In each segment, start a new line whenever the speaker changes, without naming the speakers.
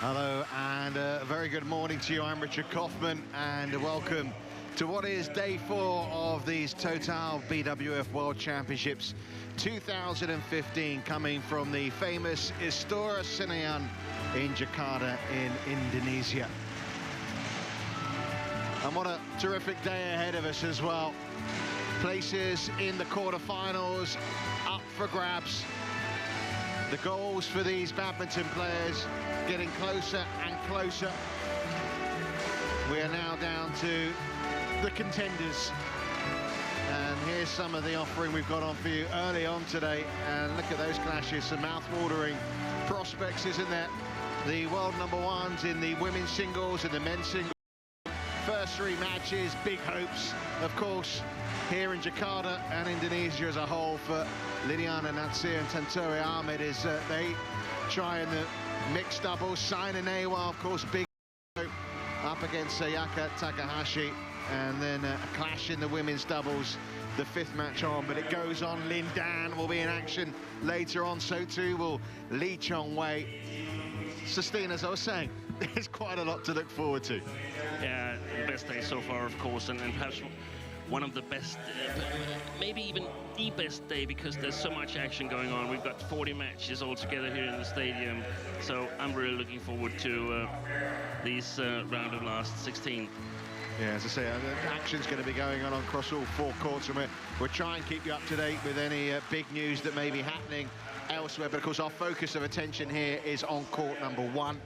Hello and a very good morning to you. I'm Richard Kaufman and welcome to what is day 4 of these Total BWF World Championships 2015, coming from the famous Istora Senayan in Jakarta in Indonesia. And what a terrific day ahead of us as well. Places in the quarterfinals up for grabs. The goals for these badminton players getting closer and closer. We are now down to the contenders. And here's some of the offering we've got on for you early on today. And look at those clashes, some mouth-watering prospects, isn't there? The world #1s in the women's singles and the men's singles. First 3 matches, big hopes, of course, here in Jakarta and Indonesia as a whole for Liliana Natsir and Tantowi Ahmed as they try in the mixed doubles. Saina Nehwal, of course, big hope up against Sayaka Takahashi. And then a clash in the women's doubles, the 5th match on, but it goes on. Lin Dan will be in action later on, so too will Lee Chong Wei. Sustain, as I was saying, there's quite a lot to look forward to.
Yeah, the best day so far, of course, and perhaps one of the best, maybe even the best day, because there's so much action going on. We've got 40 matches all together here in the stadium, so I'm really looking forward to these round of last 16.
Yeah, as I say, the action's going to be going on across all 4 courts, and we'll try and keep you up to date with any big news that may be happening elsewhere. But of course, our focus of attention here is on court #1,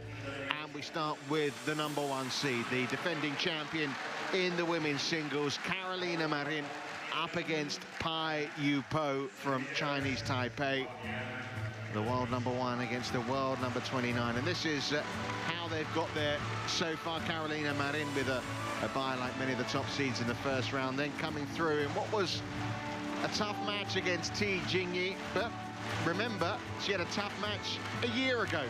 and we start with the #1 seed, the defending champion in the women's singles, Carolina Marin, up against Pai Yu Po from Chinese Taipei. The world #1 against the world #29, and this is how they've got there so far. Carolina Marin with a bye like many of the top seeds in the first round, then coming through in what was a tough match against T Jingyi, but remember, she had a tough match a year ago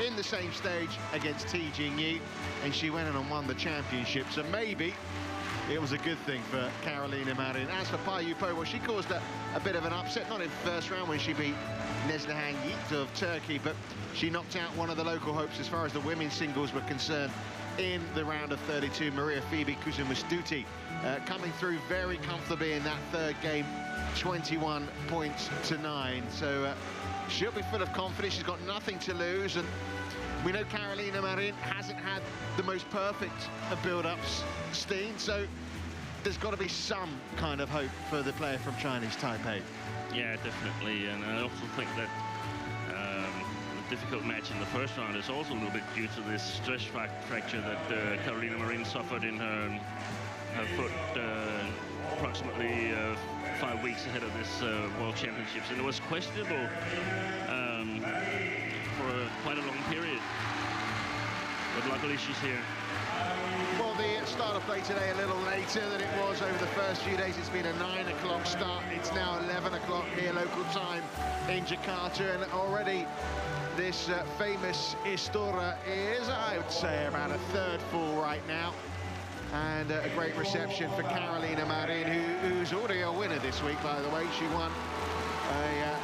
in the same stage against T Jingyi, and she went in and won the championship, so maybe it was a good thing for Carolina Marin. As for Pai Yu Po, well, she caused a bit of an upset, not in the first round when she beat Neslihan Yiğit of Turkey, but she knocked out one of the local hopes as far as the women's singles were concerned in the round of 32, Maria Phoebe Kuzumastuti, coming through very comfortably in that 3rd game, 21 points to 9. So she'll be full of confidence. She's got nothing to lose, and we know Carolina Marin hasn't had the most perfect of build-ups, Steen, so there's got to be some kind of hope for the player from Chinese Taipei.
Yeah, definitely, and I also think that the difficult match in the first round is also a little bit due to this stress fracture that Carolina Marin suffered in her foot approximately 5 weeks ahead of this World Championships, and it was questionable for quite a long period, but luckily she's here.
Well, the start of play today a little later than it was over the first few days. It's been a 9 o'clock start. It's now 11 o'clock here local time in Jakarta, and already this famous Istora is, I would say, about a 3rd full right now. And a great reception for Carolina Marin, who's already a winner this week, by the way. She won a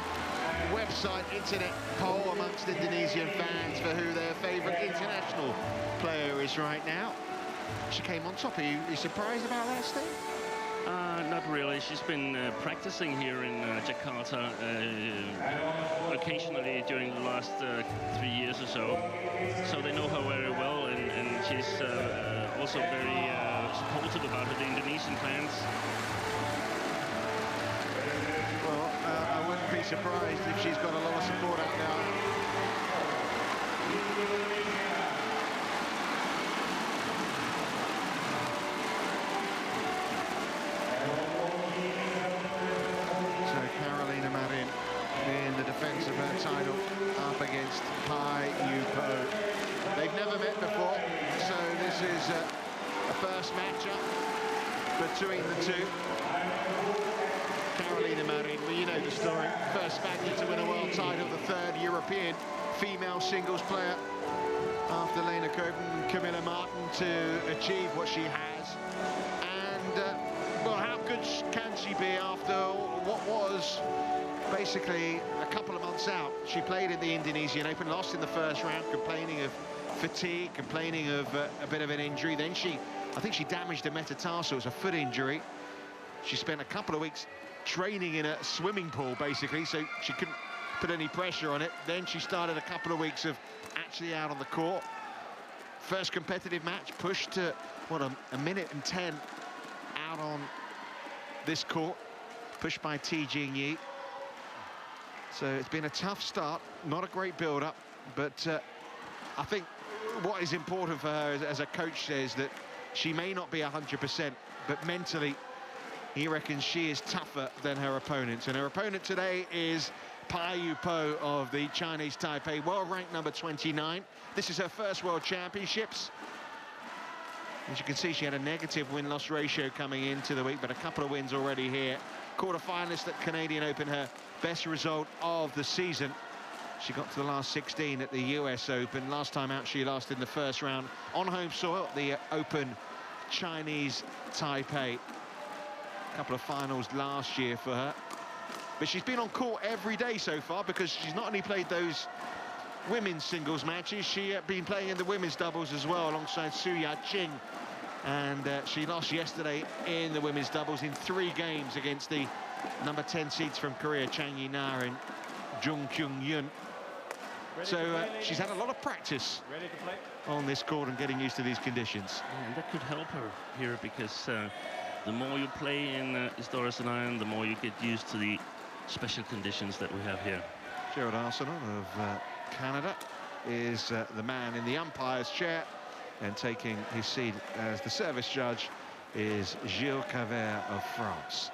website internet poll amongst Indonesian fans for who their favourite international player is right now. She came on top. Are you surprised about that, Steve?
Not really. She's been practicing here in Jakarta occasionally during the last 3 years or so. So they know her very well, and she's also very supportive about her, the Indonesian fans.
Well, I wouldn't be surprised if she's got a lot of support out now. Defense of her title up against Pai Yu Po. They've never met before, so this is a first matchup between the two. Carolina Marin, well, you know the story. First Spaniard to win a world title, the 3rd European female singles player after Lena Coben and Camilla Martin to achieve what she has. And, well, how good can she be after what was basically a couple of months out. She played in the Indonesian Open, lost in the first round, complaining of fatigue, complaining of a bit of an injury. Then I think she damaged a metatarsal. It was a foot injury. She spent a couple of weeks training in a swimming pool, basically, so she couldn't put any pressure on it. Then she started a couple of weeks of actually out on the court. First competitive match, pushed to, what, a minute and 10 out on this court, pushed by T Jing-yi. So it's been a tough start, not a great build-up, but I think what is important for her, as a coach says, that she may not be 100%, but mentally, he reckons she is tougher than her opponents. And her opponent today is Pai Yu Po of the Chinese Taipei, world ranked number 29. This is her first World Championships. As you can see, she had a negative win-loss ratio coming into the week, but a couple of wins already here. Quarter-finalist at Canadian Open, her best result of the season. She got to the last 16 at the US Open. Last time out, she lost in the first round on home soil, the Open Chinese Taipei. A couple of finals last year for her. But she's been on court every day so far, because she's not only played those women's singles matches, she's been playing in the women's doubles as well, alongside Su Ya-Ching. And she lost yesterday in the women's doubles in 3 games against the number 10 seeds from Korea, Chang Yi-na and Jung Kyung-yun. So she's had a lot of practice on this court and getting used to these conditions.
Yeah, and that could help her here, because the more you play in Isdorus Iron, the more you get used to the special conditions that we have here.
Gerald Arsenault of Canada is the man in the umpire's chair, and taking his seat as the service judge is Gilles Cavert of France.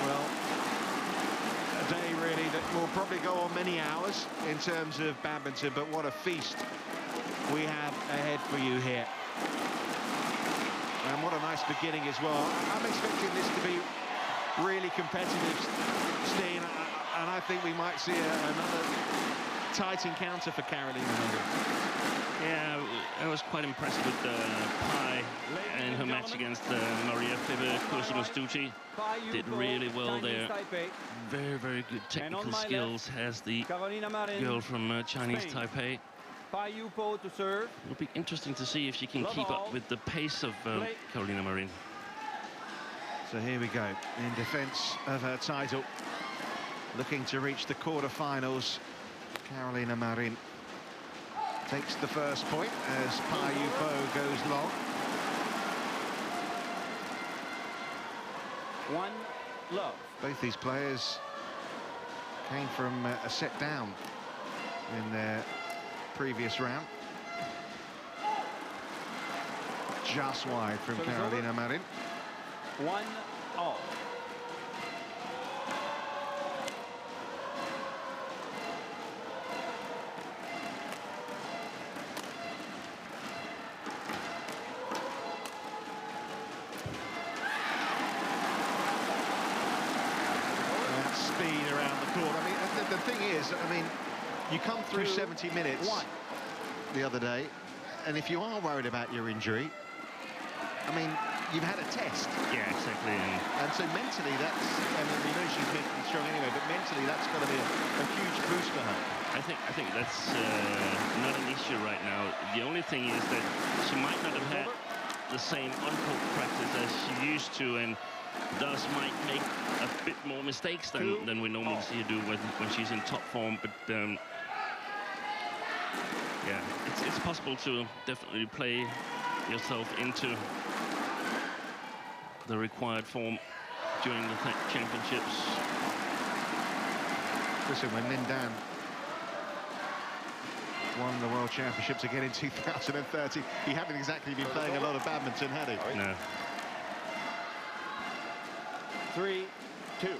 Well, a day really that will probably go on many hours in terms of badminton, but what a feast we have ahead for you here. And what a nice beginning as well. I'm expecting this to be really competitive, Steen, and I think we might see another tight encounter for Carolina Marin.
Yeah, I was quite impressed with Pai in her match against Maria Fibber-Kursumastucci. Did really well there. Very, very good technical skills has the girl from Chinese Taipei.
Pai Yu Po to serve.
It'll be interesting to see if she can keep up with the pace of Carolina Marin.
So here we go, in defense of her title, looking to reach the quarterfinals. Carolina Marin takes the first point as Pai Yu Po goes long.
1-love.
Both these players came from a set down in their previous round. Just wide from Carolina Marin.
1-all.
Speed around the court. I mean, the thing is, I mean, you come through 70 minutes the other day, and if you are worried about your injury, I mean, you've had a test.
Yeah, exactly.
And so mentally, that's, I mean, we know she's mentally strong anyway, but mentally, that's got to be a huge boost for her.
I think that's not an issue right now. The only thing is that she might not have had the same on-court practice as she used to, and thus might make a bit more mistakes than we normally see her do when she's in top form. But yeah, it's possible to definitely play yourself into the required form during the championships.
Listen, when Lin Dan won the World Championships again in 2030, he hadn't exactly been playing a lot of badminton, had he?
No.
3-2.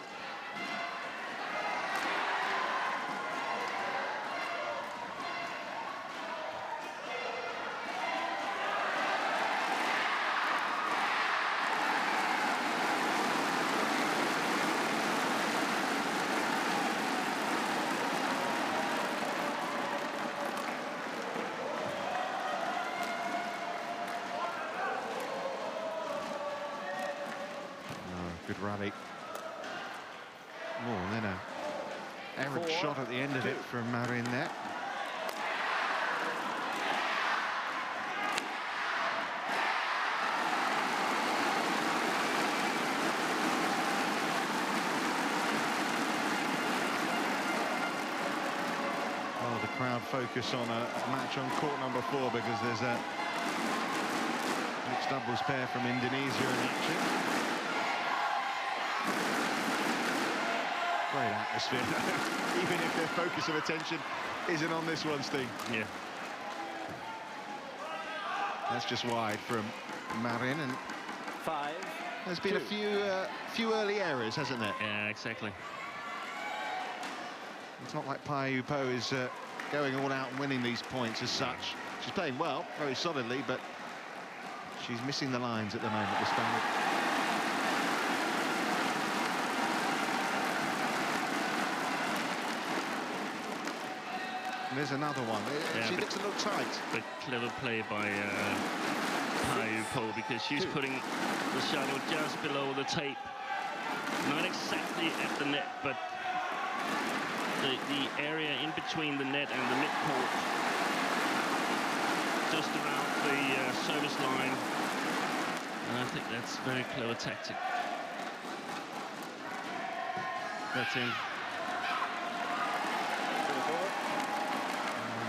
good rally. Oh, and then a errant shot at the end of it from Marin there. Oh, the crowd focus on a match on court number 4 because there's a mixed doubles pair from Indonesia in action. Great atmosphere, even if their focus of attention isn't on this one, Sting.
Yeah.
That's just wide from Marin, and
5.
there's been a few early errors, hasn't there?
Yeah, exactly.
It's not like Pai Yu Po is going all out and winning these points as such. She's playing well, very solidly, but she's missing the lines at the moment, the Spaniard. And there's another one.
Yeah,
She looks a little tight.
But clever play by Pai Yu Po, because she's putting the shuttle just below the tape. Not exactly at the net, but the area in between the net and the mid-court, just around the service line. And I think that's very clever tactic. That's in.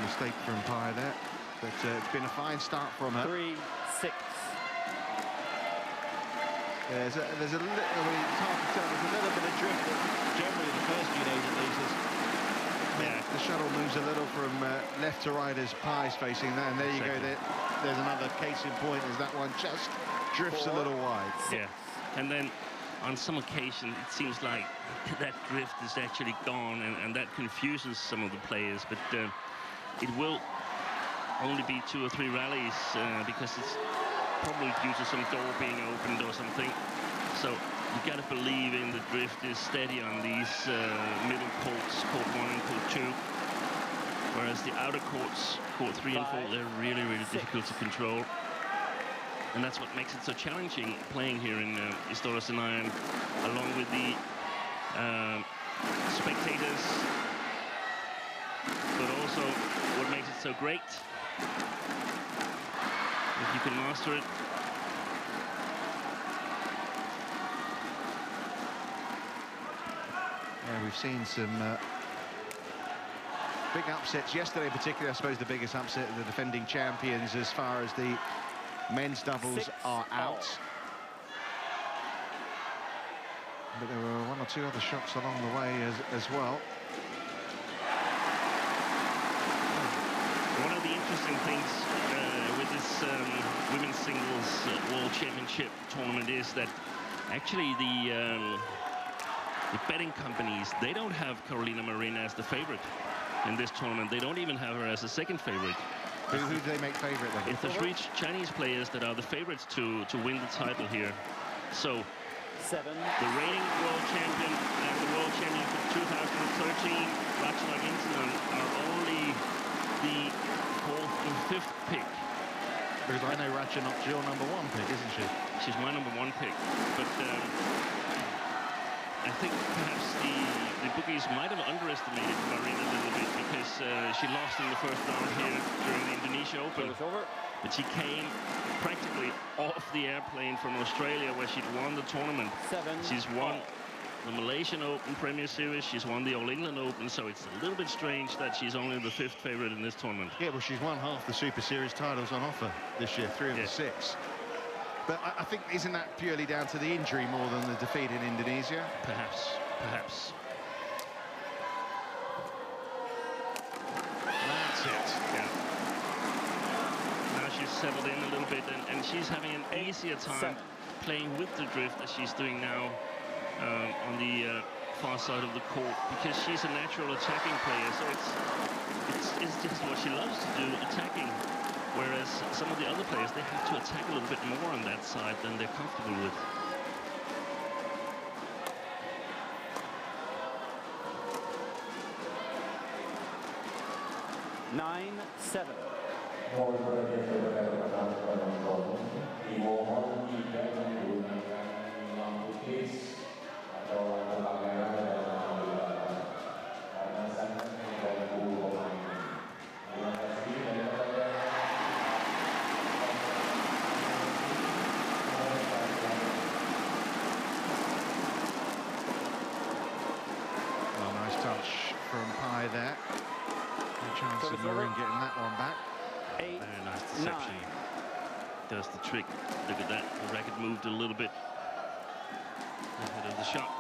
Mistake from Pai there, but it's been a fine start from her.
3-6.
There's a little, I mean, it's hard to tell, there's a little bit of drift, but generally in the first few days at least, the shuttle moves a little from left to right as Pai's facing that, and there you go, there's another case in point as that one just drifts a little wide.
Yeah, and then on some occasion it seems like that drift is actually gone, and that confuses some of the players, but it will only be 2 or 3 rallies because it's probably due to some door being opened or something. So you got to believe in the drift is steady on these middle courts, court 1 and court 2, whereas the outer courts, court 3 and 4, they're really, really difficult to control. And that's what makes it so challenging playing here in Istora Senayan, along with the spectators, but also what makes it so great, if you can master it.
Yeah, we've seen some big upsets yesterday, particularly. I suppose the biggest upset of the defending champions as far as the men's doubles are out. But there were 1 or 2 other shots along the way as well.
One of the interesting things with this women's singles World Championship tournament is that actually the betting companies, they don't have Carolina Marin as the favorite in this tournament. They don't even have her as a second favorite.
Who do they make favorite then?
It's the 3 Chinese players that are the favorites to win the title here. So
7.
the reigning world champion and the world champion for 2013, Ratchanok Intanon, are only the 4th and 5th pick.
Because I know Ratchanok's your number 1 pick, isn't she?
She's my number 1 pick, but I think perhaps the bookies might have underestimated Marin a little bit, because she lost in the first round here during the Indonesia Open. But she came practically off the airplane from Australia, where she'd won the tournament.
7.
She's won the Malaysian Open Premier Series, she's won the All England Open, so it's a little bit strange that she's only the 5th favorite in this tournament.
Yeah, well, she's won half the Super Series titles on offer this year, 3 of the 6. But I think, isn't that purely down to the injury more than the defeat in Indonesia?
Perhaps, perhaps.
That's it.
Yeah. Now she's settled in a little bit, and she's having an easier time playing with the drift as she's doing now on the far side of the court, because she's a natural attacking player, so it's just what she loves to do, attacking. Whereas some of the other players, they have to attack a little bit more on that side than they're comfortable with.
Nine, 7.
Marin getting that one back.
8,
Very nice deception.
9.
Does the trick. Look at that. The racket moved a little bit ahead of the shot.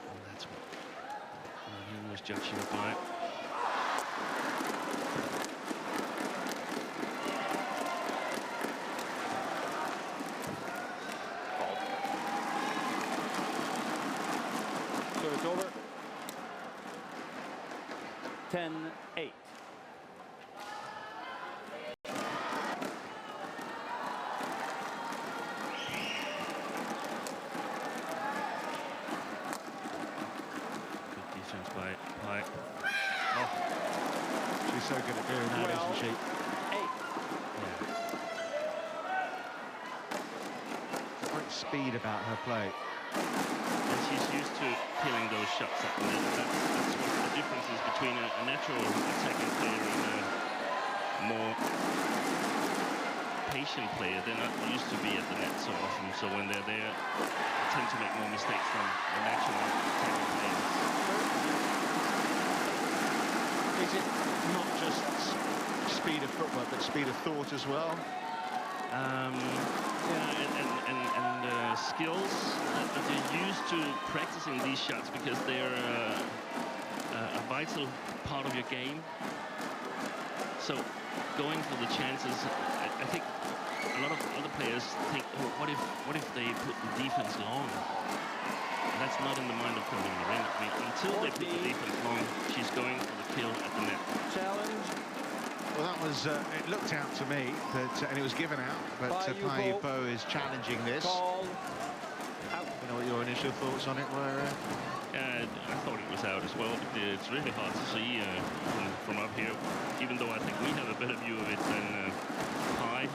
And that's what Marin was judging by.
So it's over. 10-8.
She's so good at doing that, isn't she?
8.
Yeah.
Great speed about her play.
And she's used to killing those shots at the net. That's what the difference is between a natural attacking player and a more patient player. They're not used to be at the net so often, so when they're there, they tend to make more mistakes than the natural attacking players.
Is it not just speed of footwork, but speed of thought as well?
Yeah, and skills that they're used to practicing these shots because they're a vital part of your game. So going for the chances, I think a lot of other players think, oh, what if they put the defense long? That's not in the mind of Carolina Marin. I mean, until they put the defense long, she's going for the kill at the net.
Challenge.
Well, that was, it looked out to me, but and it was given out, but Pai Yu Po is challenging this.
Call. Out.
You know what your initial thoughts on it were?
I thought it was out as well, but it's really hard to see from up here, even though I think we have a better view of it than Pai.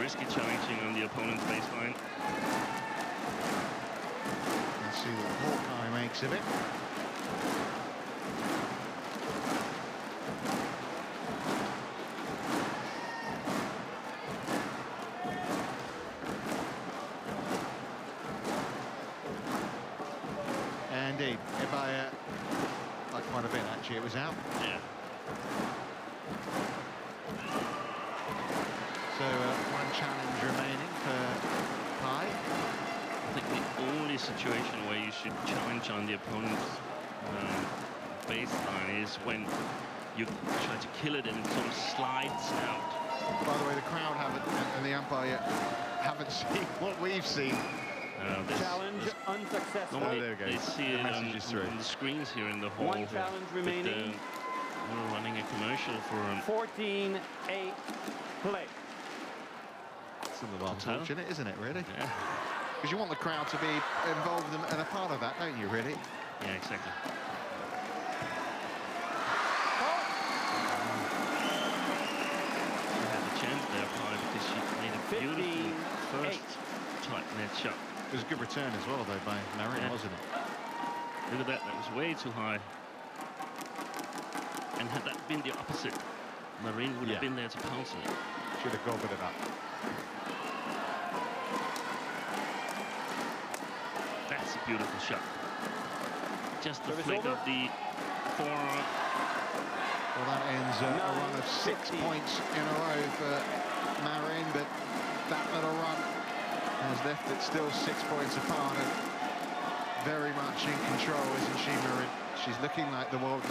Risky challenging on the opponent's baseline.
Let's see what Hawkeye makes of it. Indeed, by quite a bit actually, it was out.
Yeah.
So one challenge remaining for Pai.
I think the only situation where you should challenge on the opponent's baseline is when you try to kill it and it sort of slides out.
By the way, the crowd haven't, and the umpire haven't seen what we've seen.
Challenge unsuccessful.
Normally
there we go.
they see it on the screens here in the hall.
One challenge remaining.
We're running a commercial for
14-8 play.
It's a little unfortunate, isn't it, really?
Yeah.
Because you want the crowd to be involved and a part of that, don't you, really?
Yeah, exactly. She had a chance there, Pai, because she made a beautiful first tight net shot.
It was a good return as well, though, by Marin, wasn't it?
Look at that, that was way too high. And had that been the opposite, Marin would have been there to pounce it.
Should have gobbled it up.
That's a beautiful shot. Just the flick of the forearm.
Well, that ends a run of 6 points in a row for Marin, but that little run has left it still 6 points apart and very much in control, isn't she, Marin? She's looking like the world #1.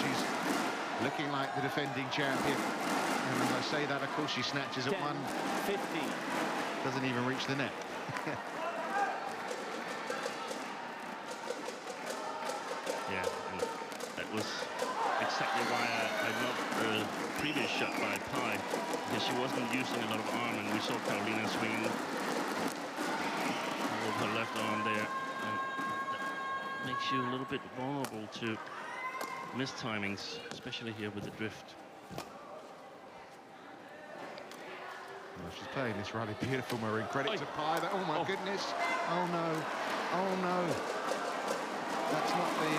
She's looking like the defending champion. And as I say that, of course, she snatches at
10-15.
Doesn't even reach the net.
Yeah, and that was exactly why I loved the previous shot by Pai, because she wasn't using a lot of arm, and we saw Carolina swinging with her left arm there, and that makes you a little bit vulnerable to missed timings, especially here with the drift.
Well, she's playing this really beautiful, Marin. Credit to Pai. Oh my goodness! Oh no! Oh no! That's not the.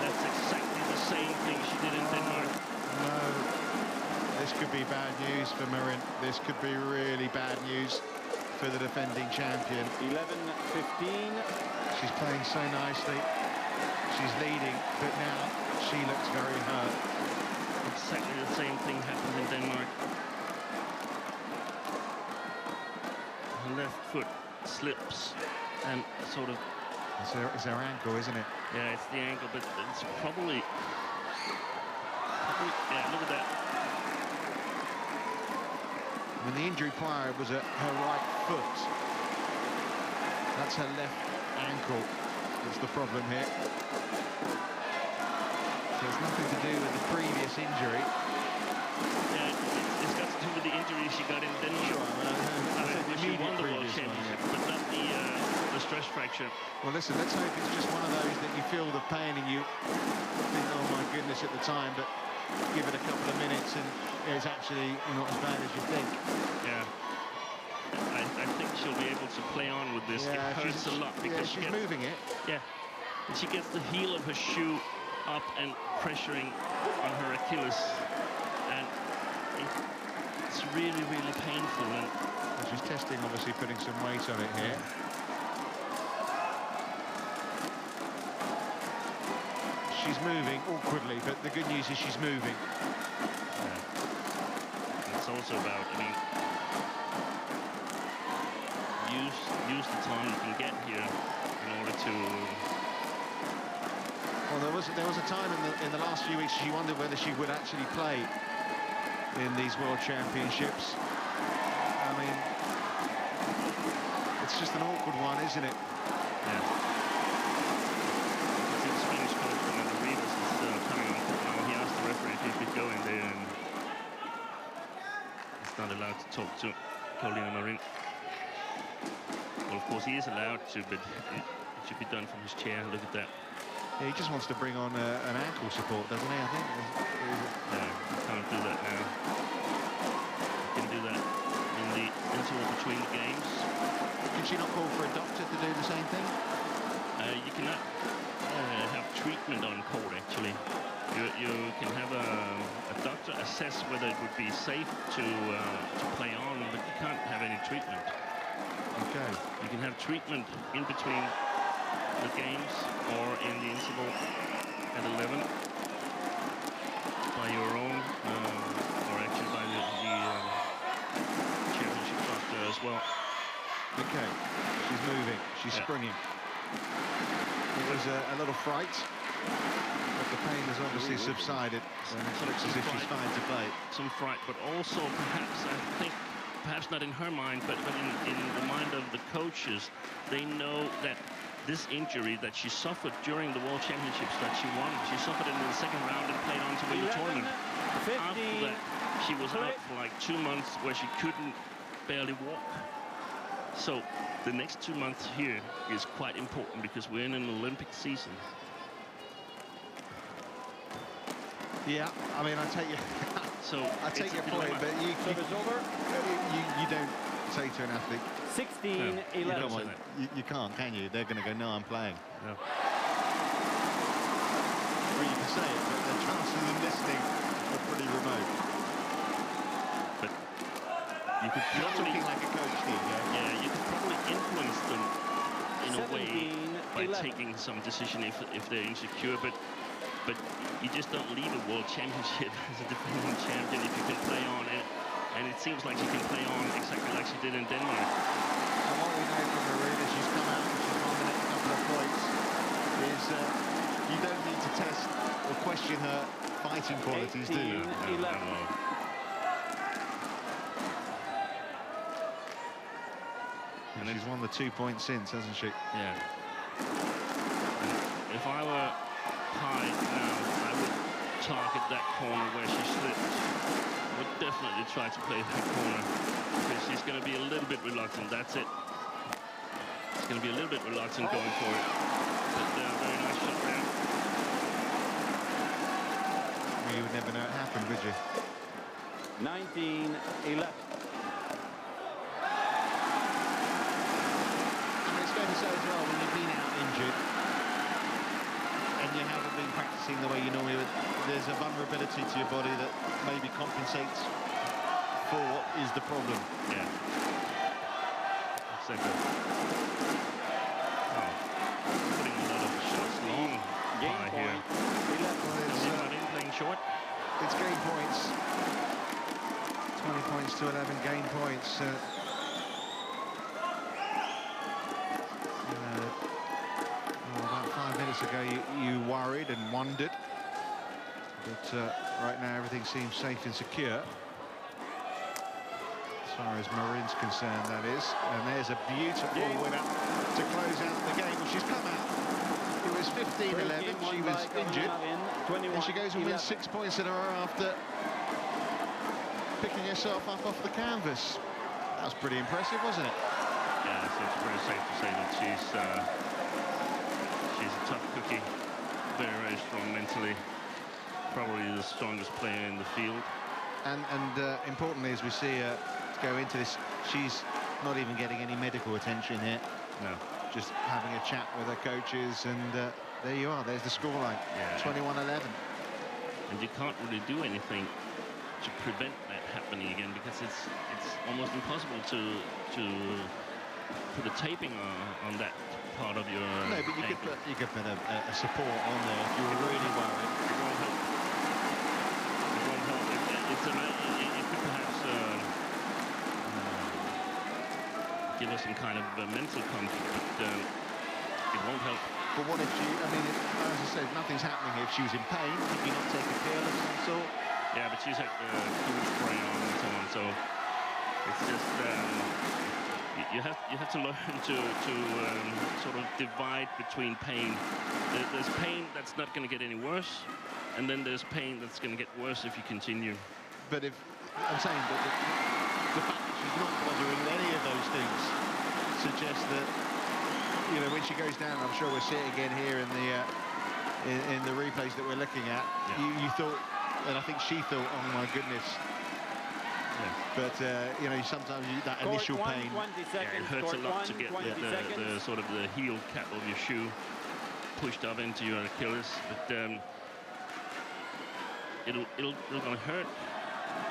That's exactly the same thing she did in Denmark.
No. This could be bad news for Marin. This could be really bad news for the defending champion.
11-15.
She's playing so nicely. She's leading, but now She looks very hurt.
Exactly the same thing happened in Denmark. Her left foot slips and sort of...
It's her ankle, isn't it?
Yeah, it's the ankle, but it's probably... Yeah, look at that.
I mean, the injury prior was at her right foot. That's her left ankle. That's the problem here. So it's nothing to do with the previous injury.
Yeah, it's got to do with the injury she got in Denmark.
Sure,
She won the World Championship, but not the stress fracture.
Well, listen, let's hope it's just one of those that you feel the pain and you think, oh my goodness, at the time, but give it a couple of minutes and it's actually not as bad as you think.
Yeah. I think she'll be able to play on with this.
Yeah,
it hurts a lot because
she's moving it.
Yeah. And she gets the heel of her shoe up and pressuring on her Achilles. And it's really, really painful. And
she's testing, obviously, putting some weight on it here. She's moving awkwardly, but the good news is she's moving.
Yeah. It's also about, I mean, use the time you can get here in order to...
Well, there was a time in the last few weeks she wondered whether she would actually play in these World Championships. I mean, it's just an awkward one, isn't it?
Yeah. The Spanish coach Commander Rivas is coming on now. He asked the referee if he could go in there, and he's not allowed to talk to Carolina Marin. Well, of course, he is allowed to, but it should be done from his chair. Look at that.
Yeah, he just wants to bring on an ankle support, doesn't he, I think?
No, he can't do that now. He can do that in the interval between the games.
Can she not call for a doctor to do the same thing?
You cannot have treatment on court, actually. You can have a doctor assess whether it would be safe to play on, but you can't have any treatment.
Okay.
You can have treatment in between the games or in the interval at 11 by your own, or actually by the championship doctor as well.
Okay, she's moving, she's springing. It was a little fright, but the pain has obviously subsided, and it looks as if she's fine to play.
Some fright, but also perhaps, I think, perhaps not in her mind, but in the mind of the coaches, they know that this injury that she suffered during the World Championships that she won, she suffered it in the second round and played on to win the tournament. After that, she was out for like 2 months where she couldn't barely walk. So the next 2 months here is quite important because we're in an Olympic season.
Yeah, I mean, I take you.
So
I take your point, but you don't say to an athlete,
16-11.
you can't, can you? They're going to go, no, I'm playing.
No.
Or you can say it, but the chances of them listening are pretty remote.
But you could
You're not talking like a coach here, yeah?
Yeah, you could probably influence them in a way by
17-11.
taking some decision if they're insecure, but you just don't leave a World Championship as a defending champion if you can play on it. And it seems like she can play on exactly like she did in Denmark.
And what we know from Marin is she's come out and she's won the next couple of points is you don't need to test or question her fighting qualities, do you?
18-11.
And she's won the 2 points since, hasn't she?
Yeah. And if I were Pai now, I would target that corner where she slipped. I would definitely try to play that corner because she's going to be a little bit reluctant. That's it. She's going to be a little bit reluctant going for it. But very nice shot there.
Well, you would never know it happened, would you?
19-11.
It's fair to say as well, when you've been out injured and you haven't been practicing the way you normally would, there's a vulnerability to your body that maybe compensates for what is the problem.
Yeah. Exactly. Oh, putting a lot of shots long
Game
Pai here.
point. 11.
It's game points. 20 points to 11 game points. About 5 minutes ago, you worried and wondered. But right now, everything seems safe and secure. As far as Marin's concerned, that is. And there's a beautiful winner to close out the game. Well, she's come out. It was 15-11. She was injured. And she goes and wins 6 points in a row after picking herself up off the canvas. That was pretty impressive, wasn't it?
Yeah, so it's pretty safe to say that she's a tough cookie. Very, very strong mentally. Probably the strongest player in the field.
And importantly, as we see her go into this, she's not even getting any medical attention here.
No.
Just having a chat with her coaches, and there you are. There's the scoreline, 21-11.
And you can't really do anything to prevent that happening again, because it's almost impossible to put a taping on that part of your
No, but you could put a support on there if you were really worried.
It won't help. It won't help. It could perhaps give us some kind of mental comfort, but it won't help.
But what if she, I mean, as I said, nothing's happening. If she was in pain, could you not take a pill of some sort?
Yeah, but she's had cool spray on and so on, so it's just you have to learn to sort of divide between pain. There's pain that's not going to get any worse, and then there's pain that's going to get worse if you continue.
But if I'm saying that the fact that she's not bothering any of those things suggests that, you know, when she goes down, I'm sure we'll see it again here in the replays that we're looking at. Yeah. You thought, and I think she thought, oh my goodness. Yeah. But you know, sometimes that initial pain.
It hurts a lot to get the sort of the heel cap of your shoe pushed up into your Achilles. But it'll gonna hurt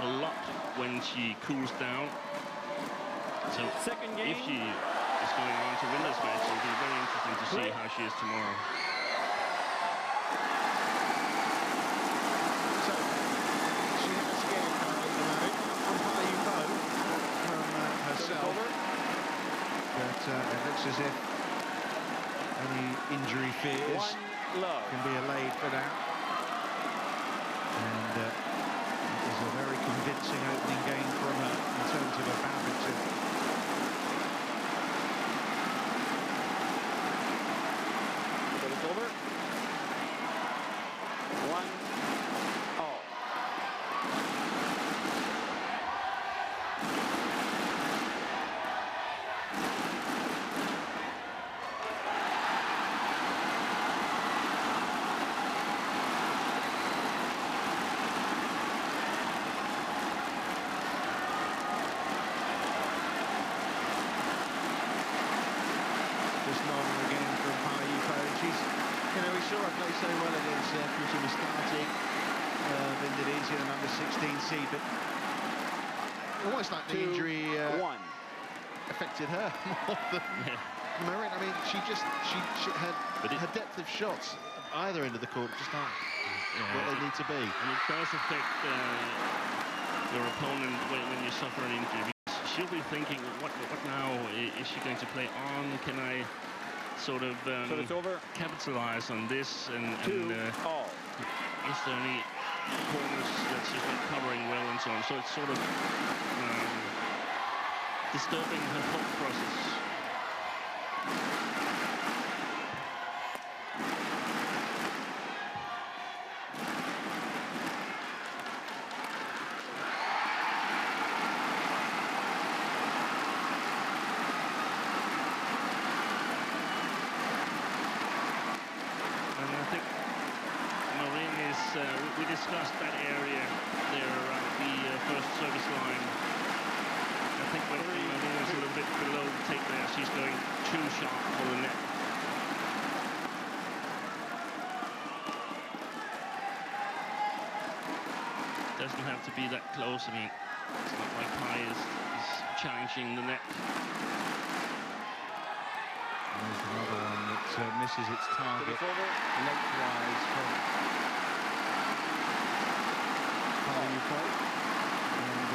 a lot when she cools down. So if she is going on to win this match, it'll be very interesting to see how she is tomorrow.
So she has scared from Pai Yu Po from herself, but it looks as if any injury fears can be allayed for that. And it was a very convincing opening game from her in terms of her badminton. So well against Prannoy starting Indonesia, the number 16 seed, but almost like the injury affected her more than Marin. I mean, she her depth of shots either end of the court just aren't what they need to be.
And it does affect your opponent when you suffer an injury. She'll be thinking, what now? Is she going to play on? Can I sort of capitalize on this, and is there any corners that she's not covering well and so on? So it's sort of disturbing her thought process. We discussed that area there around the first service line. I think when Marin is a little bit below the take there, she's going too sharp for the net. Doesn't have to be that close. I mean, it's not like Pai is challenging the net.
There's another one that misses its target lengthwise from Pai Yu Po. And you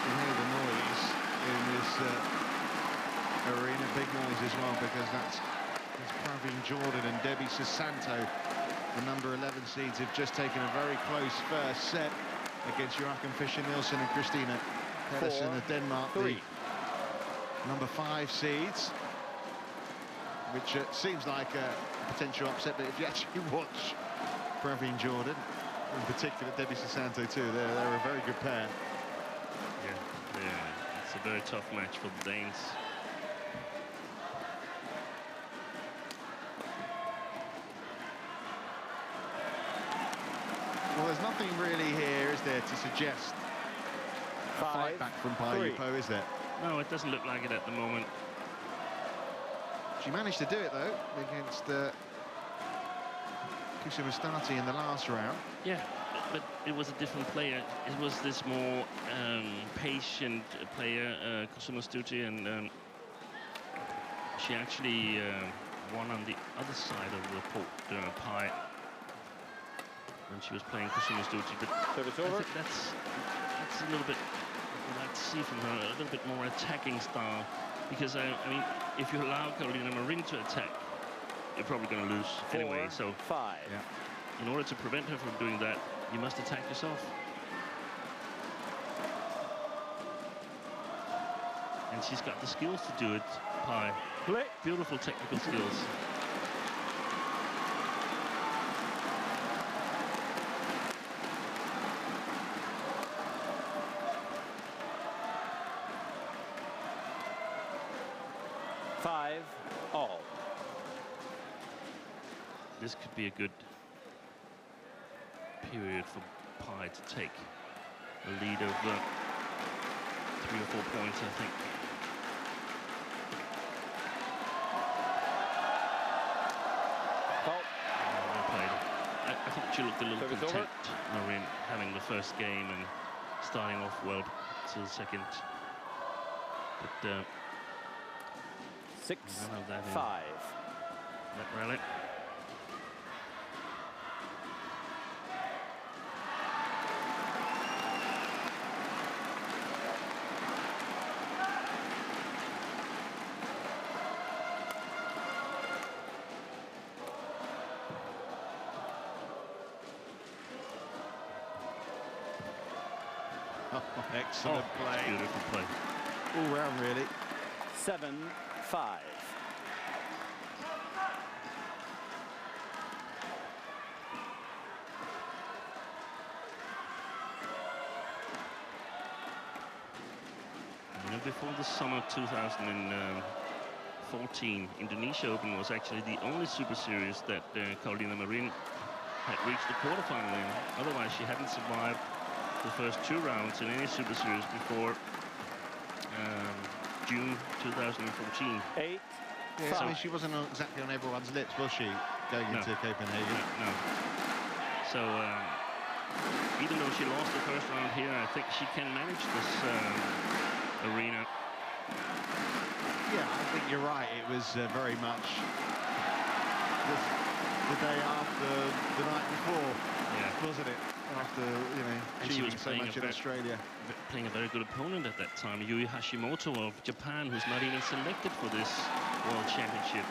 can hear the noise in this arena, big noise as well, because that's Praveen Jordan and Debbie Susanto, the number 11 seeds, have just taken a very close first set against Joachim Fischer-Nielsen and Christina Pedersen of Denmark, the number 5 seeds, which seems like a potential upset, but if you actually watch Praveen Jordan, in particular Debbie Susanto too, they're a very good pair.
Yeah, it's a very tough match for the Danes.
Well, there's nothing really here, is there, to suggest a fight back from Pai Yu Po, is there?
No, it doesn't look like it at the moment.
She managed to do it, though, against Kusumastati in the last round.
Yeah, but it was a different player. It was this more patient player, Kusumastati, and she actually won on the other side of the court, Pai, when she was playing Kusumastati. But
Service
I
over.
think that's a little bit, I'd like to see from her, a little bit more attacking style. Because, I mean, if you allow Carolina Marin to attack, you're probably going to lose anyway. So,
5.
in order to prevent her from doing that, you must attack yourself. And she's got the skills to do it, Pai.
Play.
Beautiful technical skills.
All.
This could be a good period for Pai to take a lead of 3 or 4 points, I think.
Call.
Well played. I think she looked a little
Service
content, Marin, having the first game and starting off well to the second. But
6,
none of that in
5.
that rally.
Excellent play.
Beautiful play.
All round, really.
7, 5.
Before the summer 2014, Indonesia Open was actually the only Super Series that Carolina Marin had reached the quarterfinal in. Otherwise, she hadn't survived the first 2 rounds in any Super Series before June 2014.
8,
Yeah,
5.
I mean, she wasn't exactly on everyone's lips, was she, going into Copenhagen?
No. So, even though she lost the first round here, I think she can manage this arena.
Yeah, I think you're right. It was very much the day after the night before, wasn't it? After, you know,
And she was
achieving so much in Australia.
Playing a very good opponent at that time, Yui Hashimoto of Japan, who's not even selected for this World Championship.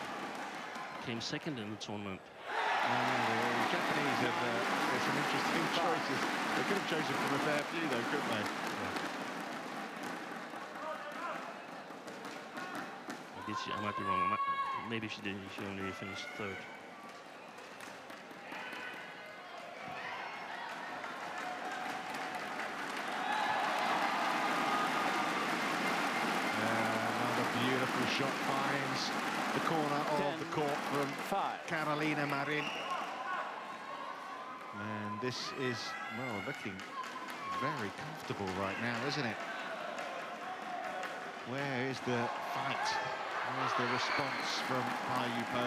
Came second in the tournament.
The Japanese have there's some interesting choices. They could have chosen from a fair few, though, couldn't they?
I might be wrong. Maybe she did. She only finished 3rd.
Another beautiful shot finds the corner of the court from
5.
Carolina Marin. And this is, well, looking very comfortable right now, isn't it? Where is the fight? Where's the response from Pai Yu Po?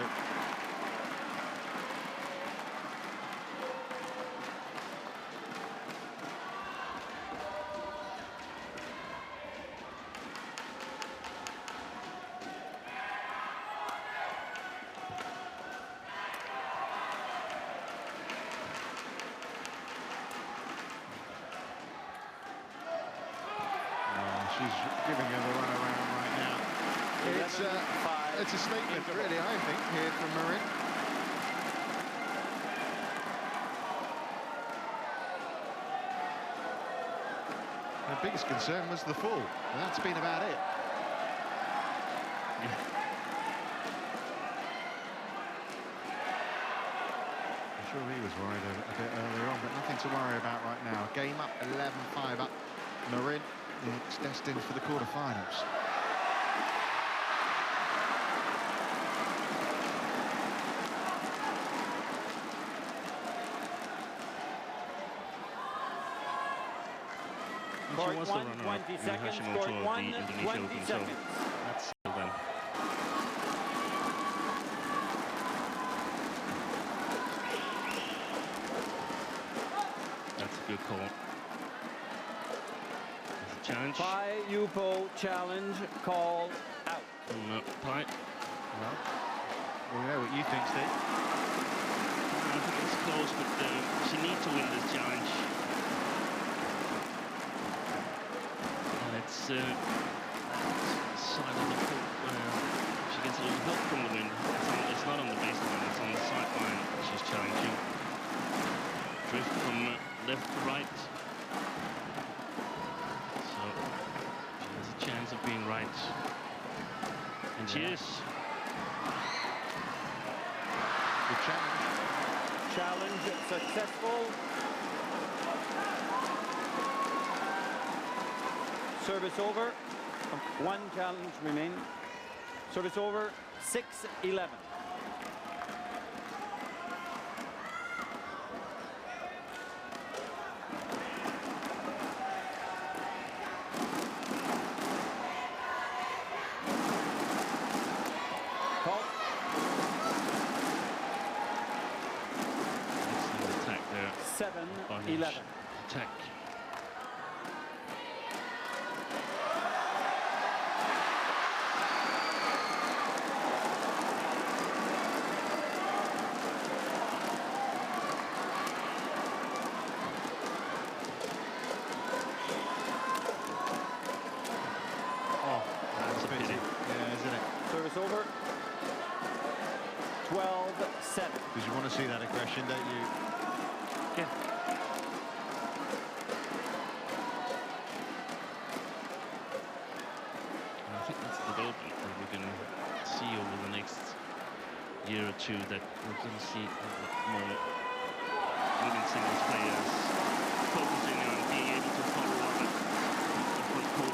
she's giving her the run around right now. It's a statement, really, I think, here from Marin. Her biggest concern was the fall, and that's been about it.
Yeah.
I'm sure he was worried a bit earlier on, but nothing to worry about right now. Game up, 11-5 up. Marin is destined for the quarterfinals.
She was the runner-up in Hashimoto of the Indonesia Open, so that's then. That's a good call. There's a challenge.
Pai Yu Po challenge call out.
No, Pai.
Well, we know what you think, Steve.
I think it's close, but she needs to win this challenge. It's side of the court where she gets a little help from the wind. It's not on the baseline, it's on the sideline she's challenging. Drift from left to right. So she has a chance of being right. And she is.
Good challenge.
Challenge successful. Service over. One challenge remaining. Service over. 6-11. Call.
Excellent attack there.
7-11.
Attack.
Over. 12-7.
Because you want to see that aggression, don't you?
Yeah. I think that's the development that we're going to see over the next year or two, that we're going to see a lot more women singles players focusing on being able to follow up the front court.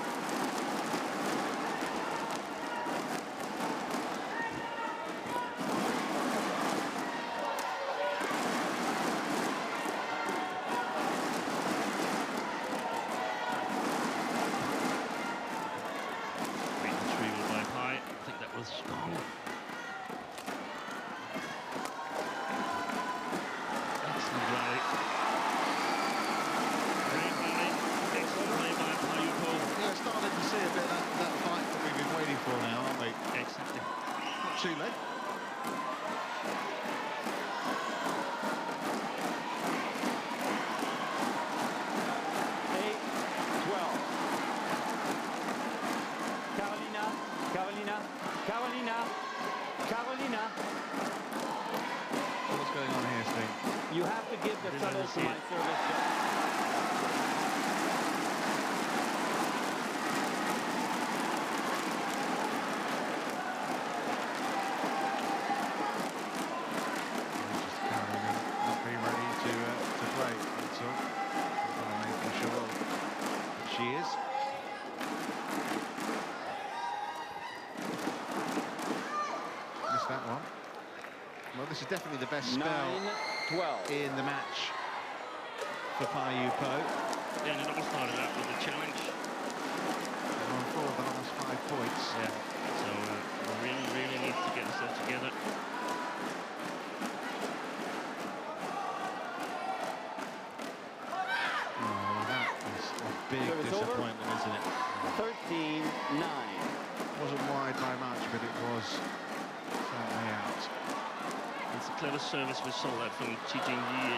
Too late.
Carolina.
What's going on here, Steve?
You have to give the tunnel to my service.
This is definitely the best spell
9-12
in the match for Pai Yu Po.
Yeah, and it all started out with a challenge.
And on 4 of the last 5 points.
Yeah, so really needs to get herself together.
Oh, that is a big disappointment, isn't it?
13-9.
Wasn't wide by much, but it was certainly out.
It's a clever service. We saw that from Chi Jing-yi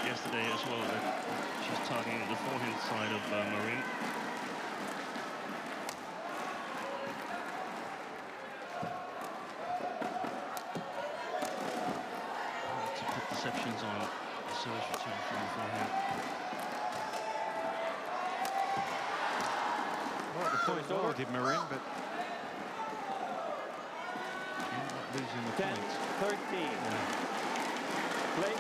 yesterday as well, that she's targeting the forehand side of Marin. focused on the service return from beforehand.
Well, the point well did Marin, but ended up losing the
10-13.
Yeah.
Play.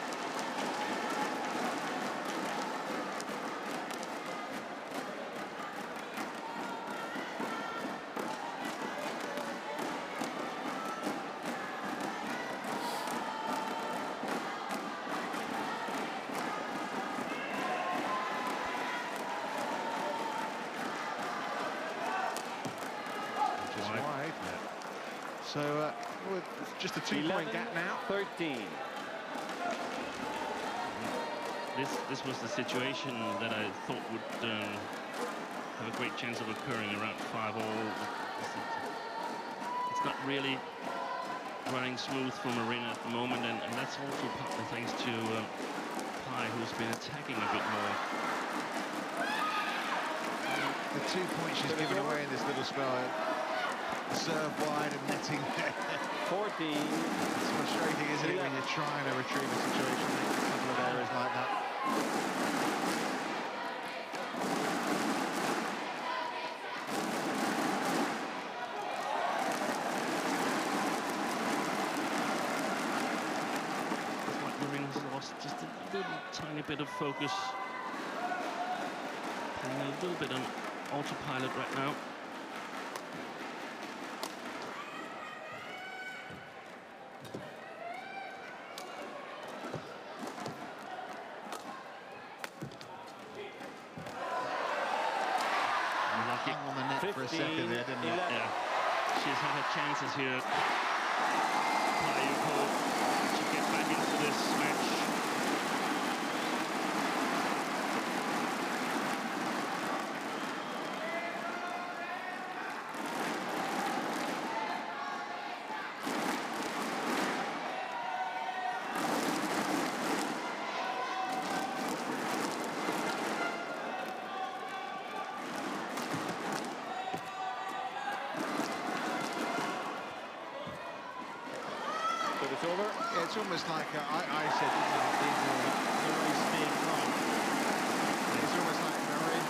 So it's just a 2-point gap now.
13.
This was the situation that I thought would have a great chance of occurring around 5-all. It's not really running smooth for Marin at the moment, and that's also partly thanks to Pai, who's been attacking a bit more.
The 2 points she's given away in this little spell. Serve wide and netting.
14.
It's frustrating, isn't it, when you're trying to retrieve a situation, make a couple of errors like that.
It's like Marin's lost just a little tiny bit of focus. Playing a little bit on autopilot right now.
On the net for a second there, didn't it?
Yeah, she's had her chances here. Pai Yu Po to get back into this match.
Over.
Yeah, it's almost like I said, the race being wrong. It's almost like Marin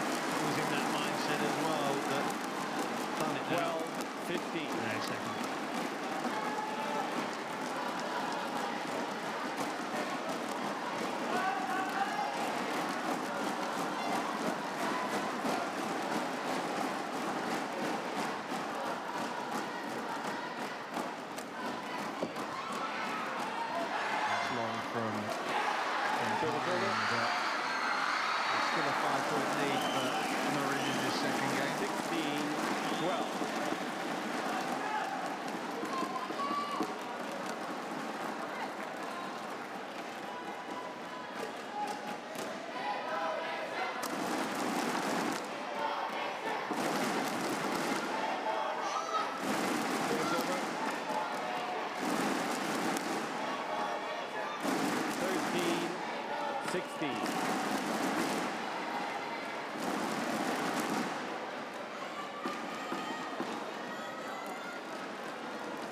was in that mindset as well, that done it now.
12-15.
Yeah, exactly.
Still a 5-point lead for Marin in this second game.
16-12.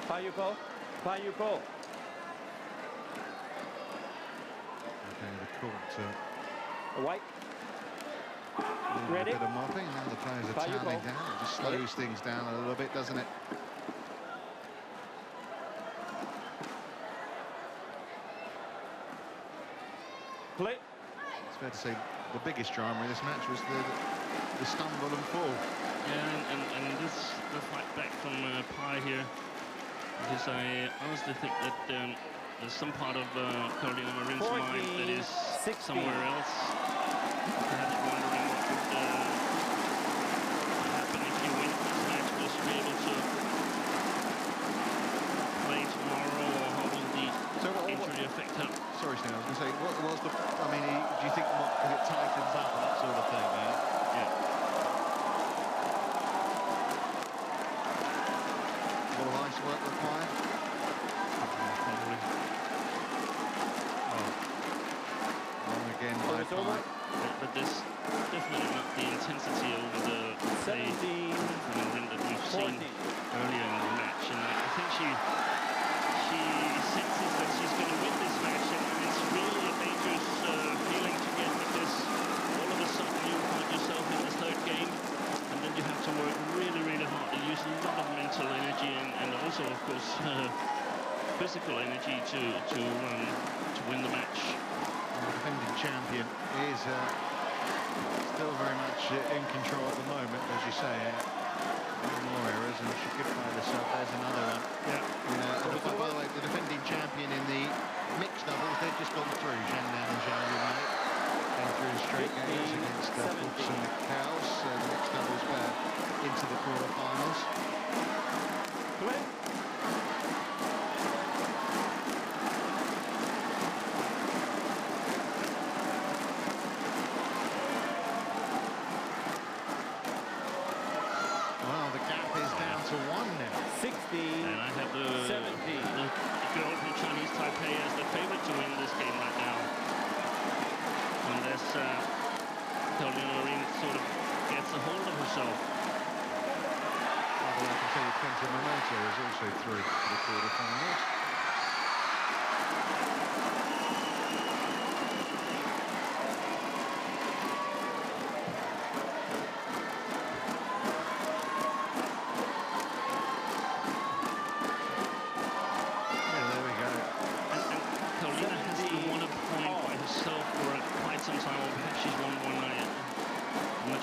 Pai Yu Po. Pai Yu Po.
Okay, the court.
White.
A
Ready?
bit of mopping, now the players are
Pai Yu Po.
toweling down. It just slows things down a little bit, doesn't it?
Play.
It's fair to say the biggest drama in this match was the stumble and fall.
Yeah, and this the fight back from Pai here, because I honestly think that there's some part of Carolina Marin's mind that is
16.
somewhere else. Perhaps wondering what would happen if you win this match. Was she able to play tomorrow, or how will the injury affect her?
Sorry, Stan, I was going to say, what was the... I mean, do you think because it tightens up, that sort of thing, yeah? Will ice work required?
Probably.
Oh. Wrong again by Pai.
But this physical energy to win the match.
The defending champion is still very much in control at the moment, as you say. More errors, and she could find herself. There's another one. Yeah. By the way, the defending champion in the mixed doubles, they've just gone through. Saina Nehwal came through straight games against Fuchs and Cows, the mixed doubles pair into the quarterfinals. To 1 now.
16.
And I have the
17.
The girl from Chinese Taipei as the favorite to win this game right now. Unless Carolina Marin sort of gets a hold of herself.
Well, I can tell you Kenta Momoto is also through to the quarterfinals.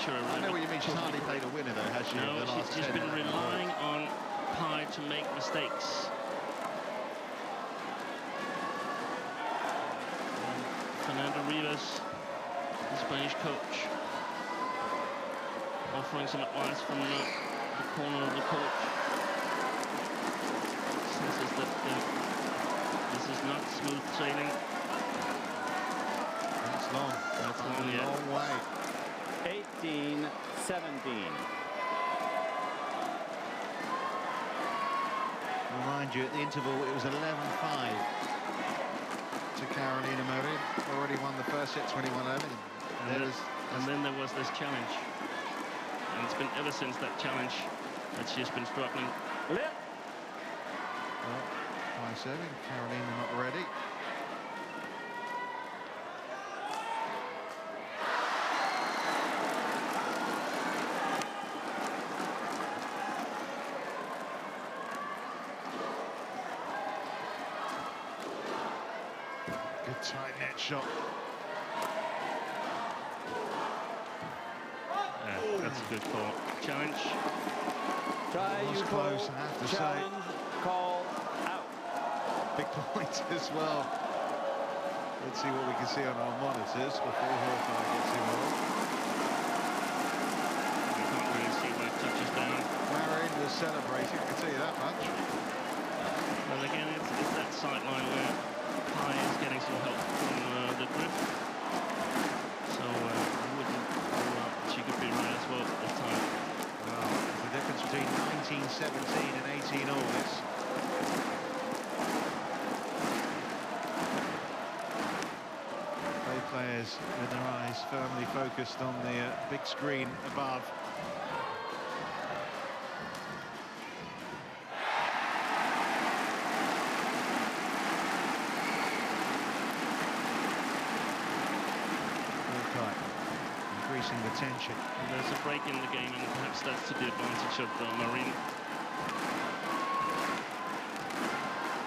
I know what you mean. She's hardly played a winner, though, has she?
No, she's been relying on Pai to make mistakes. Fernando Rivas, the Spanish coach, offering some advice from the corner of the court. Says that this is not smooth sailing.
That's long. That's a long way.
18-17.
Remind you, at the interval, it was 11-5 to Carolina Marin. Already won the first set, 21-11.
And then there was this challenge. And it's been ever since that challenge that she's been struggling.
Well, by serving, Carolina not ready. Good tight net shot.
That's a good call. Challenge.
Pai Yu Po,
close, I have to
challenge call out.
Big point as well. Let's see what we can see on our monitors before Hawkeye gets involved.
You can't really see where it touches down.
Marin was celebrating, I can tell you that much.
Well, again, it's that sideline where Pai is getting some help from the grip. So I wouldn't rule out she could be right as well this time.
Well, the difference between 1917 and 18 all this. Both players with their eyes firmly focused on the big screen above. Increasing the tension.
And there's a break in the game, and perhaps that's to the advantage of Marin.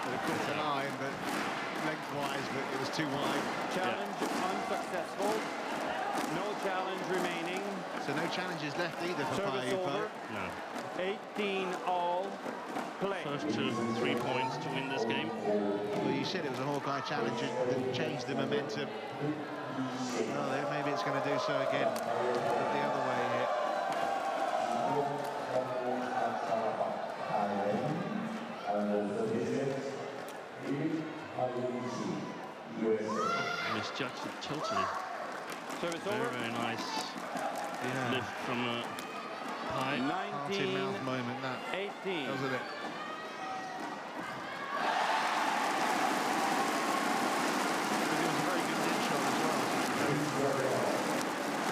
They caught the line, but lengthwise, but it was too wide.
Challenge unsuccessful. No challenge remaining.
So no challenges left either for Pai Yu Po.
No.
18 all. Play.
First 2-3 points to win this game.
Well, you said it was a Hawkeye challenge that changed the momentum. Well, maybe it's going to do so again, but the other way here.
Misjudged it totally.
Service
Very,
over.
very nice lift from Pai.
19-mouth moment, that,
18.
doesn't it?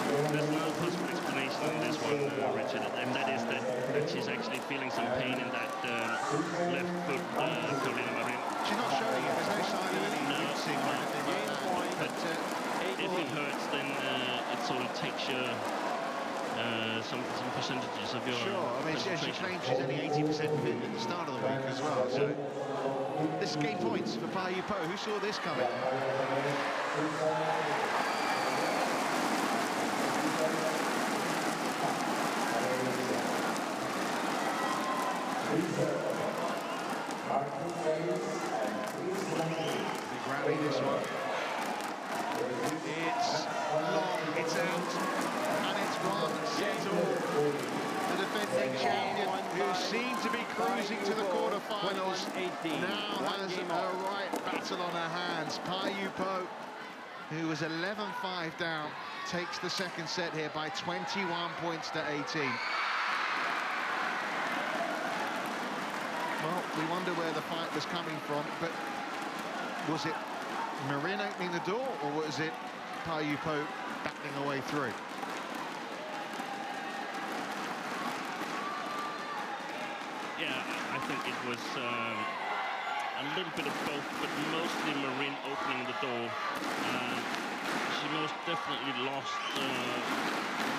There's another possible explanation on this one, Richard, and that is that she's actually feeling some pain in that left foot, Carolina Marin.
She's not showing it. There's no sign of any wincing or anything like that.
But if it hurts, then it sort of takes your some percentages of your
Sure, I mean, she
presentation.
claims she's only 80% fit at the start of the week as well, so this is game points for Pai Yu Po. Who saw this coming? Big rally, this one. It's long, it's out, and it's one set all. The defending champion, who seemed to be cruising to the quarterfinals, now has a right battle on her hands. Pai Yu Po, who was 11-5 down, takes the second set here by 21 points to 18. Well, we wonder where the fight was coming from, but was it Marin opening the door, or was it Pai Yu Po battling her way through?
Yeah, I think it was a little bit of both, but mostly Marin opening the door. She most definitely lost the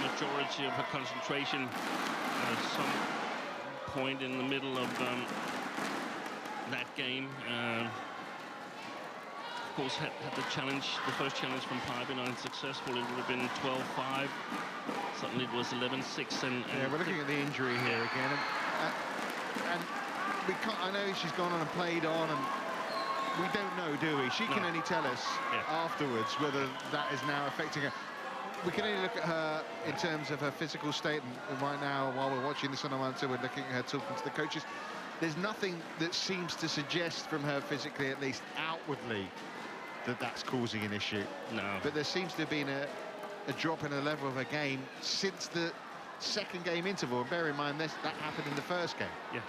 majority of her concentration at some point in the middle of that game. Of course, had the challenge, the first challenge from Pai been unsuccessful, it would have been 12-5. Suddenly it was 11-6. And
yeah, we're looking at the injury here again. And we can't, I know she's gone on and played on, and we don't know, do we? She can only tell us afterwards whether that is now affecting her. We can only look at her in terms of her physical state, and right now, while we're watching this on a monitor, we're looking at her talking to the coaches. There's nothing that seems to suggest from her physically, at least outwardly, that that's causing an issue.
No.
But there seems to have been a drop in the level of her game since the second game interval. And bear in mind, that happened in the first game.
Yeah.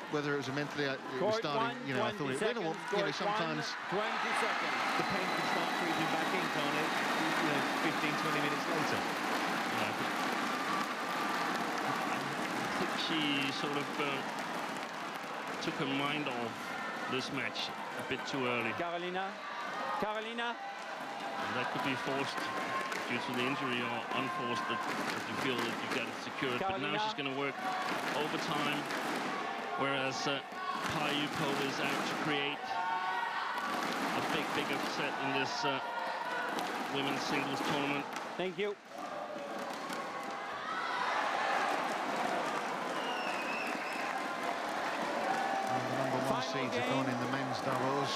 Whether it was a mentally, it was starting, you know, I thought it went, or, you know, sometimes
20 seconds.
the pain can start creeping back in, can't it? You know, 15, 20 minutes later.
Yeah, I think she sort of took her mind off this match a bit too early.
Carolina.
And that could be forced due to the injury, or unforced, that you feel that you got it secured.
Carolina.
But now she's going to work overtime, whereas Pai Yu Po is out to create a big upset in this women's singles tournament.
Thank you.
The number one seeds have gone in the men's doubles.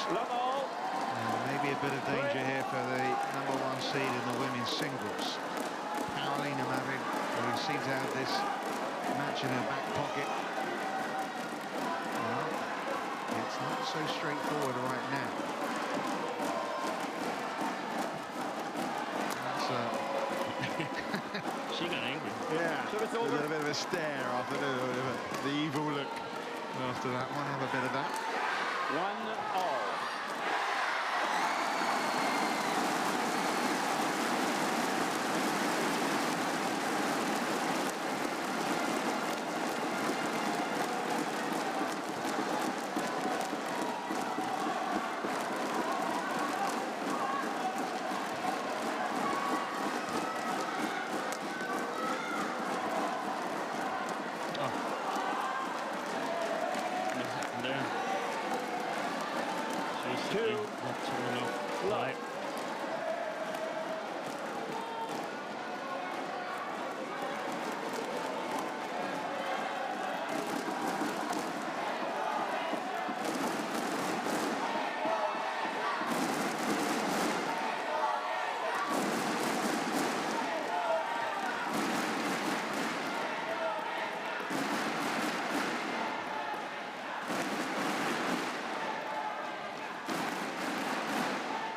Maybe a bit of danger here for the number one seed in the women's singles. Carolina Marin, who seems to have this match in her back pocket. Well, it's not so straightforward right now. That's
She got angry.
yeah,
So it's
there's
over.
a bit of a stare after the evil look after that one. Have a bit of that.
1-all.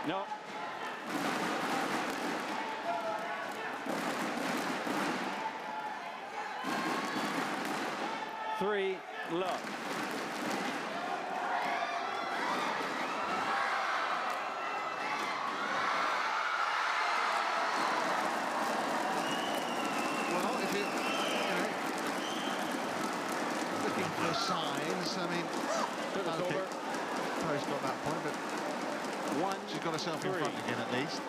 No. Three, love.
Well, if you know, looking for signs, I mean, okay, Poe's got that point, but she's got herself in front again at least.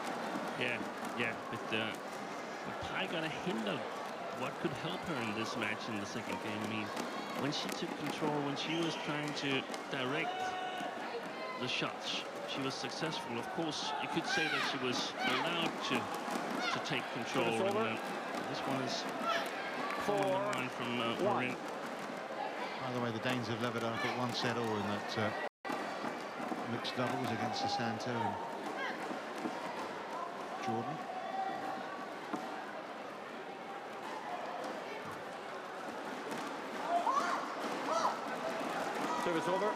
Yeah, but Pai got a hint of what could help her in this match in the second game. I mean, when she took control, when she was trying to direct the shots, she was successful. Of course, you could say that she was allowed to take control. And, this one is 4-1 from Marin.
By the way, the Danes have levered up at 1 set all in that mixed doubles against Susanto and Jordan.
Service over.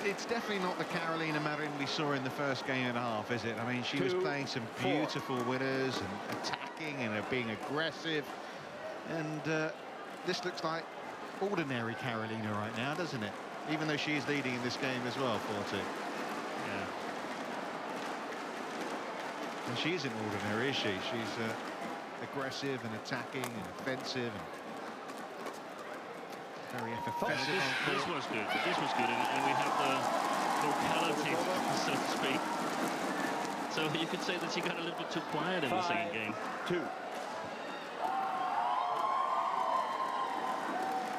It's definitely not the Carolina Marin we saw in the first game and a half, is it? I mean, she was playing some beautiful winners and attacking and being aggressive. And this looks like ordinary Carolina right now, doesn't it? Even though she is leading in this game as well, 4-2.
Yeah.
And she isn't ordinary, is she? She's aggressive and attacking and offensive and very offensive.
This was good. This was good, and we have the vocality, so to speak. So you could say that she got a little bit too quiet in the second game.
2.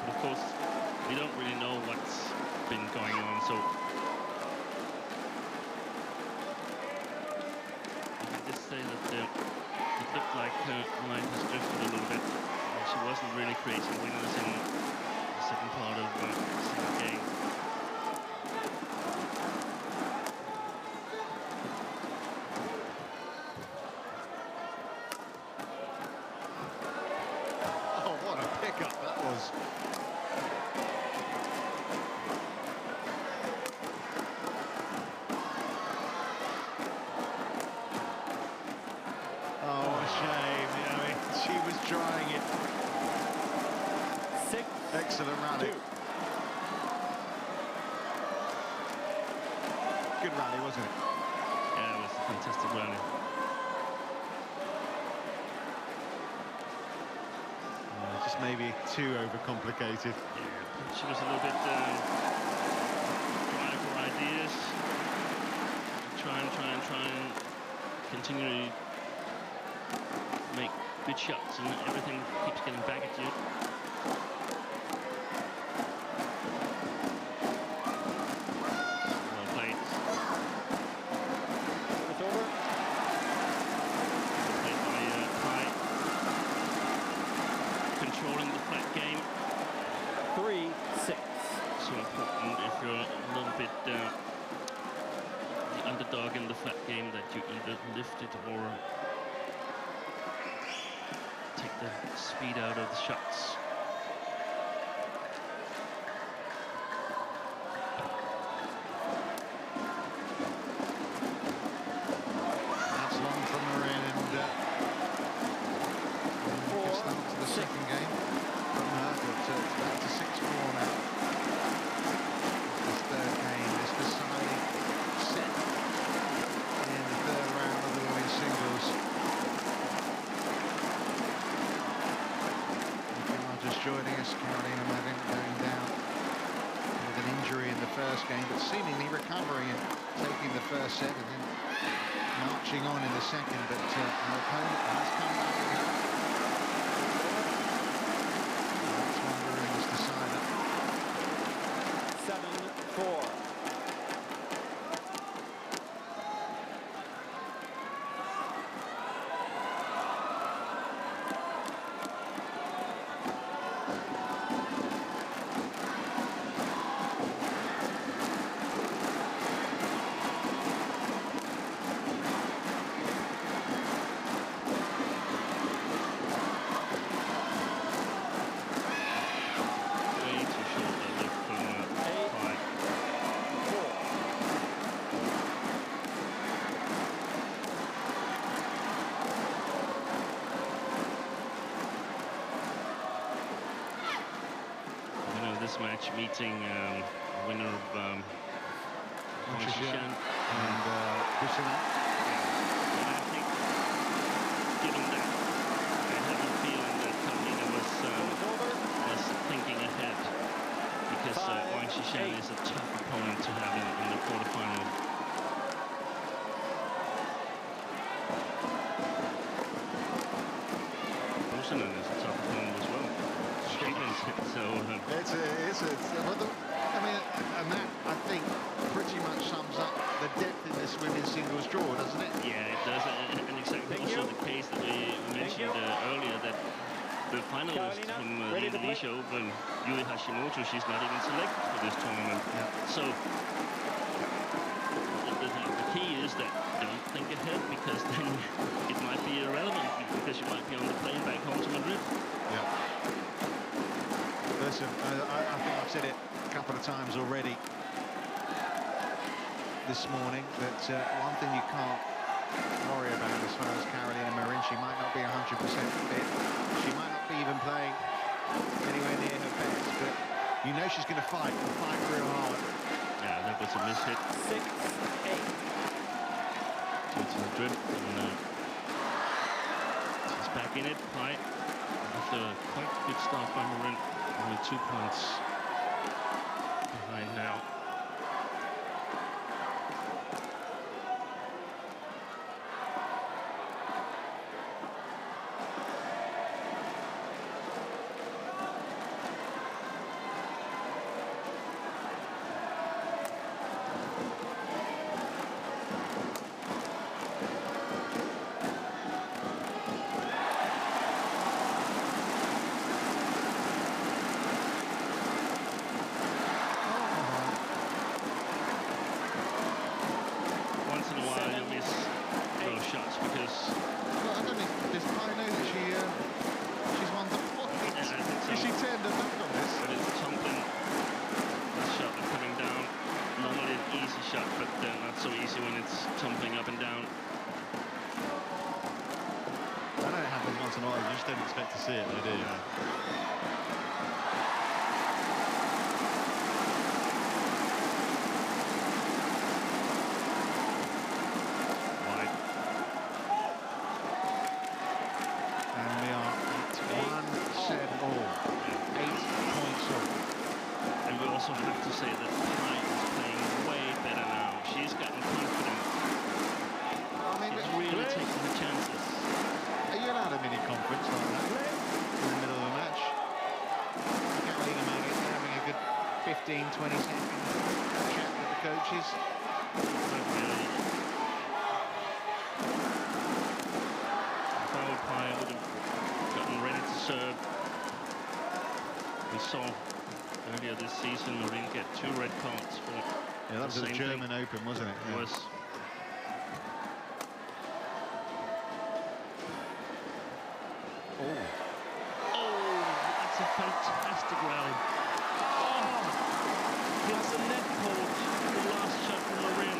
But of course, we don't really know what's been going on, so I can just say that it looked like her mind has drifted a little bit. She wasn't really creating winners in the second part of the second game.
Oh, what a pickup that was. Oh, what a shame. I mean, she was trying it.
6.
Excellent rally.
2.
Good rally, wasn't it?
Yeah, it was a fantastic rally.
Just maybe too overcomplicated.
Yeah, she was a little bit trying for ideas. Try and continually make good shots, and everything keeps getting back at you. Well played.
It's over.
Played by Pai. Controlling the flat game.
3-6.
So important if you're a little bit the underdog in the flat game, that you either lift it or take the speed out of the shots.
That's long from Marin, and good start to the second game from her, but it's back to 6-4 now. This third game, this deciding set in the third round of the women's singles. If you are just joining us, Carolina Marin going down with an injury in the first game, but seemingly recovering and taking the first set and then marching on in the second, but her opponent has come back again. That's one Marin is decided.
7-4.
Way too short a lift from Pai.
4.
You know, this match meeting winner of
Shishan
Shishan.
and Busina.
And I think, given that, I have a feeling that Carolina was thinking ahead, because Wang Shishan is a tough opponent to have in the quarterfinal.
I mean, and that, I think, pretty much sums up the depth in this women's singles draw, doesn't it?
Yeah, it does, and exactly also the case that we mentioned earlier, that the finalist from the Indonesia Open, Yui Hashimoto, she's not even selected for this tournament.
Yeah.
So the key is that don't think ahead, because then it might be irrelevant, because you might be on the plane back home to Madrid.
Yeah. Listen, I think I've said it a couple of times already this morning, that one thing you can't worry about as far as Carolina Marin, she might not be 100% fit, she might not be even playing anywhere near her best, but you know she's going to fight real hard.
Yeah, that was a miss hit.
6-8.
To the drift, and she's back in it. Pai, after a quite good start by Marin, only 2 points behind now.
Conference like that in the middle of the match. Carolina Marin is having a good 15-20 second chat with the coaches.
Foul Pai would have gotten ready to serve. We saw earlier this season Marin get 2 red cards for
that was the German Open, wasn't it?
It was. Fantastic rally. Hits the net coach. The last shot from Marin.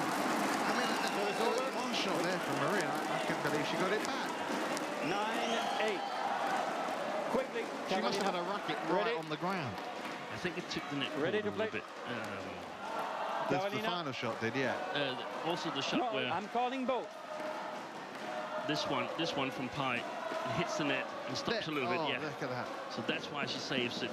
I mean, there was only one shot there from Marin. I can't believe she got it back.
9-8. Quickly.
She must have had a racket right on the ground.
I think it took the net
ready to play.
A bit.
That's the final shot did, yeah.
Also the shot where
I'm calling both.
This one from Pai. It hits the net and stops a little bit, yeah.
Look at that.
So that's why she saves it.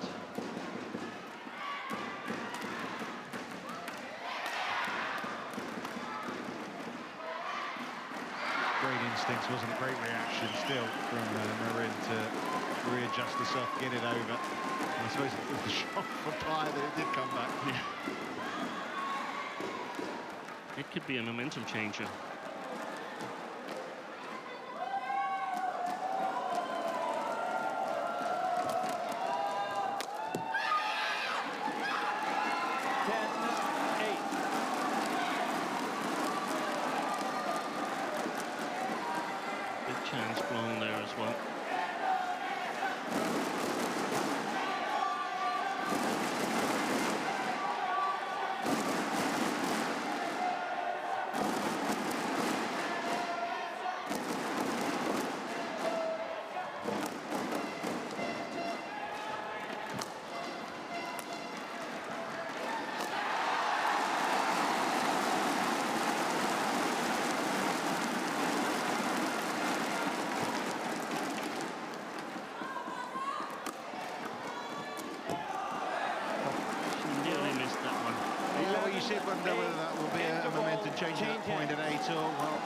Great instincts, wasn't it? Great reaction still from Marin to readjust herself, get it over. And I suppose it was the shot for Pai that it did come back.
Yeah. It could be a momentum changer. Chance blown there as well.
Wonder whether that will be a momentum change at that point at 8 all. Well,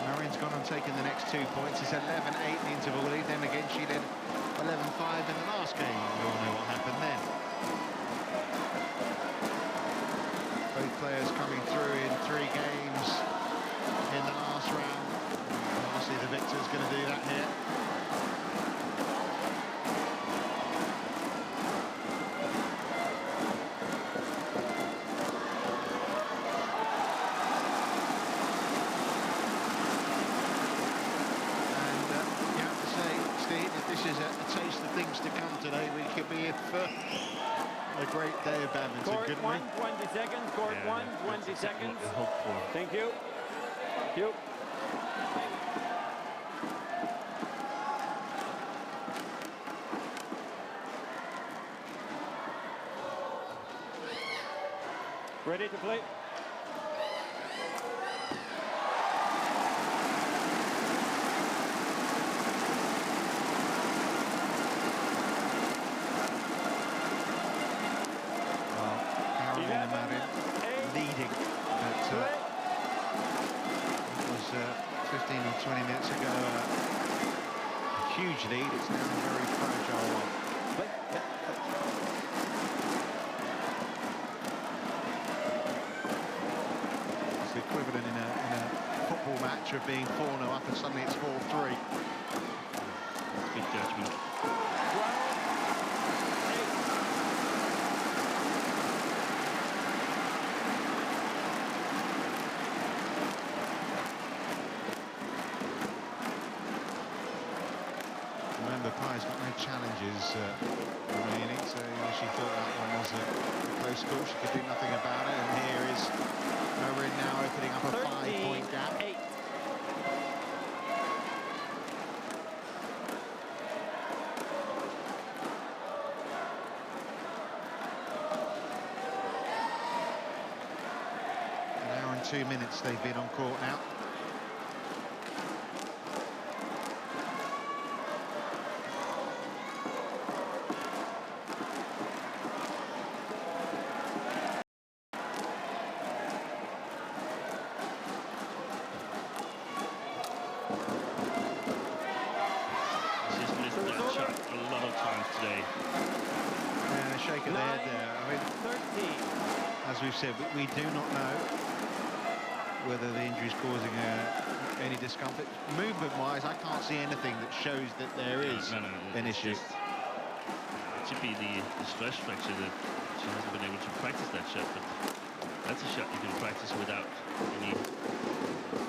Marin's gone on taking the next 2 points. It's 11-8 in the interval lead. Then again, she led 11-5 in the last game. We all know what happened then. players coming through in 3 games in the last round. Obviously, the victor's going to do that here. This is a taste of things to come today. We could be in for a great day of badminton,
Court
couldn't
one,
we?
20 seconds. Court
Yeah,
one, 20 seconds.
Hopeful.
Thank you. Thank you. Ready to play?
Marin leading, but it was 15 or 20 minutes ago a huge lead. It's now a very fragile one. It's the equivalent in a football match of being 4-0 up and suddenly it's 4-3.
Good judgment.
Pai's got no challenges remaining, so she thought that one was a close call. She could do nothing about it, and here is Marin now opening up a 5-point gap.
8.
An hour and 2 minutes they've been on court now. Shake of the head there. I mean,
13.
as we've said, we do not know whether the injury is causing any discomfort. Movement-wise, I can't see anything that shows that there is an issue.
It should be the stress fracture that she hasn't been able to practice that shot, but that's a shot you can practice without any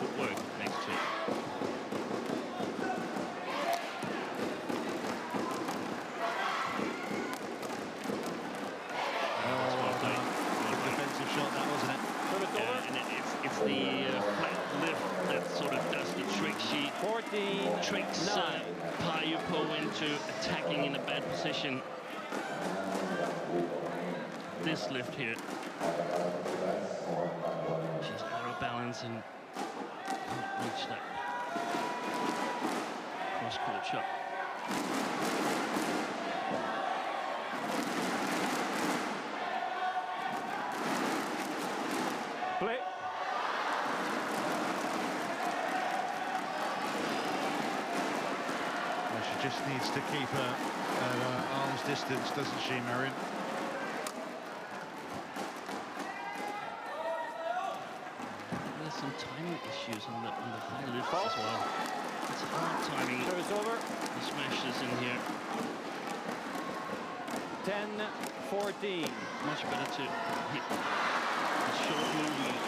footwork next to it.
Shot that, wasn't it?
And it's the flat lift that sort of does the trick. She
14
tricks Pai Yu Po into attacking in a bad position. This lift here, she's out of balance and can't reach that cross-court shot.
Play.
Well, she just needs to keep her at arm's distance, doesn't she, Marin?
There's some timing issues on the high lift as well. It's hard timing.
Service over.
The smashes in here.
10-14.
Much better to hit the short movement.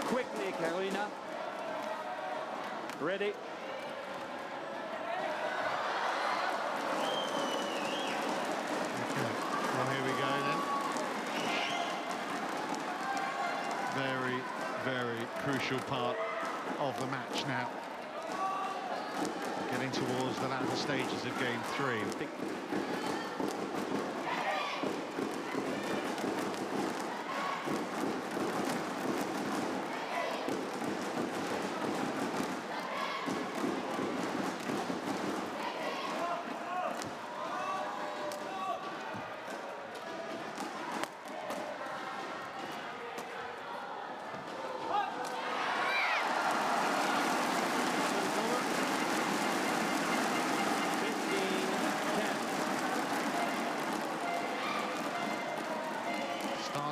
Quickly, Carolina. Ready.
Okay. Well, here we go then. Very, very crucial part of the match now. Getting towards the latter stages of game 3.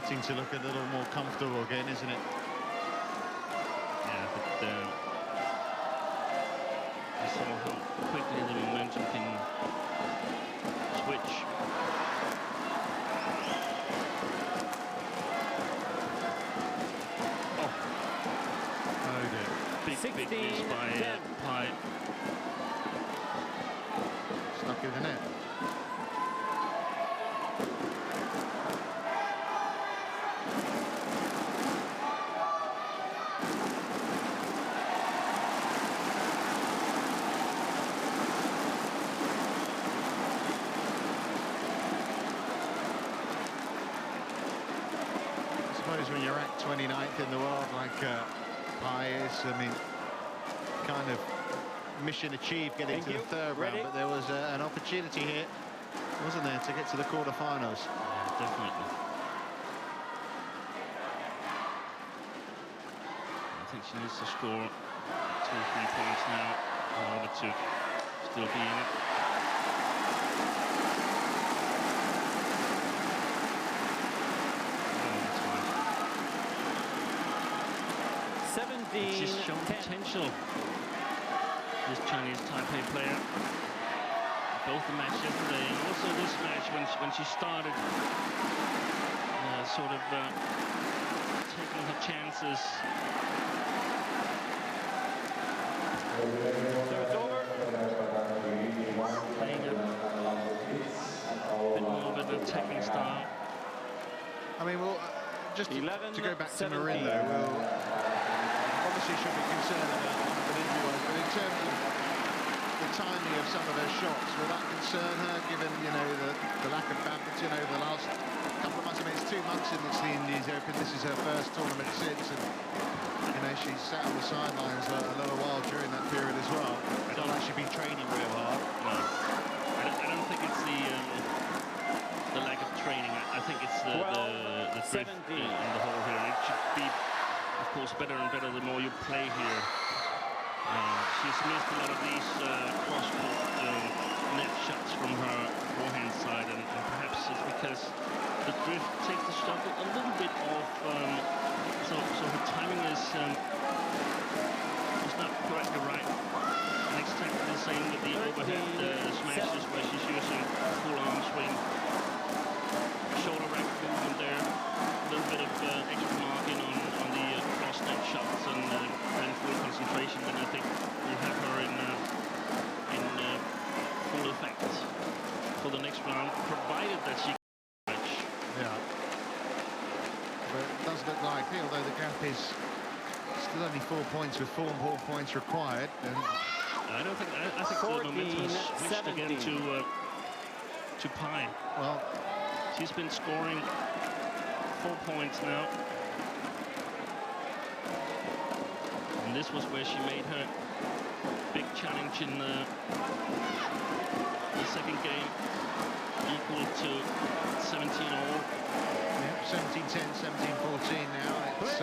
starting to look a little more comfortable again, isn't it?
Yeah, but I saw how quickly the momentum can switch. Oh,
dear.
big miss by Pai.
Stuck in the net. When you're at 29th in the world like Pai is, I mean, kind of mission achieved getting to the third round, but there was an opportunity here, wasn't there, to get to the quarterfinals?
Yeah, definitely. I think she needs to score 2 or 3 points now in order to still be in it.
17.
She's shown potential, this Chinese Taipei player. Both the match yesterday and also this match when she started sort of taking her chances.
It's over.
Playing a bit more of an attacking style.
I mean, well, just to go back to
17.
Marin, though, we'll obviously should be concerned about what injury, but in terms of the timing of some of her shots, will that concern her, given, you know, the lack of badminton over the last couple of months? I mean, it's 2 months since the Indies Open. This is her first tournament since, and, you know, she's sat on the sidelines a little while during that period as well. It's not like she's been training real hard.
No, I don't think it's the lack of training. I think it's the drift in the whole here. It should be, of course, better and better the more you play here. She's missed a lot of these cross-court net shots from her forehand side, and perhaps it's because the drift takes the shot a little bit off. So her timing is not correctly right. And exactly the same with the overhead smashes, where she's using full arm swing. Shoulder rack movement there, a little bit of extra marking on the cross net shots, and full concentration. Then I think we'll have her in full effect for the next round, provided that she can match.
Yeah. But it does look like, although the gap is still only 4 points with 4 more points required. And
I don't think. I think the momentum has switched again to Pai.
well,
she's been scoring 4 points now. And this was where she made her big challenge in the second game, equal to 17-all.
yeah, 17-10, 17-14 now. It's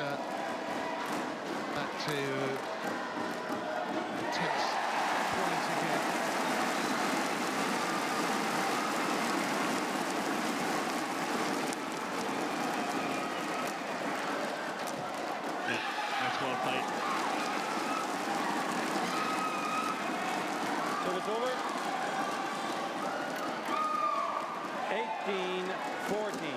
back to tense point again.
Yeah, that's well played.
So it's over. 18-14.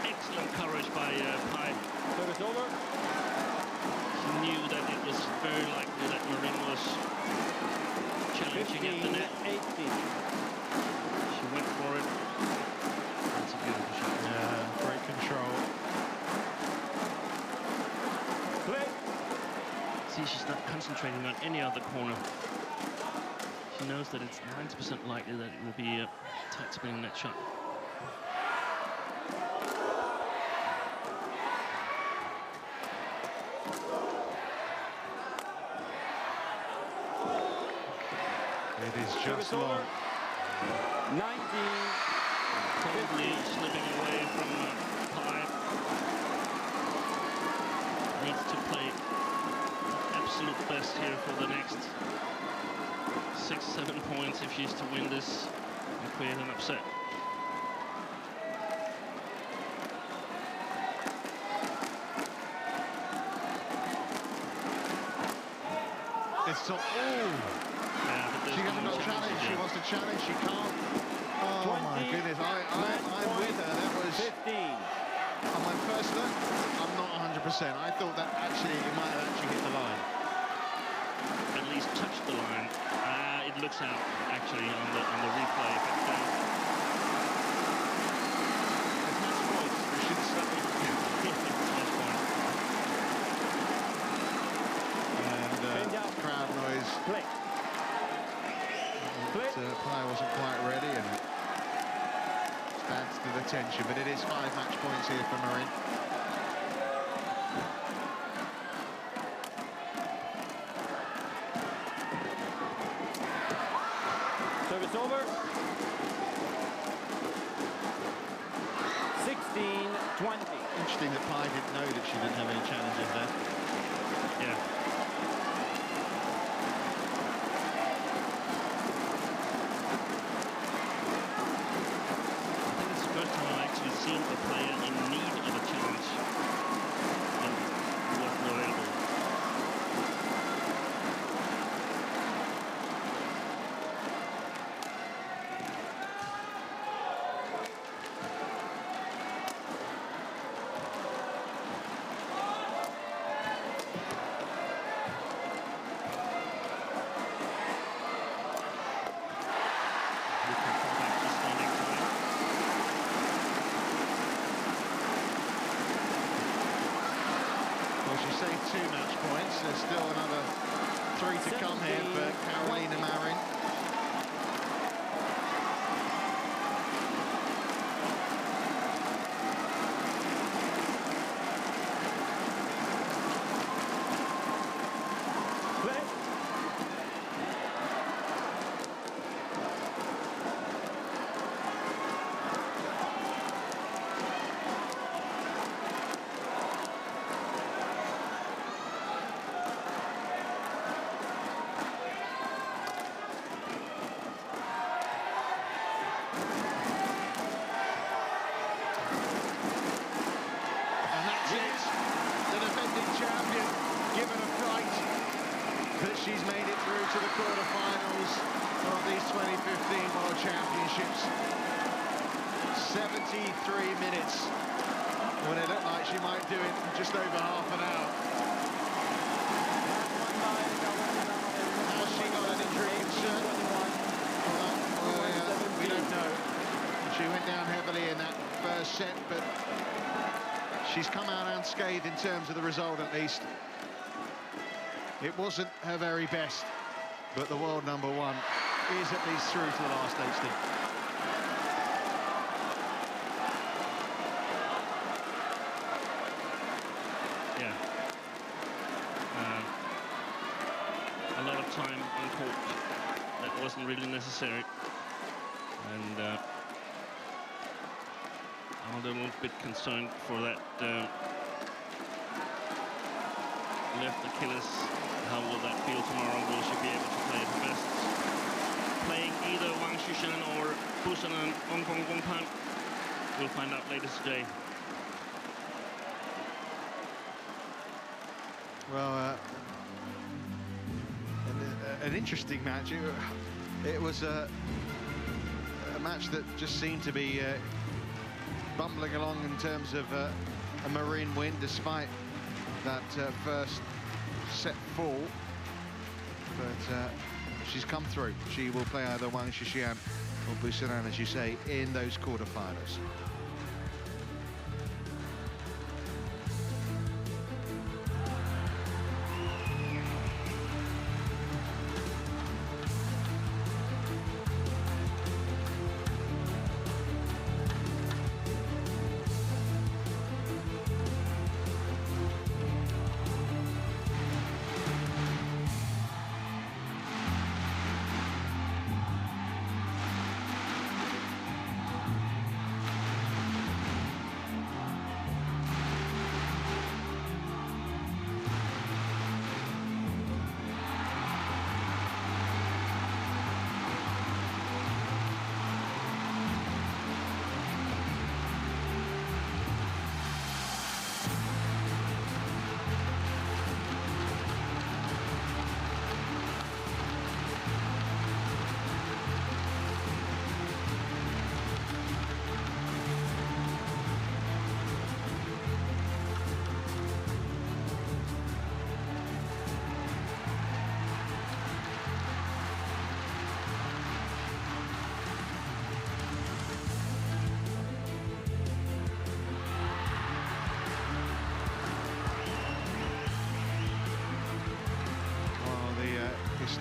Excellent courage by Pai.
So it's over.
She knew that it was very likely that Marin was challenging at the net.
15-18.
She went for it. That's a beautiful shot.
Yeah, great control.
Play.
See, she's not concentrating on any other corner. knows that it's 90% likely that it will be a tight spinning net shot.
It is just long.
19.
Probably slipping away from Pai. Needs to play absolute best here for the next 6-7 points if she's to win this and create an upset.
It's so,
Yeah, but
she hasn't got a challenge. She wants to challenge. She can't. Oh
20,
my goodness! I'm with her. That was
15.
on my first look. I'm not 100%. I thought that actually it might have actually hit the line.
At least touched the line. It looks out actually on the replay. But,
It's match points. We should say.
match point.
And crowd noise.
Play.
Pai wasn't quite ready, and it adds to the tension. But it is 5 match points here for Marin.
Service over. 16-20.
Interesting that Pai didn't know that she didn't have any challenges there.
Yeah. I think it's the first time I've actually seen a player in need of a challenge and wasn't available.
Saved 2 match points. There's still another 3 to come here for Carolina Marin. She's made it through to the quarterfinals of these 2015 World Championships. 73 minutes when it looked like she might do it in just over half an hour. Has she got an injury concern? We don't know. She went down heavily in that first set, but she's come out unscathed in terms of the result at least. It wasn't her very best, but the world #1 is at least through to the last 16.
Yeah. A lot of time on court that wasn't really necessary. And I'm a little bit concerned for that left Achilles. How will that feel tomorrow? Will she be able to play at her best? Playing either Wang Xushan or Busan and Ongpong. We'll find out later today.
Well, an interesting match. It was a match that just seemed to be bumbling along in terms of a Marin win, despite that first set fall, but she's come through. She will play either Wang Xushan or Busan, as you say, in those quarterfinals.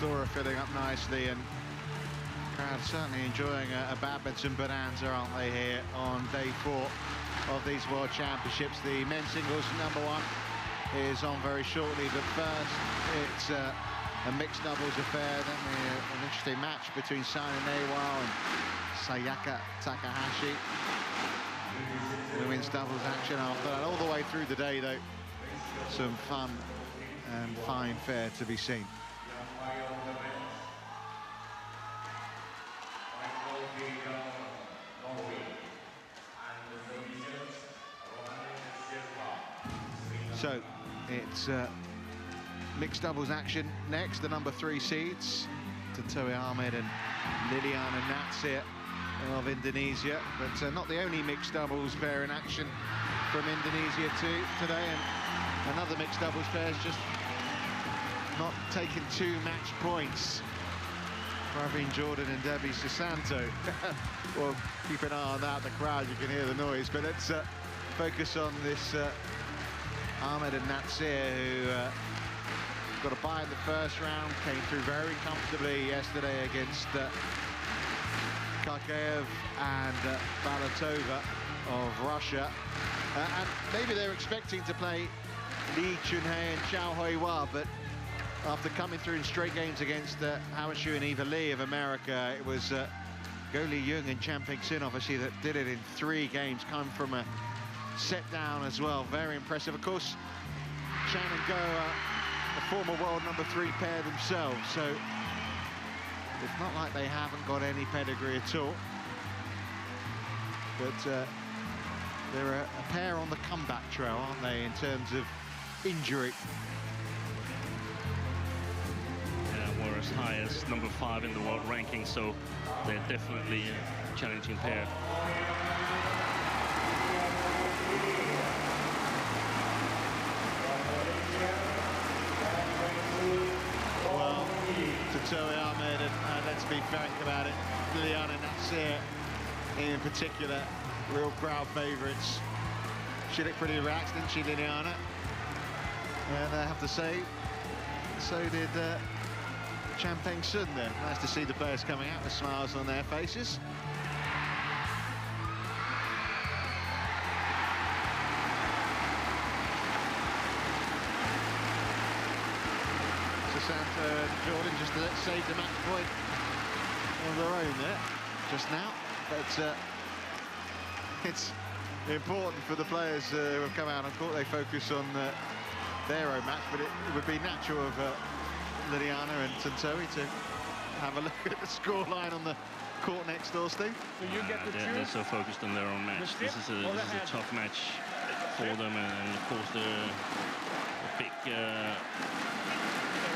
Store are filling up nicely, and crowd certainly enjoying a badminton bonanza, aren't they, here on day 4 of these World Championships. The men's singles #1 is on very shortly, but first it's a mixed doubles affair. Then an interesting match between Saina Nehwal and Sayaka Takahashi. Women's doubles action after that. All the way through the day, though, some fun and fine fare to be seen. So it's mixed doubles action next. The #3 seeds, Tontowi Ahmed and Liliana Natsir of Indonesia, but not the only mixed doubles pair in action from Indonesia today, and another mixed doubles pair has just not taken 2 match points. Praveen Jordan and Debbie Susanto. Well, keep an eye on that, the crowd, you can hear the noise, but let's focus on this Ahmed and Natsir, who got a bye in the first round, came through very comfortably yesterday against Karkaev and Balatova of Russia. And maybe they're expecting to play Lee Chunhei and Chao Huihua, but after coming through in straight games against Hao Shu and Eva Lee of America, it was Go Lee Jung and Chan Ping Sun, obviously, that did it in 3 games, come from a set down as well. Very impressive. Of course, Chan and Go are a former world #3 pair themselves, so it's not like they haven't got any pedigree at all. But they're a pair on the comeback trail, aren't they, in terms of injury?
Yeah, we're as high as #5 in the world ranking, so they're definitely a challenging pair.
Well, Tontowi Ahmed and let's be frank about it, Liliana Natsir in particular, real crowd favourites. She looked pretty relaxed, didn't she, Liliana? And I have to say, so did Chan Ping Sun there. Nice to see the players coming out with smiles on their faces. Susanto and Jordan just saved the match point of their own there just now, but it's important for the players who have come out on court. They focus on their own match, but it would be natural of Liliana and Tontowi to have a look at the scoreline on the court next door, Steve.
So you get to choose.
They're so focused on their own match. This is a tough match for them, and of course the big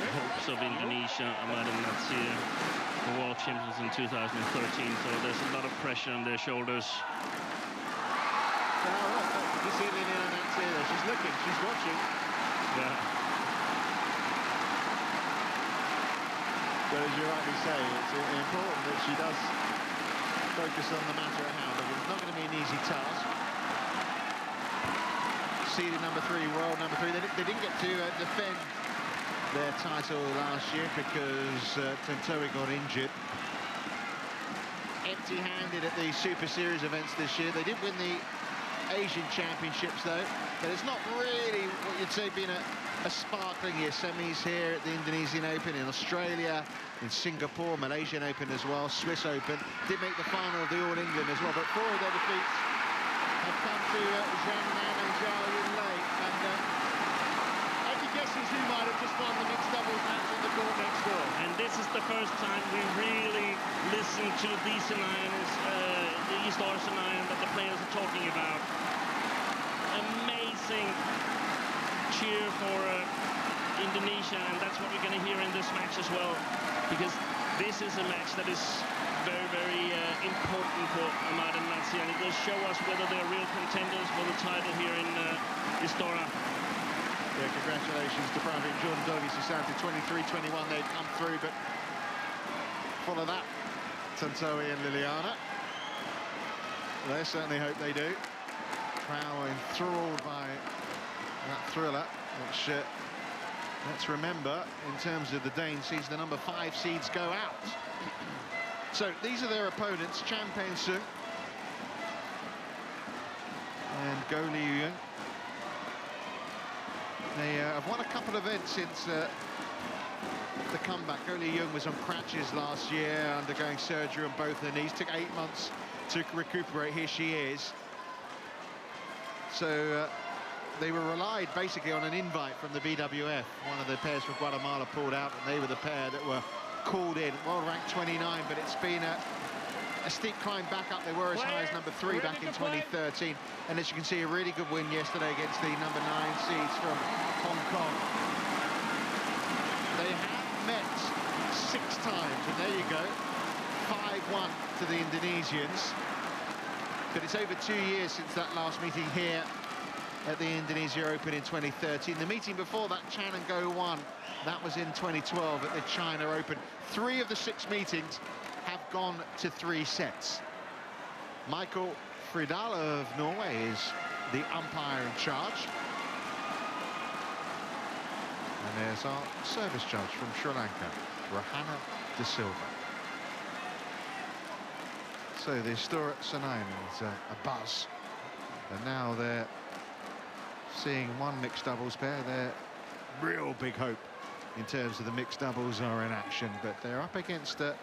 hopes of Indonesia, Ahmed and Nat, the world champions in 2013. So there's a lot of pressure on their shoulders.
You see Liliana Nat there? She's looking, she's watching.
Yeah.
But as you rightly say, it's important that she does focus on the matter at hand, because it's not going to be an easy task. Seeded #3, world #3. They didn't get to defend their title last year because Tontowi got injured. Empty-handed at the Super Series events this year. They did win the Asian Championships, though, but it's not really what you'd say being a sparkling year. Semis here at the Indonesian Open, in Australia, in Singapore, Malaysian Open as well, Swiss Open. Did make the final of the All England as well, but 4 of their defeats have come to Zhangnan and Zhao Yunlei. And any guesses who might have just won the mixed doubles match on the court next door?
And this is the first time we really listen to these scenarios, these scenarios that the players are talking about. Amazing cheer for Indonesia, and that's what we're going to hear in this match as well, because this is a match that is very, very important for Ahmed and Nat, and it will show us whether they're real contenders for the title here in Istora.
Yeah, congratulations to Praveen Jordan, Debbie Susanto, 23-21 they've come through, but follow that, Tontowi and Liliana. They certainly hope they do. Crowd enthralled by that thriller, which let's remember, in terms of the Dane seeds, the number 5 seeds go out. So these are their opponents, Saensomboonsuk and Go Liu. They have won a couple of events since the comeback. Go Liu was on crutches last year, undergoing surgery on both her knees. Took 8 months to recuperate. Here she is. So they were relied basically on an invite from the BWF. One of the pairs from Guatemala pulled out, and they were the pair that were called in. World ranked 29, but it's been a steep climb back up. They were as high as number 3 back in 2013. And as you can see, a really good win yesterday against the number 9 seeds from Hong Kong. They have met 6 times, and there you go, 5-1 to the Indonesians. But it's over 2 years since that last meeting here at the Indonesia Open in 2013. The meeting before that, Chan and Go won. That was in 2012 at the China Open. 3 of the 6 meetings have gone to 3 sets. Michael Fridal of Norway is the umpire in charge. And there's our service judge from Sri Lanka, Rahana De Silva. So the historic Saina is a buzz. And now they're seeing one mixed doubles pair. Their real big hope in terms of the mixed doubles are in action, but they're up against a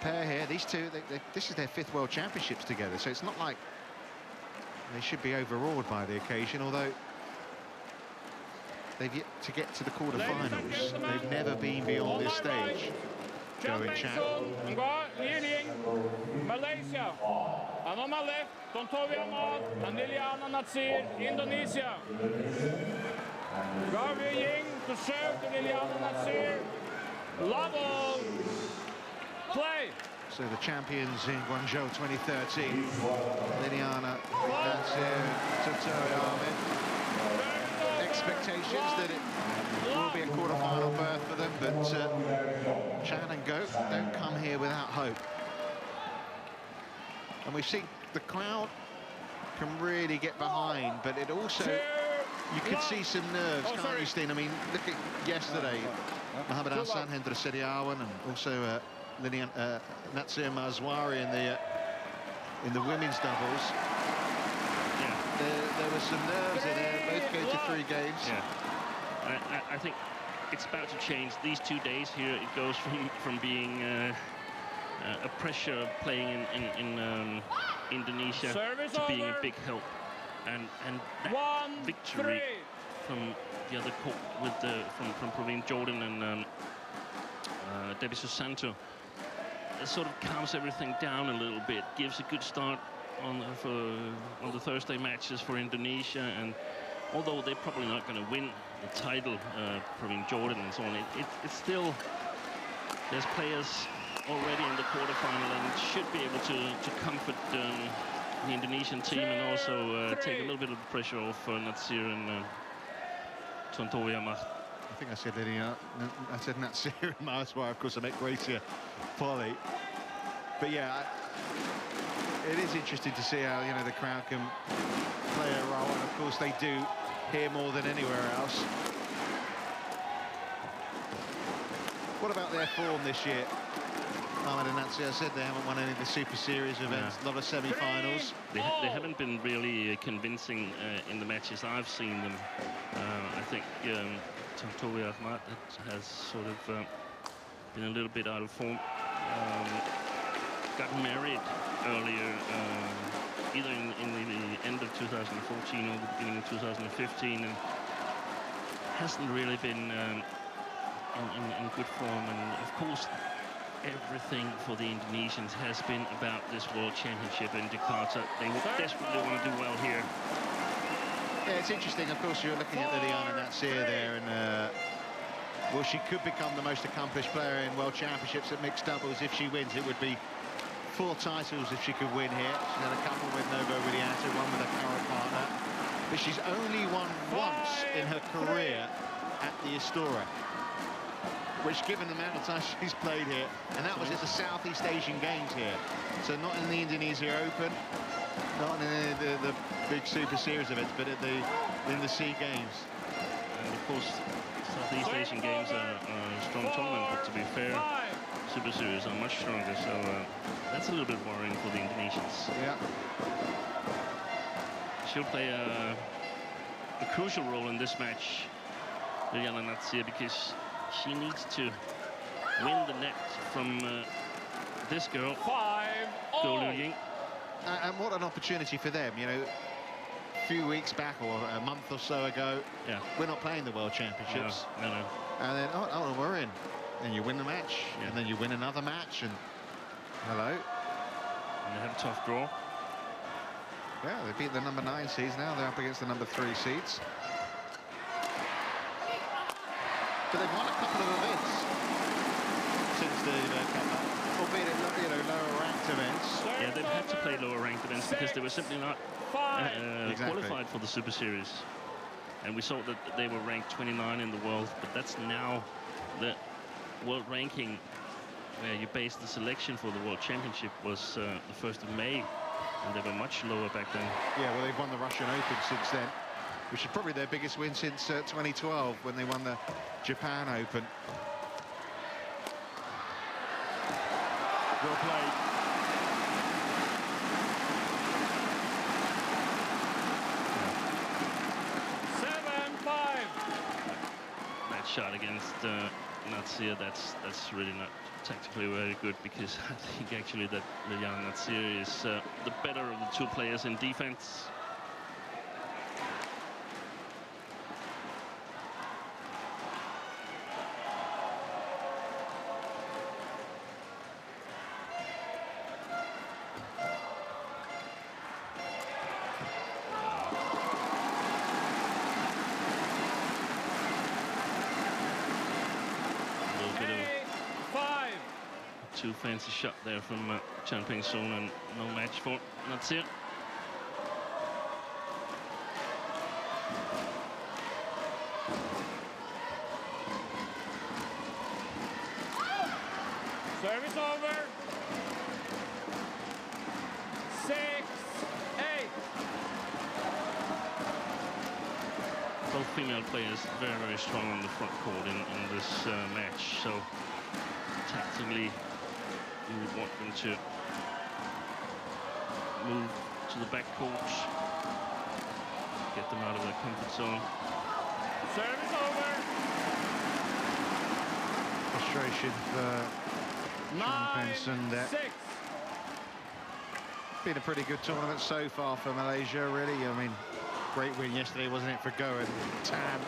pair here. These two, this is their 5th World Championships together, so it's not like they should be overawed by the occasion, although they've yet to get to the quarterfinals. They've never been beyond this stage. Going Chan.
Malaysia. And on my left, Ahmed and Nat, Indonesia. Gavi Ying to serve to Nat. Level. Play.
So the champions in Guangzhou 2013, Liliana, Natsir, Ahmed. Expectations that it will be a quarter-final berth for them, but Chan and Go don't come here without hope. And we've seen the crowd can really get behind, but it also, you can see some nerves, can't you, Steen? I mean, look at yesterday, Mohammed Hassan, Hendra Setiawan, and also Natsir Mazwari in the women's doubles.
Yeah.
There were some nerves in there. Both go to 3 games.
Yeah. I think it's about to change. These 2 days here, it goes from being a pressure playing in Indonesia to being a big help, and that victory from the other court with from Praveen Jordan and Debbie Susanto, it sort of calms everything down a little bit, gives a good start on the Thursday matches for Indonesia. And although they're probably not going to win the title, Praveen Jordan and so on, it's still, there's players already in the quarterfinal and should be able to comfort the Indonesian team, and also take a little bit of the pressure off Natsir and Tontowiamah.
I think I said I said Natsir and Mazwar. Of course, I meant Gracia Polly. But yeah, it is interesting to see how, you know, the crowd can play a role, and of course they do here more than anywhere else. What about their form this year? Ahmed and Nat, I said they haven't won any of the Super Series events, a lot of semi-finals.
They haven't been really convincing in the matches I've seen them. I think Tontowi Ahmad has sort of been a little bit out of form. Got married earlier, either in the end of 2014 or the beginning of 2015, and hasn't really been in good form. And of course, everything for the Indonesians has been about this World Championship in Jakarta. They desperately want to do well here.
Yeah, it's interesting. Of course, you're looking at Liliana Natsir there, and well, she could become the most accomplished player in World Championships at mixed doubles if she wins. It would be 4 titles if she could win here. She's had a couple with Novo Widianto, one with her current partner, but she's only won once in her career at the Istora, which, given the amount of time she's played here, and that was at the Southeast Asian Games here, so not in the Indonesia Open, not in the big Super Series events, but in the SEA Games.
And of course, Southeast Asian Games are a strong tournament, but to be fair, Super Series are much stronger, so that's a little bit worrying for the Indonesians.
Yeah.
She'll play a crucial role in this match, Liliana Natsir, because she needs to win the net from this girl, Go Liu Ying.
And what an opportunity for them, you know. A few weeks back or a month or so ago, we're not playing the World Championships.
No.
And then, oh, we're in. And you win the match, and then you win another match, and hello.
And they have a tough draw.
Yeah, they beat the number 9 seeds now. They're up against the number 3 seeds. But they've won a couple of events since they've come up, albeit at, you know, lower ranked events.
Yeah, they've had to play lower ranked events because they were simply not qualified for the Super Series. And we saw that they were ranked 29 in the world, but that's now the world ranking where you base the selection for the World Championship was the 1st of May, and they were much lower back then.
Yeah, well, they've won the Russian Open since then, which is probably their biggest win since 2012 when they won the Japan Open.
Well played.
That shot against Natsir, that's really not tactically very good, because I think actually that Liliana Natsir is the better of the 2 players in defense. Too fancy shot there from Chan Peng-soon, and no match for Natsir.
Service over. 6-8.
Both female players very, very strong on the front court in this match, so tactically you would want them to move to the back court, get them out of their comfort zone.
Service over.
Frustration for Chan Peng-soon there.
9-6.
Been a pretty good tournament so far for Malaysia, really. I mean, great win yesterday, wasn't it, for Go and Tan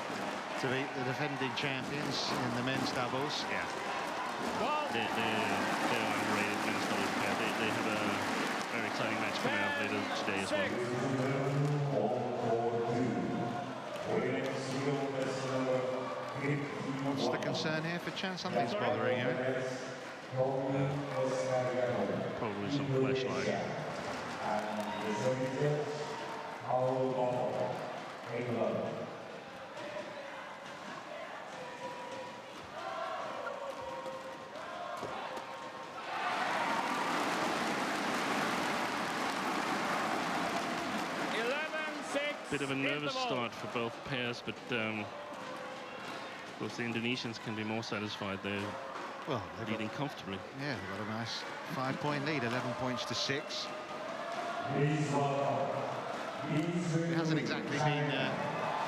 to beat the defending champions in the men's doubles.
Yeah. They're underrated men's doubles pair. They have a very exciting match coming out later today as well.
What's the concern here for Chan? Something's bothering him.
Probably some flashlight. Bit of a nervous start for both pairs, but of course the Indonesians can be more satisfied. They're leading comfortably.
Yeah, they've got a nice 5-point lead, 11 points to 6. It hasn't exactly been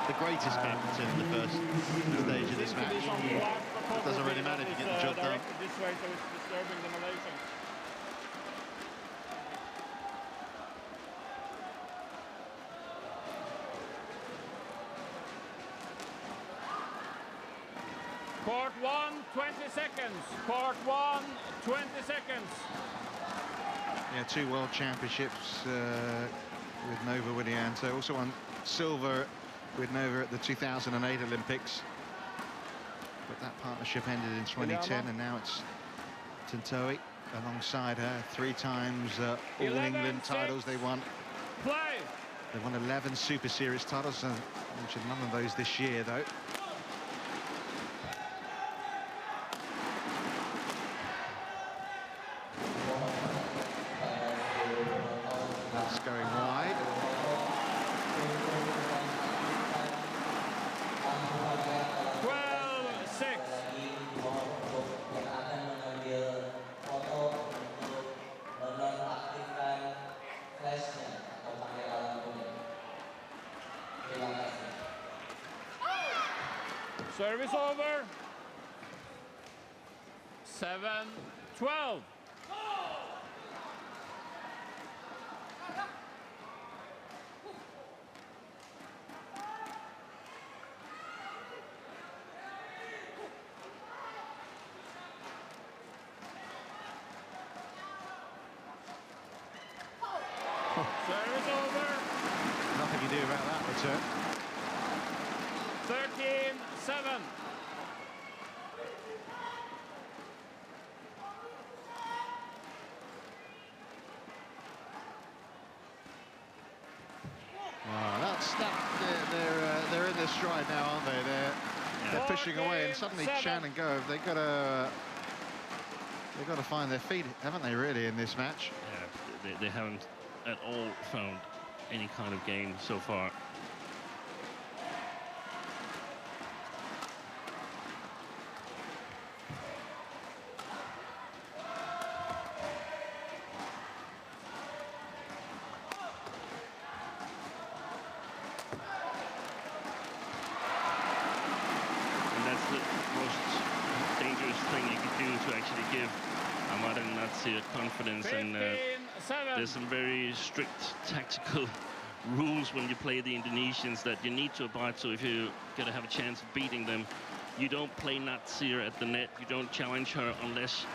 the greatest badminton in the first stage of this match. It doesn't really matter if you get the job done.
This way, so it's disturbing the Malaysians. Court 1, 20 seconds. Court 1, 20 seconds.
Yeah, 2 World Championships with Nova Widianto. Also won silver with Nova at the 2008 Olympics. But that partnership ended in 2010, and now it's Tintoy alongside her. 3 times All England titles they won.
Play.
They won 11 Super Series titles, and mentioned none of those this year, though. Going wide.
Service over. 7-12. Service over.
Nothing you do about that return.
13-7.
They're in their stride now, aren't they? They're pushing away, and suddenly Chan and Go, they've got to find their feet, haven't they? Really, in this match.
Yeah, they haven't at all found any kind of game so far. Ahmed and Nat confidence, and there's some very strict tactical rules when you play the Indonesians that you need to abide to if you're going to have a chance of beating them. You don't play Natsir at the net, you don't challenge her unless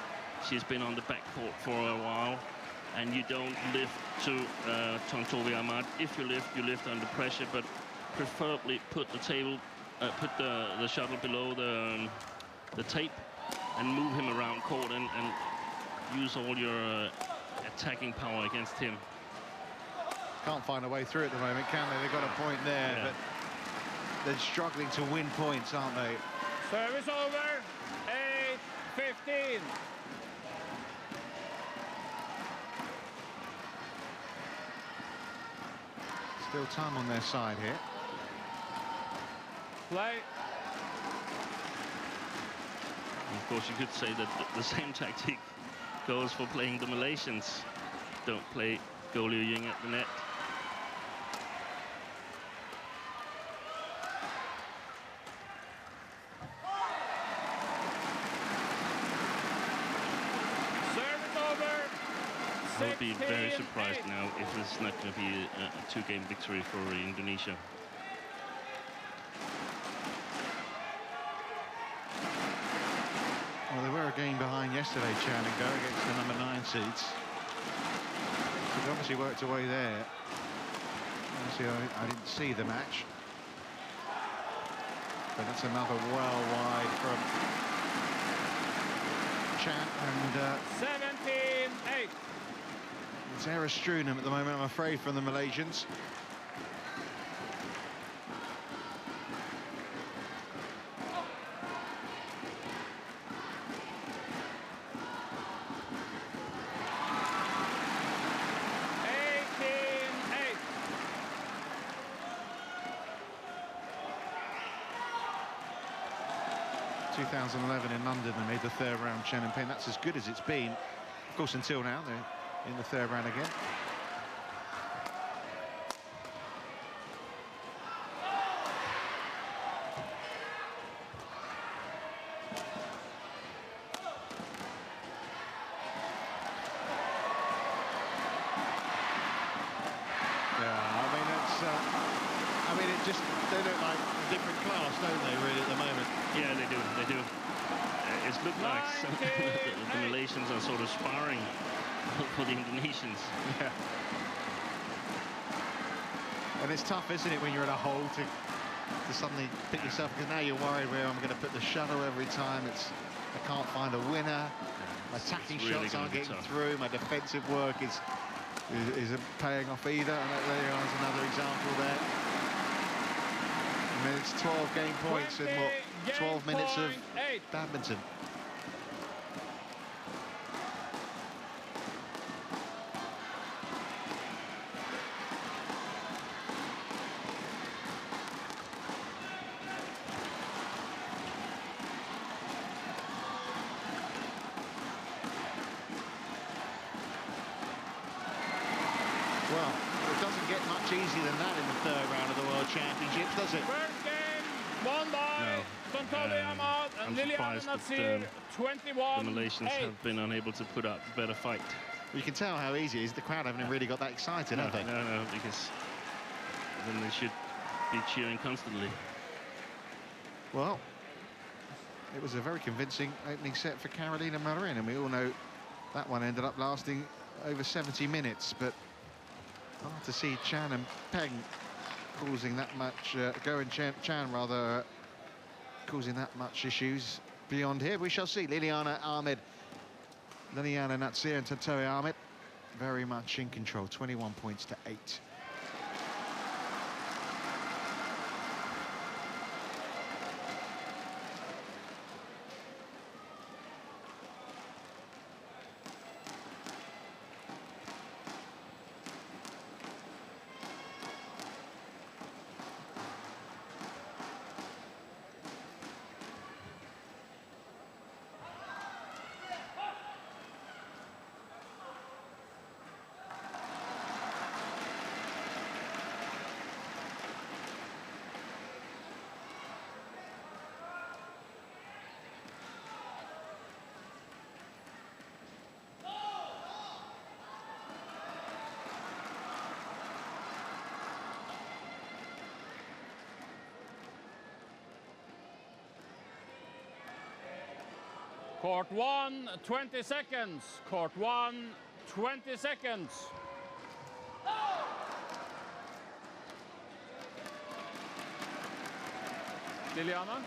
she's been on the backcourt for a while, and you don't lift to Tontowi Ahmad. If you lift under pressure, but preferably put the table, put the shuttle below the tape and move him around court and use all your attacking power against him.
Can't find a way through at the moment, can they? They've got a point there,
yeah,
but they're struggling to win points, aren't they?
Service over. 8-15.
Still time on their side here.
Play.
Of course, you could say that the same tactic goes for playing the Malaysians. Don't play Goh Liu Ying at the net.
Service over.
I would be very surprised now if it's not going to be a two-game victory for Indonesia.
Well, they were a game behind yesterday, Chan and Go, against the number 9 seeds. So they obviously worked away there. Obviously, I didn't see the match. But that's another well wide from Chan, and
17-8.
it's error strewn at the moment, I'm afraid, from the Malaysians. In London, they made the third round Chen and Pin. That's as good as it's been, of course, until now. They're in the third round again. They look like a different class, don't they, really, at the moment?
Yeah, they do. It's looked like the Malaysians are sort of sparring for the Indonesians.
Yeah. And it's tough, isn't it, when you're in a hole to suddenly pick yourself, because now you're worried where I'm going to put the shuttle every time. I can't find a winner. My attacking shots aren't getting through. My defensive work isn't paying off either. And there is another example there. I mean, it's 12 game points in what, 12 minutes of badminton. Well, it doesn't get much easier than that in the third round of the World Championships, does it?
First game, Won by Tontowi Ahmad and Liliana Natsir,
the
21-8.
Malaysians have been unable to put up a better fight.
You can tell how easy it is. The crowd haven't really got that excited, have they?
No, because then they should be cheering constantly.
Well, it was a very convincing opening set for Carolina Marin, and we all know that one ended up lasting over 70 minutes, but hard to see Chan and Peng causing that much, Chan rather, causing that much issues beyond here. We shall see. Liliana Natsir and Tontowi Ahmed very much in control, 21 points to 8.
Court 1, 20 seconds. Court 1, 20 seconds. Liliana,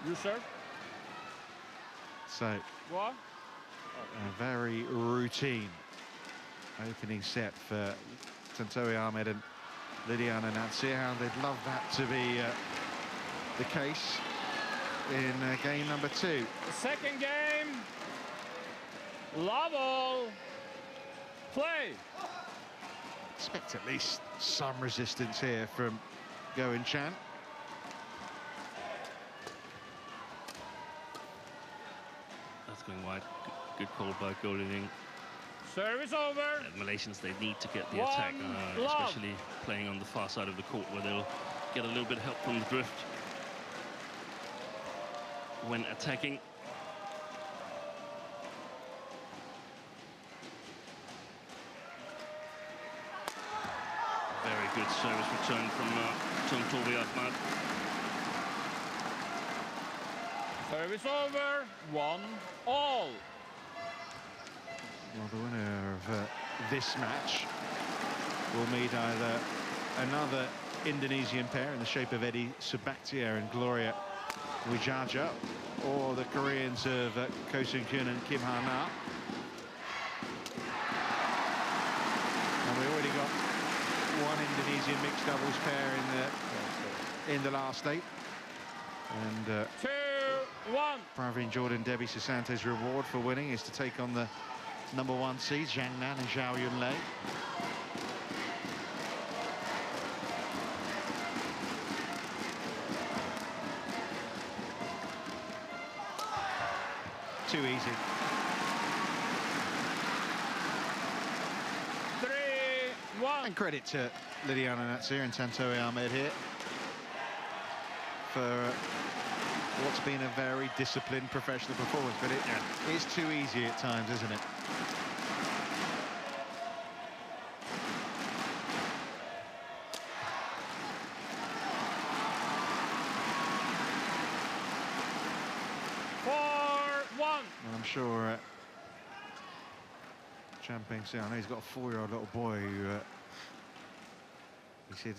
you serve.
So,
What?
a very routine opening set for Tontowi Ahmed and Liliana Natsir. How they'd love that to be the case in game number 2.
The second game. Level. Play.
Expect at least some resistance here from Go and Chan.
That's going wide. Good call by Go Lining.
Service over.
And Malaysians, they need to get the
One
attack,
love.
especially playing on the far side of the court where they'll get a little bit of help from the drift when attacking. Very good service return from Tontowi Ahmed.
Service over. 1-all.
Well, the winner of this match will meet either another Indonesian pair in the shape of Eddie Subaktia and Gloria Wijaja, or the Koreans of Ko Seung-kyun and Kim Ha-na. And we already got one Indonesian mixed doubles pair in the last 8. And
2-1.
Praveen Jordan, Debbie Susanto's reward for winning is to take on the #1 seeds, Zhang Nan and Zhao Yunlei. Too easy.
3-1.
And credit to Liliana Natsir and Tontowi Ahmed here for what's been a very disciplined professional performance, but it is too easy at times, isn't it? And I'm sure Chan Peng-sia, I know he's got a 4-year-old little boy who he said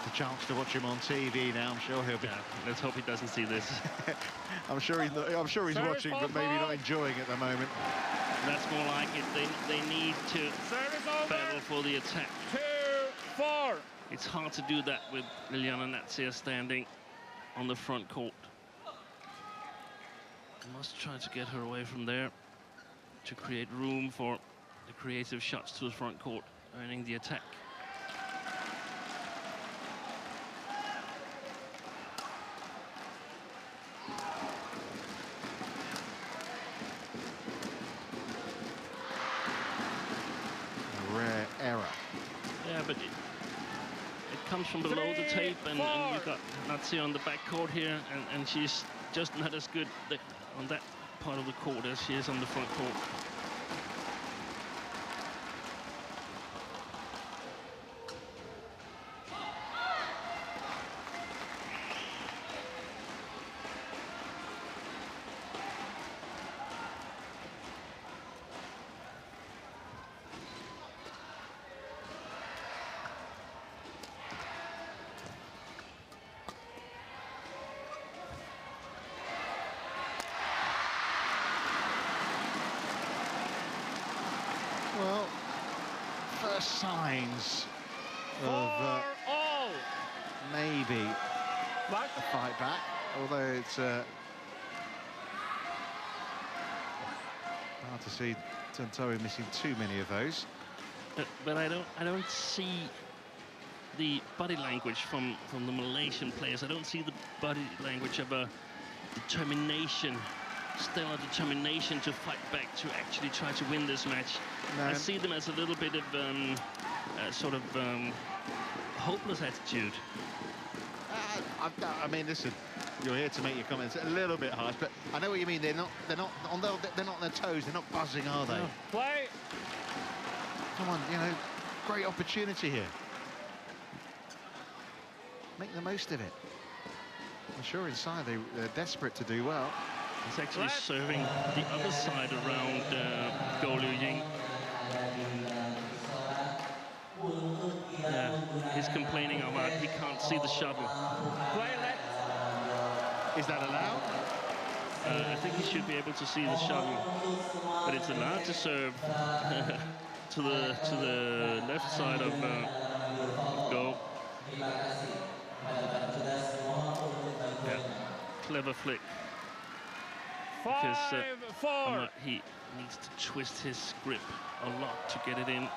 the chance to watch him on TV now. I'm sure he'll be.
Yeah, let's hope he doesn't see this.
I'm sure he's watching, but maybe not enjoying at the moment.
That's more like it. They need to battle for the attack.
2-4.
It's hard to do that with Liliana Natsir standing on the front court. Must try to get her away from there to create room for the creative shots to the front court, earning the attack.
A rare error.
Yeah, but it comes from below the tape, and you've got Natsi on the back court here, and she's just not as good on that part of the court as she is on the front court.
Well, first signs of maybe a fight back, although it's hard to see Tantowi missing too many of those.
But I don't see the body language from the Malaysian players. I don't see the body language of a determination, stellar determination to fight back, to actually try to win this match. No. I see them as a little bit of sort of hopeless attitude.
I mean, listen, you're here to make your comments a little bit harsh, but I know what you mean. They're not on their toes. They're not buzzing, are they?
No.
Play.
Come on, you know, great opportunity here. Make the most of it. I'm sure inside they're desperate to do well.
He's actually serving the other side around Go Liu Ying. Yeah, he's complaining about he can't see the shuttle.
Is that allowed?
I think he should be able to see the shuttle, but it's allowed to serve to the left side of Go. Yeah, clever flick. Because he needs to twist his grip a lot to get it in.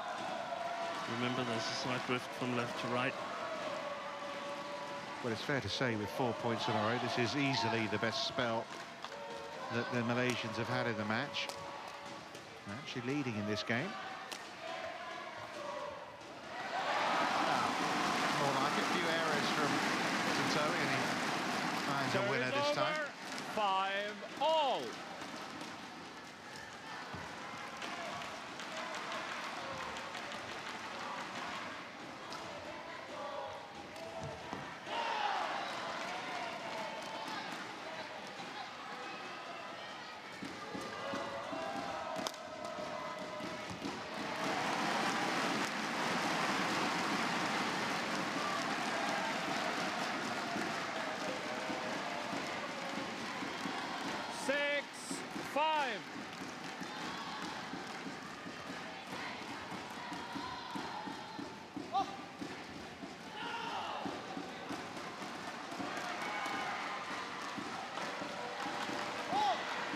Remember, there's a side drift from left to right.
Well, it's fair to say with 4 points in a row, this is easily the best spell that the Malaysians have had in the match. They're actually leading in this game. More like a few errors from Tantowi, and he finds a winner this time.
5-all.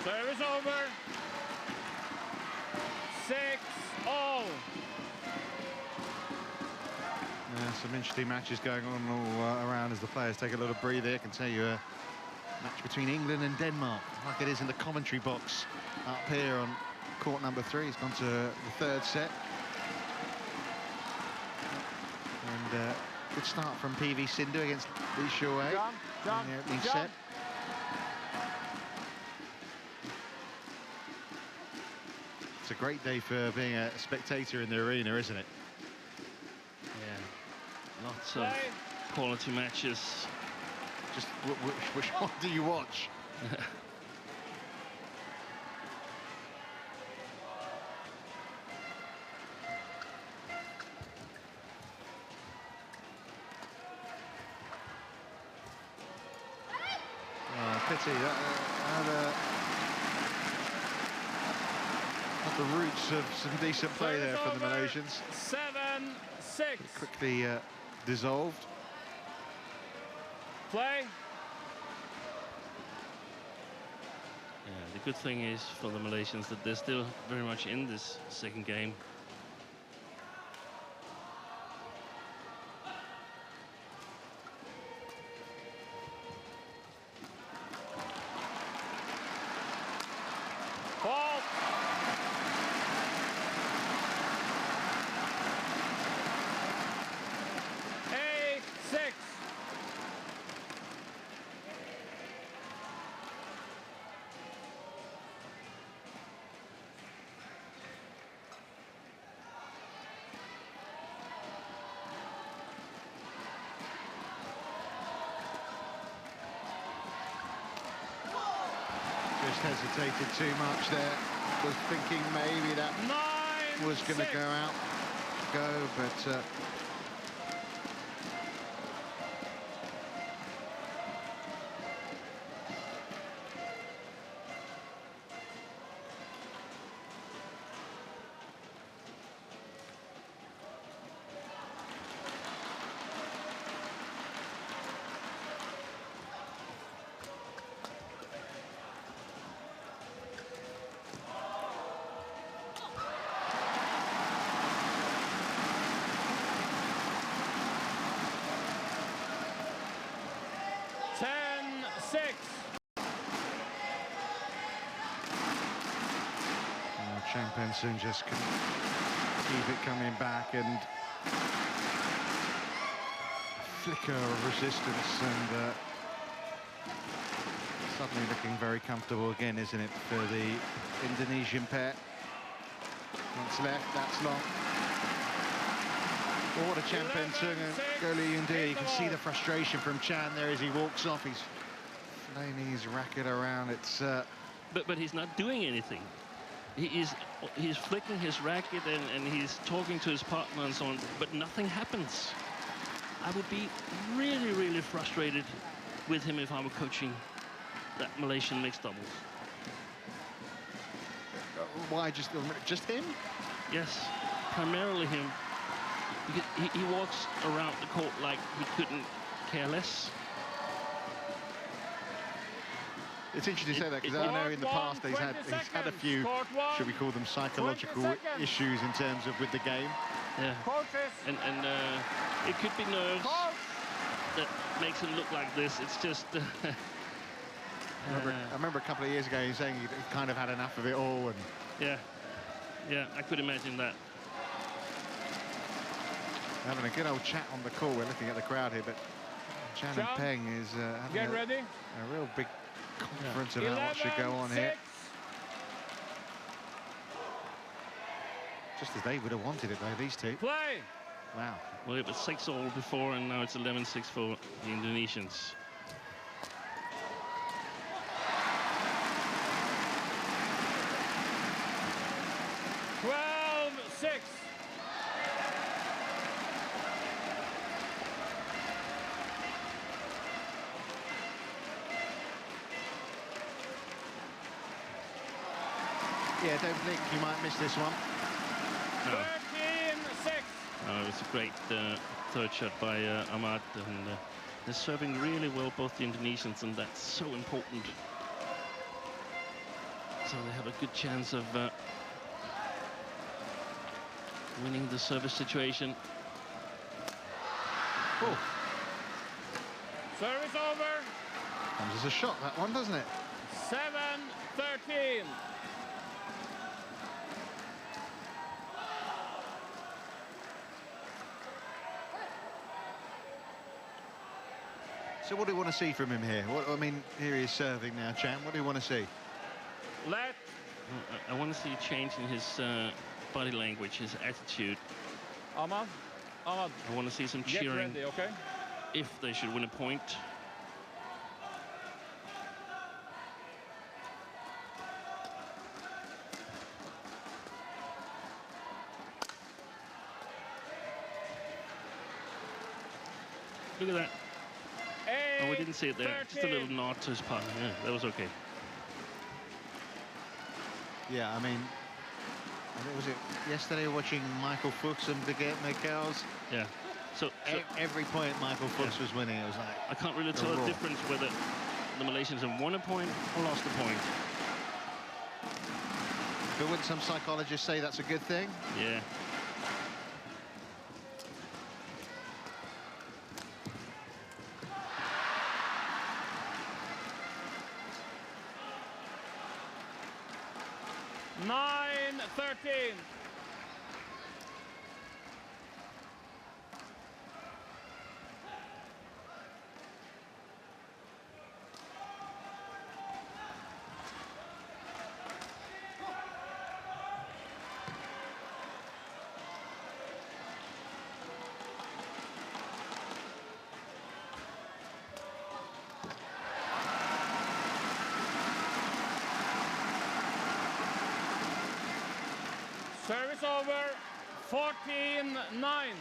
Service over. 6-all.
Yeah, some interesting matches going on all around as the players take a little breather. I can tell you a match between England and Denmark, like it is in the commentary box up here on court number 3. It's gone to the third set. And good start from PV Sindhu against Lee Chong Wei in the opening set. It's a great day for being a spectator in the arena, isn't it?
Yeah, lots of quality matches.
Just which one do you watch? Pity that the roots of some decent play there from the Malaysians.
7-6.
Quickly dissolved.
Play.
Yeah, the good thing is for the Malaysians that they're still very much in this second game.
hesitated too much there. Was thinking maybe that was going to go, but Soon just can keep it coming back, and flicker of resistance, and suddenly looking very comfortable again, isn't it, for the Indonesian pair? Once left, that's long. Well, what a Chen and Goli Yundi. You can see the frustration from Chan there as he walks off. He's flailing his racket around. It's
but he's not doing anything. He's flicking his racket and he's talking to his partner and so on, but nothing happens. I would be really, really frustrated with him if I were coaching that Malaysian mixed doubles.
Why just him?
Yes, primarily him. Because he walks around the court like he couldn't care less.
It's interesting to say that, because I know in the past he's had a few, should we call them, psychological issues in terms of with the game.
Yeah. And it could be nerves that makes him look like this. It's just.
I remember a couple of years ago he saying he kind of had enough of it all, and.
Yeah, I could imagine that.
Having a good old chat on the call. We're looking at the crowd here, but Chan and Peng is having a real big conference about what should go on here. Just as they would have wanted it, though, these two.
Play!
Wow.
Well, it was 6-all before, and now it's 11-6 for the Indonesians.
Yeah, don't think you might miss this one.
No.
13-6.
It was a great third shot by Ahmed, and they're serving really well, both the Indonesians, and that's so important. So they have a good chance of winning the service situation.
Oh.
Service over.
Comes as a shot, that one, doesn't it?
7-13.
So what do you want to see from him here? I mean, here he is serving now, Chan. What do you want to see?
I want to see a change in his body language, his attitude.
Ahmed,
I want to see some cheering.
Get ready, okay?
If they should win a point. Look at that. Oh, we didn't see it there.
13.
Just a little nod to his partner. Yeah, that was okay.
Yeah, I mean, was it yesterday watching Michael Fuchs and Birgit Michaels?
Yeah. So
every point Michael Fuchs was winning, it was like...
I can't really tell the difference whether the Malaysians have won a point or lost a point.
But wouldn't some psychologists say that's a good thing?
Yeah.
Service over. 14-9.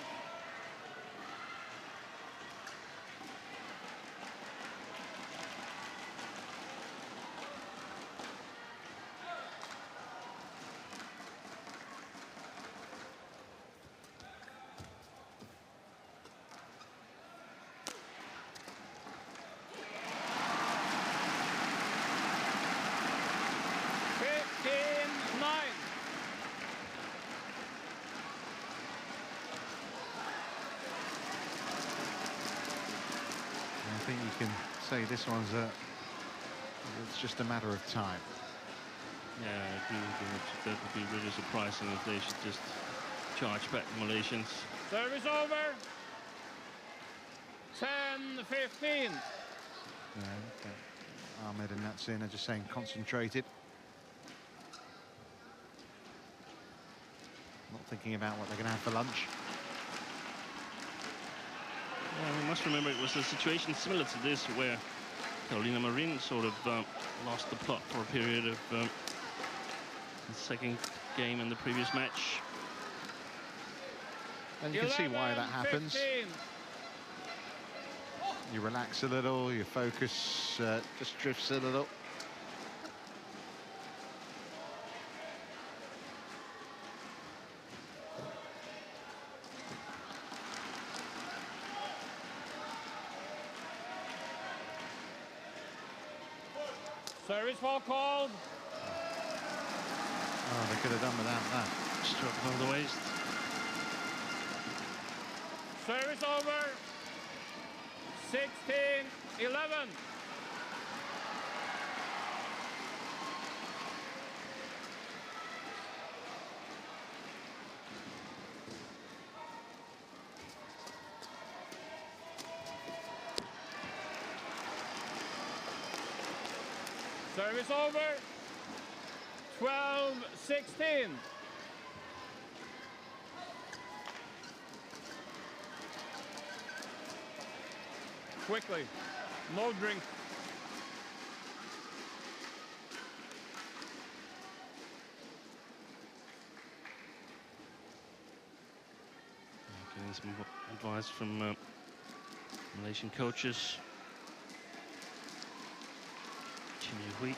I think you can say this one's it's just a matter of time.
Yeah, I agree with you. That would be really surprising if they should just charge back the Malaysians.
Service over. 10-15.
Ahmed and Nat are just saying concentrated. Not thinking about what they're going to have for lunch.
Yeah, we must remember it was a situation similar to this where Carolina Marin sort of lost the plot for a period of the second game in the previous match.
And you can see why that happens.
15.
You relax a little, your focus just drifts a little.
Service ball called.
Oh, they could have done without that.
Struck on the waist.
Service over. 16-11. Service over. 12-16. Quickly. No drink.
Getting some advice from Malaysian coaches. Chen Long.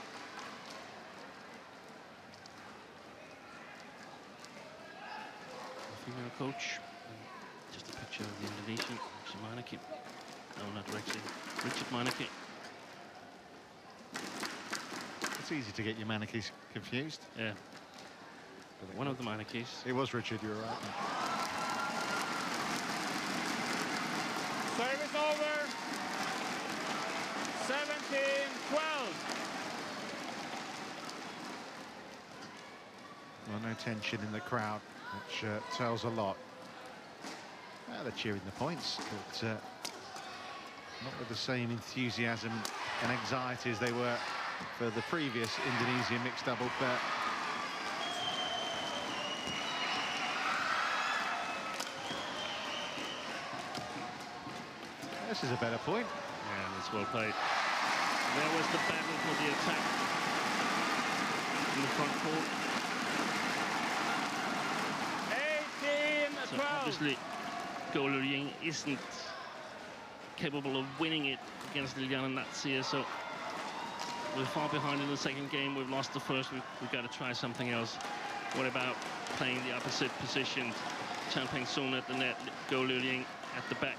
Female coach. And just a picture of the Indonesian, Meineke. No, not Rexy. Richard Meineke.
It's easy to get your Meinekes confused.
Yeah. One of the Meinekes.
It was Richard, you were right.
Service over. 17-12.
Well, no tension in the crowd, which tells a lot. They're cheering the points, but not with the same enthusiasm and anxiety as they were for the previous Indonesian mixed double bet. This is a better point.
Yeah, that's well played. There was the battle for the attack in the front court.
18-12.
So obviously, Goh Liu Ying isn't capable of winning it against Liliana Natsir, so we're far behind in the second game. We've lost the first. We've got to try something else. What about playing the opposite position? Chan Peng Soon at the net, Goh Liu Ying at the back.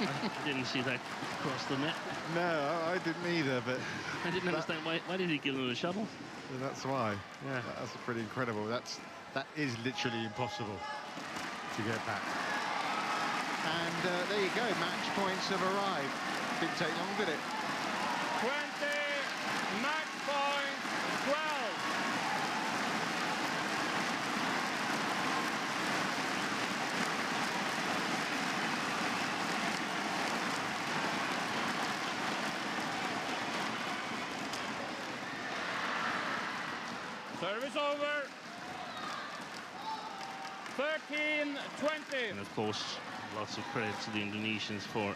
I didn't see that cross the net.
No, I didn't either, but
I didn't understand why did he give him a shovel?
That's why.
Yeah,
that's pretty incredible. That is literally impossible to get back. And there you go. Match points have arrived. Didn't take long, did it?
20. Match point. 12. Service over. 13-20.
And of course, lots of credit to the Indonesians for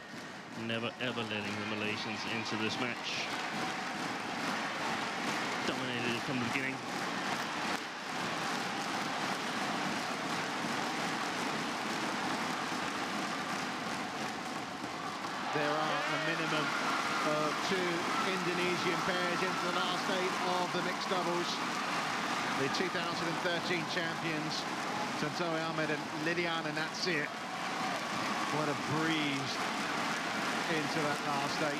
never ever letting the Malaysians into this match. Dominated it from the beginning.
There are a minimum of 2 Indonesian pairs into the last 8 of the mixed doubles. The 2013 champions, Tontowi Ahmed and Liliana Natsir. What a breeze into that last 8.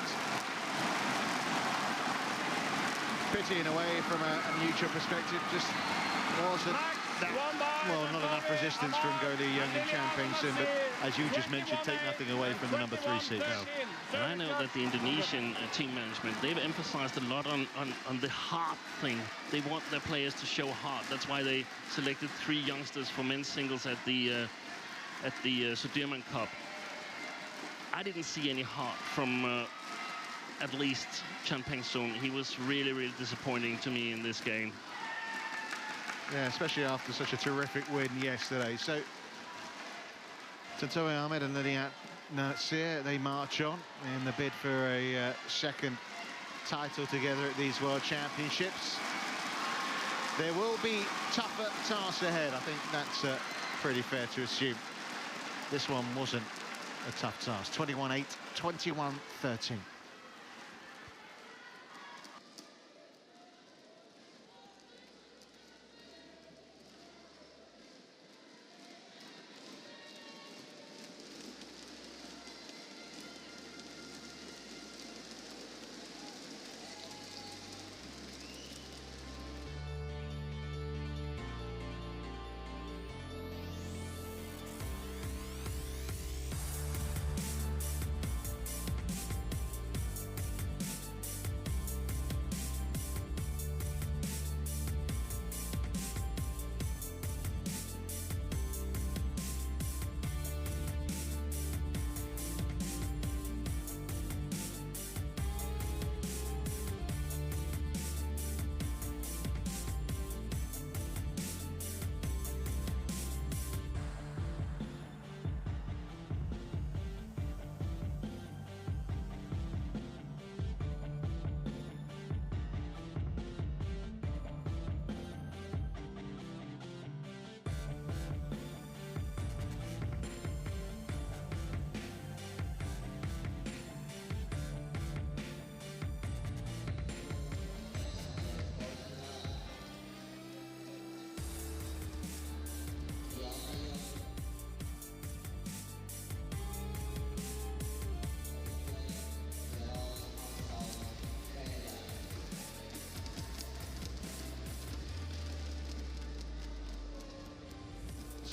Pity in a way from a neutral perspective, just wasn't that, well, not enough resistance from Goli Young and Chan Peng-sin, but as you just mentioned, take nothing away from the number 3 seed.
No. And I know that the Indonesian team management, they've emphasized a lot on the heart thing. They want their players to show heart. That's why they selected 3 youngsters for men's singles at the Sudirman Cup. I didn't see any heart from at least Chan Peng-sin. He was really, really disappointing to me in this game.
Yeah, especially after such a terrific win yesterday. So, Tontowi Ahmed and Liliana Natsir, they march on in the bid for a second title together at these World Championships. There will be tougher tasks ahead. I think that's pretty fair to assume. This one wasn't a tough task. 21-8, 21-13.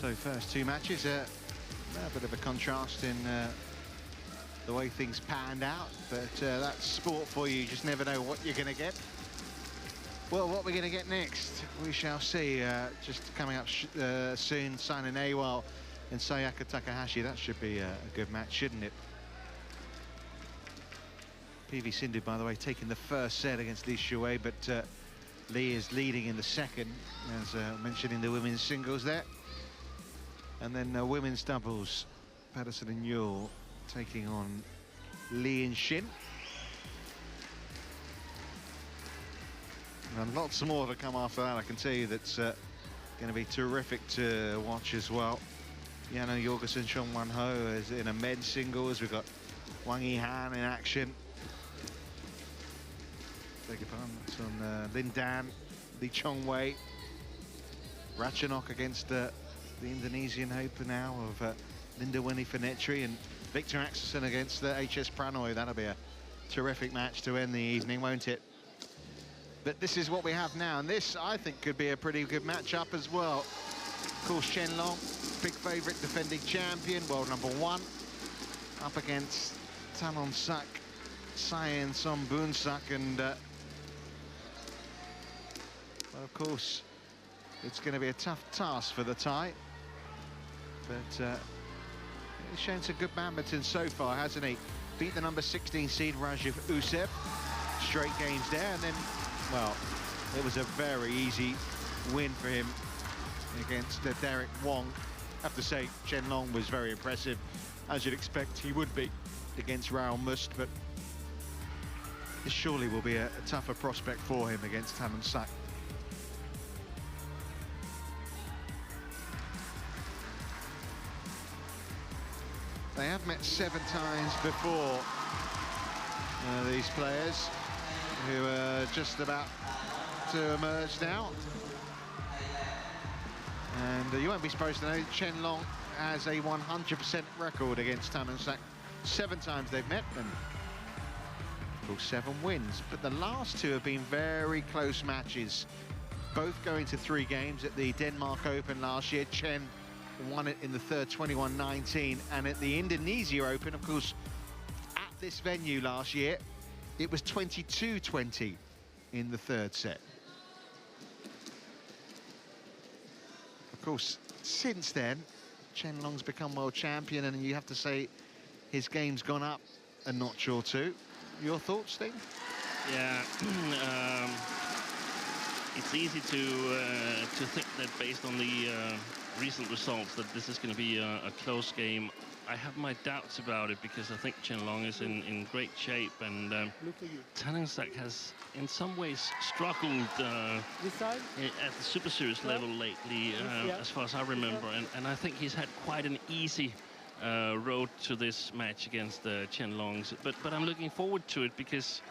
So first 2 matches, a bit of a contrast in the way things panned out, but that's sport for you. You just never know what you're going to get. Well, what we're going to get next, we shall see. Just coming up soon, Saina Nehwal and Sayaka Takahashi. That should be a good match, shouldn't it? PV Sindhu, by the way, taking the first set against Lee Shuwei, but Lee is leading in the second, as mentioned in the women's singles there. And then women's doubles, Patterson and Newell taking on Lee and Shin. And lots more to come after that. I can tell you that's going to be terrific to watch as well. Yano Jorgensen, Chong Wan Ho is in a men's singles. We've got Wang Yihan in action. Beg your pardon, that's on Lin Dan, Lee Chong Wei. Ratchanok against the Indonesian hope now of Linda Winnie Finetri, and Victor Axelsen against the HS Prannoy. That'll be a terrific match to end the evening, won't it? But this is what we have now, and this, I think, could be a pretty good matchup as well. Of course, Chen Long, big favourite, defending champion, world #1, up against Saensomboonsuk, Saensomboonsuk, and well, of course, it's going to be a tough task for the Thai. But he's shown some good badminton so far, hasn't he? Beat the number 16 seed, Rajiv Usev. Straight games there, and then, well, it was a very easy win for him against Derek Wong. I have to say, Chen Long was very impressive, as you'd expect he would be against Raoul Must, but this surely will be a tougher prospect for him against Saensomboonsuk. They have met 7 times before, these players, who are just about to emerge now. And you won't be supposed to know, Chen Long has a 100% record against Saensomboonsuk. 7 times they've met, and of course 7 wins. But the last 2 have been very close matches, both going to 3 games. At the Denmark Open last year, Chen won it in the third, 21-19, and at the Indonesia Open, of course, at this venue last year, it was 22-20 in the third set. Of course, since then, Chen Long's become world champion, and you have to say his game's gone up a notch or 2. Your thoughts, Steve?
Yeah, it's easy to think that based on the recent results that this is going to be a close game. I have my doubts about it because I think Chen Long is in great shape, and Saensomboonsuk has in some ways struggled at the Super Series level lately, as far as I remember, and I think he's had quite an easy road to this match against Chen Long. But I'm looking forward to it because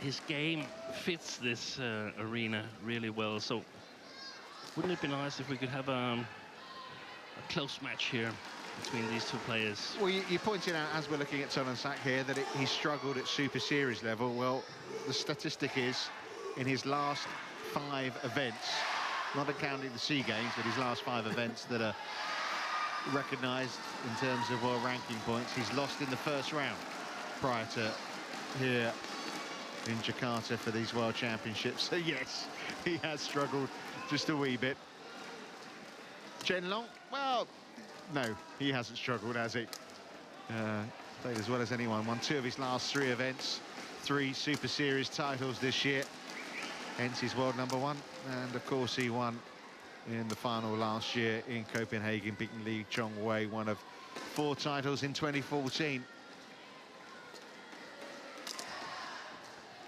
his game fits this arena really well. So wouldn't it be nice if we could have a close match here between these 2 players?
Well, you pointed out, as we're looking at Saensomboonsuk here, that he struggled at Super Series level. Well, the statistic is, in his last 5 events, not counting the SEA Games, but his last 5 events that are recognised in terms of world ranking points, he's lost in the first round prior to here in Jakarta for these World Championships. So yes, he has struggled just a wee bit. Chen Long, well, no, he hasn't struggled, has he? Played as well as anyone. Won 2 of his last 3 events, 3 Super Series titles this year. Hence he's world #1. And of course he won in the final last year in Copenhagen, beating Lee Chong Wei, one of 4 titles in 2014.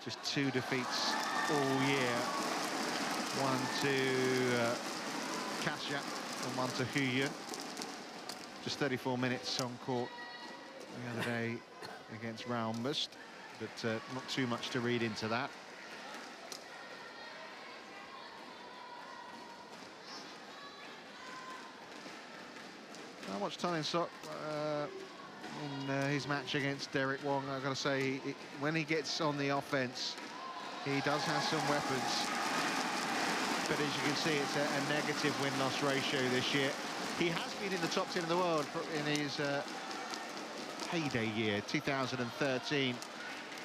Just 2 defeats all year. 1 to Kasia and 1 to Huyun. Just 34 minutes on court the other day against Raoul Must, but not too much to read into that. I watched Saensomboonsuk in his match against Derek Wong. I've got to say, when he gets on the offense, he does have some weapons. But as you can see, it's a negative win-loss ratio this year. He has been in the top 10 in the world in his heyday year, 2013.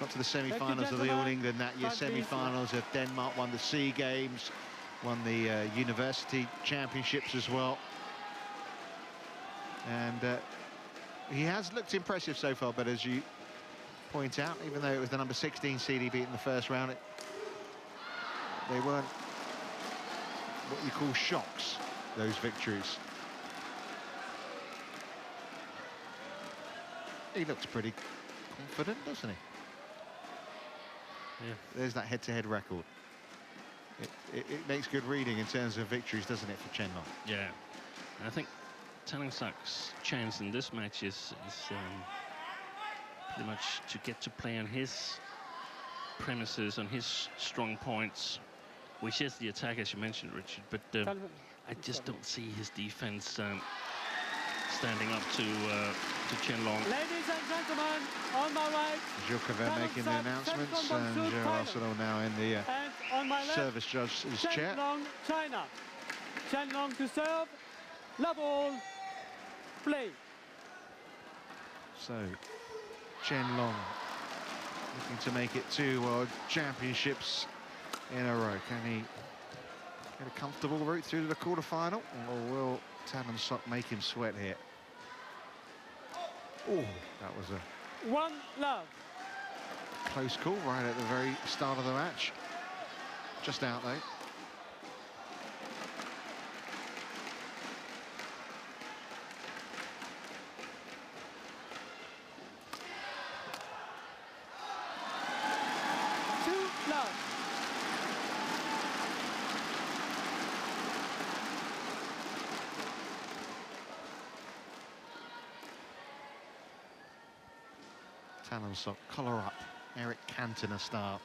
Got to the semi-finals of the All England that year, semi-finals of Denmark, won the SEA Games, won the University Championships as well. And he has looked impressive so far, but as you point out, even though it was the number 16 seed he beat in the first round, they weren't what you call shocks, those victories. He looks pretty confident, doesn't he?
Yeah.
There's that head-to-head record. It makes good reading in terms of victories, doesn't it, for Chen Long?
Yeah, and I think Saensomboonsuk's chance in this match is pretty much to get to play on his premises, on his strong points, which is the attack, as you mentioned, Richard. But I just don't see his defense standing up to Chen Long.
Ladies and gentlemen, on my right,
Djokovic making the announcements, and Gerard Arsenal now in the service judge's chair.
Chen Long, China. Chen Long to serve. Love all. Play.
So, Chen Long looking to make it 2 World Championships in a row. Can he get a comfortable route through to the quarterfinal, or will Saensomboonsuk make him sweat here? Oh, that was a
1-love.
close call right at the very start of the match. Just out though. Saensomboonsuk, collar up. Eric Cantona start.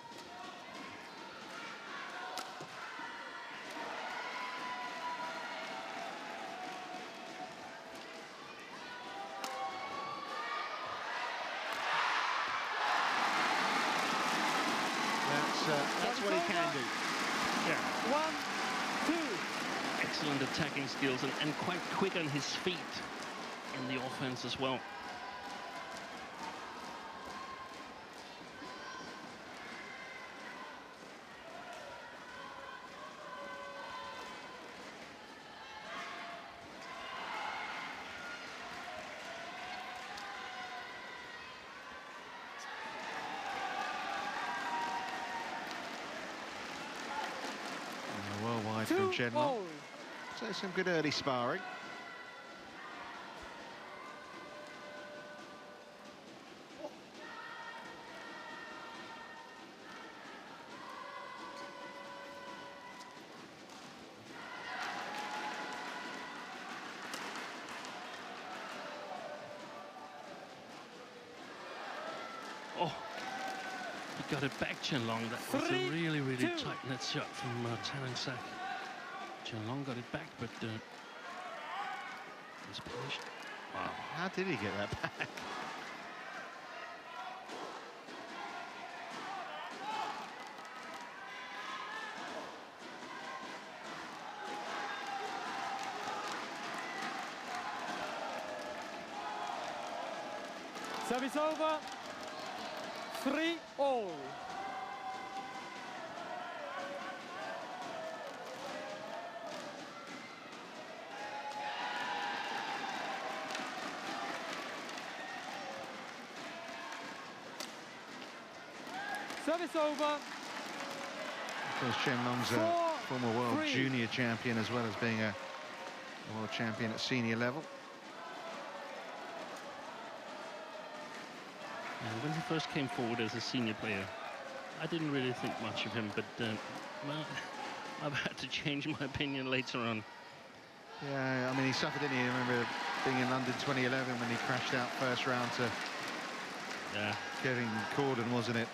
That's what he can do.
Yeah.
1-2.
Excellent attacking skills and quite quick on his feet in the offense as well.
Worldwide from Chen Long. So some good early sparring.
Oh, he got it back, Chen Long. That was a really, really tight net shot from Saensomboonsuk. Chen Long got it back, but was punished. Wow.
How did he get that back?
Service over. 3-all. Service over.
Of course, Chen Long's a former world junior champion as well as being a world champion at senior level.
When he first came forward as a senior player, I didn't really think much of him, but well, I've had to change my opinion later on.
Yeah, I mean, he suffered, didn't he? I remember being in London 2011 when he crashed out first round to Kevin Corden, wasn't it?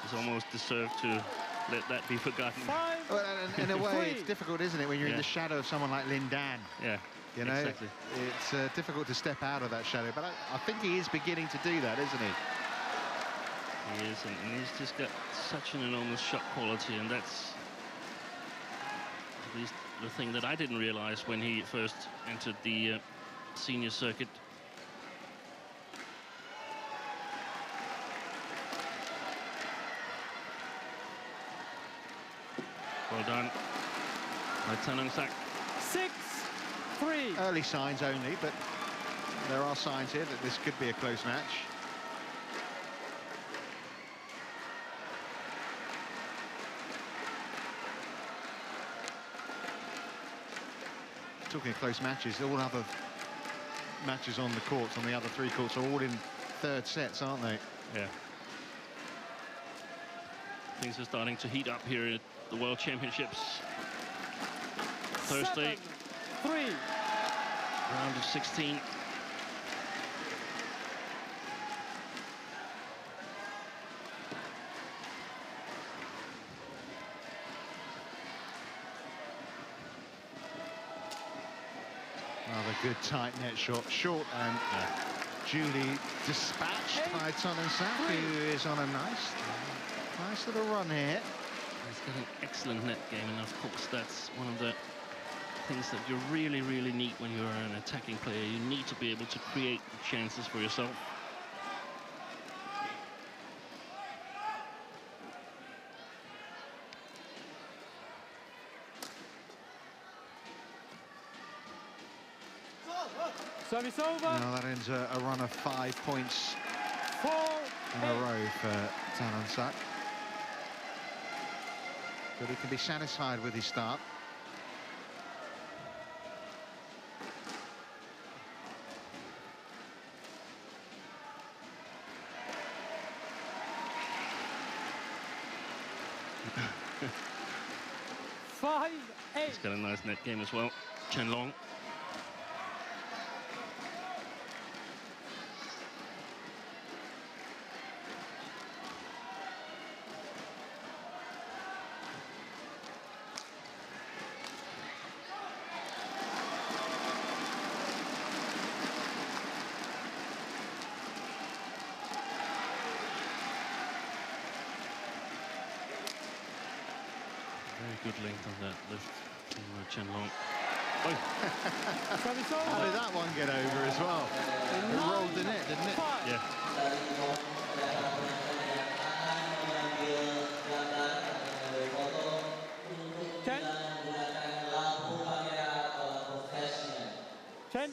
He's almost deserved to let that be forgotten.
Well, in a way, it's difficult, isn't it, when you're in the shadow of someone like Lin Dan?
Yeah.
You know,
exactly.
It's difficult to step out of that shadow, but I think he is beginning to do that, isn't he?
He is, and he's just got such an enormous shot quality, and that's at least the thing that I didn't realize when he first entered the senior circuit. Well done by Saensomboonsuk.
6-3.
Early signs only, but there are signs here that this could be a close match. Talking of close matches, all other matches on the courts, on the other three courts, are all in third sets, aren't they?
Yeah. Things are starting to heat up here at the World Championships. Thursday.
7-3.
Round of 16.
Another good tight net shot, short and duly dispatched by Saensomboonsuk, who is on a nice little run here.
He's got an excellent net game, and of course that's one of the things that you really, really need when you're an attacking player. You need to be able to create chances for yourself.
Service over.
Now that ends a run of 5 points
4
in a row for Saensomboonsuk. But he can be satisfied with his start.
Five, 8.
He's got a nice net game as well. Chen Long. Very good length on that lift from Chen Long.
How did that one get over as well? It rolled the net, didn't it?
Yeah.
Chen.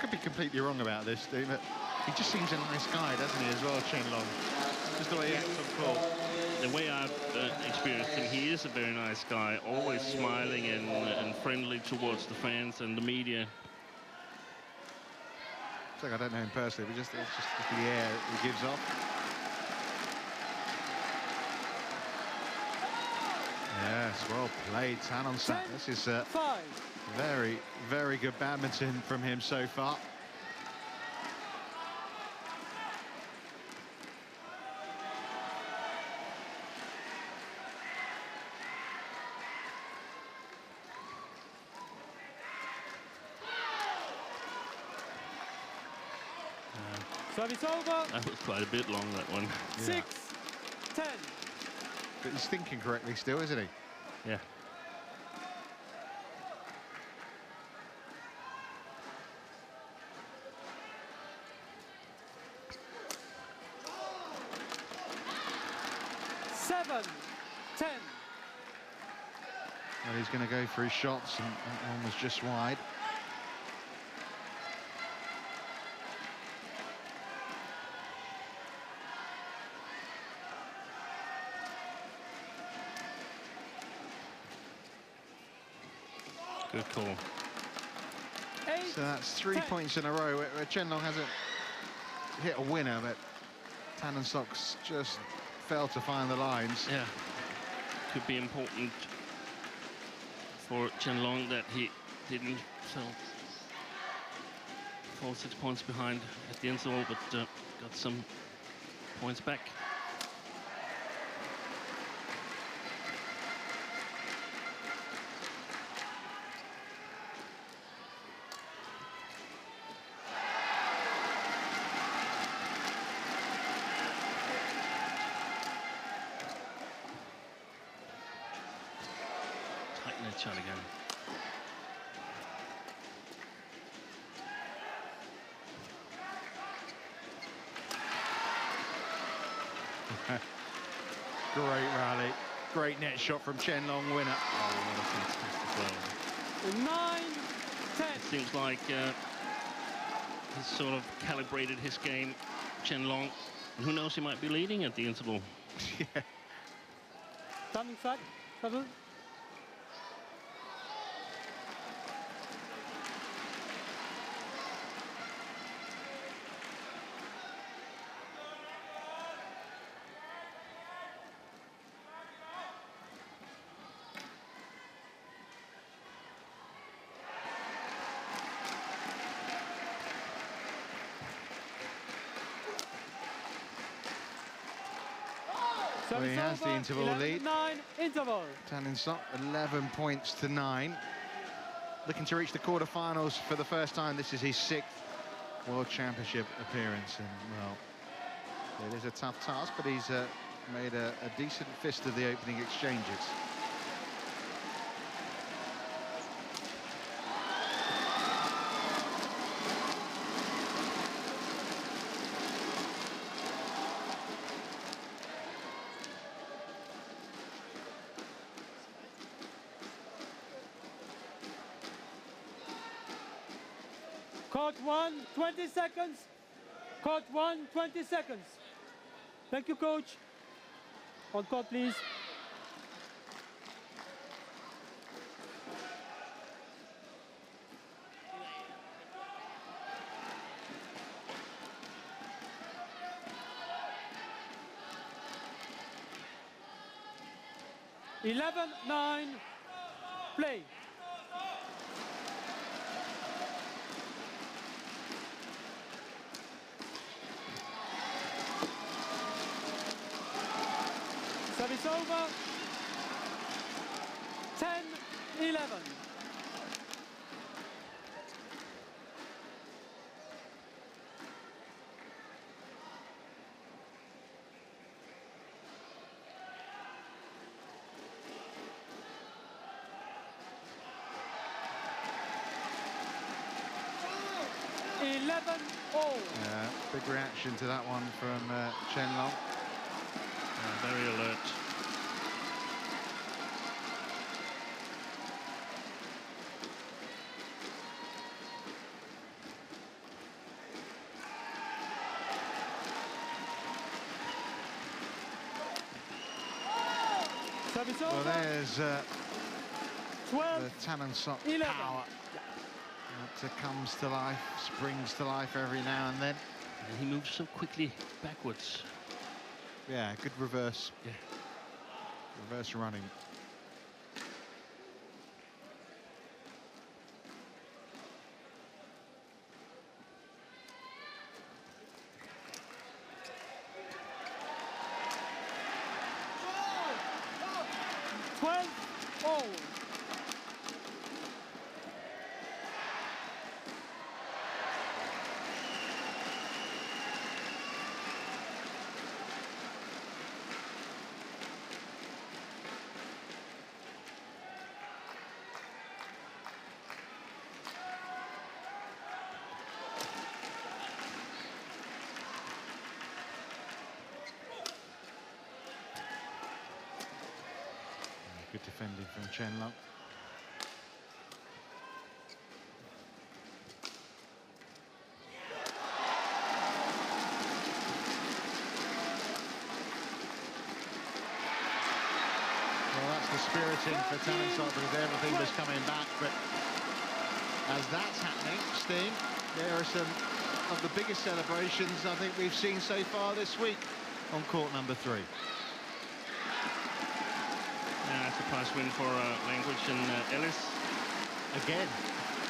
Could be completely wrong about this, Steve, but he just seems a nice guy, doesn't he, as well, Chen Long? Just the way he acts on court.
The way I've experienced him, he is a very nice guy, always smiling and friendly towards the fans and the media.
It's like I don't know him personally, but it's just the air he gives off. Yes, well played, Saensomboonsuk. This is very, very good badminton from him so far.
Service over.
That was quite a bit long, that one.
6-10.
But he's thinking correctly still, isn't he?
Yeah.
Well, he's going to go for his shots, and that one was just wide.
Good call.
So that's 3 points in a row where Chen Long hasn't hit a winner, but Saensomboonsuk's just failed to find the lines.
Yeah. Could be important for Chen Long that he didn't fall 6 points behind at the interval, but got some points back. Shot again.
Great rally. Great net shot from Chen Long, winner.
Oh, what a fantastic goal.
9-10.
It seems like he's sort of calibrated his game, Chen Long. And who knows, he might be leading at the interval.
Yeah.
Saensomboonsuk, double.
Well, he has the interval lead.
9 interval.
Saensomboonsuk, 11 points to 9. Looking to reach the quarterfinals for the first time. This is his 6th World Championship appearance. And, well, it is a tough task, but he's made a decent fist of the opening exchanges.
Court 1, 20 seconds. Court 1, 20 seconds. Thank you, coach. On court, please. Eleven, 9, play. Service over. 10-11. 11-all.
Big reaction to that one from Chen Long.
Very alert.
Well, there's
12,
the Saensomboonsuk
11.
power that comes to life, springs to life every now and then.
And he moves so quickly backwards.
Yeah, good reverse.
Yeah.
Reverse running. Good defending from Chen Long. Well, that's the spiriting for Saensomboonsuk because everything was coming back. But as that's happening, Steen, there are some of the biggest celebrations I think we've seen so far this week on court number 3.
Yeah, it's a prize win for Language and Ellis.
Again,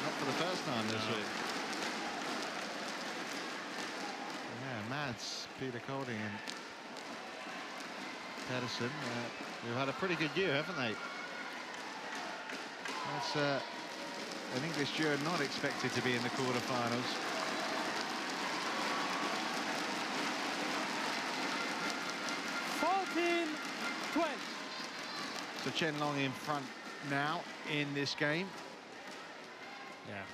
not for the first time this week. Yeah, Mads, Peter Colding and Pedersen, they've had a pretty good year, haven't they? That's an English duo not expected to be in the quarterfinals. So Chen Long in front now in this game.
Yeah.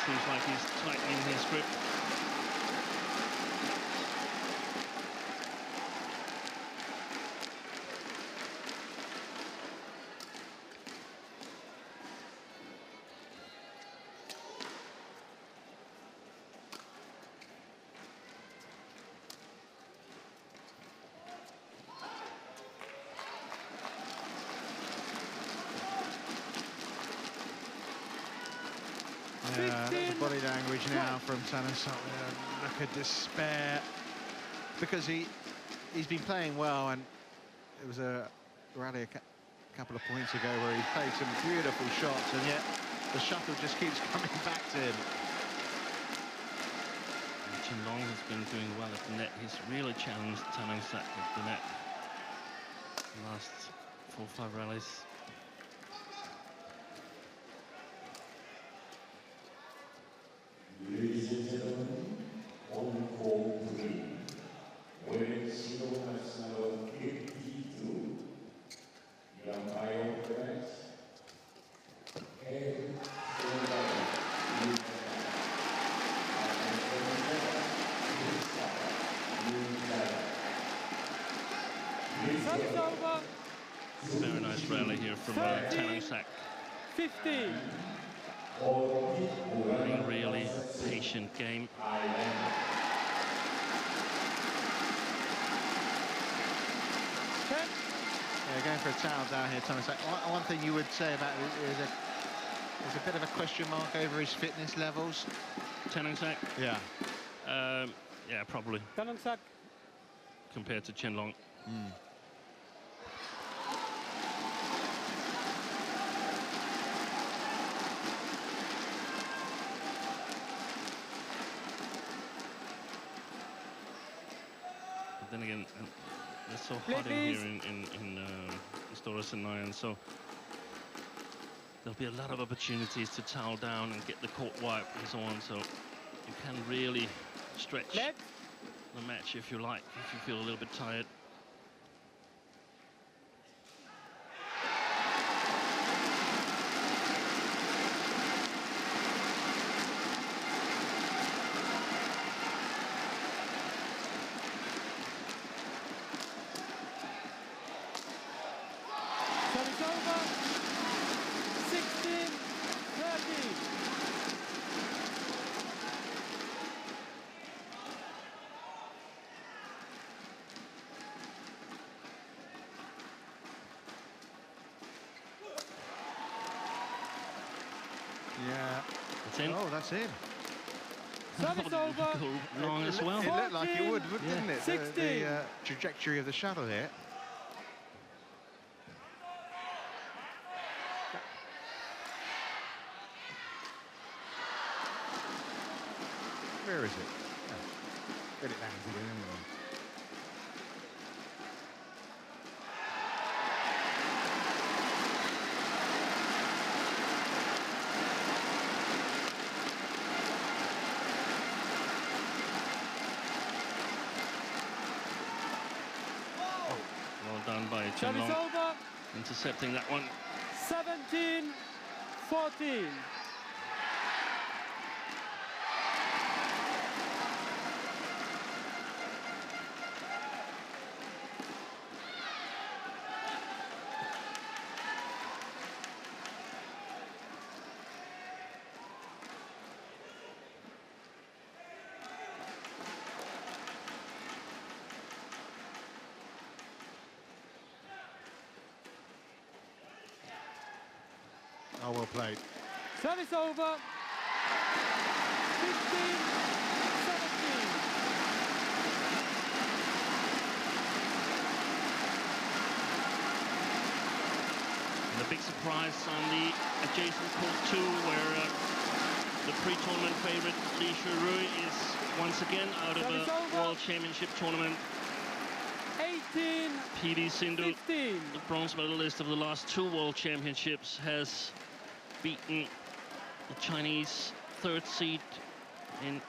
Seems like he's tightening his grip.
The body language now from Saensomboonsuk, look at despair, because he's been playing well, and it was a rally a couple of points ago where he played some beautiful shots, and yet the shuttle just keeps coming back to him.
Chen Long has been doing well at the net. He's really challenged Saensomboonsuk at the net the last 4 or 5 rallies.
Ladies and gentlemen, on court 3, wearing single national 82, young Pai Yu Po and
Very nice rally here from Saensomboonsuk.
15.
Playing a really patient game.
Yeah, going for a towel down here, Saensomboonsuk. One thing you would say about it is there's a bit of a question mark over his fitness levels.
Saensomboonsuk?
Yeah.
Yeah, probably.
Saensomboonsuk.
Compared to Chen Long. Then again, it's so hot in here in Storas and Nyan, so there'll be a lot of opportunities to towel down and get the court wipe and so on, so you can really stretch the match if you like, if you feel a little bit tired.
that's in.
Service over.
Go long as well.
It looked like it would,
Yeah.
didn't it?
16.
The trajectory of the shuttle here. Where is it? Oh, get it landed in anyway.
Well done by Chen
Service
Long,
over.
intercepting that one.
17-14.
Oh, well played.
Service over. 15-17.
And the big surprise on the adjacent court 2, where the pre-tournament favorite Li Shurui is once again out of
Service
the
over.
World Championship tournament.
18-15.
PV Sindhu, the bronze medalist of the last 2 World Championships, has beaten the Chinese 3rd seed in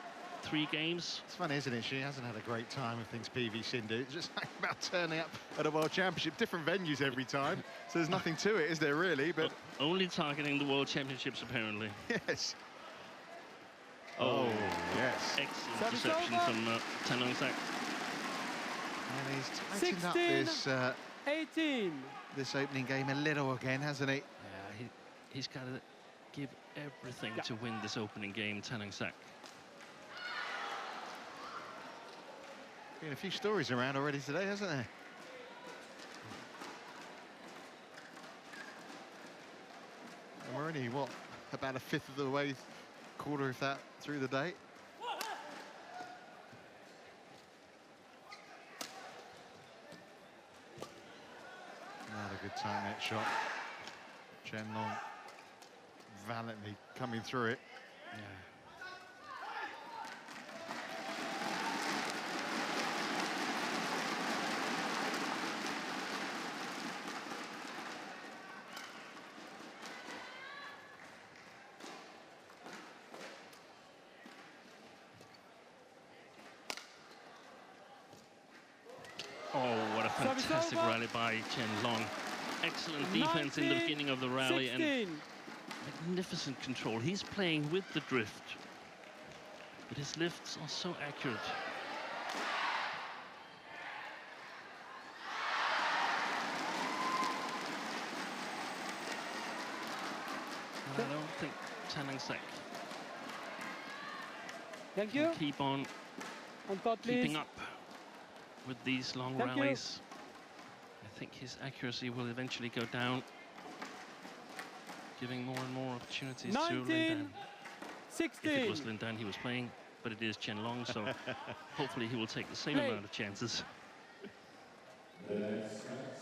3 games.
It's funny, isn't it? She hasn't had a great time with things, PV Sindhu. It's just like about turning up at a World Championship, different venues every time. So there's nothing to it, is there really? But
Only targeting the World Championships, apparently.
yes.
Oh,
yes.
excellent
Service
reception
over.
from Chen Long.
And he's tightened up this
18.
this opening game a little again, hasn't he?
Yeah, he's got to give everything to win this opening game, Chen Long.
Been a few stories around already today, hasn't there? And we're only, what, about a 5th of the way, quarter of that through the day. Another good tight net shot. Chen Long valiantly coming through it.
Yeah. Oh, what a fantastic rally by Chen Long. Excellent defense in the beginning of the rally
16.
and magnificent control. He's playing with the drift, but his lifts are so accurate. And I don't think Chen Long
Thank you.
can keep on
On court, please.
keeping up with these long
Thank you.
rallies. I think his accuracy will eventually go down, giving more and more opportunities to Lin Dan.
19-16.
If it was Lin Dan he was playing, but it is Chen Long, so hopefully he will take the same amount of chances.
The next match,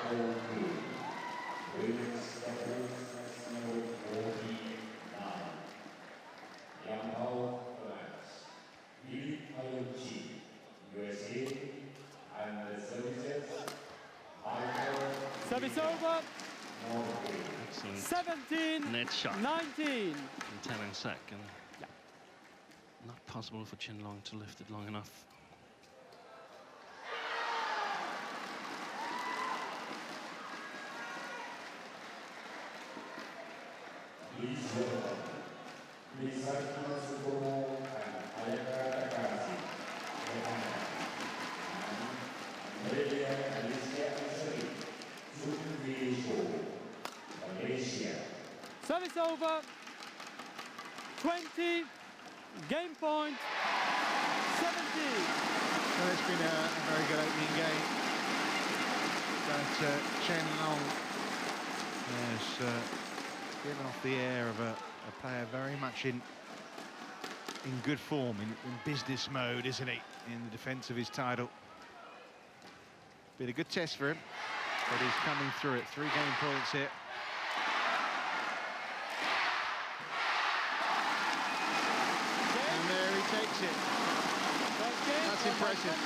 all women's doubles national 49. Yamhao France, Pai Yu Po, USA, and the services,
Service over.
Excellent
17.
net shot
19.
from Chen Long, and not possible for Chen Long to lift it long enough.
Service over. 20. Game point. 17.
Well, it's been a very good opening game. But Chen Long has given off the air of a A player very much in good form, in business mode, isn't he? In the defence of his title. Been a good test for him, but he's coming through it. 3 game points here. And there he takes it. That's impressive.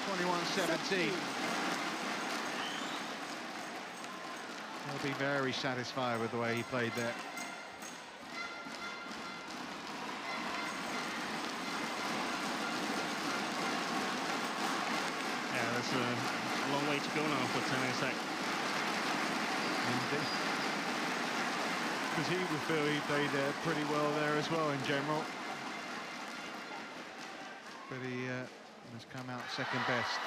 21-17. He'll be very satisfied with the way he played there.
Yeah, that's a long way to go now for Chen Long.
Because he would feel he played pretty well there as well in general. But he has come out second best.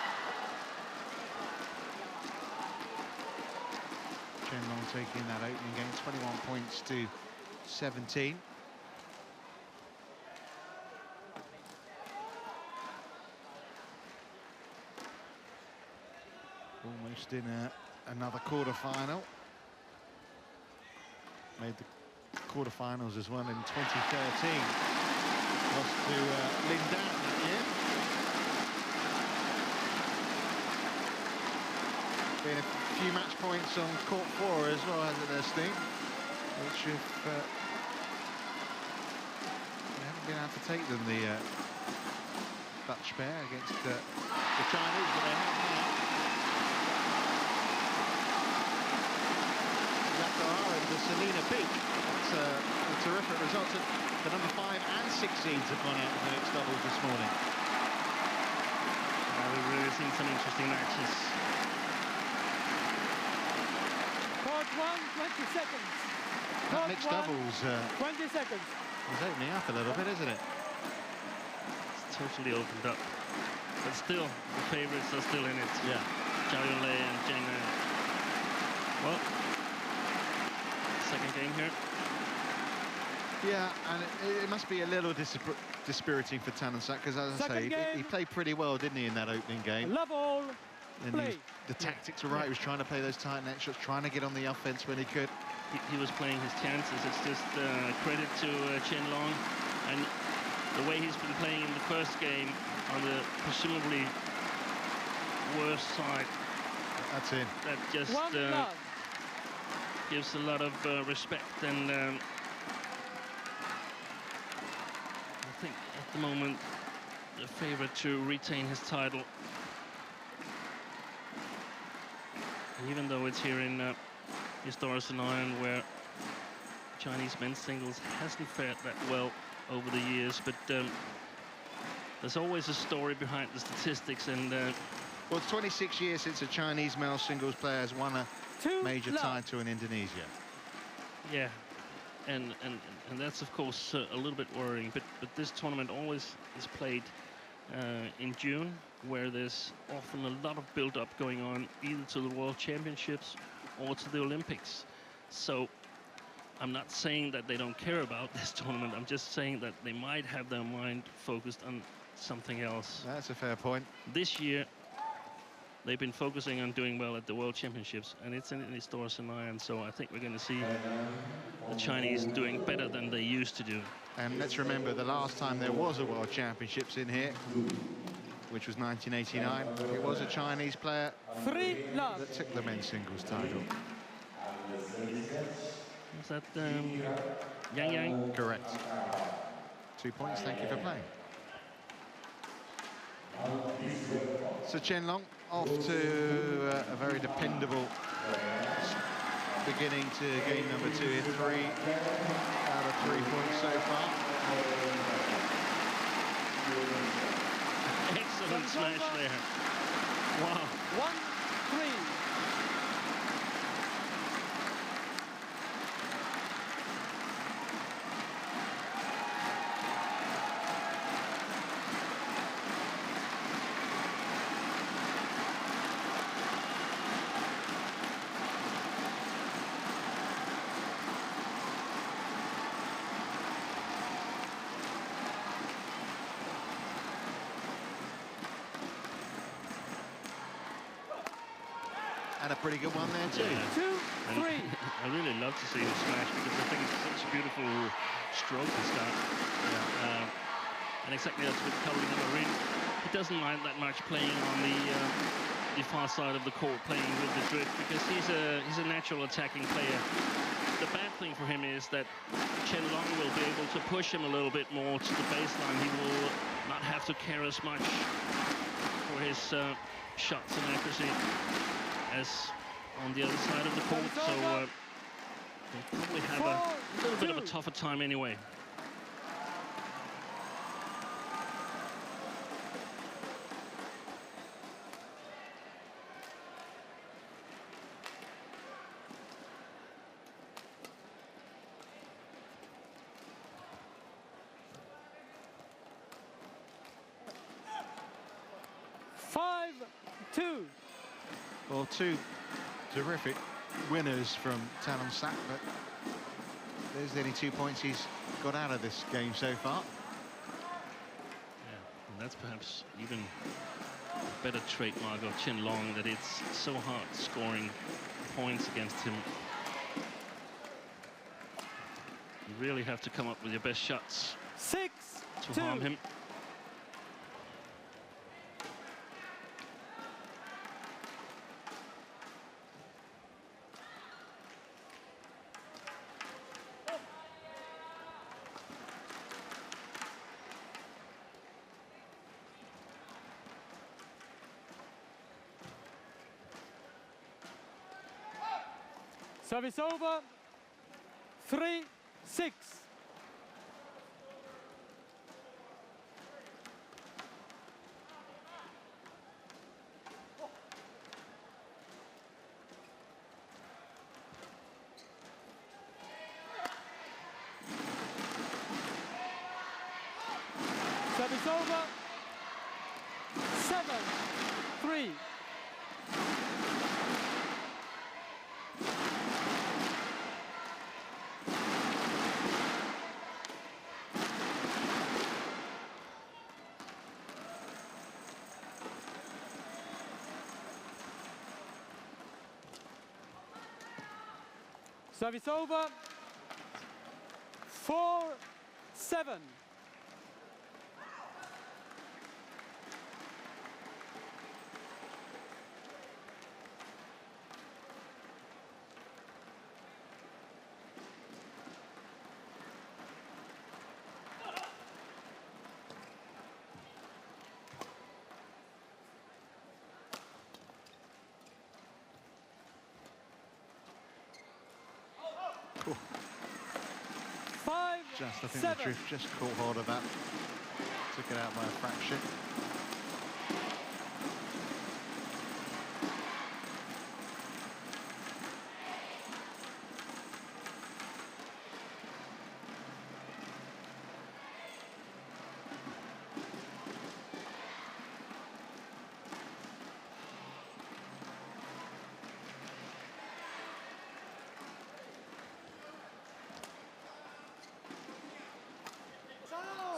Chen Long taking that opening game, 21 points to 17. Almost in another quarter-final. Made the quarter-finals as well in 2013. Lost to Lindan that year. Been a few match points on court 4 as well, hasn't there, Steve? Which if they haven't been able to take them, the Dutch pair against the Chinese, but they have now. The Selena Peak. That's a terrific result. The number 5 and 6 seeds have gone out in the mixed doubles this morning.
We've really seen some interesting matches.
Court 1, 20 seconds.
That mixed doubles
20 seconds.
is opening up a little bit, isn't it?
It's totally opened up. But still, the favourites are still in it.
Yeah.
Zhao Yunlei and Zheng Nan. Well, second game here.
Yeah, and it must be a little dispiriting for Prannoy, because as I say, he played pretty well, didn't he, in that opening game?
Love all.
And the tactics were right. He was trying to play those tight net shots, trying to get on the offense when he could.
He was playing his chances. It's just credit to Chen Long, and the way he's been playing in the first game on the presumably worst side.
That's it.
That just gives a lot of respect, and I think at the moment the favorite to retain his title, even though it's here in Axelsen, where Chinese men's singles hasn't fared that well over the years, but there's always a story behind the statistics, and
well, it's 26 years since a Chinese male singles player has won a major title in Indonesia.
Yeah, and that's of course a little bit worrying, but this tournament always is played in June, where there's often a lot of build-up going on, either to the World Championships or to the Olympics. So I'm not saying that they don't care about this tournament. I'm just saying that they might have their mind focused on something else.
That's a fair point.
This year, they've been focusing on doing well at the World Championships, and it's in Axelsen, so I think we're going to see the Chinese doing better than they used to do.
And let's remember, the last time there was a World Championships in here, which was 1989, it was a Chinese player that took the men's singles title.
Is that Yang Yang?
Correct. 2 points, thank you for playing. So Chen Long off to a very dependable beginning to game number 2 in 3 out of 3 points so far.
Excellent smash there. Wow.
1-3.
And a pretty good one there too.
2-3.
I really love to see him smash because I think it's such a beautiful stroke to start.
Yeah.
And exactly that's with Carolina Marin. He doesn't mind that much playing on the far side of the court, playing with the drift, because he's a natural attacking player. The bad thing for him is that Chen Long will be able to push him a little bit more to the baseline. He will not have to care as much for his shots and accuracy as on the other side of the court. So he'll probably have a little bit of a tougher time anyway.
Well, two terrific winners from Saensomboonsuk, but there's the only 2 points he's got out of this game so far.
Yeah, and that's perhaps even a better trademark of Chen Long, that it's so hard scoring points against him. You really have to come up with your best shots to harm him.
Service over. 3-6. Service over. 7-3. Service over. 4-7.
I think the drift just caught hold of that. Took it out by a fraction.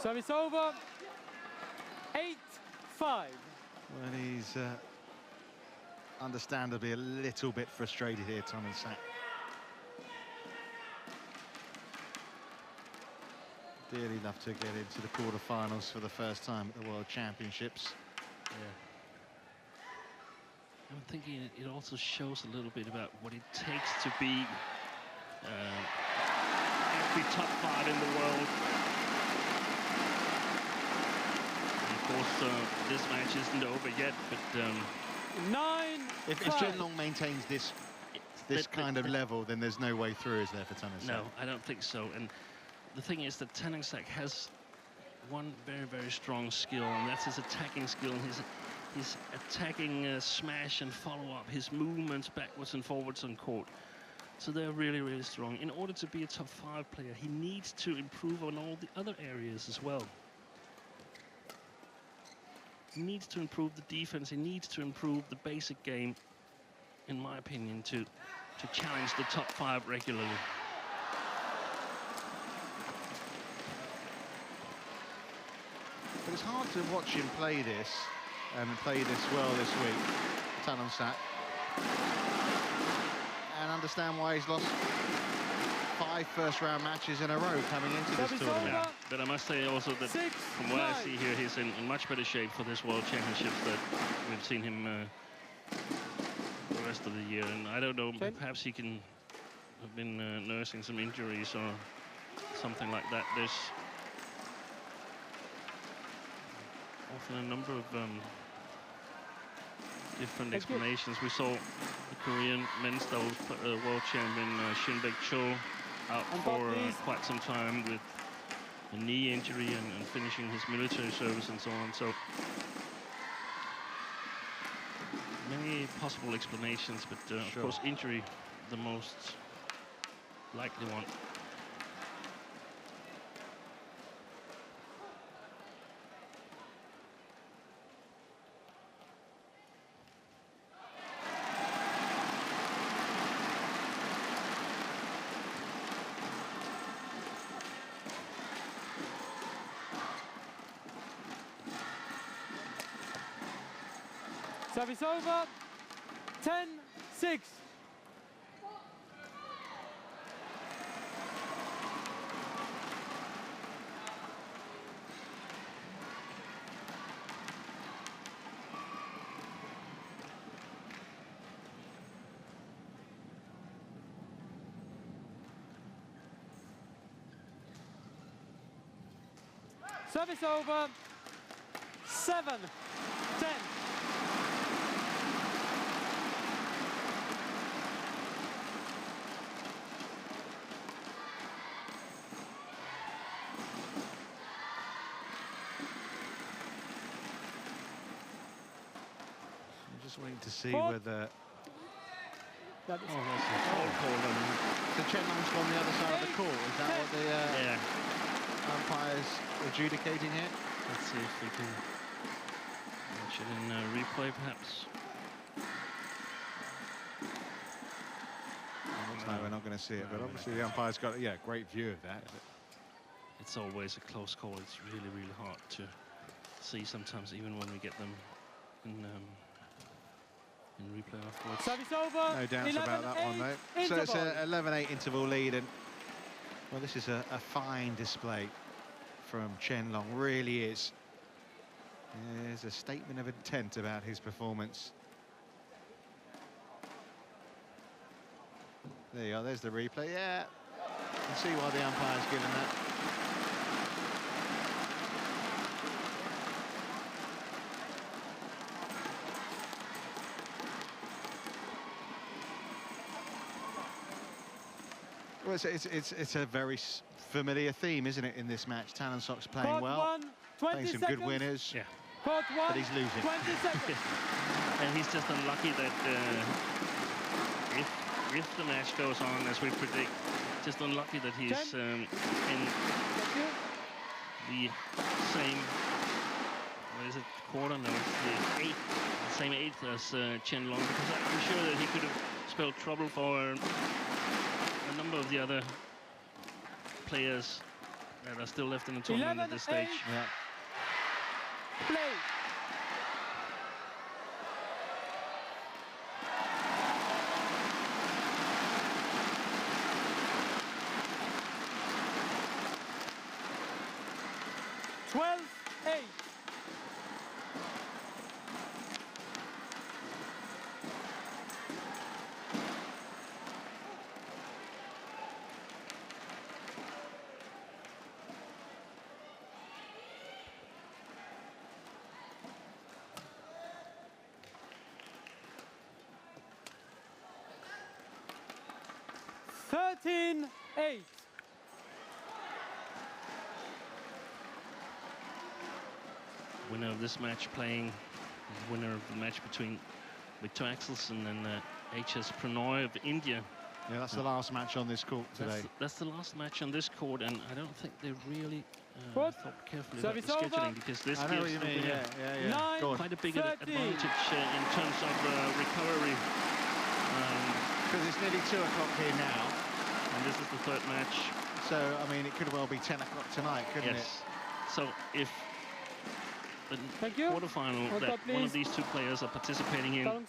Service over. 8-5.
Well, he's understandably a little bit frustrated here, Saensomboonsuk. Dearly love to get into the quarterfinals for the first time at the World Championships.
Yeah. I'm thinking it also shows a little bit about what it takes to be every top 5 in the world. Of course, this match isn't over yet, but
9-5.
If Chen Long maintains this kind of level, then there's no way through, is there, for Saensomboonsuk?
No, I don't think so. And the thing is that Saensomboonsuk has one very, very strong skill, and that's his attacking skill. His attacking smash and follow-up, his movements backwards and forwards on court. So they're really, really strong. In order to be a top 5 player, he needs to improve on all the other areas as well. He needs to improve the defense. He needs to improve the basic game, in my opinion, to challenge the top 5 regularly.
But it's hard to watch him play this, and play this well this week, Saensomboonsuk. And understand why he's lost 5 first-round matches in a row coming into this tournament.
Yeah, but I must say also that from what I see here, he's in much better shape for this World Championships that we've seen him the rest of the year. And I don't know, perhaps he can have been nursing some injuries or something like that. There's often a number of different explanations. We saw the Korean men's doubles world champion Shin Baek-cho out for quite some time with a knee injury and finishing his military service and so on. So many possible explanations, but of course injury the most likely one.
Service over, 10-6. Service over, 7-10.
Waiting to see whether...
That is
that's a foul call. So Chen Long's gone the other side of the court. Is that what the umpire's adjudicating here?
Let's see if we can watch it in replay, perhaps.
Looks like we're not going to see it, but obviously the umpire's got a great view of that.
It's always a close call. It's really, really hard to see sometimes, even when we get them in replay afterwards.
Service over.
No doubts about that one, though. So it's an 11-8 interval lead, and well, this is a fine display from Chen Long. Really is. There's a statement of intent about his performance. There you are. There's the replay. Yeah, you can see why the umpire's given that. Well, it's a very familiar theme, isn't it, in this match? Saensomboonsuk's playing well, playing some good winners, but he's losing.
20 seconds.
And he's just unlucky that if the match goes on as we predict, just unlucky that he's in the same, what is it, quarter? No, it's the same eighth as Chen Long, because I'm sure that he could have spelled trouble for a number of the other players that are still left in the tournament at this stage.
Yeah.
Play.
Winner of this match playing winner of the match between Victor Axelsen and HS Prannoy of India.
Yeah, that's the last match on this court today.
That's the last match on this court, and I don't think they really thought carefully about the scheduling, because this gives
the winner
quite a big advantage in terms of recovery.
Because it's nearly 2 o'clock here now.
And this is the third match.
So, I mean, it could well be 10 o'clock tonight, couldn't it?
So, if the quarterfinal that one of these two players are participating in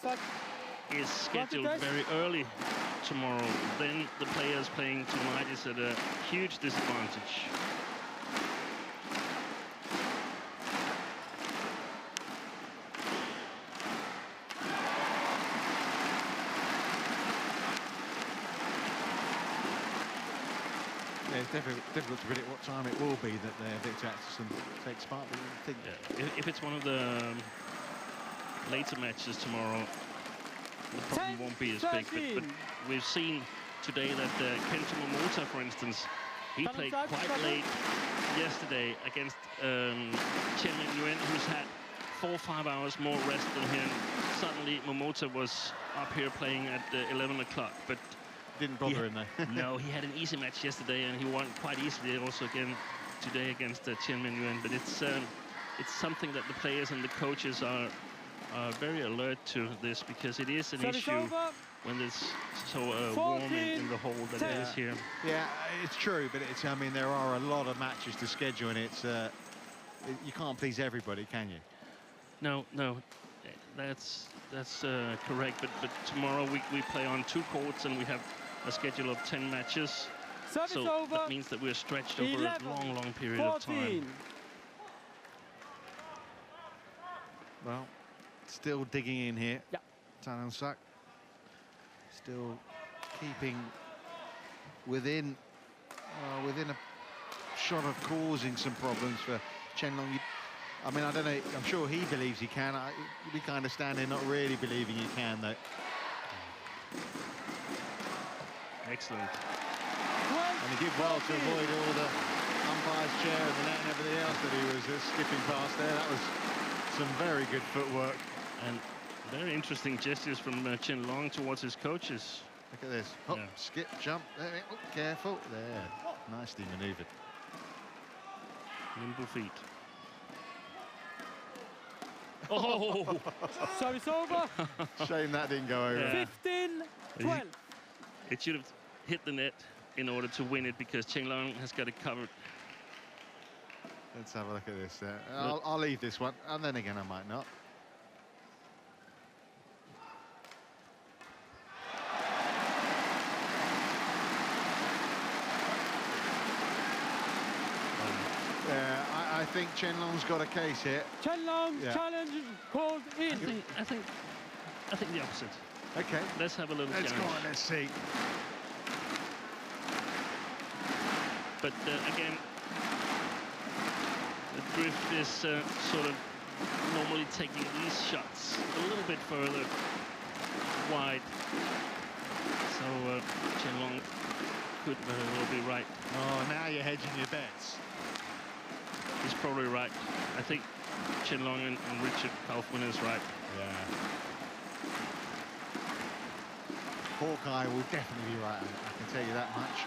is scheduled very early tomorrow, then the players playing tonight is at a huge disadvantage.
Yeah, it's difficult to predict what time it will be that Victor Axelsen takes part. But I think
if it's one of the later matches tomorrow, the problem won't be as big. But we've seen today that Kento Momota, for instance, he played quite late yesterday against Chen Long, who's had 4 or 5 hours more rest than him. Suddenly, Momota was up here playing at 11 o'clock, but
didn't bother him there.
No, he had an easy match yesterday, and he won quite easily also again today against Chen Long. But it's something that the players and the coaches are very alert to this, because it is an issue when it's so warm in the hole that it is here.
Yeah, it's true, but it's, I mean, there are a lot of matches to schedule, and it's you can't please everybody, can you?
No, that's correct. But tomorrow we play on 2 courts, and we have a schedule of 10 matches. So that means that we're stretched over a long period of time.
Well, still digging in here.
Yeah.
Saensomboonsuk still keeping within a shot of causing some problems for Chen Long. I mean, I don't know. I'm sure he believes he can. We kind of stand there not really believing he can, though.
Excellent.
And he did well to avoid all the umpire's chair and the net and everything else that he was skipping past there. That was some very good footwork.
And very interesting gestures from Chen Long towards his coaches.
Look at this. Hop, skip, jump. There. Oh, careful. There. Nicely manoeuvred.
Nimble feet. Oh!
Service over.
Shame that didn't go over.
Yeah.
15-12.
It should have hit the net in order to win it, because Chen Long has got it covered.
Let's have a look at this. I'll leave this one, and then again I might not. I think Chen Long's got a case here.
Chen Long's challenge called in.
I think the opposite.
Okay.
Let's have a little
Let's
challenge.
go on, let's see.
But again, the drift is sort of normally taking these shots a little bit further wide. So Chen Long could very well be right.
Oh, now you're hedging your bets.
He's probably right. I think Chen Long and Richard Kaufman is right.
Yeah. Hawkeye will definitely be right, I can tell you that much.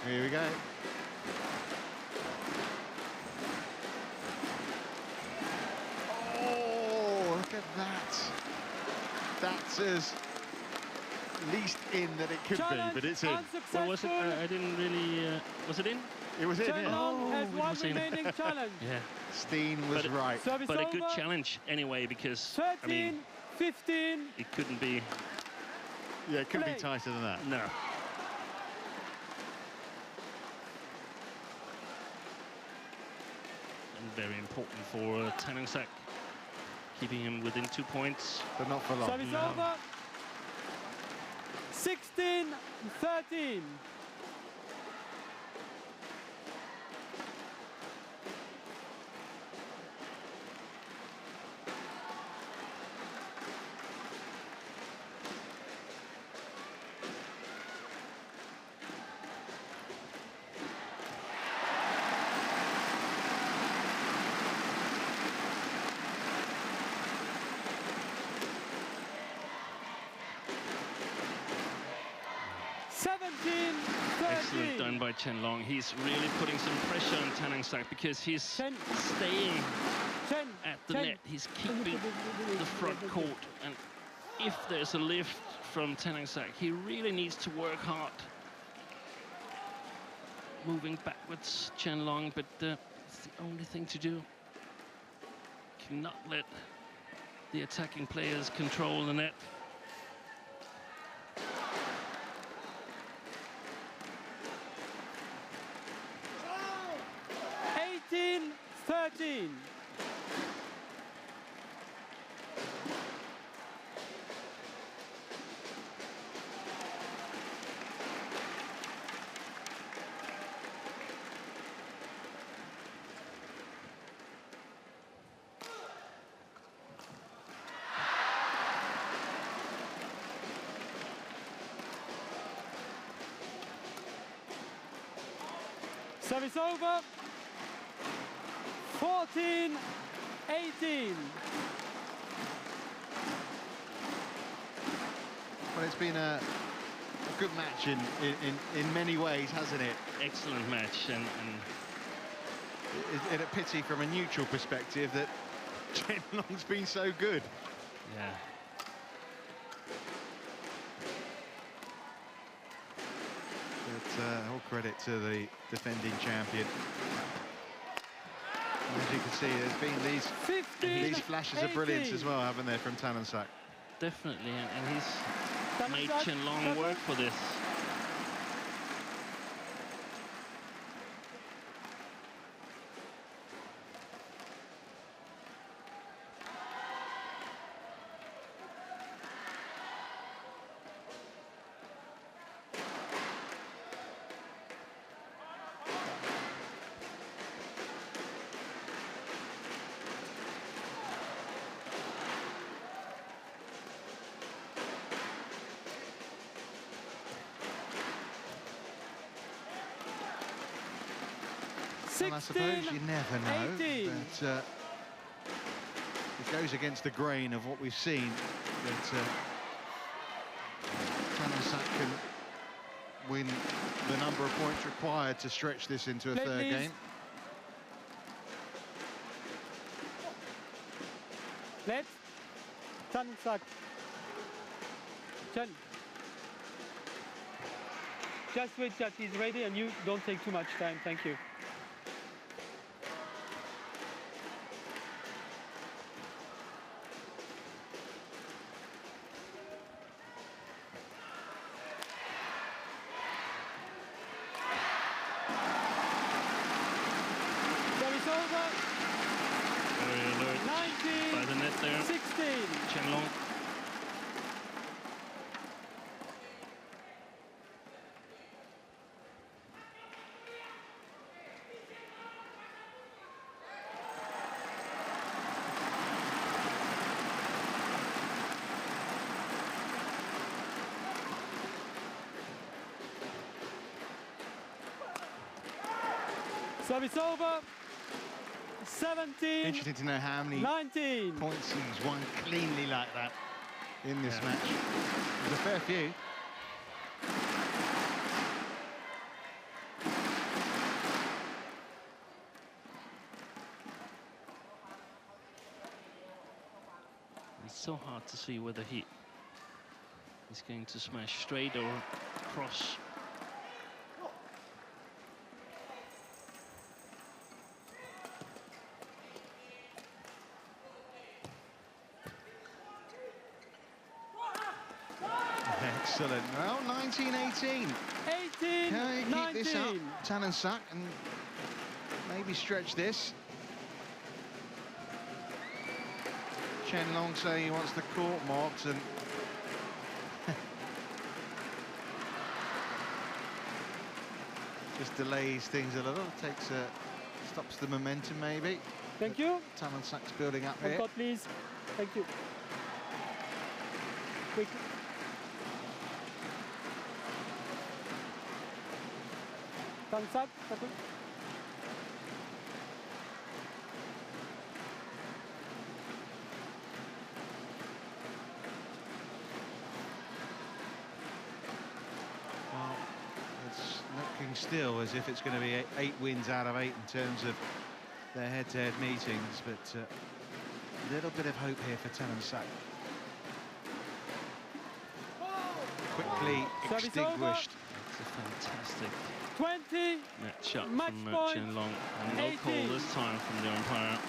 Here we go. Oh, look at that. That's as least in that it could be, but it's in.
Well, was it? I didn't really. Was it in?
It was in.
Chen Long has
it
one
was in.
remaining challenge.
Yeah.
Steen was right.
Service
But a good
over.
challenge anyway, because
13,
I mean,
15.
it couldn't be.
Yeah, it couldn't be
Play.
tighter than that.
No. And very important for Saensomboonsuk, keeping him within 2 points.
But not for long.
Service
No.
over. 16-13.
Excellent done by Chen Long. He's really putting some pressure on Saensomboonsuk, because he's staying at the net. He's keeping the front court. And if there's a lift from Saensomboonsuk, he really needs to work hard. Moving backwards, Chen Long, but it's the only thing to do. Cannot let the attacking players control the net.
Oh! 18-13. Service over. 14-18.
Well, it's been a good match in many ways, hasn't it?
Excellent match, and
It's a pity from a neutral perspective that Chen Long's been so good.
yeah.
But all credit to the defending champion. As you can see, there's been these flashes of brilliance as well, haven't there, from Saensomboonsuk?
Definitely, and he's made Chen Long work for this.
And I suppose you never know, but it goes against the grain of what we've seen, that Saensomboonsuk can win the number of points required to stretch this into a third game.
Let's Saensomboonsuk. Chen. Just wait that he's ready and you don't take too much time. Thank you.
By the net there.
16.
Chen Long.
Service over. 17.
Interesting to know how many
19.
points he's won cleanly like that in this match. There's a fair few.
It's so hard to see whether he's going to smash straight or cross.
Excellent. Well, 19-18.
18,
Can he keep
19.
this up, Saensomboonsuk, and maybe stretch this? Chen Long saying he wants the court marked, and just delays things a little. Stops the momentum maybe.
Thank you.
Saensomboonsuk's building up
One
here.
court, please. Thank you. Quick. Saensomboonsuk.
Well, it's looking still as if it's going to be 8 wins out of 8 in terms of their head-to-head meetings, but a little bit of hope here for Saensomboonsuk. Quickly extinguished.
It's a fantastic
20.
net shot
Match
from
point.
Chen Long, and no
18.
call this time from the umpire.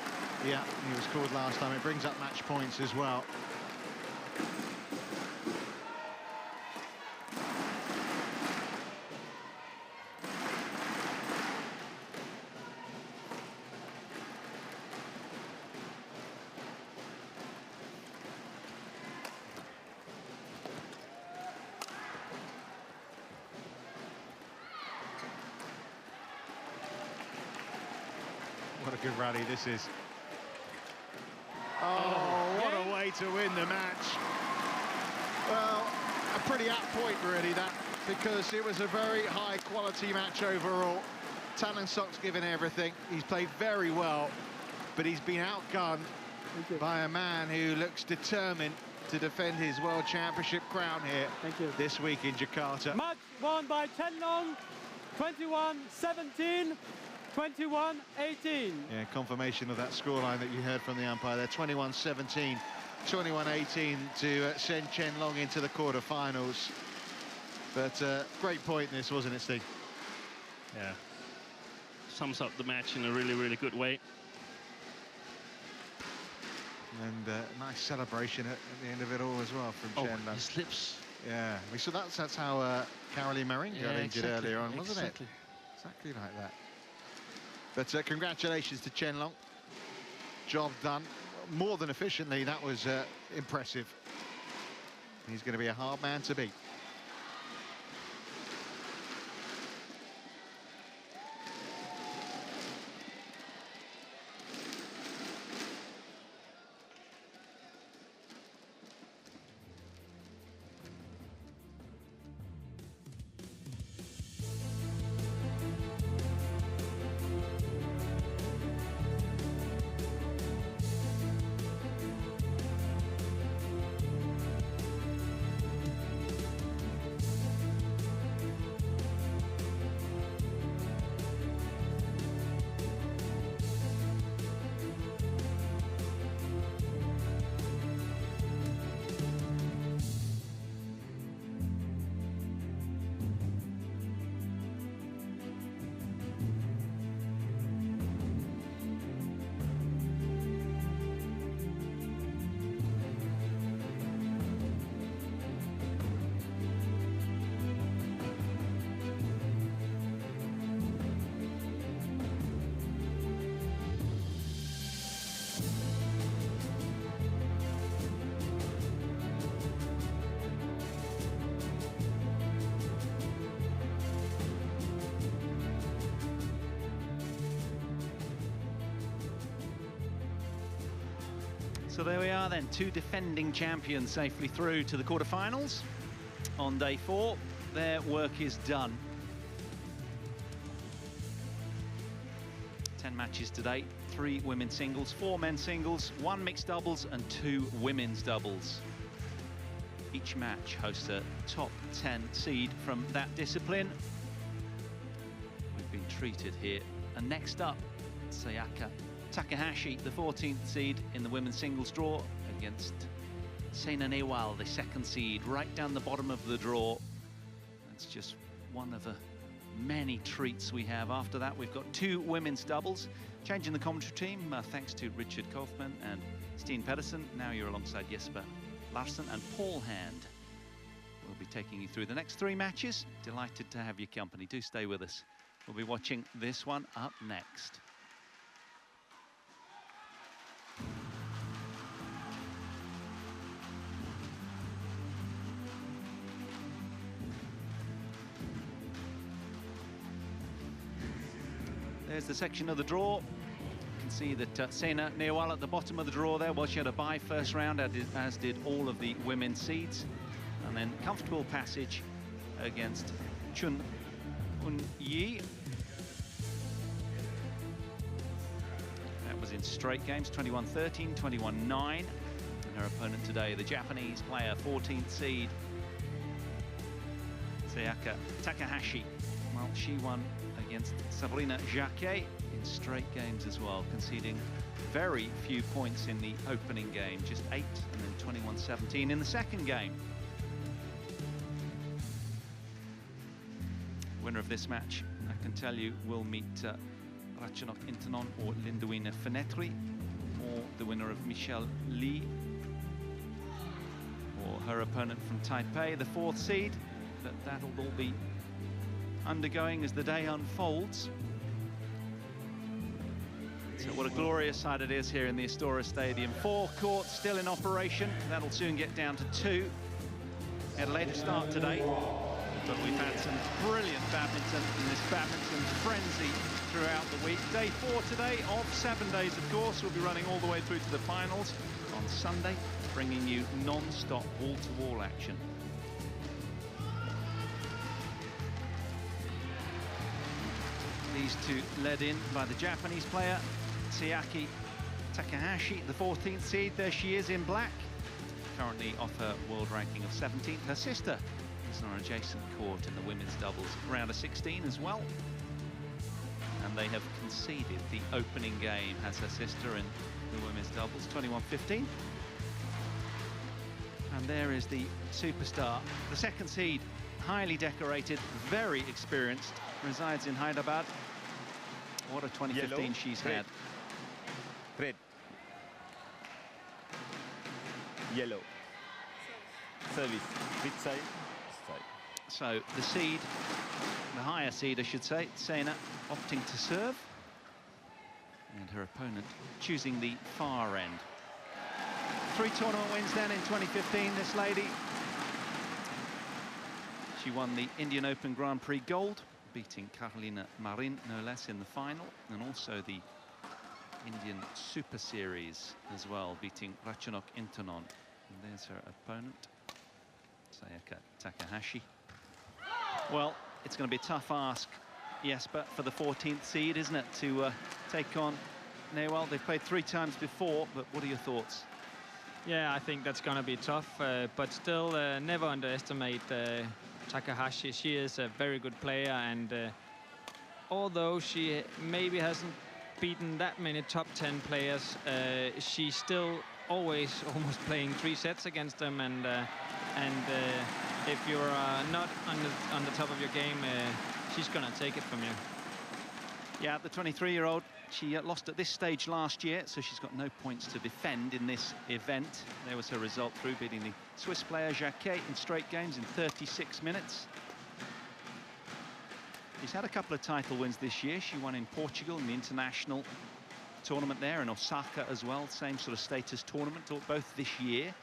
Yeah, he was called last time. It brings up match points as well. What a good rally this is. Oh, what a way to win the match. Well, a pretty apt point, really, that, because it was a very high-quality match overall. Saensomboonsuk's given everything. He's played very well, but he's been outgunned by a man who looks determined to defend his World Championship crown here this week in Jakarta.
Match won by Chen Long, 21-17. 21-18.
Yeah, confirmation of that scoreline that you heard from the umpire there. 21-17, 21-18 to send Chen Long into the quarterfinals. But great point this, wasn't it, Steve?
Yeah. Sums up the match in a really, really good way.
And nice celebration at the end of it all as well from Chen Long.
He slips.
Yeah, we saw that's how Caroline Marin got injured earlier on, wasn't it? Exactly like that. But congratulations to Chen Long. Job done more than efficiently. That was impressive. He's going to be a hard man to beat.
So there we are then, two defending champions safely through to the quarterfinals. On day 4, their work is done. 10 matches to date, 3 women's singles, 4 men's singles, 1 mixed doubles and 2 women's doubles. Each match hosts a top 10 seed from that discipline. We've been treated here. And next up, Sayaka Takahashi, the 14th seed in the women's singles draw, against Saina Nehwal, the 2nd seed, right down the bottom of the draw. That's just one of the many treats we have. After that, we've got 2 women's doubles. Changing the commentary team, thanks to Richard Kaufman and Steen Pedersen. Now you're alongside Jesper Larsen and Paul Hand. We'll be taking you through the next 3 matches. Delighted to have your company. Do stay with us. We'll be watching this one up next. There's the section of the draw. You can see that Saina Nehwal at the bottom of the draw there. Well, she had a bye first round, as did all of the women's seeds. And then comfortable passage against Chun Yi. That was in straight games, 21-13, 21-9. And her opponent today, the Japanese player, 14th seed, Sayaka Takahashi. Well, she won against Sabrina Jacquet in straight games as well, conceding very few points in the opening game, just 8, and then 21-17 in the second game. Winner of this match, I can tell you, will meet Ratchanok Intanon or Linduina Fenetri. the winner of Michelle Lee, or her opponent from Taipei, the 4th seed. But that'll all be undergoing as the day unfolds. So what a glorious sight it is here in the Astora Stadium. 4 courts still in operation. That'll soon get down to 2. At a later start today, but we've had some brilliant badminton in this badminton frenzy throughout the week. Day 4 today of 7 days, of course. We'll be running all the way through to the finals on Sunday, bringing you non-stop wall-to-wall action. These two led in by the Japanese player Sayaka Takahashi, the 14th seed. There she is in black, currently off her world ranking of 17th. Her sister is on an adjacent court in the women's doubles round of 16 as well. And they have conceded the opening game, has her sister in the women's doubles, 21-15. And there is the superstar, the 2nd seed, highly decorated, very experienced, resides in Hyderabad. What a 2015 yellow, she's red. Had.
Red. Yellow. Service. Which side? Side.
So the seed, the higher seed I should say, Saina opting to serve. And her opponent choosing the far end. 3 tournament wins then in 2015, this lady. She won the Indian Open Grand Prix Gold, beating Carolina Marin, no less, in the final, and also the Indian Super Series as well, beating Ratchanok Intanon. And there's her opponent, Sayaka Takahashi. Well, it's going to be a tough ask, yes, but for the 14th seed, isn't it, to take on Nehwal? They've played 3 times before, but what are your thoughts?
Yeah, I think that's going to be tough, but still never underestimate Takahashi. She is a very good player, and although she maybe hasn't beaten that many top 10 players, she's still always almost playing 3 sets against them, and if you're not on the top of your game, she's gonna take it from you.
Yeah, the 23-year-old, she lost at this stage last year, so she's got no points to defend in this event. There was her result through beating the Swiss player Jacquet in straight games in 36 minutes. She's had a couple of title wins this year. She won in Portugal in the international tournament there, in Osaka as well. Same sort of status tournament, both this year.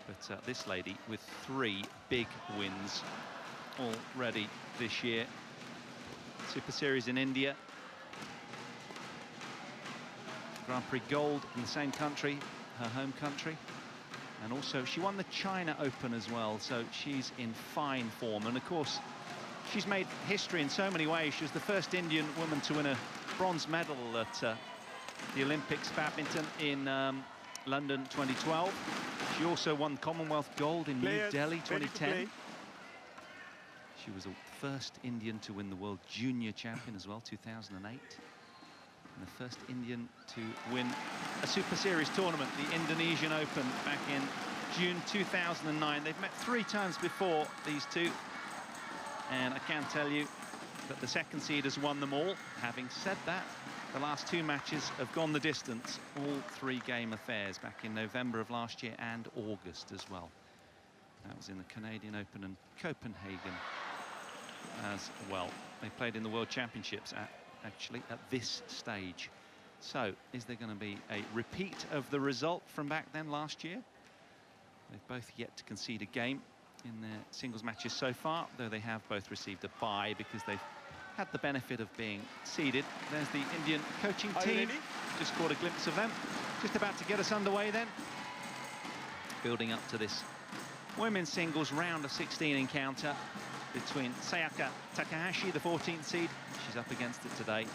But this lady with 3 big wins already this year. Super Series in India. Grand Prix Gold in the same country, her home country. And also she won the China Open as well, so she's in fine form. And of course, she's made history in so many ways. She was the first Indian woman to win a bronze medal at the Olympics badminton in London 2012. She also won Commonwealth Gold in New Delhi 2010. She was the first Indian to win the World Junior Champion as well, 2008. And the first Indian to win a Super Series tournament, the Indonesian Open, back in June 2009. They've met 3 times before, these two. And I can tell you that the 2nd seed has won them all. Having said that, the last 2 matches have gone the distance. All 3-game affairs back in November of last year and August as well. That was in the Canadian Open and Copenhagen as well. They played in the World Championships actually at this stage. So is there going to be a repeat of the result from back then last year? They've both yet to concede a game in their singles matches so far, though they have both received a bye because they've had the benefit of being seeded. There's the Indian coaching team. Just caught a glimpse of them. Just about to get us underway then. Building up to this women's singles round of 16 encounter between Sayaka Takahashi, the 14th seed. She's up against it today.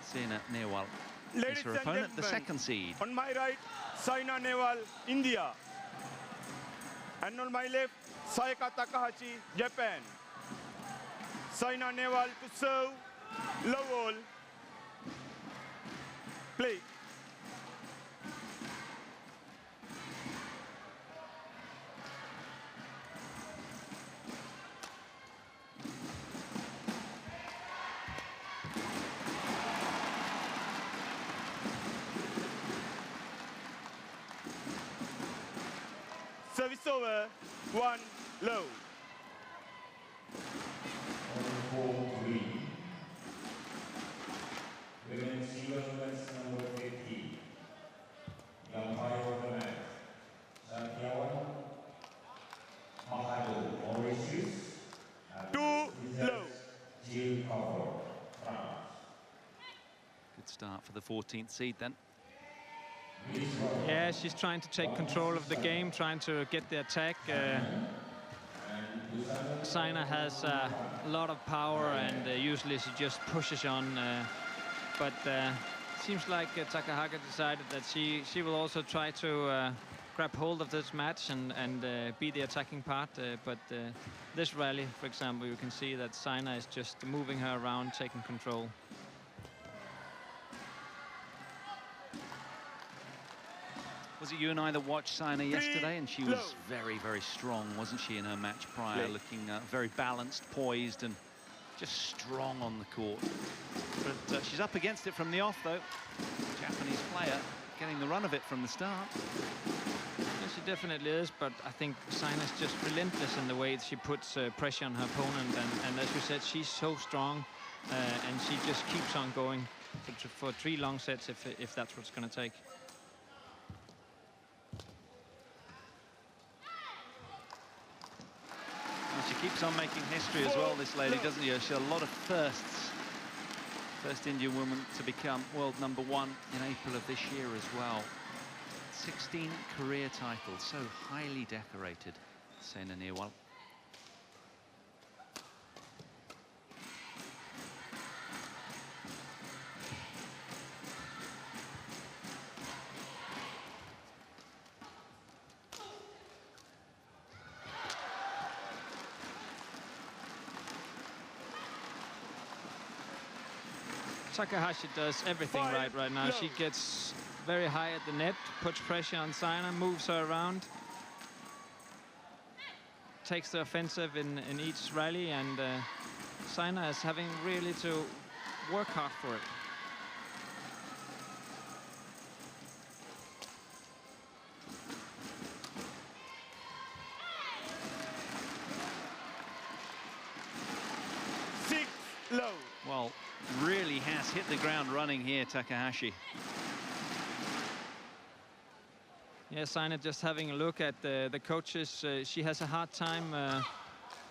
Saina Nehwal is her opponent, the 2nd seed.
On my right, Saina Nehwal, India. And on my left, Sayaka Takahashi, Japan. Saina Nehwal to serve, low all. Play. Service over, 1 low.
On 4-3. Women's singles match number 50. Pai Yu Po, Santiago, Mauritius,
2 low.
Good start for the 14th seed then.
Yeah, she's trying to take control of the game, trying to get the attack. Saina has a lot of power, and usually she just pushes on. But seems like Takahaka decided that she will also try to grab hold of this match and be the attacking part. But this rally, for example, you can see that Saina is just moving her around, taking control.
Was it you and I that watched Saina yesterday? And she was very, very strong, wasn't she, in her match prior? Looking very balanced, poised, and just strong on the court. But she's up against it from the off, though. Japanese player getting the run of it from the start.
Yes, she definitely is, but I think Saina's just relentless in the way she puts pressure on her opponent. And as you said, she's so strong, and she just keeps on going for 3 long sets if that's what it's going to take.
She keeps on making history as well, this lady, doesn't she? She had a lot of firsts. First Indian woman to become world #1 in April of this year as well. 16 career titles, so highly decorated, Saina Nehwal.
Takahashi does everything right now. She gets very high at the net, puts pressure on Saina, moves her around, takes the offensive in each rally, and Saina is having really to work hard for it.
Well, really has hit the ground running here, Takahashi.
Yeah, Saina just having a look at the coaches. She has a hard time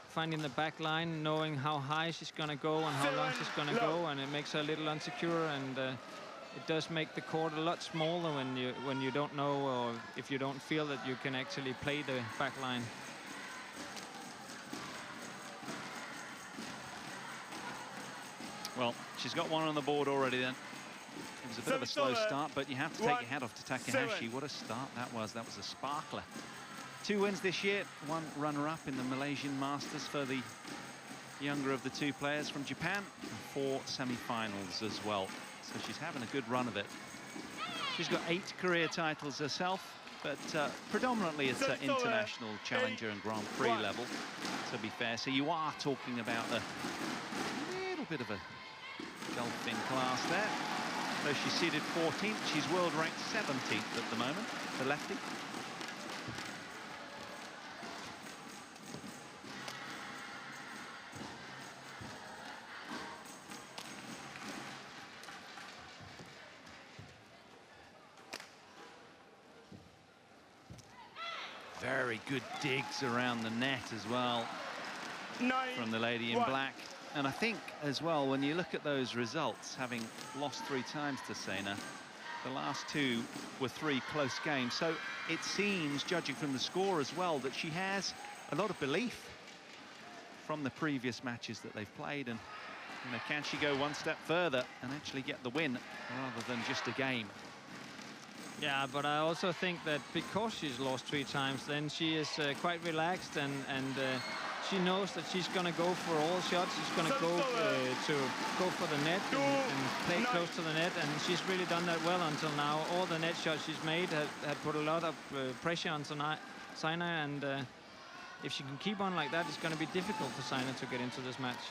finding the back line, knowing how high she's going to go and how long she's going to go, and it makes her a little insecure, and it does make the court a lot smaller when you don't know, or if you don't feel that you can actually play the back line.
Well, she's got one on the board already then. It was a bit of a slow start, but you have to take your hat off to Takahashi. What a start that was. That was a sparkler. 2 wins this year, 1 runner-up in the Malaysian Masters for the younger of the 2 players from Japan, and 4 semi-finals as well. So she's having a good run of it. She's got 8 career titles herself, but predominantly it's international challenger and Grand Prix level, to be fair. So you are talking about a little bit of a golfing class there. So she's seeded 14th. She's world ranked 17th at the moment, the lefty. Very good digs around the net as well from the lady in black. And I think as well, when you look at those results, having lost 3 times to Saina, the last 2 were 3 close games. So it seems, judging from the score as well, that she has a lot of belief from the previous matches that they've played. And you know, can she go 1 step further and actually get the win rather than just a game?
Yeah, but I also think that because she's lost 3 times, then she is quite relaxed, and she knows that she's going to go for all shots. She's going to go for the net and play close to the net, and she's really done that well until now. All the net shots she's made had put a lot of pressure on Saina, and if she can keep on like that, it's going to be difficult for Saina to get into this match.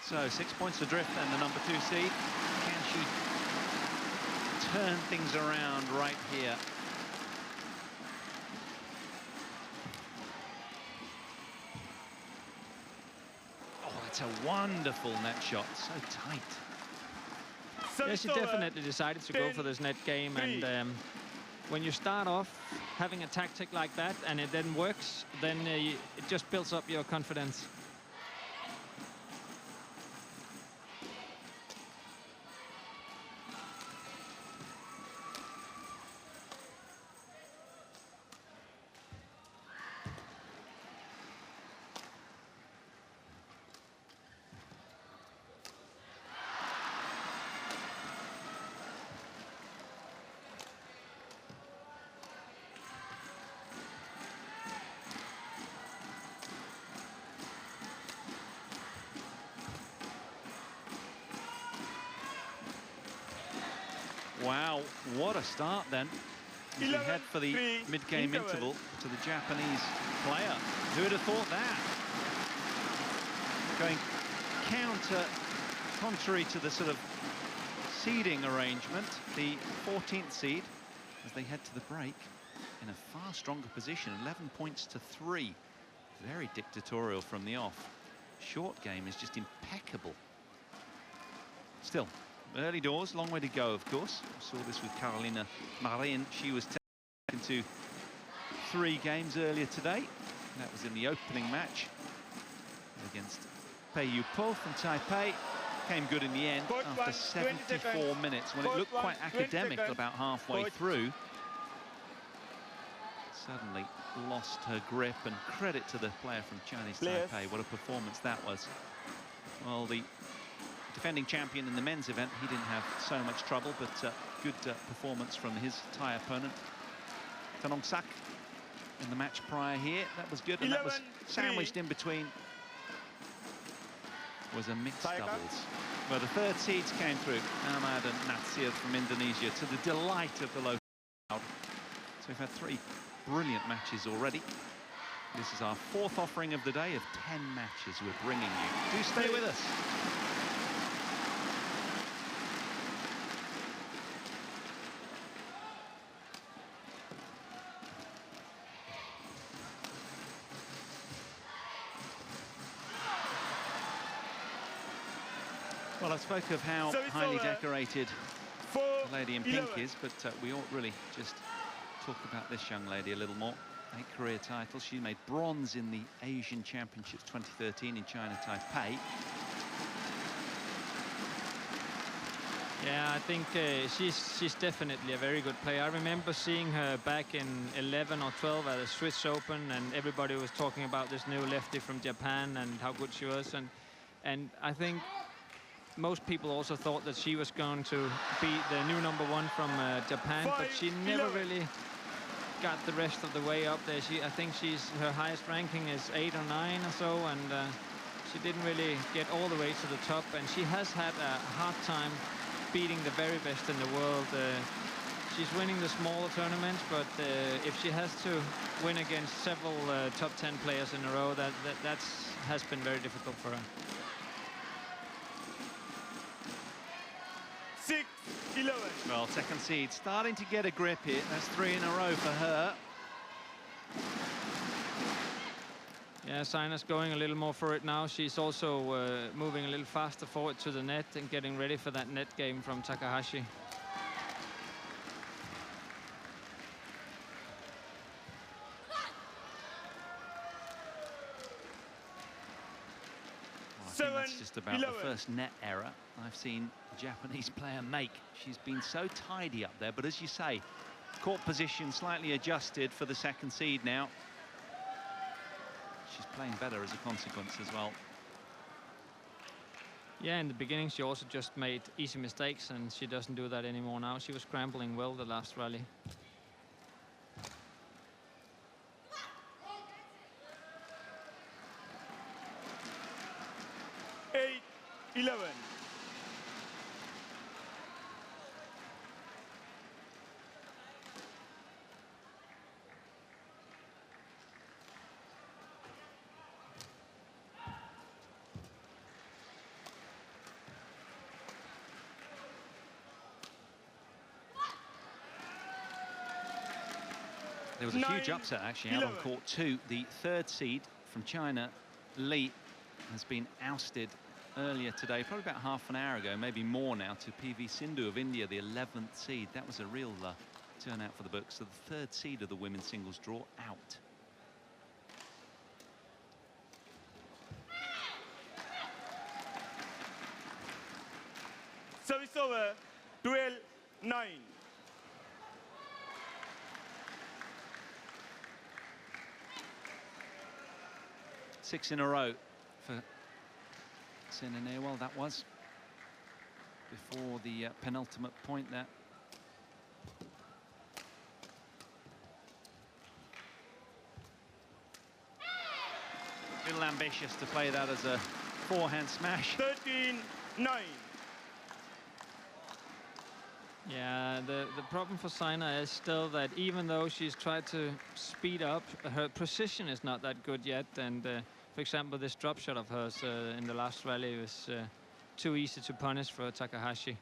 So 6 points adrift and the number 2 seed. Can she turn things around right here? Oh, it's a wonderful net shot, so tight.
Yeah, she definitely decided to go for this net game, and when you start off having a tactic like that and it then works, then it just builds up your confidence.
Wow, what a start then. As we head for the mid-game interval to the Japanese player. Who would have thought that? Going contrary to the sort of seeding arrangement, the 14th seed, as they head to the break, in a far stronger position, 11 points to 3. Very dictatorial from the off. Short game is just impeccable. Still, early doors, long way to go, of course. We saw this with Carolina Marin. She was taken to 3 games earlier today. That was in the opening match against Pai Yu Po from Taipei. Came good in the end after 74 minutes, when it looked quite academic about halfway through. Suddenly lost her grip, and credit to the player from Chinese Taipei. What a performance that was. Well, the defending champion in the men's event, he didn't have so much trouble, but good performance from his Thai opponent. Vittinghus in the match prior here, that was good, and that was sandwiched in between was a mixed doubles. Well, the 3rd seeds came through, Ahmed and Nat from Indonesia, to the delight of the local crowd. So we've had 3 brilliant matches already. This is our 4th offering of the day of 10 matches we're bringing you. Do stay with us. Well, I spoke of how highly decorated the lady in pink is, but we ought really just talk about this young lady a little more. 8 career titles. She made bronze in the Asian Championships 2013 in China, Taipei.
Yeah, I think she's definitely a very good player. I remember seeing her back in 11 or 12 at the Swiss Open, and everybody was talking about this new lefty from Japan and how good she was. And I think most people also thought that she was going to be the new #1 from Japan, but she never really got the rest of the way up there. I think her highest ranking is 8 or 9 or so, and she didn't really get all the way to the top, and she has had a hard time beating the very best in the world. She's winning the smaller tournaments, but if she has to win against several top 10 players in a row, that has been very difficult for her.
6-11.
Well, 2nd seed starting to get a grip here. That's 3 in a row for her.
Yeah, Saina's going a little more for it now. She's also moving a little faster forward to the net and getting ready for that net game from Takahashi.
Well, I think that's just about the first net error I've seen a Japanese player make. She's been so tidy up there, but as you say, court position slightly adjusted for the 2nd seed now. She's playing better as a consequence as well.
Yeah, in the beginning she also just made easy mistakes, and she doesn't do that anymore now. She was scrambling well the last rally.
There was a huge upset actually out on court 2. The 3rd seed from China, Li, has been ousted earlier today, probably about half an hour ago, maybe more now, to PV Sindhu of India, the 11th seed. That was a real turnout for the books. So the 3rd seed of the women's singles draw out.
Service over, 12-9.
6 in a row for Saina Nehwal, that was before the penultimate point there. A little ambitious to play that as a forehand smash.
13-9.
Yeah, the problem for Saina is still that even though she's tried to speed up, her precision is not that good yet. And for example, this drop shot of hers in the last rally was too easy to punish for Takahashi.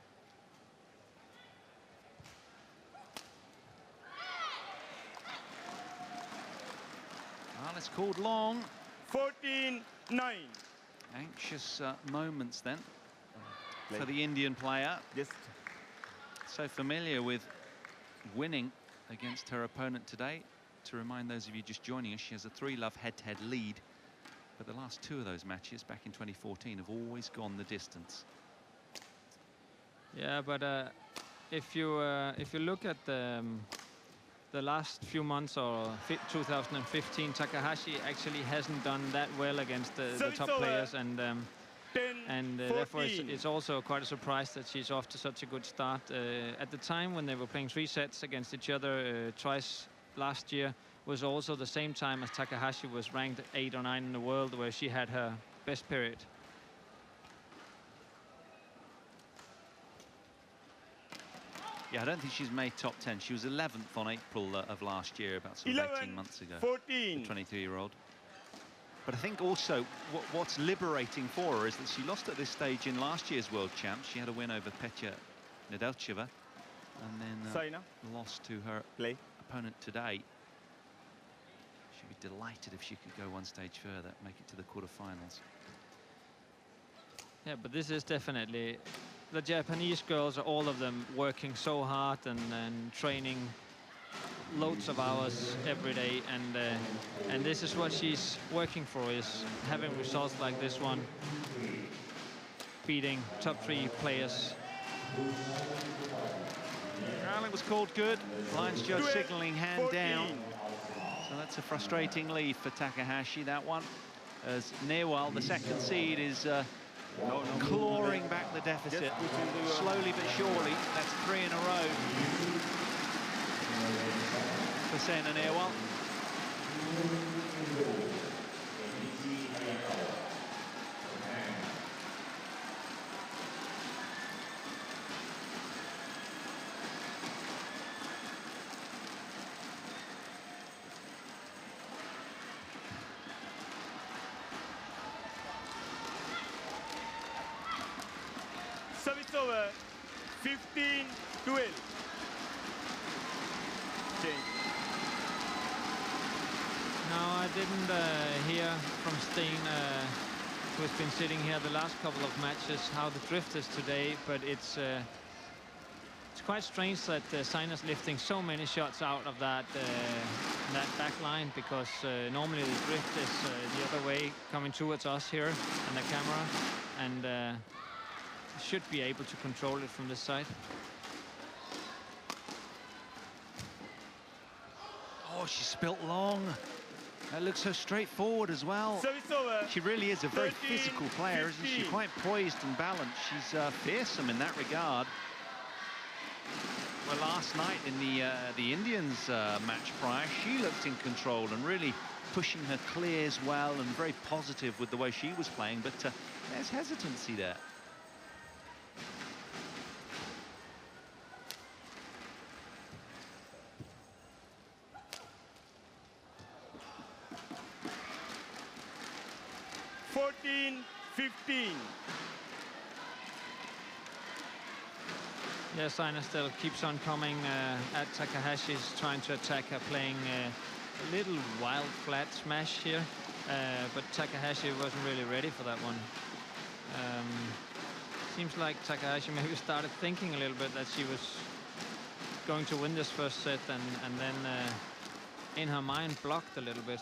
Well, it's called long.
14-9.
Anxious moments then for the Indian player.
Just
so familiar with winning against her opponent today. To remind those of you just joining us, she has a 3-love head-to-head lead. But the last 2 of those matches back in 2014 have always gone the distance.
Yeah, but if you look at the last few months or 2015, Takahashi actually hasn't done that well against the top players, and therefore it's also quite a surprise that she's off to such a good start. At the time when they were playing 3 sets against each other twice last year was also the same time as Takahashi was ranked 8 or 9 in the world, where she had her best period.
Yeah, I don't think she's made top 10. She was 11th on April of last year, about sort of 18 months ago.
14.
The 23-year-old. But I think also what's liberating for her is that she lost at this stage in last year's World Champs. She had a win over Petya Nedelcheva and then lost to her opponent today. She'd be delighted if she could go one stage further, make it to the quarterfinals.
Yeah, but this is definitely... The Japanese girls are all of them working so hard and training loads of hours every day, and this is what she's working for, is having results like this one, beating top 3 players.
Well, it was called good. Lines judge signaling hand down. So that's a frustrating lead for Takahashi, that one. As Nehwal, the 2nd seed, is clawing back the deficit slowly but surely. That's 3 in a row for Saina Nehwal.
Service over, 15-12.
Now, I didn't hear from Steen, who's been sitting here the last couple of matches, how the drift is today, but it's quite strange that Saina's lifting so many shots out of that back line, because normally the drift is the other way, coming towards us here on the camera, and should be able to control it from this side.
Oh, she spilt long. That looks so straightforward as well.
Service over.
She really is a very physical player, isn't she? Quite poised and balanced. She's fearsome in that regard. Well, last night in the Indians match prior, she looked in control and really pushing her clears well and very positive with the way she was playing, but there's hesitancy there.
Yeah, Saina still keeps on coming at Takahashi's, trying to attack her, playing a little wild flat smash here. But Takahashi wasn't really ready for that one. Seems like Takahashi maybe started thinking a little bit that she was going to win this first set, and then in her mind blocked a little bit.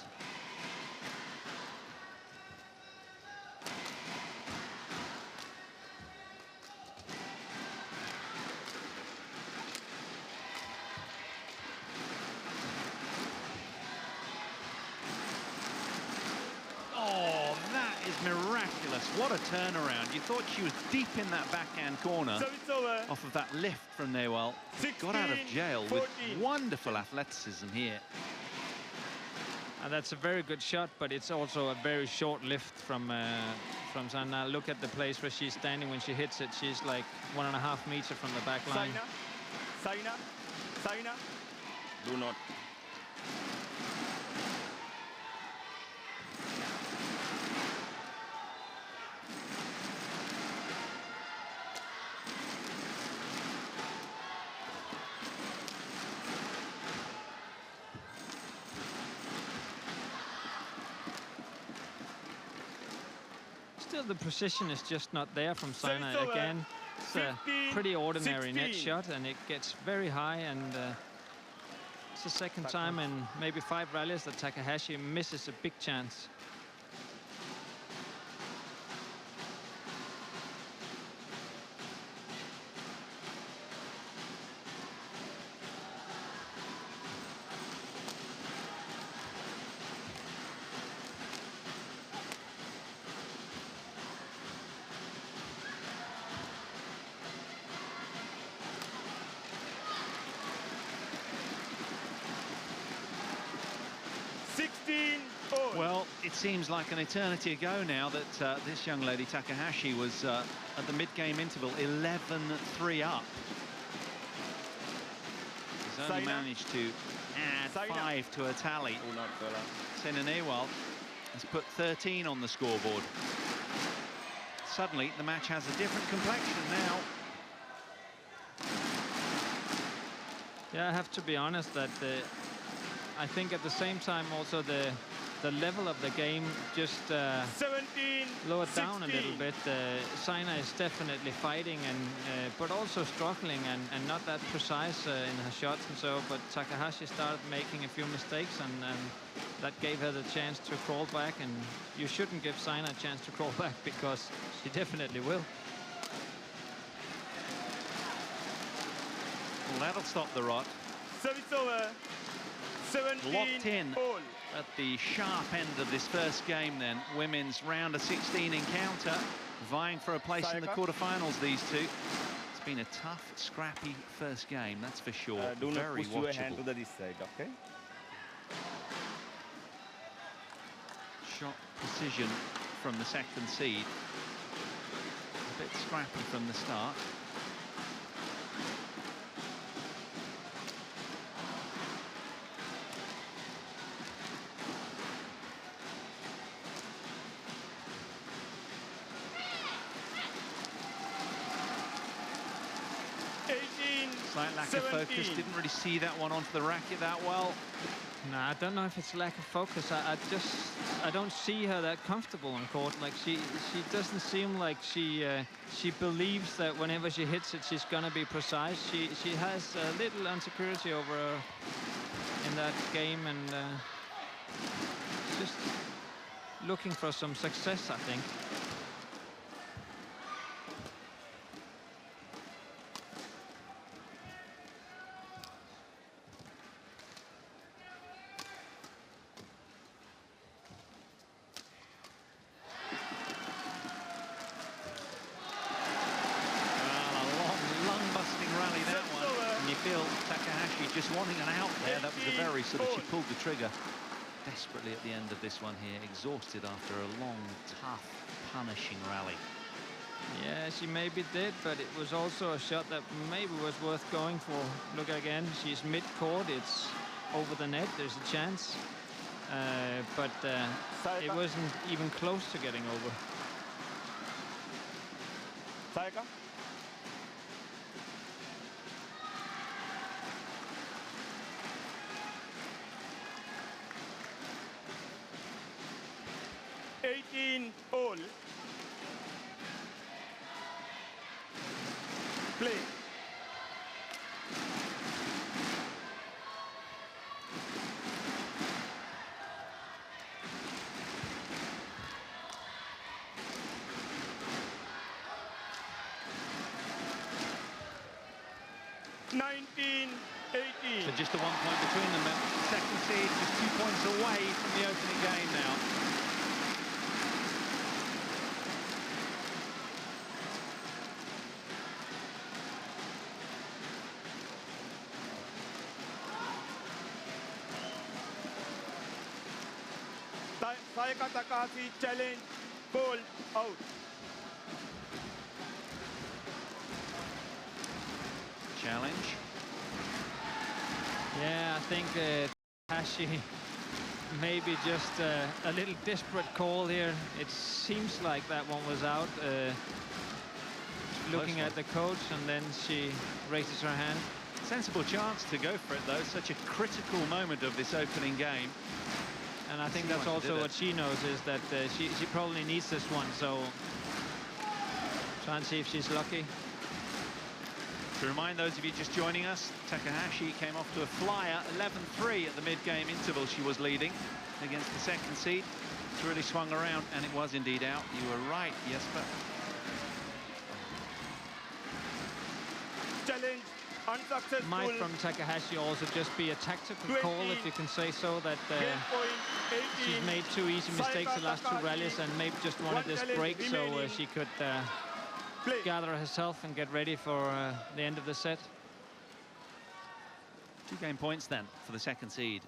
Miraculous. What a turnaround. You thought she was deep in that backhand corner off of that lift from Nehwal. Got out of jail with wonderful athleticism here.
And that's a very good shot, but it's also a very short lift from Saina. Look at the place where she's standing when she hits it. She's like 1.5 meters from the back line.
Saina. Do not.
Still, the precision is just not there from Saina again. It's a pretty ordinary net shot, and it gets very high, and it's the second time in maybe 5 rallies that Takahashi misses a big chance.
Well, it seems like an eternity ago now that this young lady, Takahashi, was at the mid-game interval 11-3 up. She's only managed to add 5 to her tally. Saina Nehwal has put 13 on the scoreboard. Suddenly, the match has a different complexion now.
Yeah, I have to be honest that I think at the same time also the level of the game just lowered down a little bit. Saina is definitely fighting, and but also struggling and not that precise in her shots and so. But Takahashi started making a few mistakes, and that gave her the chance to crawl back. And you shouldn't give Saina a chance to crawl back, because she definitely will.
Well, that'll stop the rot.
Service over. 17
locked in
all.
at the sharp end of this first game then. Women's round of 16 encounter, vying for a place in the quarterfinals, these two. It's been a tough, scrappy first game, that's for sure.
Do not
Very
push your
watchable.
hand to this side, okay?
Shot precision from the second seed. A bit scrappy from the start. Slight lack of focus, didn't really see that one onto the racket that well.
No, I don't know if it's lack of focus. I don't see her that comfortable on court. Like she doesn't seem like she believes that whenever she hits it, she's gonna be precise. She has a little insecurity over her in that game, and just looking for some success, I think.
Just wanting an out there. That was a very sort of, she pulled the trigger desperately at the end of this one here, exhausted after a long, tough, punishing rally.
Yeah, she maybe did, but it was also a shot that maybe was worth going for. Look again, she's mid-court, it's over the net, there's a chance. But it wasn't even close to getting over.
Play.
So just the 1 point between them. Second seed just 2 points away from the opening game now.
Sayaka Takahashi challenge, ball out.
Challenge.
Yeah, I think Takahashi maybe just a little desperate call here. It seems like that one was out. Looking at the coach, and then she raises her hand.
Sensible chance to go for it, though. Such a critical moment of this opening game.
And I think that's also what she knows, is that she probably needs this one. So try and see if she's lucky.
To remind those of you just joining us, Takahashi came off to a flyer, 11-3 at the mid-game interval. She was leading against the second seed. It's really swung around, and it was indeed out. You were right, Jesper.
Challenge unsuccessful.
Might from Takahashi also just be a tactical call, if you can say so, that she's made two easy mistakes the last two rallies, and maybe just wanted this break so she could gather herself and get ready for the end of the set.
2 game points then for the second seed.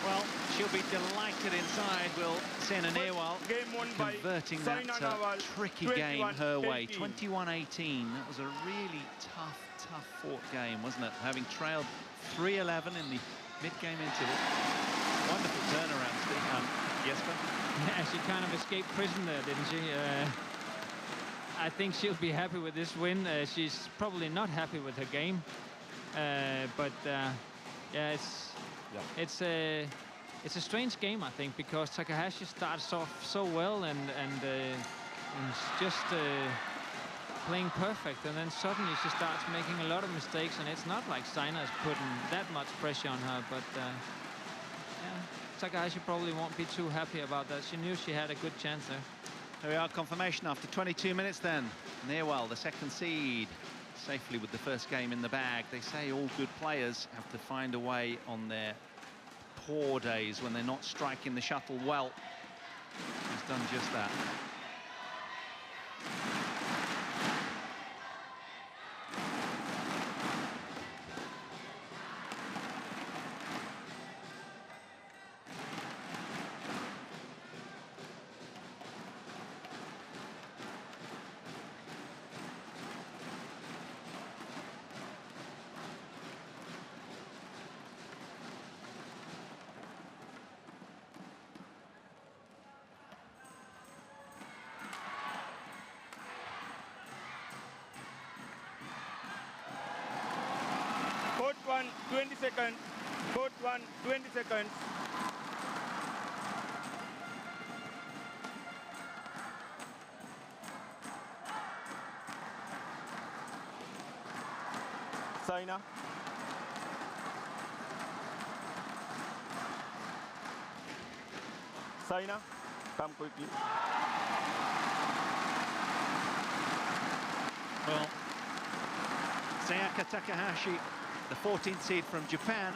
Well, she'll be delighted inside, will Saina Nehwal, converting that tricky game her way. 21-18. That was a really tough fought game, wasn't it? Having trailed 3-11 in the mid-game interval. Wonderful turnaround, Jesper.
Yeah, she kind of escaped prison there, didn't she? I think she'll be happy with this win. She's probably not happy with her game, but yeah, it's a strange game, I think, because Takahashi starts off so well and just playing perfect, and then suddenly she starts making a lot of mistakes, and it's not like Saina's putting that much pressure on her, but yeah, Takahashi probably won't be too happy about that. She knew she had a good chance there.
There we are, confirmation after 22 minutes then. Nehwal, the second seed, safely with the first game in the bag. They say all good players have to find a way on their poor days when they're not striking the shuttle well. She's done just that.
Court 1, 20 seconds. Court 1, 20 seconds. Saina. Saina, come quickly.
Well, Sayaka Takahashi, the 14th seed from Japan,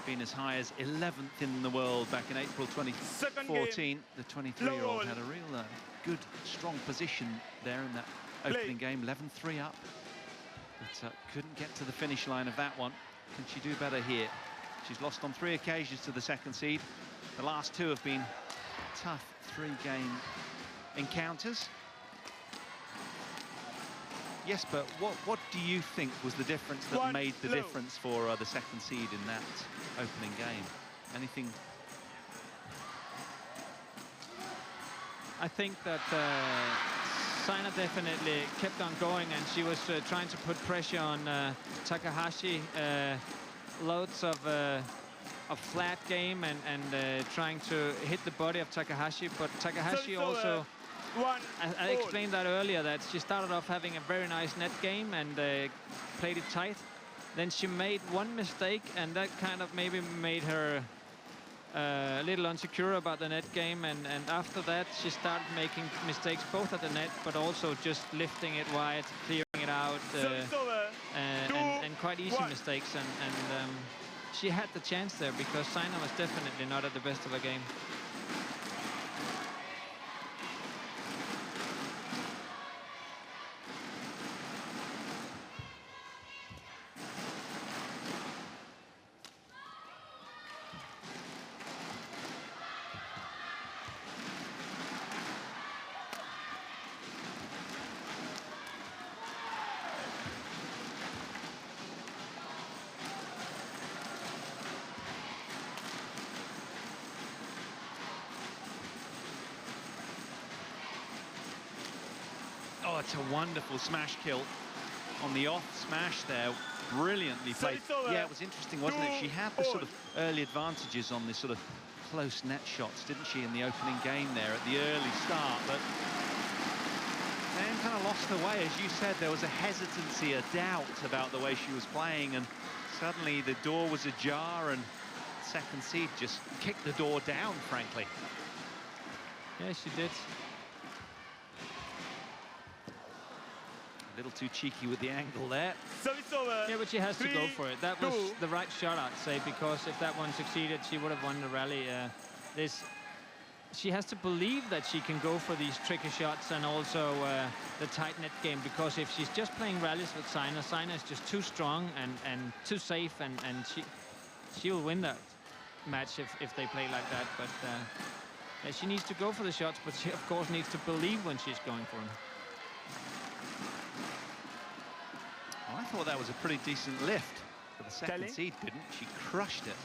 been as high as 11th in the world back in April 2014. The 23-year-old had a real good, strong position there in that opening game, 11-3 up, but couldn't get to the finish line of that one. Can she do better here? She's lost on 3 occasions to the second seed. The last 2 have been tough 3-game encounters. Yes, but what do you think was the difference that made the difference for the second seed in that opening game? Anything?
I think that Saina definitely kept on going, and she was trying to put pressure on Takahashi. Loads of flat game and trying to hit the body of Takahashi, but Takahashi also, I explained that earlier, that she started off having a very nice net game and played it tight. Then she made one mistake, and that kind of maybe made her a little insecure about the net game, and after that she started making mistakes both at the net but also just lifting it wide, clearing it out, and quite easy mistakes, and she had the chance there because Saina was definitely not at the best of her game. Oh, it's a wonderful smash kill on the off smash there. Brilliantly played. Yeah, it was interesting, wasn't it? She had the sort of early advantages on this sort of close net shots, didn't she, in the opening game there at the early start, but then kind of lost her way. As you said, there was a hesitancy, a doubt about the way she was playing, and suddenly the door was ajar, and second seed just kicked the door down, frankly. Yeah, she did. A little too cheeky with the angle there. Yeah, but she has to go for it. That was the right shot, I'd say, because if that one succeeded, she would have won the rally. She has to believe that she can go for these tricky shots and also the tight net game, because if she's just playing rallies with Saina, Saina is just too strong and too safe, and she will win that match if they play like that. But yeah, she needs to go for the shots, but she, of course, needs to believe when she's going for them. I thought that was a pretty decent lift, but the second seed didn't. She crushed it.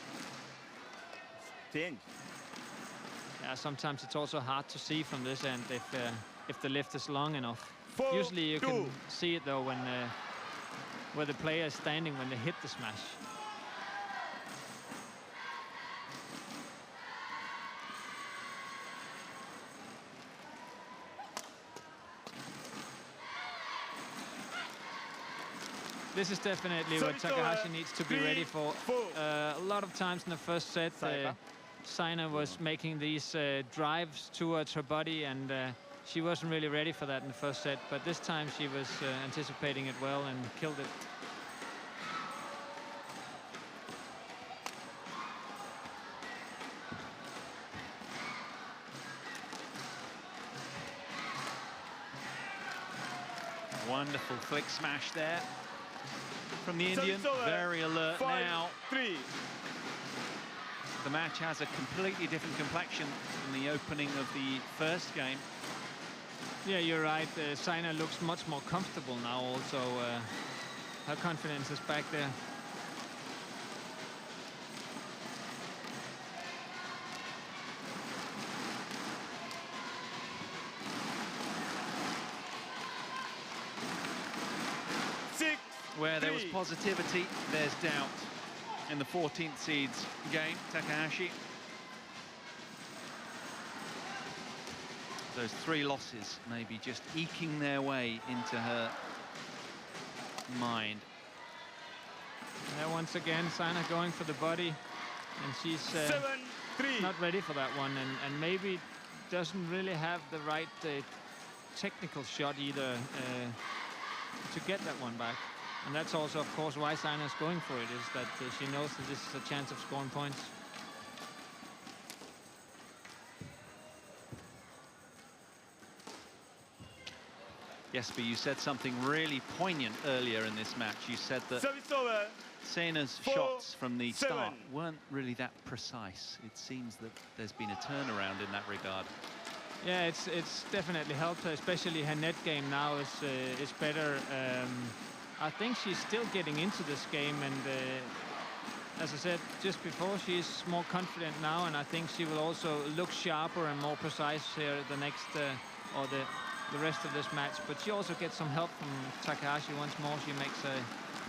Yeah, sometimes it's also hard to see from this end if the lift is long enough. Usually you can see it though when where the player is standing when they hit the smash. This is definitely what Takahashi needs to be ready for. A lot of times in the first set, Saina was making these drives towards her body, and she wasn't really ready for that in the first set. But this time she was anticipating it well and killed it. Wonderful flick smash there from the Indian. Very alert now. The match has a completely different complexion from the opening of the first game. Yeah, you're right. Saina looks much more comfortable now also. Her confidence is back there. Where there was positivity, there's doubt in the 14th seeds game. Takahashi. Those 3 losses maybe just eking their way into her mind. Yeah, once again, Saina going for the body, and she's not ready for that one, and maybe doesn't really have the right technical shot either to get that one back. And that's also, of course, why Saina is going for it, is that she knows that this is a chance of scoring points. Jesper, you said something really poignant earlier in this match. You said that Saina's shots from the start weren't really that precise. It seems that there's been a turnaround in that regard. Yeah, it's definitely helped her, especially her net game now is better. I think she's still getting into this game, and as I said just before, she's more confident now, and I think she will also look sharper and more precise here the next or the rest of this match, but she also gets some help from Takahashi once more. She makes a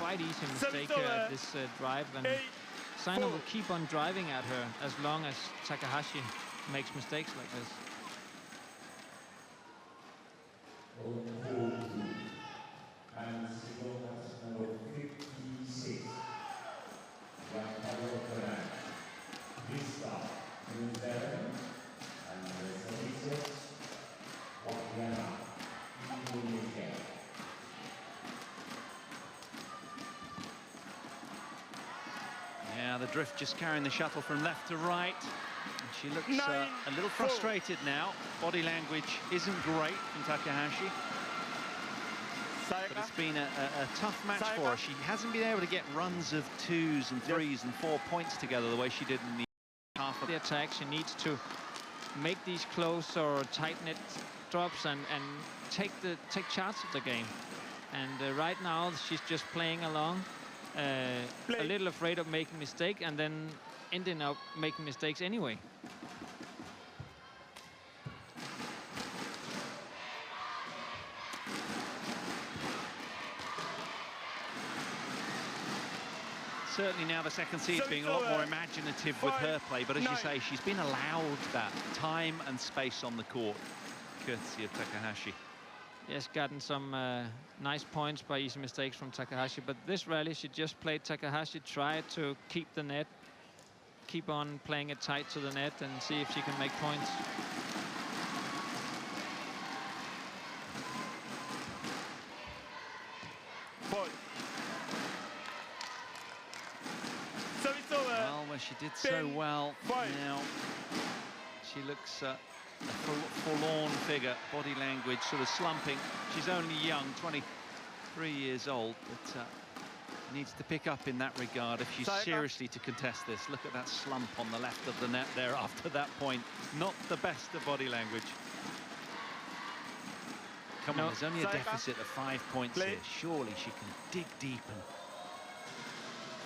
quite easy mistake at this drive, and Saina will keep on driving at her as long as Takahashi makes mistakes like this.
And single match number 56. Vista, New Zealand, and resurgence, Indonesia.
Yeah, the drift just carrying the shuttle from left to right. And she looks a little frustrated now. Body language isn't great from Takahashi. But it's been a tough match for her. She hasn't been able to get runs of 2s and 3s and 4 points together the way she did in the half of
the attack. She needs to make these close or tight net drops and take charge of the game. And right now she's just playing along, a little afraid of making a mistake and then ending up making mistakes anyway.
Certainly now the second seed being a lot more imaginative with her play, but as you say, she's been allowed that time and space on the court, courtesy of Takahashi.
Yes, gotten some nice points by easy mistakes from Takahashi, but this rally she just played Takahashi, tried to keep the net, keep on playing it tight to the net and see if she can make points.
She did so well. Now she looks a forlorn figure, body language sort of slumping. She's only young, 23 years old, but needs to pick up in that regard if she's seriously to contest this. Look at that slump on the left of the net there after that point. Not the best of body language. Come on, there's only a deficit of 5 points here. Surely she can dig deep and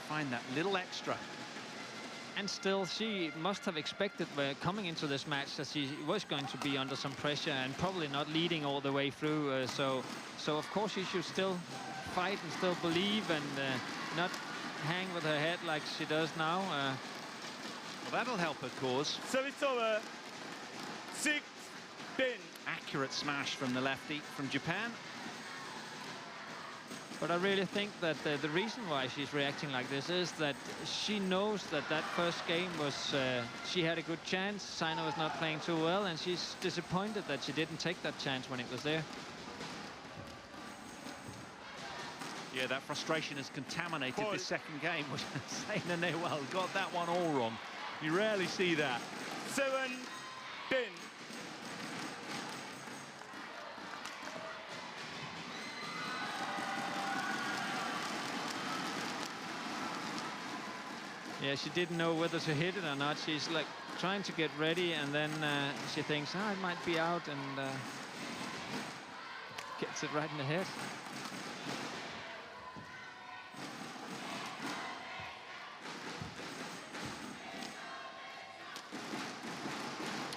find that little extra.
And still, she must have expected coming into this match that she was going to be under some pressure and probably not leading all the way through. So of course, she should still fight and still believe and not hang with her head like she does now.
Well, that'll help her cause.
Service over. 6-10.
Accurate smash from the lefty from Japan.
But I really think that the reason why she's reacting like this is that she knows that first game was, she had a good chance. Saina was not playing too well, and she's disappointed that she didn't take that chance when it was there.
Yeah, that frustration has contaminated this second game. Saina Nehwal got that one all wrong. You rarely see that.
7-10.
Yeah, she didn't know whether to hit it or not. She's like trying to get ready, and then she thinks, oh, it might be out, and gets it right in the head.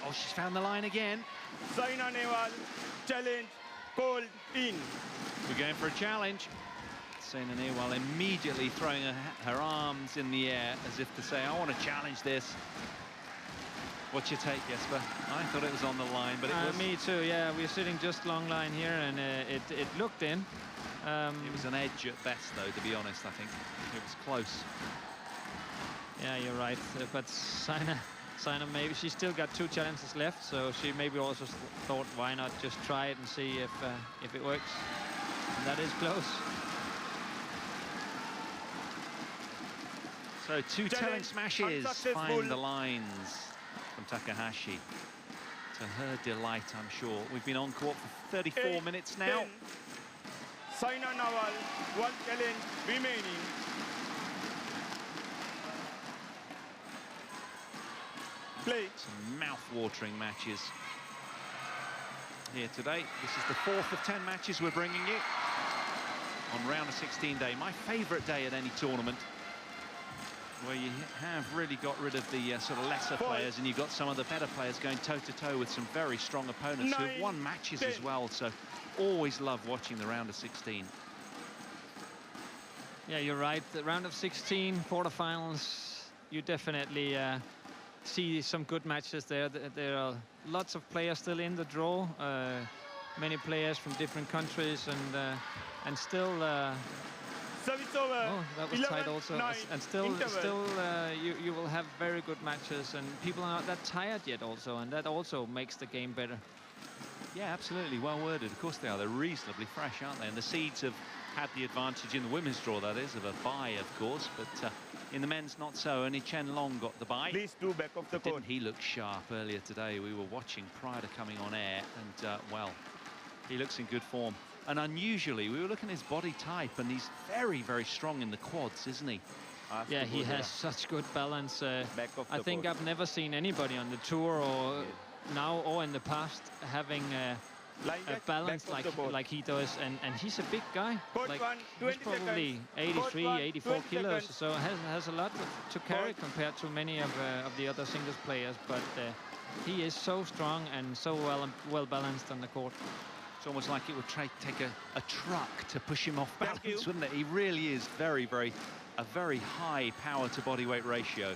Oh, she's found the line again.
Saina Nehwal, challenge, called in.
We're going for a challenge. Saina Nehwal immediately throwing her arms in the air as if to say, I want to challenge this. What's your take, Jesper? I thought it was on the line, but it was...
Me too, yeah. We're sitting just long line here, and it looked in.
It was an edge at best, though, to be honest, I think. It was close.
Yeah, you're right. But Saina, maybe she's still got 2 challenges left, so she maybe also thought, why not just try it and see if it works. And that is close.
So 2 telling smashes find the lines from Takahashi. To her delight, I'm sure. We've been on court for 34 minutes now.
Saina Nehwal, 1 challenge remaining. Play.
Some mouth-watering matches here today. This is the 4th of 10 matches we're bringing you on round of 16 day. My favourite day at any tournament. where you have really got rid of the sort of lesser players, and you've got some of the better players going toe-to-toe with some very strong opponents who have won matches as well. So always love watching the round of 16.
Yeah, you're right. The round of 16 quarterfinals, you definitely see some good matches there. There are lots of players still in the draw, many players from different countries, and still. Oh, that was tight also. And still, you will have very good matches, and people are not that tired yet also, and that also makes the game better.
Yeah, absolutely. Well worded. Of course they are. They're reasonably fresh, aren't they? And the Seeds have had the advantage in the women's draw, that is, of a bye, of course. But in the men's, not so. Only Chen Long got the bye.
Please do back of the court.
Didn't he look sharp earlier today? We were watching prior to coming on air, and, well, he looks in good form. And unusually, we were looking at his body type, and he's very, very strong in the quads, isn't he?
Yeah, he has such good balance. I think I've never seen anybody on the tour or now or in the past having a balance like he does. And he's a big guy. Like, he's probably 83, 84 kilos. So has a lot to carry compared to many of the other singles players. But he is so strong and so well balanced on the court.
It's almost like it would take a truck to push him off balance, wouldn't it? He really is a very high power to body weight ratio.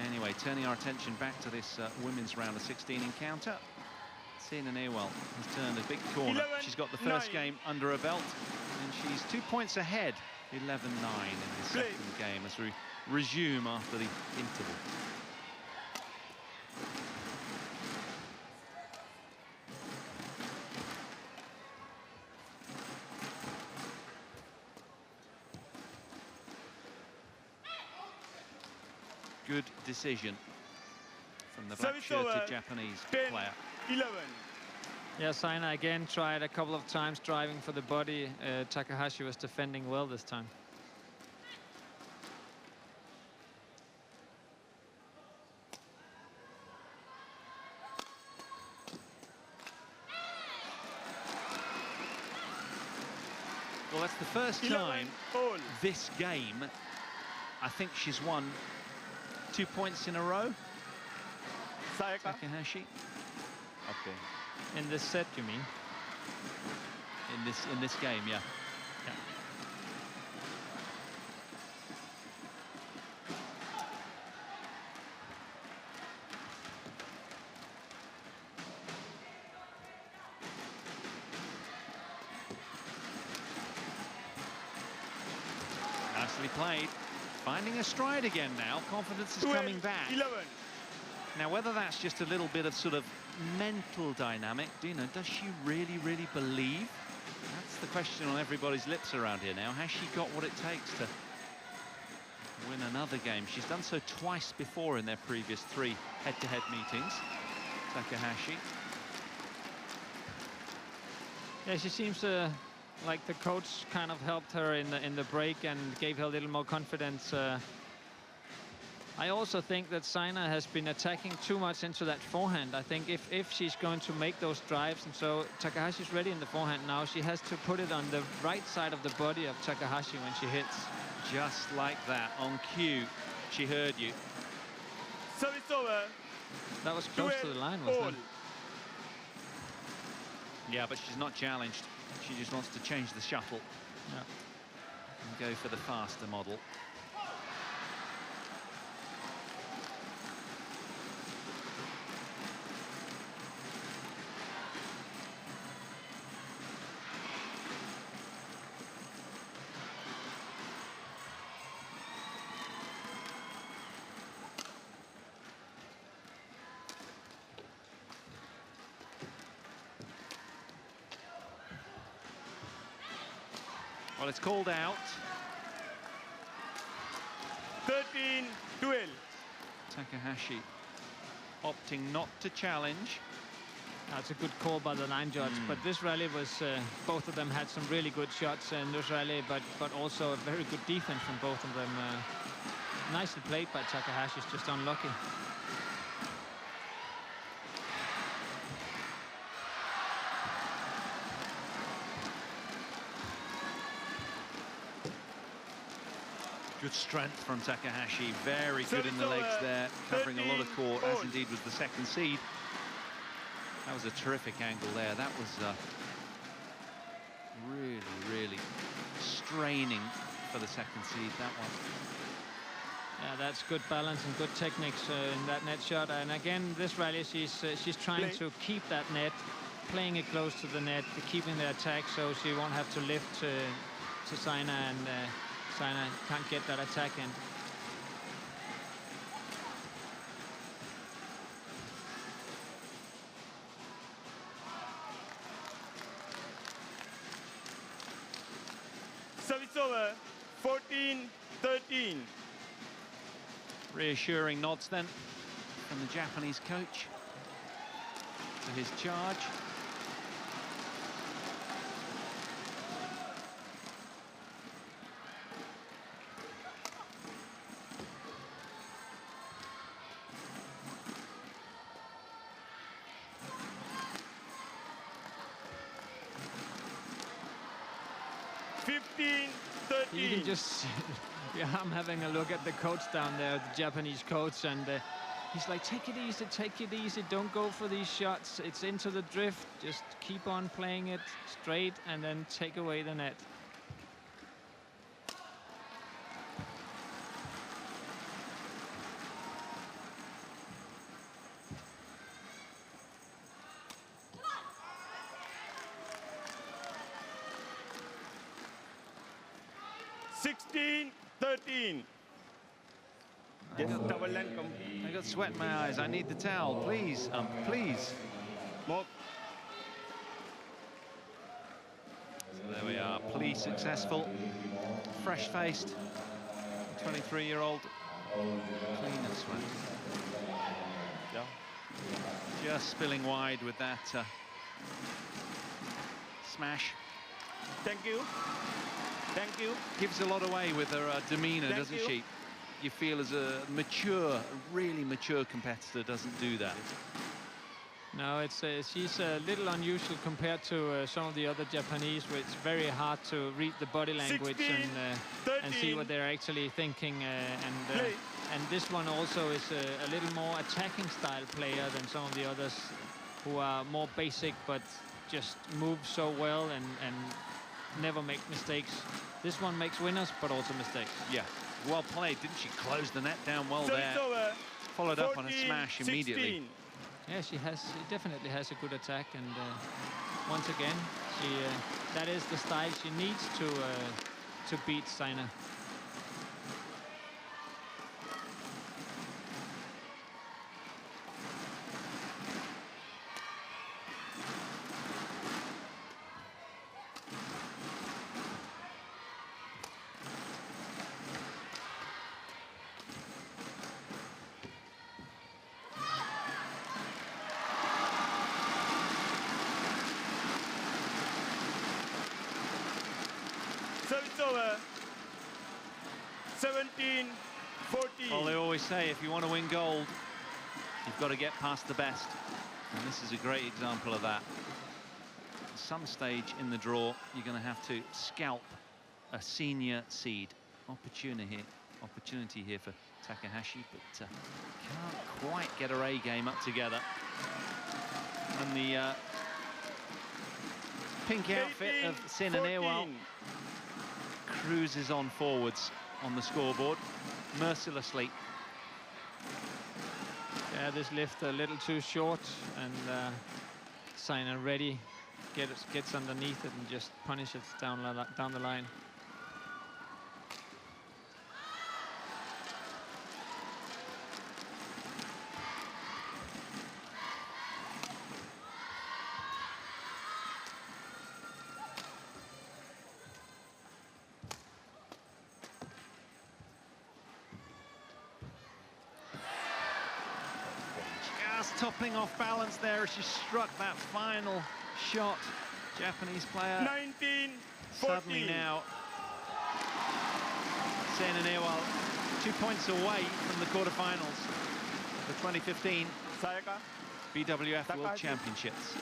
Anyway, turning our attention back to this women's round of 16 encounter. Saina Nehwal has turned a big corner. She's got the first game under her belt, and she's 2 points ahead, 11-9 in the second game as we resume after the interval. Good decision from the black-shirted Japanese player.
11.
Yeah, Saina again tried a couple of times driving for the body. Takahashi was defending well this time.
Well, that's the first time this game, I think she's won 2 points in a row. Takahashi.
Okay.
In this set, you mean?
In this game, yeah. Nicely played. Finding a stride again now. Confidence is coming back.
11.
Now, whether that's just a little bit of sort of mental dynamic, Dina, does she really, really believe? That's the question on everybody's lips around here now. Has she got what it takes to win another game? She's done so twice before in their previous 3 head-to-head meetings. Takahashi.
Yeah, she seems like the coach kind of helped her in the break and gave her a little more confidence. I also think that Saina has been attacking too much into that forehand. I think if she's going to make those drives, and so Takahashi's ready in the forehand now, she has to put it on the right side of the body of Takahashi when she hits.
Just like that, on cue. She heard you.
Service over.
That was close to the line, wasn't it?
Yeah, but she's not challenged. She just wants to change the shuttle.
Yeah.
And go for the faster model. Well, it's called out.
13-12.
Takahashi opting not to challenge.
That's a good call by the line judge, but this rally was, both of them had some really good shots in this rally, but also a very good defense from both of them. Nicely played by Takahashi, it's just unlucky.
Good strength from Takahashi, very good in the legs there, covering a lot of court, as indeed was the second seed. That was a terrific angle there. That was really, really straining for the second seed, that one.
Yeah, that's good balance and good techniques in that net shot. And again, this rally, she's trying to keep that net, playing it close to the net, keeping the attack so she won't have to lift to Saina, and Saina can't get that attack in.
Service over, 14-13.
Reassuring nods then from the Japanese coach to his charge.
You can just, yeah, I'm having a look at the coach down there, the Japanese coach, and he's like, take it easy, don't go for these shots. It's into the drift, just keep on playing it straight and then take away the net.
I got sweat in my eyes. I need the towel, please, please.
More.
So there we are, please successful, fresh-faced, 23-year-old, clean of sweat.
Yeah.
Just spilling wide with that smash.
Thank you. Thank you.
Gives a lot away with her demeanor, doesn't she? You feel as a really mature competitor doesn't do that.
No, it's she's a little unusual compared to some of the other Japanese, where it's very hard to read the body language
16,
and see what they're actually thinking. And this one also is a little more attacking style player than some of the others, who are more basic but just move so well and never make mistakes. This one makes winners but also mistakes.
Yeah. Well played, didn't she? Close the net down well there. Followed up on a smash immediately.
Yeah, she definitely has a good attack, and once again, that is the style she needs to beat Saina.
Service over. 17-14.
Well, they always say if you want to win gold, you've got to get past the best. And this is a great example of that. At some stage in the draw, you're going to have to scalp a senior seed. Opportunity here for Takahashi, but can't quite get her A game up together. And the pink outfit of Saina Nehwal cruises on forwards on the scoreboard mercilessly.
Yeah, this lift a little too short, and Saina ready, gets underneath it and just punishes down the line.
Toppling off balance there as she struck that final shot. Japanese player
19-14.
suddenly now Saina Nehwal 2 points away from the quarterfinals of the 2015 BWF World Championships.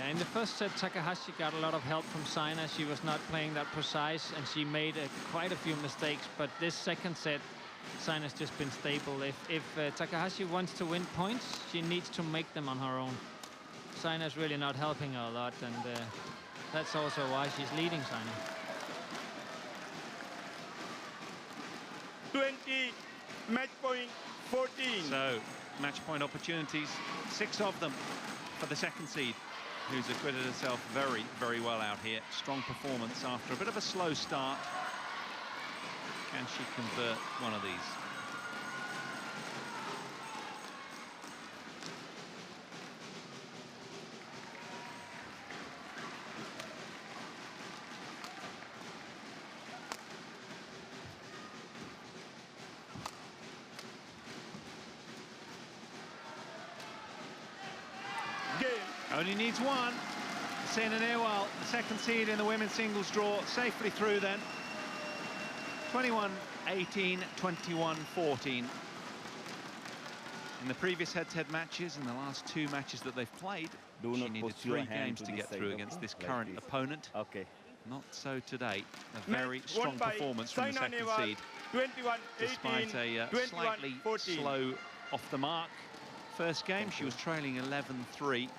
Yeah, in the first set, Takahashi got a lot of help from Saina. She was not playing that precise, and she made quite a few mistakes. But this second set, Saina's just been stable. If Takahashi wants to win points, she needs to make them on her own. Saina's really not helping her a lot, and that's also why she's leading Saina.
20, match point 14.
So, match point opportunities, 6 of them for the second seed, who's acquitted herself very, very well out here. Strong performance after a bit of a slow start. Can she convert one of these? Only needs one. Saina Nehwal, the second seed in the women's singles draw, safely through then. 21-18, 21-14. In the previous head-to-head matches, in the last 2 matches that they've played, she needed 3 games to get through against this current opponent.
Okay.
Not so today. A very strong performance from the second seed.
21-18,
Despite a slightly slow off the mark first game, she was trailing 11-3.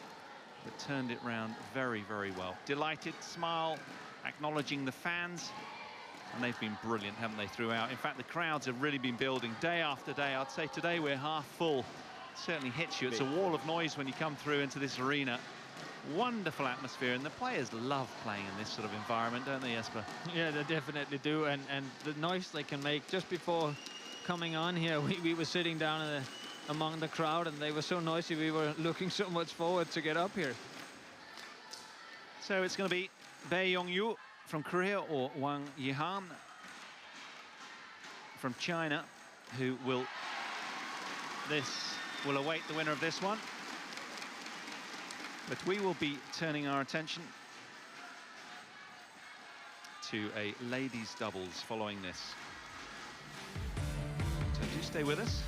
But turned it round very, very well. Delighted, smile, acknowledging the fans. And they've been brilliant, haven't they, throughout? In fact, the crowds have really been building day after day. I'd say today we're half full. It certainly hits you. It's a wall of noise when you come through into this arena. Wonderful atmosphere, and the players love playing in this sort of environment, don't they, Jesper?
Yeah, they definitely do, and the noise they can make. Just before coming on here, we were sitting down in among the crowd, and they were so noisy. We were looking so much forward to get up here.
So it's going to be Bae Yong-yu from Korea or Wang Yihan from China, who will await the winner of this one. But we will be turning our attention to a ladies' doubles following this. So do stay with us.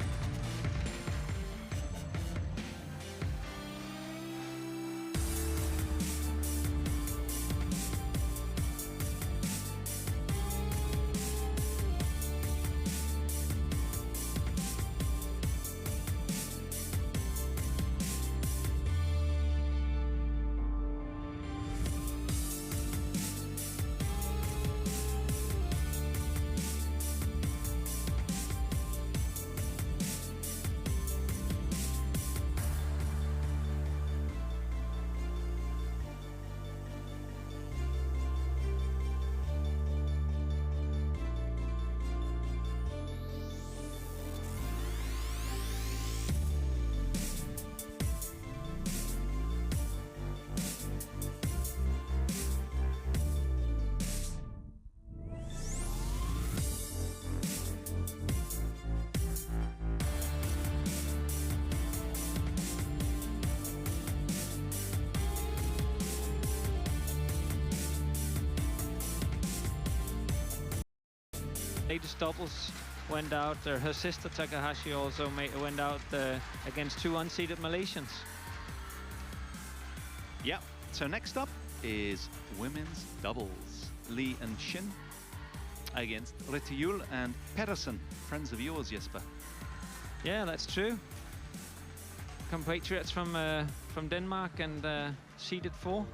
Ladies doubles went out. Her sister Takahashi also went out against 2 unseeded Malaysians.
Yeah, so next up is women's doubles. Lee and Shin against Retiul and Pedersen, friends of yours, Jesper.
Yeah, that's true. Compatriots from Denmark and seeded 4.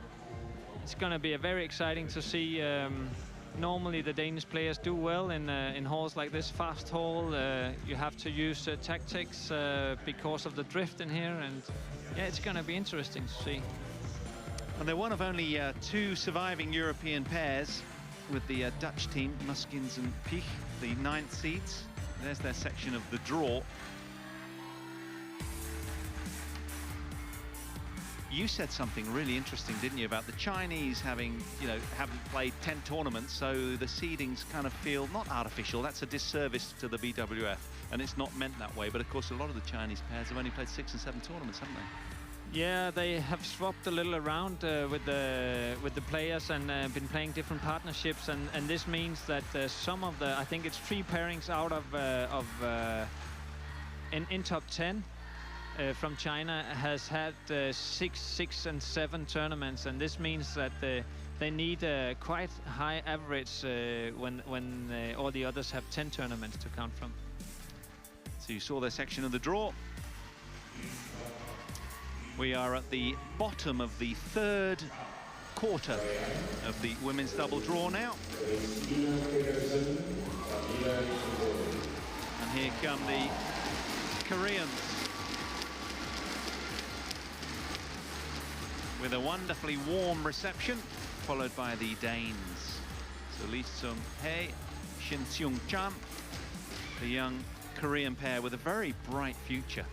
It's going to be very exciting to see. Normally the Danish players do well in halls like this, fast hall. You have to use tactics because of the drift in here, and yeah, it's going to be interesting to see.
And they're one of only 2 surviving European pairs with the Dutch team, Muskins and Piech, the 9th seeds. There's their section of the draw. You said something really interesting, didn't you, about the Chinese having, haven't played 10 tournaments, so the seedings kind of feel not artificial. That's a disservice to the BWF, and it's not meant that way. But of course, a lot of the Chinese pairs have only played 6 and 7 tournaments, haven't they?
Yeah, they have swapped a little around with the players and been playing different partnerships, and this means that some of the, I think it's 3 pairings out of in top 10 from China has had 6 and 7 tournaments, and this means that they need a quite high average when all the others have 10 tournaments to count from.
So you saw their section of the draw. We are at the bottom of the third quarter of the women's double draw now. And here come the Koreans with a wonderfully warm reception, followed by the Danes. So Lee Sung-hae, Shin Seung-chan, the young Korean pair with a very bright future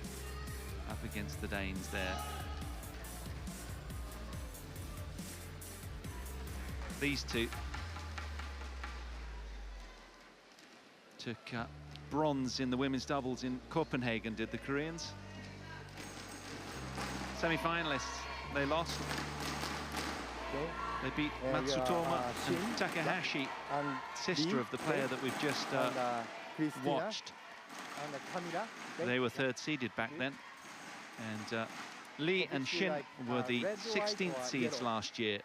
up against the Danes there. These two took bronze in the women's doubles in Copenhagen, did the Koreans. Semi-finalists, they lost. They beat Matsutoma and Takahashi, sister of the player that we've just watched. They were third seeded back then. And Lee and Shin were the 16th seeds last year.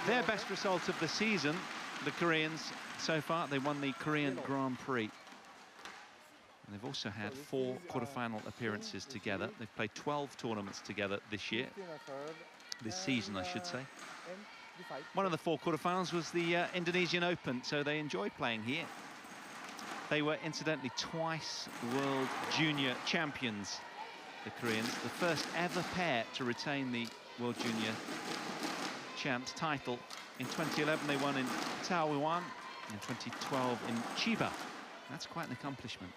Their best result of the season, the Koreans, so far, they won the Korean Grand Prix. And they've also had 4 quarterfinal appearances together. They've played 12 tournaments together this year. This season, I should say. One of the 4 quarterfinals was the Indonesian Open, so they enjoyed playing here. They were, incidentally, twice World Junior Champions, the Koreans. The first ever pair to retain the World Junior Champs title. In 2011, they won in Taiwan. In 2012, in Chiba. That's quite an accomplishment.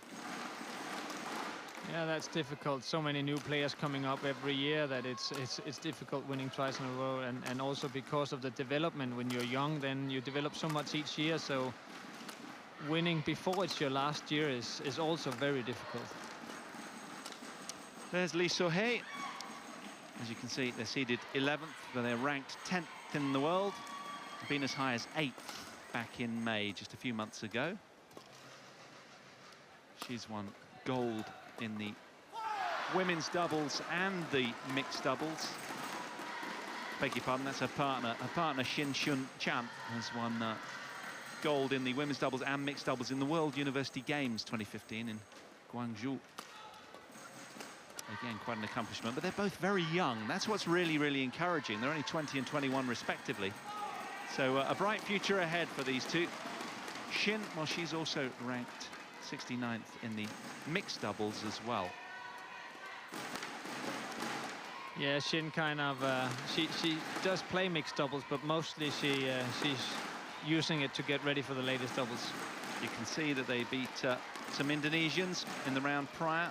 Yeah, that's difficult. So many new players coming up every year that it's difficult winning twice in a row. And also because of the development, when you're young, then you develop so much each year. So winning before it's your last year is also very difficult.
There's Lee So-hae. As you can see, they're seeded 11th, but they're ranked 10th in the world. Been as high as 8th back in May, just a few months ago. She's won gold in the women's doubles and the mixed doubles. Beg your pardon, that's her partner. Her partner, Shin Seung-chan, has won gold in the women's doubles and mixed doubles in the World University Games 2015 in Guangzhou. Again, quite an accomplishment, but they're both very young. That's what's really, really encouraging. They're only 20 and 21 respectively. So a bright future ahead for these two. Shin, well, she's also ranked 69th in the mixed doubles as well.
Yeah, Shin kind of, she does play mixed doubles, but mostly she's using it to get ready for the latest doubles.
You can see that they beat some Indonesians in the round prior.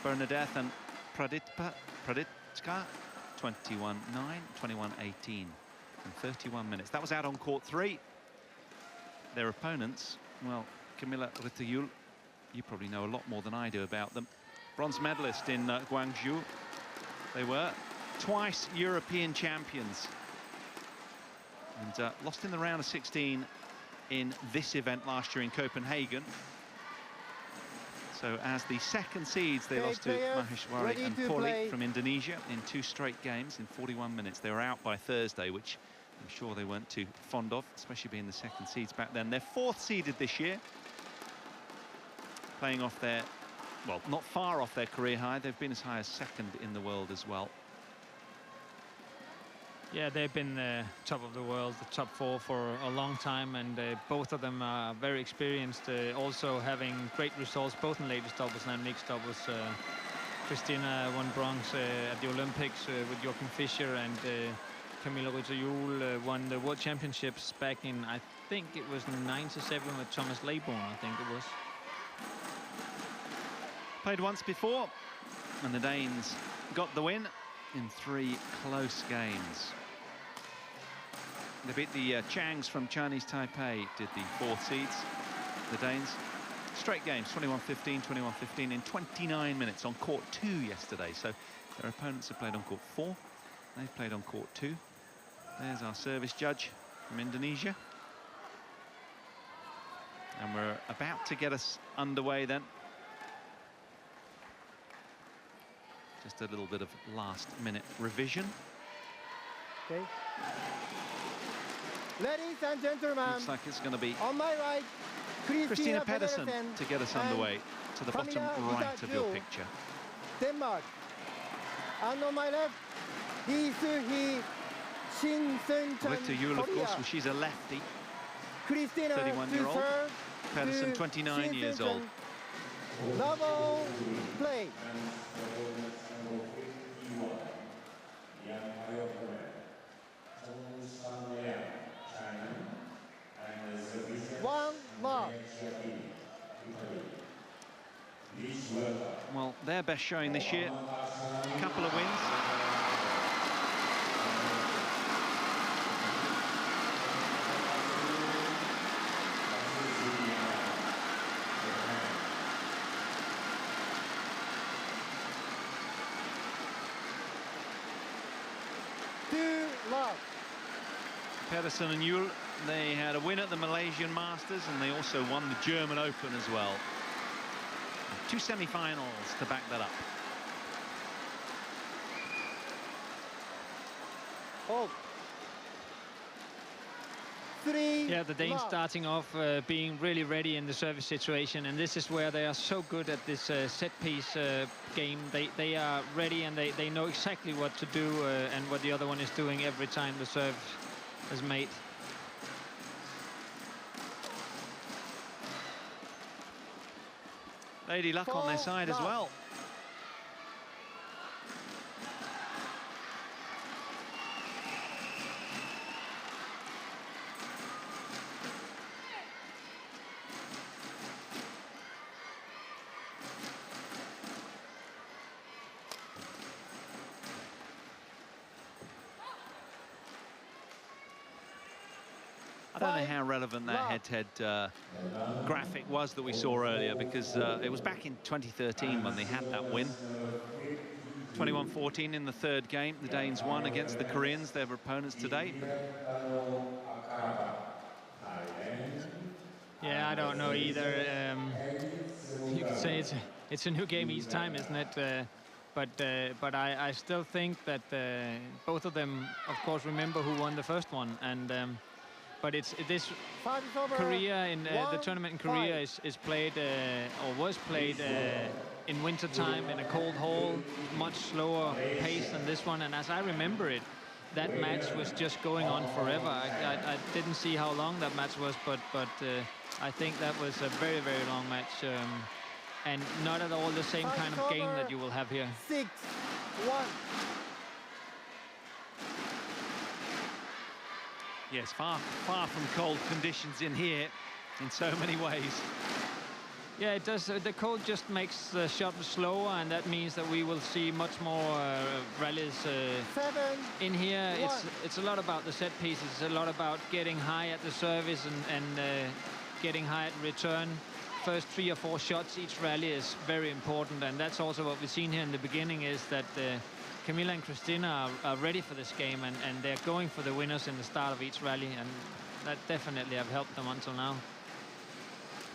Bernadette and Praditka, 21-9, 21-18 in 31 minutes. That was out on court 3. Their opponents, well, Camilla Ritayul, you probably know a lot more than I do about them. Bronze medalist in Guangzhou. They were twice European champions. And lost in the round of 16 in this event last year in Copenhagen. So as the second seeds, they lost to Maheshwari and Poli from Indonesia in 2 straight games in 41 minutes. They were out by Thursday, which I'm sure they weren't too fond of, especially being the second seeds back then. They're 4th seeded this year, playing off their, well, not far off their career high. They've been as high as 2nd in the world as well.
Yeah, they've been top of the world, the top 4 for a long time, and both of them are very experienced, also having great results both in ladies doubles and mixed doubles. Christina won bronze at the Olympics with Joachim Fischer, and Camilla Ritayul won the World Championships back in, I think it was 97 with Thomas Leybourne, I think it was.
Played once before, and the Danes got the win in 3 close games. They beat the Changs from Chinese Taipei, did the 4th seeds, the Danes. Straight games, 21-15, 21-15 in 29 minutes on court 2 yesterday. So their opponents have played on court 4. They've played on court 2. There's our service judge from Indonesia. And we're about to get us underway then. Just a little bit of last-minute revision.
Okay. Ladies and gentlemen,
Looks like it's going to be
on my right,
Christina Pedersen to get us underway to the bottom right of your
Vittinghus,
picture.
Denmark. And on my left, Lee Soo-hee, Shin Seung-chan,
Victor Yule, of
Korea.
course, well, she's a lefty.
Christina
31-year-old.
to serve
Pedersen,
to
29
Shin
years
Seung-chan.
old.
Double play. One love.
Well, their best showing this year. A couple of wins.
Two love.
Pedersen and Yule, they had a win at the Malaysian Masters, and they also won the German Open as well. 2 semi-finals to back that up.
Oh. Three.
Yeah, the Danes
love.
starting off being really ready in the service situation, and this is where they are so good at this set-piece game. They are ready, and they know exactly what to do and what the other one is doing every time the serve is made.
Lady Luck on their side as well. I don't know how relevant that head-to-head graphic was that we saw earlier, because it was back in 2013 when they had that win. 21-14 in the third game. The Danes won against the Koreans, their opponents today.
Yeah, I don't know either. You could say it's a new game each time, isn't it? But I still think that both of them, of course, remember who won the first one, and but this Korea in the tournament in Korea is played or was played in winter time in a cold hall, much slower pace than this one. And as I remember it, that match was just going on forever. I didn't see how long that match was, but I think that was a very, very long match, and not at all the same kind of game that you will have here.
6-1.
Yes, far from cold conditions in here in so many ways.
Yeah, it does. The cold just makes the shot slower, and that means that we will see much more rallies in here. It's a lot about the set pieces. It's a lot about getting high at the service and getting high at return. First 3 or 4 shots each rally is very important, and that's also what we've seen here in the beginning, is that Camilla and Christina are ready for this game, and they're going for the winners in the start of each rally, and that definitely have helped them until now.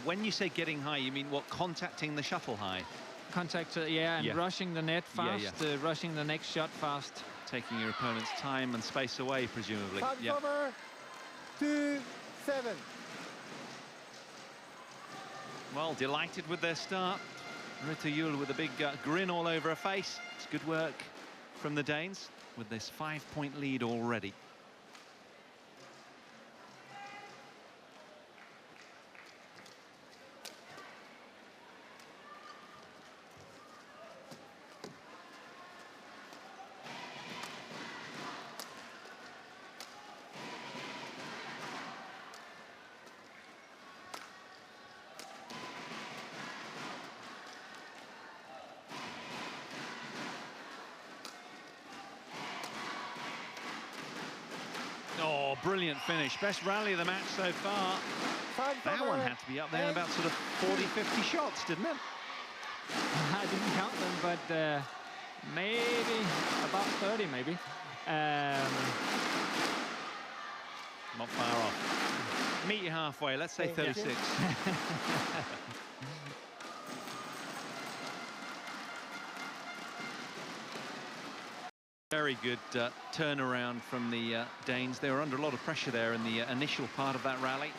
When you say getting high, you mean what, contacting the shuttle high?
Contact, yeah, and rushing the net fast, rushing the next shot fast.
Taking your opponent's time and space away, presumably.
Over 2-7.
Well, delighted with their start. Ruta Yule with a big grin all over her face. It's good work from the Danes with this 5-point lead already. Oh, brilliant finish. Best rally of the match so far. That one had to be up there in about sort of 40, 50 shots, didn't it?
I didn't count them, but maybe about 30, maybe.
Not far off. Meet you halfway. Let's say 36. Very good turnaround from the Danes. They were under a lot of pressure there in the initial part of that rally.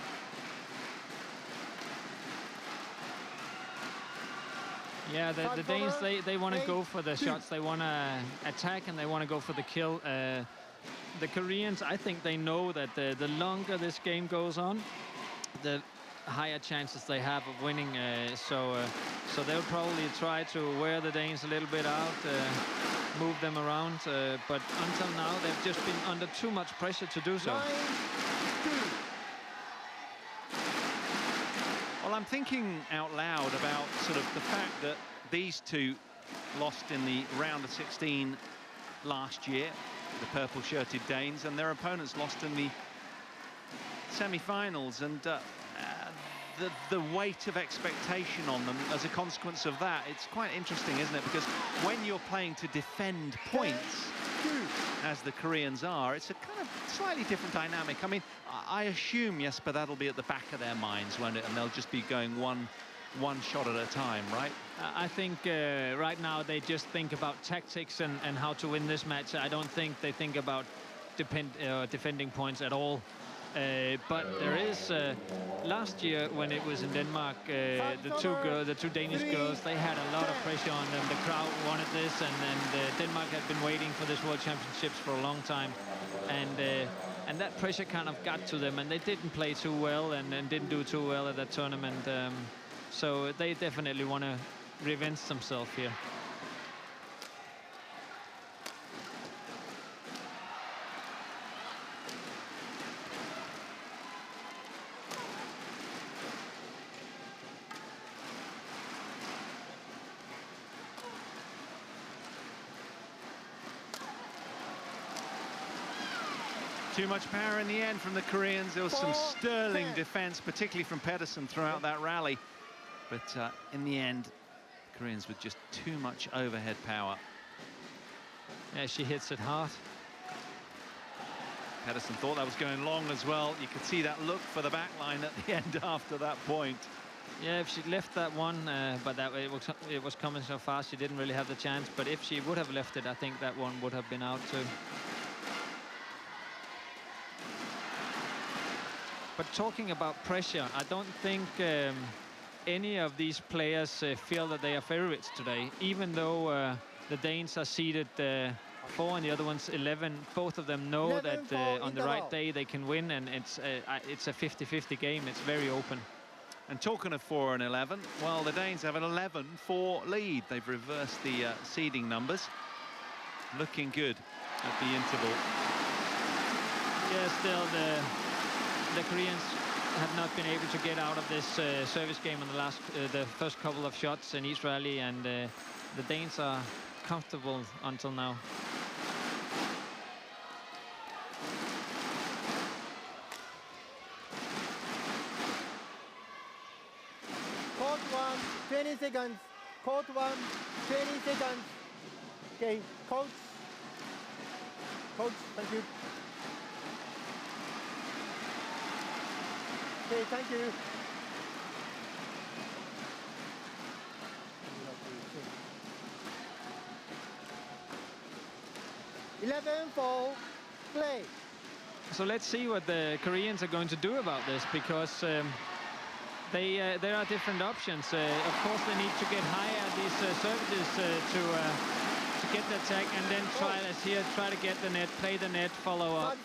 Yeah, the Danes, they want to go for the shots. They want to attack and they want to go for the kill. The Koreans, I think they know that the longer this game goes on, the higher chances they have of winning. So they'll probably try to wear the Danes a little bit out, move them around. But until now, they've just been under too much pressure to do so.
Well, I'm thinking out loud about sort of the fact that these two lost in the round of 16 last year, the purple-shirted Danes, and their opponents lost in the semi-finals, and the weight of expectation on them as a consequence of that, it's quite interesting, isn't it? Because when you're playing to defend points, as the Koreans are, it's a kind of slightly different dynamic. I mean, I assume, Jesper, that'll be at the back of their minds, won't it? And they'll just be going one shot at a time, right?
I think right now they just think about tactics and how to win this match. I don't think they think about defending points at all. But there is last year when it was in Denmark, the two Danish girls, they had a lot of pressure on them. The crowd wanted this, and Denmark had been waiting for this World Championships for a long time, and that pressure kind of got to them, and they didn't play too well and didn't do too well at that tournament. So they definitely want to revenge themselves here.
Too much power in the end from the Koreans. There was some sterling defense, particularly from Pedersen throughout that rally. But in the end, the Koreans with just too much overhead power.
Yeah, she hits it hard.
Pedersen thought that was going long as well. You could see that look for the back line at the end after that point.
Yeah, if she'd left that one, but it was coming so fast, she didn't really have the chance. But if she would have left it, I think that one would have been out too. But talking about pressure, I don't think any of these players feel that they are favorites today, even though the Danes are seeded 4 and the other one's 11. Both of them know that on the right day they can win, and it's a 50-50 game. It's very open.
And talking of 4 and 11, well, the Danes have an 11-4 lead. They've reversed the seeding numbers. Looking good at the interval.
Yeah, still the Koreans have not been able to get out of this service game on the first couple of shots in each rally, and the Danes are comfortable until now.
Court 1, 20 seconds. Court 1, 20 seconds. Okay, coach. Coach, thank you. Okay, thank you. (11-4) play.
So let's see what the Koreans are going to do about this, because there are different options. Of course, they need to get higher these services to get the attack, and then try to get the net, play the net, follow up.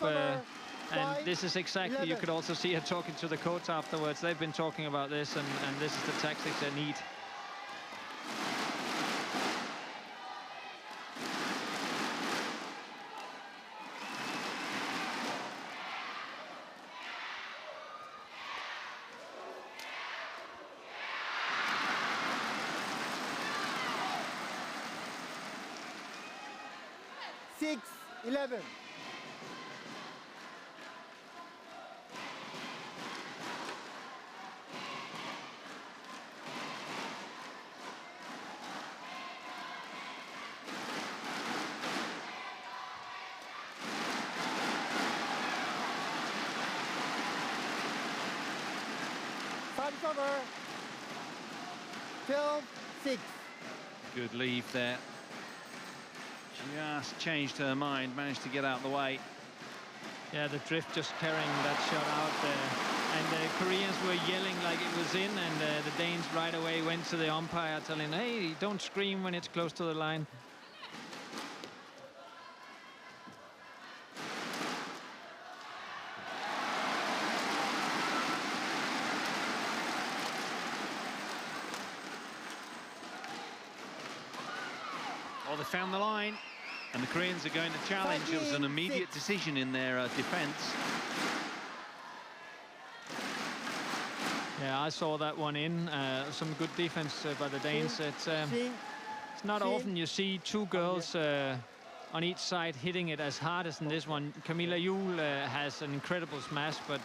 And this is exactly,
11.
You could also see her talking to the coach afterwards. They've been talking about this, and this is the tactics they need.
(6, 11). Service over. 12-6.
Good leave there. Just changed her mind, managed to get out of the way.
Yeah, the drift just carrying that shot out there. And the Koreans were yelling like it was in, and the Danes right away went to the umpire telling, hey, don't scream when it's close to the line.
Oh, they found the line. And the Koreans are going to challenge. It was an immediate decision in their defense.
Yeah, I saw that one in. Some good defense by the Danes. It's not often you see two girls on each side hitting it as hard as in this one. Camilla Juhl has an incredible smash, but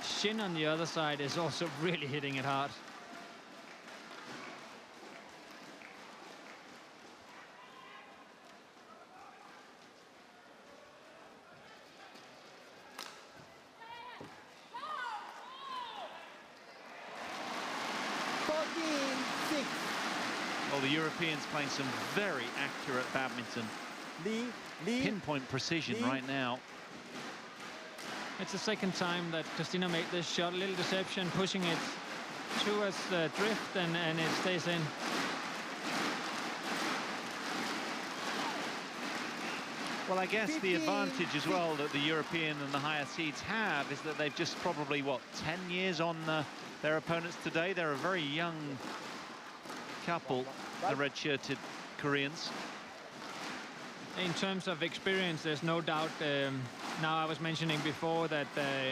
Shin on the other side is also really hitting it hard.
Well, the Europeans playing some very accurate badminton. Pinpoint precision right now.
It's the second time that Christina made this shot. A little deception, pushing it towards the drift, and it stays in.
Well, I guess the advantage as well that the European and the higher seeds have is that they've just probably, what, 10 years on their opponents today. They're a very young couple, the red-shirted Koreans.
In terms of experience, there's no doubt. Now, I was mentioning before that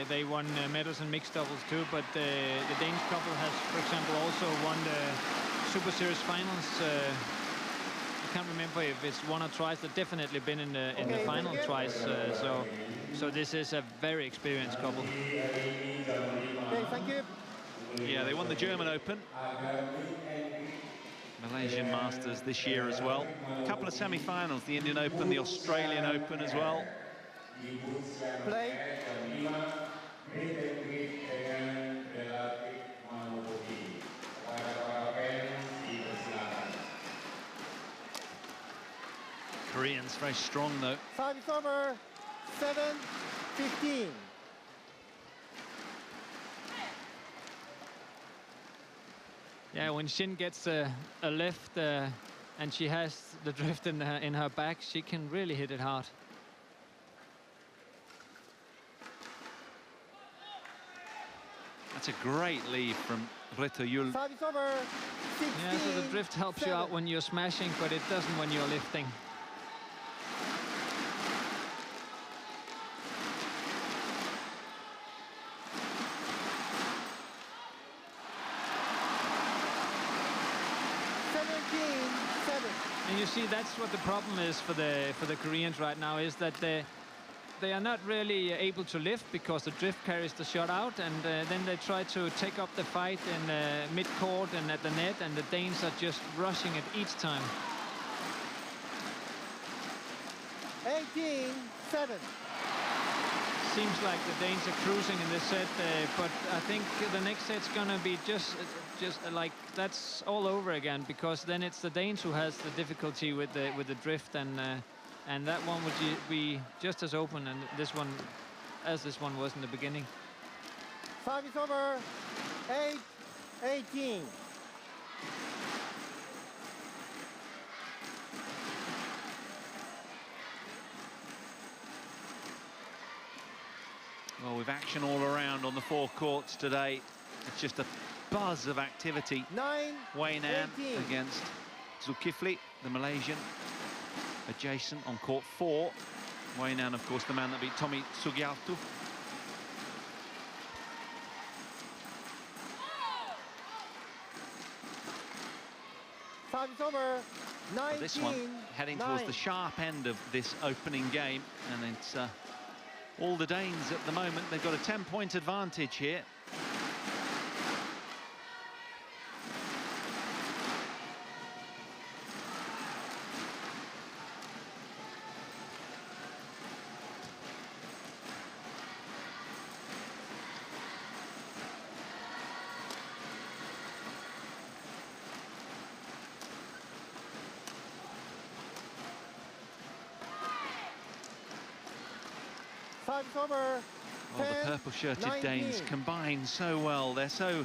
they won medals in mixed doubles too, but the Danish couple has, for example, also won the Super Series finals. I can't remember if it's one or twice. They've definitely been in the final twice. So this is a very experienced couple.
Okay, thank you.
Yeah, they won the German Open. Malaysian Masters this year as well. A couple of semi-finals, the Indian Open, the Australian Open as well.
Play.
Koreans very strong though.
Service over. 7-15.
Yeah, when Shin gets a lift and she has the drift in her back, she can really hit it hard.
That's a great lead from Retto Juhl.
Service over. 16,
yeah, so the drift helps
7.
you out when you're smashing, but it doesn't when you're lifting. And you see, that's what the problem is for the Koreans right now, is that they are not really able to lift because the drift carries the shot out, and then they try to take up the fight in mid-court and at the net, and the Danes are just rushing it each time.
18-7.
Seems like the Danes are cruising in this set, but I think the next set's gonna be just like that's all over again, because then it's the Danes who has the difficulty with the drift, and that one would be just as open and this one as this one was in the beginning.
Service over. 8-18.
Well, with action all around on the four courts today, it's just a buzz of activity.
9-18.
Nan against Zulkifli, the Malaysian, adjacent on court 4. Nan, of course, the man that beat Tommy Sugiarto.
Service over. 19.
This one heading towards the sharp end of this opening game, and it's all the Danes at the moment. They've got a 10-point advantage here.
Time's over.
Well, the purple-shirted
19.
Danes combine so well. They're so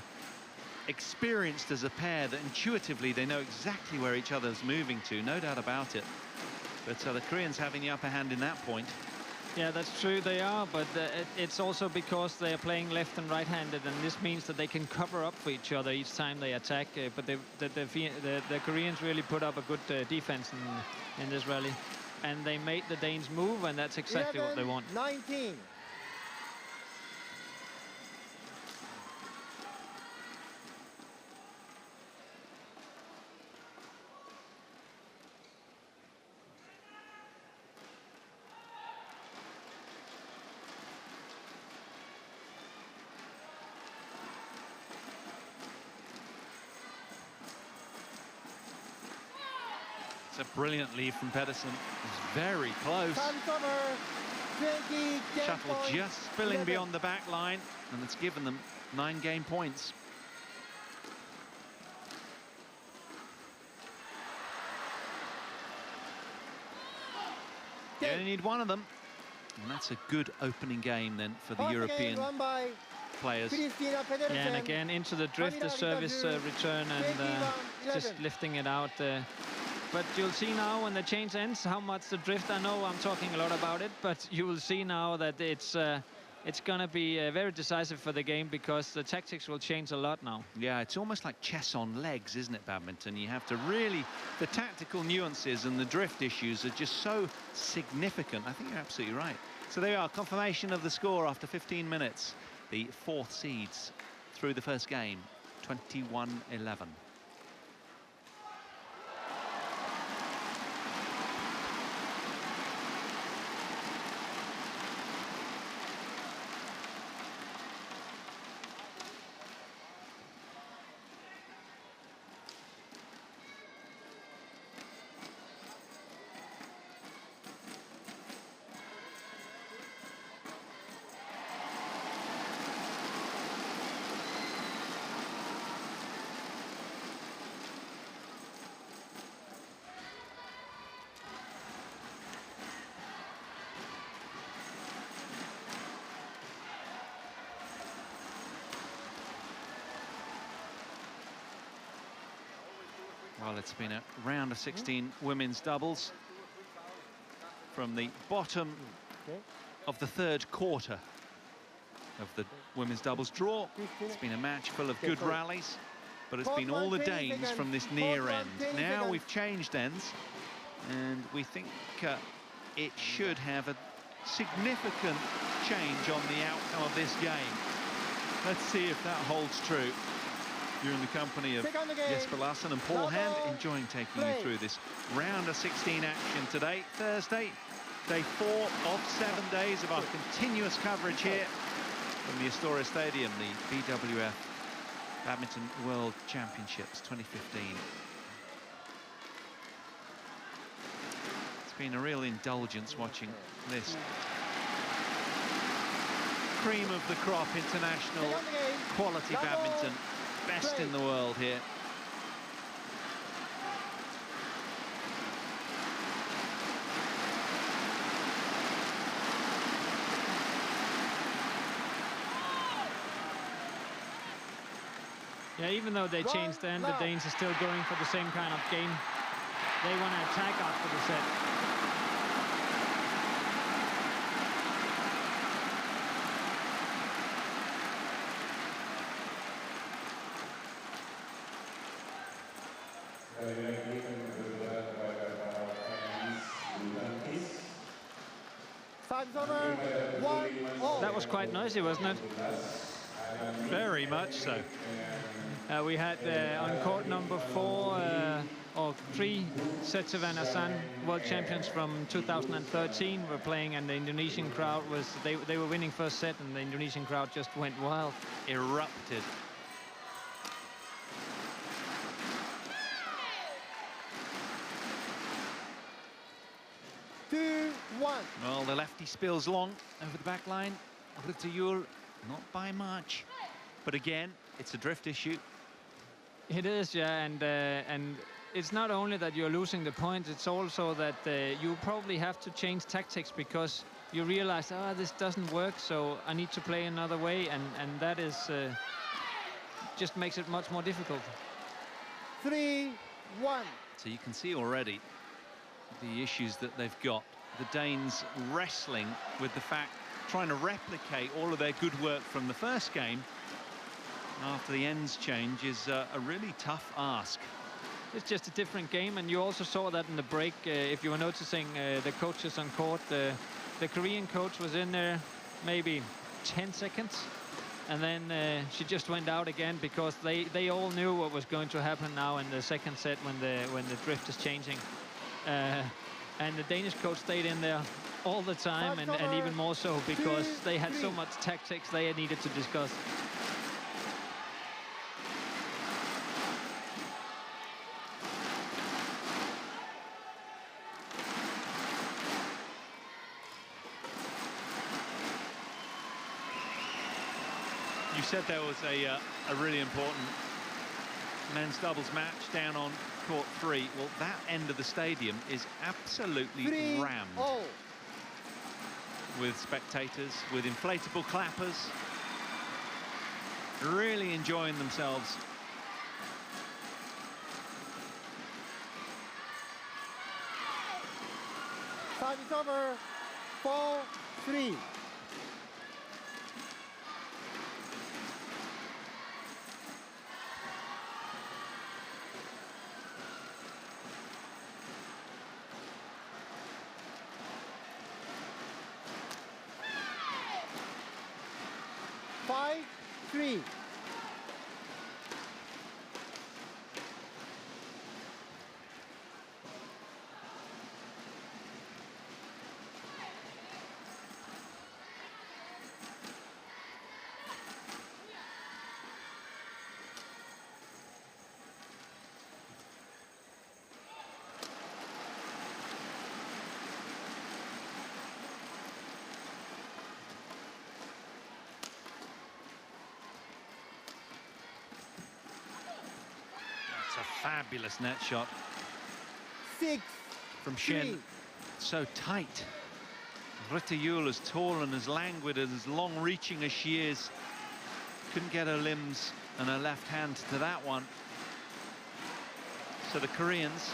experienced as a pair that intuitively they know exactly where each other's moving to, no doubt about it. But the Koreans having the upper hand in that point.
Yeah, that's true, they are, but it's also because they are playing left and right-handed, and this means that they can cover up for each other each time they attack. But the Koreans really put up a good defense in this rally, and they made the Danes move, and that's exactly what they want.
19.
A brilliant lead from Pedersen. It's very close. Shuttle just spilling beyond the back line, and it's given them 9 game points. You only need one of them, and that's a good opening game then for the European players.
Yeah, and again into the drifter service return and just lifting it out. But you'll see now when the change ends how much the drift. I know I'm talking a lot about it, but you will see now that it's going to be very decisive for the game, because the tactics will change a lot now.
Yeah, it's almost like chess on legs, isn't it, badminton? You have to really, the tactical nuances and the drift issues are just so significant. I think you're absolutely right. So there you are, confirmation of the score after 15 minutes. The 4th seeds through the first game, 21-11. Well, it's been a round of 16 women's doubles from the bottom of the 3rd quarter of the women's doubles draw. It's been a match full of good rallies, but it's been all the Danes from this near end. Now we've changed ends, and we think it should have a significant change on the outcome of this game. Let's see if that holds true. You're in the company of Jesper Larsen and Paul Hand, enjoying taking you through this round of 16 action today, Thursday, day 4 of 7 days of our continuous coverage here from the Astoria Stadium, the BWF Badminton World Championships 2015. It's been a real indulgence watching this cream of the crop international quality badminton. Best in the world here.
Yeah, even though they changed the end, the Danes are still going for the same kind of game. They want to attack after the set. That was quite noisy, wasn't it?
Very much so.
We had on court number 4 or 3 Setsevan Asan, world champions from 2013, were playing, and the Indonesian crowd was, they were winning first set, and the Indonesian crowd just went wild.
Erupted. Well, the lefty spills long over the back line. Over to Yul, not by much. But again, it's a drift issue.
It is, yeah, and it's not only that you're losing the point, it's also that you probably have to change tactics, because you realize, oh, this doesn't work, so I need to play another way, and that is just makes it much more difficult.
3-1.
So you can see already the issues that they've got. The Danes wrestling with the fact, trying to replicate all of their good work from the first game after the ends change is a really tough ask.
It's just a different game, and you also saw that in the break. If you were noticing the coaches on court, the Korean coach was in there maybe 10 seconds, and then she just went out again because they all knew what was going to happen now in the second set when the drift is changing. And the Danish coach stayed in there all the time, and even more so because they had so much tactics they needed to discuss.
You said there was a really important men's doubles match down on court 3. Well, that end of the stadium is absolutely rammed with spectators, with inflatable clappers, really enjoying themselves.
Time is over. 4-3. Three.
A fabulous net shot
6
from Chen. So tight. Ritta Yule, as tall and as languid and as long-reaching as she is, couldn't get her limbs and her left hand to that one. So the Koreans,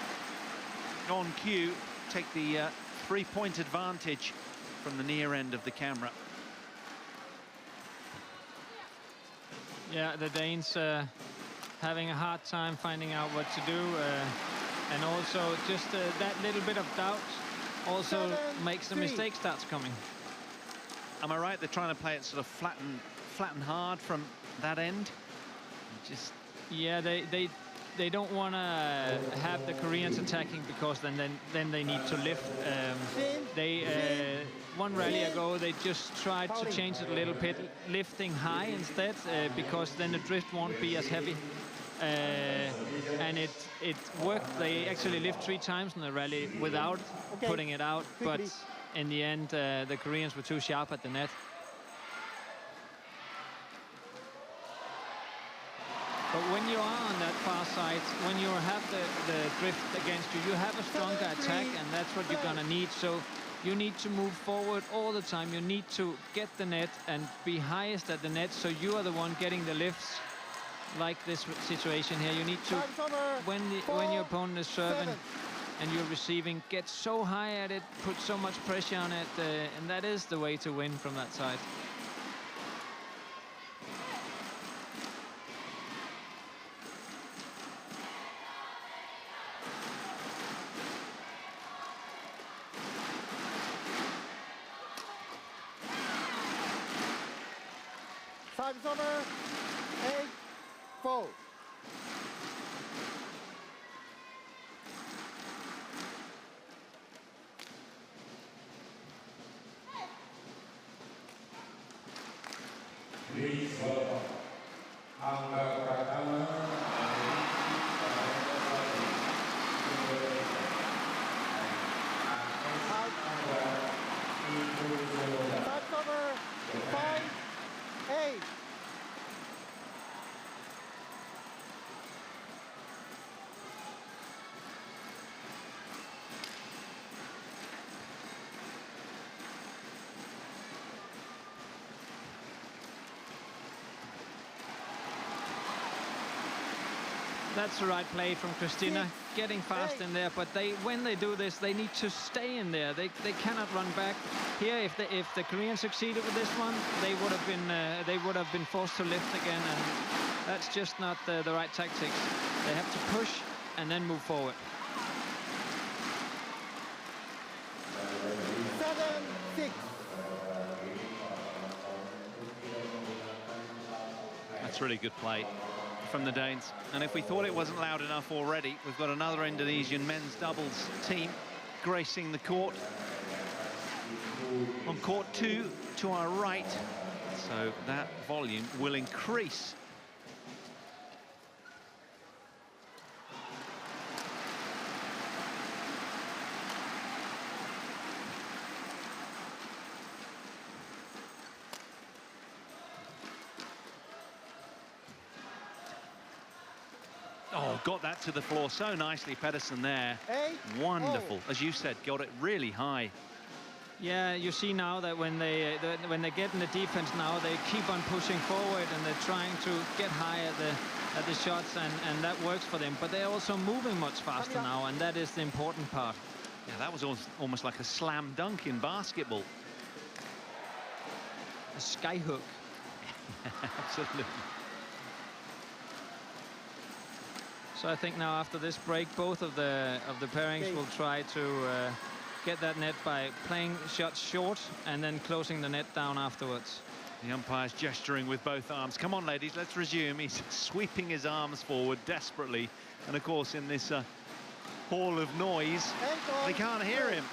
on cue, take the 3-point advantage from the near end of the camera.
Yeah, the Danes having a hard time finding out what to do, and also just that little bit of doubt also makes the mistake starts coming.
Am I right? They're trying to play it sort of flat and hard from that end. Just
yeah, they don't want to have the Koreans attacking because then they need to lift. One rally ago they just tried to change it a little bit, lifting high instead, because then the drift won't be as heavy. And it worked. They actually lift 3 times in the rally without putting it out, but in the end the Koreans were too sharp at the net. But when you are on that far side, when you have the drift against you, you have a stronger attack, and that's what you're gonna need. So you need to move forward all the time. You need to get the net and be highest at the net, so you are the one getting the lifts. Like this situation here, you need to, when your opponent is serving and you're receiving, get so high at it, put so much pressure on it, and that is the way to win from that side.
Time's over. 8-4.
Please welcome angka pertama
Time's over. 5-8.
That's the right play from Christina, getting fast in there. But when they do this, they need to stay in there. They cannot run back. Here, if the Koreans succeeded with this one, they would have been forced to lift again, and that's just not the right tactics. They have to push and then move forward.
7-6.
That's really good play from the Danes. And if we thought it wasn't loud enough already, we've got another Indonesian men's doubles team gracing the court. On court 2 to our right, so that volume will increase. Oh, got that to the floor so nicely, Pedersen there. Wonderful. As you said, got it really high.
Yeah, you see now that when they get in the defense now, they keep on pushing forward and they're trying to get high at the shots, and that works for them. But they're also moving much faster now, and that is the important part.
Yeah, that was almost like a slam dunk in basketball.
A sky hook.
Absolutely.
So I think now after this break, both of the pairings will try to get that net by playing shots short and then closing the net down afterwards.
The umpire's gesturing with both arms. Come on, ladies, let's resume. He's sweeping his arms forward desperately. And, of course, in this hall of noise, they can't hear him.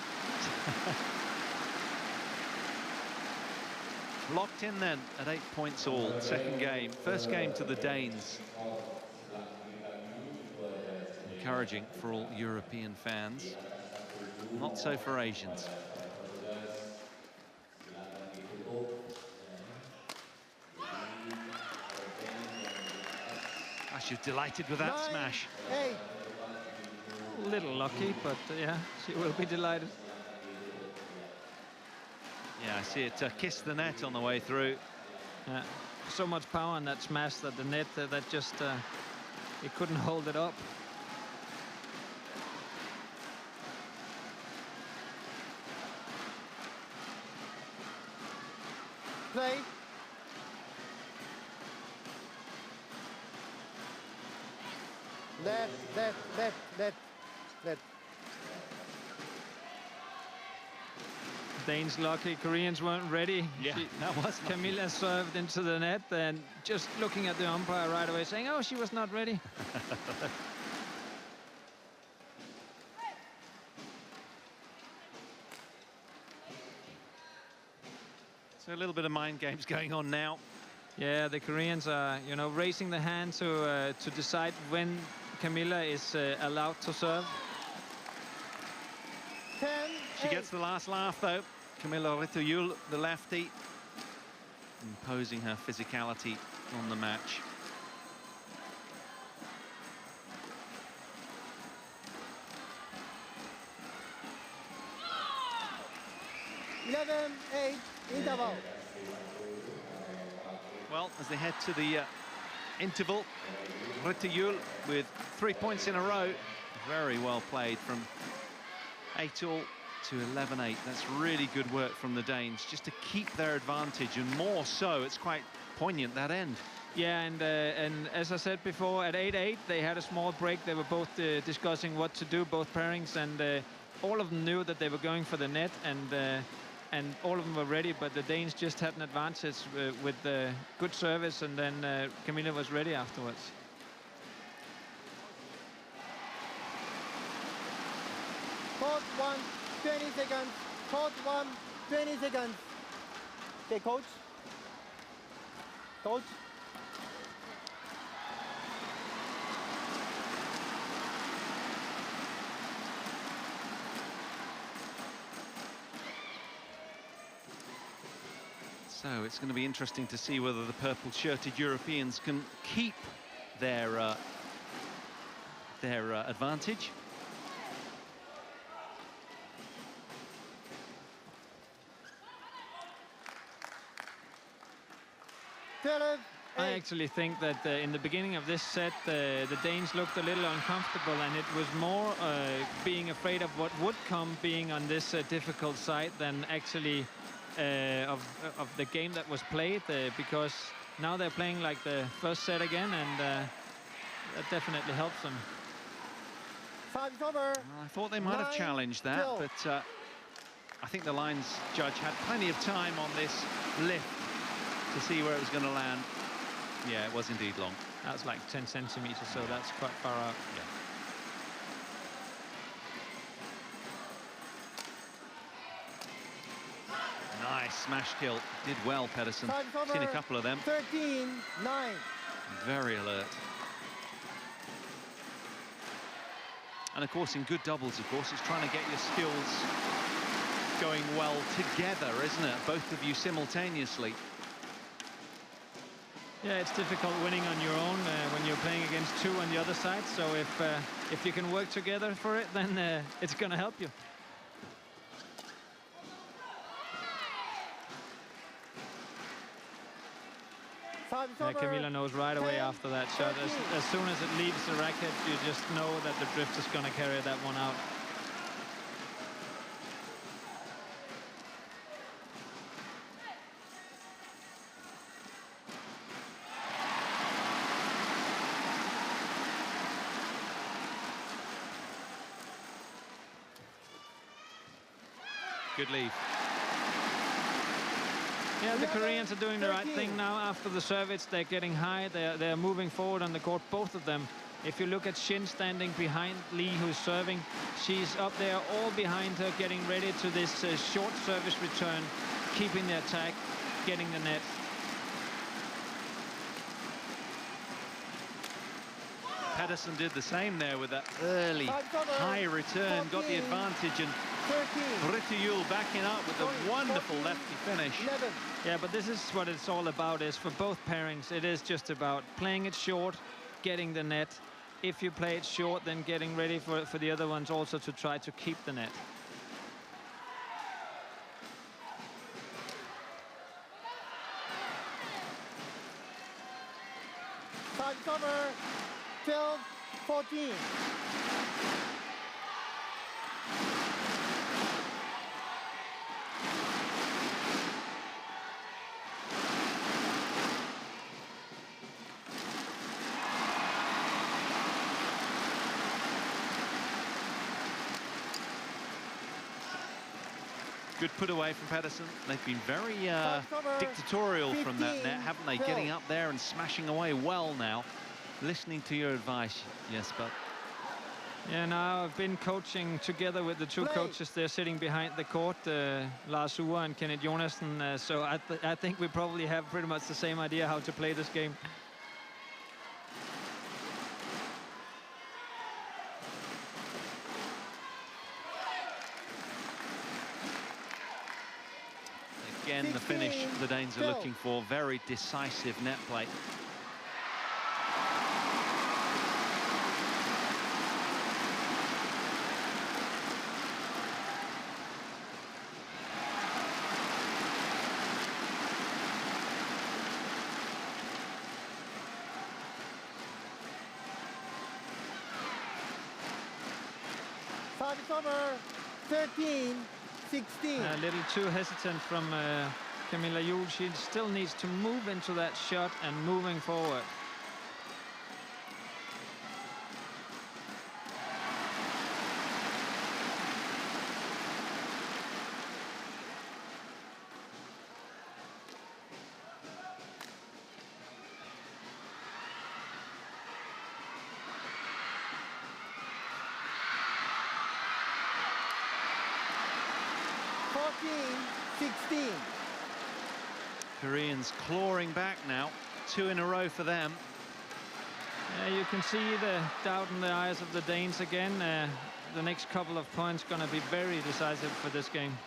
Locked in then at 8 points all. Second game. First game to the Danes. Encouraging for all European fans. Not so for Asians. She's delighted with that smash.
A little lucky, but yeah, she will be delighted.
Yeah, I see it kiss the net on the way through.
So much power in that smash that the net, that just, it couldn't hold it up.
Play. Let.
Danes lucky, Koreans weren't ready.
Yeah, that was
Camilla served into the net, and just looking at the umpire right away saying, oh, she was not ready.
So a little bit of mind games going on now.
Yeah, the Koreans are, you know, raising the hand to decide when Camilla is allowed to serve.
10.
She gets the last laugh, though. Camilla Rituyul, the lefty, imposing her physicality on the match.
Interval.
Well, as they head to the interval, Rituyul with 3 points in a row. Very well played from 8-all to 11-8. That's really good work from the Danes, just to keep their advantage, and more so. It's quite poignant, that end.
Yeah, and as I said before, at 8-8, they had a small break. They were both discussing what to do, both pairings, and all of them knew that they were going for the net, and all of them were ready, but the Danes just had an advantage with the good service, and then Camilla was ready afterwards.
Court 1, 20 seconds. Court 1, 20 seconds. Okay, coach. Coach.
So it's going to be interesting to see whether the purple-shirted Europeans can keep their advantage.
I actually think that in the beginning of this set, the Danes looked a little uncomfortable, and it was more being afraid of what would come being on this difficult side than actually of the game that was played, because now they're playing like the first set again, and that definitely helps them.
Over.
I thought they might have challenged that, but I think the lines judge had plenty of time on this lift to see where it was going to land. Yeah, it was indeed long.
That's like 10 centimeters, so that's quite far out.
Yeah. Nice smash kill. Did well, Pedersen. Seen a couple of them.
13-9.
Very alert. And of course, in good doubles, of course, it's trying to get your skills going well together, isn't it? Both of you simultaneously.
Yeah, it's difficult winning on your own when you're playing against two on the other side. So if you can work together for it, then it's going to help you. Camilla knows right away after that shot. As soon as it leaves the racket, you just know that the drift is going to carry that one out.
Good leave.
Yeah, the Koreans are doing the right thing now. After the service, they're getting high. They're moving forward on the court, both of them. If you look at Shin standing behind Lee, who's serving, she's up there all behind her, getting ready to this short service return, keeping the attack, getting the net.
Pedersen did the same there with that early high return, got the advantage, and Ryttyul backing up with a wonderful lefty finish.
Yeah, but this is what it's all about, is for both pairings. It is just about playing it short, getting the net. If you play it short, then getting ready for the other ones also to try to keep the net.
Cover, 12-14.
Good put away from Pedersen. They've been very dictatorial from that net, haven't they? Getting up there and smashing away well now. Listening to your advice, yes, but...
Yeah, now I've been coaching together with the two coaches. They're sitting behind the court, Lars Ure and Kenneth Jonassen. So I think we probably have pretty much the same idea how to play this game.
Again, the finish the Danes are looking for. Very decisive net play.
Service over, 13-16.
A little too hesitant from Camilla Juhl. She still needs to move into that shot and moving forward.
Koreans clawing back now. 2 in a row for them.
You can see the doubt in the eyes of the Danes again. The next couple of points going to be very decisive for this game.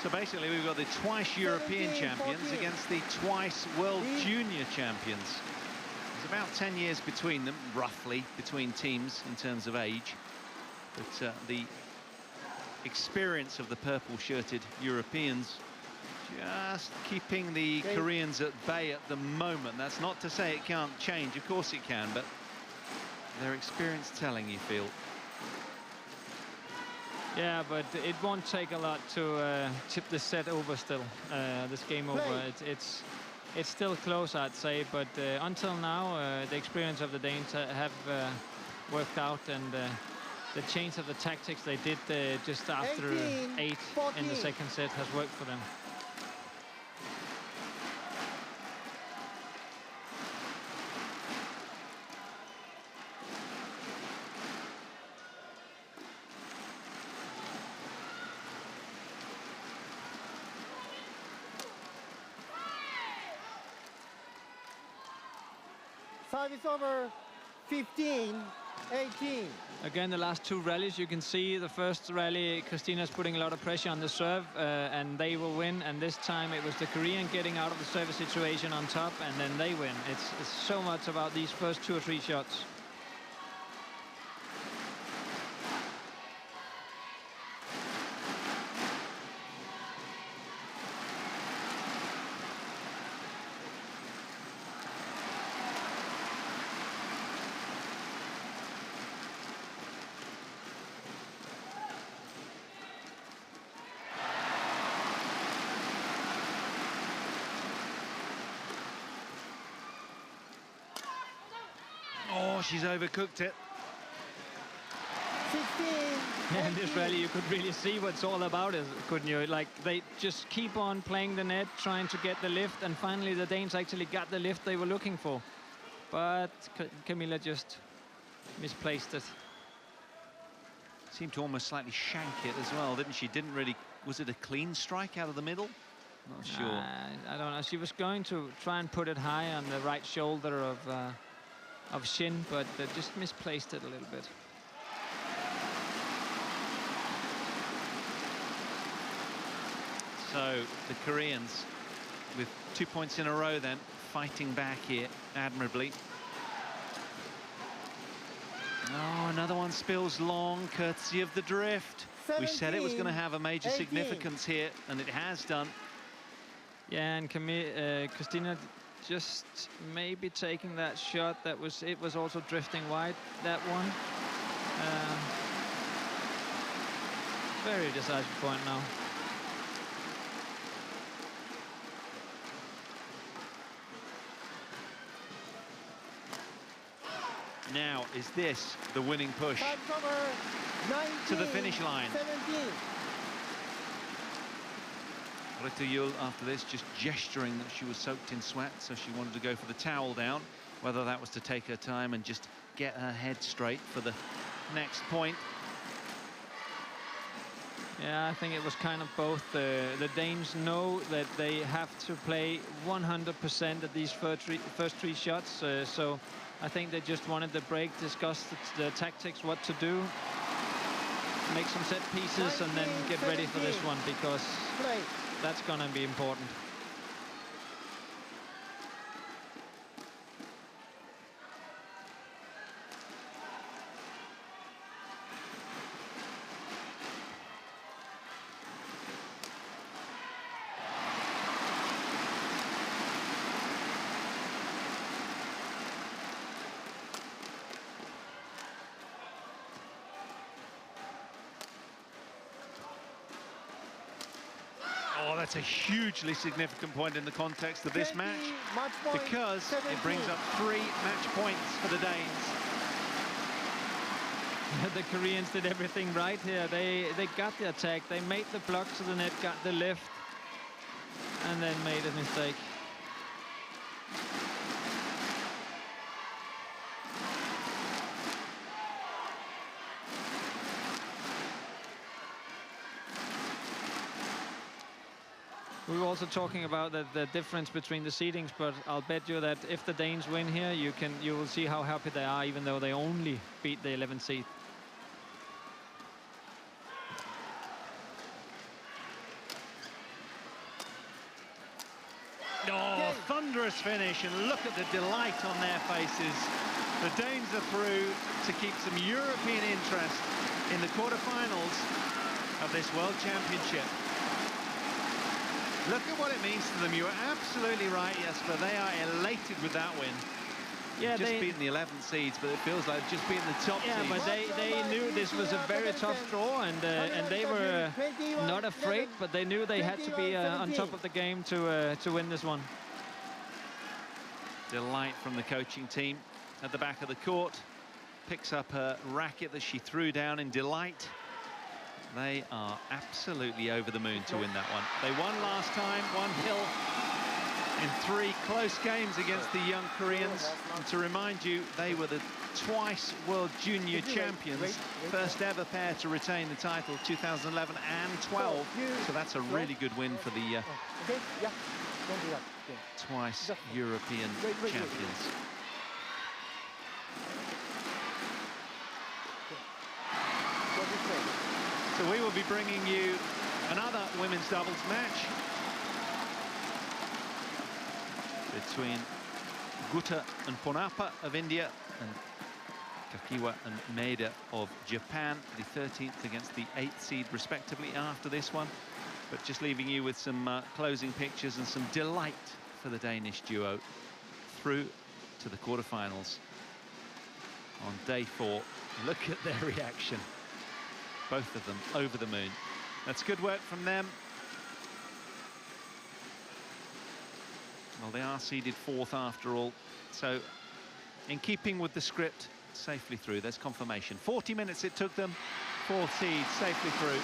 So basically, we've got the twice European champions against the twice World Junior champions. There's about 10 years between them, roughly, between teams in terms of age. But the experience of the purple-shirted Europeans just keeping the Koreans at bay at the moment. That's not to say it can't change. Of course it can, but their experience telling, you feel.
Yeah, but it won't take a lot to tip the set over still, this game over. It's still close, I'd say, but until now, the experience of the Danes have worked out, and the change of the tactics they did just after 8 in the second set has worked for them.
Service over, 15-18.
Again, the last 2 rallies, you can see the first rally, Christina's putting a lot of pressure on the serve, and they will win. And this time it was the Korean getting out of the service situation on top, and then they win. It's so much about these first 2 or 3 shots.
She's overcooked it.
16.
Yeah, in this rally, you could really see what it's all about, couldn't you? Like, they just keep on playing the net, trying to get the lift, and finally the Danes actually got the lift they were looking for. But Camilla just misplaced it.
Seemed to almost slightly shank it as well, didn't she? Didn't really... Was it a clean strike out of the middle? Not sure.
I don't know. She was going to try and put it high on the right shoulder of Shin, but just misplaced it a little bit.
So the Koreans, with 2 points in a row then, fighting back here admirably. Oh, another one spills long, courtesy of the drift.
17,
we said it was going to have a major
18.
significance here, and it has done.
Yeah, and Christina just maybe taking that shot. It was also drifting wide, that one. Very decisive point now.
Now, is this the winning push to the finish line?
17.
Yul, after this, just gesturing that she was soaked in sweat, so she wanted to go for the towel down, whether that was to take her time and just get her head straight for the next point.
Yeah, I think it was kind of both. The Danes know that they have to play 100% of these first three shots, so I think they just wanted the break, discuss the tactics, what to do, make some set pieces, and then get ready for this one, because that's going to be important.
Oh, that's a hugely significant point in the context of this match, because it brings up 3 match points for the Danes.
The Koreans did everything right here. They got the attack, they made the block to the net, got the lift, and then made a mistake. We were also talking about the difference between the seedings, but I'll bet you that if the Danes win here, you will see how happy they are, even though they only beat the 11th seed.
thunderous finish, and look at the delight on their faces. The Danes are through to keep some European interest in the quarterfinals of this World Championship. Look at what it means to them. You are absolutely right, Jesper. They are elated with that win.
Yeah,
just beaten the 11th seeds, but it feels like just beating the top
yeah,
seeds.
but they knew this was a very tough draw, and they were not afraid, but they knew they had to be on top of the game to win this one.
Delight from the coaching team at the back of the court. Picks up her racket that she threw down in delight. They are absolutely over the moon to win that one. They won last time, 1-0 in 3 close games against the young Koreans. And to remind you, they were the twice World Junior Champions, first ever pair to retain the title, 2011 and 12. So that's a really good win for the twice European champions. So we will be bringing you another women's doubles match between Gutta and Ponnappa of India and Kakiwa and Maeda of Japan, the 13th against the 8th seed respectively after this one. But just leaving you with some closing pictures and some delight for the Danish duo through to the quarterfinals on day 4. Look at their reaction. Both of them over the moon. That's good work from them. Well, they are seeded 4th after all. So, in keeping with the script, safely through. There's confirmation. 40 minutes it took them. 4th seed safely through.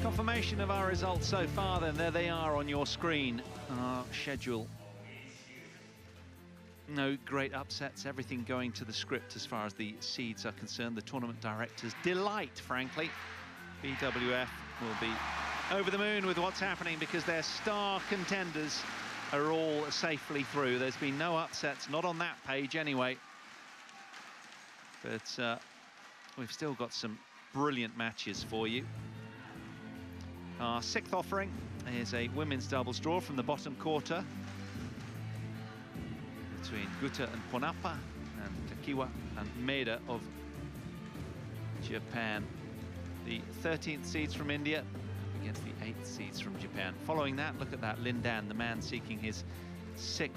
Confirmation of our results so far, then. There they are on your screen. Our schedule. No great upsets, everything going to the script as far as the seeds are concerned. The tournament directors delight, frankly. BWF will be over the moon with what's happening because their star contenders are all safely through. There's been no upsets, not on that page anyway. But we've still got some brilliant matches for you. Our 6th offering is a women's doubles draw from the bottom quarter between Gutta and Ponnappa and Kakiwa and Maeda of Japan. The 13th seeds from India against the 8th seeds from Japan. Following that, look at that, Lindan, the man seeking his 6th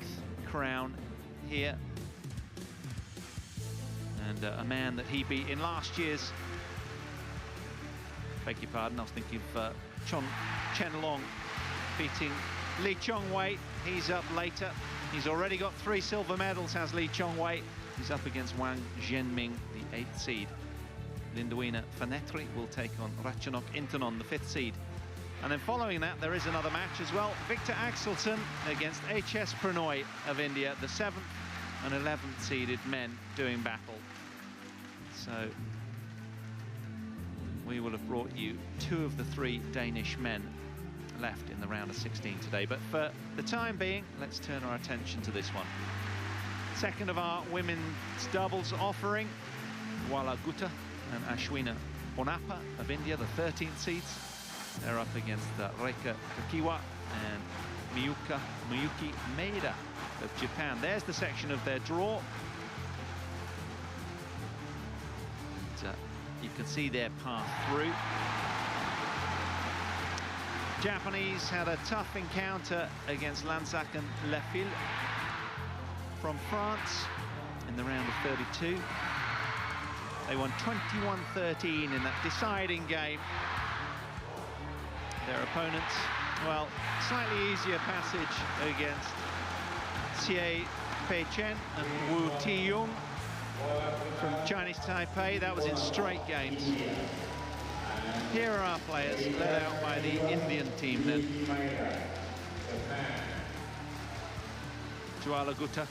crown here. And a man that he beat in last year's, beg your pardon, I was thinking of Chen Long beating Chong Wei. He's up later. He's already got 3 silver medals, has Chong Wei. He's up against Wang Zhenming, the 8th seed. Linduina Fanetri will take on Ratchanok Intanon, the 5th seed. And then following that, there is another match as well. Victor Axelsen against HS Prannoy of India, the 7th and 11th seeded men doing battle. So we will have brought you 2 of the 3 Danish men left in the round of 16 today. But for the time being, let's turn our attention to this one. Second of our women's doubles offering, Wala Gutta and Ashwina Ponnappa of India, the 13th seeds. They're up against Reka Kakiwa and Miyuki Maeda of Japan. There's the section of their draw. And, you can see their path through. Japanese had a tough encounter against Lanzac and Lefil from France in the round of 32. They won 21-13 in that deciding game. Their opponents, well, slightly easier passage against Xie Pei-chen and Wu Ti-yung from Chinese Taipei. That was in straight games. Here are our players, led out by the Indian team then. Jwala Gutta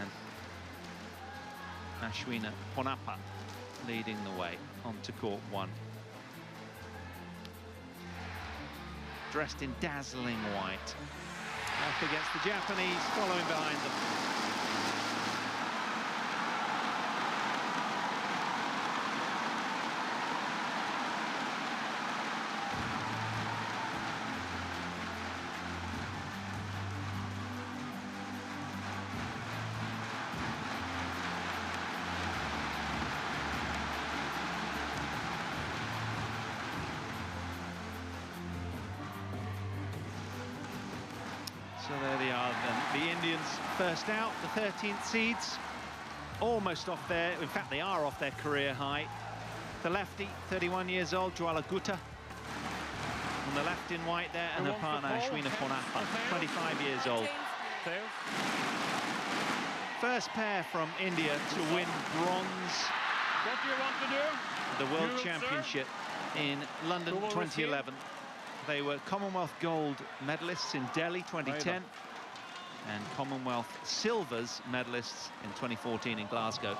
and Ashwina Ponnappa leading the way onto court one. Dressed in dazzling white. Up against the Japanese, following behind them. So there they are then. The Indians first out, the 13th seeds, almost off their, in fact they are off their career high. The lefty, 31 years old, Jwala Gutta. On the left in white there, and her partner Ashwina Ponnappa, 25 years old. First pair from India to win bronze.
What do you want to do?
The World Championship in London 2011. They were Commonwealth gold medalists in Delhi 2010 and Commonwealth silvers medalists in 2014 in Glasgow.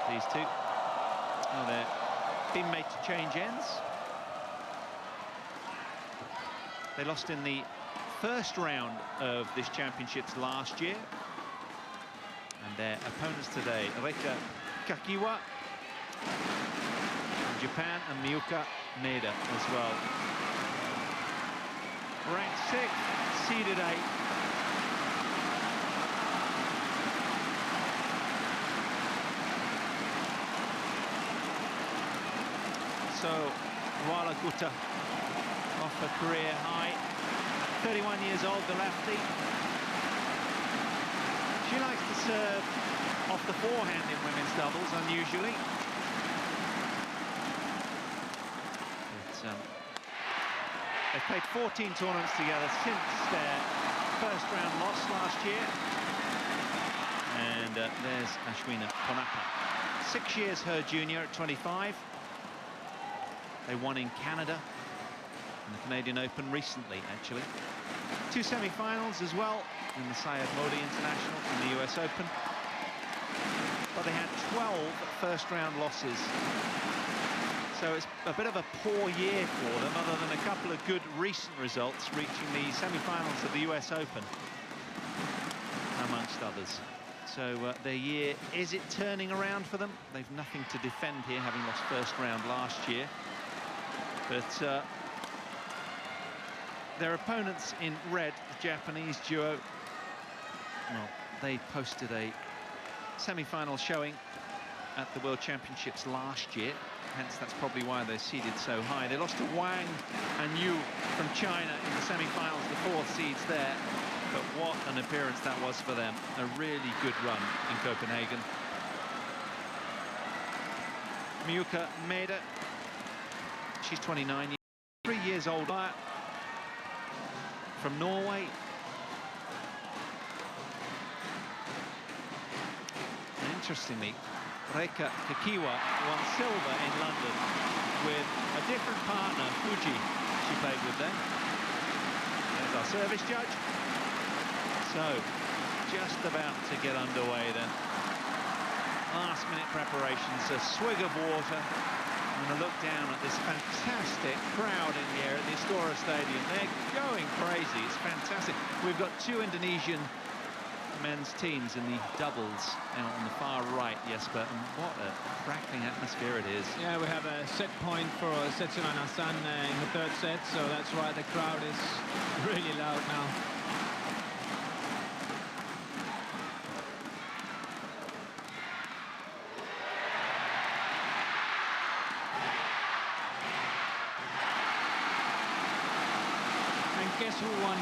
These two, oh, they've been made to change ends. They lost in the first round of this championships last year. And their opponents today, Reika Kakiwa from Japan and Miyuka Maeda as well. Ranked 6th, seeded 8th. So, Jwala Gutta off her career high. 31 years old, the lefty. She likes to serve off the forehand in women's doubles, unusually. But, they've played 14 tournaments together since their first round loss last year. And there's Ashwina Ponnappa. 6 years her junior at 25. They won in Canada, in the Canadian Open recently, actually. 2 semi-finals as well in the Syed Modi International and the US Open. But they had 12 first-round losses. So it's a bit of a poor year for them, other than a couple of good recent results, reaching the semi-finals of the US Open, amongst others. So their year, is it turning around for them? They've nothing to defend here, having lost first round last year. But their opponents in red, the Japanese duo, well, they posted a semi-final showing at the World Championships last year. Hence, that's probably why they're seeded so high. They lost to Wang and Yu from China in the semi-finals, the 4th seeds there. But what an appearance that was for them. A really good run in Copenhagen. Miyuka Maeda, she's 29, 3 years old, from Norway. And interestingly, Reika Kakiwa won silver in London with a different partner, Fuji, she played with then. There's our service judge. So, just about to get underway then. Last-minute preparations, a swig of water, and a look down at this fantastic crowd in here at the Istora Stadium. They're going crazy, it's fantastic. We've got 2 Indonesian men's teams in the doubles out on the far right, Jesper, and what a crackling atmosphere it is.
Yeah, we have a set point for Setsunan Asan in the third set, so that's why the crowd is really loud now. And guess who won?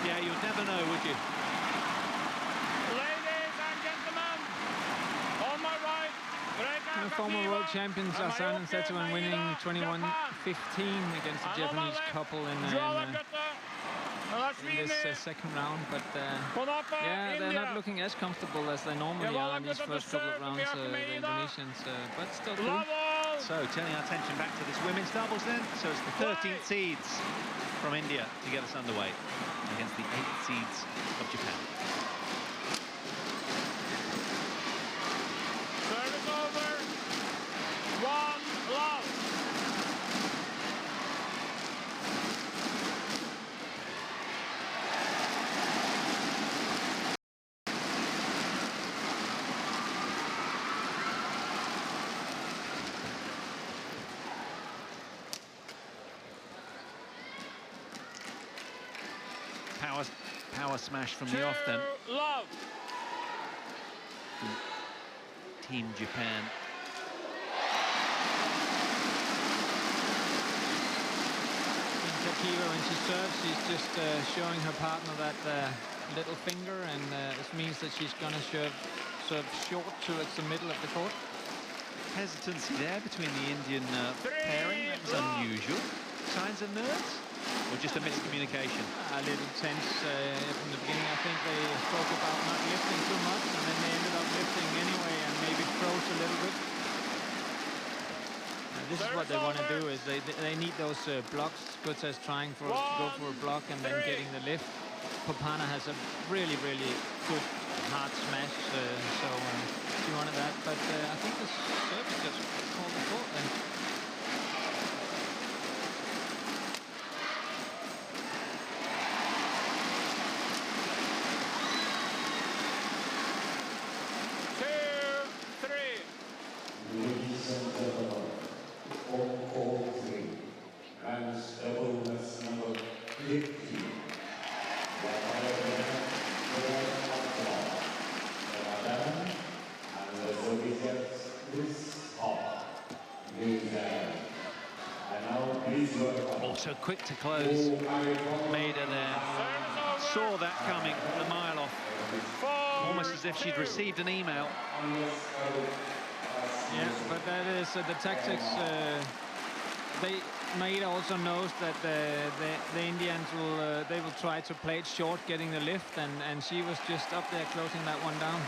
Yeah, you'd never know, would you?
Ladies and gentlemen, on my right,
The former world champions Asan and Setsunan winning 21-15 against the Japanese couple in this second round, but yeah, they're not looking as comfortable as they normally are in these first couple of rounds, the Indonesians, but still good.
So, turning our attention back to this women's doubles then. So it's the 13th seeds from India to get us underway against the 8th seeds of Japan.
Service over. 1 love.
Power smash from the off then.
Love.
Team Japan.
Takiwa, when she serves, she's just showing her partner that little finger, and this means that she's going to serve short towards the middle of the court.
Hesitancy there between the Indian pairing. That was unusual. Signs of nerves? Or just a miscommunication?
A little tense from the beginning. I think they spoke about not lifting too much, and then they ended up lifting anyway and maybe froze a little bit. This is what they want to do, is they need those blocks. Gutta is trying to go for a block and then getting the lift. Ponnappa has a really, really good hard smash, so she wanted that. But I think the service just called the court then.
Also quick to close. Maida there. Saw that coming a mile off. Almost as if she'd received an email.
Yeah, but that is the tactics. Maida also knows that the Indians will try to play it short, getting the lift, and she was just up there closing that one down.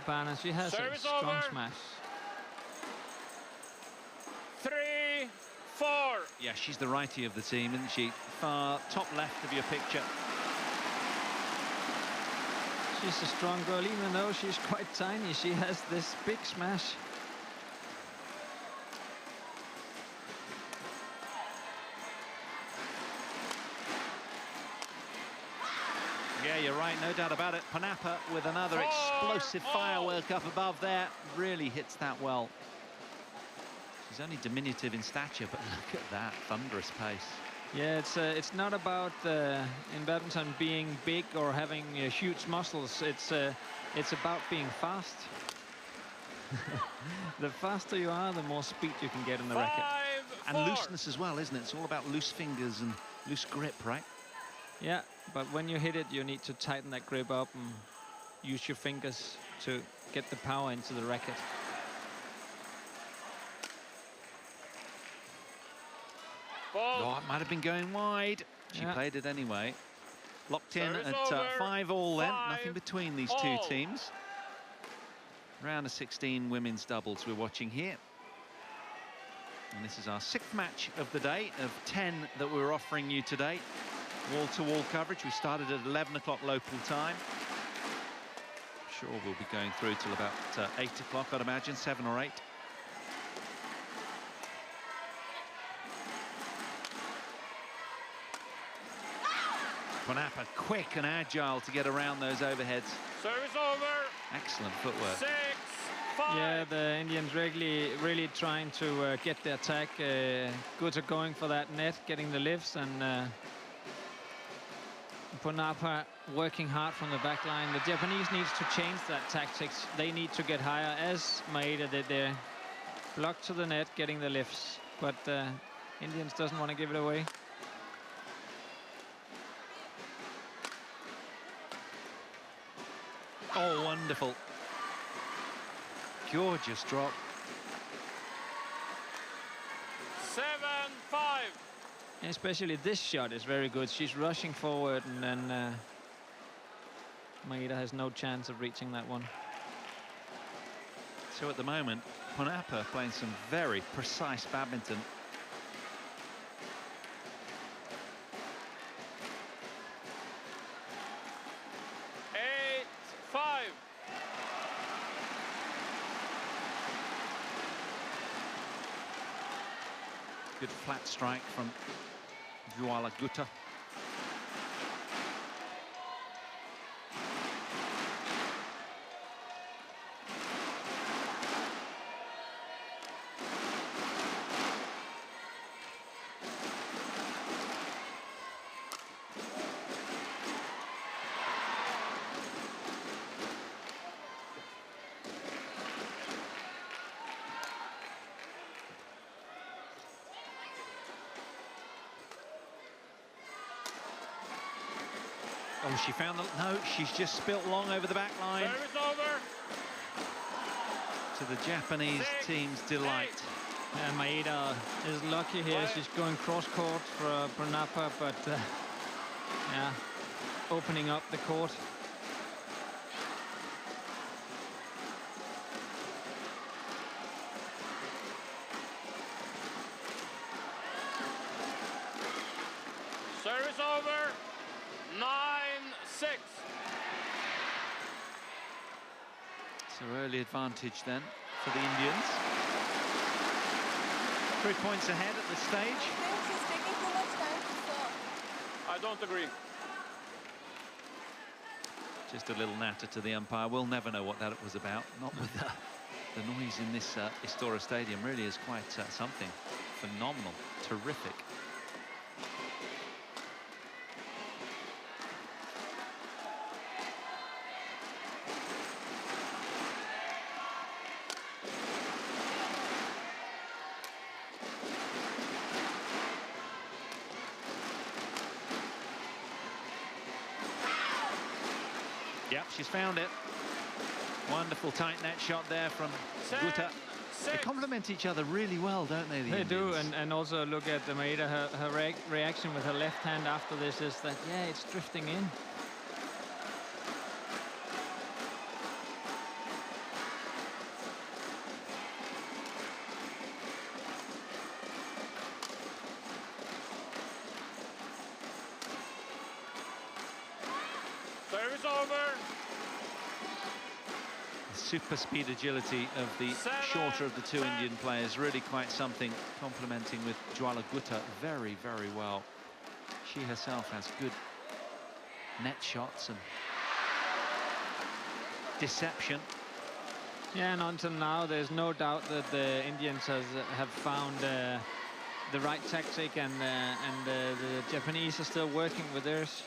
Ponnappa, she has a strong smash.
3-4.
Yeah, she's the righty of the team, isn't she? Far top left of your picture.
She's a strong girl, even though she's quite tiny. She has this big smash.
Yeah, you're right, no doubt about it. Ponnappa with another explosive firework up above there. Really hits that well. She's only diminutive in stature, but look at that thunderous pace.
Yeah, it's not about in badminton being big or having huge muscles. It's about being fast. The faster you are, the more speed you can get in the racket.
And looseness as well, isn't it? It's all about loose fingers and loose grip, right?
Yeah, but when you hit it, you need to tighten that grip up and use your fingers to get the power into the racket.
Oh, it might have been going wide. She played it anyway. Locked in at 5-all then. Nothing between these two teams. Round of 16 women's doubles we're watching here. And this is our 6th match of the day, of 10 that we're offering you today. Wall-to-wall coverage. We started at 11 o'clock local time. Sure, we'll be going through till about 8 o'clock, I'd imagine, 7 or 8. Ponnappa quick and agile to get around those overheads.
Service over.
Excellent footwork.
6-5.
Yeah, the Indians really trying to get the attack. Gutta going for that net, getting the lifts, and Ponnappa working hard from the back line. The Japanese needs to change that tactics. They need to get higher, as Maeda did there. Block to the net, getting the lifts. But Indians doesn't want to give it away.
Oh, wonderful. Gorgeous drop.
7-5.
Especially this shot is very good. She's rushing forward, and then Maeda has no chance of reaching that one.
So at the moment, Ponnappa playing some very precise badminton. Good flat strike from Gutta. Oh, she found the... No, she's just spilt long over the back line.
Service over.
To the Japanese team's delight.
And Maeda is lucky here. She's going cross-court for Ponnappa, but yeah, opening up the court.
Service over. 9-6.
So early advantage then for the Indians. 3 points ahead at this stage.
She's taking too much time to serve.
I don't agree.
Just a little natter to the umpire. We'll never know what that was about. Not with the noise in this Istora Stadium. Really is quite something phenomenal, terrific. Yep, she's found it. Wonderful tight net shot there from Gutta. They complement each other really well, don't they?
They do, and also look at the Maeda. Her reaction with her left hand after this is that, yeah, it's drifting in.
Service over.
Super speed agility of the shorter of the two Indian players, really quite something, complementing with Gutta very, very well. She herself has good net shots and deception.
Yeah, and until now, there's no doubt that the Indians have found the right tactic, and the Japanese are still working with theirs.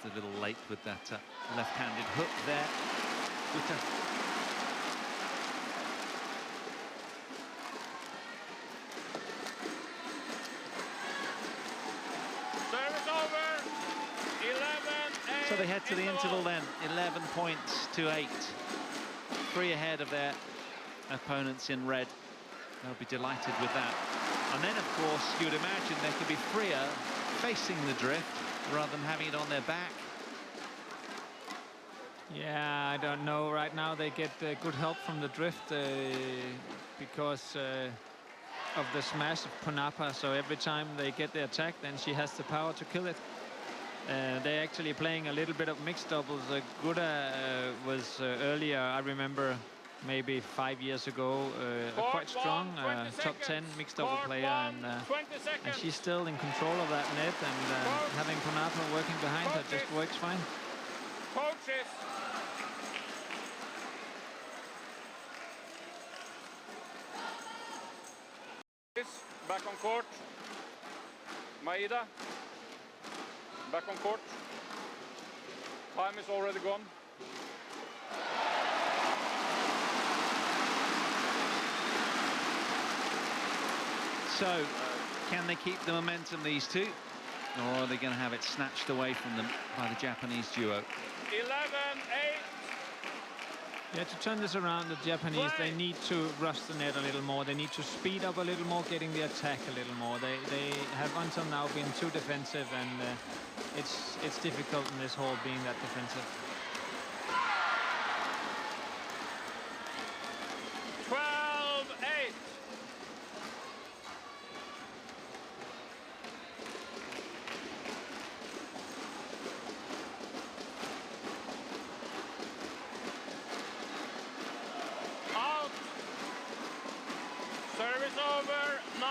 A little late with that left-handed hook there. Gutta.
Service over. 11-8.
So they head to the interval then. 11 points to 8. 3 ahead of their opponents in red. They'll be delighted with that. And then, of course, you'd imagine they could be freer facing the drift. rather than having it on their back.
Yeah, I don't know. Right now they get good help from the drift because of the smash of Ponnappa. So every time they get the attack, then she has the power to kill it. They're actually playing a little bit of mixed doubles. Gutta was earlier, I remember, maybe 5 years ago, quite strong, top 10 mixed double player, and she's still in control of that net, and having Ponnappa working behind her just works fine.
Coaches. Back on court. Maida. Back on court. Time is already gone.
So, can they keep the momentum, these two? Or are they going to have it snatched away from them by the Japanese duo?
11-8.
Yeah, to turn this around, the Japanese, they need to rush the net a little more. They need to speed up a little more, getting the attack a little more. They have until now been too defensive, and it's difficult in this hall being that defensive.
12-8. Service over, 9-12.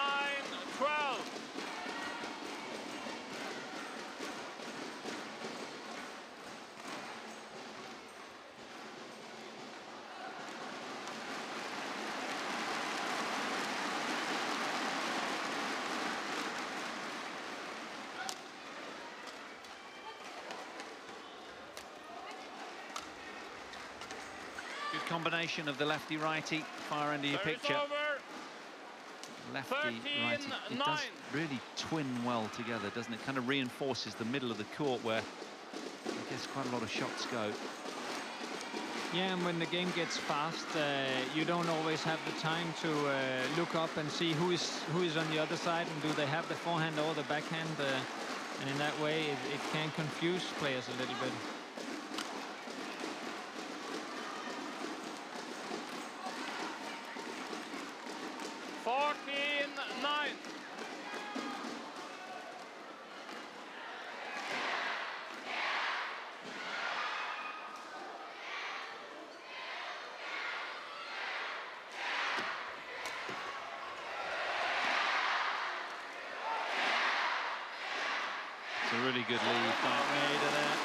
Good combination of the lefty-righty, far end of your
Service
picture.
over.
Lefty-righty, it does really twin well together, doesn't it? Kind of reinforces the middle of the court where I guess quite a lot of shots go.
Yeah, and when the game gets fast, you don't always have the time to look up and see who is on the other side, and do they have the forehand or the backhand, and in that way it can confuse players a little bit.
It's a really good lead by Maida there.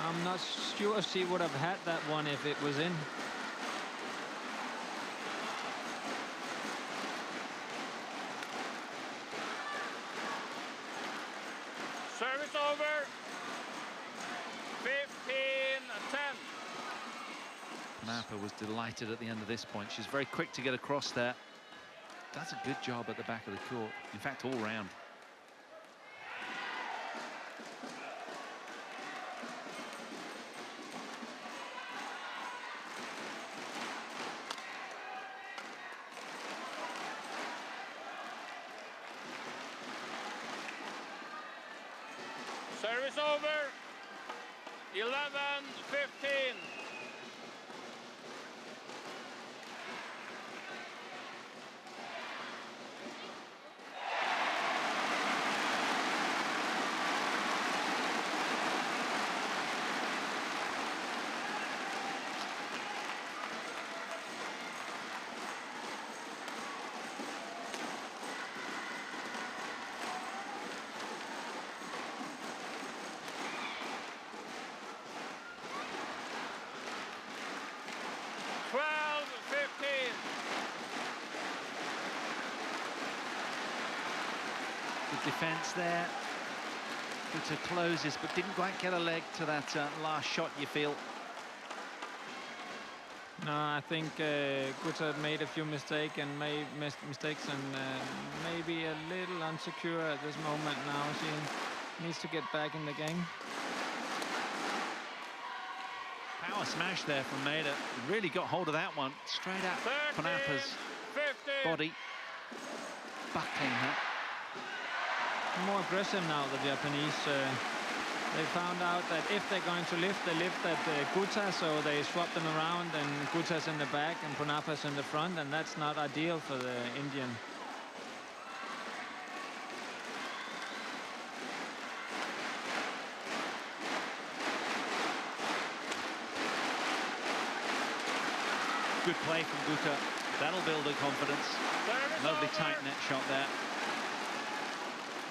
I'm not sure she would have had that one if it was in.
Service over. 15-10.
Ponnappa was delighted at the end of this point. She's very quick to get across there. Does a good job at the back of the court. In fact, all round.
Service over. 11-15.
Defense there. Gutta closes, but didn't quite get a leg to that last shot, you feel.
No, I think Gutta made a few mistakes and maybe a little unsecure at this moment now. She needs to get back in the game.
Power smash there from Maida. Really got hold of that one. Straight at Ponnappa's body. Buckling her.
More aggressive now, the Japanese. They found out that if they're going to lift, they lift at Gutta, so they swap them around, and Gutta's in the back and Ponnappa's in the front, and that's not ideal for the Indian.
Good play from Gutta. That'll build her confidence. Lovely tight net shot there.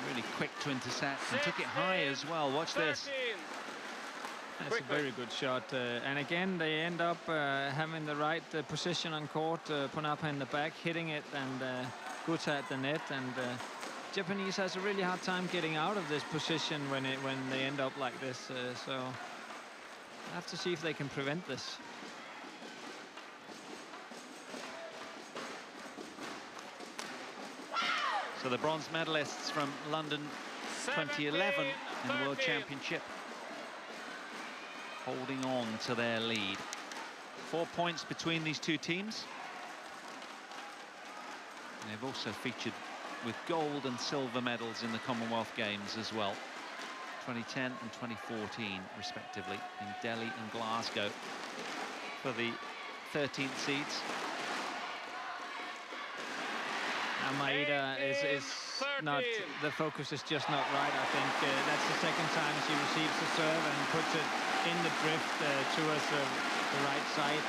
Really quick to intercept and took it high as well. Watch this.
That's a very good shot. And again, they end up having the right position on court. Ponnappa in the back, hitting it, and Gutta at the net. And Japanese has a really hard time getting out of this position when they end up like this. So I have to see if they can prevent this.
So the bronze medalists from London 2011 in the World Championship holding on to their lead. 4 points between these two teams. And they've also featured with gold and silver medals in the Commonwealth Games as well. 2010 and 2014 respectively in Delhi and Glasgow for the 13th seeds.
Maida is not, the focus is just not right. I think that's the second time she receives the serve and puts it in the drift towards the right side.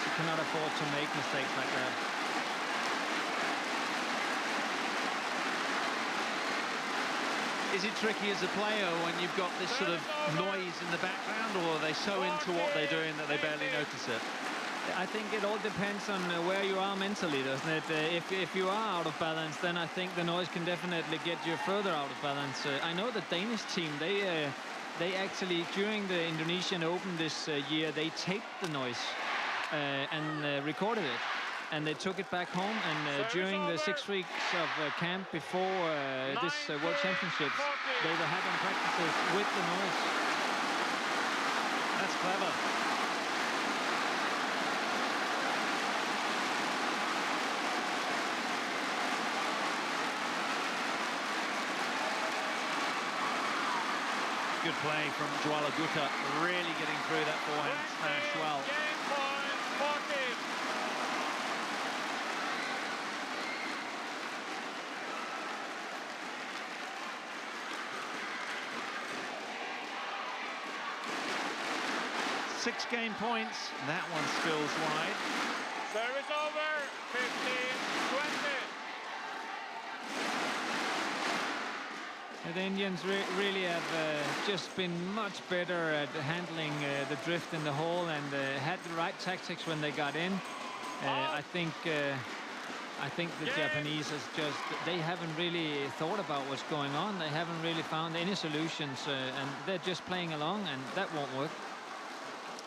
She cannot afford to make mistakes like that.
Is it tricky as a player when you've got this sort of noise in the background, or are they so into what they're doing that they barely notice it?
I think it all depends on where you are mentally, doesn't it? If you are out of balance, then I think the noise can definitely get you further out of balance. I know the Danish team, they actually, during the Indonesian Open this year, they taped the noise and recorded it. And they took it back home, and during the 6 weeks of camp before this World Championships, they were having practices with the noise.
That's clever. Good play from Jwala Gutta, really getting through that forehand smash well. Six game points, that one spills wide.
Service over, 15-20.
The Indians really have just been much better at handling the drift in the hole, and had the right tactics when they got in. I think the Japanese they haven't really thought about what's going on. They haven't really found any solutions, and they're just playing along, and that won't work.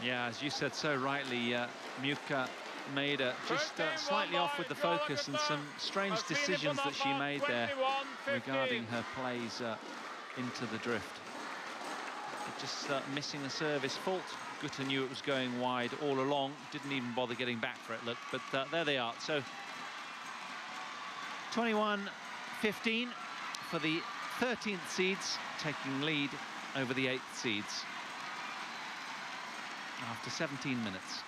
Yeah, as you said so rightly, Miyuka Maida just slightly off with the focus, and some strange decisions that she made there regarding her plays into the drift. Just missing a service fault. Gutta knew it was going wide all along, didn't even bother getting back for it, look, but there they are. So 21-15 for the 13th seeds, taking lead over the 8th seeds after 17 minutes.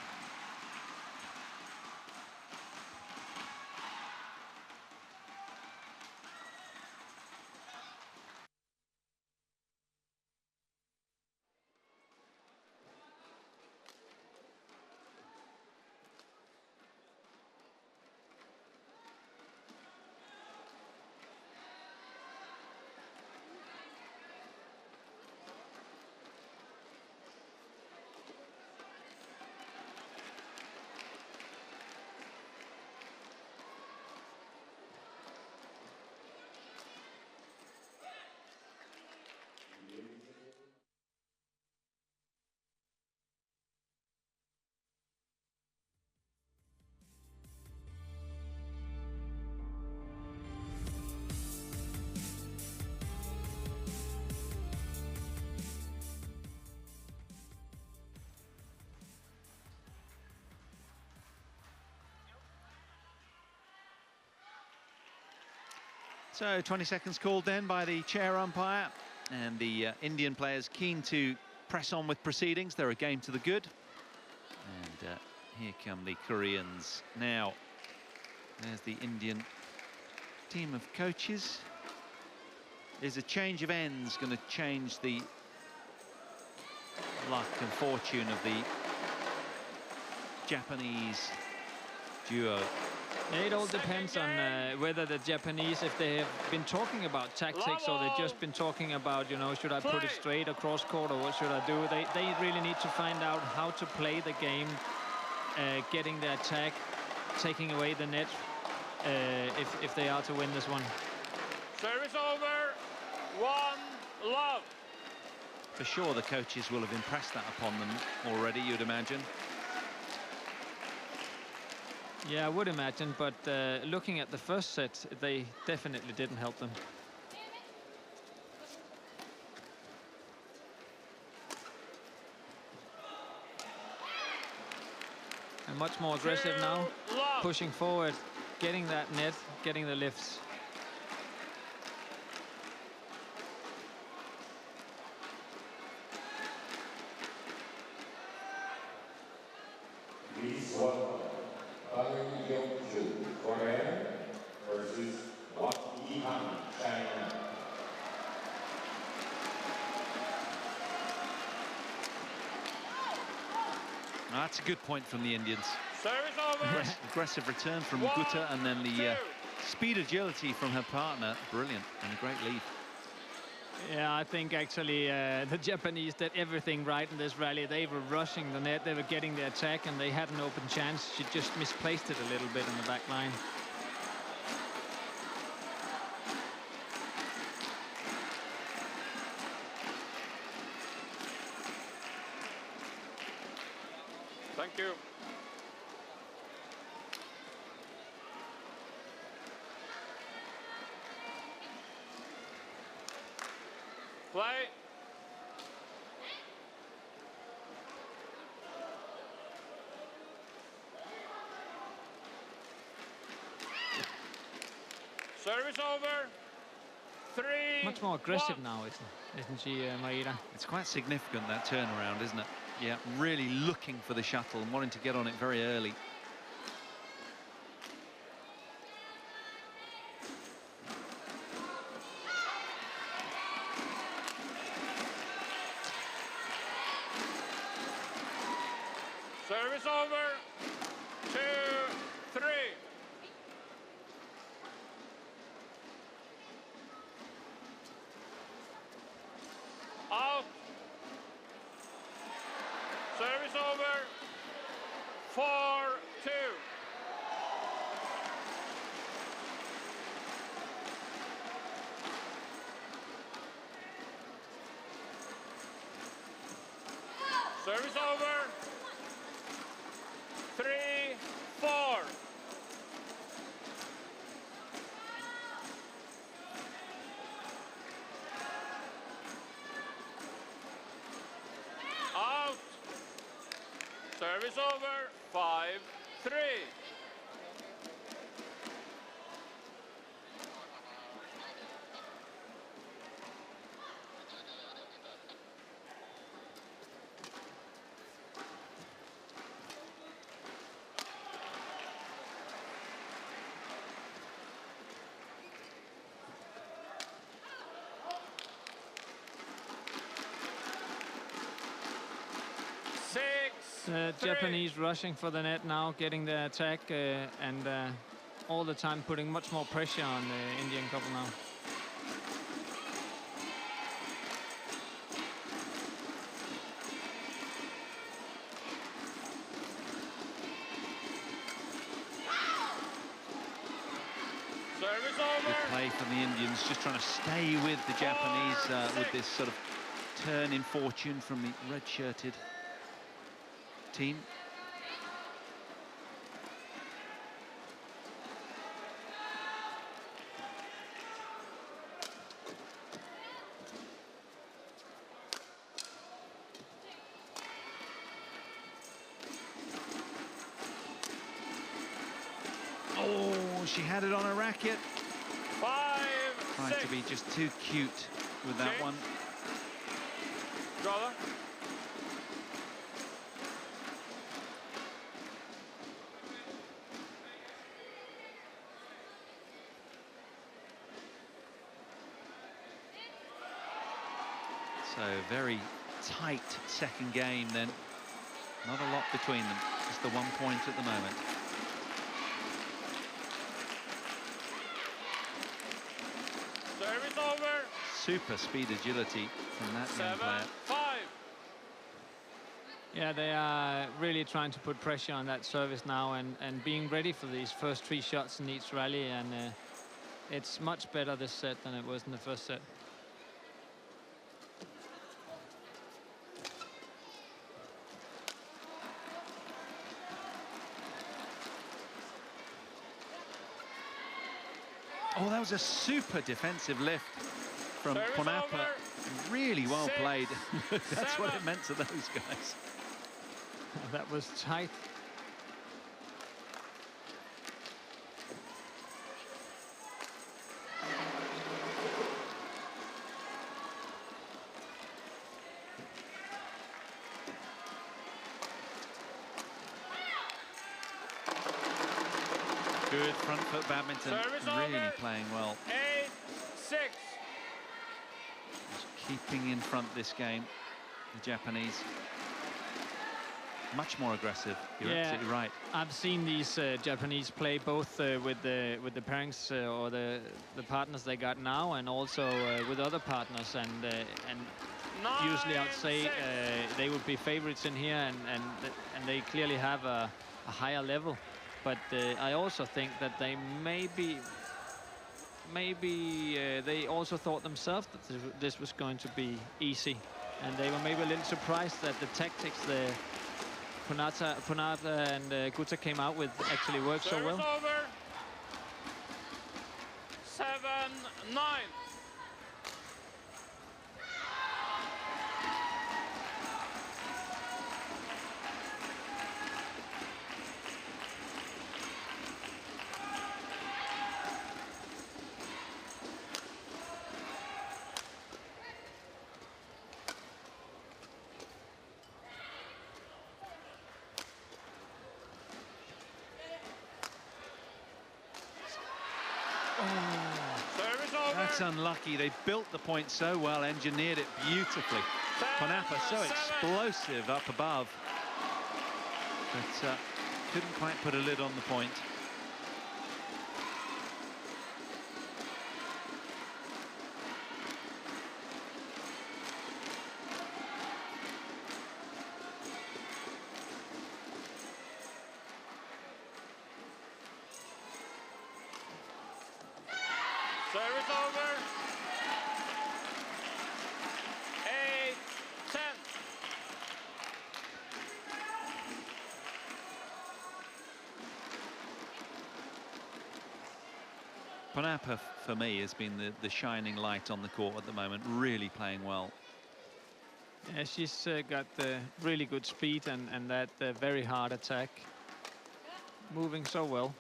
So 20 seconds called then by the chair umpire, and the Indian players keen to press on with proceedings. They're a game to the good. And here come the Koreans now. There's the Indian team of coaches. Is a change of ends going to change the luck and fortune of the Japanese duo?
It all depends on whether the Japanese, if they have been talking about tactics or they've just been talking about, you know, should I put it straight across court or what should I do? They really need to find out how to play the game, getting the attack, taking away the net, if they are to win this one.
Service over. 1-love.
For sure, the coaches will have impressed that upon them already, you'd imagine.
Yeah, I would imagine, but looking at the first set, they definitely didn't help them. And much more aggressive now, pushing forward, getting that net, getting the lifts.
Please welcome Korea versus China.
That's a good point from the Indians.
Service over.
Aggressive return from Gutta, and then the speed agility from her partner. Brilliant, and a great lead.
Yeah, I think actually the Japanese did everything right in this rally. They were rushing the net, they were getting the attack, and they had an open chance. She just misplaced it a little bit in the back line.
Thank you. Play. Service over. 3.
Much more aggressive now, isn't she, Maida?
It's quite significant, that turnaround, isn't it? Yeah, really looking for the shuttle and wanting to get on it very early.
Service over. 2, 3. Out. Service over. 4-2. Service over. 3-4. Out. Service over. 5-3.
Japanese rushing for the net now, getting the attack, and all the time putting much more pressure on the Indian couple now.
Service over.
Good play from the Indians, just trying to stay with the Japanese with this sort of turn in fortune from the red-shirted team. Oh, she had it on her racket.
5-4.
Tried to be just too cute with that one.
Brother.
So very tight second game then. Not a lot between them, just the 1 point at the moment.
Service over.
Super speed agility from that young player.
7-5.
Yeah, they are really trying to put pressure on that service now and being ready for these first 3 shots in each rally. And it's much better this set than it was in the first set.
Oh, that was a super defensive lift from Ponnappa. Really well played. That's what it meant to those guys.
That was tight.
Good front foot badminton. Really playing well.
8-6.
Just keeping in front this game, the Japanese. Much more aggressive. You're absolutely right.
I've seen these Japanese play both with the pairings or the partners they got now, and also with other partners. And usually I'd say they would be favorites in here, and they clearly have a higher level. But I also think that they maybe they also thought themselves that this was going to be easy, and they were maybe a little surprised that the tactics the Ponnappa and Gutta came out with actually worked so well.
Over. 7-9.
That's unlucky. They built the point so well, engineered it beautifully. Ponnappa so explosive up above, but couldn't quite put a lid on the point.
Service over. 8-10.
Ponnappa, for me, has been the shining light on the court at the moment, really playing well.
Yeah, she's got really good speed and that very hard attack. Moving so well.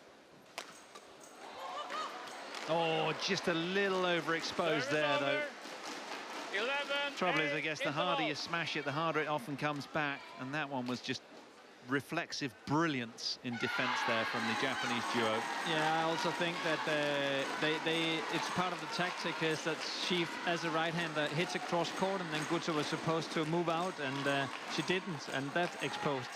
Oh, just a little overexposed there, though.
11.
Trouble is, I guess, the harder you smash it, the harder it often comes back. And that one was just reflexive brilliance in defense there from the Japanese duo.
Yeah, I also think that it's part of the tactic is that she, as a right-hander, hits across court, and then Gutta was supposed to move out, and she didn't, and that exposed.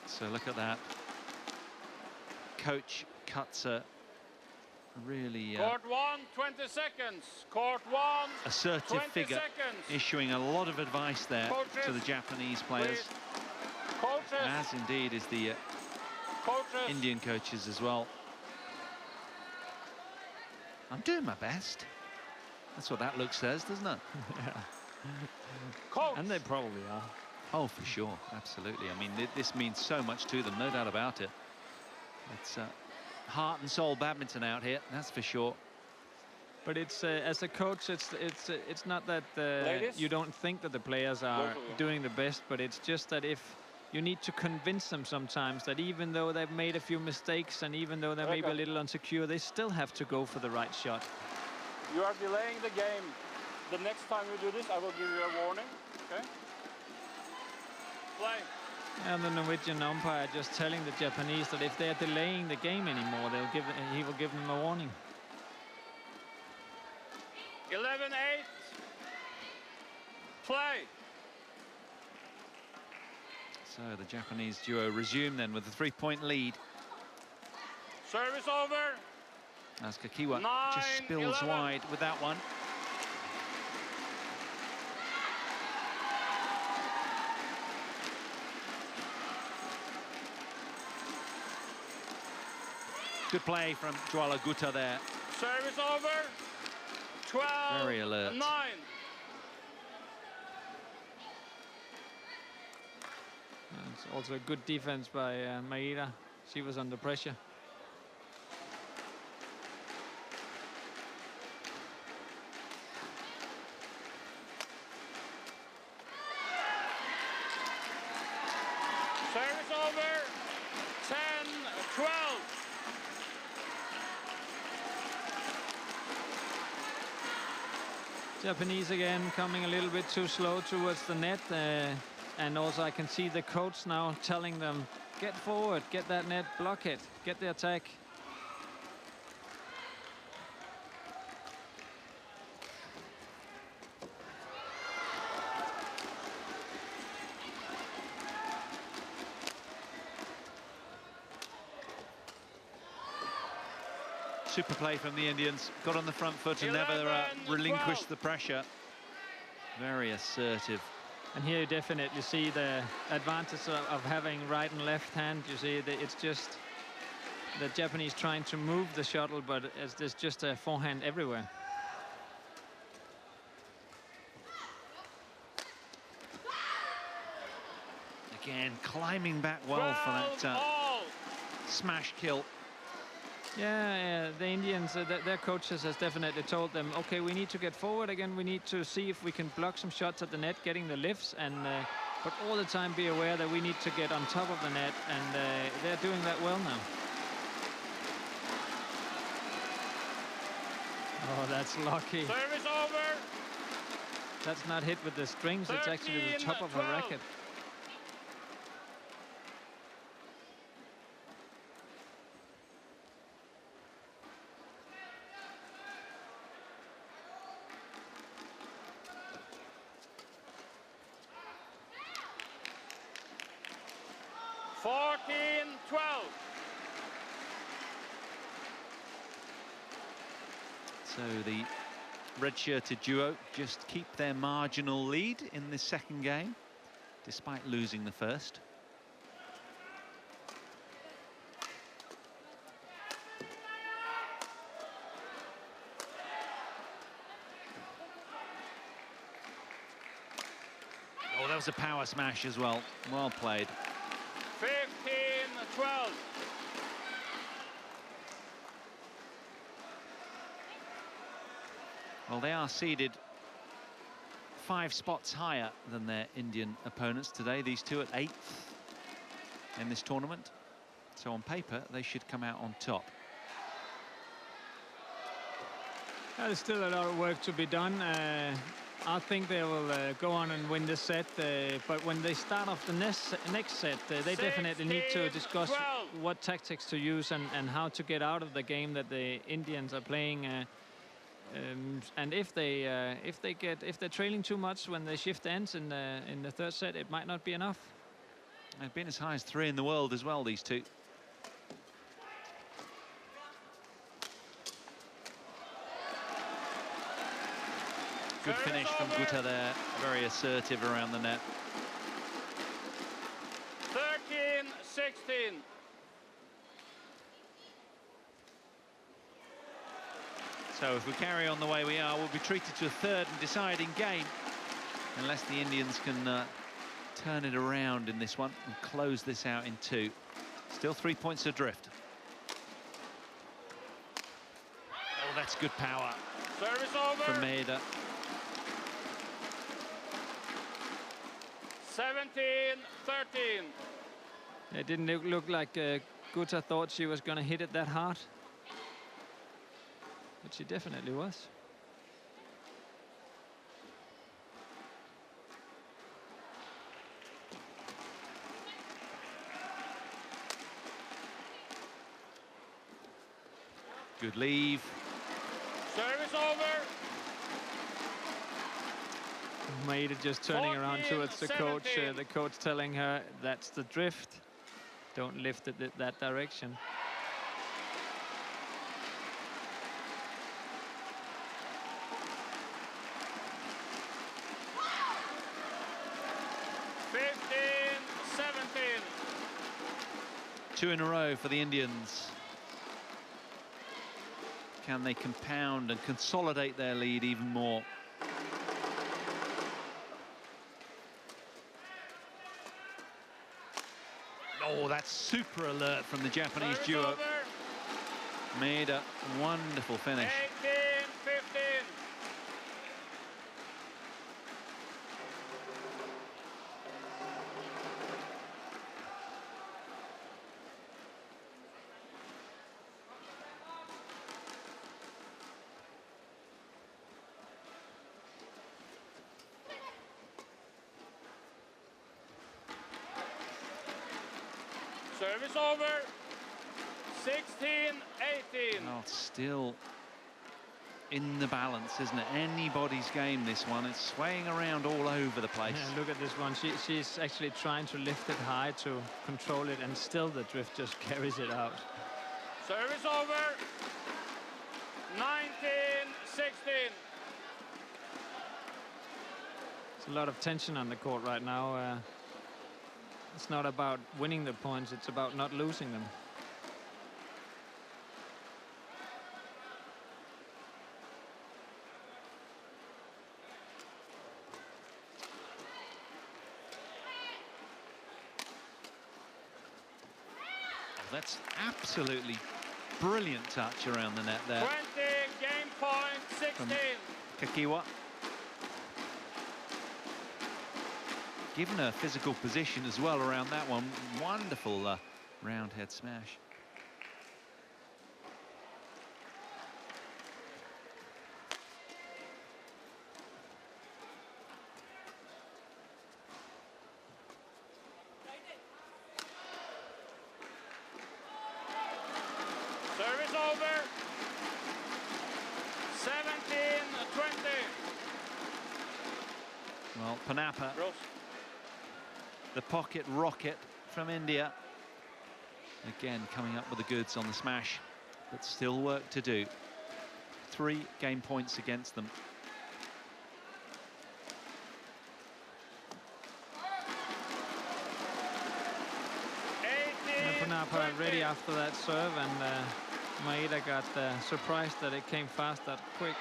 So look at that. Coach Kutzer really
Court 1, 20 seconds. Court 1,
assertive
20
figure,
seconds.
issuing a lot of advice there
Coaches,
to the Japanese players,
Coaches,
as indeed is the
coaches.
Indian coaches as well. I'm doing my best. That's what that look says, doesn't it?
Yeah.
Coach.
And they probably are.
Oh, for sure, absolutely. I mean, this means so much to them, no doubt about it. It's heart and soul badminton out here, that's for sure.
But it's as a coach, it's not that you don't think that the players are doing the best, but it's just that if you need to convince them sometimes that even though they've made a few mistakes and even though they're maybe a little insecure, they still have to go for the right shot.
You are delaying the game. The next time you do this, I will give you a warning. Okay? Play.
And the Norwegian umpire just telling the Japanese that if they're delaying the game anymore, he will give them a warning.
11-8. Play.
So the Japanese duo resume then with a 3-point lead.
Service over.
As Kakiwa just spills wide with that one. Good play from Juala Gutta there.
Service over. 12.
Very alert.
9.
It's also a good defense by Maida. She was under pressure.
Service over. 10-12.
Japanese again coming a little bit too slow towards the net. And also I can see the coach now telling them, get forward, get that net, block it, get the attack.
Super play from the Indians. Got on the front foot and never relinquished the pressure. Very assertive.
And here you definitely see the advantage of having right and left hand. You see that it's just the Japanese trying to move the shuttle, but there's just a forehand everywhere.
Again, climbing back well for that smash kill.
Yeah, the Indians, their coaches has definitely told them, okay, we need to get forward again. We need to see if we can block some shots at the net, getting the lifts, and but all the time be aware that we need to get on top of the net, and they're doing that well now. Oh, that's lucky.
Service over.
That's not hit with the strings, it's actually the top of her racket.
So the red-shirted duo just keep their marginal lead in this second game, despite losing the first. Oh, that was a power smash as well. Well played.
15-12.
Well, they are seeded 5 spots higher than their Indian opponents today. These two at 8th in this tournament. So on paper, they should come out on top.
There's still a lot of work to be done. I think they will go on and win this set, but when they start off the next set, they definitely need to discuss what tactics to use and how to get out of the game that the Indians are playing. And if they're trailing too much when the shift ends in the third set, it might not be enough.
They've been as high as 3 in the world as well, these two. Good finish from Gutta there, very assertive around the net.
13-16.
So if we carry on the way we are, we'll be treated to a third and deciding game, unless the Indians can turn it around in this one and close this out in 2. Still 3 points adrift. Oh, that's good power.
Service over.
from Maida.
17-13.
It didn't look like Gutta thought she was going to hit it that hard. But she definitely was.
Good leave.
Service over.
Maida just turning around towards the coach.
14-17.
The coach telling her that's the drift. Don't lift it that direction.
Two in a row for the Indians. Can they compound and consolidate their lead even more? Oh, that's super alert from the Japanese duo. Made a wonderful finish.
18-15. Service over. 16-18.
Oh, still in the balance, isn't it? Anybody's game, this one. It's swaying around all over the place.
Yeah, look at this one. She's actually trying to lift it high to control it, and still the drift just carries it out.
Service over. 19-16.
There's a lot of tension on the court right now. It's not about winning the points, it's about not losing them.
That's absolutely brilliant touch around the net there.
20, game point, 16.
Kakiwa. Given her physical position as well around that one. Wonderful round head smash.
Service over. 17-20.
Well, Ponnappa, the pocket rocket from India. Again, coming up with the goods on the smash, but still work to do. 3 game points against them.
Ponnappa ready after that serve, and Maida got surprised that it came fast that quick.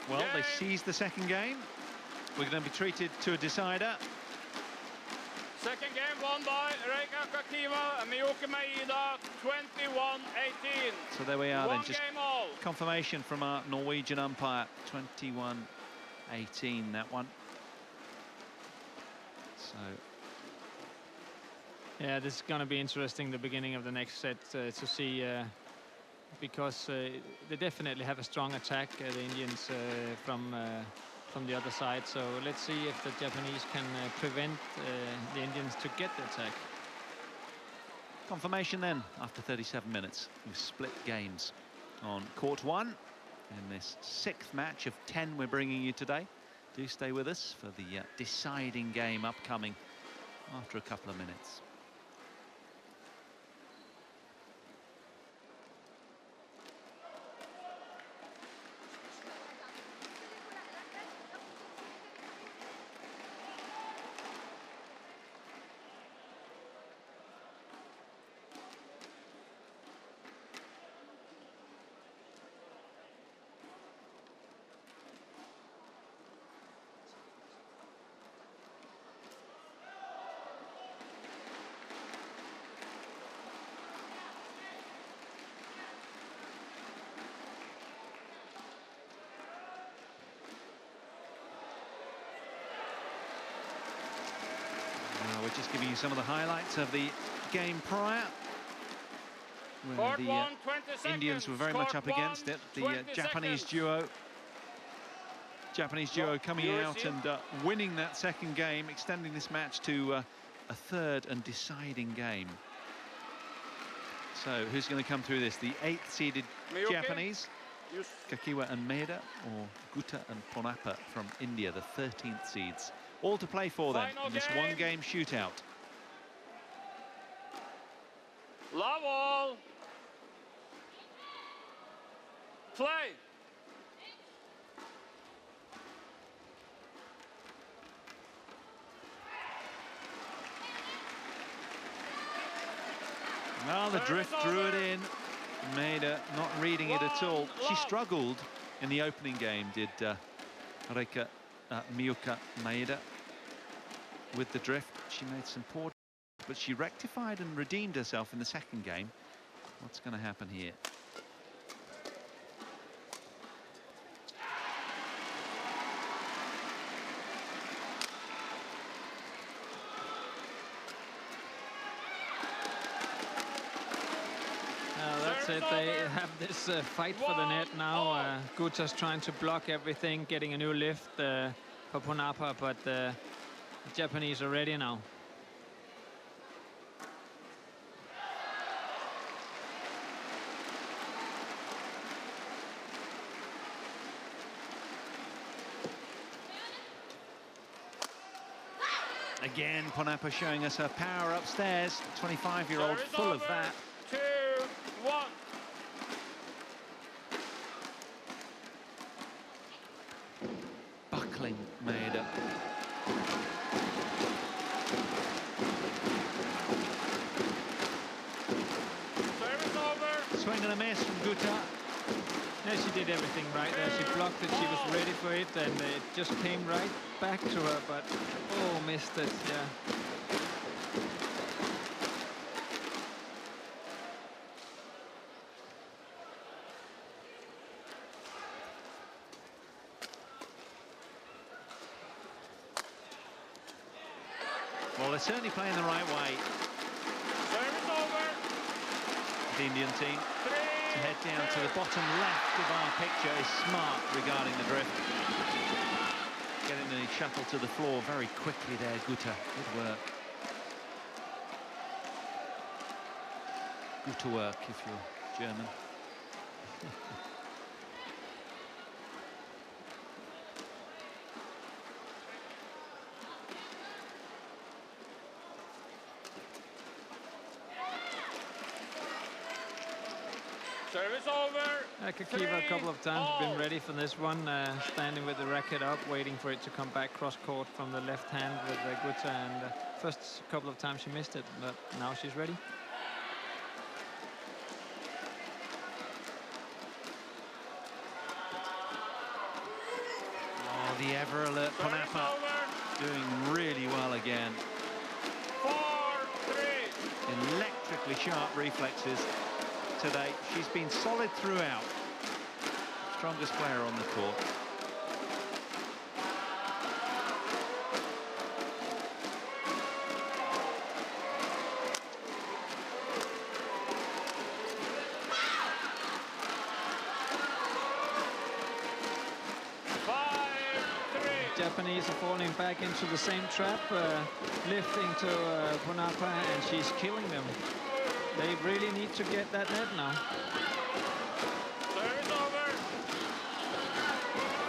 Well, they seized the second game. We're going to be treated to a decider.
Second game won by Reika Kakiwa and Miyuki Maida, 21-18.
So there we are then, just
game all.
confirmation from our Norwegian umpire, 21-18 that one. So
yeah, this is going to be interesting, the beginning of the next set, to see, because they definitely have a strong attack, the Indians, from the other side. So let's see if the Japanese can prevent the Indians to get the attack.
confirmation then, after 37 minutes, we've split games on court 1 in this 6th match of 10 we're bringing you today. Do stay with us for the deciding game upcoming after a couple of minutes. We're just giving you some of the highlights of the game prior, where
Court
the
1, 20 seconds.
Indians were very much up
Court
against
1,
it. The
20
Japanese
seconds.
duo coming out
Yours,
and winning that second game, extending this match to a third and deciding game. So who's going to come through this? The 8th seeded Japanese, Kakiwa and Maeda, or Gutta and Ponnappa from India, the 13th seeds. All to play for them in this one-game shootout.
Love all. Play.
Well, the drift drew it in. Maeda not reading it at all. She struggled in the opening game, did Miyuka Maeda, with the drift. She made some poor, but she rectified and redeemed herself in the second game. What's going to happen here?
That's it. They have this fight for the net now. Gutta's trying to block everything, getting a new lift for Ponnappa, but the Japanese are ready now.
Again, Ponnappa showing us her power upstairs. 25-year-old full of that.
2-1.
Buckling Maeda.
Service over.
Swing and a miss from Gutta.
Yeah, she did everything right there. She blocked it, she was ready for it, and it just came right back to her, but oh, missed it, yeah.
Well, they're certainly playing the right way.
Service over.
The Indian team to head down to the bottom left of our picture is smart regarding the drift. Getting the shuttle to the floor very quickly there, Gutta. Good work. Gutta work if you're German.
Service over.
Kakiwa a couple of times been ready for this one, standing with the racket up, waiting for it to come back cross court from the left hand with Gutta, and first couple of times she missed it, but now she's ready.
Oh, the ever alert Ponnappa doing really well again.
4-3.
Electrically sharp reflexes today. She's been solid throughout. Strongest player on the court.
Japanese are falling back into the same trap, lifting to Ponnappa, and she's killing them. They really need to get that net now.
Service over.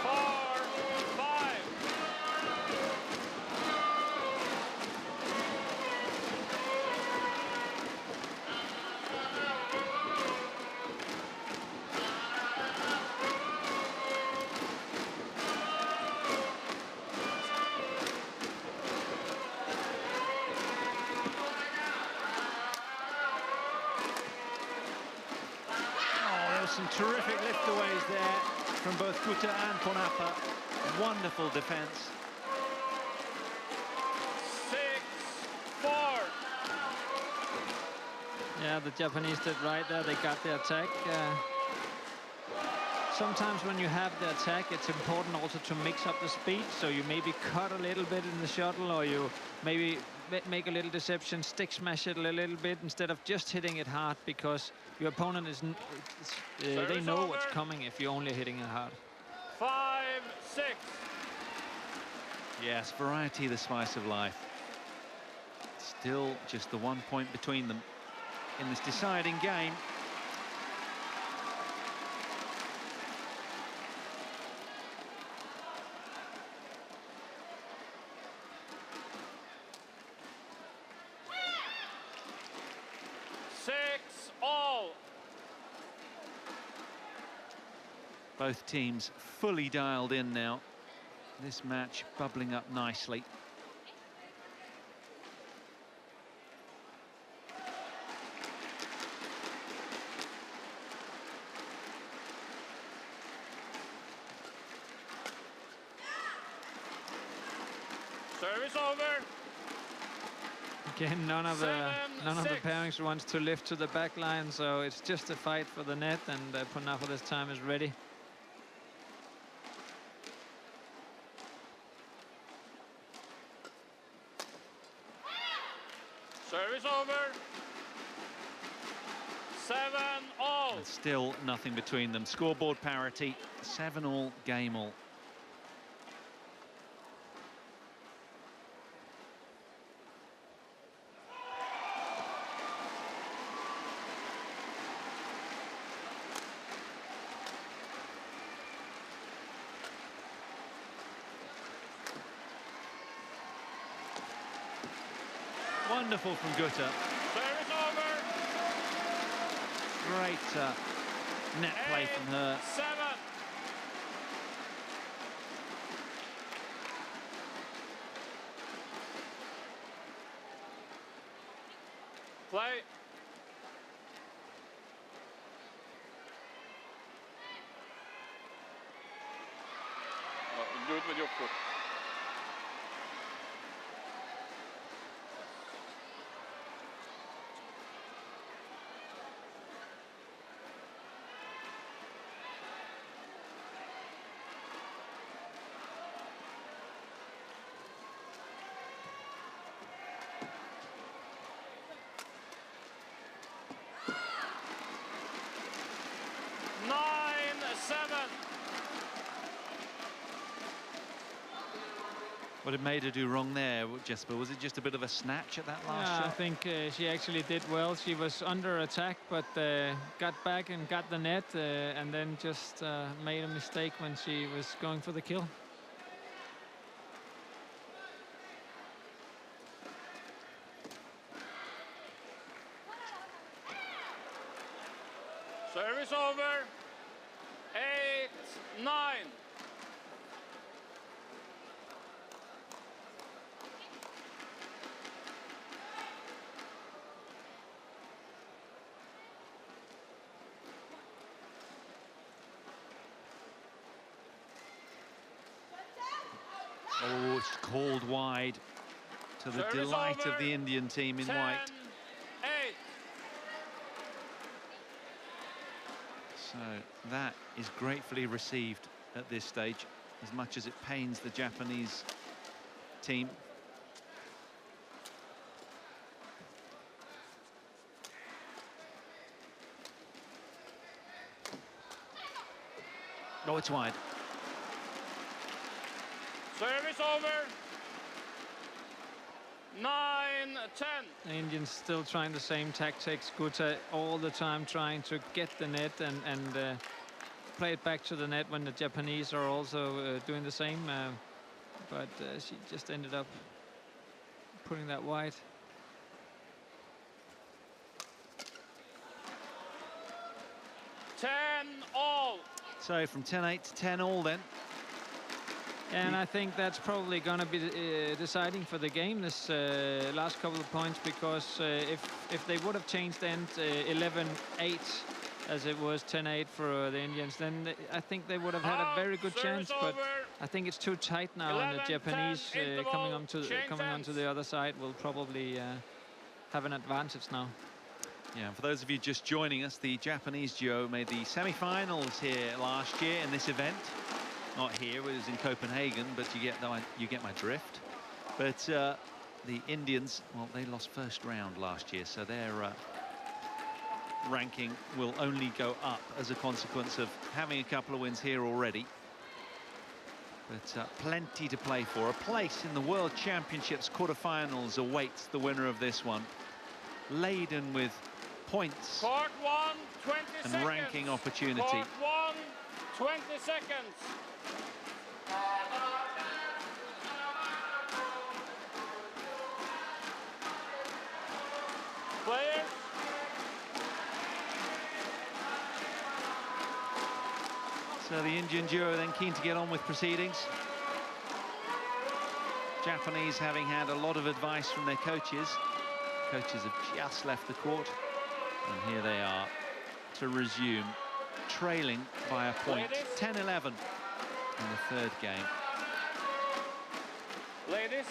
4-5.
Some terrific liftaways there from both Gutta and Ponnappa. Wonderful defense.
6-4.
Yeah, the Japanese did right there. They got the attack. Sometimes when you have the attack, it's important also to mix up the speed. So you maybe cut a little bit in the shuttle, or you maybe make a little deception, stick smash it a little bit instead of just hitting it hard, because your opponent they know what's coming if you're only hitting it hard.
5-6.
Yes, variety, the spice of life. Still just the 1 point between them in this deciding game. Both teams fully dialed in now. This match bubbling up nicely.
Service over.
Again, none of the pairings wants to lift to the back line, so it's just a fight for the net, and Ponnappa this time is ready.
Service over. 7-all.
And still nothing between them. Scoreboard parity, 7-all, game all. Wonderful from Gutta.
Service over.
Great net play from her.
7. Play. Do it with your foot.
What had made her do wrong there, Jesper? Was it just a bit of a snatch at that last shot?
I think she actually did well. She was under attack, but got back and got the net, and then just made a mistake when she was going for the kill.
Service over. 8-9.
Oh, it's called wide to the
Service
delight
over.
of the Indian team in white.
10-8.
So that is gratefully received at this stage, as much as it pains the Japanese team. Oh, it's wide.
Service over. 9-10.
The Indians still trying the same tactics. Gutta all the time trying to get the net and play it back to the net when the Japanese are also doing the same. But she just ended up putting that wide.
All.
So from 10-8 to 10-all then.
And I think that's probably going to be deciding for the game, this last couple of points, because if they would have changed end 11-8 as it was 10-8 for the Indians, then I think they would have had a very good chance. But I think it's too tight now, and the Japanese coming onto the other side will probably have an advantage now.
Yeah, and for those of you just joining us, the Japanese duo made the semi-finals here last year in this event. Not here, it was in Copenhagen, but you get my drift. But the Indians, well, they lost first round last year, so their ranking will only go up as a consequence of having a couple of wins here already. But plenty to play for. A place in the World Championships quarterfinals awaits the winner of this one, laden with points
Court 1, 20
and
seconds.
ranking opportunity.
Court 1, 20 seconds. Players.
So the Indian duo then keen to get on with proceedings. Japanese having had a lot of advice from their coaches. Coaches have just left the court. And here they are to resume, trailing by a point. 10-11 in the third game.
Ladies.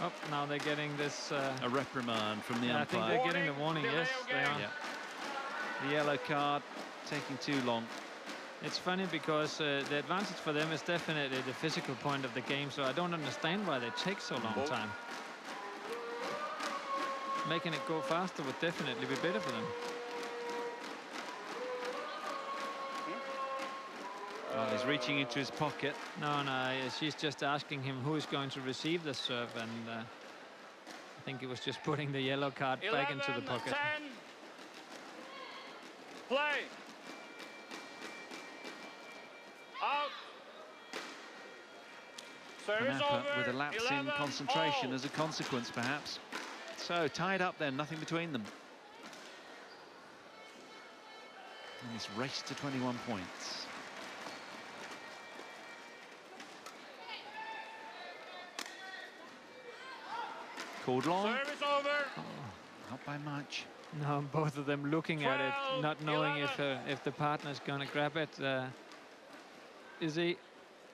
Oh, now they're getting this...
a reprimand from the
I
umpire.
think they're getting the warning, yes, they are.
Yeah. The yellow card taking too long.
It's funny because the advantage for them is definitely the physical point of the game, so I don't understand why they take so long time. Making it go faster would definitely be better for them.
Well, he's reaching into his pocket.
No, she's just asking him who is going to receive the serve, and I think he was just putting the yellow card
11,
back into the pocket.
10. Play. Out. Service
Ponnappa
over.
with a lapse
11,
in concentration
all.
as a consequence, perhaps. So tied up then, nothing between them. And this race to 21 points. Called long.
Service over.
Oh, not by much.
No, both of them looking at it,
12,
not knowing
11.
if the partner's going to grab it. Is he?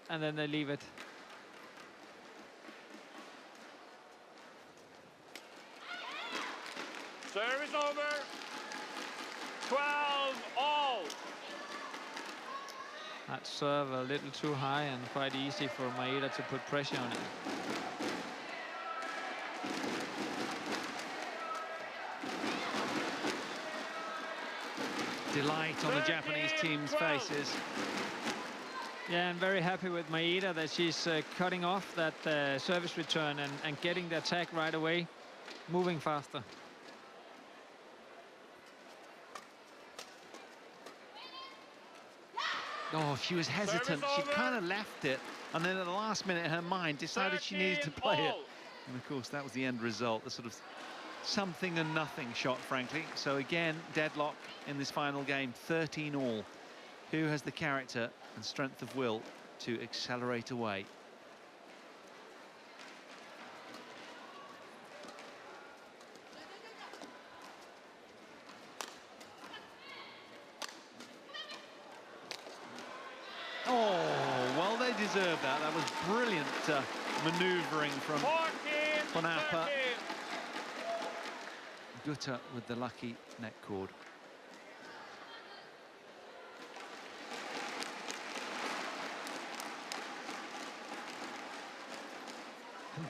And then they leave it.
Service over. 12 all.
That serve a little too high and quite easy for Maeda to put pressure on it.
Delight on the Japanese team's faces.
Yeah, I'm very happy with Maeda that she's cutting off that service return and getting the attack right away, moving faster.
Oh, she was hesitant. She kind of left it, and then at the last minute, her mind decided she needed to play it. And of course, that was the end result, the sort of something and nothing shot, frankly. So again, deadlock in this final game, 13 all. Who has the character and strength of will to accelerate away? Oh, well, they deserve that. That was brilliant manoeuvring from Ponnappa. Gutta with the lucky net cord.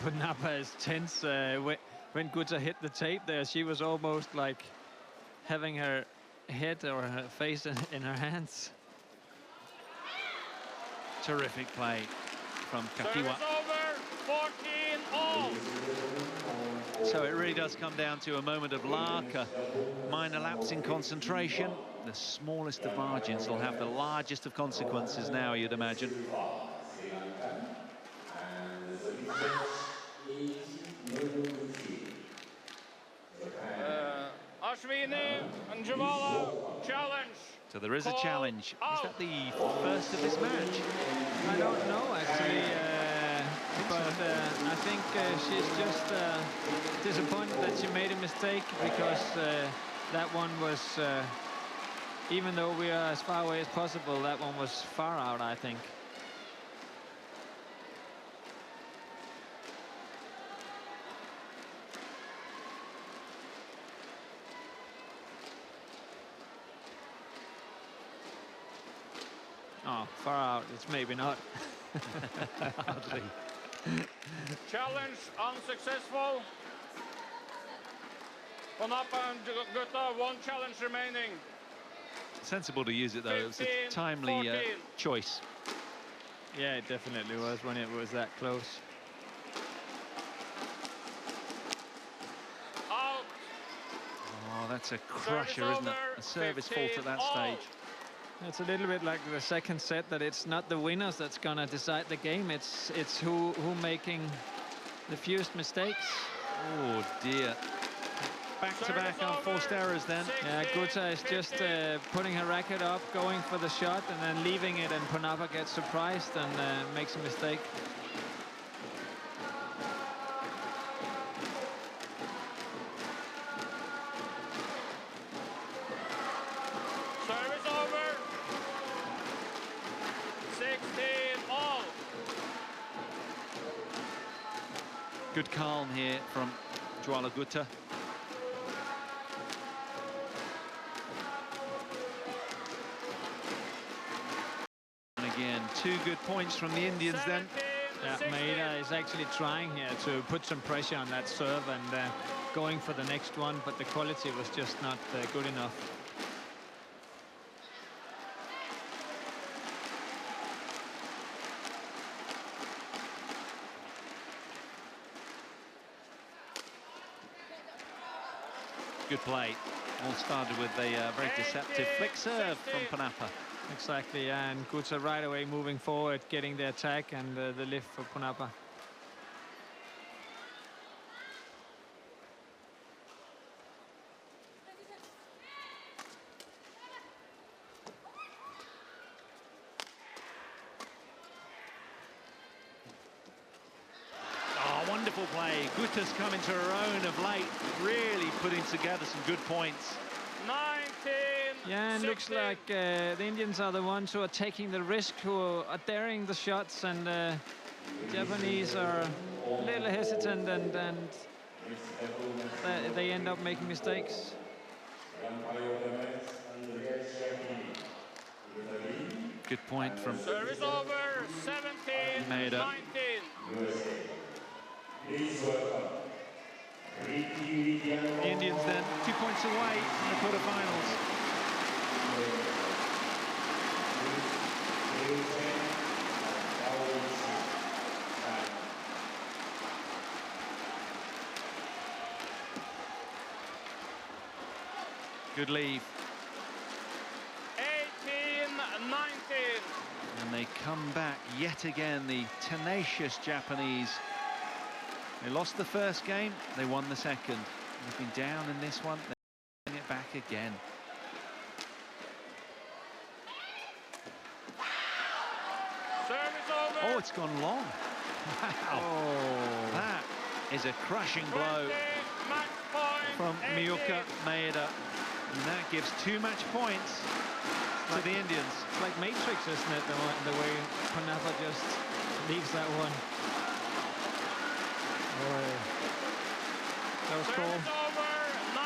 Ponnappa is tense. When Gutta hit the tape there, she was almost like having her head or her face in her hands.
Terrific play from Kakiwa.
Service over. 14 all.
So it really does come down to a moment of luck, a minor lapse in concentration. The smallest of margins will have the largest of consequences now, you'd imagine.
Ashwini and Javala challenge.
So there is a challenge. Is that the first of this match?
I don't know, actually. But I think she's just disappointed that she made a mistake, because that one was, even though we are as far away as possible, that one was far out, I think. Oh, far out, it's maybe not.
Hardly.
Challenge unsuccessful. Ponnappa and Gutta, 1 challenge remaining.
Sensible to use it though. It was a timely choice.
Yeah, it definitely was when it was that close.
Out.
Oh, that's a crusher, isn't it? A service fault at that stage.
It's a little bit like the second set, that it's not the winners that's gonna decide the game. It's who making the fewest mistakes.
Oh dear. Back-to-back unforced errors then.
Yeah, Gutta is just putting her racket up, going for the shot, and then leaving it, and Ponnappa gets surprised and makes a mistake.
Service over. 16 all.
Good calm here from Juala Gutta. Again, 2 good points from the Indians then.
Yeah, Maida is actually trying here to put some pressure on that serve and going for the next one, but the quality was just not good enough.
Good play. All started with a very deceptive flick serve from Ponnappa.
Exactly, and Gutta right away moving forward, getting the attack and the lift for Ponnappa.
Oh, wonderful play. Gutta's come into her own of late, really putting together some good points.
19.
Yeah, and looks like the Indians are the ones who are taking the risk, who are daring the shots, and Japanese are a little hesitant, and they end up making mistakes.
Good point from
Service over. 17.
Maida.
19.
The Indians then 2 points away from the quarterfinals. Good leave.
18-19.
And they come back yet again, the tenacious Japanese. They lost the first game, they won the second. They've been down in this one, they're bring it back again.
Service over.
Oh, it's gone long. Wow. Oh, that is a crushing blow from Miyuka Maeda. And that gives 2 match points to the Indians.
It's like Matrix, isn't it? The way Ponnappa just leaves that one. That was cool.
Service over. 19-20.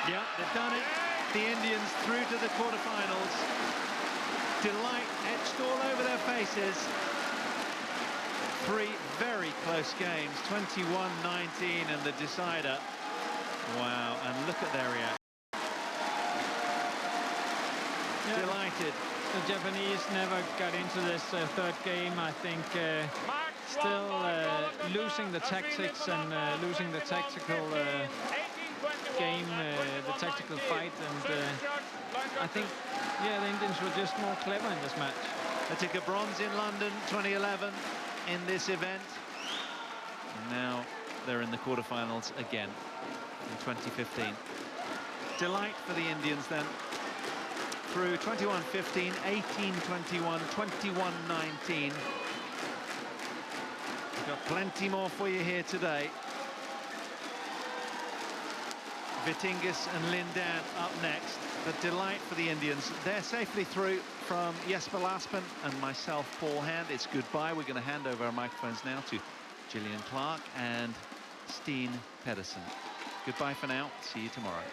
Yeah, they've done it. The Indians through to the quarterfinals. Delight etched all over their faces. 3 very close games, 21-19 and the decider. Wow, and look at their reaction.
Yeah.
Delighted.
The Japanese never got into this third game. I think still losing the tactics and losing the tactical game, the tactical fight, and I think, yeah, the Indians were just more clever in this match.
They took a bronze in London 2011 in this event. And now they're in the quarterfinals again in 2015. Delight for the Indians then. Through 21-15, 18-21, 21-19. We've got plenty more for you here today. Vittinghus and Lindan up next. But Delight for the Indians. They're safely through from Jesper Laspen and myself, Paul Hand, it's goodbye. We're going to hand over our microphones now to Gillian Clark and Steen Pedersen. Goodbye for now. See you tomorrow.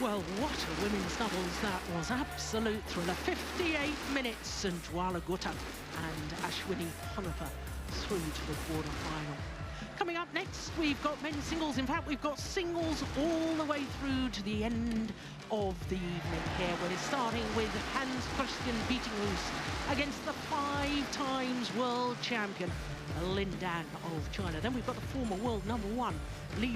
Well, what a women's doubles that was. Absolute thriller. 58 minutes, and Prannoy Gutta and Ashwini Ponnappa through to the quarter-final. Coming up next, we've got men's singles. In fact, we've got singles all the way through to the end of the evening here. We're starting with Hans Christian Vittinghus against the 5 times world champion, Lin Dan of China. Then we've got the former world #1,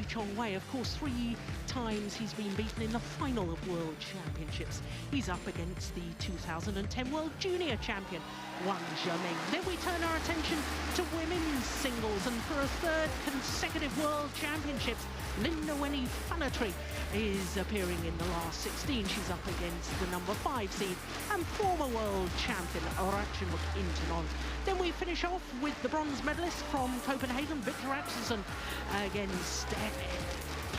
Chong Wei. Of course, 3 times he's been beaten in the final of World Championships. He's up against the 2010 World Junior Champion, Wang Zhiming. Then we turn our attention to women's singles, and for a 3rd consecutive World Championships, Linda Weni Fanatri is appearing in the last 16. She's up against the #5 seed and former world champion Ratchanmukh Intanon. Then we finish off with the bronze medalist from Copenhagen, Victor Axelsen, against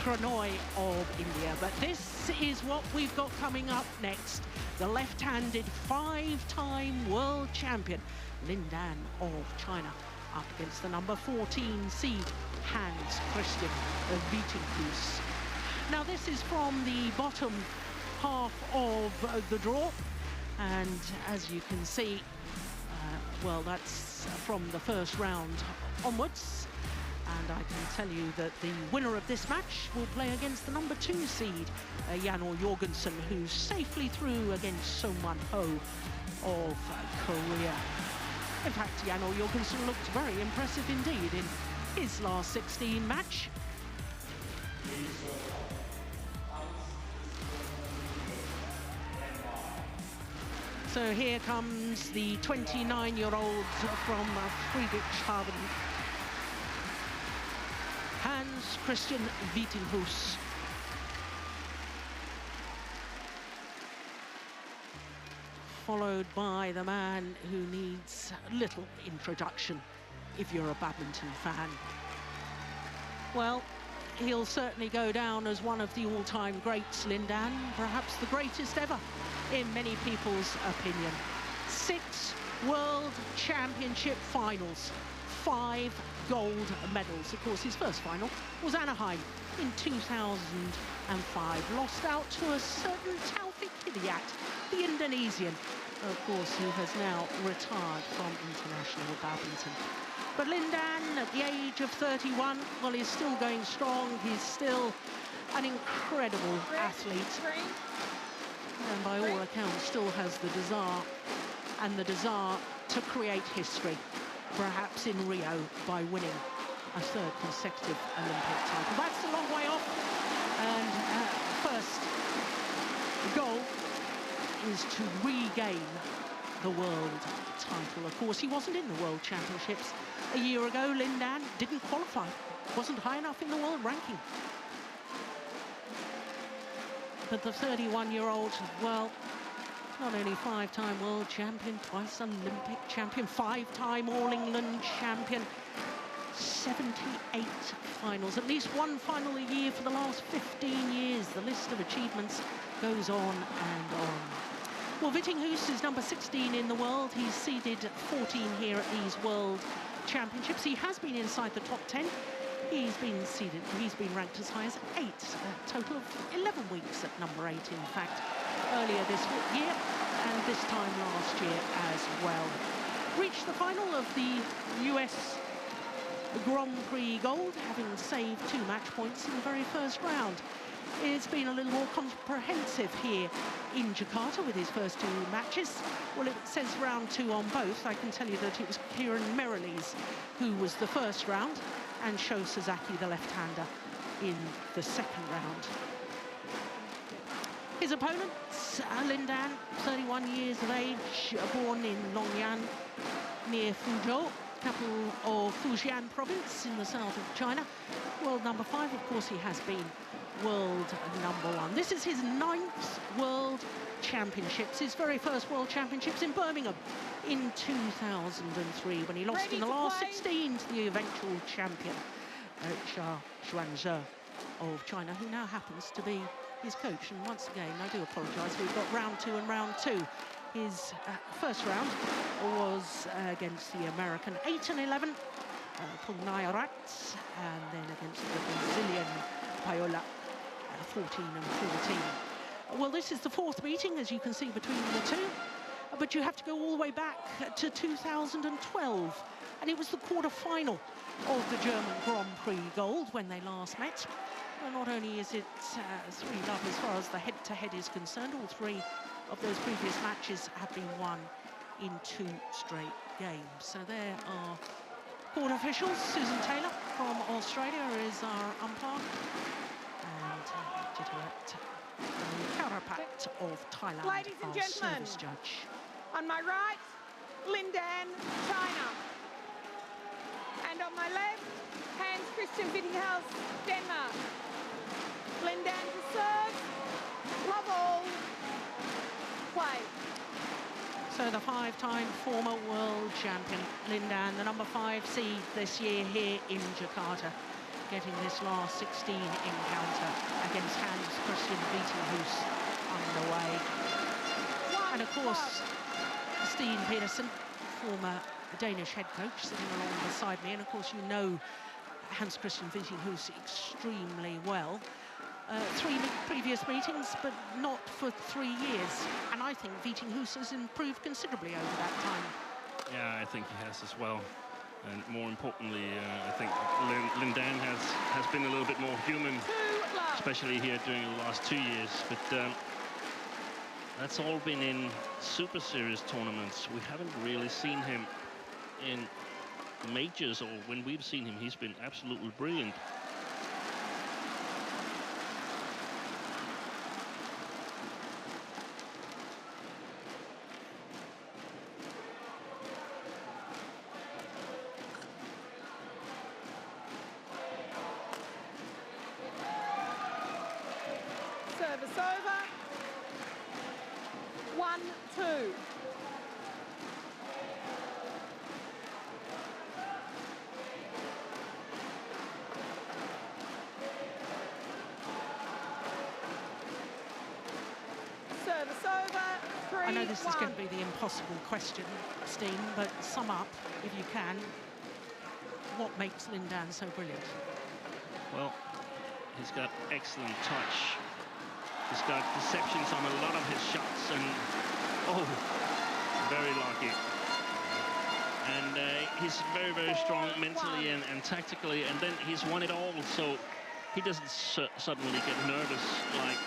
Prannoy of India. But this is what we've got coming up next. The left-handed 5-time world champion, Lin Dan of China, up against the #14 seed, Hans Christian Vittinghus. Now, this is from the bottom half of the draw, and as you can see, well, that's from the first round onwards, and I can tell you that the winner of this match will play against the #2 seed, Janor Jorgensen, who's safely through against Sungwon Ho of Korea. In fact, Janor Jorgensen looked very impressive indeed in his last 16 match. So here comes the 29-year-old from Friedrichshafen, Hans Christian Vittinghus. Followed by the man who needs little introduction if you're a badminton fan. Well, he'll certainly go down as one of the all-time greats, Lin Dan, perhaps the greatest ever, in many people's opinion. 6 World Championship finals, 5 gold medals. Of course, his first final was Anaheim in 2005. Lost out to a certain Tao think Hidayat, the Indonesian, of course, who has now retired from international badminton. But Lin Dan, at the age of 31, well, he's still going strong. He's still an incredible athlete. And by all accounts, still has the desire to create history, perhaps in Rio, by winning a third consecutive Olympic title. That's a long way off. And first goal is to regain the world title. Of course, he wasn't in the World Championships a year ago. Lin Dan didn't qualify, wasn't high enough in the world ranking. But the 31-year-old, well, not only 5-time world champion, twice Olympic champion, 5-time All-England champion, 78 finals, at least one final a year for the last 15 years. The list of achievements goes on and on. Well, Vittinghus is number 16 in the world. He's seeded 14 here at these World Championships. He has been inside the top 10. He's been ranked as high as 8, a total of 11 weeks at number 8, in fact, earlier this year and this time last year as well. Reached the final of the US Grand Prix Gold, having saved 2 match points in the very first round. It's been a little more comprehensive here in Jakarta with his first 2 matches. Well, it says round 2 on both. I can tell you that it was Kieran Merrilees who was the first round, and Sho Sasaki, the left-hander, in the second round. His opponent, Lin Dan, 31 years of age, born in Longyan, near Fuzhou, capital of Fujian province in the south of China. World number 5, of course, he has been world number 1. This is his 9th World Championships, his very first World Championships in Birmingham in 2003, when he lost in the last 16 to the eventual champion, Xia Xuanzhe of China, who now happens to be his coach. And once again, I do apologise, we've got round 2 and round 2. His first round was against the American 8-11, Prannoy, and then against the Brazilian Paiola, 14-14. Well, this is the 4th meeting, as you can see, between the two. But you have to go all the way back to 2012. And it was the quarter-final of the German Grand Prix Gold when they last met. Well, not only is it 3-love as far as the head-to-head is concerned, all 3 of those previous matches have been won in 2 straight games. So there are court officials. Susan Taylor from Australia is our umpire. And Jitawat Karapat of Thailand,
ladies and gentlemen,
service judge.
On my right, Lin Dan, China. And on my left, Hans Christian Vittinghus, Denmark. Lin Dan to serve, love all, play.
So the 5-time former world champion, Lin Dan, the number 5 seed this year here in Jakarta, getting this last 16 encounter against Hans Christian Vittinghus underway. And of course, Steen Pedersen, former Danish head coach, sitting along beside me. And of course, you know Hans Christian Vittinghus extremely well. 3 previous meetings, but not for 3 years. And I think Vittinghus has improved considerably over that time.
Yeah, I think he has as well. And more importantly, I think Lin Dan has been a little bit more human, especially here during the last 2 years. But that's all been in Super Series tournaments. We haven't really seen him in majors, or when we've seen him, he's been absolutely brilliant.
Service over. 1-2. Service over. 3-1.
I know this is going to be the impossible question, Steen, but sum up, if you can, what makes Lin Dan so brilliant?
Well, he's got excellent touch. He's got deceptions on a lot of his shots, and oh, very lucky. And he's very, very strong mentally and tactically, and then he's won it all, so he doesn't suddenly get nervous like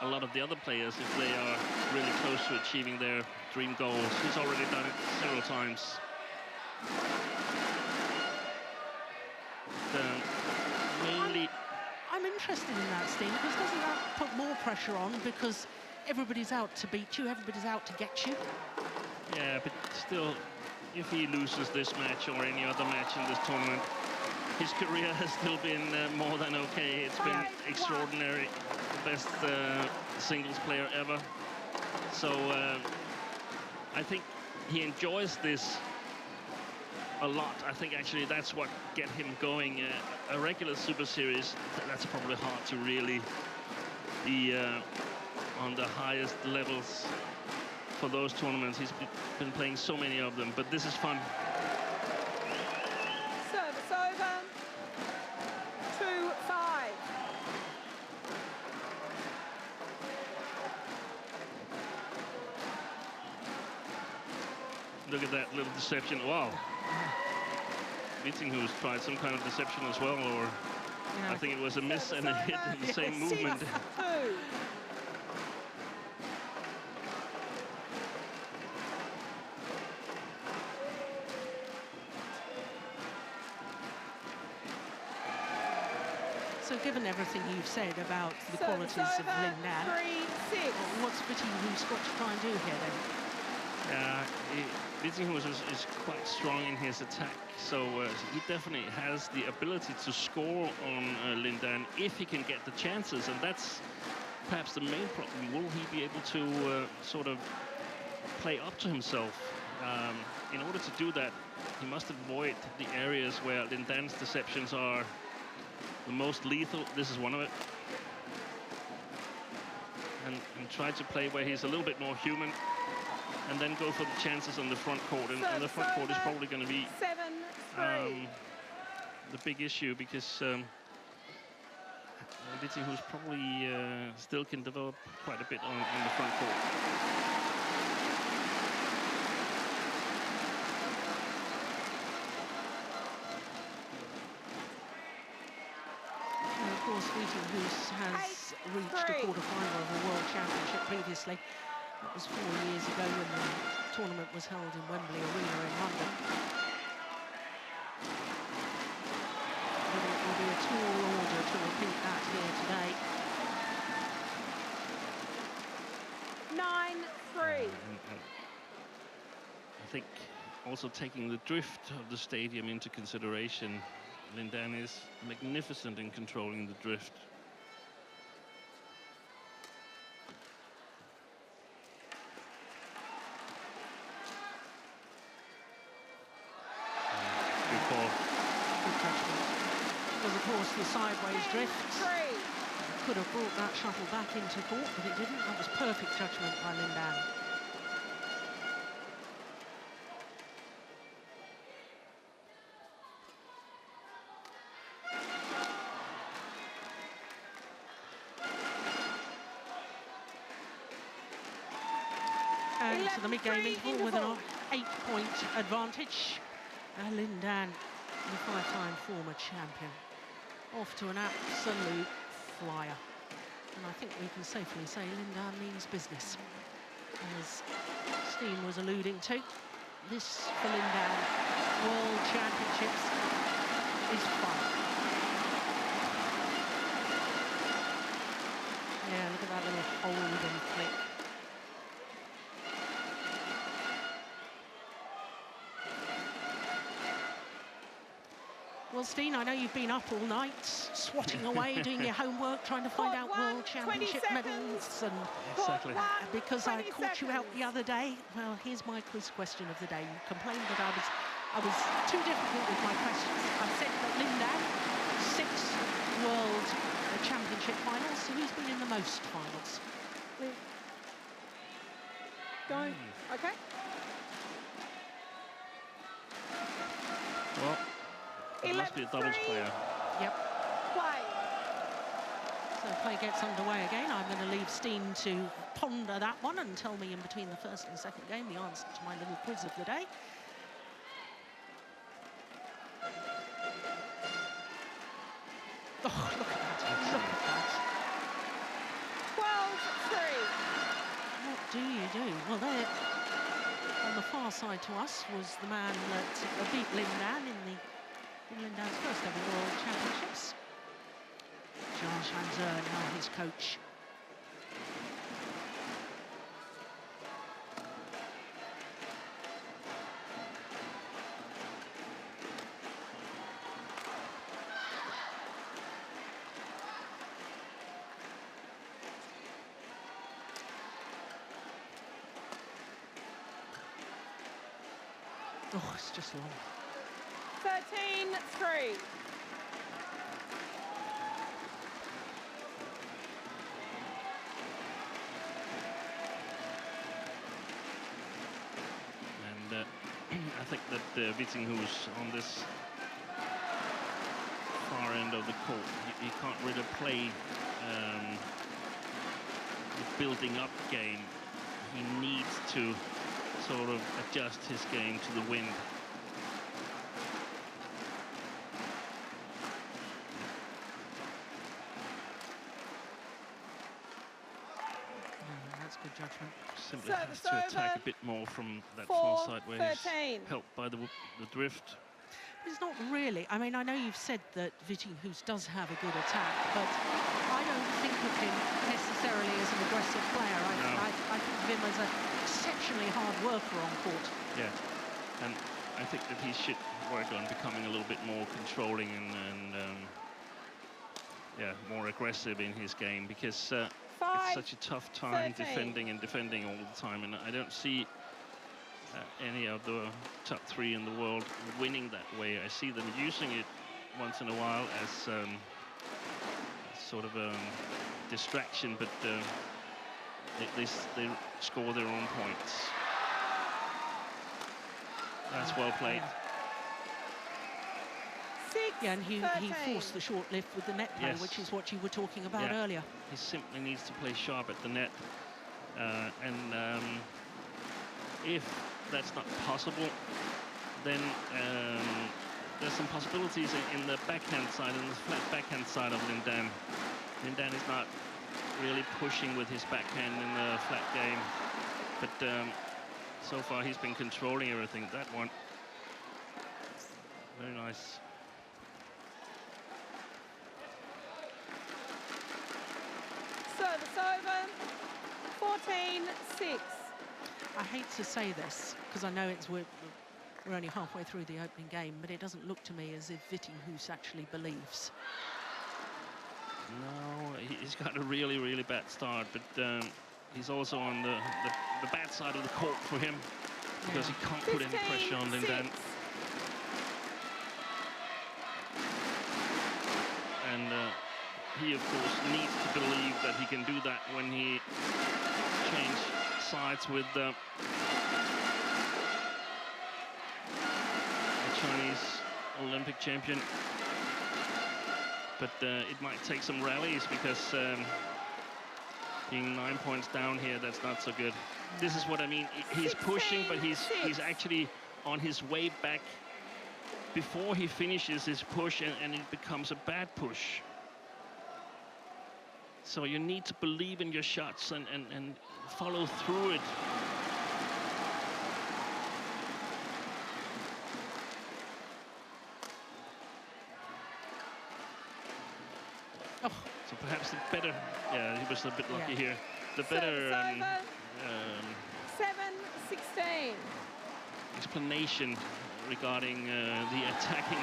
a lot of the other players if they are really close to achieving their dream goals. He's already done it several times. Mainly...
I'm interested in that, Steen, because doesn't that put more pressure on because everybody's out to beat you, everybody's out to get you?
Yeah, but still, if he loses this match or any other match in this tournament, his career has still been more than okay. It's been extraordinary, the best singles player ever. So I think he enjoys this a lot. I think actually that's what get him going. A regular Super Series, that's probably hard to really be on the highest levels for those tournaments. He's been playing so many of them, but this is fun.
Service over. 2-5.
Look at that little deception. Wow. Vittinghus tried some kind of deception as well, or I think it was a miss and a hit in the same movement.
So given everything you've said about the qualities of Lin Dan, what's Vittinghus got to try and do here then?
Yeah, Vittinghus is quite strong in his attack, so he definitely has the ability to score on Lin Dan if he can get the chances, and that's perhaps the main problem. Will he be able to sort of play up to himself? In order to do that, he must avoid the areas where Lin Dan's deceptions are the most lethal. This is one of it. And try to play where he's a little bit more human, and then go for the chances on the front court. And the front court is probably going to be the big issue, because Vittinghus probably still can develop quite a bit on the front court.
Of course, Vittinghus has reached a quarter-final of a World Championship previously. That was 4 years ago when the tournament was held in Wembley Arena in London. But it will be a tall order to repeat that here today.
9-3.
I think also taking the drift of the stadium into consideration, Lin Dan is magnificent in controlling the drift.
Good judgment. Because of course the sideways drift could have brought that shuttle back into court, but it didn't. That was perfect judgment by Lin Dan. And to the mid-game interval with an 8-point advantage. Lin Dan, the 5-time former champion, off to an absolute flyer. And I think we can safely say Lin Dan means business. As Steen was alluding to, this for Lin Dan World Championships is fun. Yeah, look at that little hold and flick. Well, Steen, I know you've been up all night, swatting away, doing your homework, trying to find out World Championship medals. And
exactly.
Because I caught you out the other day, well, here's my quiz question of the day. You complained that I was too difficult with my questions. I said that Lin Dan, 6 World Championship finals. So who's been in the most finals?
Go. Okay.
Well, it must be a doubles player.
Yep.
Play.
So So play gets underway again. I'm going to leave Steen to ponder that one and tell me in between the first and second game the answer to my little quiz of the day. Oh, look at that. Look at that.
12-3.
What do you do? Well, there, on the far side to us, was the man that beat Lindan in Lindan's first ever World Championships. Jean Chanzer, now his coach. Oh, it's just long.
13-3.
And I think that Vittinghus on this far end of the court, he can't really play the building up game. He needs to sort of adjust his game to the wind.
That's good judgment.
Simply has to attack a bit more from that far side where he's helped by the drift.
It's not really. I mean, I know you've said that Vittinghus does have a good attack, but I don't think of him necessarily as an aggressive player. I think of him as an exceptionally hard worker on court.
Yeah, and I think that he should work on becoming a little bit more controlling and yeah, more aggressive in his game, because it's such a tough time defending all the time, and I don't see any of the top three in the world winning that way. I see them using it once in a while as sort of a distraction, but they score their own points. That's well played.
Yeah, and he forced the short lift with the net play,
Yes.
which is what you were talking about earlier.
He simply needs to play sharp at the net, and if that's not possible, then there's some possibilities in the backhand side, in the flat backhand side of Lindan. Lindan is not really pushing with his backhand in the flat game, but so far he's been controlling everything. That one, very nice.
Service over, 14-6.
I hate to say this, because I know we're only halfway through the opening game, but it doesn't look to me as if Vittinghus actually believes.
No, he's got a really, really bad start, but he's also on the bad side of the court for him, because he can't put any pressure on Lindan. And he, of course, needs to believe that he can do that when he changes sides with the Chinese Olympic champion. But it might take some rallies, because being 9 points down here, that's not so good. This is what I mean. He's pushing, but he's actually on his way back before he finishes his push, and it becomes a bad push. So you need to believe in your shots and follow through it.
Oh.
So perhaps the better, yeah, he was a bit lucky here. The better
7-16.
explanation regarding the attacking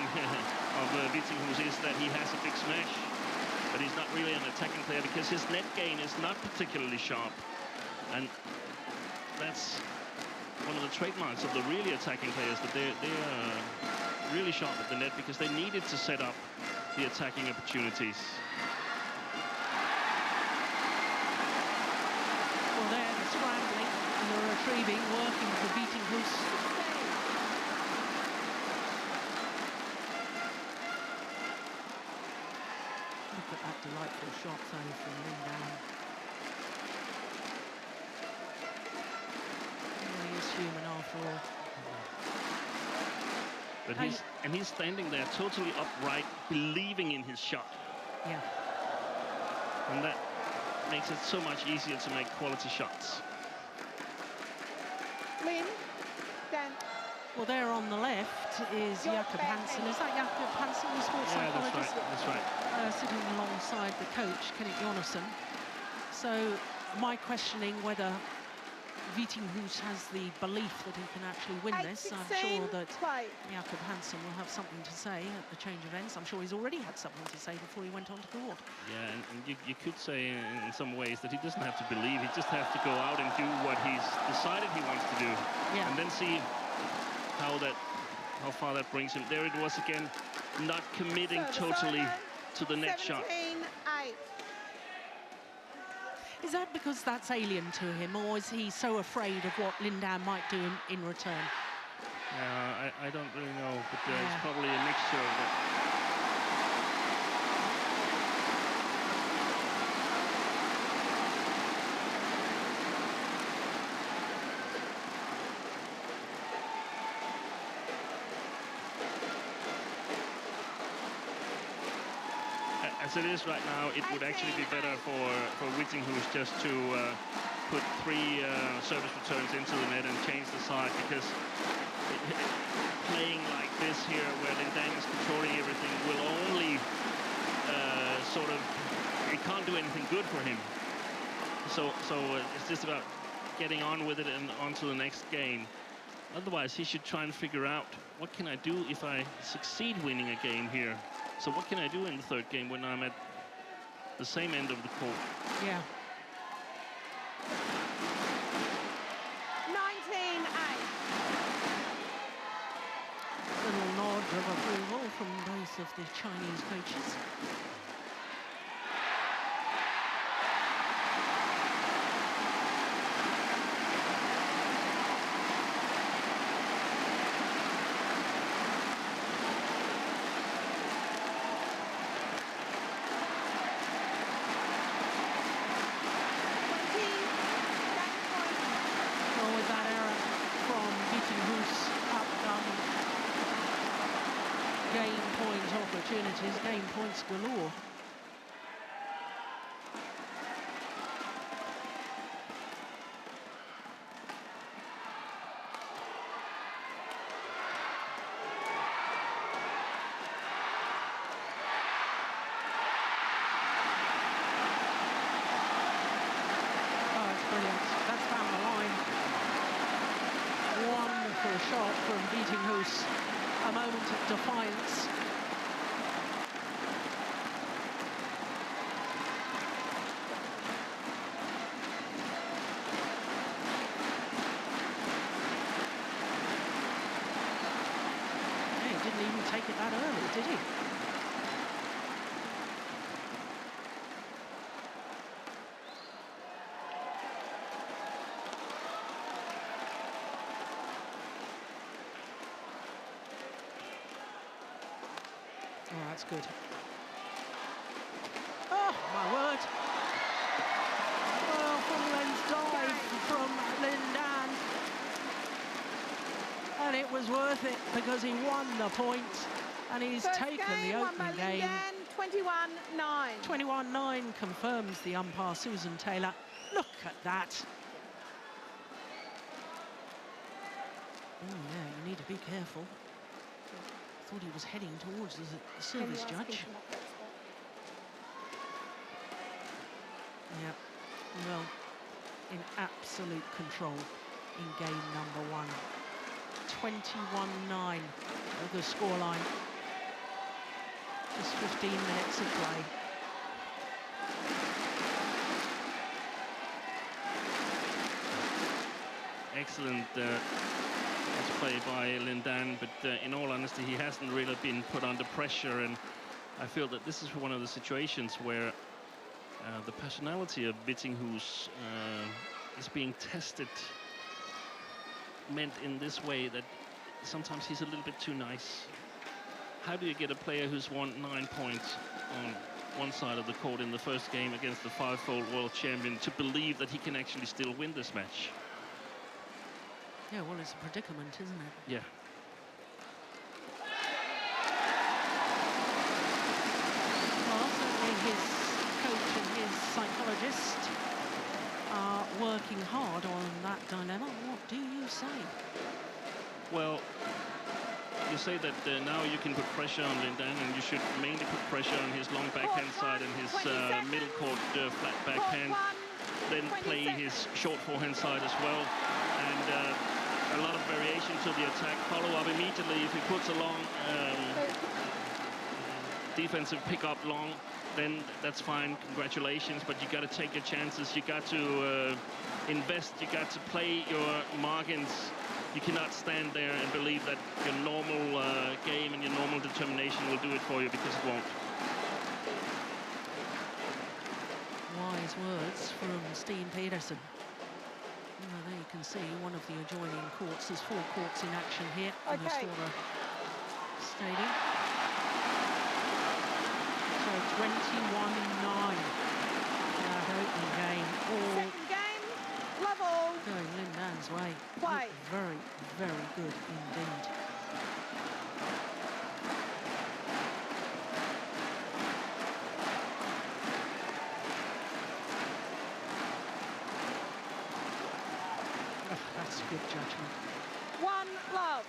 of Vittinghus is that he has a big smash, but he's not really an attacking player, because his net gain is not particularly sharp, and that's one of the trademarks of the really attacking players, that they are really sharp at the net, because they needed to set up the attacking opportunities.
Well, there, the scrambling and the retrieving, working for Vittinghus. look at that delightful shot, though, from Lindan. He is human after all.
But he's standing there totally upright, believing in his shot.
Yeah.
And that makes it so much easier to make quality shots.
Lynn, Dan.
Well, there on the left is Jakob Hansen. Is that Jakob Hansen, the sports psychologist?
That's right.
Sitting alongside the coach, Kenneth Jonassen. So my questioning whether Vittinghus has the belief that he can actually win this. I'm sure that Jakob Hansen will have something to say at the change of ends. I'm sure he's already had something to say before he went on to court.
Yeah, and you could say in some ways that he doesn't have to believe. He just has to go out and do what he's decided he wants to do.
Yeah.
And then see how far that brings him. There it was again, not committing totally to the next shot.
17-8.
Is that because that's alien to him, or is he so afraid of what Lindan might do in return?
I don't really know, but it's probably a mixture of that. As it is right now, it would actually be better for Vittinghus just to put 3 service returns into the net and change the side, because playing like this here, where Lindan is controlling everything, will only it can't do anything good for him. So it's just about getting on with it and on to the next game. Otherwise, he should try and figure out, what can I do if I succeed winning a game here? So what can I do in the third game when I'm at the same end of the court?
Yeah.
19-8.
Little nod of approval from both of the Chinese coaches. Game points galore. Oh, it's brilliant. That's down the line. Wonderful shot from Vittinghus. A moment of defiance. Take it that early, did he? Oh, that's good. Oh, my word. Well, full length dive from Lindan. And it was worth it because he won the point and he's taken the opening game.
21-9.
21-9 confirms the umpire, Susan Taylor. Look at that. Oh, yeah, you need to be careful. Thought he was heading towards the service judge. Yeah, well, in absolute control in game number 1. 21-9 of the scoreline. Just 15 minutes of play.
Excellent play by Lindan, but in all honesty, he hasn't really been put under pressure, and I feel that this is one of the situations where the personality of Vittinghus is being tested, meant in this way that sometimes he's a little bit too nice. How do you get a player who's won 9 points on one side of the court in the first game against the five-fold world champion to believe that he can actually still win this match.
Yeah, well, it's a predicament, isn't it?
Yeah.
Well, certainly his coach and his psychologist are working hard on that dilemma. What do you say?
Well, you say that now you can put pressure on Lindan, and you should mainly put pressure on his long backhand side and his middle court flat backhand. Then play his short forehand side as well. And a lot of variation to the attack. Follow up immediately if he puts a long defensive pickup long, then that's fine, congratulations, but you got to take your chances, you got to invest, you got to play your margins. You cannot stand there and believe that your normal game and your normal determination will do it for you, because it won't.
Wise words from Steen Pedersen. Well, there you can see one of the adjoining courts. There's 4 courts in action here in the Stora Stadium. So 21-9. That opening game.
Second game, level.
Going Lindan's way.
Play.
Very, very good indeed. Oh, that's good judgment.
1 love.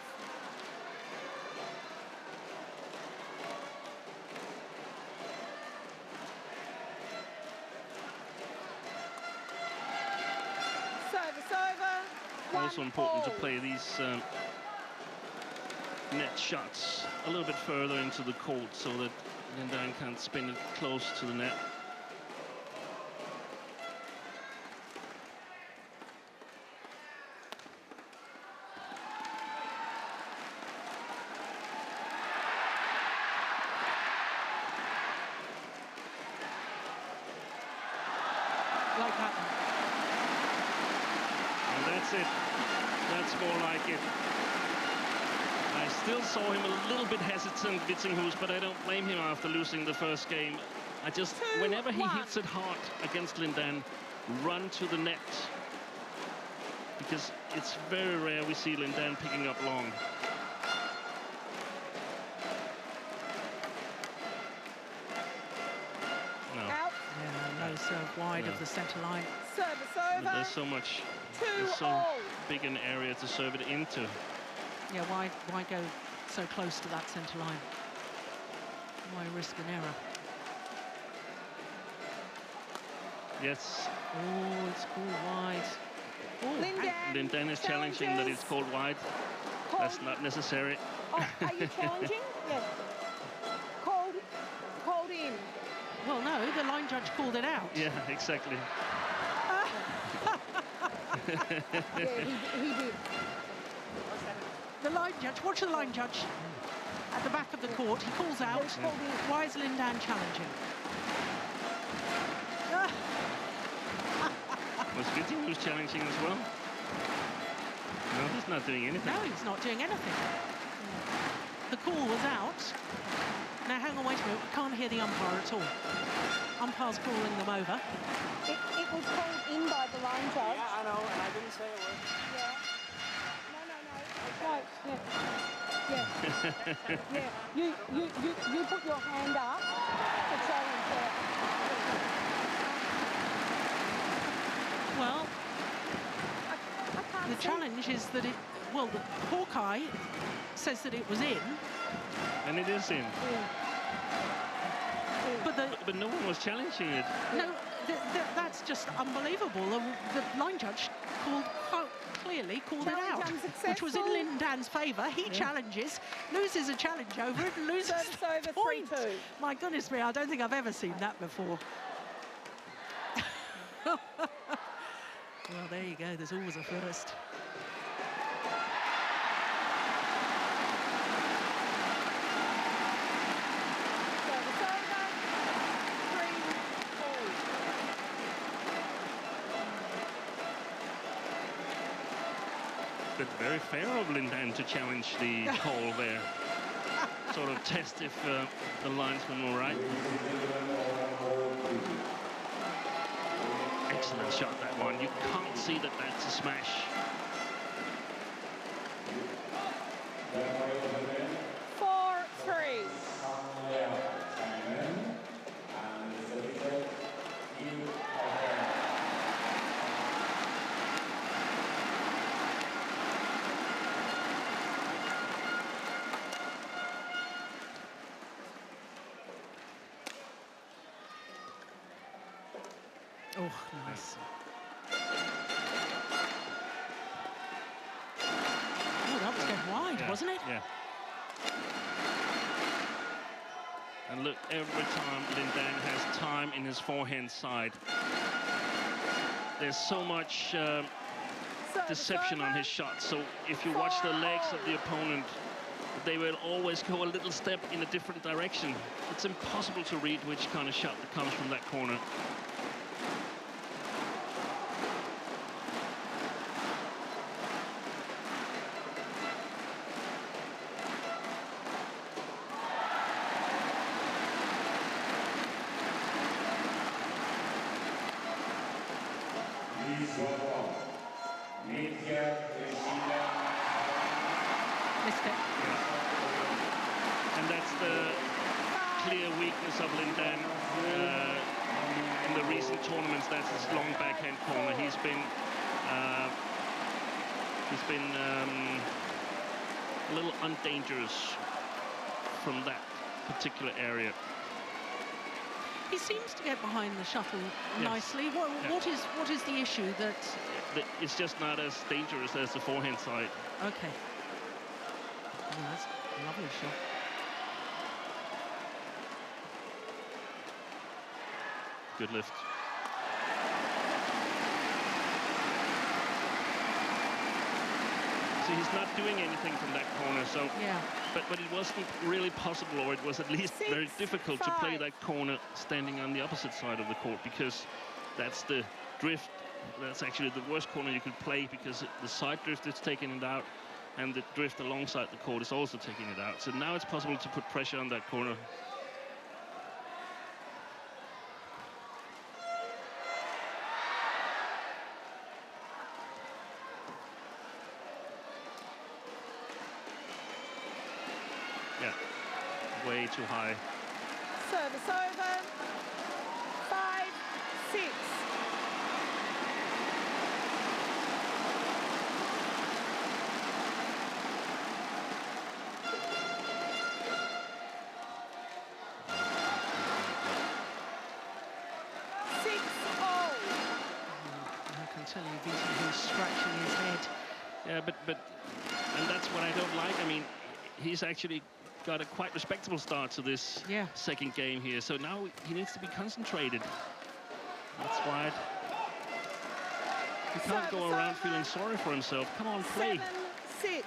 Service over.
Also important to play these net shots a little bit further into the court so that Lindan can't spin it close to the net.
Like that.
And that's it. That's more like it. I still saw him a little bit hesitant, Vittinghus, but I don't blame him after losing the first game. I just, whenever he hits it hard against Lindan, run to the net. Because it's very rare we see Lindan picking up long. No.
Out.
Yeah, no serve wide of the centre line.
Service over.
There's so much, there's so big an area to serve it into.
Yeah, why go so close to that centre line? Why risk an error?
Yes.
Oh, it's called wide. Oh,
Lindan is challenging that it's called wide. That's not necessary.
Oh, are you challenging? Yes. Called in.
Well, no, the line judge called it out.
Yeah, exactly.
Yeah, he did.
The line judge, watch the line judge at the back of the court. He calls out. Why is Lindan challenging?
Was Vittinghus challenging as well? No, he's not doing anything.
No, he's not doing anything. The call was out. Now, hang on, wait a minute. We can't hear the umpire at all. Umpire's calling them over.
It was called in by the line judge.
Yeah, I know, and I didn't say a word.
Yeah. No. Yeah. You put your hand up to challenge that.
Well, the challenge is that well, the Hawkeye says that it was in.
And it is in.
Yeah.
But no one was challenging it.
No, that's just unbelievable. The line judge clearly called it out, which was in Lindan's favour. He challenges, loses a challenge over it, and loses the point.
3-2.
My goodness me, I don't think I've ever seen that before. Well, there you go. There's always a first.
But very fair of Lindan to challenge the call there. sort of test if the linesman were right. Excellent shot, that one. You can't see that that's a smash.
Oh, nice. Oh, that was going wide, wasn't it?
Yeah. And look, every time Lin Dan has time in his forehand side, there's so much deception on his shot. So if you watch the legs of the opponent, they will always go a little step in a different direction. It's impossible to read which kind of shot that comes from that corner. And that's the clear weakness of Lin Dan in the recent tournaments. That's his long backhand corner. He's been a little undangerous from that particular area.
He seems to get behind the shuttle nicely. What is the issue that?
It's just not as dangerous as the forehand side.
Okay. Oh, that's a lovely shot.
Good lift. See, he's not doing anything from that corner, so
yeah.
But it wasn't really possible, or it was at least very difficult to play that corner standing on the opposite side of the court, because that's the drift. That's actually the worst corner you could play, because the side drift is taking it out, and the drift alongside the court is also taking it out. So now it's possible to put pressure on that corner. Yeah, way too high.
Service over. 5-6.
Vittinghus scratching his head.
Yeah, but and that's what I don't like. I mean, he's actually got a quite respectable start to this second game here. So now he needs to be concentrated. That's why he can't go around feeling sorry for himself. Come on, play.
7-6.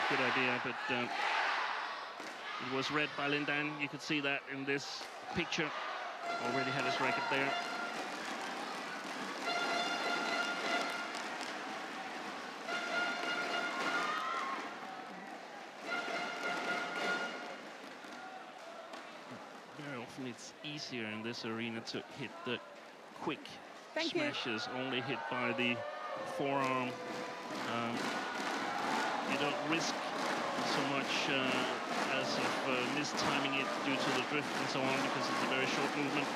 Good idea, but it was read by Lin Dan. You could see that in this picture. Already had his racket there. Very often it's easier in this arena to hit the quick smashes, only hit by the forearm. You don't risk so much as of mistiming it due to the drift and so on, because it's a very short movement.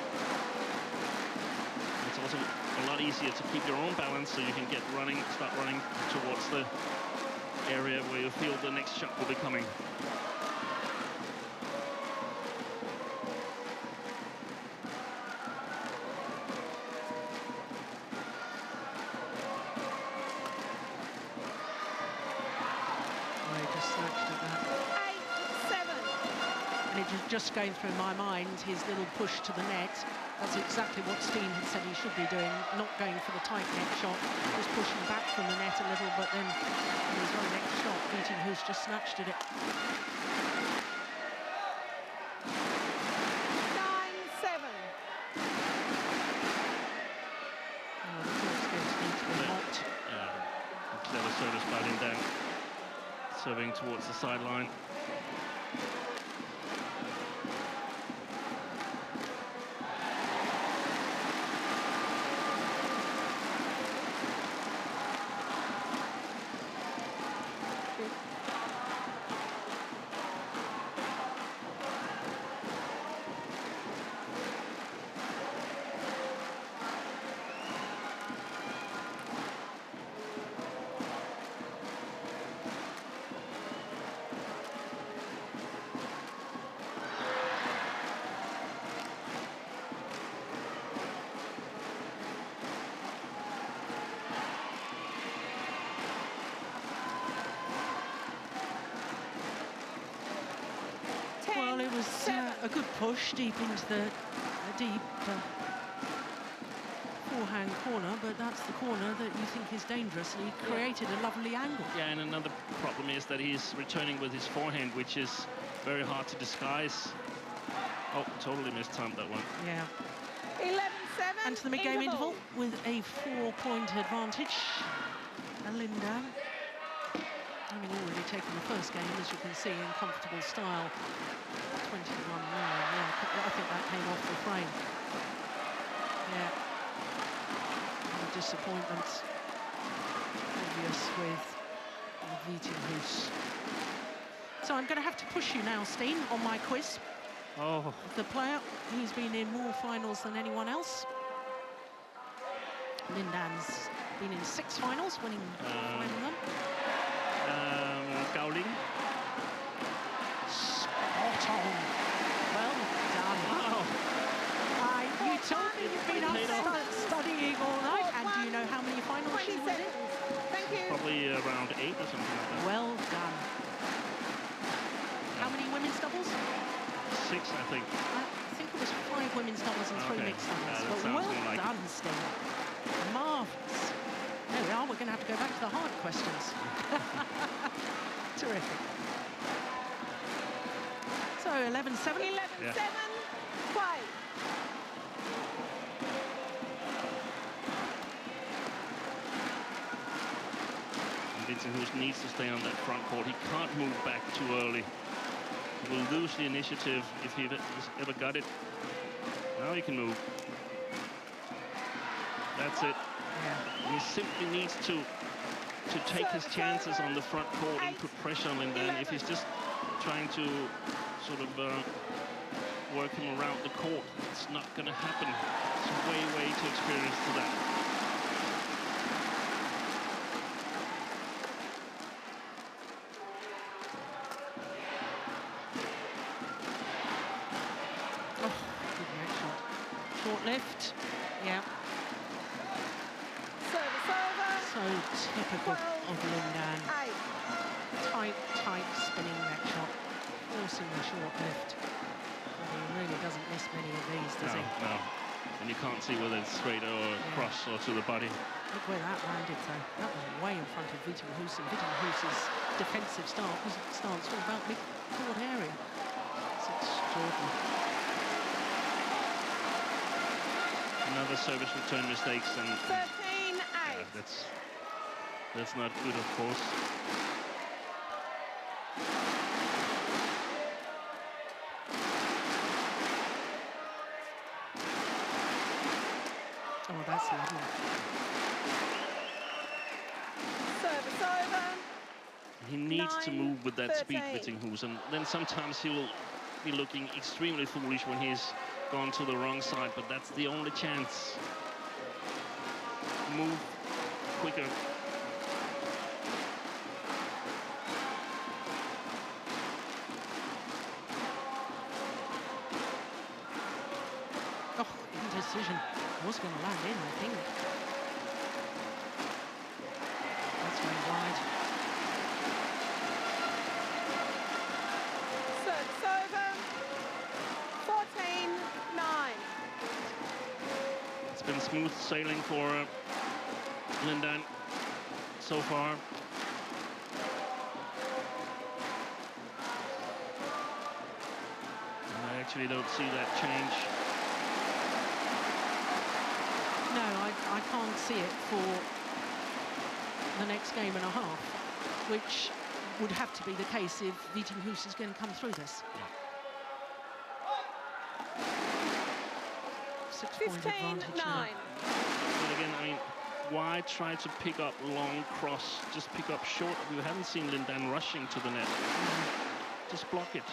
It's also a lot easier to keep your own balance, so you can get running, start running towards the area where you feel the next shot will be coming.
Just going through my mind, his little push to the net. That's exactly what Steen had said he should be doing, not going for the tight net shot, just pushing back from the net a little, but then in his very next shot, Vittinghus just snatched at it.
9-7.
Oh, the court's going to need to be mocked.
Clever service by Lindan, serving towards the sideline.
Well, it was a good push deep into the deep forehand corner, but that's the corner that you think is dangerous, and he created a lovely angle.
Yeah, and another problem is that he's returning with his forehand, which is very hard to disguise. Oh, totally mistimed that one.
Yeah.
11-7.
And to the mid-game interval with a 4-point advantage. Lindan, having already taken the first game, as you can see, in comfortable style. 21-9. Yeah, I think that came off the frame. Yeah. And the disappointment obvious with Vittinghus. So I'm going to have to push you now, Steen, on my quiz.
Oh.
The player who's been in more finals than anyone else. Lindan's been in 6 finals, winning 5 of them.
Gowling.
Spot on. Well done.
Wow.
You told me you've been up studying all night. And do you know how many finals she was in?
Thank you.
Probably around 8 or something like that.
Well done. How many women's doubles?
6, I think.
I think it was 5 women's doubles and 3 mixed doubles. But well done, Steen. Marvellous. There we are. We're going to have to go back to the hard questions. Terrific. So 11-7.
11-7.
Yeah.
Pai.
Vittinghus needs to stay on that front court. He can't move back too early. He will lose the initiative if he ever got it. Now he can move. That's it.
Yeah.
He simply needs to take his chances on the front court and put pressure on him. Then if he's just trying to sort of work him around the court, it's not going to happen. It's way too experienced for that.
Oh, good net shot. Short lift. Yeah. So typical of Lindan. Tight spinning net shot, forcing the short lift. But he really doesn't miss many of these, does he?
No. And you can't see whether it's straight or cross or to the body.
Look where that landed, though. That was way in front of Vittinghus, and Vittinghus's defensive stance was about mid-court area. It's extraordinary.
Another service return mistakes, and
13-8.
That's not good, of course.
Oh, that's lovely.
Service over.
He needs to move with that speed,
13.
Vittinghus, and then sometimes he will be looking extremely foolish when he's gone to the wrong side, but that's the only chance. Move quicker.
decision was going to land in, I think. That's very wide.
Service over. 14-9.
It's been smooth sailing for Lindan so far. I actually don't see that change.
No, I can't see it for the next game and a half, which would have to be the case if Vittinghus is going to come through this. 6-point advantage now.
But again, I mean, why try to pick up long cross? Just pick up short. We haven't seen Lindan rushing to the net. Just block it.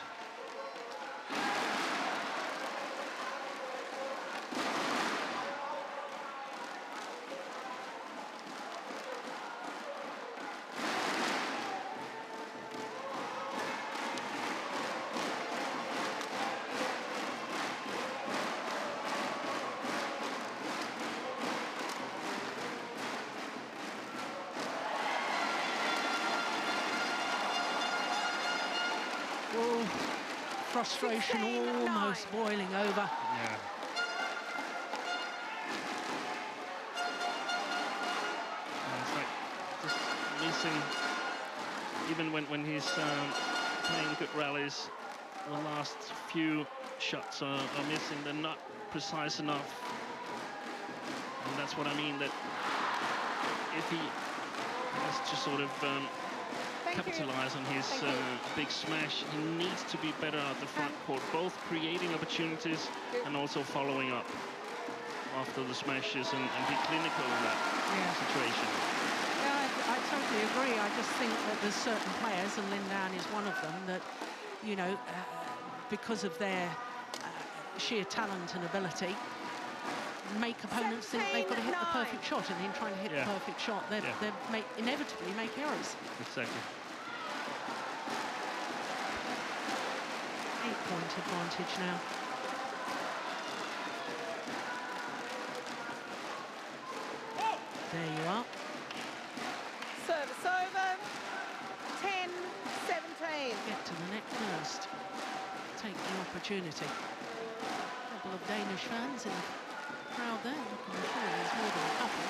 Frustration almost boiling over.
Yeah. It's like just missing, even when he's playing good rallies, the last few shots are missing. They're not precise enough. And that's what I mean, that if he has to sort of capitalize on his big smash, he needs to be better at the front court, both creating opportunities and also following up after the smashes and be clinical in that situation.
Yeah, I totally agree. I just think that there's certain players, and Lindan is one of them, that, you know, because of their sheer talent and ability, make opponents think they've got to hit the perfect shot, and in trying to hit the perfect shot, they inevitably make errors.
Exactly.
8-point advantage now. There you are.
Service over. 10-17.
Get to the net first. Take the opportunity. A couple of Danish fans in the crowd there. I'm sure there's more than a couple.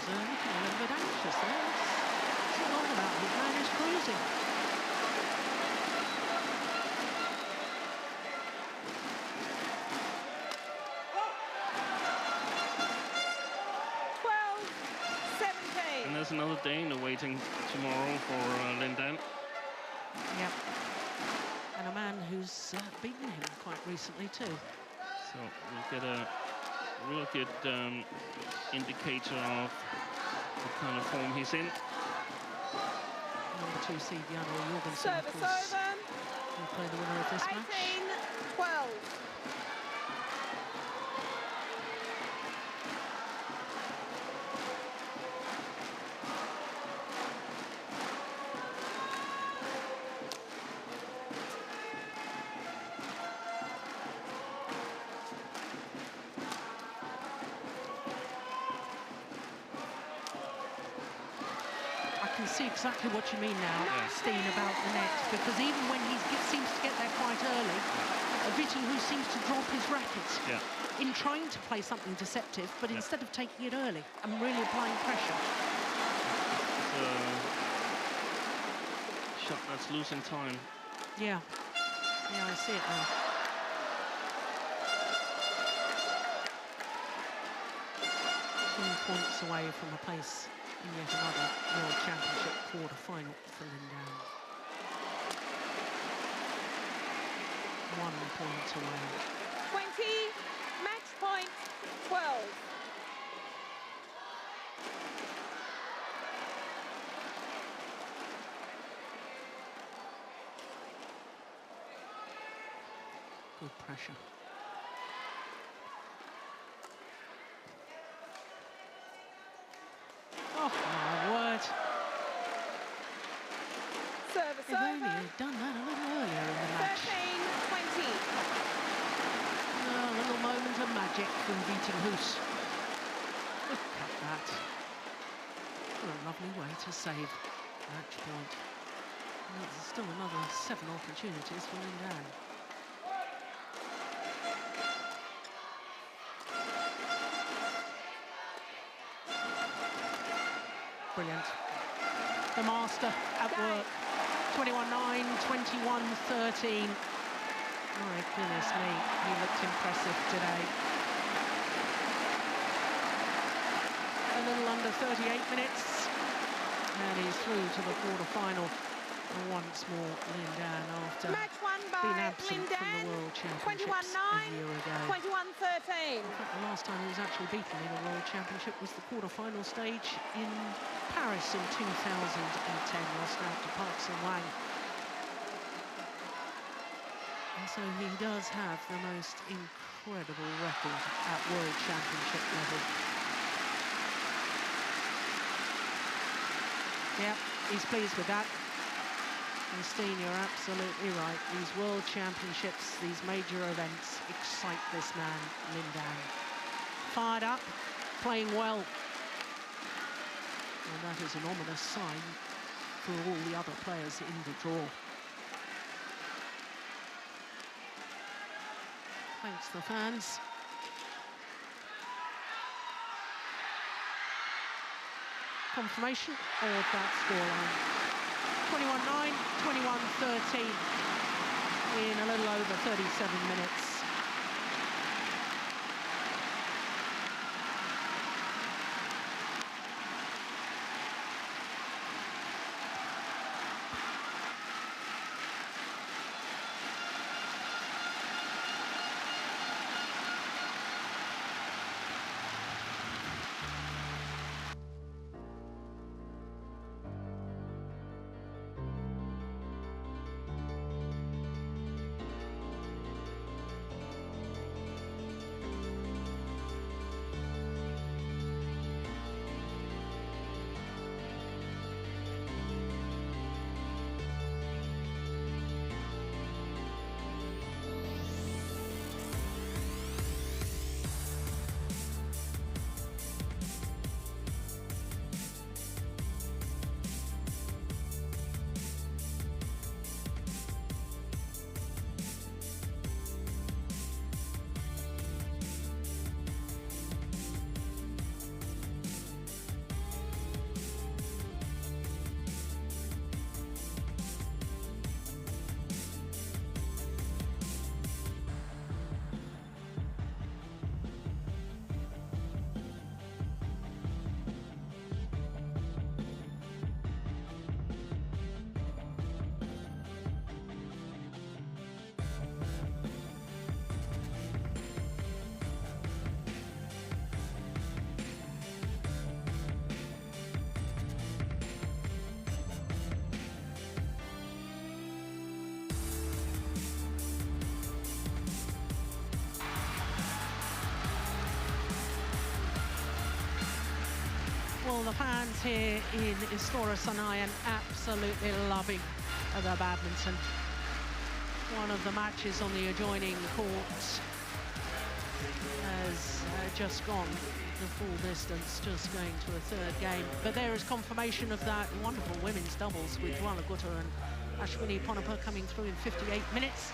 Looking a little bit anxious there. It's not about his man is cruising.
And there's another Dane awaiting tomorrow for Lindan.
Yep. And a man who's beaten him quite recently too.
So we'll get a real good indicator of what kind of form he's in.
Number 2 seed Janne Jorgensen,
Service
of course,
over.
will play the winner of this match.
18-12.
I can see exactly what you mean now, Steen, about the net, because even when he seems to get there quite early, Vittinghus seems to drop his racket in trying to play something deceptive, but instead of taking it early and really applying pressure.
Shot that's losing time.
Yeah. Yeah, I see it now. Points away from a place in yet another World Championship quarter-final for Lindan. 1 point away.
20, match point 12.
Good pressure. They've only done that a little earlier in the match.
13-20.
A little moment of magic from Vittinghus. Look at that. What a lovely way to save match point. And there's still another 7 opportunities for Lindan. Brilliant. The master at work. 21-9, 21-13. My goodness me, he looked impressive today. A little under 38 minutes. And he's through to the quarter-final. Once more, Lindan, after
Match won by
being absent
Lindan,
from the World Championships
21-9,
a year ago.
21-13.
In fact, the last time he was actually beaten in a World Championship was the quarter-final stage in Paris in 2010, lost out to Park Sun-wang. And so he does have the most incredible record at World Championship level. Yep, he's pleased with that. And Steen, you're absolutely right. These World Championships, these major events, excite this man, Lindan. Fired up, playing well. And that is an ominous sign for all the other players in the draw. Thanks, the fans. Confirmation of that scoreline. 21-9, 21-13 in a little over 37 minutes. Well, the fans here in Istora Senayan absolutely loving the badminton. One of the matches on the adjoining court has just gone the full distance, just going to a third game. But there is confirmation of that wonderful women's doubles with Juana Gutta and Ashwini Ponnappa coming through in 58 minutes.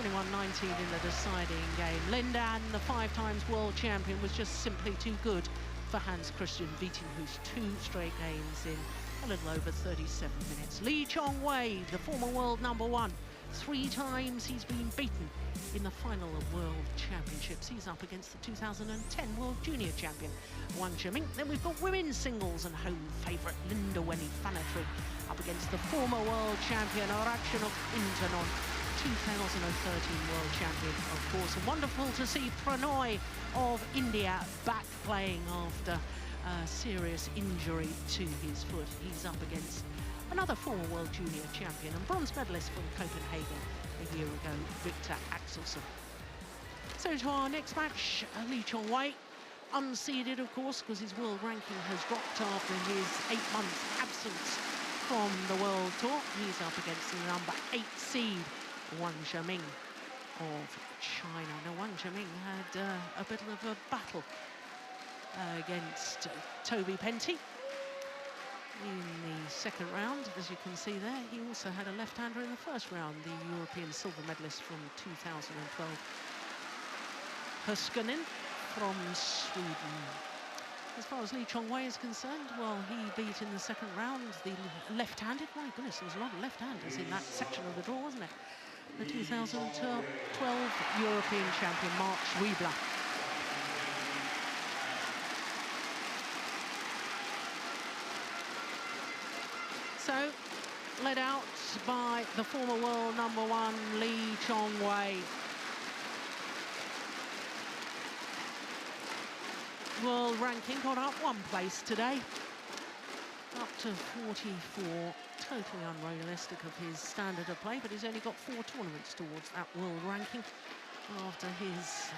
21-19 in the deciding game. Lindan, the 5-times world champion, was just simply too good for Hans Christian Vittinghus. 2 straight games in a little over 37 minutes. Chong Wei, the former world #1. 3 times he's been beaten in the final of World Championships. He's up against the 2010 World Junior Champion, Wang Zhiming. Then we've got women's singles and home favourite Linda Weni Fanatri up against the former world champion Ratchanok Intanon, 2013 world champion, of course. And wonderful to see Prannoy of India back playing after a serious injury to his foot. He's up against another former world junior champion and bronze medalist from Copenhagen a year ago, Victor Axelsen. So to our next match, Chong Wei, unseeded of course because his world ranking has dropped after his 8-month absence from the World Tour. He's up against the number 8 seed, Wang Zhiming of China. Now, Wang Zhiming had a bit of a battle against Toby Penty in the second round. As you can see there, he also had a left-hander in the first round, the European silver medalist from 2012, Höskanen from Sweden. As far as Chong Wei is concerned, well, he beat in the second round the left-handed. My goodness, there was a lot of left-handers in that section of the draw, wasn't it? The 2012 European champion, Mark Schwiebler. So, led out by the former world number 1, Chong Wei. World ranking got up 1 place today, up to 44. Totally unrealistic of his standard of play, but he's only got 4 tournaments towards that world ranking after his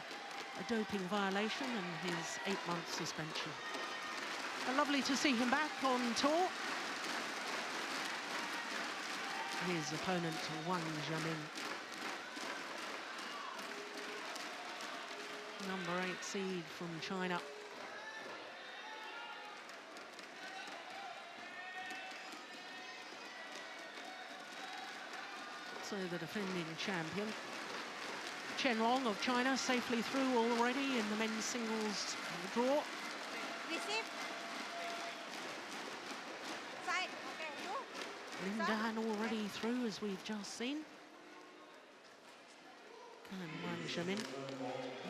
doping violation and his 8-month suspension. And lovely to see him back on tour. His opponent, Wang Zhiming. Number 8 seed from China. So the defending champion, Chen Long of China, safely through already in the men's singles draw.
Receive. Side. Okay,
Lin Dan already through, as we've just seen. Can Wang Zhiming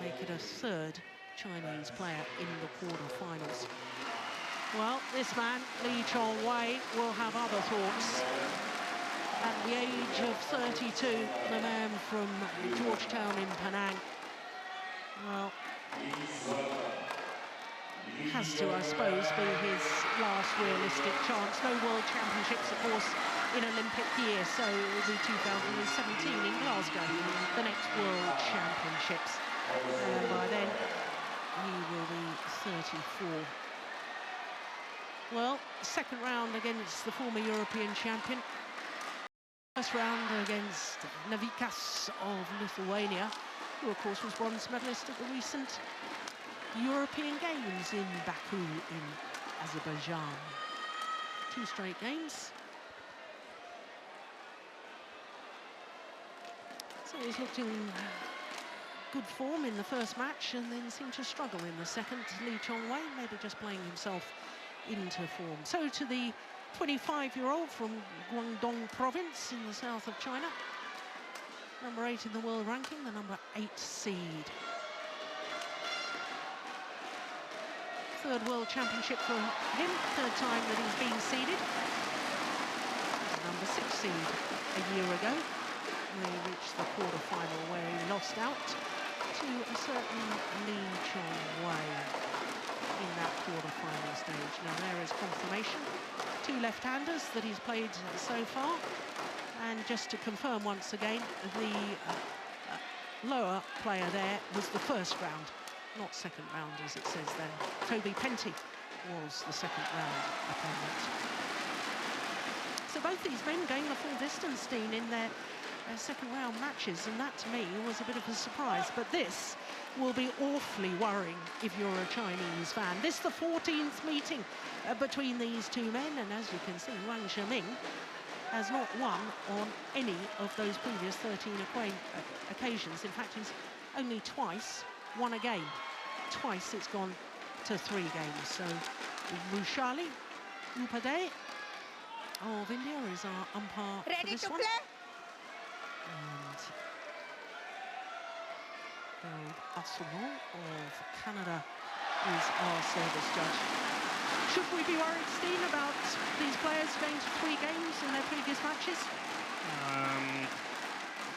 make it a 3rd Chinese player in the quarterfinals? Well, this man, Chong Wei, will have other thoughts. At the age of 32, the man from Georgetown in Penang, well, has to, I suppose, be his last realistic chance. No World Championships, of course, in Olympic year, so it will be 2017 in Glasgow, the next World Championships. And by then, he will be 34. Well, second round against the former European champion. First round against Vittinghus of Lithuania, who of course was bronze medalist at the recent European Games in Baku in Azerbaijan. 2 straight games. So he's looked in good form in the first match and then seemed to struggle in the second. Chong Wei maybe just playing himself into form. So to the 25-year-old from Guangdong province in the south of China. Number 8 in the world ranking, the number 8 seed. 3rd world championship for him, 3rd time that he's been seeded. Number 6 seed a year ago. They reached the quarterfinal where he lost out to a certain Chong Wei in that quarterfinal stage. Now there is confirmation. 2 left-handers that he's played so far. And just to confirm once again, the lower player there was the first round, not second round as it says there. Toby Penty was the second round opponent. So both these men going the full distance, Dean, in their second round matches, and that to me was a bit of a surprise. But this will be awfully worrying if you're a Chinese fan. This is the 14th meeting between these 2 men, and as you can see, Wang Zhiming has not won on any of those previous 13 occasions. In fact, he's only twice won a game. Twice it's gone to 3 games. So Rushali Upadhyay of India is our umpire for this one. And Axelsen of Canada is our service judge. Should we be worried, Steen, about these players going to 3 games in their previous matches?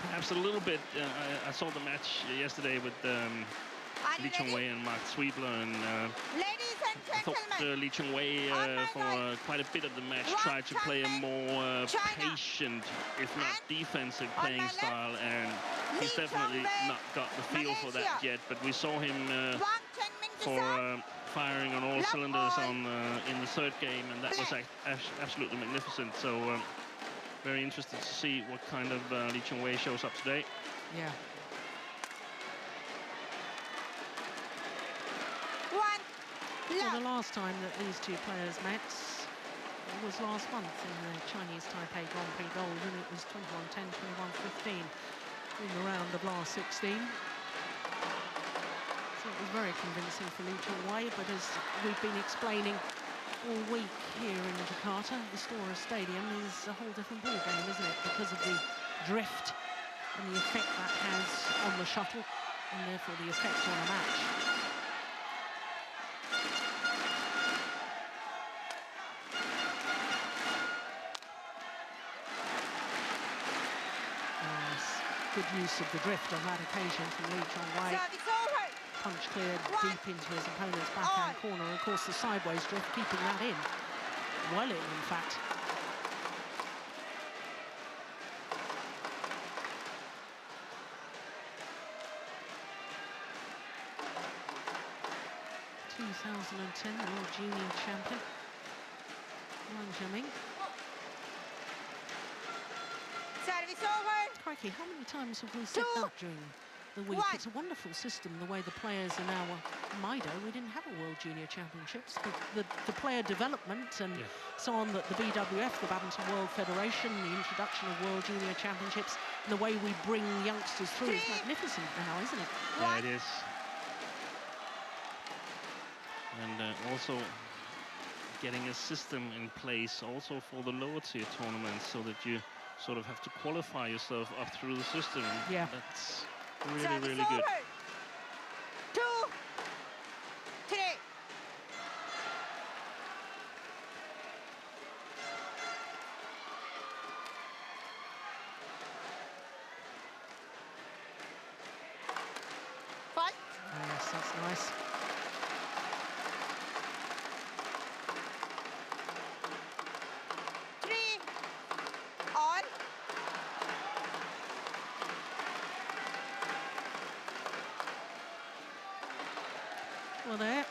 Perhaps a little bit. I saw the match yesterday with Chong Wei and Mark Schwiebler, and I thought Chong Wei for quite a bit of the match tried to play a more patient, if not defensive playing style, and he's definitely not got the feel for that yet. But we saw him for firing on all cylinders on in the third game, and that was absolutely magnificent. So very interested to see what kind of Chong Wei shows up today.
Yeah. Well, the last time that these two players met was last month in the Chinese Taipei Grand Prix Gold, and it was 21-10, 21-15 in the round of last 16. So it was very convincing for Chong Wei, but as we've been explaining all week here in Jakarta, the Stora Stadium is a whole different ballgame, isn't it? Because of the drift and the effect that has on the shuttle, and therefore the effect on a match. Good use of the drift on that occasion from Chong Wei. Punch cleared deep into his opponent's backhand corner. And of course, the sideways drift keeping that in. Well in fact. ...2010 World Junior Champion, Wang Zhiming.
Service over.
Crikey, how many times have we said that during the week? It's a wonderful system, the way the players are now... Maido, we didn't have a World Junior Championships, but the player development and so on, that the BWF, the Badminton World Federation, the introduction of World Junior Championships, and the way we bring youngsters through is magnificent now, isn't it?
Yeah, it is. And also getting a system in place also for the lower tier tournaments, so that you sort of have to qualify yourself up through the system.
Yeah.
That's really, really good.
2, 3. Fight.
Yes, that's nice. Well, there,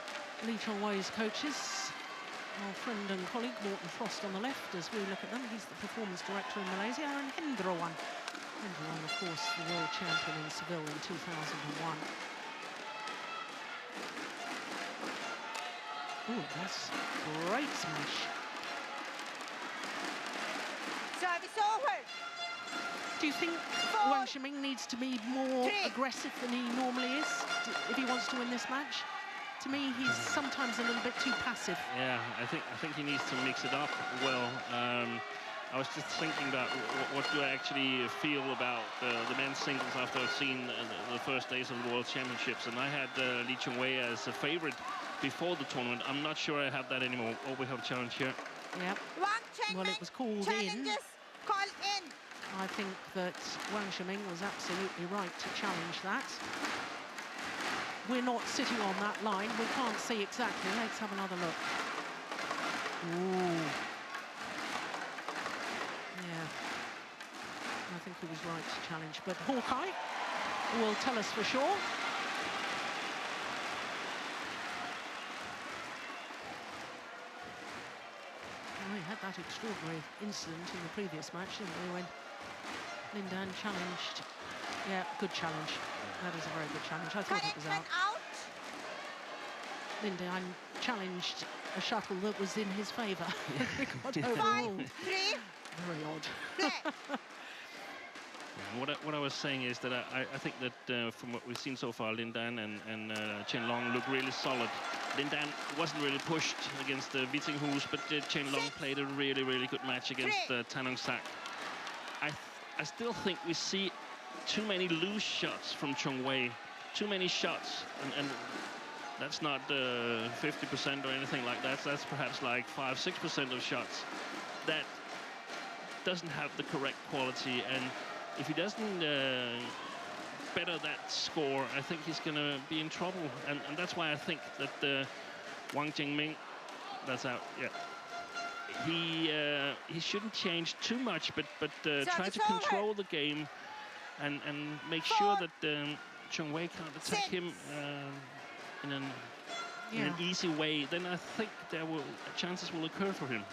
Chong Wei's coaches, our friend and colleague Morten Frost on the left as we look at them. He's the performance director in Malaysia, and Hendrawan. Hendrawan, of course, the world champion in Seville in 2001. Oh, that's great smash.
Service over.
Do you think Wang Zhiming needs to be more aggressive than he normally is if he wants to win this match? To me, he's sometimes a little bit too passive.
Yeah, I think he needs to mix it up well. I was just thinking about what do I actually feel about the men's singles after I've seen the first days of the World Championships, and I had Chong Wei as a favorite before the tournament. I'm not sure I have that anymore. Oh, we have a challenge here.
Yeah. Well, it was called in. I think that Wang Zhiming was absolutely right to challenge that. We're not sitting on that line. We can't see exactly. Let's have another look. Ooh. Yeah. I think he was right to challenge. But Hawkeye will tell us for sure. We had that extraordinary incident in the previous match, didn't we, when Lin Dan challenged. Yeah, good challenge. That is a very good challenge. I thought it was out. Lin Dan challenged a shuttle that was in his favour. It got overruled.
5, 3.
Very odd.
What I was saying is that I think that from what we've seen so far, Lin Dan and Chen Long look really solid. Lin Dan wasn't really pushed against Vittinghus, but Chen Long played a really, really good match against Saensomboonsuk. I still think we see too many loose shots from Chong Wei. Too many shots, and that's not 50% or anything like that. That's perhaps like 5-6% of shots that doesn't have the correct quality. And if he doesn't better that score, I think he's going to be in trouble. And that's why I think that Wang Zhiming, that's out, yeah. He shouldn't change too much, but try to control the game and make sure that Chong Wei can't attack him in an in an easy way, then I think chances will occur for him.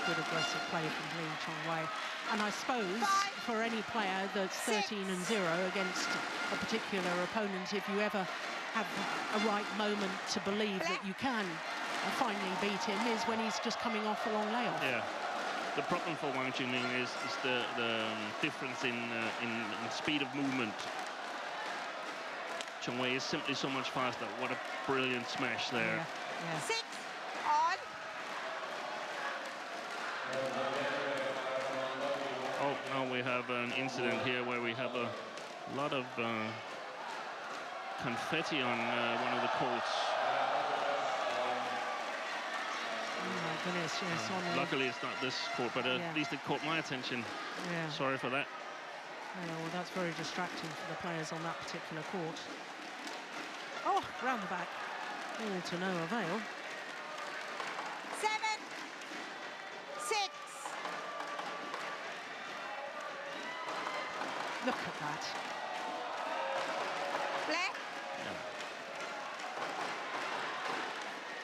Good aggressive play from Chong Wei. And I suppose for any player that's 13-0 against a particular opponent, if you ever have a right moment to believe that you can finally beat him, is when he's just coming off a long layoff.
Yeah. The problem for Wang Qingming is the difference in speed of movement. Chong Wei is simply so much faster. What a brilliant smash there.
Yeah.
6 on.
Oh, now we have an incident here where we have a lot of confetti on one of the courts.
Oh my goodness, yes.
Luckily it's not this court, but at least it caught my attention.
Yeah.
Sorry for that.
Yeah, well, that's very distracting for the players on that particular court. Oh, round the back. All to no avail.
7, 6.
Look at that.
Black.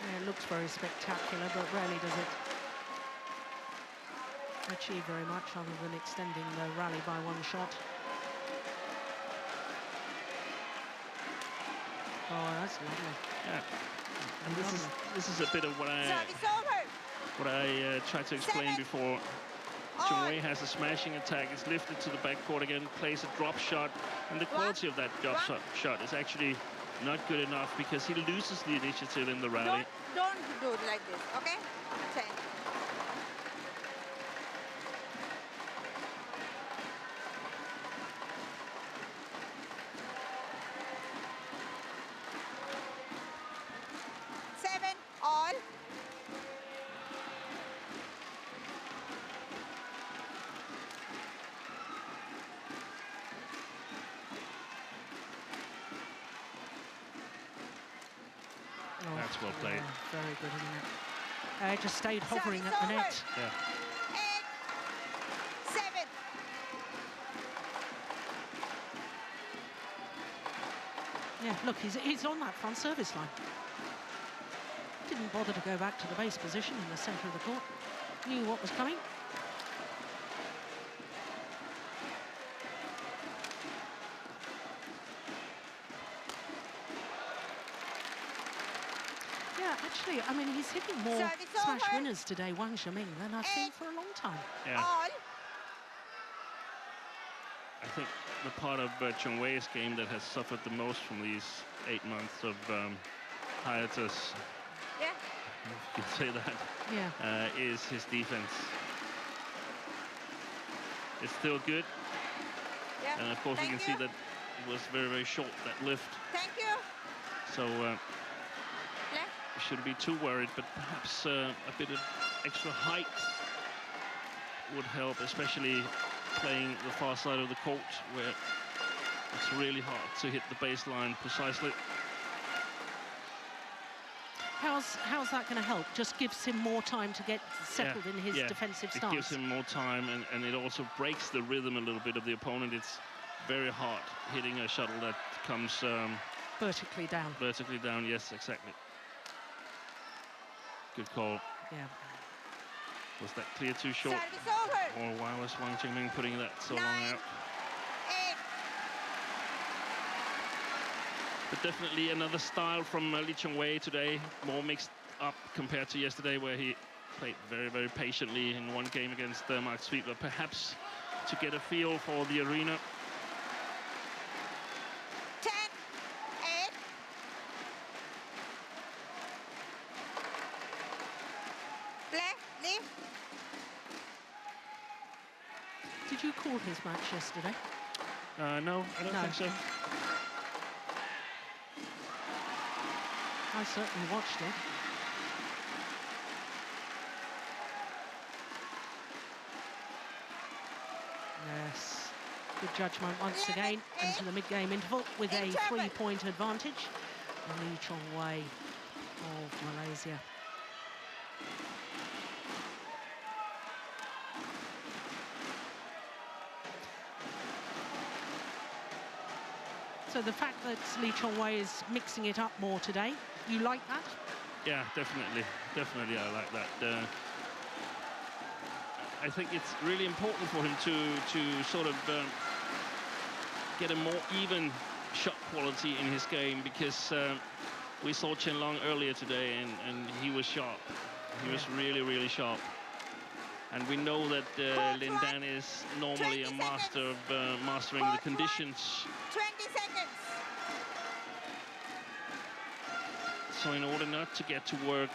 Yeah, it looks very spectacular, but rarely does it achieve very much other than extending the rally by one shot. Oh, that's lovely.
Yeah. And this is a bit of what I tried to explain before. Chong Wei has a smashing attack, it's lifted to the backcourt again, plays a drop shot, and the quality of that drop shot is actually not good enough because he loses the initiative in the rally.
Don't do it like this, okay? 10. All.
That's well played.
Very good, isn't it? Just stayed hovering at the net.
Yeah.
8, 7.
Yeah, look, he's on that front service line. Didn't bother to go back to the base position in the centre of the court. Knew what was coming. Yeah, actually, I mean, he's hitting more smash winners today, Wang Qingming, than I've seen for a long time.
Yeah. I think the part of Chong Wei's game that has suffered the most from these 8 months of hiatus, if you can say that, is his defense. It's still good. And of course, you can see that it was very, very short, that lift.
Thank you.
So we shouldn't be too worried, but perhaps a bit of extra height would help, especially playing the far side of the court where it's really hard to hit the baseline precisely.
How's that going to help? Just gives him more time to get settled in his defensive stance.
It gives him more time, and it also breaks the rhythm a little bit of the opponent. It's very hard hitting a shuttle that comes
vertically down.
Vertically down, yes, exactly. Good call.
Yeah.
Was that clear too short? Or why was Wang Qingming putting that so long out?
8.
But definitely another style from Lee Chong Wei today, more mixed up compared to yesterday, where he played very, very patiently in one game against Mark Sweetler, perhaps to get a feel for the arena.
10, 8. Black, leave.
Did you call his match yesterday?
No, I don't think so.
I certainly watched it. Yes, good judgment once again into the mid-game interval with a 3-point advantage Lee Chong Wei of Malaysia. So the fact that Lee Chong Wei is mixing it up more today, you like that?
Yeah, definitely. Definitely, I like that. I think it's really important for him to sort of get a more even shot quality in his game, because we saw Chen Long earlier today, and he was sharp. He was really, really sharp. And we know that Lin Dan is normally a master of mastering the conditions.
20 seconds.
So in order not to get to work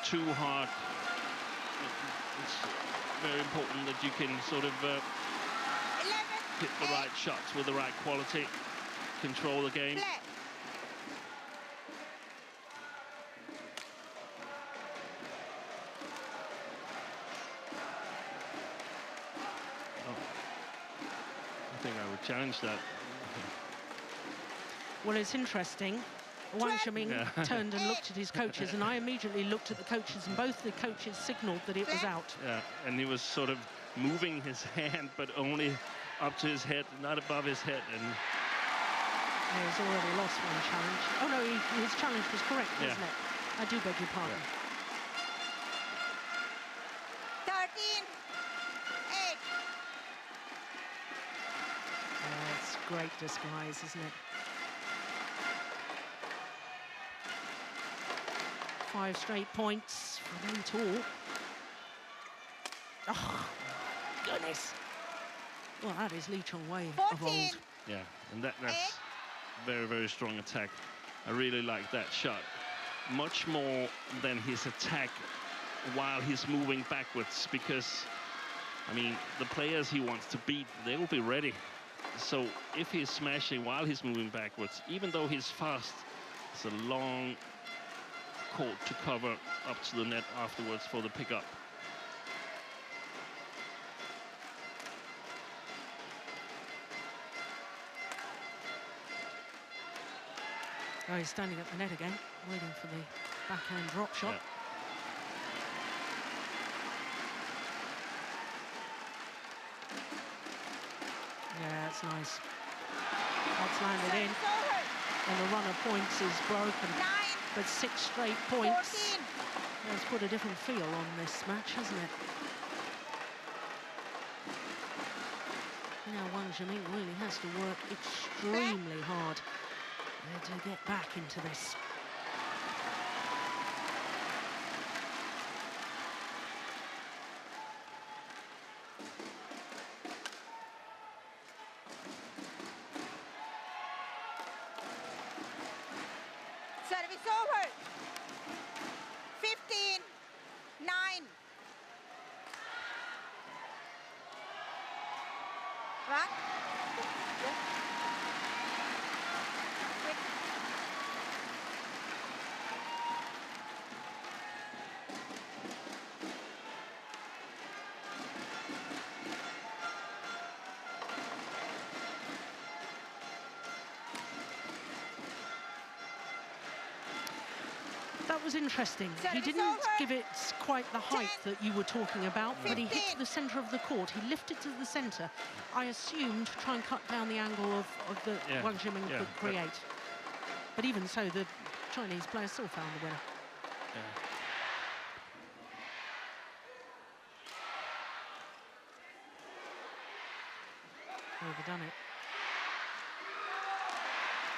too hard, it's very important that you can sort of hit the right shots with the right quality, control the game. I think I would challenge that.
Well, it's interesting. Wang Zhiming turned and looked at his coaches, and I immediately looked at the coaches, and both the coaches signaled that it was out.
Yeah, and he was sort of moving his hand, but only up to his head, not above his head. And
he's already lost one challenge. Oh no, his challenge was correct, wasn't it? I do beg your pardon.
13, 8.
It's great disguise, isn't it? 5 straight points for them all. Oh, goodness. Well, that is Lee Chong Wei of old.
yeah, and that's very, very strong attack. I really like that shot. Much more than his attack while he's moving backwards, because, I mean, the players he wants to beat, they will be ready. So if he's smashing while he's moving backwards, even though he's fast, it's a long court to cover up to the net afterwards for the pickup.
Oh, he's standing at the net again, waiting for the backhand drop shot. Yeah, that's nice. That's landed in. And the run of points is broken. But 6 straight points has put a different feel on this match, hasn't it? Now Wang Zhiming really has to work extremely hard to get back into this.
Service over. 15, 9. Right?
That was interesting. He didn't give it quite the height that you were talking about, but he hit the centre of the court. He lifted to the centre, I assumed, to try and cut down the angle of the Wang Zhiming could create. But even so, the Chinese player still found the winner. Overdone it.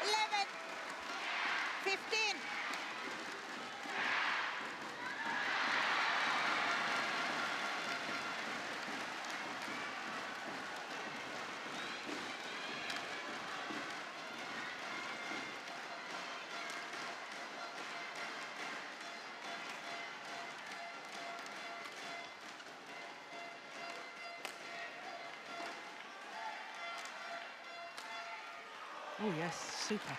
11, 15.
Oh yes, super.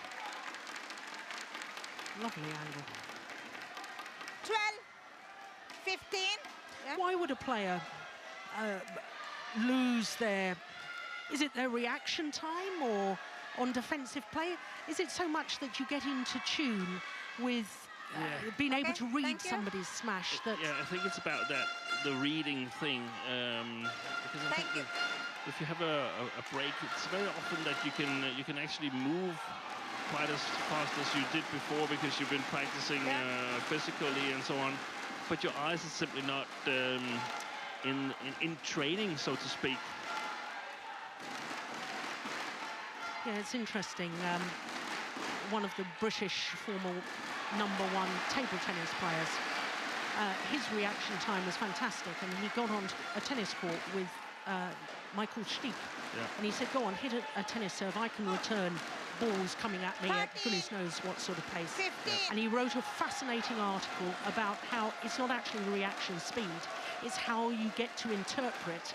Lovely angle.
12, 15. Yeah.
Why would a player lose their... Is it their reaction time, or on defensive play? Is it so much that you get into tune with being able to read somebody's smash? That
I think it's about that, the reading thing. Because I think that if you have a break, it's very often that you can actually move quite as fast as you did before because you've been practicing physically and so on. But your eyes are simply not in training, so to speak.
Yeah, it's interesting. One of the British former #1 table tennis players, his reaction time was fantastic, and he got on a tennis court with Michael Stieg, and he said, go on, hit a tennis serve, I can return balls coming at me at goodness knows what sort of pace. And he wrote a fascinating article about how it's not actually reaction speed, it's how you get to interpret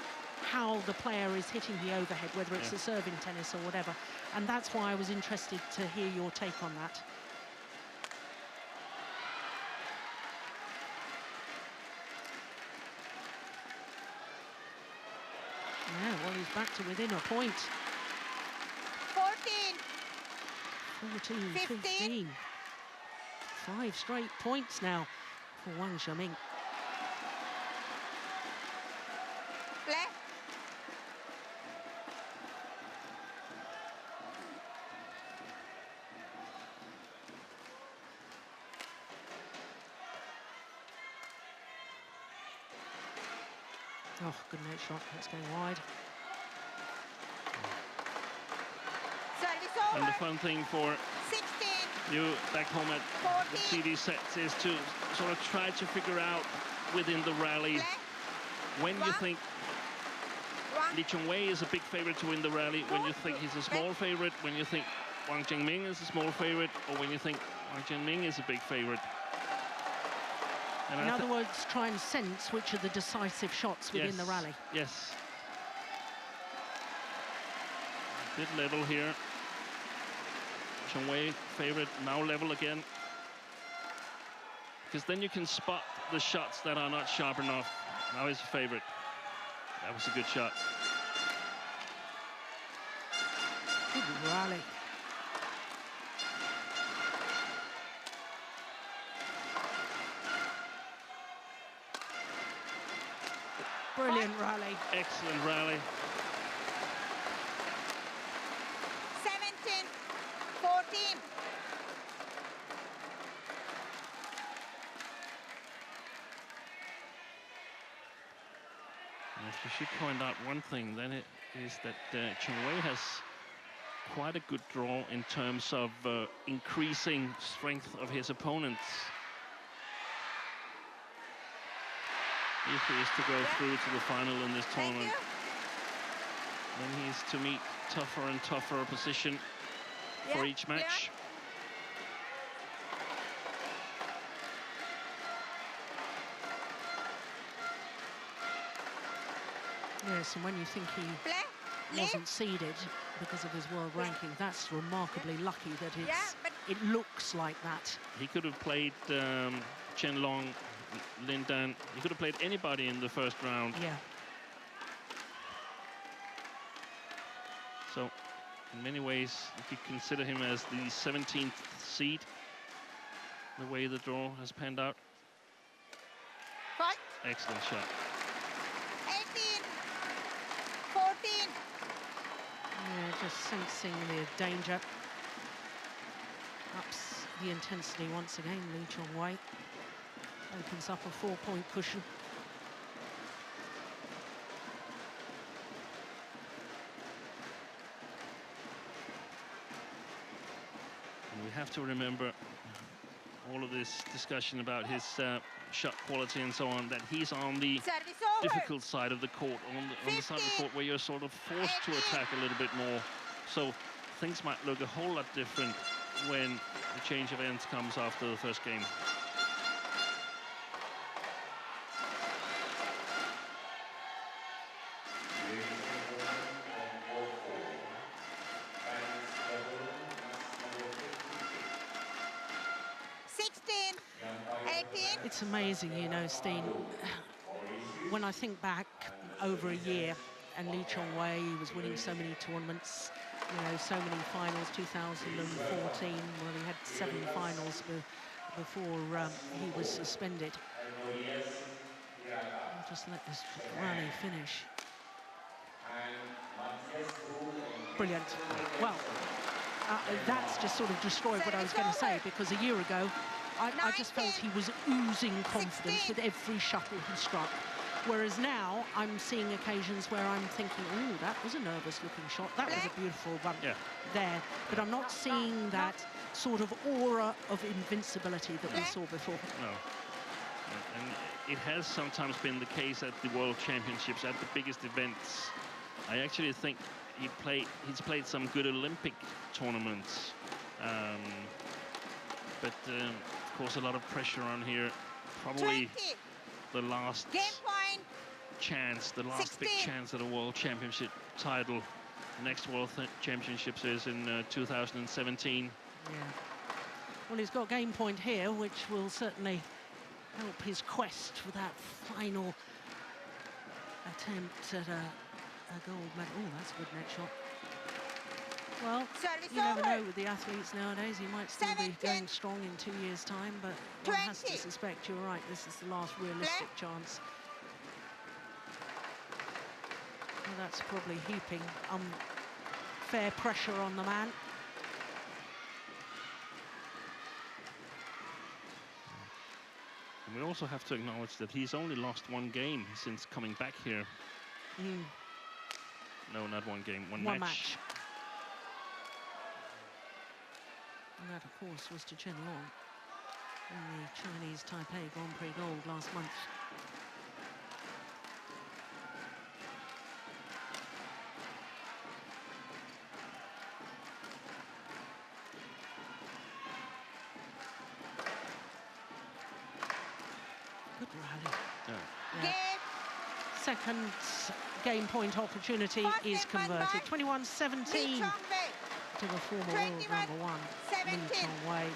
how the player is hitting the overhead, whether it's a serving tennis or whatever. And that's why I was interested to hear your take on that. Yeah, well, he's back to within a point.
14.
15. 5 straight points now for Wang Xiaoming.
Play.
Oh, good net shot. That's going wide.
Service over.
And the fun thing for
16.
you back home at
14.
CD sets is to sort of try to figure out within the rally when you think Chong Wei is a big favorite to win the rally, when you think he's a small favorite, when you think Wang Xiaoming is a small favorite, or when you think Wang Xiaoming is a big favorite. And
in other words, try and sense which are the decisive shots within the rally.
Yes. Bit level here. Chong Wei favorite, now level again. Because then you can spot the shots that are not sharp enough. Now he's a favorite. That was a good shot.
Good rally. Brilliant rally.
Excellent rally.
17. 14.
And if you should point out one thing, then it is that Chong Wei has quite a good draw in terms of increasing strength of his opponents. If he is to go through to the final in this tournament, then he is to meet tougher and tougher opposition for each match.
Yes, and when you think he wasn't seeded because of his world ranking, that's remarkably lucky that it looks like that.
He could have played Chen Long, Lin Dan. He could have played anybody in the first round.
Yeah.
So, in many ways, you could consider him as the 17th seed, the way the draw has panned out.
Fight.
Excellent shot.
18. 14.
Yeah, just sensing the danger. Ups the intensity once again, Chong Wei. Opens up a 4-point cushion.
And we have to remember all of this discussion about his shot quality and so on, that he's on the difficult side of the court, on the side of the court where you're sort of forced to attack a little bit more. So things might look a whole lot different when the change of ends comes after the first game.
It's amazing, you know, Steen. When I think back over a year, and Chong Wei was winning so many tournaments, You know, so many finals, 2014, well, he had 7 finals before he was suspended. I'll just let this rally finish. Brilliant. Well, that's just sort of destroyed what I was going to say, because a year ago, I just felt he was oozing confidence with every shuttle he struck. Whereas now, I'm seeing occasions where I'm thinking, oh, that was a nervous-looking shot. That was a beautiful one there. But I'm not seeing that sort of aura of invincibility that we saw before.
No. And it has sometimes been the case at the World Championships, at the biggest events. I actually think he's played some good Olympic tournaments. But, of course, a lot of pressure on here. Probably
20.
The last chance, the last 16. Big chance at a World Championship title. The next World Championships is in 2017.
Yeah. Well, he's got game point here, which will certainly help his quest for that final attempt at a gold medal. Oh, that's a good net shot. Well, you never know with the athletes nowadays. He might still be going strong in 2 years' time, but one has to suspect, you're right, this is the last realistic chance. Well, that's probably heaping unfair pressure on the man.
And we also have to acknowledge that he's only lost 1 game since coming back here. No, not 1 game, one match.
And that, of course, was to Chen Long in the Chinese Taipei Grand Prix gold last month. Good rally. Yeah. Second game point opportunity is converted. 21-17. To the former world #1, Chong Wei.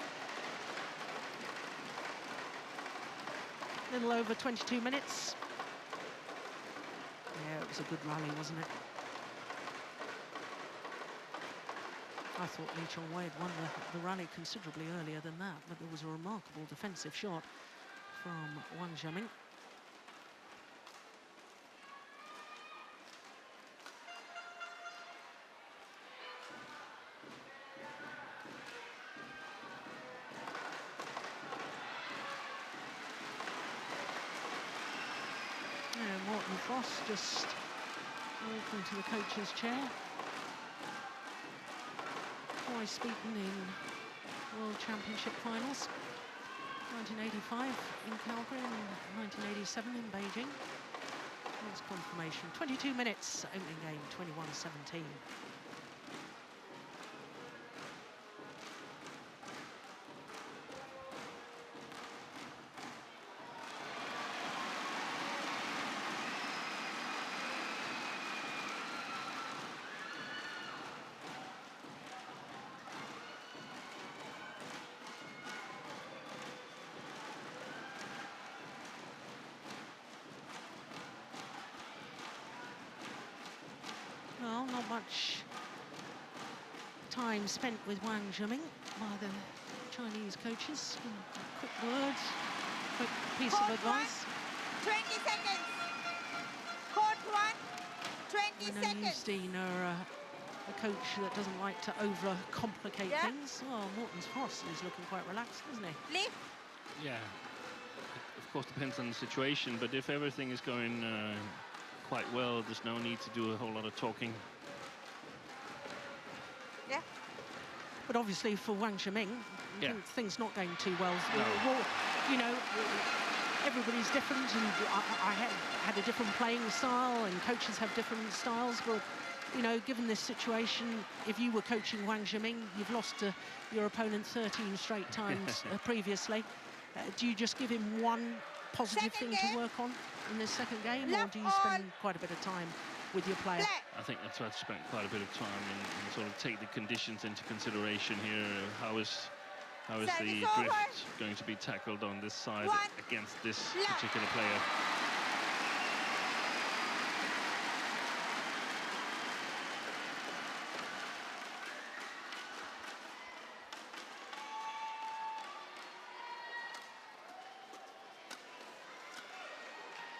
Little over 22 minutes. Yeah, it was a good rally, wasn't it? I thought Lee Chong Wei had won the rally considerably earlier than that, but there was a remarkable defensive shot from Wang Zhiming. Frost just walking to the coach's chair. Twice beaten in World Championship finals. 1985 in Calgary and 1987 in Beijing. That's confirmation. 22 minutes, opening game, 21-17. Well, not much time spent with Wang Zhiming by the Chinese coaches. Quick words, quick piece of advice.
20 seconds. Court 1, 20 seconds.
You've seen a coach that doesn't like to overcomplicate things. Well, Morton's Frost is looking quite relaxed, isn't he?
Lift.
Yeah. It, of course, depends on the situation, but if everything is going quite well, there's no need to do a whole lot of talking.
Yeah.
But obviously for Wang Zhiming, things not going too well.
No.
Well, you know, everybody's different, and I had a different playing style, and coaches have different styles. But you know, given this situation, if you were coaching Wang Zhiming, you've lost to your opponent 13 straight times previously. Do you just give him one positive thing to work on in this second game, or do you spend quite a bit of time with your player?
I think that's why I spent quite a bit of time and sort of take the conditions into consideration here. How is the drift going to be tackled on this side against this particular player?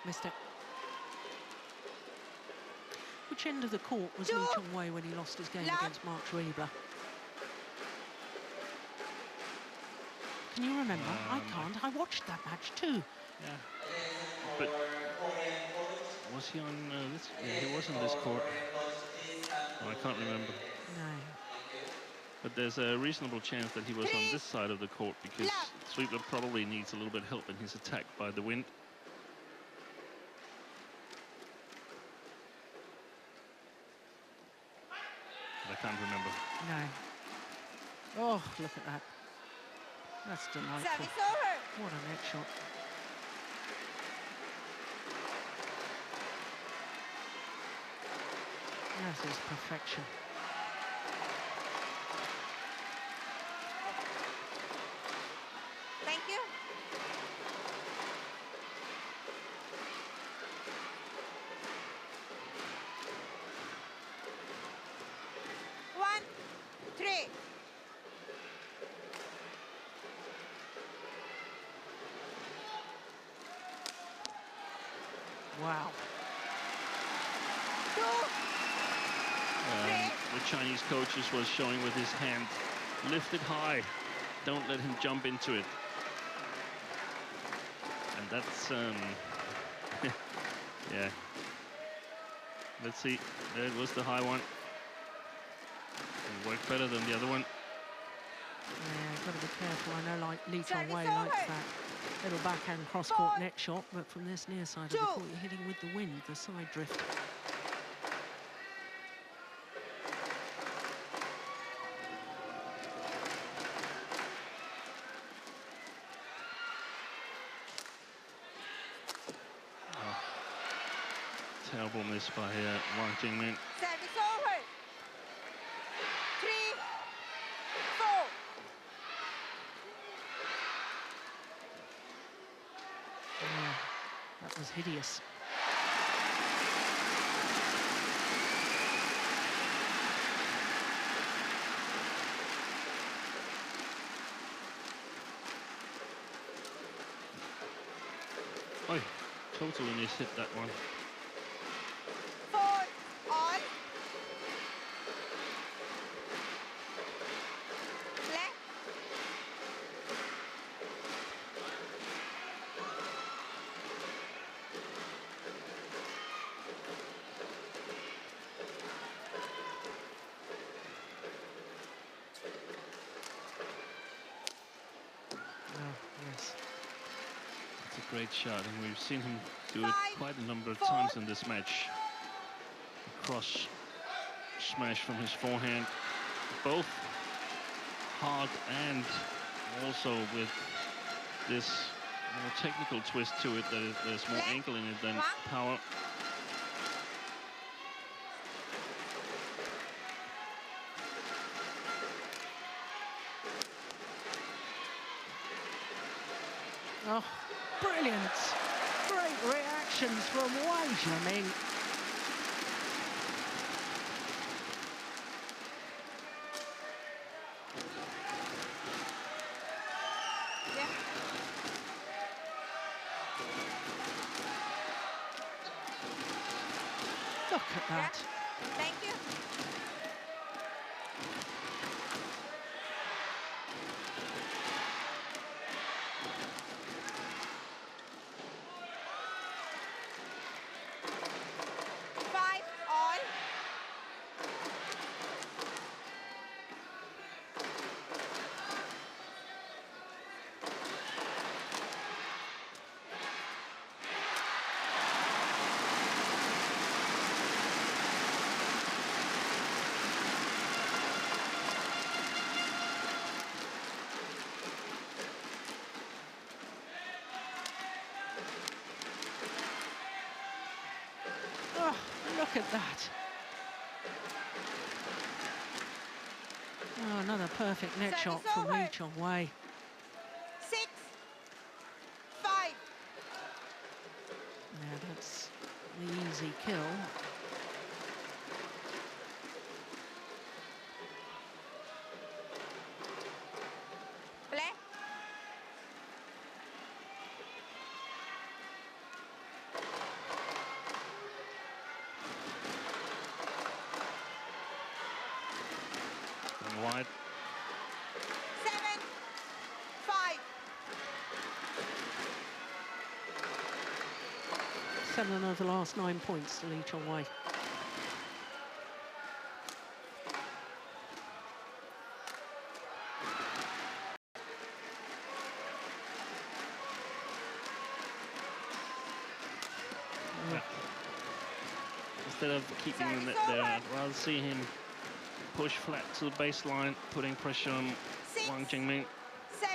Missed it. Which end of the court was Lee Chong Wei when he lost his game against Mark Schriebler? Can you remember? I can't. I watched that match too.
Yeah. But was he on this? Yeah, he was on this court. Oh, I can't remember.
No.
But there's a reasonable chance that he was on this side of the court because Schriebler probably needs a little bit of help in his attack by the wind. But I can't remember.
No. Oh, look at that. That's delightful.
Service over.
What a net shot. That is perfection.
Thank you. One, three.
Wow.
The Chinese coaches was showing with his hand, lift it high, don't let him jump into it. And that's, yeah. Let's see, there was the high one. It worked better than the other one.
Yeah, got to be careful. I know like Lee Chong Wei likes that little backhand cross-court net shot, but from this near side of the court, you're hitting with the wind, the side drift.
Terrible miss by Wang Jingmin.
Service over. 3, 4.
Yeah, that was hideous.
Oh, totally mishit that one.
4 all. Left.
Yes.
It's a great shot, and we've seen him do it quite a number of times in this match. Cross smash from his forehand, both hard and also with this more technical twist to it, that there's more ankle in it than power.
Oh, brilliant. Great reactions from Wei Jiaming. Look at that.
Thank you.
Oh, look at that. Oh, another perfect net shot from Lee Chong Wei.
6, 5.
Yeah, that's the easy kill. 7 of the last 9 points to Lee Chong Wei.
Instead of keeping the net there, I'd rather see him push flat to the baseline, putting pressure on Wang Jingmin.
7.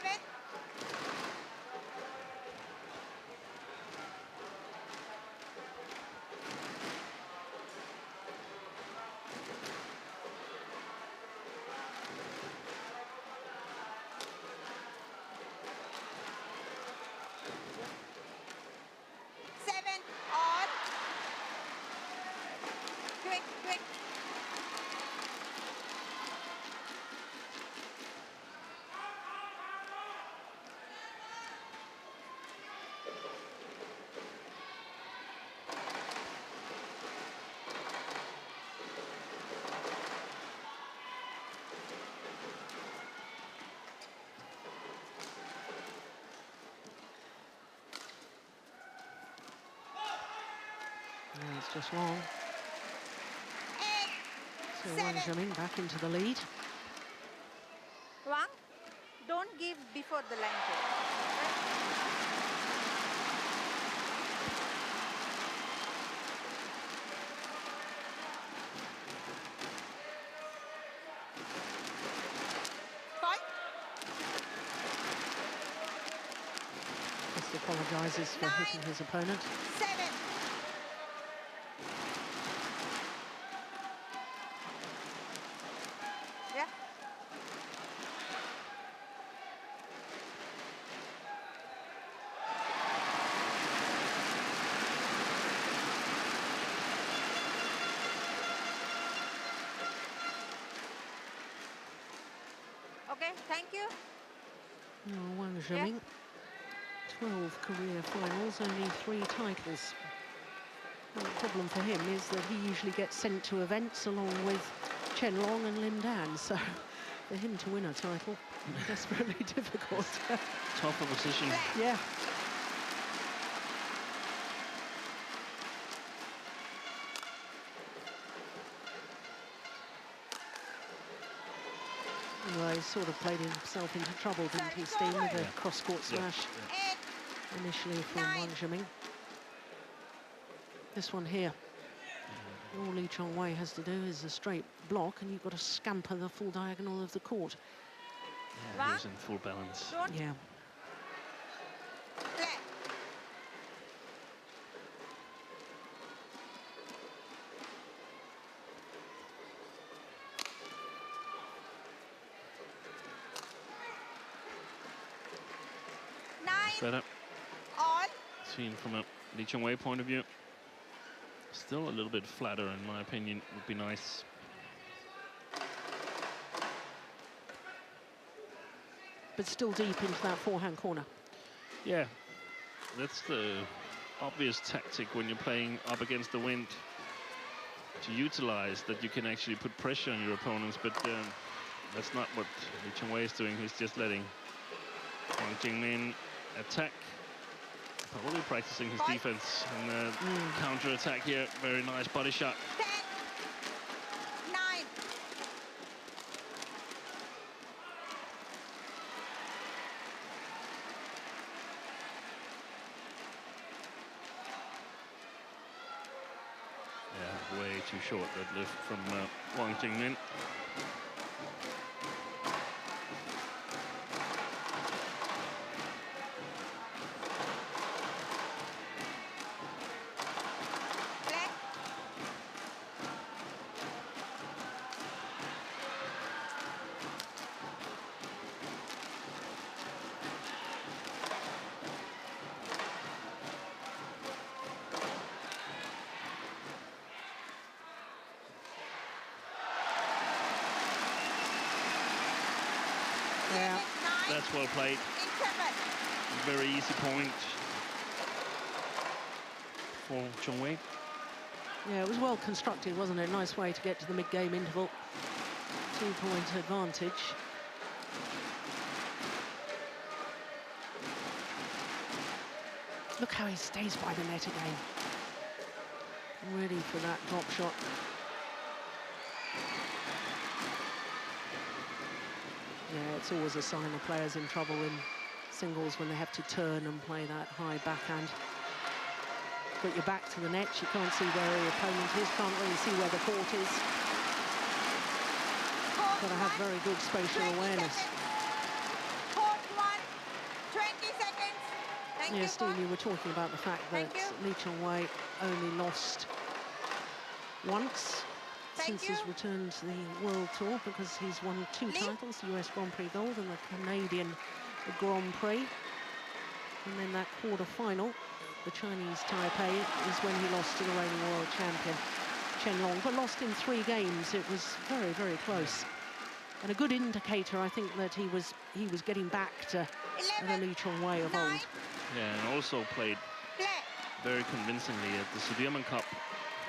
It's just Long. So Wang Zhiming back into the lead.
Wang, don't give before the line break.
Just apologises for hitting his opponent.
7. Yeah. Okay, thank you.
Oh, Wang Zhiming, 12 career finals, only 3 titles. And the problem for him is that he usually gets sent to events along with Chen Long and Lin Dan, so for him to win a title, desperately difficult.
Tough opposition.
Yeah. Well, he sort of played himself into trouble, didn't he, Steen, with a cross-court smash initially from Wang Zhiming. This one here, all Lee Chong Wei has to do is a straight block, and you've got to scamper the full diagonal of the court.
Yeah, he's in full balance.
Yeah.
Better.
All.
Seen from a Lee Chong Wei point of view. Still a little bit flatter, in my opinion, would be nice.
But still deep into that forehand corner.
Yeah, that's the obvious tactic when you're playing up against the wind, to utilize that you can actually put pressure on your opponents, but that's not what Lee Chong Wei is doing. He's just letting Wang Jingmin attack, probably practicing his defense and counter attack here. Very nice body shot.
10. 9.
Yeah, way too short that lift from Wang Jingmin. That's well played. Very easy point for Chong Wei.
Yeah, it was well constructed, wasn't it? Nice way to get to the mid-game interval. 2-point advantage. Look how he stays by the net again. ready for that drop shot. Yeah, it's always a sign of players in trouble in singles when they have to turn and play that high backhand. Put your back to the net, you can't see where your opponent is, can't really see where the court is. Got to have very good spatial awareness.
Court 1, 20 seconds. Thank you,
Steve, you were talking about the fact that Chong Wei only lost once since his return to the World Tour, because he's won 2 titles, the US Grand Prix Gold and the Canadian Grand Prix. And then that quarter-final, the Chinese Taipei, is when he lost to the reigning world champion, Chen Long, but lost in 3 games. It was very, very close. And a good indicator, I think, that he was getting back to the Chong Wei of old.
Yeah, and also played very convincingly at the Sudirman Cup.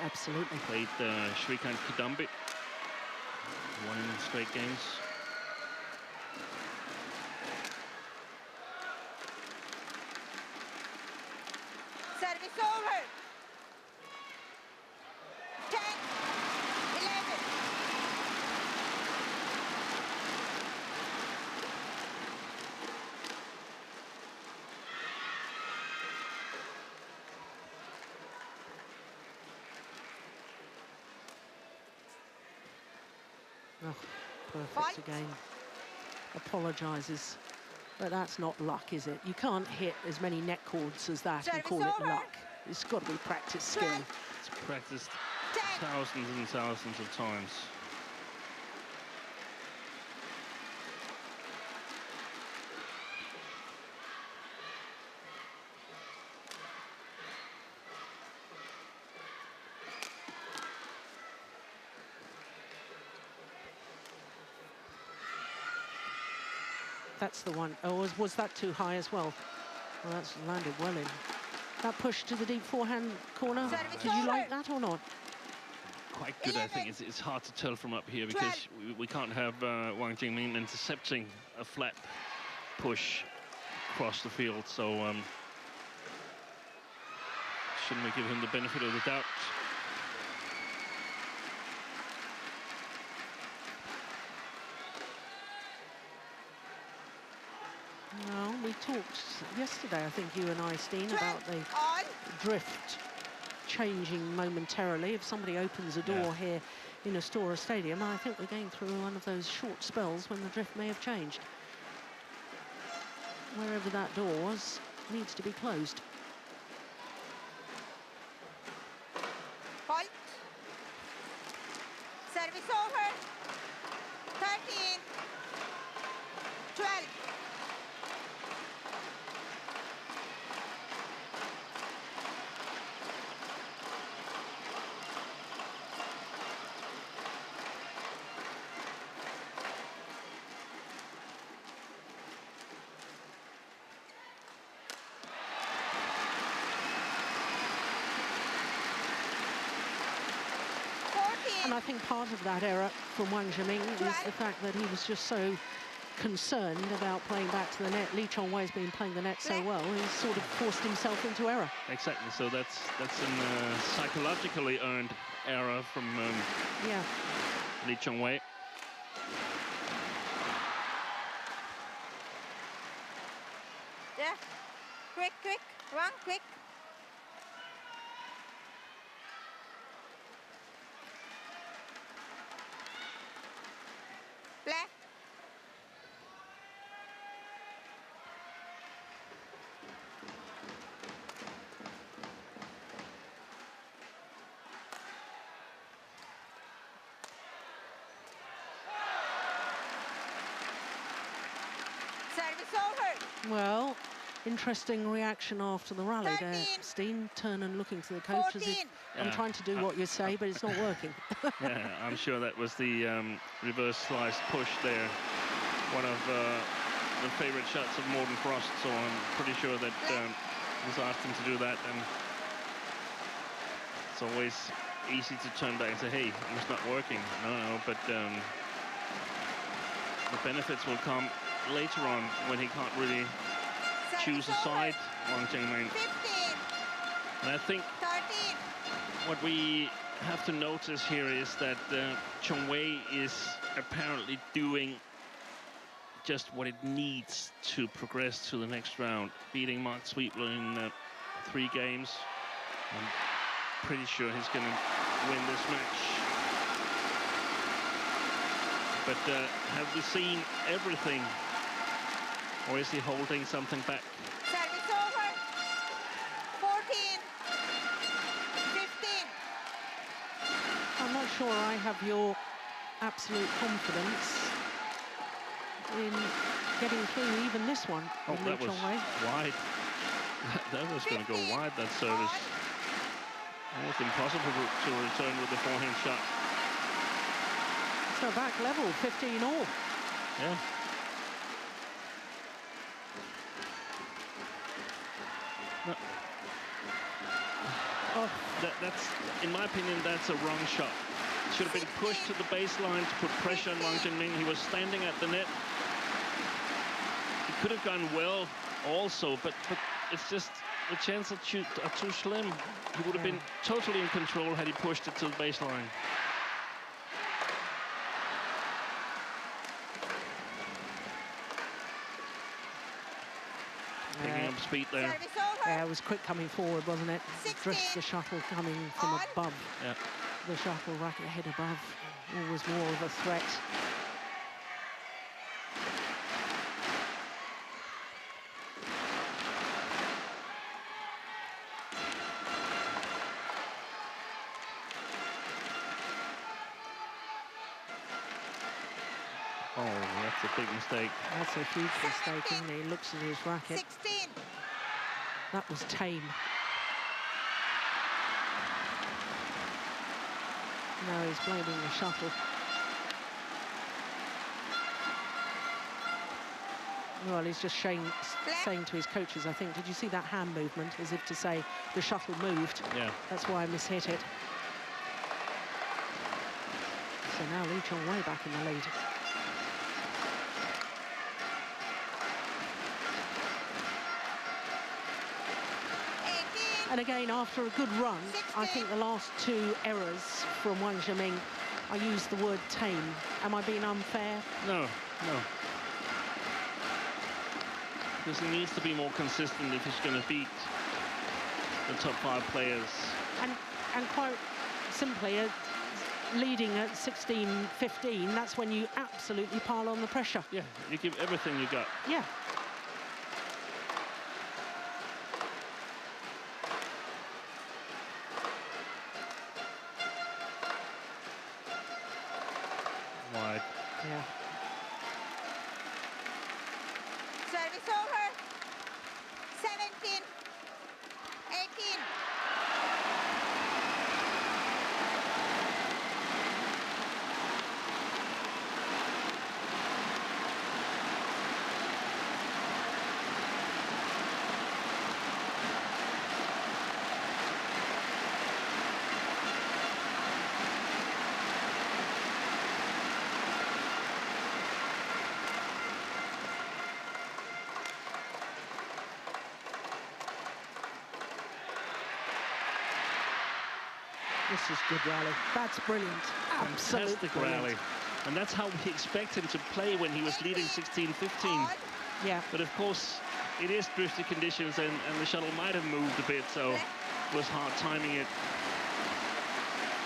Absolutely.
Played Shrikant Kidambi. Won in straight games.
Service over. 10, 11.
Oh, perfect again. Apologises. But that's not luck, is it? You can't hit as many net chords as that and call it luck. It's got to be practice skill.
It's practiced thousands and thousands of times.
That's the one. Oh, was that too high as well? Well, that's landed well in. That push to the deep forehand corner. Did you like that or not?
Quite good, I think. It's hard to tell from up here because we can't have Wang Jingmin intercepting a flat push across the field. So shouldn't we give him the benefit of the doubt?
Well, we talked yesterday, I think you and I, Steen, about the drift changing momentarily. If somebody opens a door here in Astoria Stadium, I think we're going through one of those short spells when the drift may have changed. Wherever that door was, needs to be closed.
Halt. Service over. 13, 12.
And I think part of that error from Wang Zhiming is the fact that he was just so concerned about playing back to the net. Chong Wei's been playing the net so well, he's sort of forced himself into error.
Exactly. So that's a psychologically earned error from Chong Wei.
Yeah. Quick, run quick. Play. Service over.
Well, interesting reaction after the rally there, Steen. Turnen looking to the coach as if I'm trying to do what you say, but it's not working.
Yeah, I'm sure that was the reverse slice push there. One of the favorite shots of Morten Frost, so I'm pretty sure that he's asked him to do that. And it's always easy to turn back and say, hey, it's not working. No, but the benefits will come later on when he can't really choose a side, Wang Jingmin.
15.
And I think what we have to notice here is that Chong Wei is apparently doing just what it needs to progress to the next round, beating Mark Sweetler in 3 games. I'm pretty sure he's going to win this match. But have we seen everything, or is he holding something back?
Service over. 14, 15.
I'm not sure I have your absolute confidence in getting through even this one.
Oh, that was wide. That was going to go wide, that service. Almost impossible to return with the forehand shot.
So back level, 15 all.
Yeah. No.
Oh.
That's, in my opinion, that's a wrong shot. Should have been pushed to the baseline to put pressure on Wang Zhenming. He was standing at the net. It could have gone well also, but it's just the chances are too slim. He would have been totally in control had he pushed it to the baseline. Picking up speed there.
Yeah, it was quick coming forward, wasn't it? Dressed the shuttle coming from above.
Yeah.
The shuttle racket head above. Always more of a threat.
Oh, that's a big mistake.
That's a huge mistake, isn't it? He looks at his racket.
16.
That was tame. No, he's blaming the shuttle. Well, he's just saying to his coaches, I think, did you see that hand movement? As if to say, the shuttle moved.
Yeah.
That's why I mishit it. So now Lee Chong Wei back in the lead. And again, after a good run, I think the last 2 errors from Wang Zhenming, I used the word tame. Am I being unfair?
No, no. Because he needs to be more consistent if he's going to beat the top 5 players.
And quite simply, leading at 16-15, that's when you absolutely pile on the pressure.
Yeah, you give everything you got.
Yeah.
Wide.
Yeah.
Service over. 17, 18.
This is good rally. That's brilliant. Absolutely
Fantastic rally. And that's how we expect him to play when he was leading 16-15.
Yeah.
But of course, it is drifty conditions, and the shuttle might have moved a bit, so it was hard timing it.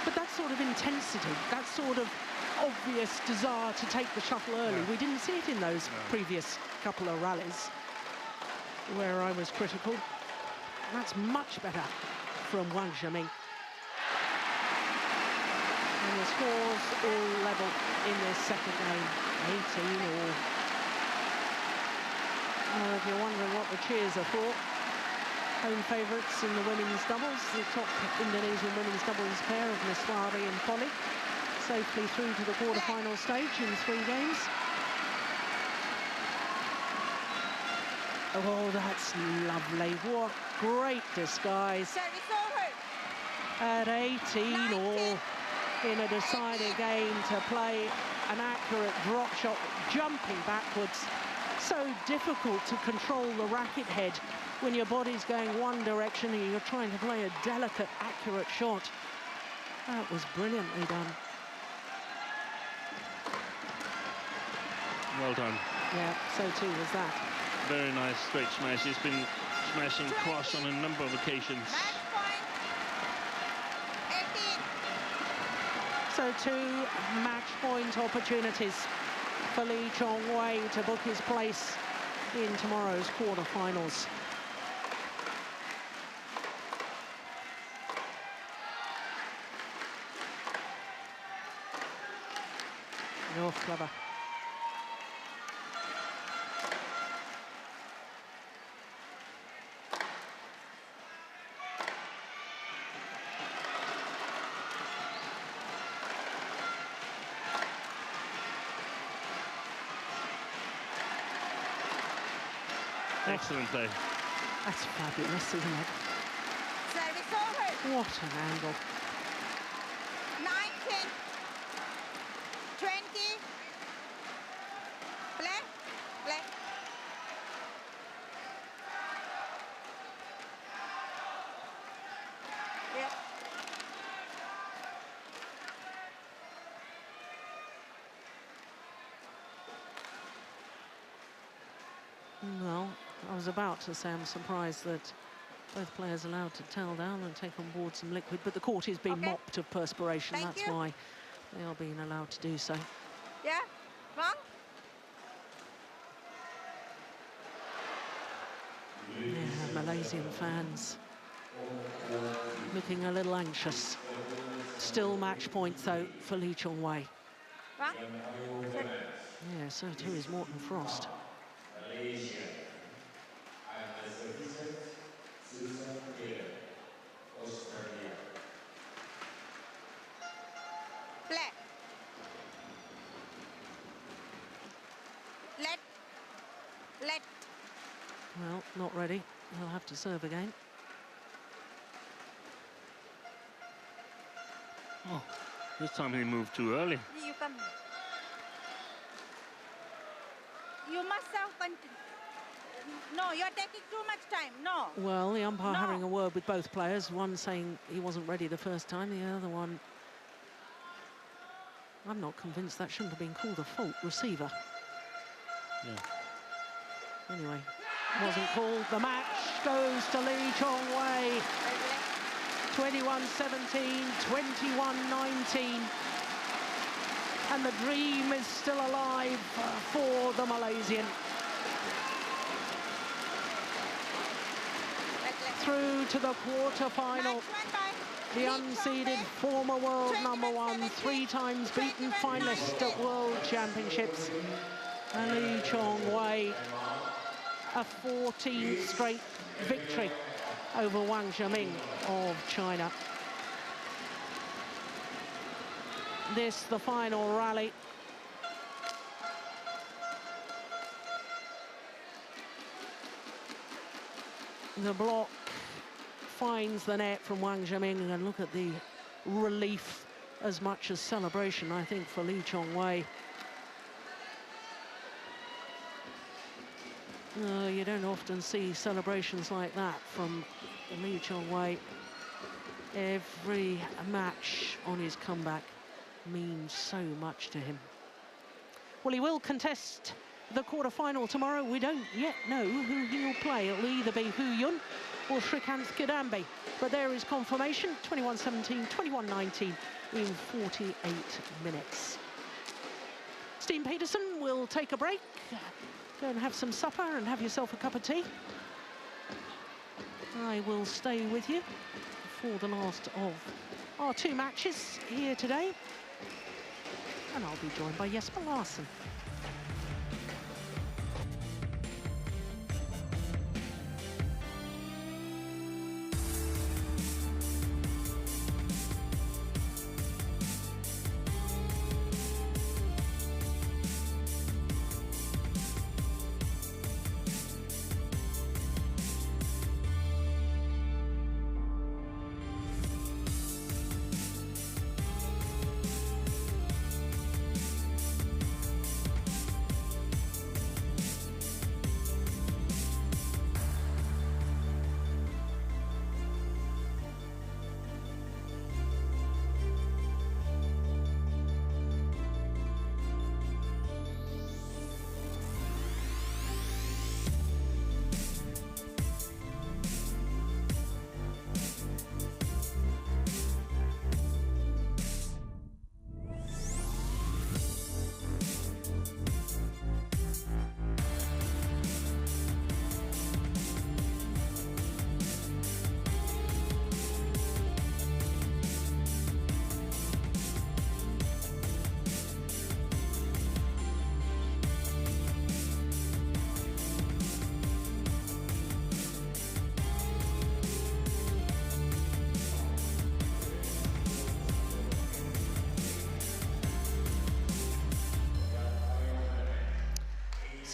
But that sort of intensity, that sort of obvious desire to take the shuttle early, we didn't see it in those previous couple of rallies where I was critical. That's much better from Wang Zhenming. And the scores all level in this second game, 18 all. If you're wondering what the cheers are for, home favourites in the women's doubles, the top Indonesian women's doubles pair of Niswari and Polly, safely through to the quarter-final stage in 3 games. Oh, that's lovely. What great disguise.
Service over.
At 18 all. In a decided game to play an accurate drop shot, jumping backwards So difficult to control the racket head when your body's going one direction and you're trying to play a delicate, accurate shot. That was brilliantly done.
Well done.
Yeah, so too was that.
Very nice straight smash. He's been smashing cross on a number of occasions.
So 2 match point opportunities for Chong Wei to book his place in tomorrow's quarterfinals. Oh, clever.
Excellent play.
That's fabulous, isn't it?
Service over.
What an angle.
19, 20. Play, play. Yeah.
Well, I was about to say I'm surprised that both players are allowed to towel down and take on board some liquid, but the court has been mopped of perspiration. That's why they are being allowed to do so.
Yeah, wrong.
Yeah, Malaysian fans looking a little anxious. Still match point though for Chong Wei.
Wrong.
Yeah, so too is Morten Frost.
Play. Let.
Well, not ready. He'll have to serve again.
Oh, this time he moved too early.
You come. You must have no, you're taking too much time. No.
Well, the umpire having a word with both players. One saying he wasn't ready the first time. The other one, I'm not convinced that shouldn't have been called a fault. Receiver.
Yeah.
Anyway, wasn't called. The match goes to Chong Wei. 21-17, 21-19. And the dream is still alive for the Malaysian. Through to the quarter-final. The unseeded former world #1, 3 times beaten finalist at World Championships. And Chong Wei, a 14th straight victory over Wang Zhiming of China. This, the final rally. The block finds the net from Wang Zhiming, and look at the relief as much as celebration, I think, for Chong Wei. You don't often see celebrations like that from Chong Wei. Every match on his comeback means so much to him. Well, he will contest the quarter-final tomorrow. We don't yet know who he'll play. It'll either be Hu Yun or Shrikant Kidambi. But there is confirmation, 21-17, 21-19 in 48 minutes. Steen Peterson will take a break. Go and have some supper and have yourself a cup of tea. I will stay with you for the last of our 2 matches here today. And I'll be joined by Jesper Larsen.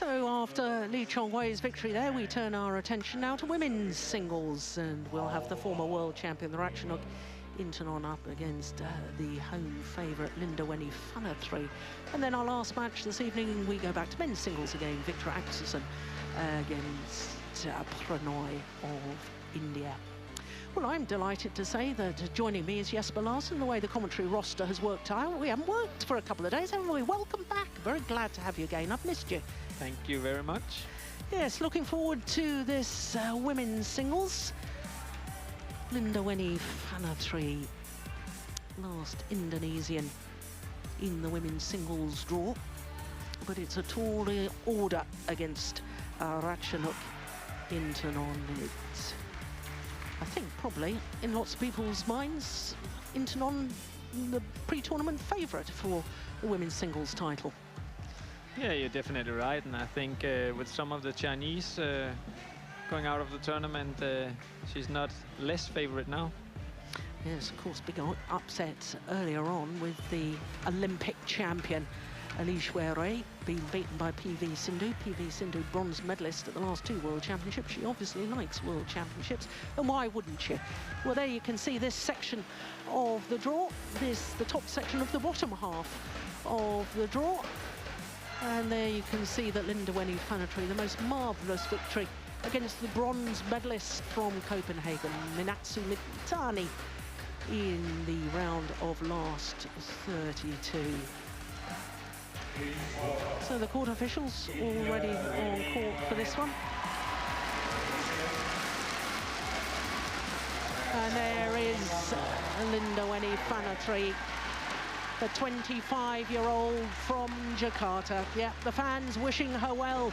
So after Lee Chong Wei's victory there, we turn our attention now to women's singles, and we'll have the former world champion, the Ratchanok Intanon, up against the home favourite Linda Weni Phanatri. And then our last match this evening, we go back to men's singles again, Victor Axelsen against Prannoy of India. Well, I'm delighted to say that joining me is Jesper Larsen. The way the commentary roster has worked out, we haven't worked for a couple of days, haven't we? Welcome back. Very glad to have you again. I've missed you.
Thank you very much.
Yes, looking forward to this women's singles. Linda Weni Phanatri, last Indonesian in the women's singles draw. But it's a tall order against Ratchanok Intanon. It's, I think, probably, in lots of people's minds, Intanon the pre-tournament favourite for the women's singles title.
Yeah, you're definitely right, and I think with some of the Chinese going out of the tournament, she's not less favourite now.
Yes, of course, big upsets earlier on with the Olympic champion Ali Shuai being beaten by PV Sindhu. PV Sindhu, bronze medalist at the last 2 World Championships. She obviously likes World Championships, and why wouldn't she? Well, there you can see this section of the draw. The top section of the bottom half of the draw. And there you can see that Linda Weni Phanatri, the most marvellous victory against the bronze medalist from Copenhagen, Minatsue Mitani, in the round of last 32. So the court officials already on court for this one. And there is Linda Weni Phanatri, the 25-year-old from Jakarta. Yeah, the fans wishing her well.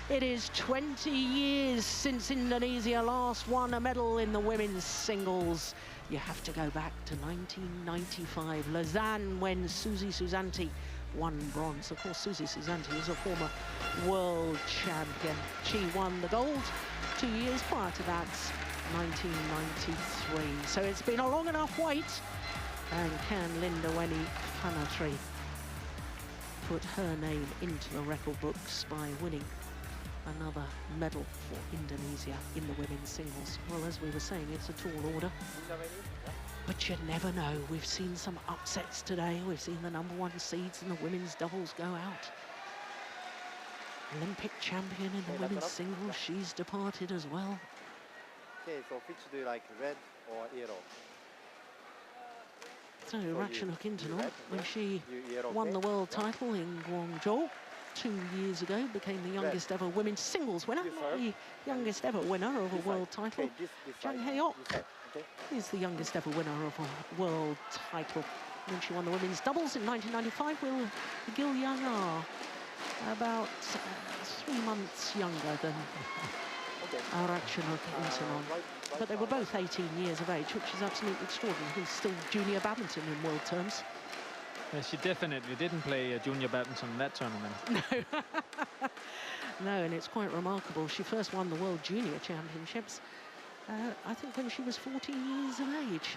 It is 20 years since Indonesia last won a medal in the women's singles. You have to go back to 1995, Lausanne, when Susi Susanti won bronze. Of course, Susi Susanti is a former world champion. She won the gold 2 years prior to that, 1993. So it's been a long enough wait. And can Linda Weni Phanatri put her name into the record books by winning another medal for Indonesia in the women's singles? Well, as we were saying, it's a tall order. But you never know. We've seen some upsets today. We've seen the #1 seeds in the women's doubles go out. Olympic champion in the women's singles, she's departed as well.
Okay, so which do you like, red or yellow?
So Ratchanok Intanon, when she won the world title in Guangzhou 2 years ago, became the youngest ever women's singles winner, not the youngest ever winner of a world title. Jang Hae-ok is the youngest ever winner of a world title. When she won the women's doubles in 1995, Will Gil-young are about 3 months younger than Ratchanok Intanon. But they were both 18 years of age, which is absolutely extraordinary. He's still junior badminton in world terms.
Yeah, she definitely didn't play junior badminton in that tournament.
No. No, and it's quite remarkable. She first won the World Junior Championships, I think, when she was 14 years of age.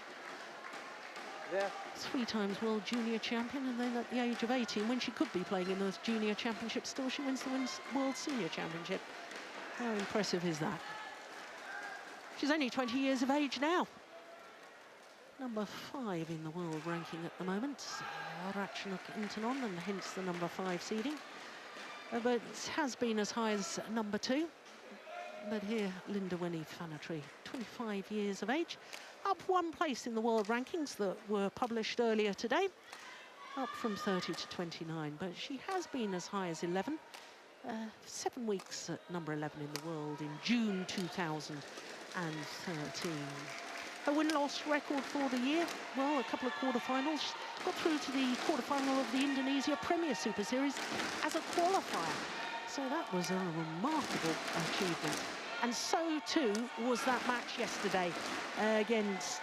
Yeah.
3 times World Junior Champion, and then at the age of 18, when she could be playing in those Junior Championships, still she wins the World Senior Championship. How impressive is that? She's only 20 years of age now. #5 in the world ranking at the moment, Ratchanok Intanon, and hence the #5 seeding. But has been as high as #2. But here, Linda Weni Phanatri, 25 years of age, up 1 place in the world rankings that were published earlier today, up from 30 to 29. But she has been as high as 11. 7 weeks at #11 in the world in June 2013. Her win-loss record for the year, well, a couple of quarterfinals. Got through to the quarterfinal of the Indonesia Premier Superseries as a qualifier. So that was a remarkable achievement. And so too was that match yesterday against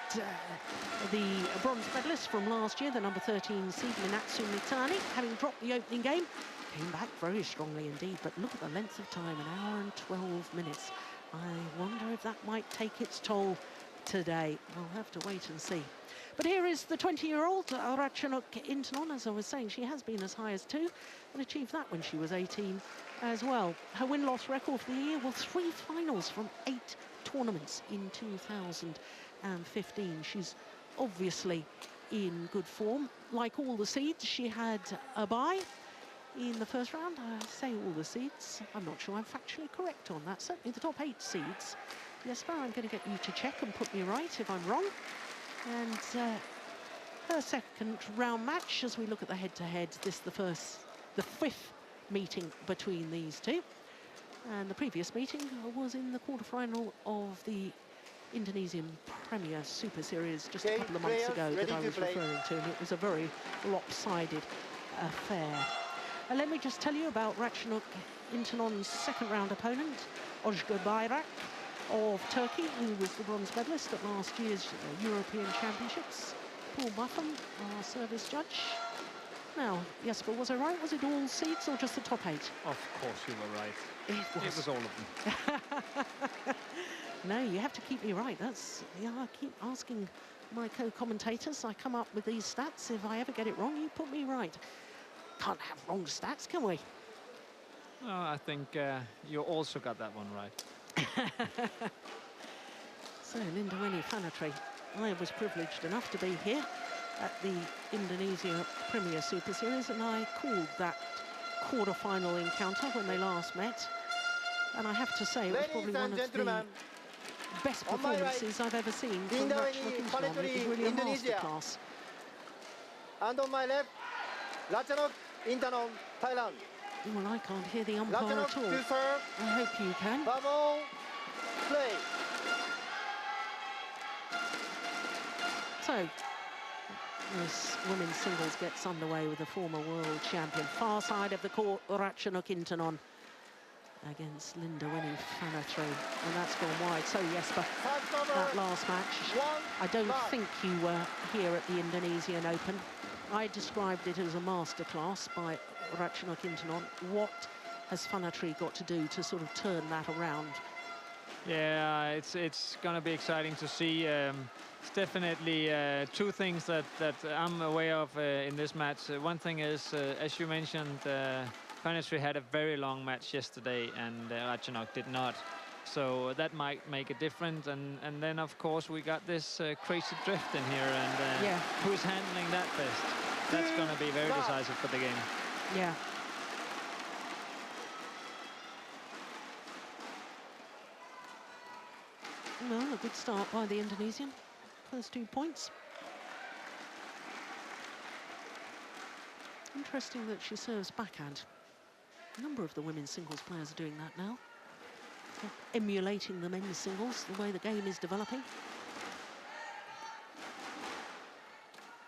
the bronze medalist from last year, the #13 seed, Minatsue Mitani, having dropped the opening game. Came back very strongly indeed, but look at the length of time, 1 hour and 12 minutes. I wonder if that might take its toll today. We'll have to wait and see. But here is the 20-year-old Ratchanok Intanon. As I was saying, she has been as high as 2 and achieved that when she was 18 as well. Her win-loss record for the year, well, 3 finals from 8 tournaments in 2015. She's obviously in good form. Like all the seeds, she had a bye in the first round. I say all the seeds. I'm not sure I'm factually correct on that. Certainly the top 8 seeds. Jesper, I'm going to get you to check and put me right if I'm wrong. And her second round match, as we look at the head-to-head, this the 5th meeting between these two. And the previous meeting was in the quarterfinal of the Indonesian Premier Super Series just a couple of months ago that I was referring to, and it was a very lopsided affair. And let me just tell you about Ratchanok Intanon's second round opponent, Özgür Bayrak of Turkey, who was the bronze medalist at last year's European Championships. Paul Buffum, our service judge. Now, Jesper, was I right? Was it all seeds or just the top 8?
Of course you were right.
It
was all of them.
No, you have to keep me right. That's, yeah, I keep asking my co-commentators. I come up with these stats. If I ever get it wrong, you put me right. Can't have wrong stats, can we?
Oh, I think you also got that one right.
So, Lindaweni Fanatri, I was privileged enough to be here at the Indonesia Premier Super Series, and I called that quarter-final encounter when they last met. And I have to say, it was probably one of the best performances I've ever seen from Ratchanok Intanon. It was really a masterclass.
And on my left, Ratchanok Intanon, Thailand.
Well, I can't hear the umpire at all. I hope you can.
Play.
So, this women's singles gets underway with the former world champion. Far side of the court, Ratchanok Intanon against Lindaweni Fanatri. And that's gone wide. So, Jesper, that last match, I don't think you were here at the Indonesian Open. I described it as a masterclass by Ratchanok Intanon. What has Fanatri got to do to sort of turn that around?
Yeah, it's going to be exciting to see. It's definitely 2 things that I'm aware of in this match. One thing is, as you mentioned, Fanatri had a very long match yesterday, and Ratchanok did not. So that might make a difference. And then, of course, we got this crazy drift in here, and who's handling that best? That's going to be very decisive for the game.
Yeah. Well, a good start by the Indonesian. First 2 points. Interesting that she serves backhand. A number of the women's singles players are doing that now. Emulating the men's singles, the way the game is developing.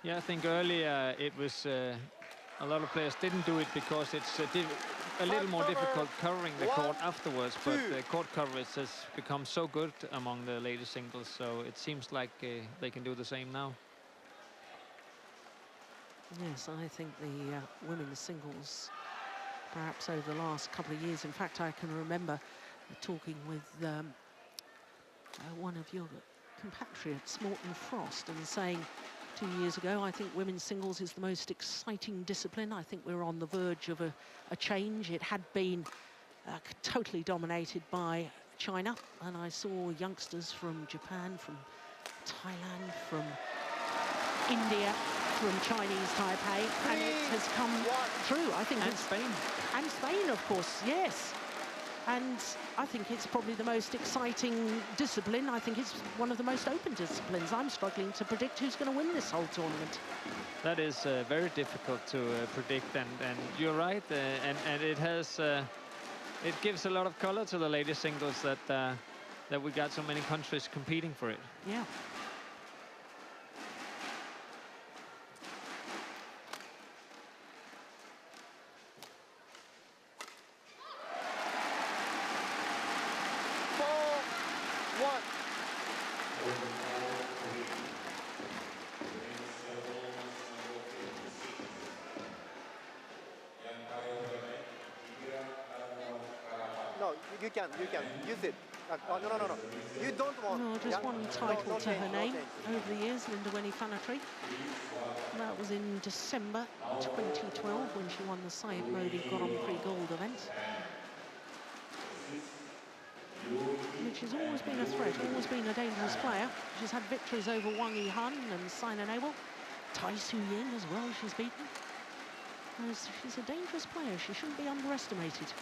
Yeah, I think earlier it was a lot of players didn't do it because it's a little more difficult covering the court afterwards, but the court coverage has become so good among the ladies singles, so it seems like they can do the same now.
Yes, I think the women's singles, perhaps over the last couple of years, in fact, I can remember talking with one of your compatriots, Morton Frost, and saying 2 years ago, I think women's singles is the most exciting discipline. I think we're on the verge of a change. It had been totally dominated by China, and I saw youngsters from Japan, from Thailand, from India, from Chinese Taipei, and it has come through. I think it's
Spain.
And Spain, of course, yes. And I think it's probably the most exciting discipline. I think it's one of the most open disciplines. I'm struggling to predict who's going to win this whole tournament.
That is very difficult to predict, and you're right. And it has it gives a lot of color to the ladies singles that we got so many countries competing for it.
Yeah.
You can use it. Oh, no. You don't want.
No, just one title to her name over the years, Lindaweni Fanatri. That was in December 2012 when she won the Syed Modi Grand Prix Gold event. which has always been a threat, always been a dangerous player. She's had victories over Wang Yihan and Saina Nehwal. Tai Su Ying as well, she's beaten. She's a dangerous player. She shouldn't be underestimated.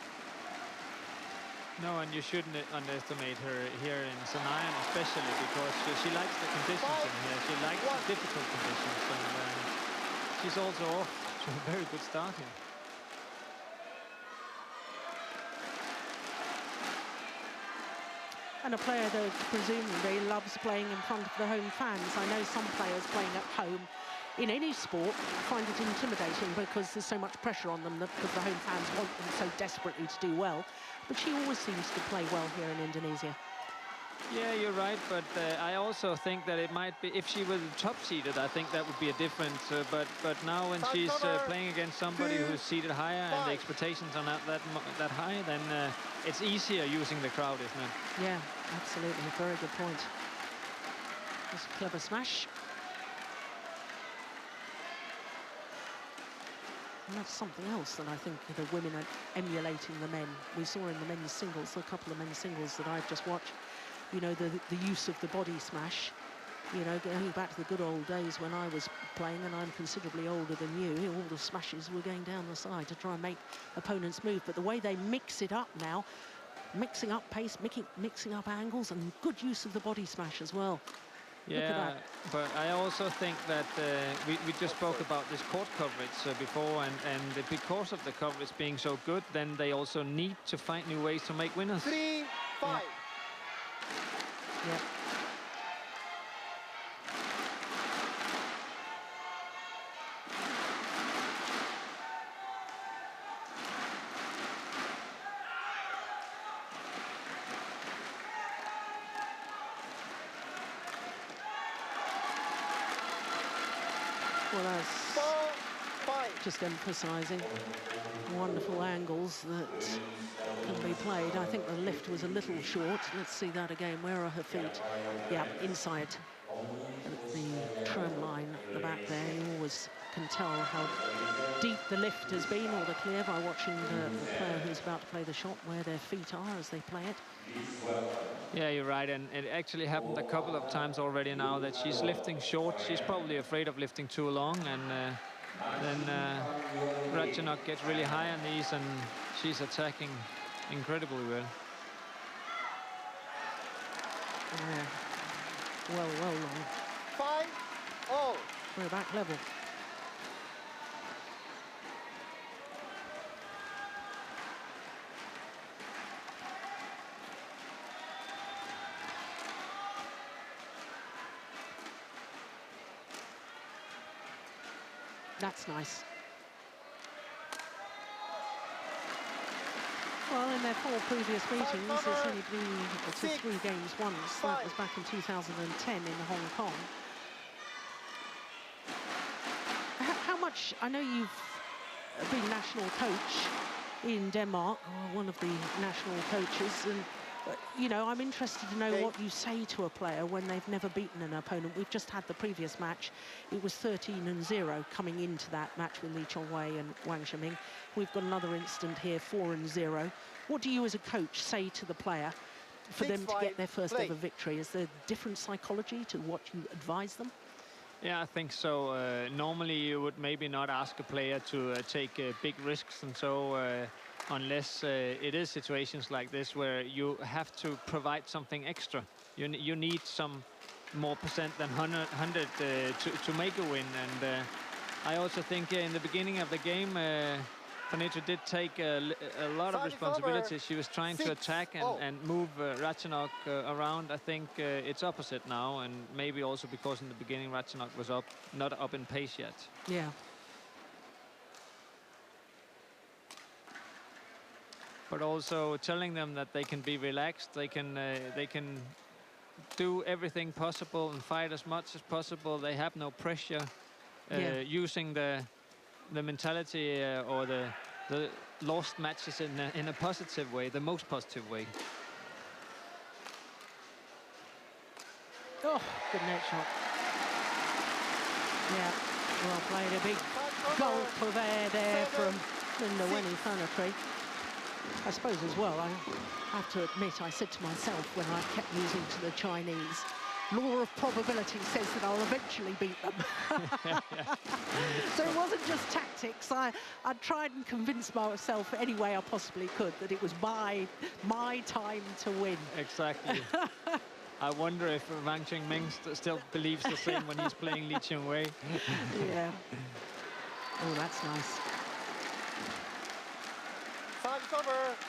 No, and you shouldn't underestimate her here in Sanayan, especially because she likes the conditions in here. She likes the difficult conditions, and she's also off to a very good start here.
And a player that presumably loves playing in front of the home fans. I know some players playing at home in any sport find it intimidating because there's so much pressure on them because the home fans want them so desperately to do well. But she always seems to play well here in Indonesia.
Yeah, you're right, but I also think that it might be, if she was top-seeded, I think that would be a difference. But now when she's playing against somebody who's seated higher and the expectations are not that high, then it's easier using the crowd, isn't it?
Yeah, absolutely. A very good point. That's a clever smash. And that's something else that I think the women are emulating the men. We saw in the men's singles, a couple of men's singles that I've just watched, you know, the use of the body smash. You know, going back to the good old days when I was playing, and I'm considerably older than you, all the smashes were going down the side to try and make opponents move. But the way they mix it up now, mixing up pace, mixing up angles, and good use of the body smash as well.
Yeah, but I also think that we just spoke about this court coverage before, and because of the coverage being so good, then they also need to find new ways to make winners.
3-5.
Yeah. Well, that's just emphasising wonderful angles that can be played. I think the lift was a little short. Let's see that again. Where are her feet? Yeah, inside the tram line at the back there. You always can tell how deep the lift has been or the clear by watching the player who's about to play the shot, where their feet are as they play it.
Yeah, you're right, and it actually happened a couple of times already now that she's lifting short. She's probably afraid of lifting too long, and then Ratchanok gets really high on these, and she's attacking incredibly well.
Yeah. Well long.
5-all.
We're back level. That's nice. Well, in their 4 previous meetings, it's only been to 3 games once. That was back in 2010 in Hong Kong. How much, I know you've been national coach in Denmark, or one of the national coaches, and you know, I'm interested to know what you say to a player when they've never beaten an opponent. We've just had the previous match. It was 13-0 coming into that match with Lee Chong Wei and Wang Shiming. We've got another incident here, 4-0. What do you as a coach say to the player for them to get their first ever victory? Is there different psychology to what you advise them?
Yeah, I think so. Normally you would maybe not ask a player to take big risks, and so unless it is situations like this where you have to provide something extra. You need some more percent than 100 to make a win. And I also think in the beginning of the game, Prannoy did take a lot of responsibility. She was trying to attack and move Ratchanok around. I think it's opposite now, and maybe also because in the beginning Ratchanok was not up in pace yet.
Yeah.
But also telling them that they can be relaxed, they can do everything possible and fight as much as possible. They have no pressure. Using the mentality or the lost matches in a positive way, the most positive way.
Oh, good net shot. Yeah, well played. A big gulp of air there from Linda Winnie Prannoy. I suppose as well, I have to admit, I said to myself when I kept losing to the Chinese, law of probability says that I'll eventually beat them. So it wasn't just tactics. I tried and convinced myself any way I possibly could that it was my time to win.
Exactly. I wonder if Wang Qingming still believes the same when he's playing Li Chong-wei.
Yeah. Oh, that's nice.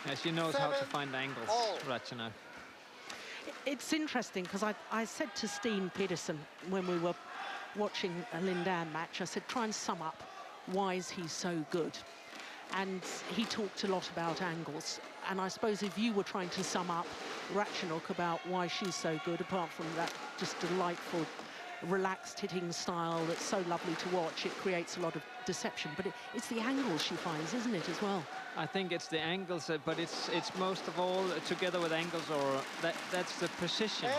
Yeah, she knows how to find angles, Ratchanok.
It's interesting because I said to Steen Pedersen when we were watching a Lindan match, I said, try and sum up why is he so good? And he talked a lot about angles. And I suppose if you were trying to sum up Ratchanok about why she's so good, apart from that just delightful, relaxed hitting style that's so lovely to watch, it creates a lot of deception. But it's the angles she finds, isn't it, as well?
I think it's the angles, but it's most of all together with angles, or that's the precision.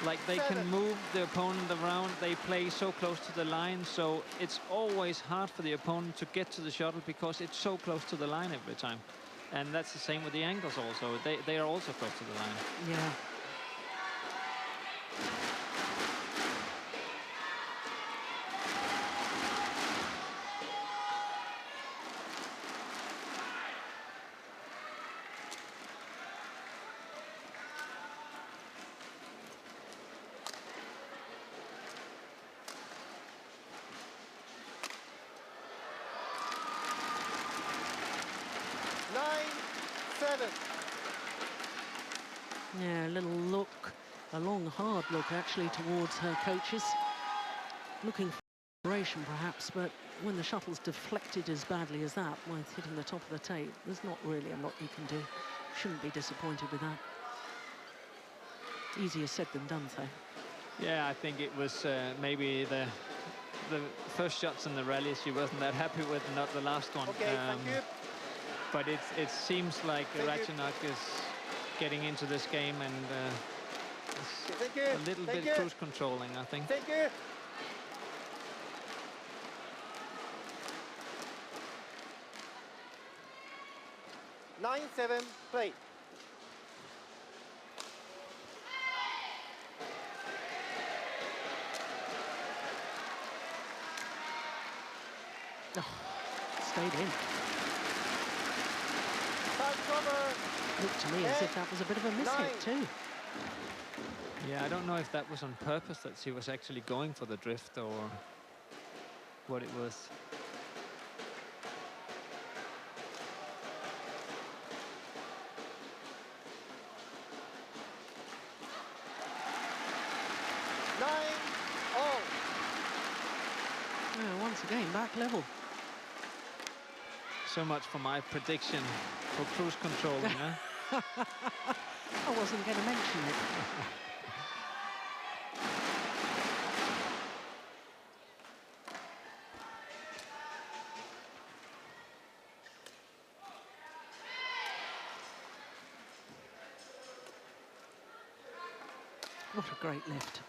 Like they can move the opponent around, they play so close to the line, so it's always hard for the opponent to get to the shuttle because it's so close to the line every time. And that's the same with the angles also. They are also close to the line.
Yeah. Yeah, a little look, a long, hard look, actually, towards her coaches. Looking for inspiration, perhaps, but when the shuttle's deflected as badly as that, with hitting the top of the tape, there's not really a lot you can do. Shouldn't be disappointed with that. Easier said than done, though.
Yeah, I think it was maybe the first shots in the rally she wasn't that happy with, not the last one.
Okay, thank you.
But it seems like Ratchanok is getting into this game and a little bit cruise controlling, I think.
Thank you. Nine, 7, play.
Oh, stayed in. Looked to me as if that was a bit of a miss hit too.
Yeah, I don't know if that was on purpose, that she was actually going for the drift, or what it was.
Yeah, once again, back level.
So much for my prediction for cruise control, you know?
I wasn't going to mention it. What a great lift.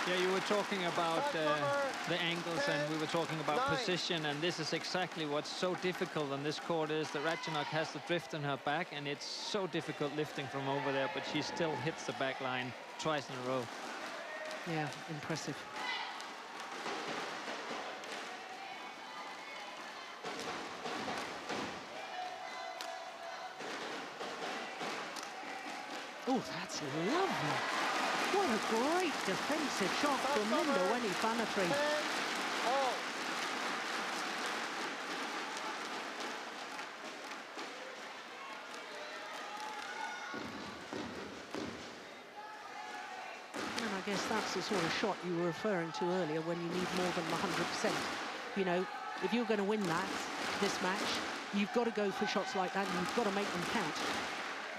Yeah, you were talking about the angles, and we were talking about position, and this is exactly what's so difficult on this court, is that Ratchanok has the drift on her back, and it's so difficult lifting from over there, but she still hits the back line twice in a row.
Yeah, impressive. Oh, that's lovely. What a great defensive shot from Linda Wenny Banatry. And I guess that's the sort of shot you were referring to earlier, when you need more than 100%. You know, if you're going to win this match, you've got to go for shots like that, and you've got to make them count.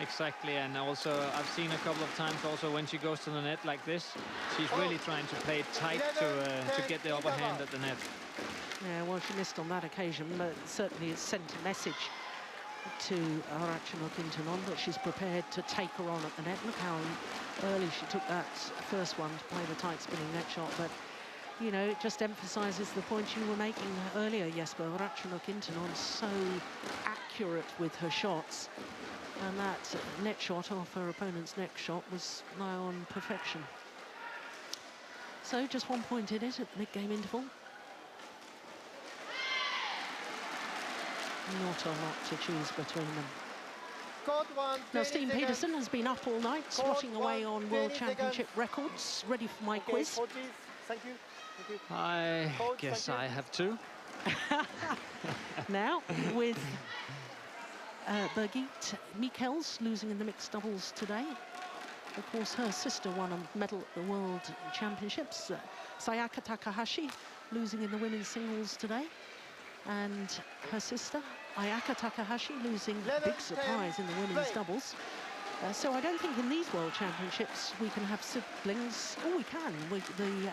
Exactly, and also I've seen a couple of times also when she goes to the net like this, she's really trying to play it tight to get the upper hand at the net.
Yeah, well, she missed on that occasion, but certainly it's sent a message to Ratchanok Intanon that she's prepared to take her on at the net. Look how early she took that first one to play the tight spinning net shot, but you know, it just emphasises the point you were making earlier, Jesper. Ratchanok Intanon so accurate with her shots. And that net shot off her opponent's neck shot was nigh on perfection. So just 1 point in it at mid-game interval. Not a lot to choose between them. Now, Steen Peterson has been up all night, swatting away on World Championship records, ready for my quiz.
Thank you. Thank you.
I guess I have to.
Now, with Birgit Michels losing in the mixed doubles today. Of course, her sister won a medal at the World Championships. Sayaka Takahashi losing in the women's singles today. And her sister, Ayaka Takahashi, losing big surprise in the women's doubles. So I don't think in these World Championships we can have siblings. Oh, we can. The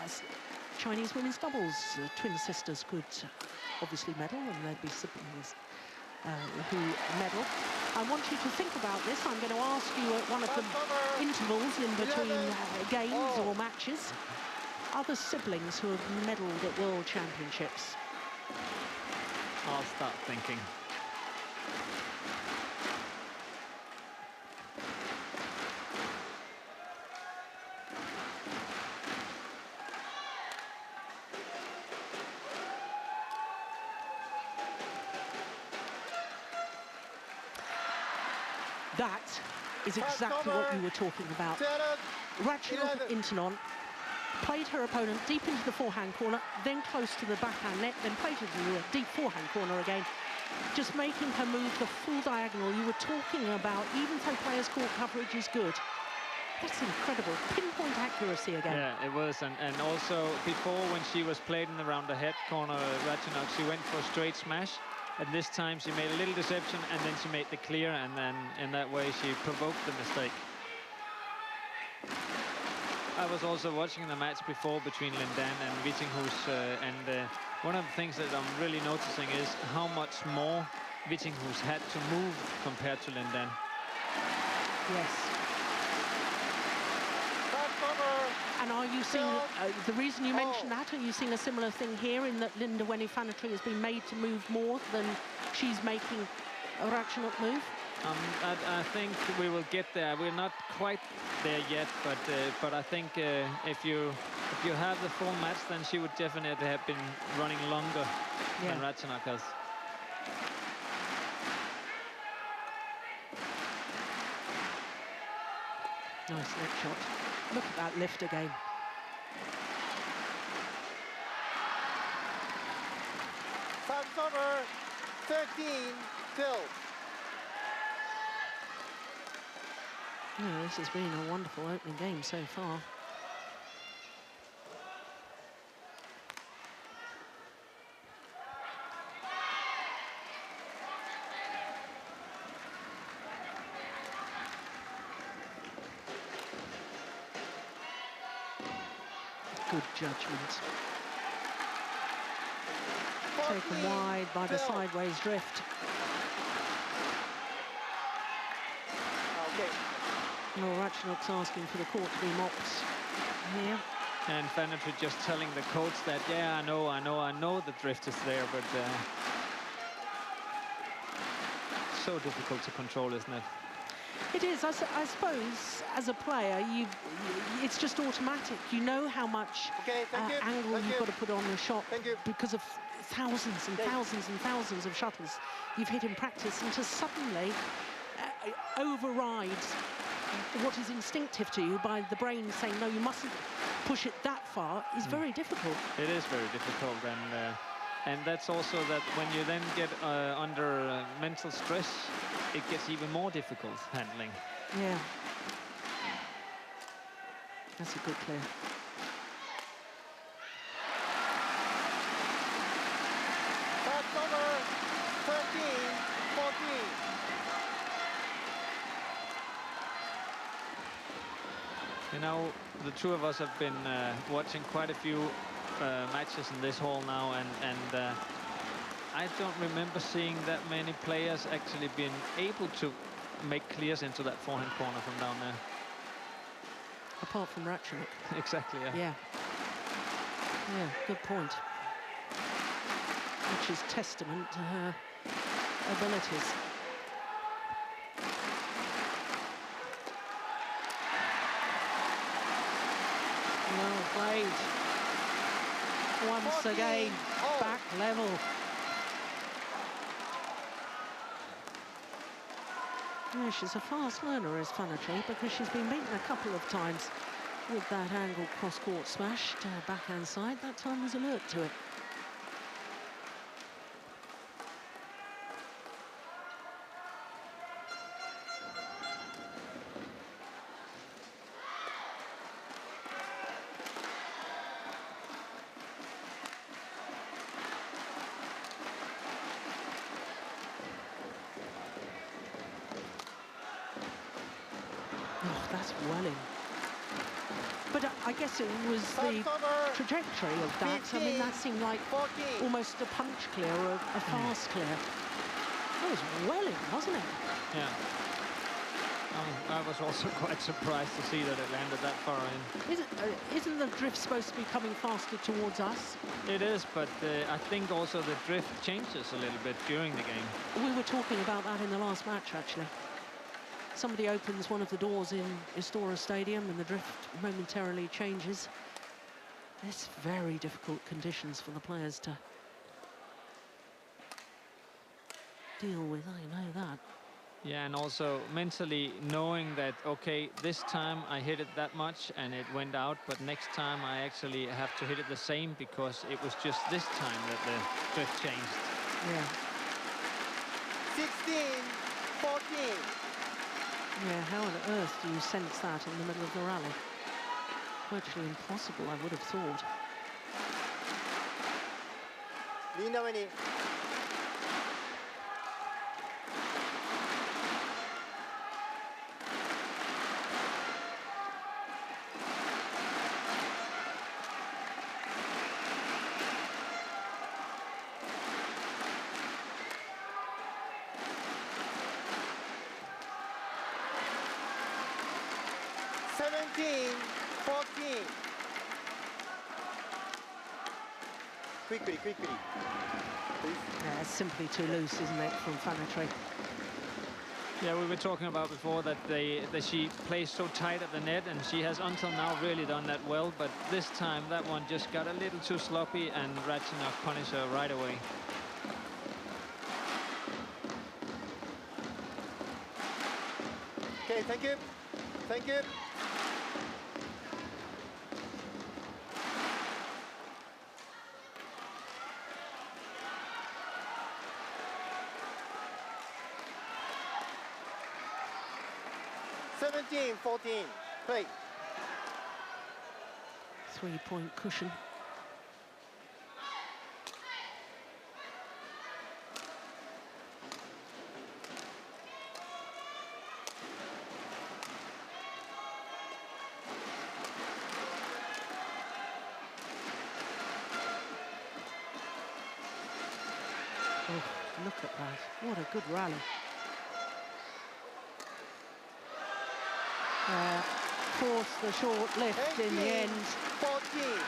Chinese women's doubles twin sisters could obviously medal, and there'd be siblings who medal. I want you to think about this. I'm going to ask you at one of the intervals in between games or matches, other siblings who have medalled at World Championships.
I'll start thinking.
That is exactly what you were talking about. Ratchanok Intanon played her opponent deep into the forehand corner, then close to the backhand net, then played it in the deep forehand corner again, just making her move the full diagonal. You were talking about, even though players' court coverage is good, that's incredible. Pinpoint accuracy again.
Yeah, it was. And also, before, when she was played in around the head corner, Ratchanok, she went for a straight smash. And this time she made a little deception, and then she made the clear, and then in that way she provoked the mistake. I was also watching the match before between Lindan and Vittinghus, and one of the things that I'm really noticing is how much more Vittinghus had to move compared to Lindan.
Yes. And are you seeing, the reason you mentioned that, are you seeing a similar thing here in that Linda Wenifanatri has been made to move more than she's making a Ratchanok move?
I think we will get there. We're not quite there yet, but I think if you have the full match, then she would definitely have been running longer than Ratchanok has.
Nice net shot. Look at that lift again.
Service over, 13-12.
Yeah, this has been a wonderful opening game so far. Good judgment. Taken wide by the sideways drift. No, Ratchanok's asking for the court to be mopped here.
And Fanatri just telling the coach that, yeah, I know the drift is there, but so difficult to control, isn't it?
It is. I suppose, as a player, it's just automatic. You know how much angle you've got to put on the shot because of thousands and thousands and thousands of shuttles you've hit in practice, and to suddenly override what is instinctive to you by the brain saying, no, you mustn't push it that far, is very difficult.
It is very difficult, and that's also that when you then get under mental stress, it gets even more difficult handling.
Yeah. That's a good clear.
That's over, 13-14.
You know, the two of us have been watching quite a few matches in this hall now, and I don't remember seeing that many players actually being able to make clears into that forehand corner from down there.
Apart from Ratchanok.
Exactly, yeah.
Yeah. Yeah, good point. Which is testament to her abilities. Well played. Once again, back level. Yeah, she's a fast learner, is Prannoy, because she's been beaten a couple of times with that angled cross-court smash to her backhand side. That time was alert to it. That's welling. But I guess it was the trajectory of that. I mean, that seemed like almost a punch clear or a fast clear. That was welling, wasn't it?
Yeah. I was also quite surprised to see that it landed that far in.
Isn't the drift supposed to be coming faster towards us?
It is, but I think also the drift changes a little bit during the game.
We were talking about that in the last match, actually. Somebody opens one of the doors in Istora Stadium and the drift momentarily changes. It's very difficult conditions for the players to deal with, I know that.
Yeah, and also mentally knowing that, okay, this time I hit it that much and it went out, but next time I actually have to hit it the same because it was just this time that the drift changed.
Yeah. 16-14.
Yeah, how on earth do you sense that in the middle of the rally? Virtually impossible, I would have thought.
Linda Winnie. Quickly, please.
Yeah, it's simply too loose, isn't it, from Prannoy?
Yeah, we were talking about before that she plays so tight at the net, and she has until now really done that well, but this time that one just got a little too sloppy, and Ratchanok punished her right away.
Okay, thank you. Thank you. Seventeen, 14, play.
3-point cushion. Oh, look at that. What a good rally. Forced the short lift 18, in the end.
14.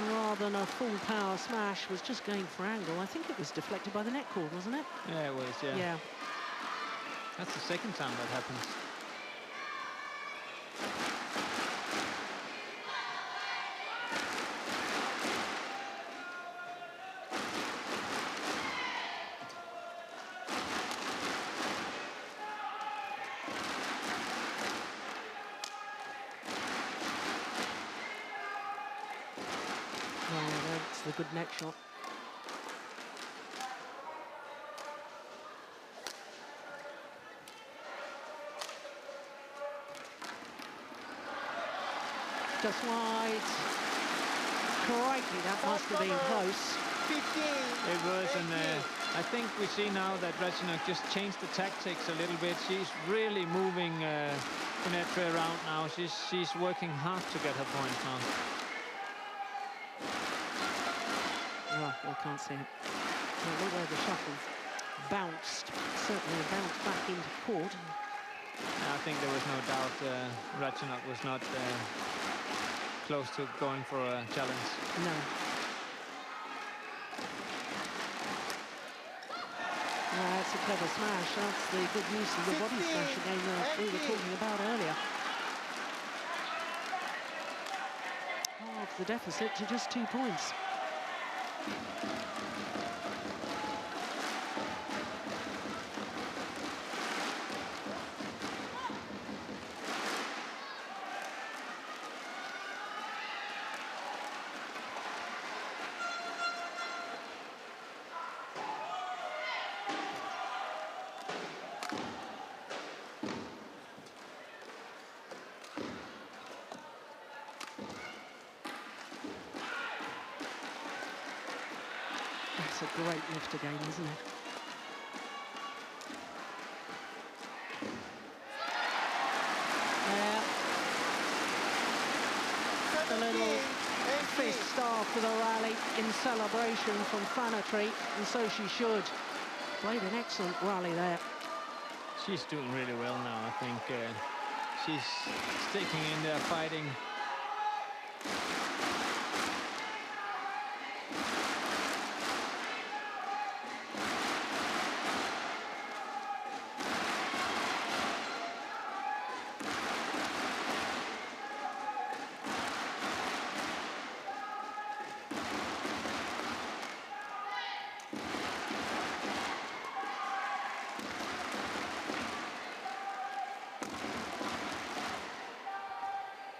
Rather than a full power smash, was just going for angle. I think it was deflected by the net cord, wasn't it?
Yeah, it was, yeah.
Yeah.
That's the second time that happens.
A good net shot. Just wide. Crikey, that must have been close.
15.
It was, and I think we see now that Ratchanok just changed the tactics a little bit. She's really moving Ponnappa around now. She's working hard to get her points now.
Oh, I can't see it. Look where the shuttle bounced. Certainly bounced back into court.
I think there was no doubt Ratchanok was not close to going for a challenge.
No. That's a clever smash. That's the good use of the body smash again that we were talking about earlier. Half the deficit to just 2 points. It's a great lift again, isn't it? Yeah. A little fist after the rally in celebration from Prannoy, and so she should. Played an excellent rally there.
She's doing really well now, I think. She's sticking in there, fighting.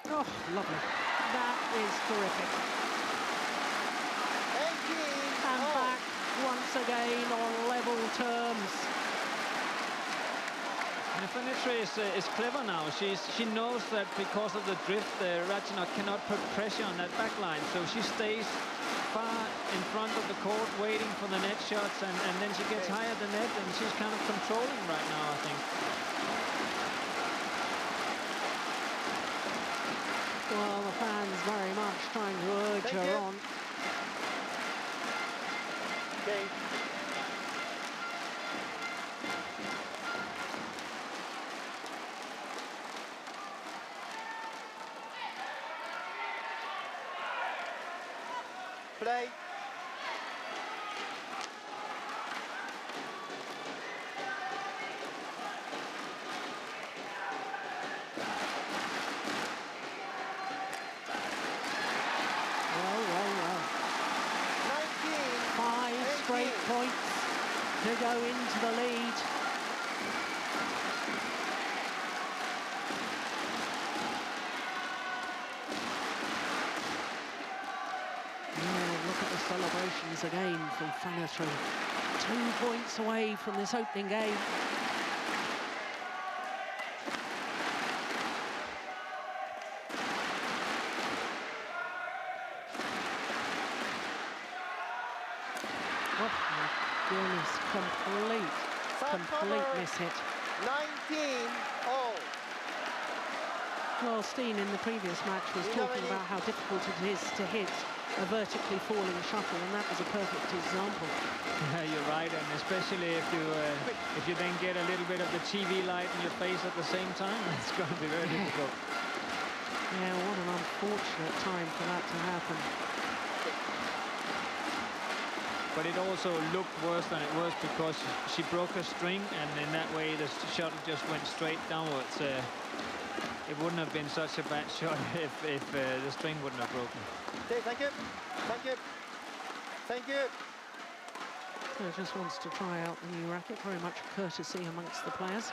Oh, lovely. That is terrific. And back once again on level terms.
And Prannoy is clever now. She knows that because of the drift, Ratchanok cannot put pressure on that back line. So she stays far in front of the court, waiting for the net shots, and then she gets higher the net, and she's kind of controlling right now, I think.
Well, the fans very much trying to urge her on.
Okay. Play.
Points to go into the lead. Look at the celebrations again from Prannoy. 2 points away from this opening game. Goodness, complete miss hit.
19-all.
Well, Steen in the previous match was talking about how difficult it is to hit a vertically falling shuttle, and that was a perfect example.
Yeah, you're right, and especially if you then get a little bit of the TV light in your face at the same time, it's going to be very difficult.
Yeah, what an unfortunate time for that to happen.
But it also looked worse than it was because she broke her string, and in that way the shuttle just went straight downwards. It wouldn't have been such a bad shot if the string wouldn't have broken.
Okay, thank you. Thank you. Thank you.
So just wants to try out the new racket, very much a courtesy amongst the players.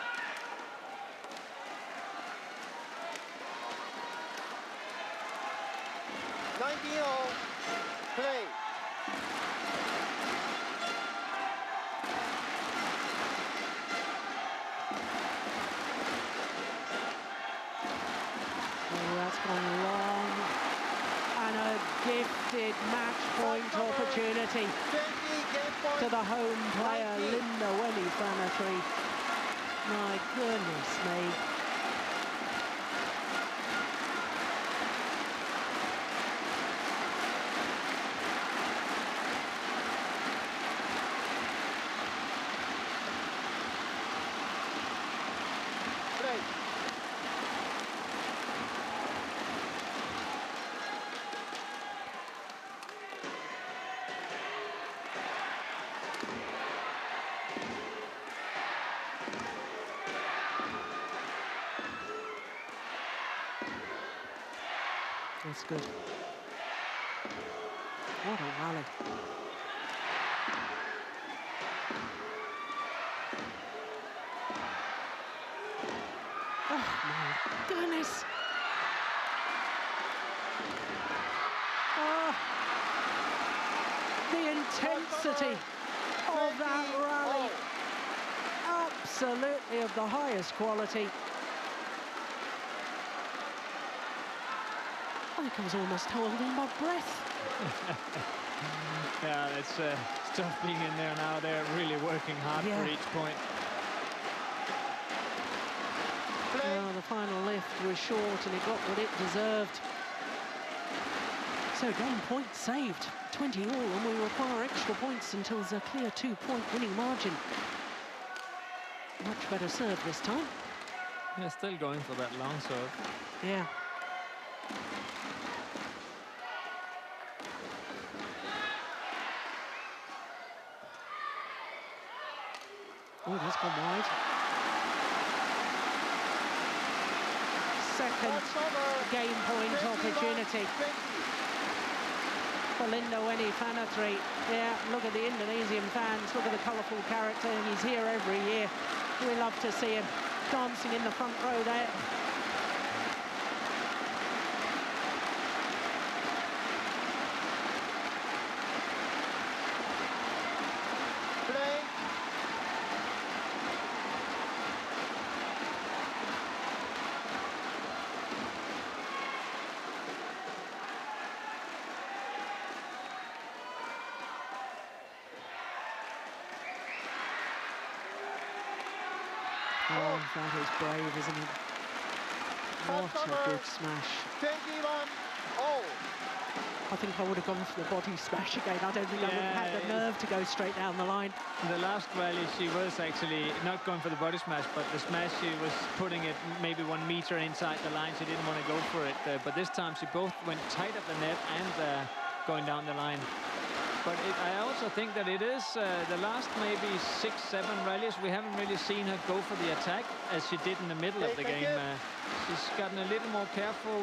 Play.
That's gone long, and a gifted match point opportunity to the home player, Linda Welly Prannoy. My goodness me. That's good. What a rally. Oh, my goodness. Oh, the intensity of that rally. Absolutely of the highest quality. I think I was almost holding my breath.
Yeah, it's tough being in there now. They're really working hard for each point.
Oh, the final lift was short and it got what it deserved. So game point saved, 20 all, and we require extra points until there's a clear 2-point winning margin. Much better serve this time.
Yeah, still going for that long serve.
Yeah. Oh, that's gone wide. Second game point opportunity for Lindoweni Phanatri. Yeah, look at the Indonesian fans, look at the colourful character, and he's here every year. We love to see him dancing in the front row there. Oh, that is brave, isn't it? What a good smash.
21 all.
I think I would have gone for the body smash again. I don't think I would have had the nerve to go straight down the line.
In the last rally, she was actually not going for the body smash, but the smash, she was putting it maybe 1 meter inside the line. She didn't want to go for it. But this time, she both went tight at the net and going down the line. But I also think that it is the last maybe 6-7 rallies, we haven't really seen her go for the attack as she did in the middle of the game. She's gotten a little more careful,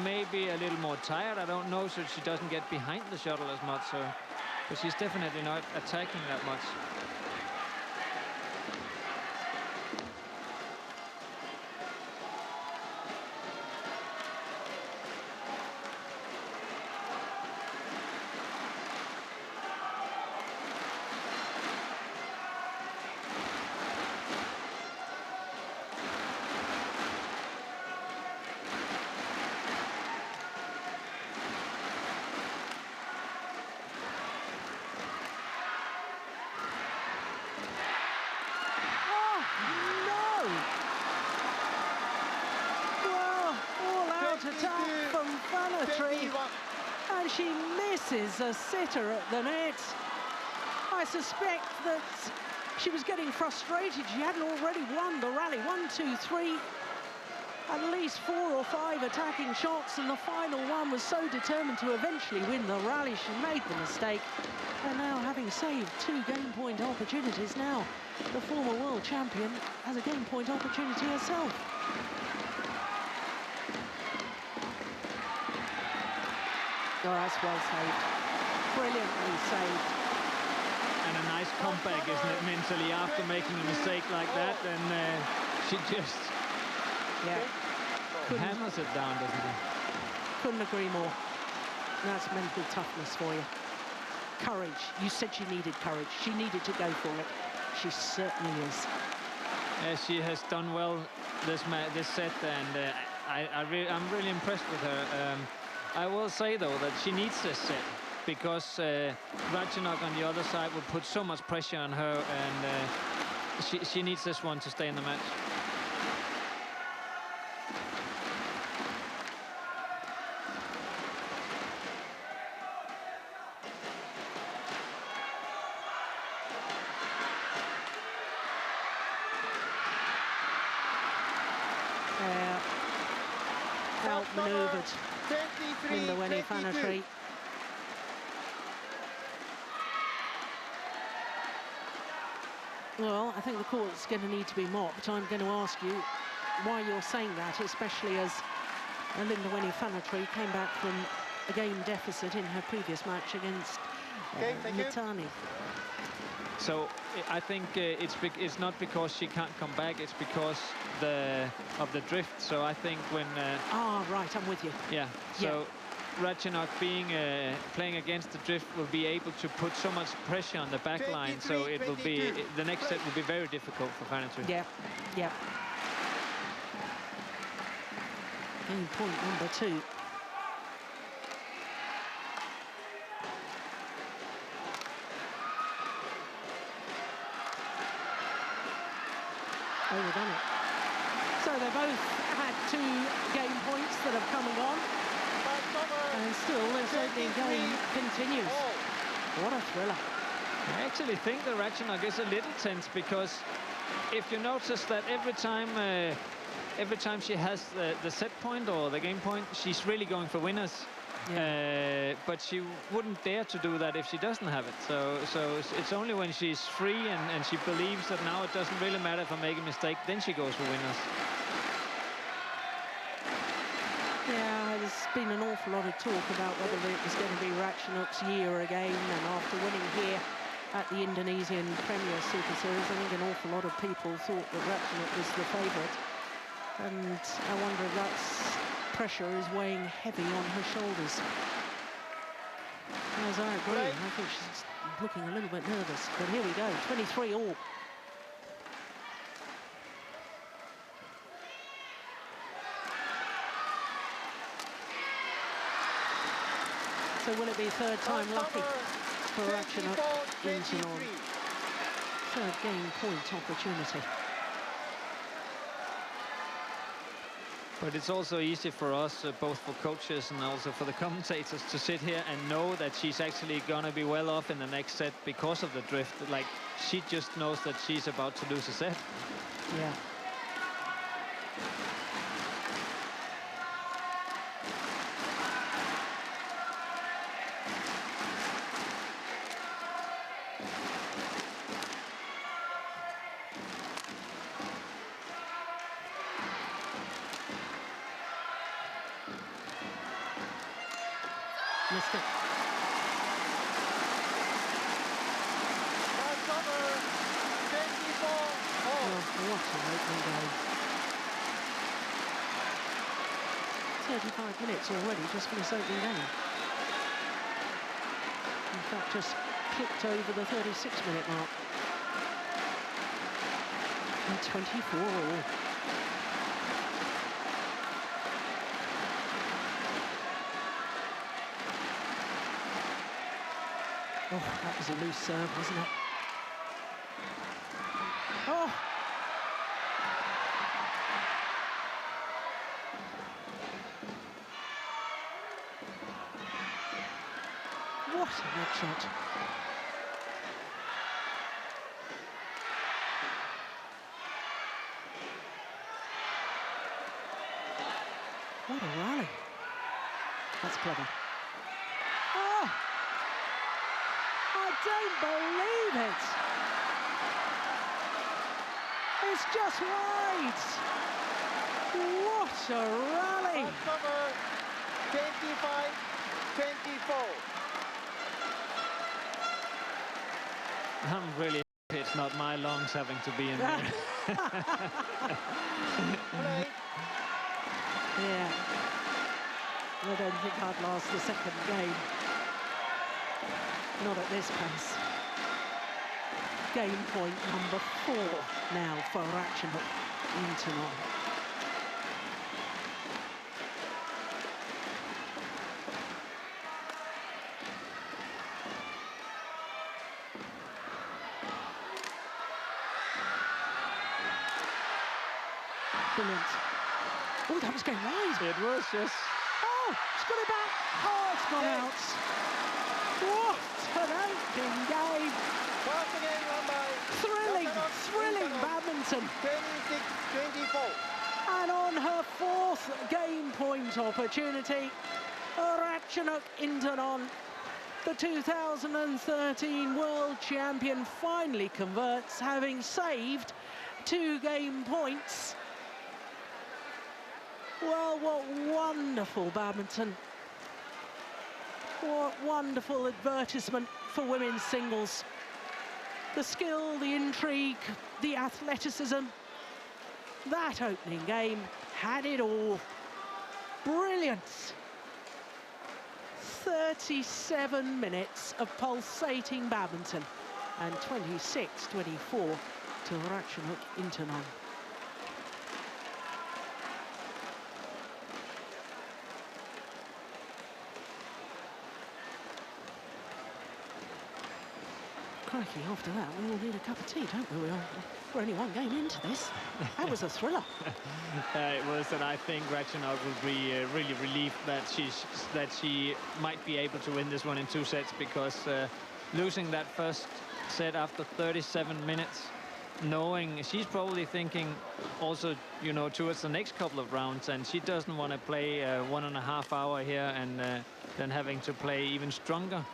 maybe a little more tired, I don't know, so she doesn't get behind the shuttle as much. So, but she's definitely not attacking that much.
Attack from Phanatri, and she misses a sitter at the net. I suspect that she was getting frustrated. She hadn't already won the rally. 1, 2, 3, at least 4 or 5 attacking shots, and the final one was so determined to eventually win the rally. She made the mistake, and now having saved 2 game point opportunities, now the former world champion has a game point opportunity herself. Oh, that's well saved. Brilliantly saved.
And a nice comeback, isn't it, mentally, after making a mistake like that, and she just hammers it down, doesn't she?
Couldn't agree more. That's mental toughness for you. Courage. You said she needed courage. She needed to go for it. She certainly is.
She has done well this set, and I'm really impressed with her. I will say, though, that she needs this set because Ratchanok on the other side will put so much pressure on her, and she needs this one to stay in the match.
Outmaneuvered Lindoweni Phanatri. Well, I think the court's going to need to be mopped. I'm going to ask you why you're saying that, especially as Linda Weni-Fanatri came back from a game deficit in her previous match against Mitani.
So I think it's not because she can't come back, it's because of the drift. So I think when...
right, I'm with you.
Yeah, so Ratchanok playing against the drift will be able to put so much pressure on the back line, so it will be, the next set will be very difficult for Fanatri.
Yeah, yeah. Game point number 2. Overdone it. So they both had 2 game points that have come and gone. And still this opening game continues. What a thriller.
I actually think the Ratchanok is a little tense, because if you notice that every time she has the set point or the game point, she's really going for winners. Yeah. But she wouldn't dare to do that if she doesn't have it. So it's only when she's free and she believes that now it doesn't really matter if I make a mistake, then she goes for winners.
Yeah, there's been an awful lot of talk about whether it was going to be Ratchanok's year again, and after winning here at the Indonesian Premier Super Series, I think an awful lot of people thought that Ratchanok was the favourite. And I wonder if that pressure is weighing heavy on her shoulders. As I agree, I think she's looking a little bit nervous. But here we go, 23 all. So will it be third time lucky for Ratchanok Intanon? Third game point opportunity.
But it's also easy for us, both for coaches and also for the commentators, to sit here and know that she's actually going to be well off in the next set because of the drift. Like, she just knows that she's about to lose a set.
Yeah.
Missed it.
What an opening game. 35 minutes already just for this opening game. In fact, just clicked over the 36-minute mark. And 24 all. Oh, that was a loose serve, wasn't it? Oh! What a good shot. What a rally. That's clever. Oh! I don't believe it. It's just wide. What a rally.
25-24.
I'm really happy it's not my lungs having to be in there.
Yeah. I don't think I'd last the second game. Not at this pace. Game point number 4 now for Ratchanok Intanon. Brilliant. Oh, that was going wide.
It was, yes.
Oh, she's got it back. Oh, it's gone out. What an opening game. Thrilling, thrilling badminton.
26-24.
And on her 4th game point opportunity, Ratchanok Intanon, the 2013 world champion, finally converts, having saved 2 game points. Well, what wonderful badminton. What wonderful advertisement for women's singles. The skill, the intrigue, the athleticism. That opening game had it all. Brilliant. 37 minutes of pulsating badminton and 26-24 to Ratchanok Intanon. Crikey, after that, we all need a cup of tea, don't we? We're only one game into this. That was a thriller.
It was, and I think Ratchanok will be really relieved that she might be able to win this one in 2 sets, because losing that first set after 37 minutes, knowing she's probably thinking also, you know, towards the next couple of rounds, and she doesn't want to play 1.5 hours here and then having to play even stronger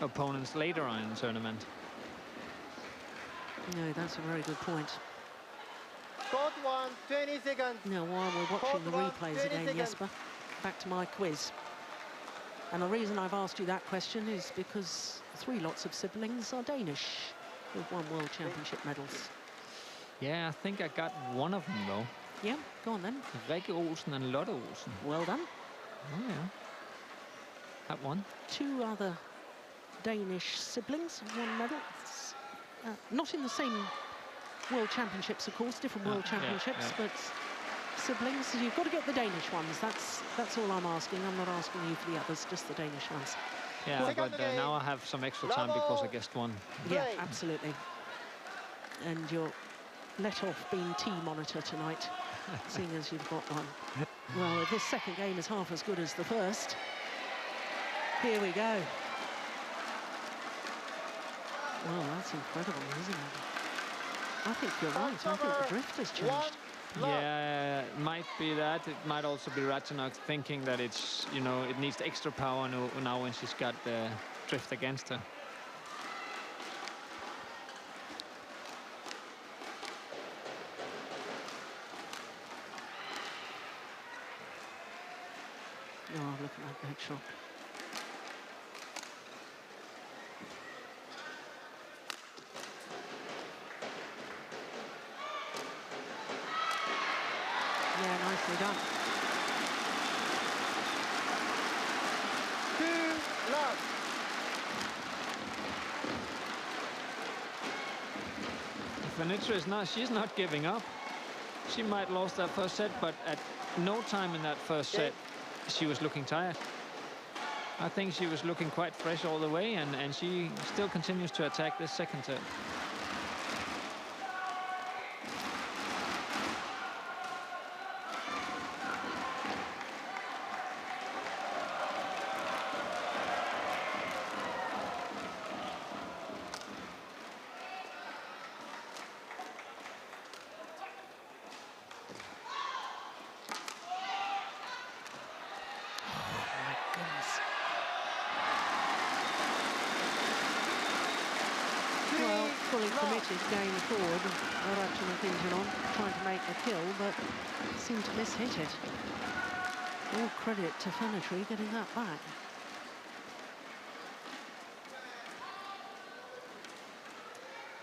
opponents later on in the tournament.
No, that's a very good point.
Court 1, 20 seconds.
Now, while we're watching the replays again, Jesper, back to my quiz. And the reason I've asked you that question is because 3 lots of siblings are Danish who've won World Championship medals.
Yeah, I think I got one of them, though.
Yeah, go on then.
Rikke Olsen and Lotte Olsen.
Well done.
Oh, yeah. That one.
2 other Danish siblings, 1 medal. Not in the same World Championships, of course, different World Championships, but siblings. So you've got to get the Danish ones. That's all I'm asking. I'm not asking you for the others, just the Danish ones.
Yeah, but now I have some extra time because I guessed one.
Yeah, absolutely. And you're let off being tea monitor tonight, seeing as you've got one. Well, if this second game is half as good as the first, here we go. Well, that's incredible, isn't it? I think you're right. I think the drift has changed.
Yeah, it might be that. It might also be Ratchanok thinking that it's, you know, it needs extra power now when she's got the drift against her.
Oh, look at that back shot. Yeah, nicely done.
2 love.
Vanitra is not, she's not giving up. She might lost that first set, but at no time in that first set, she was looking tired. I think she was looking quite fresh all the way, and she still continues to attack this second set.
Going forward, Ratchanok Intanon trying to make a kill, but seemed to miss-hit it. All credit to Fanatry getting that back.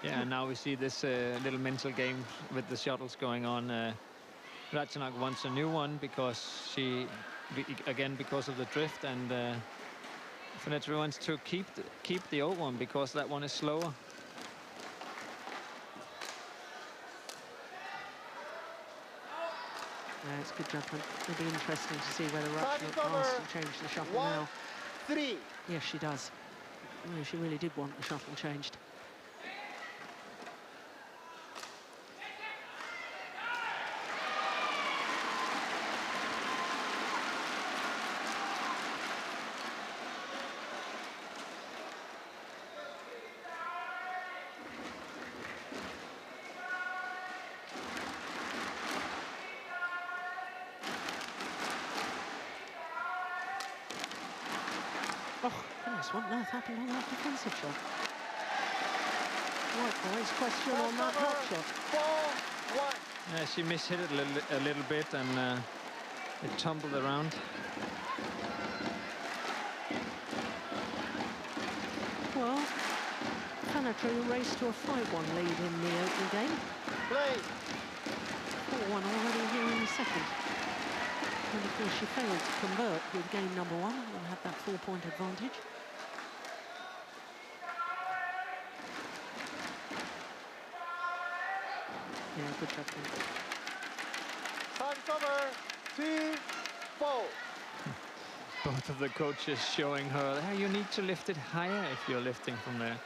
Yeah, and now we see this little mental game with the shuttles going on. Ratchanok wants a new one because because of the drift, and Fanatry wants to keep the old one because that one is slower.
Yeah, it's good judgment. It'll be interesting to see whether Ratchanok wants to change the shuttle now.
3.
Yes, she does. No, she really did want the shuttle changed. What on earth happened on that defensive shot? Likewise, question on that drop shot.
4-1.
She mishit it a little bit, and It tumbled around.
Well, Prannoy raced to a 5-1 lead in the opening game.
Play.
4-1 already here in the second. And of course she failed to convert with game number 1 and had that 4-point advantage. Yeah, good job.
Time's over. 2-4.
Both of the coaches showing her, hey, you need to lift it higher if you're lifting from there.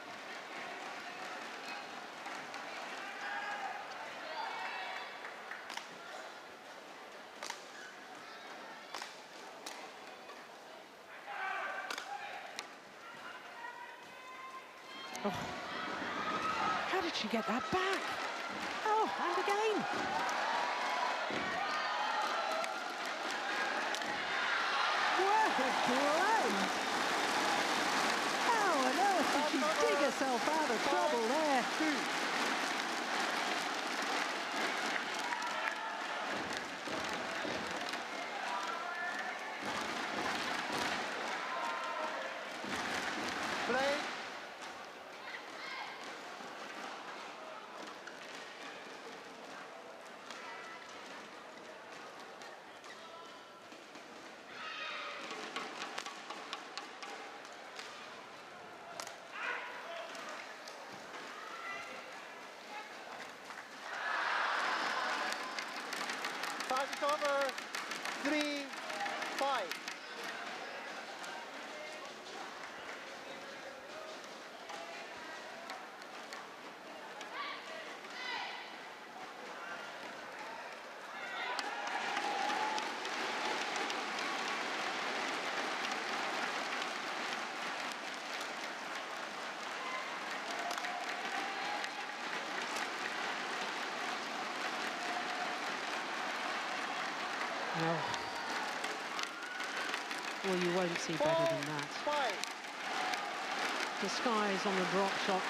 Oh. How did she get that back? Oh, and again. What a play! How on earth did she dig herself out of trouble there?
Play. Time is over. 3-5.
No. Well, you won't see better than that. The sky is on the drop shot,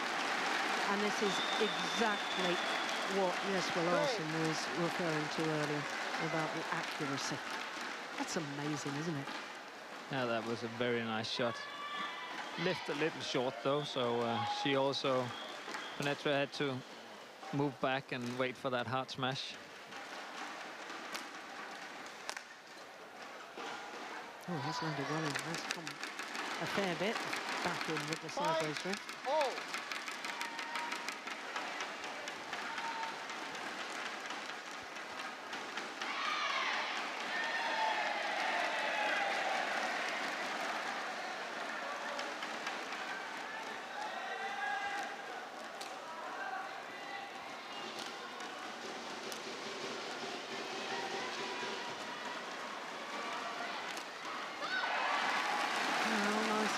and this is exactly what Jesper Larsen was referring to earlier about the accuracy. That's amazing, isn't it?
Yeah, that was a very nice shot. Lift a little short though, so she also, Ponnappa had to move back and wait for that hard smash.
Oh, that's landed well in. That's come a fair bit back in with the sideways drift.
Oh.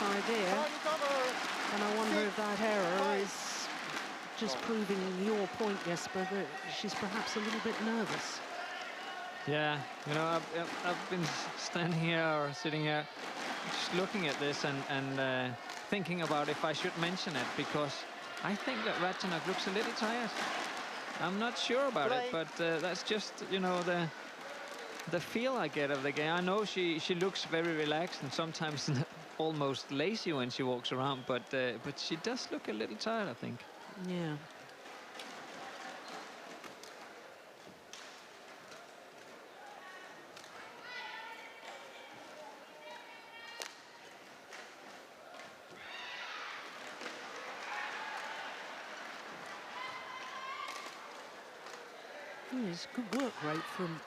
Idea, and I wonder if that error is just proving your point, Jesper, that she's perhaps a little bit nervous.
Yeah, you know, I've been standing here or sitting here just looking at this and thinking about if I should mention it, because I think that Ratchanok looks a little tired. I'm not sure about it, but that's just, you know, the feel I get of the game. I know she looks very relaxed and sometimes almost lazy when she walks around, but she does look a little tired, I think.
Yeah. It's good work rate from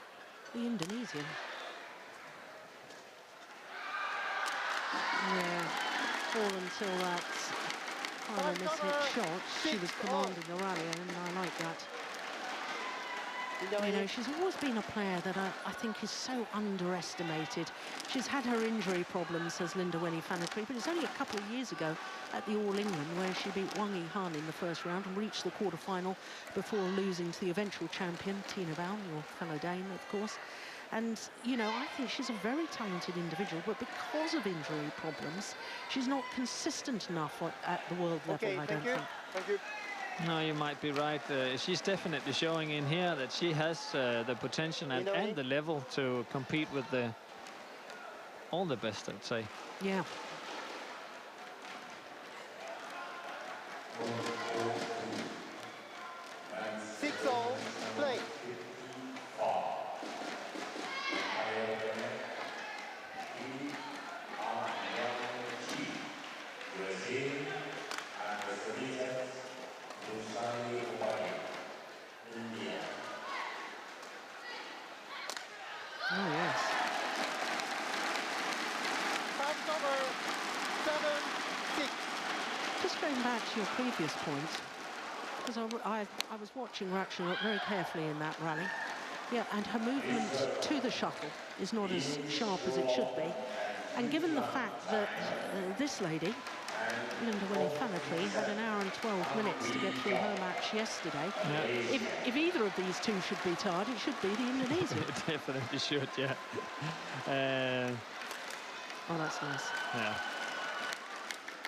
the Indonesian. Yeah, all until that final mishit shot, she was commanding the rally, and I like that. You know, she's always been a player that I think is so underestimated. She's had her injury problems, says Linda Prannoy, but it's only a couple of years ago at the All England where she beat Wang Yihan in the first round and reached the quarterfinal before losing to the eventual champion, Tina Bao, your fellow Dane, of course. And, you know, I think she's a very talented individual, but because of injury problems, she's not consistent enough at the world level, I don't think.
Thank you.
No, you might be right. She's definitely showing in here that she has the potential and the level to compete with all the best, I'd say.
Yeah.
Play.
Oh, yes.
Time's over. 7-6.
Just going back to your previous point, because I was watching her actually very carefully in that rally. Yeah, and her movement to the shuttle is not as sharp as it should be. And given the fact that this lady, Linda Winnie-Fallatry, had an hour and 12 minutes to get through her match yesterday, if either of these two should be tired, it should be the Indonesian.
It definitely should, yeah.
Oh, that's nice.
Yeah.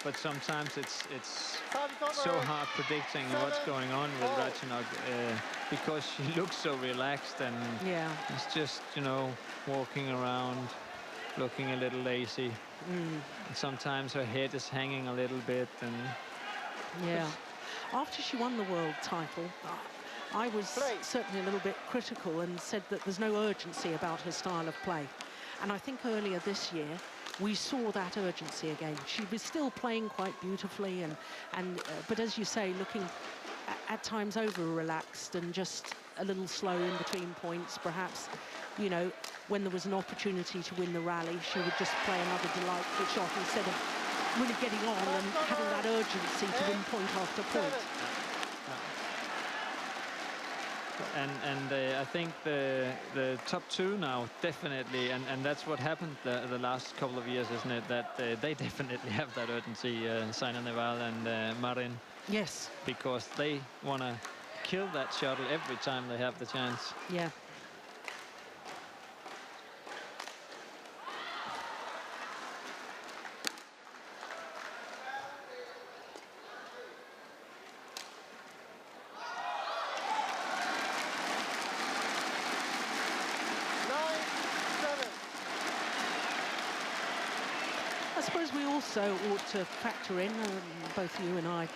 But sometimes it's so hard predicting what's going on with Ratchanok because she looks so relaxed and it's just, you know, walking around, looking a little lazy. And sometimes her head is hanging a little bit. And
yeah. After she won the world title, I was certainly a little bit critical and said that there's no urgency about her style of play. And I think earlier this year, we saw that urgency again. She was still playing quite beautifully, but as you say, looking at times over-relaxed and just a little slow in between points. Perhaps, you know, when there was an opportunity to win the rally, she would just play another delightful shot instead of really getting on and having that urgency to win point after point.
And I think the top two now definitely, and that's what happened the last couple of years, isn't it? That they definitely have that urgency, Saina Nehwal and Marin.
Yes.
Because they want to kill that shuttle every time they have the chance.
Yeah. I suppose we also ought to factor in, both you and I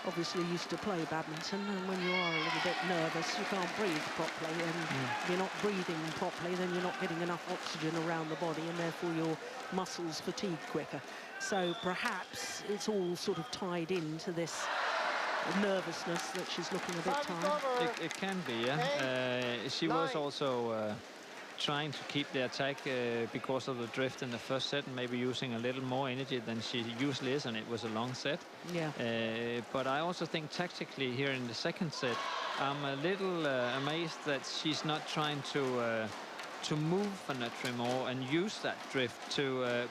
obviously used to play badminton, and when you are a little bit nervous, you can't breathe properly, and if you're not breathing properly, then you're not getting enough oxygen around the body, and therefore your muscles fatigue quicker. So perhaps it's all sort of tied into this nervousness that she's looking a bit tired.
It can be, yeah. She was also trying to keep the attack because of the drift in the first set and maybe using a little more energy than she usually is, and it was a long set.
Yeah.
But I also think tactically here in the second set, I'm a little amazed that she's not trying to move Fallatry more and use that drift to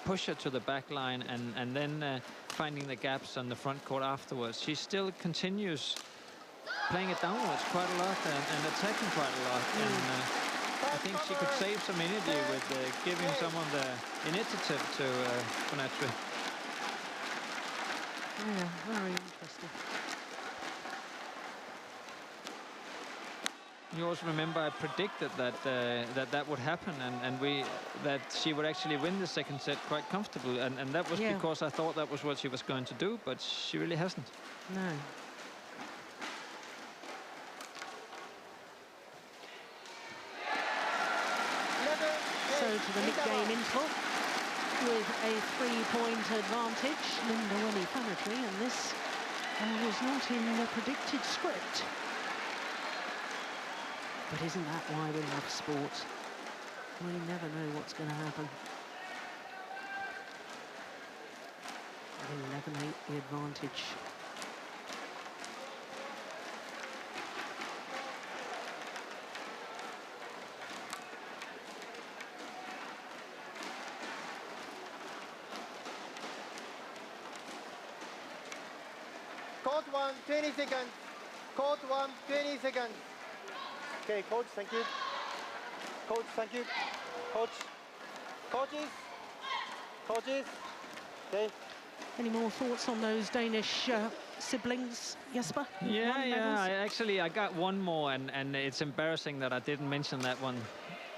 push her to the back line and then finding the gaps on the front court afterwards. She still continues playing it downwards quite a lot and attacking quite a lot. And I think she could save some energy with giving some of the initiative to Fallatry.
Yeah, very interesting.
You also remember I predicted that that would happen, and that she would actually win the second set quite comfortably, and that was because I thought that was what she was going to do, but she really hasn't.
No. So to the mid-game interval with a 3-point advantage, Linda Winnie-Fallatry, and this was not in the predicted script. But isn't that why we love sport? We never know what's going to happen. 11-8 the advantage.
Court 1, 20 seconds. Court 1, 20 seconds. Okay, coach, thank you. Coach, thank you. Coach. Coaches. Coaches. Okay.
Any more thoughts on those Danish siblings, Jesper?
Yeah. I got one more, and it's embarrassing that I didn't mention that one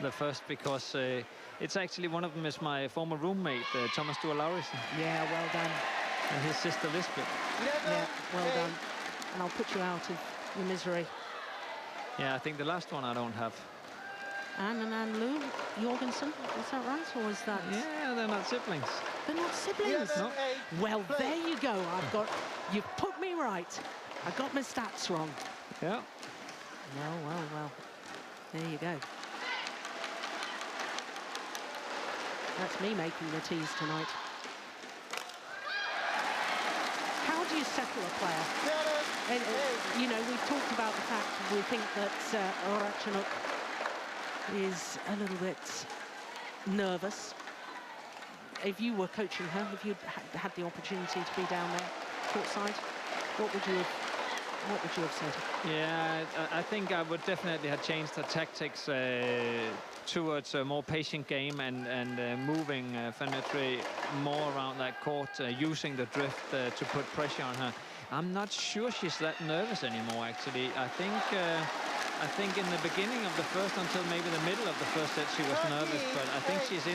the first, because it's actually one of them is my former roommate, Thomas Sture Lauritzen.
Yeah, well done.
And his sister Lisbeth.
Yeah, well done. And I'll put you out of your misery.
Yeah, I think the last one I don't have.
Anne and Lou Jorgensen, is that right, or is that?
Yeah, they're not siblings.
They're not siblings.
No.
Well, there you go. You've put me right. I got my stats wrong.
Yeah.
Well. There you go. That's me making the teas tonight. How do you settle a player? And, you know, we've talked about the fact we think that Ratchanuk is a little bit nervous. If you were coaching her, if you'd had the opportunity to be down there courtside, what would you have said?
Yeah, I think I would definitely have changed the tactics towards a more patient game and moving Van Metre more around that court, using the drift to put pressure on her. I'm not sure she's that nervous anymore, actually. I think in the beginning of the first, until maybe the middle of the first set, she was nervous, but I think she's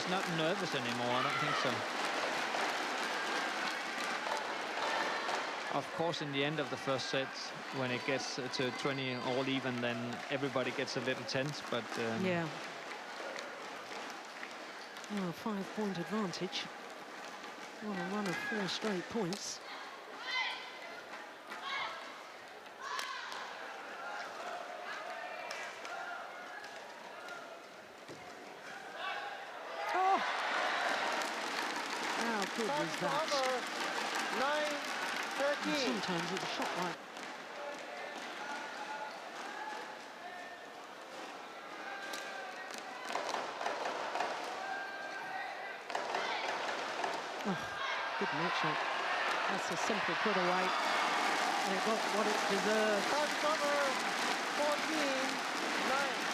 not nervous anymore. I don't think so. Of course, in the end of the first set, when it gets to 20 all even, then everybody gets a little tense, but...
Yeah. Well, 5-point advantage. What a run of 4 straight points. Oh! How good was that? 9-13. Sometimes it's a shot like. Oh, good net shot. That's a simple put away. And it got what it deserved. Touch number 14-9.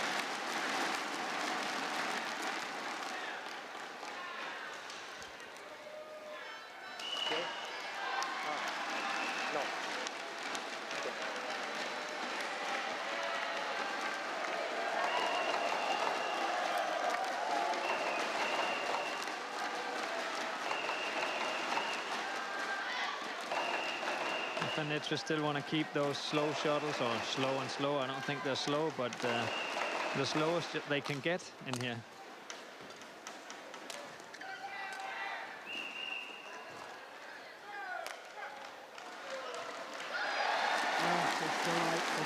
Van Metre still want to keep those slow shuttles, or slow and slow. I don't think they're slow, but the slowest they can get in here.
Oh, it's delightful.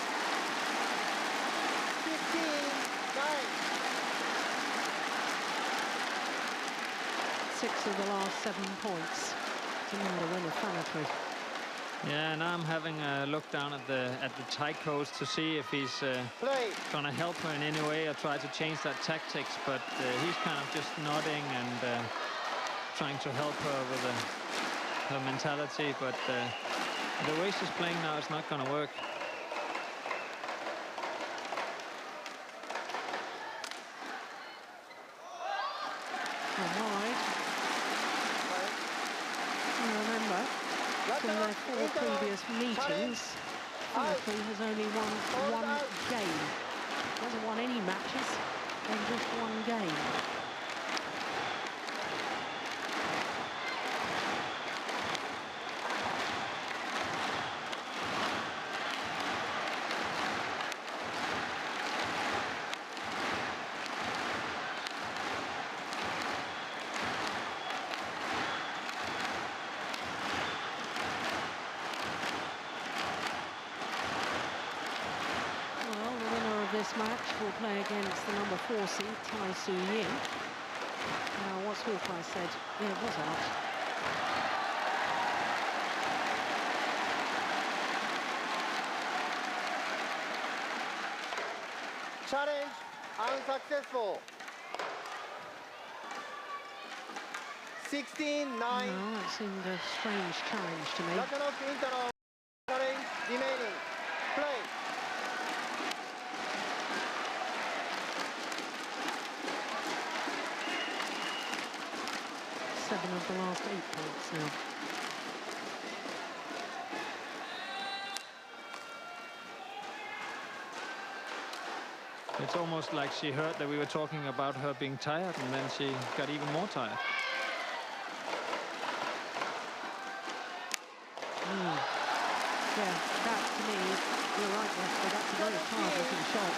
15-9. 6 of the last 7 points. It's another win of Van Metre.
Yeah, now I'm having a look down at the tie coach to see if he's going to help her in any way or try to change that tactics, but he's kind of just nodding and trying to help her with her mentality, but the way she's playing now is not going to work.
From their 4 previous meetings, Van Metre has only won 1 game. Hasn't won any matches, and just 1 game. This match will play against the number 4 seed, Tai Su Yin. Now, what's Hawkeye said? Yeah, it was out.
Challenge unsuccessful. 16-9.
No, that seemed a strange challenge to me.
Challenge remaining. Play.
7 of the last 8 points now.
it's almost like she heard that we were talking about her being tired, and then she got even more tired.
Yeah, that to me, you're right, Jesper, that's a very hard-looking shot.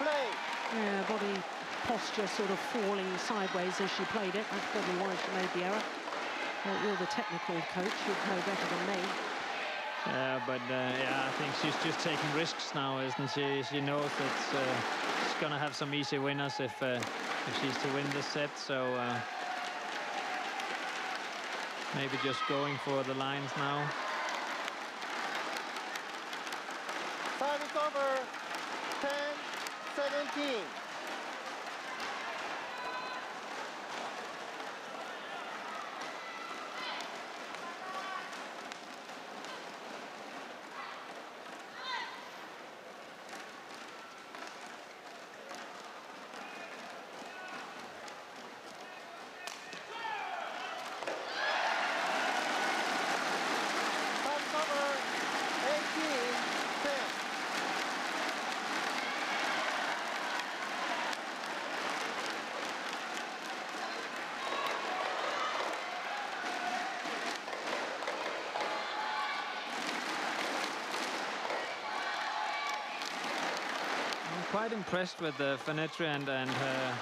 Play.
Yeah, body posture sort of falling sideways as she played it. That's probably why she made the error. Well, you're the technical coach, you'd know better than me.
Yeah, but yeah, I think she's just taking risks now, isn't she? She knows that she's going to have some easy winners if she's to win this set, so maybe just going for the lines now.
Service over. 10-17.
Quite impressed with Fenetri and her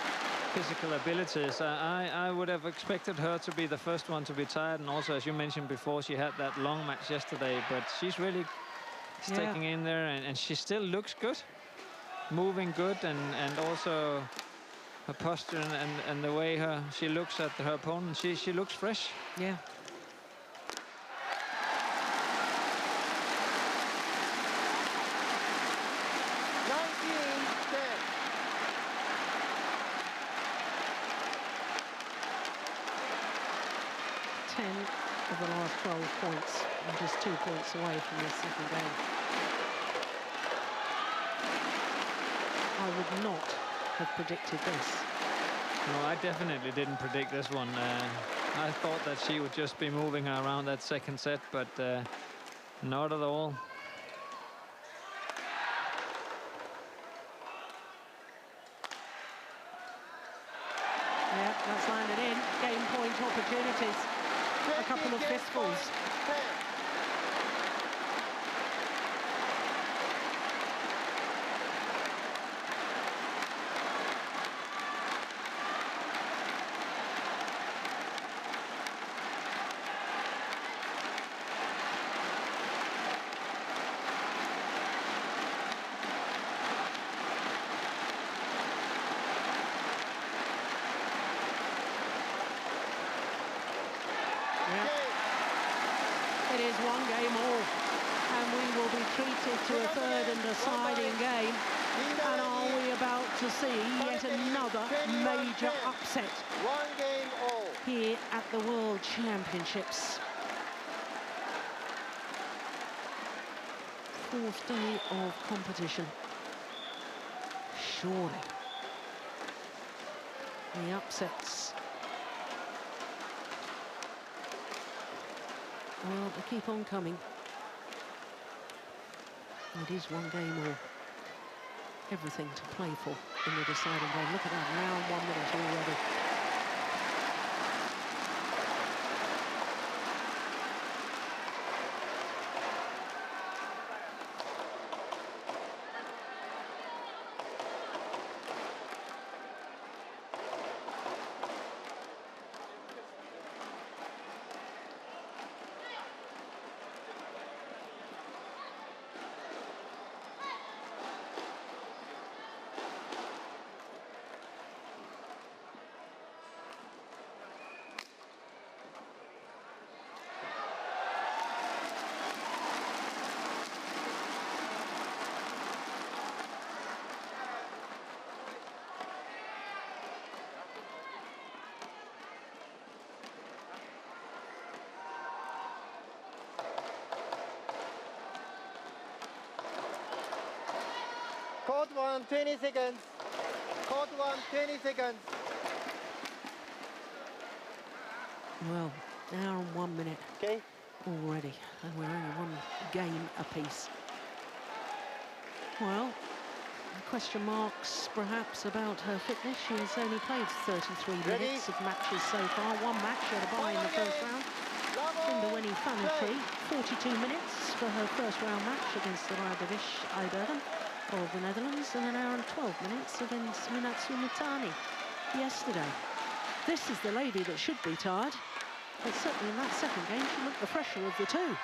physical abilities. I would have expected her to be the first one to be tired, and also, as you mentioned before, she had that long match yesterday, but she's really sticking in there, and she still looks good, moving good, and also her posture and the way she looks at her opponent, she looks fresh.
Yeah. 10 of the last 12 points, and just 2 points away from this second game. I would not have predicted this.
No, I definitely didn't predict this one. I thought that she would just be moving her around that second set, but not at all.
Yeah, that's landed in. Game point opportunities. A couple of fistfuls. It is one game all, and we will be treated to a third and deciding game. And are we about to see yet another major upset?
One game all.
Here at the World Championships. Fourth day of competition. Surely. The upsets. Well, they keep on coming. It is one game all. Everything to play for in the deciding game. Look at that, round 1 minute already.
Court 1, 20 seconds. Court 1, 20 seconds.
Well, An hour and 1 minute.
Okay.
Already, and we're only one game apiece. Well, question marks perhaps about her fitness. She has only played 33 minutes of matches so far. One match, she had a bye in the first round. Winnie Prannoy, 42 minutes for her first round match against the Radivish Ibergen of the Netherlands, and an hour and 12 minutes against Minatsu Mitani yesterday. This is the lady that should be tired. But certainly in that second game, she looked the fresher of the two.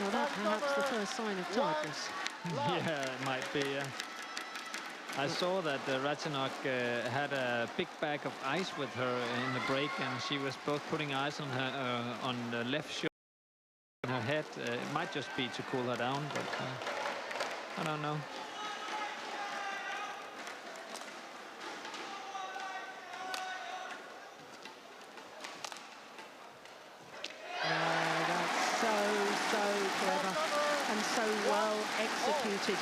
Well, that's perhaps the first sign of tiredness.
Yeah, it might be. I saw that Ratchanok had a big bag of ice with her in the break, and she was both putting ice on her on the left shoulder and her head. It might just be to cool her down, but I don't know.
So clever and so well executed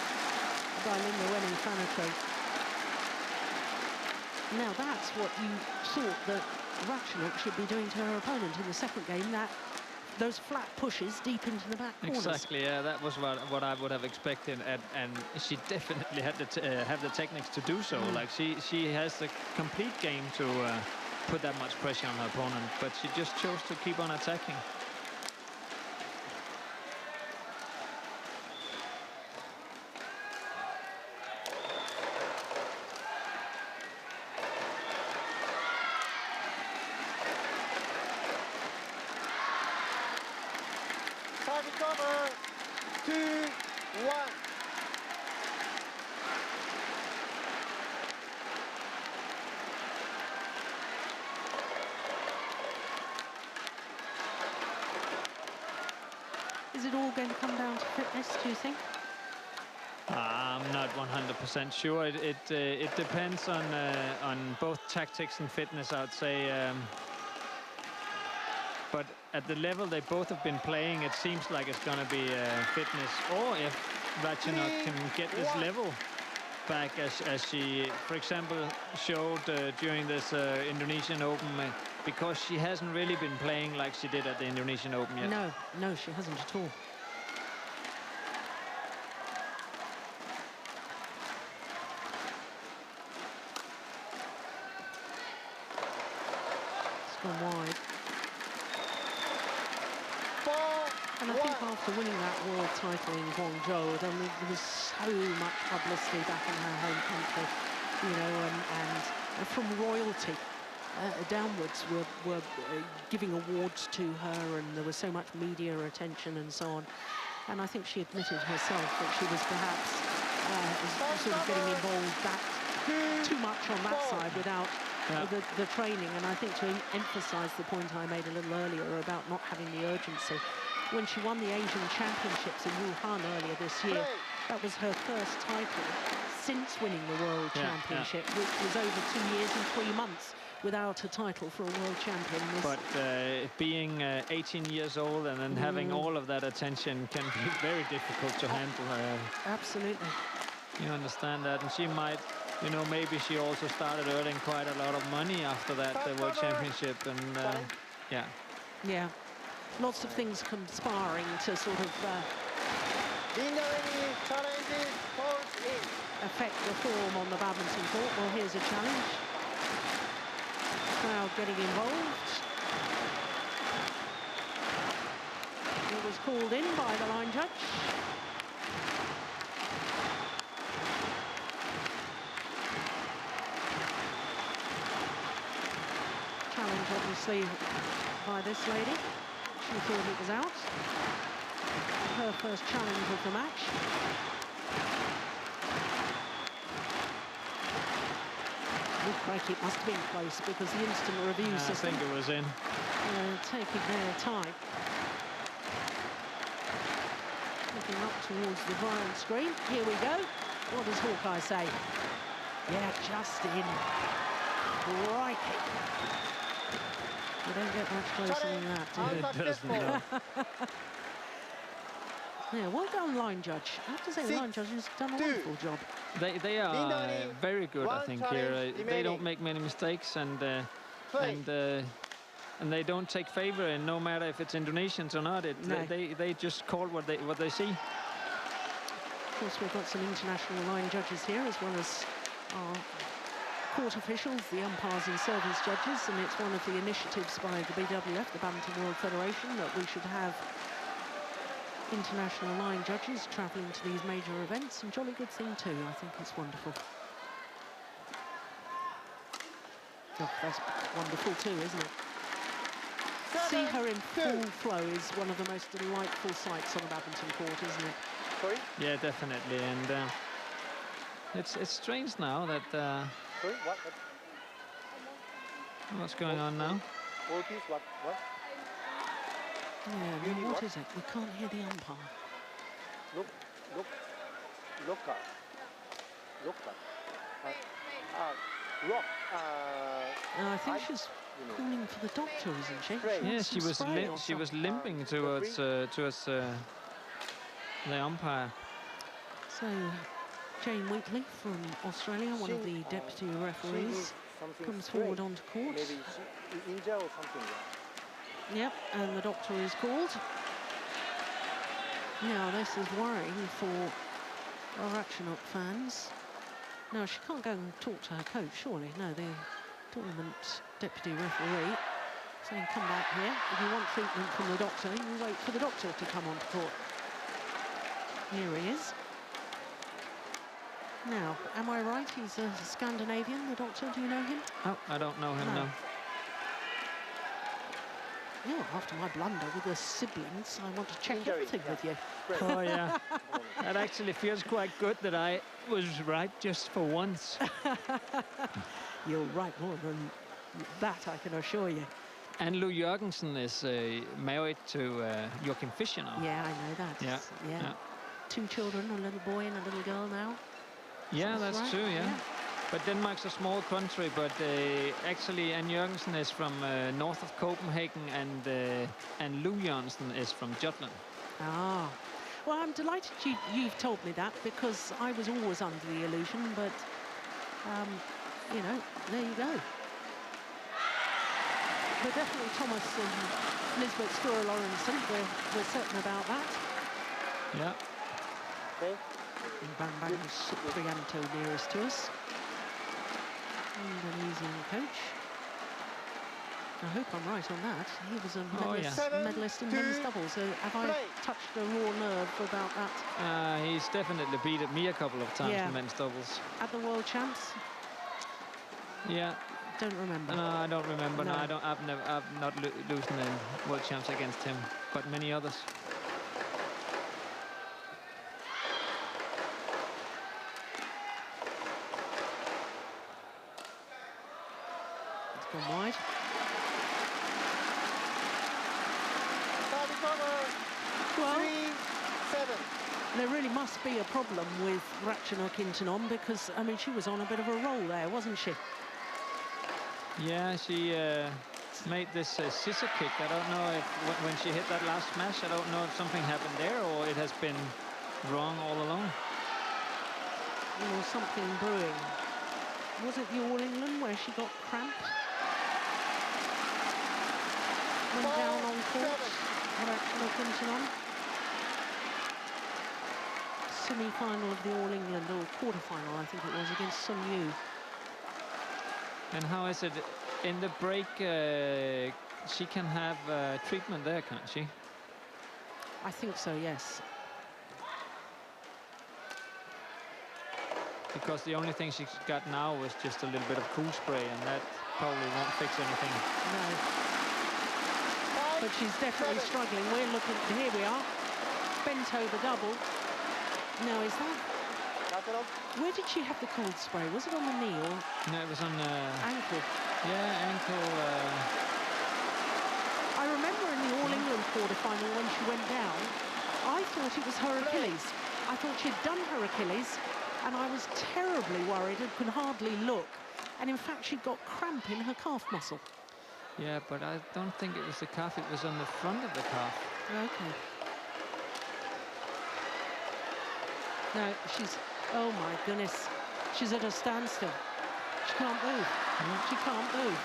by Winnie Prannoy. Now that's what you thought that Ratchanok should be doing to her opponent in the second game, that those flat pushes deep into the back corners.
Exactly, yeah, that was what I would have expected, and she definitely had to have the techniques to do so. Like she has a complete game to put that much pressure on her opponent, but she just chose to keep on attacking.
Over. 2-1.
Is it all going to come down to fitness, do you think?
I'm not 100% sure. It depends on both tactics and fitness, I'd say. But at the level they both have been playing, it seems like it's going to be fitness. Or if Ratchanok can get this level back, as she, for example, showed during this Indonesian Open, because she hasn't really been playing like she did at the Indonesian Open yet.
No, she hasn't at all. It's gone wide. And I think after winning that world title in Guangzhou, there was so much publicity back in her home country, you know, and from royalty downwards were giving awards to her, and there was so much media attention and so on. And I think she admitted herself that she was perhaps sort of getting involved too much on that side without the training. And I think to emphasize the point I made a little earlier about not having the urgency, when she won the Asian Championships in Wuhan earlier this year, that was her first title since winning the World Championship, which was over 2 years and 3 months without a title for a world champion.
But being 18 years old and then having all of that attention can be very difficult to handle.
Absolutely.
You understand that, and she might, you know, maybe she also started earning quite a lot of money after that World Championship, and
yeah, lots of things conspiring to sort of affect the form on the badminton court. Well, here's a challenge. Crowd getting involved. It was called in by the line judge. Challenge, obviously, by this lady. She thought it was out. Her first challenge of the match. Crikey, it must have been close because the instant review system.
I think it was in.
Taking their time. Looking up towards the Brian screen. Here we go. What does Hawkeye say? Yeah, just in. Crikey. You don't get much closer than that, do you?
It doesn't, no.
Yeah, well done, line judge. I have to say, the line judge has done a wonderful job.
They are very good, I think, here. They don't make many mistakes, and they don't take favor, and no matter if it's Indonesians or not, they just call what they see.
Of course, we've got some international line judges here, as well as our court officials, the umpires and service judges, and it's one of the initiatives by the BWF, the Badminton World Federation, that we should have international line judges travelling to these major events, and jolly good thing too. I think it's wonderful. Oh, that's wonderful too, isn't it? See her in full flow is one of the most delightful sights on a badminton court, isn't it?
Sorry?
Yeah, definitely, and it's strange now that.
Sorry, what?
What's going on now?
What?
Yeah, then what is it? We can't hear the umpire. I think she's calling for the doctor, isn't she?
Yeah, she was limping towards the umpire.
So, Jane Wheatley from Australia, one of the deputy referees, comes forward onto court.
Maybe injured or something.
Yep, and the doctor is called. Now, this is worrying for our Ratchanok fans. Now, she can't go and talk to her coach, surely. No, the tournament deputy referee saying, come back here. If you want treatment from the doctor, you wait for the doctor to come onto court. Here he is. Now, am I right? He's a Scandinavian, the doctor. Do you know him?
Oh, I don't know him, no.
Yeah, after my blunder with the siblings, I want to check everything with you.
Oh, yeah. That actually feels quite good that I was right just for once.
You're right more than that, I can assure you.
And Lou Jørgensen is married to Joachim Fischer now.
Yeah, I know that.
Yeah.
2 children, a little boy and a little girl now.
Yeah, that's right? True, yeah. But Denmark's a small country, but actually Anne Jørgensen is from north of Copenhagen, and Lou Jørgensen is from Jutland.
Ah, well, I'm delighted you've told me that, because I was always under the illusion, but, you know, there you go. But definitely Thomas and Lisbeth Stura Lorentzen, we're certain about that.
Yeah.
Okay.
And Bang Bang Supriyanto nearest to us. Indonesian coach. I hope I'm right on that. He was a medalist in men's doubles. Have I touched a raw nerve about that?
He's definitely beaten me a couple of times in men's doubles.
At the World Champs?
Yeah.
Don't remember.
No, I don't remember. No, I've not losing in World Champs against him, but many others.
Gone wide. Well,
3-7.
There really must be a problem with Ratchanok Intanon, because, I mean, she was on a bit of a roll there, wasn't she?
Yeah, she made this scissor kick. I don't know if when she hit that last smash, I don't know if something happened there or it has been wrong all along.
Or something brewing. Was it the All England where she got cramped? Went down on court. Ratchanok Intanon. Semi-final of the All England, or quarter-final, I think it was, against Sun Yu.
And how is it in the break? She can have treatment there, can't she?
I think so, yes.
Because the only thing she's got now was just a little bit of cool spray, and that probably won't fix anything.
No. But she's definitely struggling. We're looking, here we are, bent over double. Now, is that, where did she have the cold spray? Was it on the knee or?
No, it was on
ankle.
Yeah, ankle.
I remember in the All England quarter-final when she went down, I thought it was her Achilles. I thought she'd done her Achilles, and I was terribly worried and could hardly look. And in fact, she got cramp in her calf muscle.
Yeah, but I don't think it was the calf. It was on the front of the calf.
Okay. No, she's, oh my goodness. She's at a standstill. She can't move. She can't move.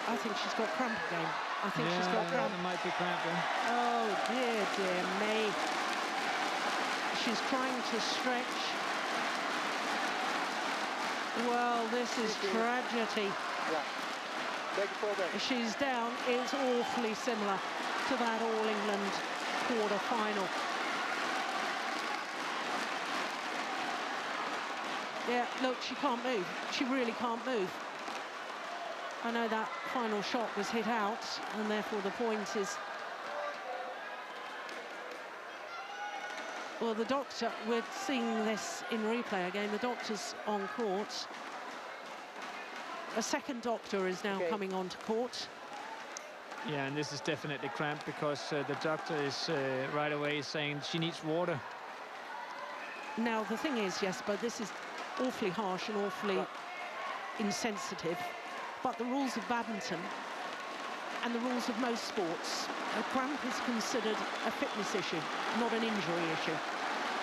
I think she's got cramp again. I think she's got cramp.
There might be cramping.
Oh dear, dear me. She's trying to stretch. Well, this is tragedy. She's down. It's awfully similar to that All England quarter-final. Yeah, look, she can't move. She really can't move. I know that final shot was hit out, and therefore the point is... Well, the doctor, we're seeing this in replay again, the doctor's on court. A second doctor is now coming onto court.
Yeah, and this is definitely cramped because the doctor is right away saying she needs water.
Now, the thing is, yes, but this is awfully harsh and awfully insensitive. But the rules of badminton and the rules of most sports, a cramp is considered a fitness issue, not an injury issue.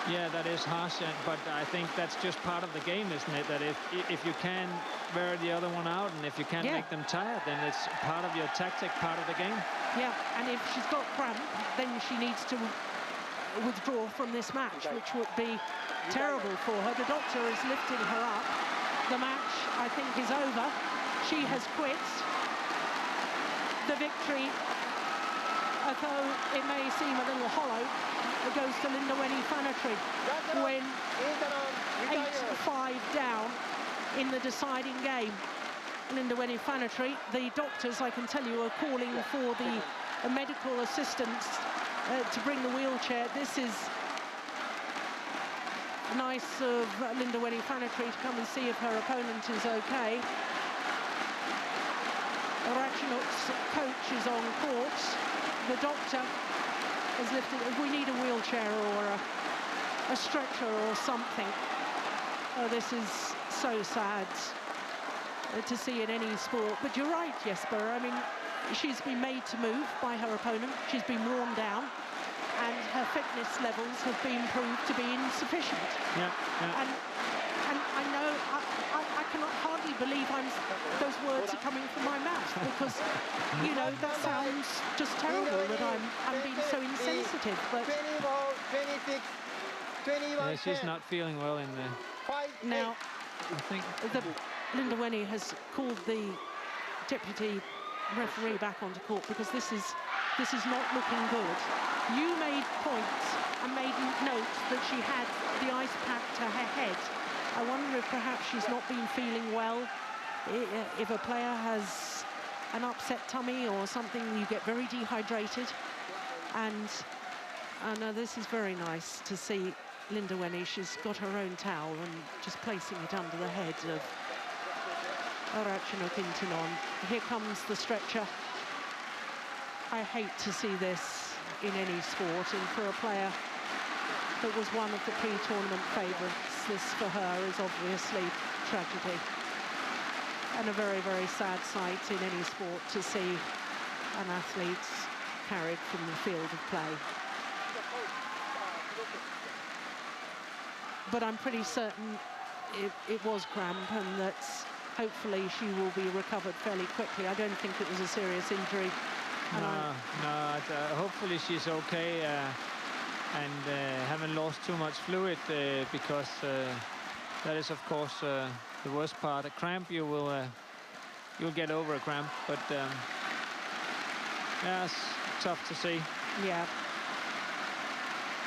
Yeah, that is harsh, but I think that's just part of the game, isn't it? That if you can wear the other one out and if you can't make them tired, then it's part of your tactic, part of the game.
Yeah, and if she's got cramp, then she needs to withdraw from this match, which would be terrible for her. The doctor is lifting her up. The match, I think, is over. She has quit. The victory, although it may seem a little hollow, it goes to Linda Fanatry when 8-5 down in the deciding game. Linda Fanatry, the doctors, I can tell you, are calling for the medical assistance to bring the wheelchair. This is nice of Linda Fanatry to come and see if her opponent is okay. Ratchenuk's coach is on court. The doctor has lifted. We need a wheelchair or a stretcher or something. Oh, this is so sad to see in any sport. But you're right, Jesper. I mean, she's been made to move by her opponent. She's been worn down, and her fitness levels have been proved to be insufficient.
Yeah.
And I know I cannot hardly believe those words are coming from my mouth, because you know that sounds just terrible that I'm being so insensitive. But
26, 21.
Yeah, she's not feeling well in there.
Now,
I think
Linda Wenny has called the deputy referee back onto court because this is not looking good. You made points and made note that she had the ice pack to her head. I wonder if perhaps she's not been feeling well. If a player has an upset tummy or something, you get very dehydrated. And I know this is very nice to see Linda Wenny. She's got her own towel and just placing it under the head of Ratchenuk Intinon. Here comes the stretcher. I hate to see this in any sport, and for a player that was one of the pre-tournament favourites, this for her is obviously tragedy. And a very, very sad sight in any sport to see an athlete carried from the field of play. But I'm pretty certain it was cramp, and that hopefully she will be recovered fairly quickly. I don't think it was a serious injury.
Hopefully she's okay and haven't lost too much fluid, because that is, of course, the worst part. A cramp, you'll get over a cramp, but yeah, it's tough to see.
Yeah,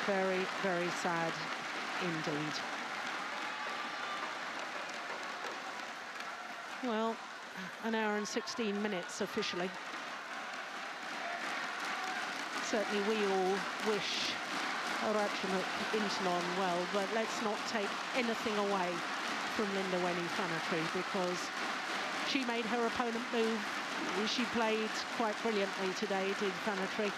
very, very sad indeed. Well, an hour and 16 minutes officially. Certainly we all wish Ratchenuk Intinon well, but let's not take anything away from Linda Fanatry, because she made her opponent move. She played quite brilliantly today, did Fanatry.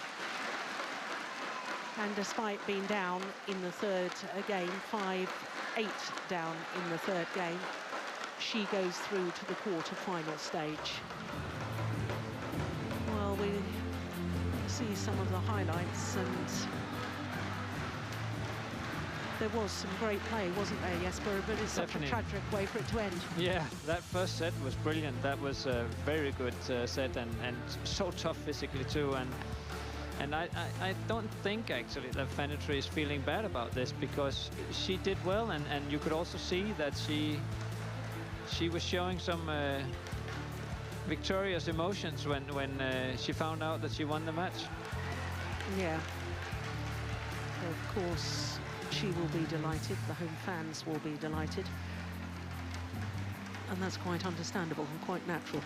And despite being down in the third game, 5-8 down in the third game, she goes through to the quarter-final stage. Well, we see some of the highlights, and There was some great play, wasn't there, Jesper? But it's such a tragic way for it to end.
Yeah, that first set was brilliant. That was a very good set and so tough physically too. And I don't think actually that Fanatry is feeling bad about this, because she did well, and you could also see that she was showing some victorious emotions when she found out that she won the match.
Yeah. Of course, she will be delighted. The home fans will be delighted. And that's quite understandable and quite natural.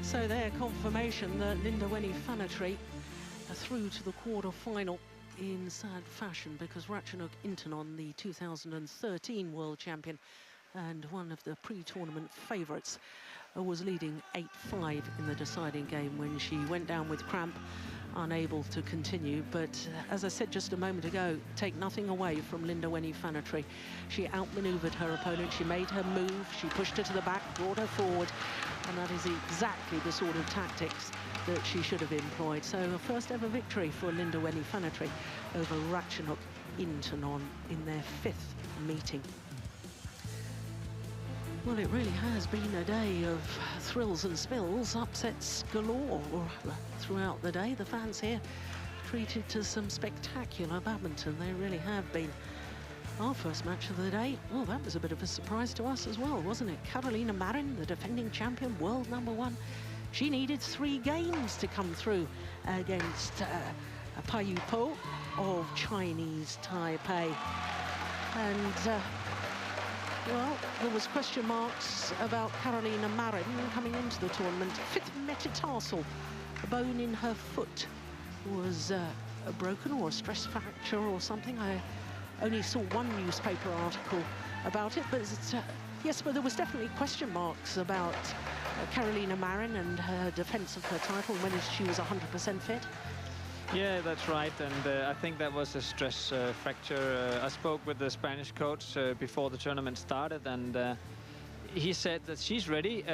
So their confirmation that Linda Fanatry are through to the quarter-final in sad fashion, because Ratchanok Intanon, the 2013 world champion and one of the pre-tournament favourites, was leading 8-5 in the deciding game when she went down with cramp, unable to continue. But as I said just a moment ago, take nothing away from Linda Fanatry. She outmaneuvered her opponent, she made her move, she pushed her to the back, brought her forward, and that is exactly the sort of tactics that she should have employed. So a first ever victory for Linda Fanatry over Ratchanok Intanon in their 5th meeting. Well, it really has been a day of thrills and spills, upsets galore throughout the day. The fans here treated to some spectacular badminton. They really have been. Our first match of the day, well, that was a bit of a surprise to us as well, wasn't it? Carolina Marin, the defending champion, world #1. She needed 3 games to come through against Pai Yu Po of Chinese Taipei. And, well, there was question marks about Carolina Marin coming into the tournament. 5th metatarsal, a bone in her foot was broken, or a stress fracture or something. I only saw one newspaper article about it, but yes, but there was definitely question marks about Carolina Marin and her defense of her title when she was 100% fit.
Yeah, that's right, and I think that was a stress fracture. I spoke with the Spanish coach before the tournament started, and he said that she's ready,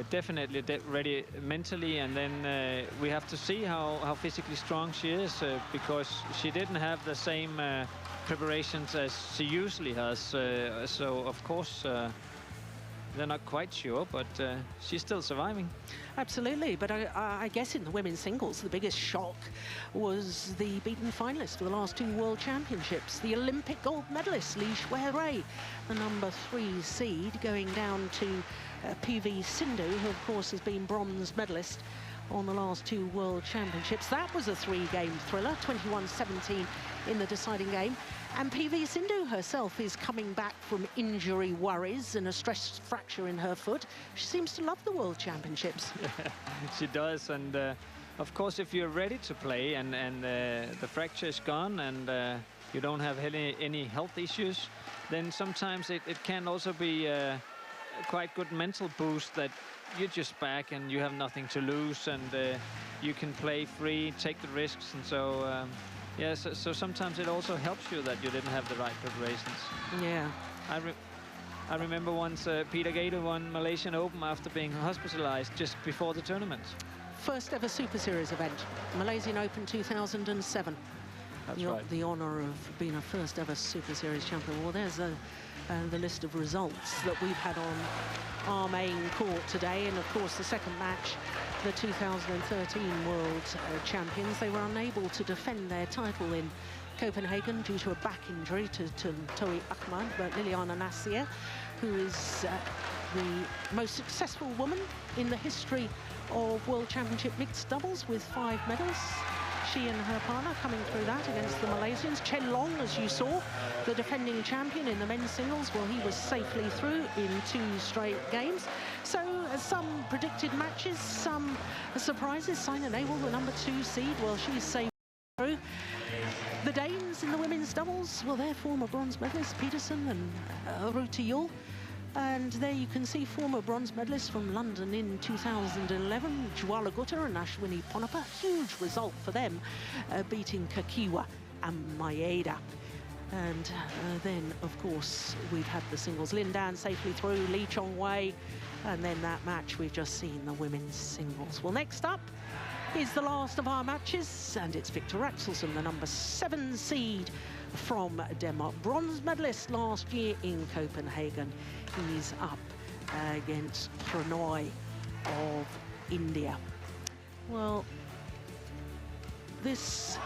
definitely ready mentally, and then we have to see how physically strong she is, because she didn't have the same preparations as she usually has, so of course they're not quite sure, but she's still surviving.
Absolutely, but I guess in the women's singles, the biggest shock was the beaten finalist for the last 2 World Championships, the Olympic gold medalist, Li Shuirui, the #3 seed, going down to PV Sindhu, who of course has been bronze medalist on the last 2 World Championships. That was a 3-game thriller, 21-17 in the deciding game. And PV Sindhu herself is coming back from injury worries and a stress fracture in her foot. She seems to love the World Championships.
She does, and of course, if you're ready to play and the fracture is gone and you don't have any health issues, then sometimes it can also be a quite good mental boost that you're just back and you have nothing to lose, and you can play free, take the risks, and so yeah, so sometimes it also helps you that you didn't have the right preparations.
Yeah.
I remember once Peter Gator won Malaysian Open after being hospitalized just before the tournament.
First ever Super Series event, Malaysian Open 2007.
That's right.
The honor of being a first ever Super Series champion. Well, there's the list of results that we've had on our main court today, and of course the second match, the 2013 World Champions, they were unable to defend their title in Copenhagen due to a back injury to Toi Ahmad, but Liliana Nasir, who is the most successful woman in the history of World Championship mixed doubles with 5 medals. She and her partner coming through that against the Malaysians. Chen Long, as you saw, the defending champion in the men's singles, well, he was safely through in 2 straight games. So some predicted matches, some surprises. Saina Nehwal, the #2 seed, well, she's safe through. The Danes in the women's doubles, well, they're former bronze medalists, Peterson and Ruta Yul. And there you can see former bronze medalists from London in 2011, Juala Gutta and Ashwini Ponnappa. Huge result for them, beating Kakiwa and Maeda. And then, of course, we've had the singles. Lin Dan safely through, Lee Chong Wei, and then that match we've just seen, the women's singles. Well, next up is the last of our matches, and it's Victor Axelsen, the #7 seed from Denmark, bronze medalist last year in Copenhagen. He's up against Prannoy of India. Well, this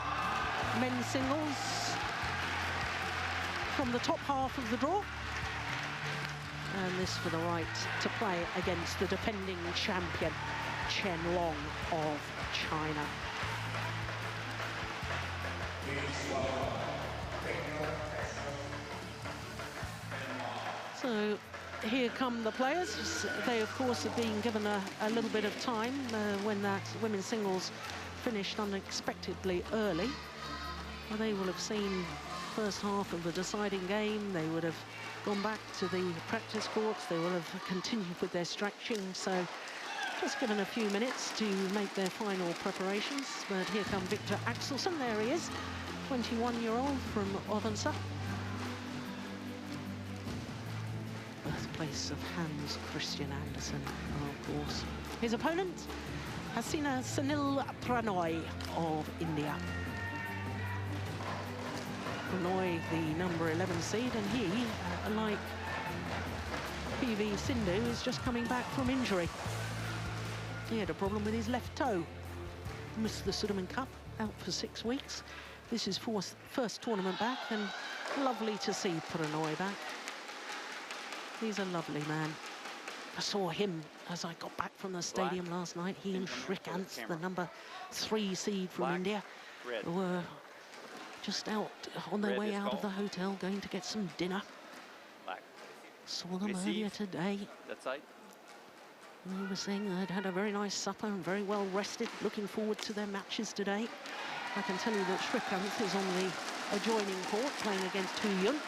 men's singles from the top half of the draw, and this for the right to play against the defending champion, Chen Long of China. So here come the players. They, of course, have been given a little bit of time when that women's singles finished unexpectedly early. Well, they will have seen first half of the deciding game. They would have gone back to the practice courts. They will have continued with their stretching. So just given a few minutes to make their final preparations. But here come Victor Axelsen. There he is, 21-year-old from Odense. Birthplace of Hans Christian Andersen, of course. His opponent, Hasina Sunil Prannoy of India. Prannoy, the #11 seed, and he, like PV Sindhu, is just coming back from injury. He had a problem with his left toe. Missed the Sudirman Cup out for 6 weeks. This is first tournament back, and lovely to see Prannoy back. He's a lovely man. I saw him as I got back from the stadium last night. He and Shrikant, the number 3 seed from India, were just out on their way out of the hotel, going to get some dinner. Saw them earlier today.
That side.
And they were saying they'd had a very nice supper and very well rested, looking forward to their matches today. I can tell you that Shrikant is on the adjoining court playing against Huyun.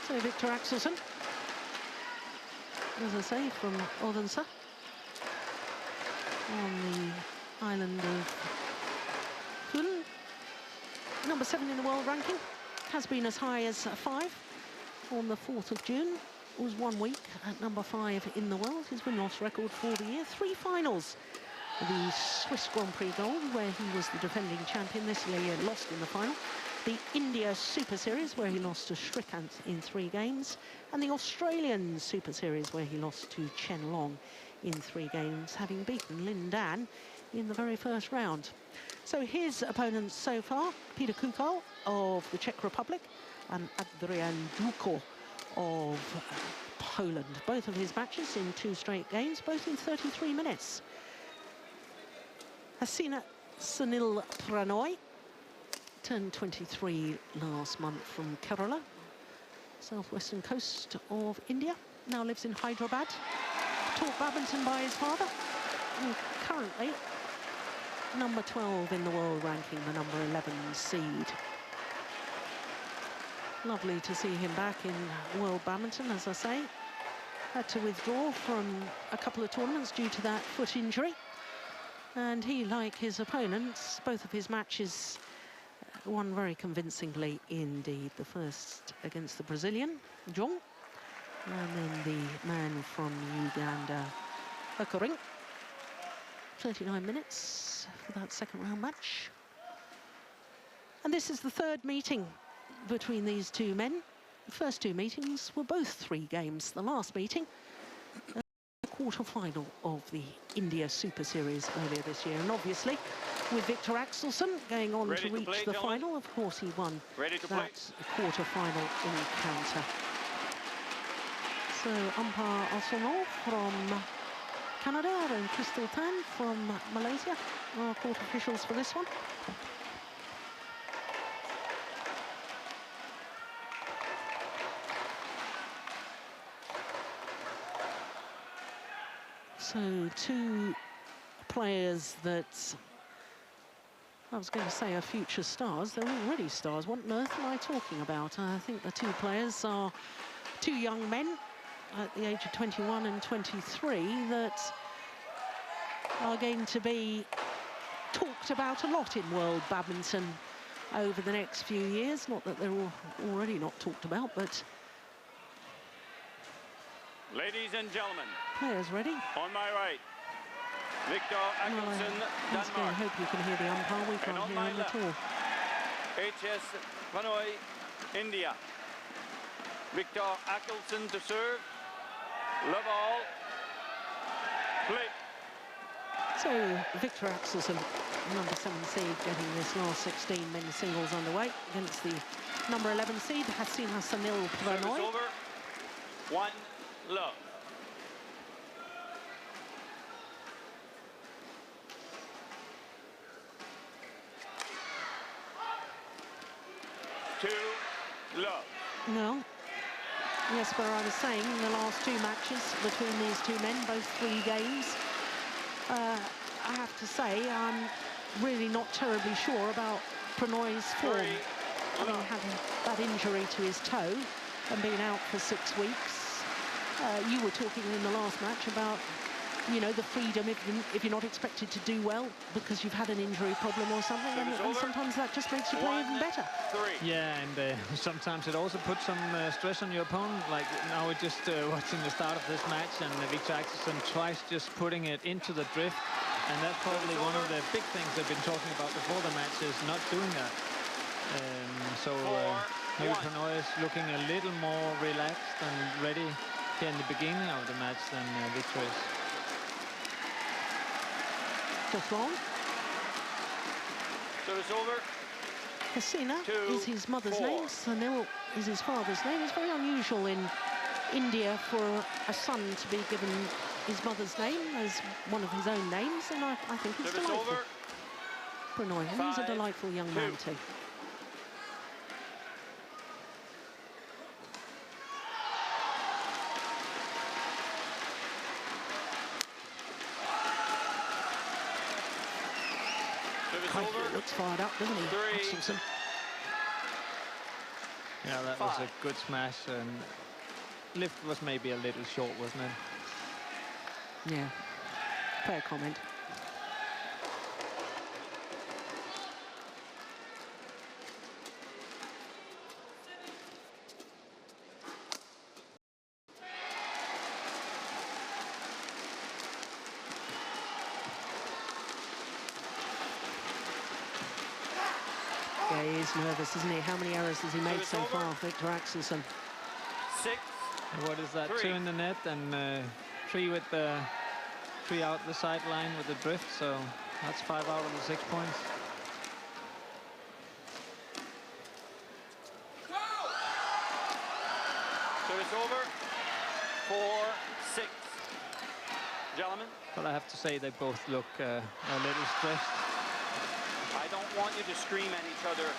So Victor Axelsen, as I say, from Odense, on the island of Funen. Number 7 in the world ranking, has been as high as 5 on the 4th of June. Was 1 week at number 5 in the world. His win-loss record for the year, 3 finals. The Swiss Grand Prix Gold, where he was the defending champion. This year he lost in the final. The India Super Series, where he lost to Shrikant in 3 games. And the Australian Super Series, where he lost to Chen Long in 3 games, having beaten Lin Dan in the very first round. So his opponents so far, Peter Kukal of the Czech Republic and Adrian Duko of Poland. Both of his matches in 2 straight games, both in 33 minutes. Saina Sunil Prannoy turned 23 last month from Kerala, southwestern coast of India. Now lives in Hyderabad. Taught badminton by his father. And currently number 12 in the world ranking, the number 11 seed. Lovely to see him back in world badminton, as I say. Had to withdraw from a couple of tournaments due to that foot injury. And he, like his opponents, both of his matches won very convincingly indeed. The first against the Brazilian, Jong, and then the man from Uganda, Akaring. 39 minutes for that second round match. And this is the 3rd meeting between these 2 men. The first 2 meetings were both 3 games. The last meeting, the quarter-final of the India Super Series earlier this year. And obviously, with Victor Axelsen going on to reach the final, of course he won that quarter-final encounter. So umpire Arsenal from Canada and Crystal Tan from Malaysia are court officials for this one. So 2 players that, I was going to say, are future stars. They're already stars. What on earth am I talking about? I think the 2 players are 2 young men at the age of 21 and 23 that are going to be talked about a lot in world badminton over the next few years. Not that they're already not talked about, but...
Ladies and gentlemen,
players ready.
On my right, Victor Axelsen, Denmark.
I hope you can hear the umpire. We can't hear him at all.
HS Prannoy, India. Victor Axelsen to serve. Love all. Play.
So Victor Axelsen, number 7 seed, getting this last 16 men's singles underway against the number 11 seed, Saina Sunil Prannoy.
Over. 1 love.
No. Yes, but I was saying the last 2 matches between these 2 men, both 3 games, I have to say I'm really not terribly sure about Prannoy's form. Having had that injury to his toe and been out for 6 weeks. You were talking in the last match about, you know, the freedom if you're not expected to do well because you've had an injury problem or something, and sometimes that just makes you play even better.
Yeah, and sometimes it also puts some stress on your opponent. Like now we're just watching the start of this match, and Victor Axelsen tries just putting it into the drift, and that's probably one of the big things they've been talking about before the match, is not doing that. Maybe Prannoy is looking a little more relaxed and ready here in the beginning of the match than Victor is.
fifth long.
Service over.
Saina is his mother's name. Sunil is his father's name. It's very unusual in India for a son to be given his mother's name as one of his own names, and I think it's
Service
delightful.
over.
Prannoy, and he's a delightful young man too. He looks fired up, doesn't he, Axelsen?
Yeah, that was a good smash, and lift was maybe a little short, wasn't it?
Yeah, fair comment. Yeah, he is nervous, isn't he? How many errors has he made so far, Victor Axelsen?
6.
What is that? 2 in the net and 3 with the 3 out the sideline with the drift. So that's 5 out of the 6 points.
Service over. 4-6. Gentlemen.
But I have to say they both look a little stressed.
I don't want you to scream at each other.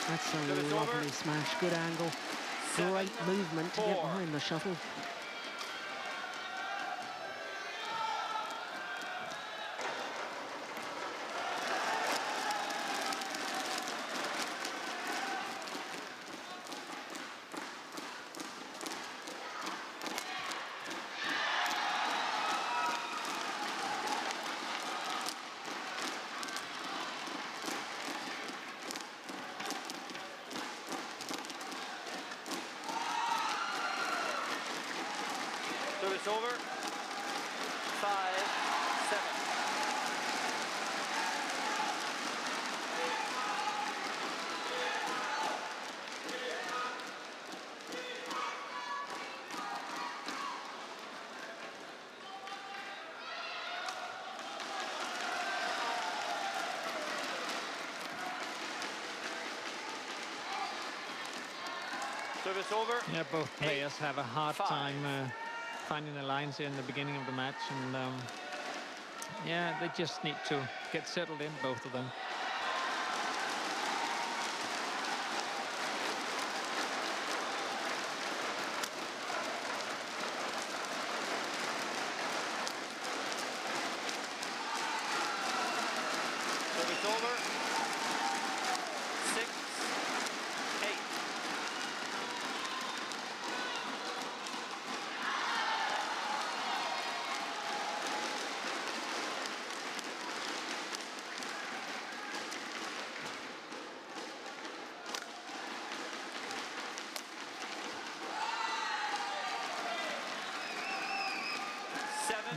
That's a lovely smash, good angle. Great movement to get behind the shuttle.
Service over. 5-7. Service over.
Yeah, both players have a hard time finding the lines here in the beginning of the match, and yeah, they just need to get settled in, both of them.
Service over. 6-8.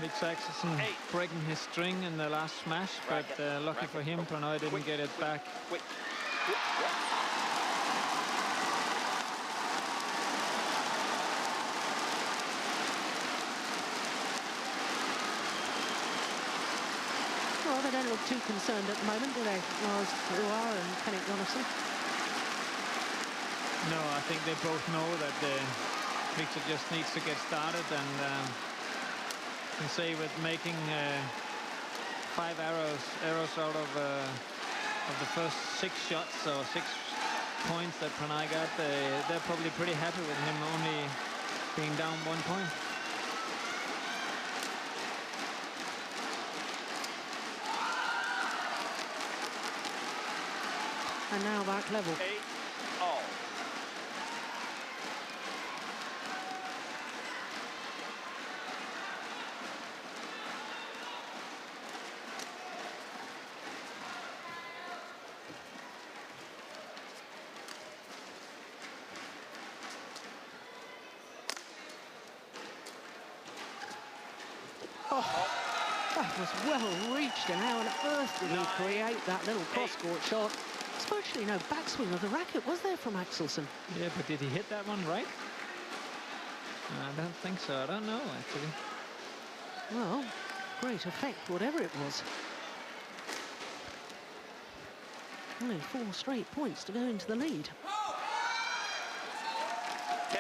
Mitch Axelsen breaking his string in the last smash, but lucky for him, Prannoy didn't get it back.
Well, they don't look too concerned at the moment, do they, Lars Uar and Kenneth Jonathan?
No, I think they both know that Victor just needs to get started, and can say with making 5 arrows out of the first 6 shots, or 6 points that Prannoy got, they're probably pretty happy with him only being down 1 point.
And now back level.
8-all.
That was well reached, and how on earth did he create that little cross-court shot? There's virtually no backswing of the racket, was there, from Axelsen?
Yeah, but did he hit that one right? I don't think so. I don't know, actually.
Well, great effect, whatever it was. Only 4 straight points to go into the lead.
10-8.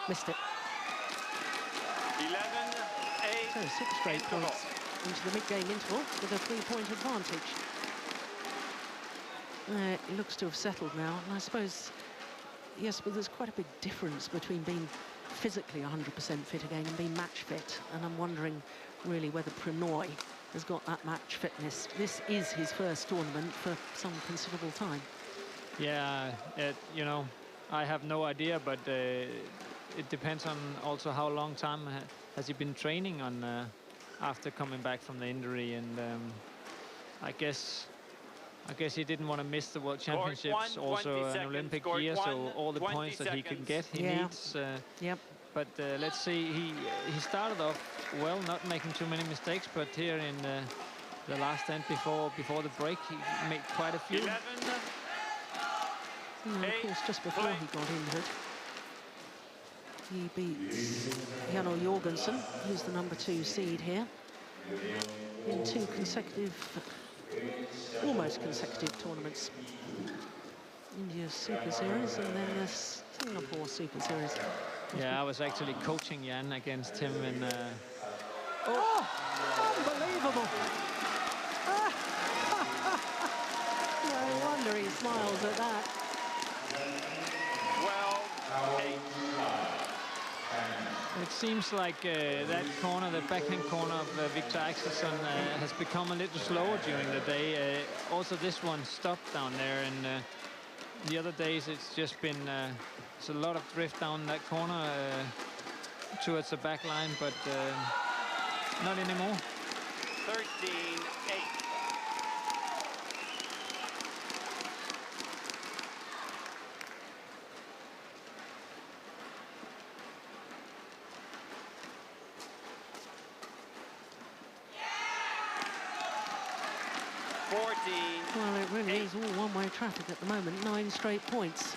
Missed it.
11-8.
So 6 straight points into the mid-game interval with a 3-point advantage. It looks to have settled now, and I suppose, yes, but there's quite a big difference between being physically 100% fit again and being match fit, and I'm wondering really whether Prannoy has got that match fitness. This is his first tournament for some considerable time.
Yeah, you know, I have no idea, but it depends on also how long time has he been training on after coming back from the injury, and I guess he didn't want to miss the World Championships, also an Olympic year, so all the points that he can get, he needs.
Yep.
But let's see, he started off well, not making too many mistakes, but here in the last end before the break, he made quite a few.
11.
And of course, just before he got injured, he beat Janno Jorgensen, who's the #2 seed here, in 2 consecutive, almost consecutive tournaments. India's Super Series and then the Singapore Super Series.
Yeah, I was actually coaching Jan against him in...
Oh, unbelievable! No wonder he smiles at that.
12-8.
It seems like that corner, the backhand corner of Victor Axelsen has become a little slower during the day. Also, this one stopped down there, and the other days it's just been it's a lot of drift down that corner towards the back line, but not anymore.
13-8.
Well, it really is all one-way traffic at the moment. 9 straight points.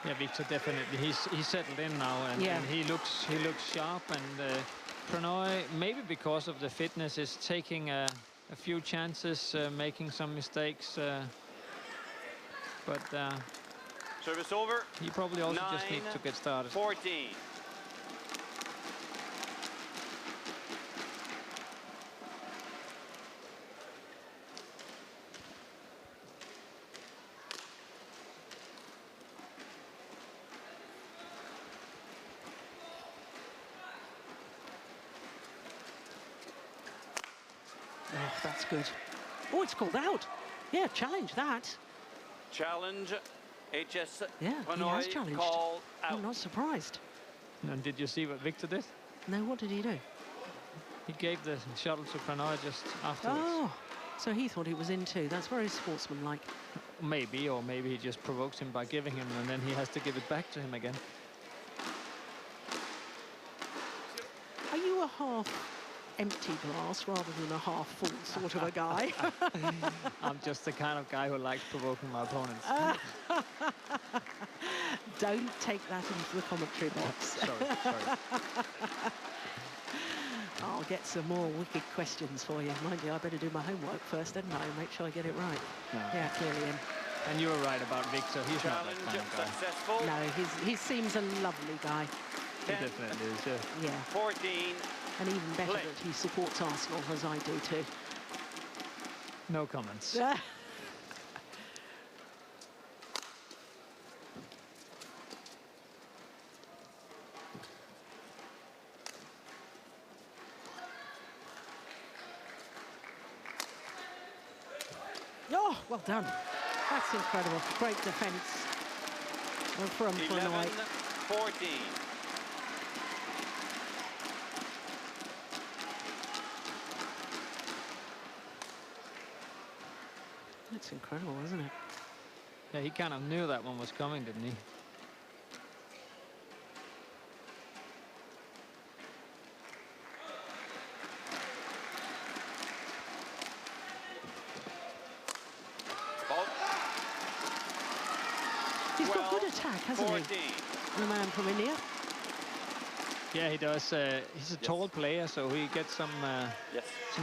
Yeah, Victor definitely. He's settled in now, and he looks sharp. And Prannoy, maybe because of the fitness, is taking a few chances, making some mistakes. But
service over.
He probably also just needs to get started.
14.
Oh, that's good. Oh, it's called out. Yeah, challenge that.
Challenge. HS
Yeah,
Prannoy
he has challenged.
called out.
I'm not surprised.
And did you see what Victor did?
No, what did he do?
He gave the shuttle to Prannoy just afterwards.
Oh, so he thought he was in too. That's very sportsmanlike.
Maybe, or maybe he just provokes him by giving him, and then he has to give it back to him again.
Are you a half-empty glass rather than a half-full sort of a guy?
I'm just the kind of guy who likes provoking my opponents.
Don't take that into the commentary box.
Sorry.
I'll get some more wicked questions for you. Mind you, I better do my homework first, don't I? Make sure I get it right.
No.
Yeah, clearly in.
And you were right about Victor. He's not that kind of guy.
Successful.
No, he seems a lovely guy.
He definitely is, yeah.
Yeah.
14.
And even better that he supports Arsenal, as I do too.
No comments.
Oh, well done. That's incredible. Great defence from Prannoy.
11-14.
It's incredible, isn't it?
Yeah, he kind of knew that one was coming, didn't he?
He's got good attack, hasn't he? The man from India.
Yeah, he does. He's a tall player, so he gets some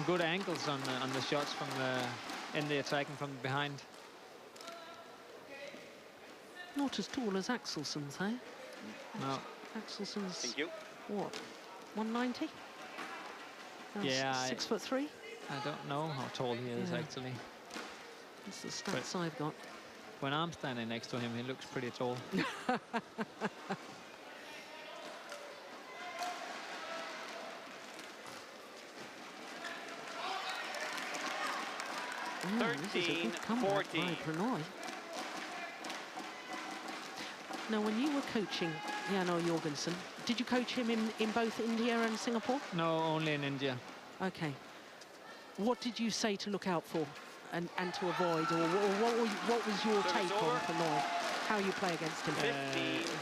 good angles on the shots from in the attacking from behind.
Not as tall as Axelsen's, eh?
No.
Axelsen's what? 190?
Yeah.
6'3".
I don't know how tall he is actually.
That's the stats I've got.
When I'm standing next to him, he looks pretty tall.
This is a good comeback by Prannoy. Now, when you were coaching Jano Jorgensen, did you coach him in both India and Singapore?
No, only in India.
Okay. What did you say to look out for and to avoid, or what was your take on Prannoy? How you play against him?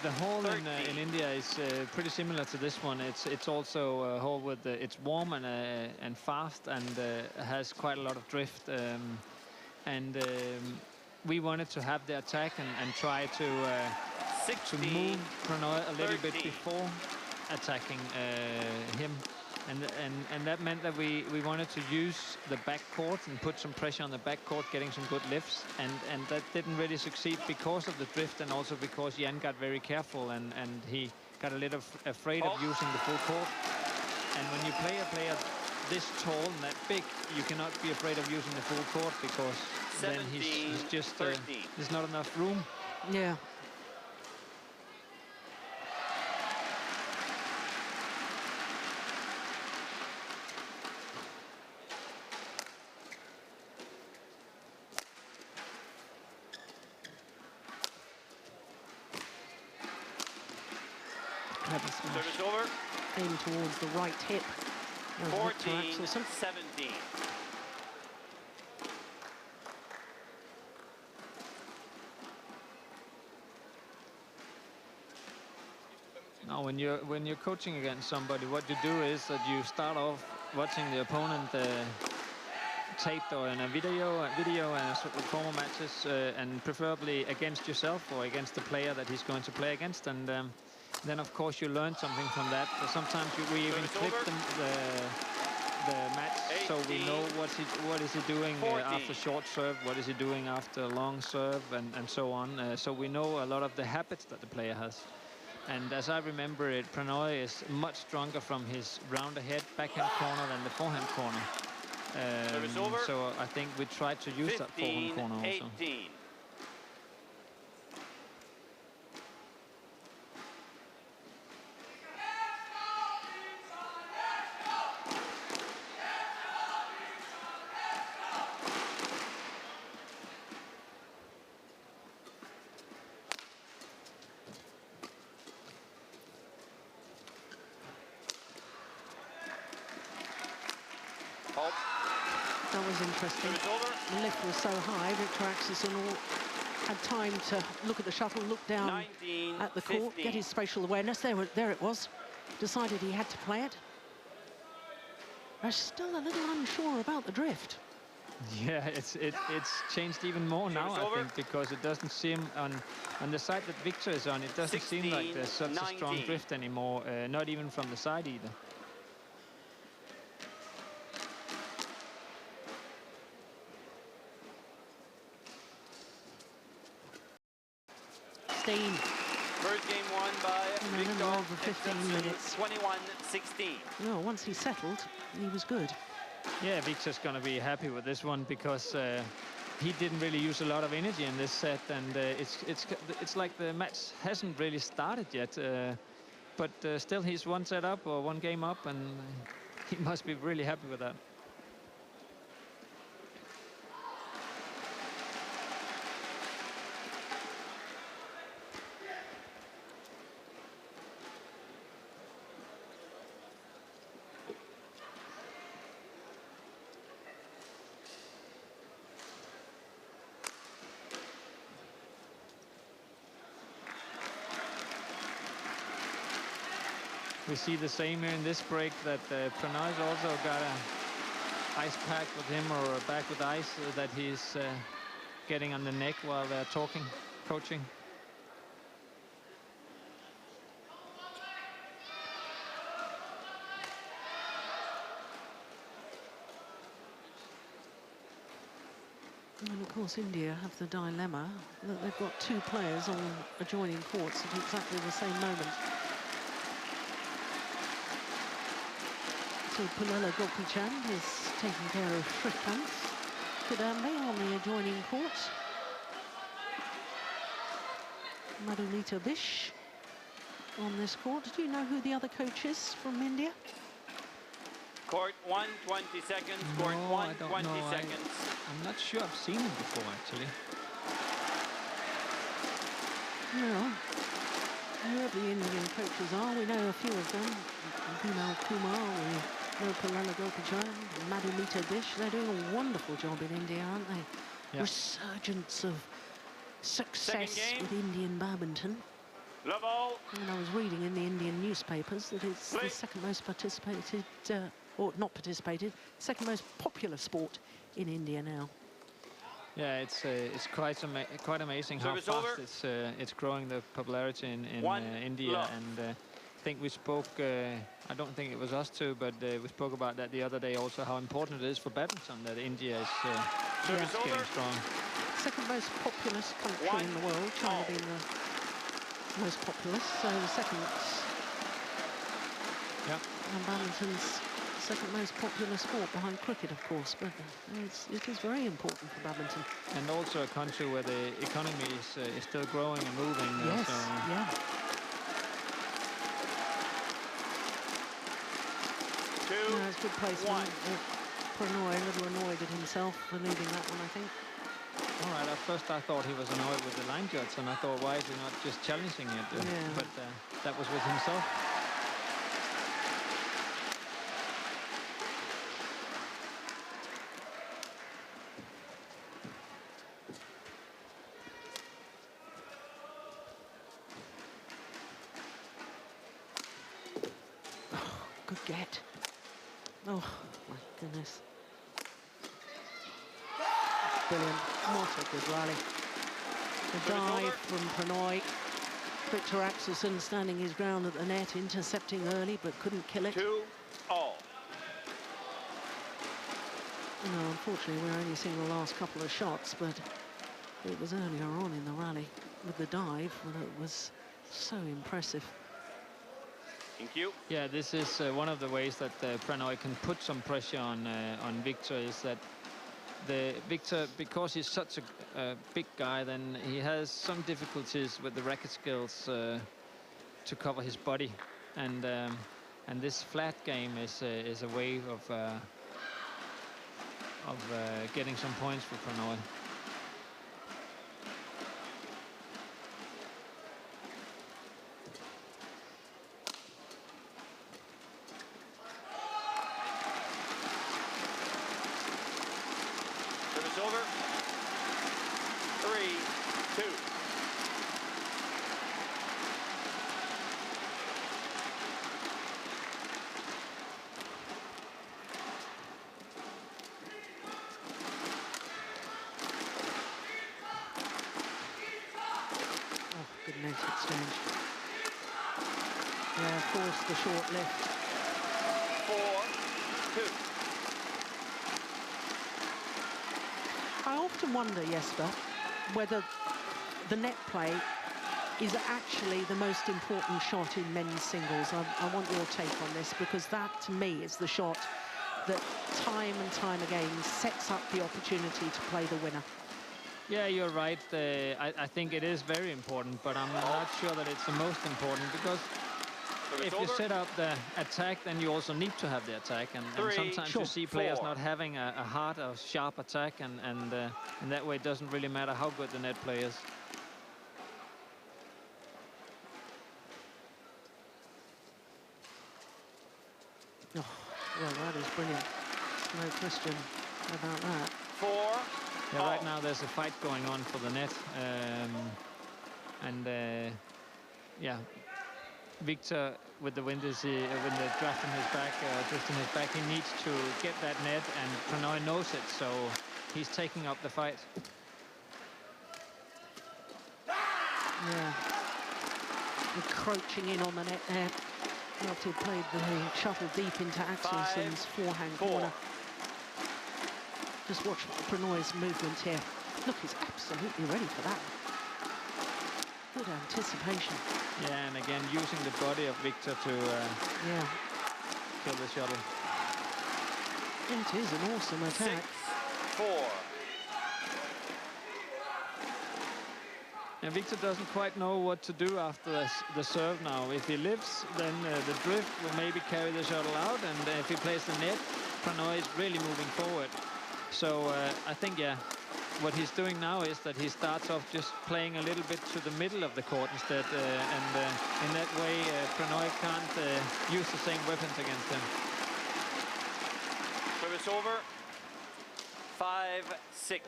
The hole in India is pretty similar to this one. It's also a hole with it's warm and fast and has quite a lot of drift. We wanted to have the attack and try to move Prannoy a little bit before attacking him. And that meant that we wanted to use the back court and put some pressure on the back court, getting some good lifts. And that didn't really succeed because of the drift and also because Jan got very careful and he got a little afraid of using the full court. And when you play a player this tall and that big, you cannot be afraid of using the full court because then he's just, there's not enough room.
Yeah.
Service over.
Aim towards the right hip.
14-17.
Now, when you're coaching against somebody, what you do is that you start off watching the opponent taped or in a video and formal matches, and preferably against yourself or against the player that he's going to play against, and then of course you learn something from that. Sometimes we even clip the match, so we know what is he doing after short serve, what is he doing after long serve, and so on. So we know a lot of the habits that the player has. And as I remember it, Prannoy is much stronger from his round ahead backhand corner than the forehand corner. So I think we tried to use that forehand corner also.
18.
That was interesting. The lift was so high, Victor Axelsen had time to look at the shuttle, look down at the court, get his spatial awareness. There it was. Decided he had to play it. I'm still a little unsure about the drift.
Yeah, it's changed even more now, I think, because it doesn't seem on the side that Victor is on, it doesn't seem like there's such a strong drift anymore, not even from the side either.
First game won by Victor
over 15 minutes.
21-16.
No, once he settled, he was good.
Yeah, Victor's going to be happy with this one because he didn't really use a lot of energy in this set, and it's like the match hasn't really started yet. But still, he's one set up or one game up, and he must be really happy with that. We see the same here in this break, that Prannoy's also got a ice pack with him, or a bag with ice that he's getting on the neck while they're talking, coaching.
And of course, India have the dilemma that they've got two players on adjoining courts at exactly the same moment. So Ponnappa Gopichan is taking care of Shrikant Kidambi on the adjoining court. Madhumita Bish on this court. Do you know who the other coach is from India?
Court 1, 20 seconds. Court
No,
1,
I don't
20
know.
seconds.
I'm not sure I've seen him before, actually.
Well, whoever the Indian coaches are, we know a few of them. Bimal Kumar, we know Ponnappa Gopichan, Madhumita Bish. They're doing a wonderful job in India, aren't they?
Yeah.
Resurgence of success with Indian badminton.
Love all.
And I was reading in the Indian newspapers that it's the second most participated, or not participated, second most popular sport in India now.
Yeah, it's quite amazing how
Service
fast
over.
it's growing, the popularity in India.
love.
And I think we spoke, I don't think it was us two, but we spoke about that the other day also, how important it is for badminton that India is getting strong.
Second most populous country in the world, China being the most populous, so the second.
Yeah.
And badminton's second most popular sport behind cricket, of course, but it is very important for badminton.
And also a country where the economy is still growing and moving.
Yes,
so.
yeah. No, it's good placement. Prannoy, a little annoyed at himself for leaving that one, I think.
All right, at first I thought he was annoyed with the line judge, and I thought, why is he not just challenging it? But that was with himself.
Oh, good get. Oh, my goodness. Brilliant. What a good rally. The dive from Prannoy. Victor Axelsen standing his ground at the net, intercepting early, but couldn't kill it.
2-all.
No, unfortunately, we're only seeing the last couple of shots, but it was earlier on in the rally with the dive when it was so impressive.
Thank you.
Yeah, this is one of the ways that Prannoy can put some pressure on Victor, is that Victor, because he's such a big guy, then he has some difficulties with the racket skills to cover his body, and this flat game is a way of getting some points for Prannoy.
Over. 3-2.
Oh, good net exchange. Yeah, forced the short lift.
4-2.
I often wonder, Jesper, whether the net play is actually the most important shot in men's singles. I want your take on this, because that, to me, is the shot that time and time again sets up the opportunity to play the winner.
Yeah, you're right. I think it is very important, but I'm not sure that it's the most important, because if you set up the attack, then you also need to have the attack, and sometimes you see players not having a hard or sharp attack, and that way it doesn't really matter how good the net play is.
Oh, well, that is brilliant. No question about that.
4.
Yeah, right now there's a fight going on for the net, yeah, Victor with the wind is when the draft in his back, drift in his back, he needs to get that net, and Prannoy knows it, so he's taking up the fight.
Yeah, encroaching in on the net there after he played the shuttle deep into Axelsen's forehand corner. Just watch Prannoy's movement here. Look, he's absolutely ready for that. Good anticipation.
Yeah, and again, using the body of Victor to kill the shuttle.
It is an awesome attack.
6-4.
And Victor doesn't quite know what to do after the serve now. If he lives, then the drift will maybe carry the shuttle out, and if he plays the net, Prannoy is really moving forward. So I think, yeah, what he's doing now is that he starts off just playing a little bit to the middle of the court instead, and in that way, Prannoy can't use the same weapons against him.
Service over. 5-6.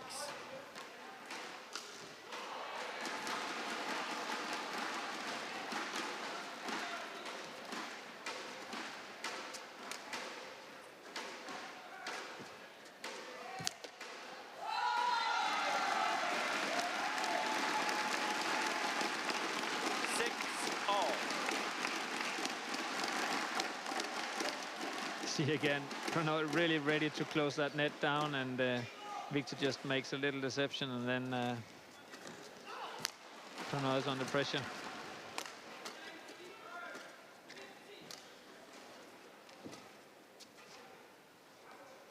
See again, Prannoy really ready to close that net down, and Victor just makes a little deception, and then Prannoy is under pressure.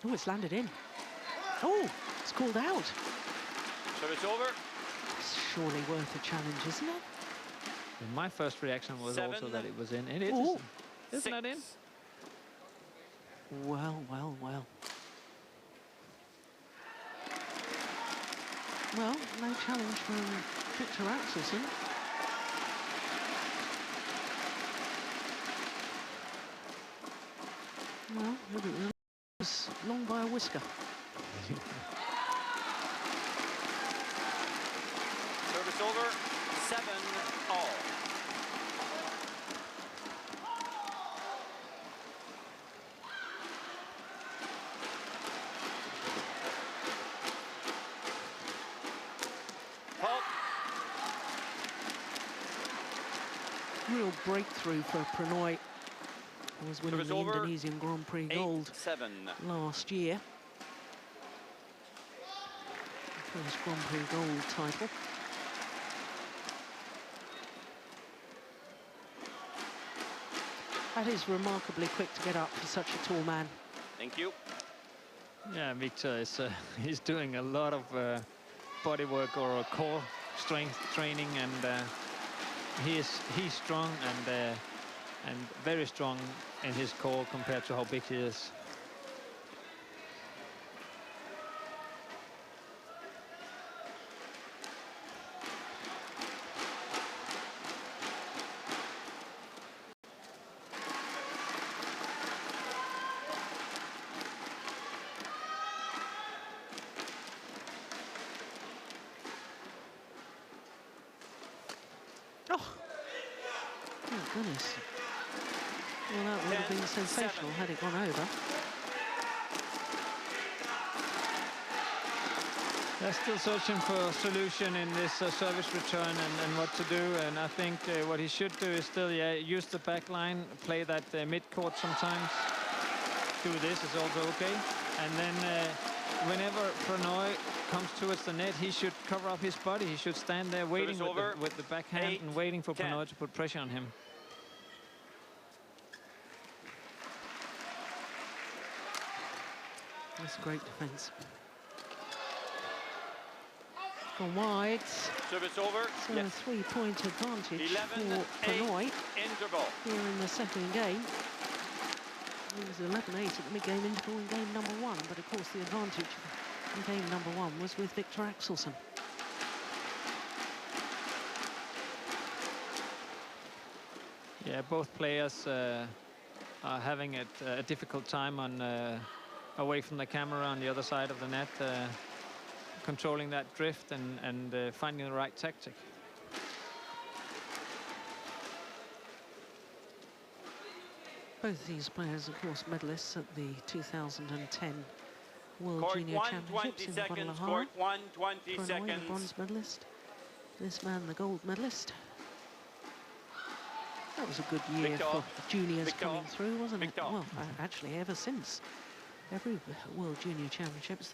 Oh, it's landed in. Oh, it's called out.
Service over.
It's surely worth a challenge, isn't it?
And my first reaction was also that it was in. And it isn't that in?
Well, well, well. Well, no challenge from Victor Axelsen. Well, maybe it was long by a whisker.
Service over. 7-all.
Real breakthrough for Prannoy, who was winning the Indonesian Grand Prix gold last year. First Grand Prix gold title. That is remarkably quick to get up for such a tall man.
Thank you.
Yeah, Victor is he's doing a lot of body work or core strength training, and he's strong and very strong in his core compared to how big he is.
Goodness. Well, that would have been sensational had it gone over.
They're still searching for a solution in this service return and what to do. And I think what he should do is still, use the back line, play that mid-court sometimes. Do this is also okay. And then whenever Prannoy comes towards the net, he should cover up his body. He should stand there waiting with the backhand and waiting for Prannoy to put pressure on him.
That's great defense. Gone wide.
Service over.
So a 3-point advantage for Prannoy here in the second game. It was 11-8 at the mid-game interval in game number 1, but of course the advantage in game number 1 was with Victor Axelsen.
Yeah, both players are having a difficult time on away from the camera on the other side of the net, controlling that drift and finding the right tactic.
Both these players, of course, medalists at the 2010 World
Court
Junior
1,
Championships
20
in
seconds.
Guadalajara.
Court 1, 20
Prannoy, the
seconds.
bronze medalist. This man, the gold medalist. That was a good year
Victor.
for juniors
Victor.
coming through, wasn't
Victor.
it? Well, actually, ever since. Every World Junior Championships,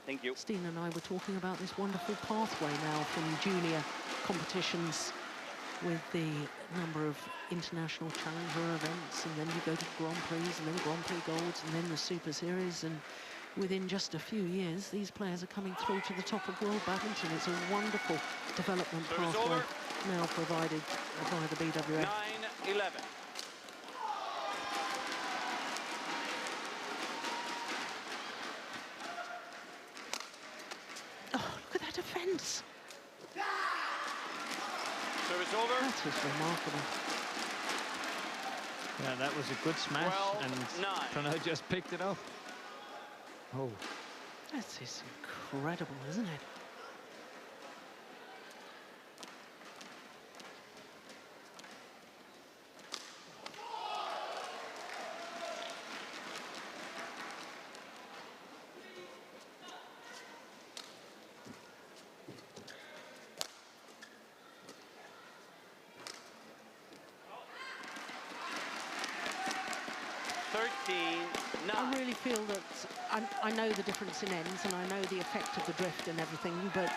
Thank you.
Steen and I were talking about this wonderful pathway now from junior competitions with the number of international challenger events, and then you go to Grand Prix, and then Grand Prix Golds, and then the Super Series, and within just a few years, these players are coming through to the top of world badminton. It's a wonderful development pathway now provided by the BWF.
9-11.
Oh, look at that defense.
Service over.
That was remarkable.
Yeah, that was a good smash, and Prannoy just picked it up. Oh.
That is incredible, isn't it? I really feel that I know the difference in ends, and I know the effect of the drift and everything, but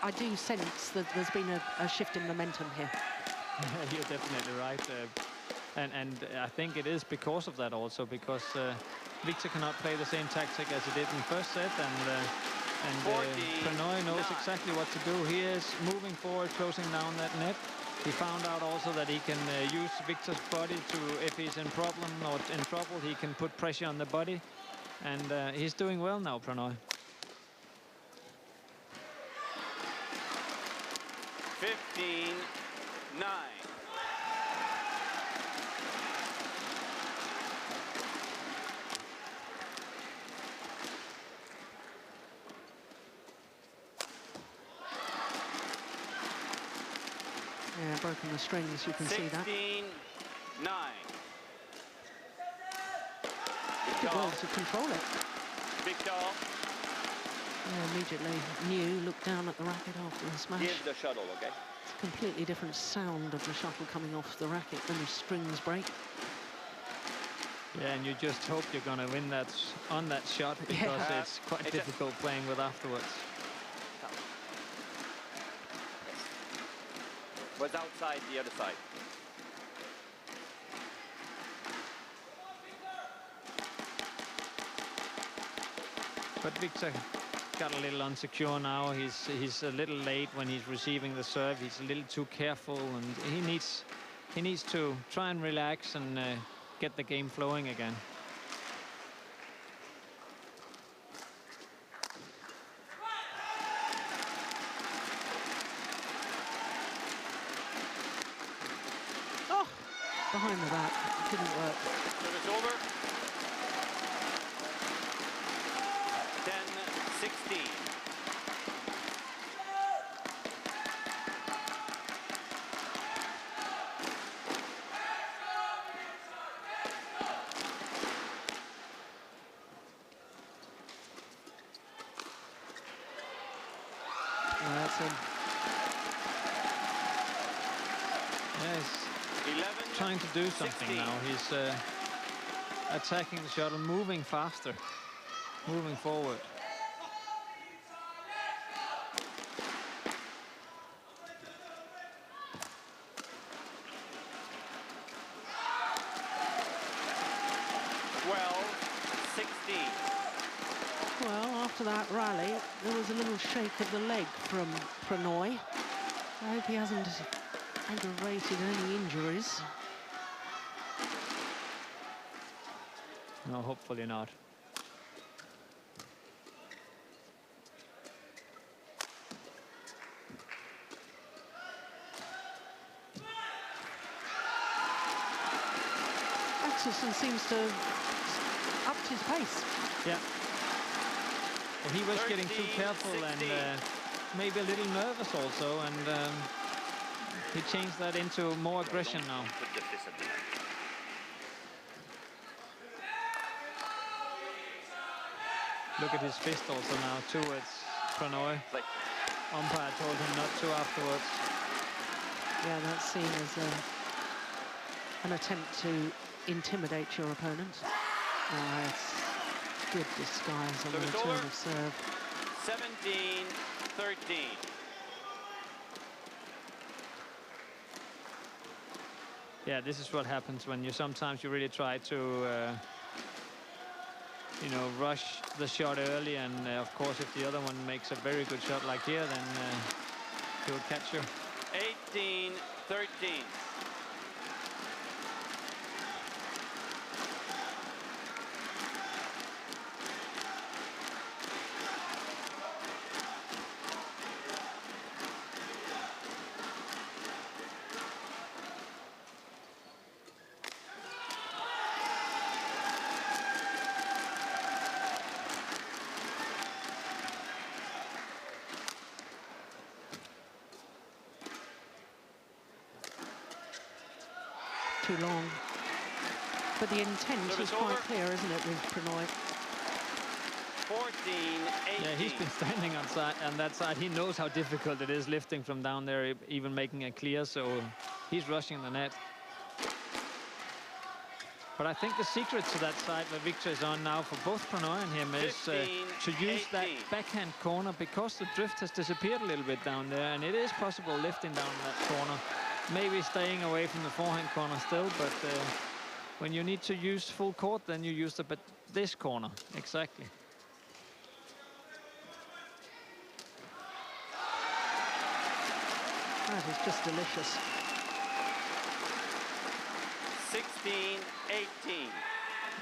I do sense that there's been a shift in momentum here.
You're definitely right. And I think it is because of that also, because Victor cannot play the same tactic as he did in the first set, and Prannoy knows exactly what to do. He is moving forward, closing down that net. He found out also that he can use Victor's body to, if he's in problem or in trouble, he can put pressure on the body. And he's doing well now, Prannoy.
15-9.
Yeah, broken the strings, you can see that.
16-9.
Good well to control it.
Victor.
Yeah, immediately knew, looked down at the racket after the smash.
Give the shuttle, okay?
It's a completely different sound of the shuttle coming off the racket when the strings break.
Yeah, and you just hope you're going to win that on that shot, because it's quite difficult playing with afterwards.
Was outside the other side.
But Victor got a little unsecure now. He's a little late when he's receiving the serve. He's a little too careful, and he needs to try and relax and get the game flowing again.
Behind the back, it didn't work.
Service over. 10-16.
That's him.
Yes. Trying to do something now. He's attacking the shuttle, moving faster, moving forward.
Well, after that rally, there was a little shake of the leg from Prannoy. I hope he hasn't aggravated any injuries.
No, hopefully not.
Axelsen seems to have upped his pace.
Yeah. Well, he was getting too careful and maybe a little nervous also, and he changed that into more aggression now. Look at his fist also now towards Prannoy. Umpire told him not to afterwards.
Yeah, that's seen as an attempt to intimidate your opponent. It's good disguise on the return of serve.
17-13.
Yeah, this is what happens when you sometimes you really try to you know, rush the shot early, and of course if the other one makes a very good shot like here, then he will catch you.
18-13.
Too long. But the intent is quite clear, isn't it, with Prannoy?
14-18.
Yeah, he's been standing on that side. He knows how difficult it is lifting from down there, even making a clear, so he's rushing the net. But I think the secret to that side where Victor is on now for both Prannoy and him is to use that backhand corner, because the drift has disappeared a little bit down there, and it is possible lifting down that corner. Maybe staying away from the forehand corner still, but when you need to use full court, then you use this corner. Exactly.
That is just delicious.
16-18.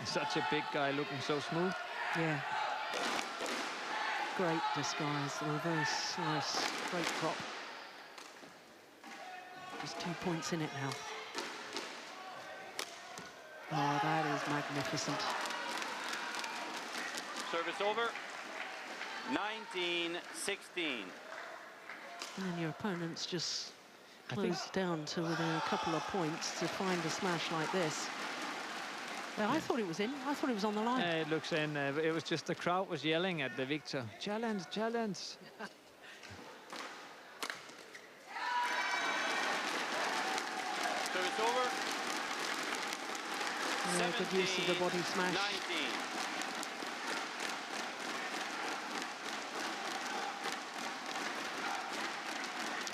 Such a big guy looking so smooth.
Yeah. Great disguise, the reverse slice, great drop. Just 2 points in it now. Oh, that is magnificent.
Service over. 19-16.
And then your opponent's just closed down to within a couple of points to find a smash like this. Well, I thought it was in. I thought it was on the line.
It looks in. It was just the crowd was yelling at the Victor. Challenge, challenge.
Service over.
Yeah, good use of the body smash.
19.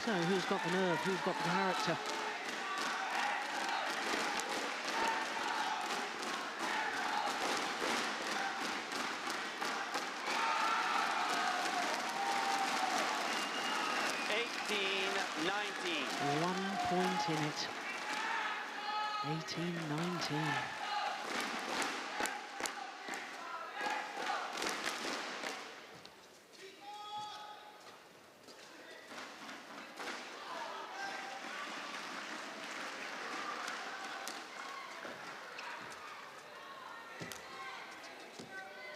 So who's got the nerve? Who's got the character? Point in it. 18-19.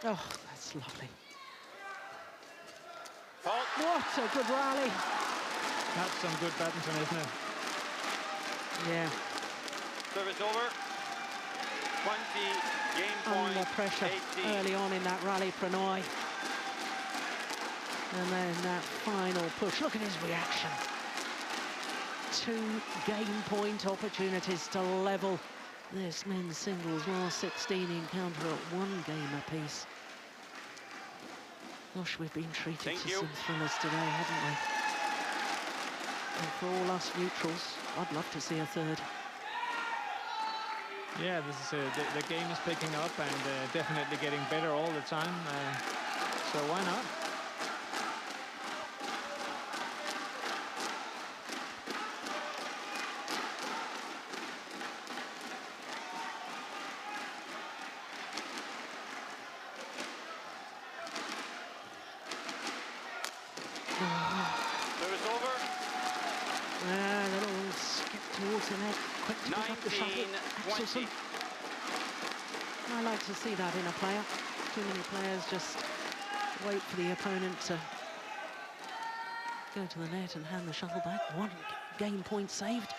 Oh, that's lovely. What a good rally.
That's some good badminton, isn't it?
Yeah.
Service over. 20, game point.
Under pressure
18.
early on in that rally, Prannoy. And then that final push. Look at his reaction. 2 game point opportunities to level this men's singles last 16 encounter at 1 game apiece. Gosh, we've been treated to some thrillers today, haven't we? And for all us neutrals, I'd love to see a third.
Yeah, this is the game is picking up and definitely getting better all the time. So why not?
Axelsen. I like to see that in a player. Too many players just wait for the opponent to go to the net and hand the shuttle back. 1 game point saved.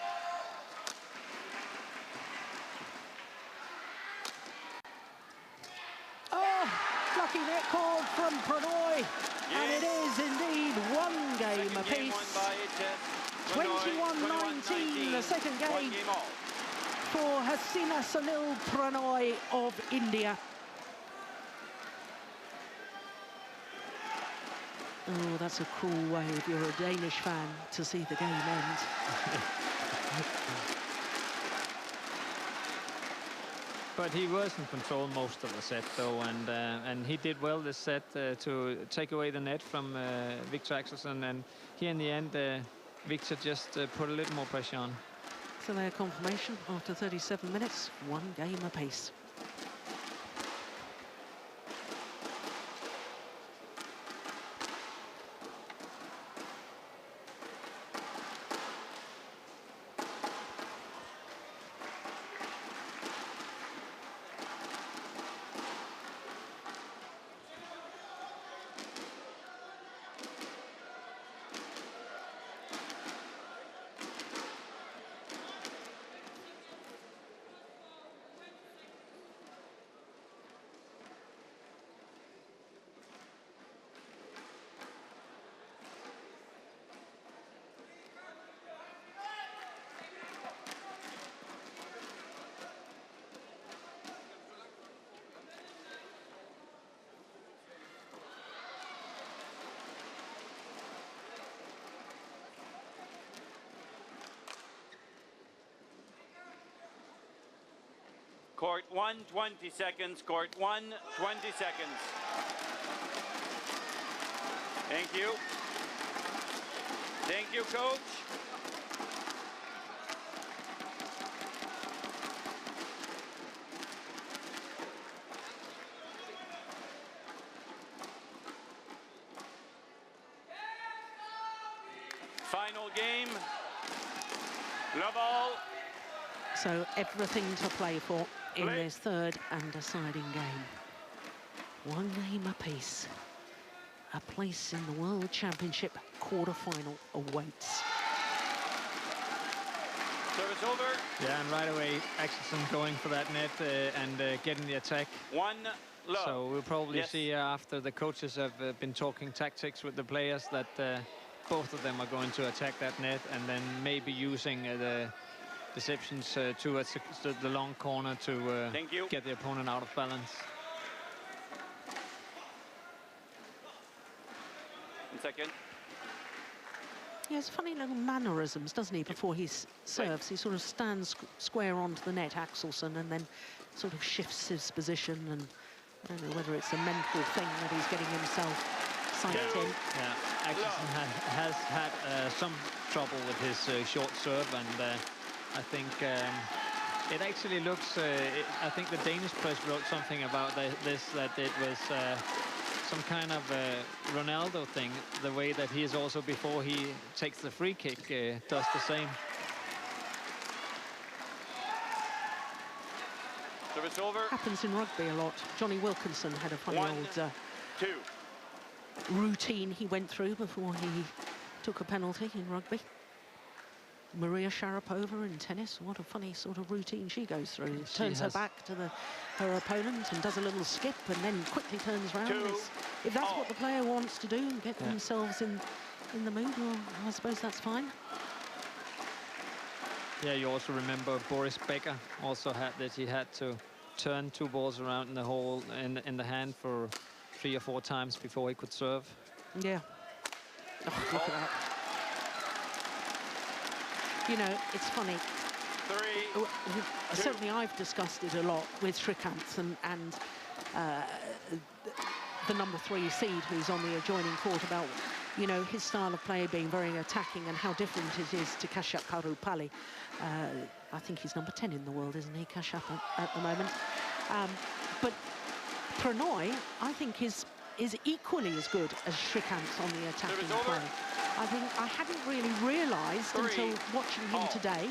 Oh, lucky net. record from Prannoy, and it is indeed one game apiece. 21-19, the second game for Hasina Sunil Prannoy of India. Oh, that's a cruel way, if you're a Danish fan, to see the game end.
But he was in control most of the set, though, and he did well this set to take away the net from Victor Axelsen, and here in the end, Victor just put a little more pressure on.
So their confirmation after 37 minutes, one game apiece.
Court 1, 20 seconds. Court 1, 20 seconds. Thank you. Thank you, coach. Final game. Love all.
So everything to play for in this third and deciding game. One game apiece. A place in the World Championship quarter-final awaits.
Service over.
Yeah, and right away, Axelsen going for that net and getting the attack.
One love.
So we'll probably see after the coaches have been talking tactics with the players that both of them are going to attack that net and then maybe using the deceptions towards the long corner to get the opponent out of balance.
1 second.
He has funny little mannerisms, doesn't he, before he serves. He sort of stands square onto the net, Axelsen, and then sort of shifts his position, and I don't know whether it's a mental thing that he's getting himself psyched in.
Yeah, Axelsen has had some trouble with his short serve, and I think it actually looks, I think the Danish press wrote something about this, that it was some kind of Ronaldo thing, the way that he is also, before he takes the free kick, does the same.
Service over.
Happens in rugby a lot. Johnny Wilkinson had a funny old routine he went through before he took a penalty in rugby. Maria Sharapova in tennis, what a funny sort of routine she goes through. Turns her back to her opponent and does a little skip and then quickly turns around. If that's what the player wants to do and get themselves in the mood, well, I suppose that's fine.
Yeah, you also remember Boris Becker also had that. He had to turn two balls around in the hole in the hand for 3 or 4 times before he could serve.
Yeah. Oh, look at that. You know, it's funny. Certainly I've discussed it a lot with Shrikant and the number 3 seed who's on the adjoining court about, you know, his style of play being very attacking and how different it is to Kashyap Karupalli. I think he's number 10 in the world, isn't he, Kashyap, at the moment? But Prannoy, I think, is equally as good as Shrikant on the attacking play. I think I hadn't really realised until watching him today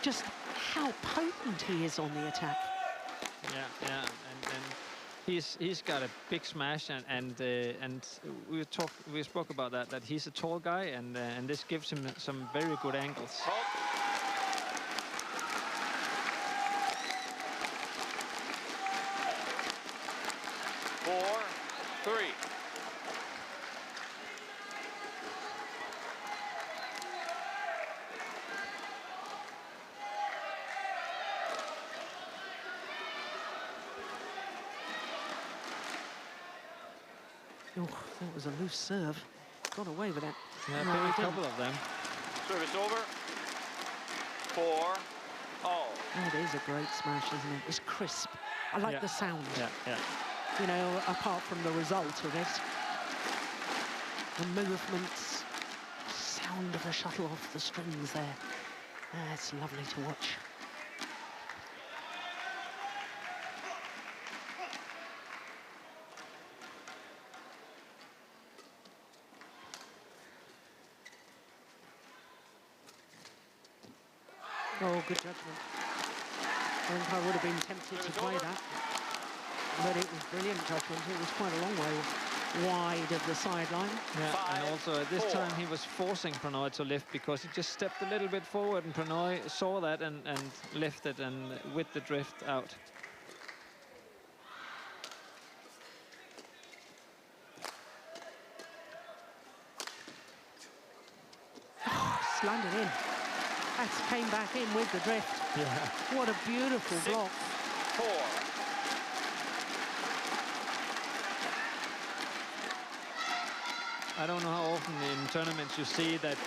just how potent he is on the attack.
Yeah, and he's got a big smash, and we spoke about that he's a tall guy, and this gives him some very good angles.
3.
Oh, that was a loose serve. Got away with it.
Yeah,
No,
a
he
couple
didn't.
of them.
Service over. 4 all.
That is a great smash, isn't it? It's crisp. I like the sound.
Yeah, yeah.
You know, apart from the result of it. The movements, sound of the shuttle off the strings there. It's lovely to watch. Oh, good judgment. I think I would have been tempted to play that. But it was brilliant judgment. It was quite a long way wide of the sideline.
Yeah, and also at this time he was forcing Prannoy to lift because he just stepped a little bit forward, and Prannoy saw that and lifted and with the drift out.
Oh, slanted in. That came back in with the drift.
Yeah.
What a beautiful block.
4.
I don't know how often in tournaments you see that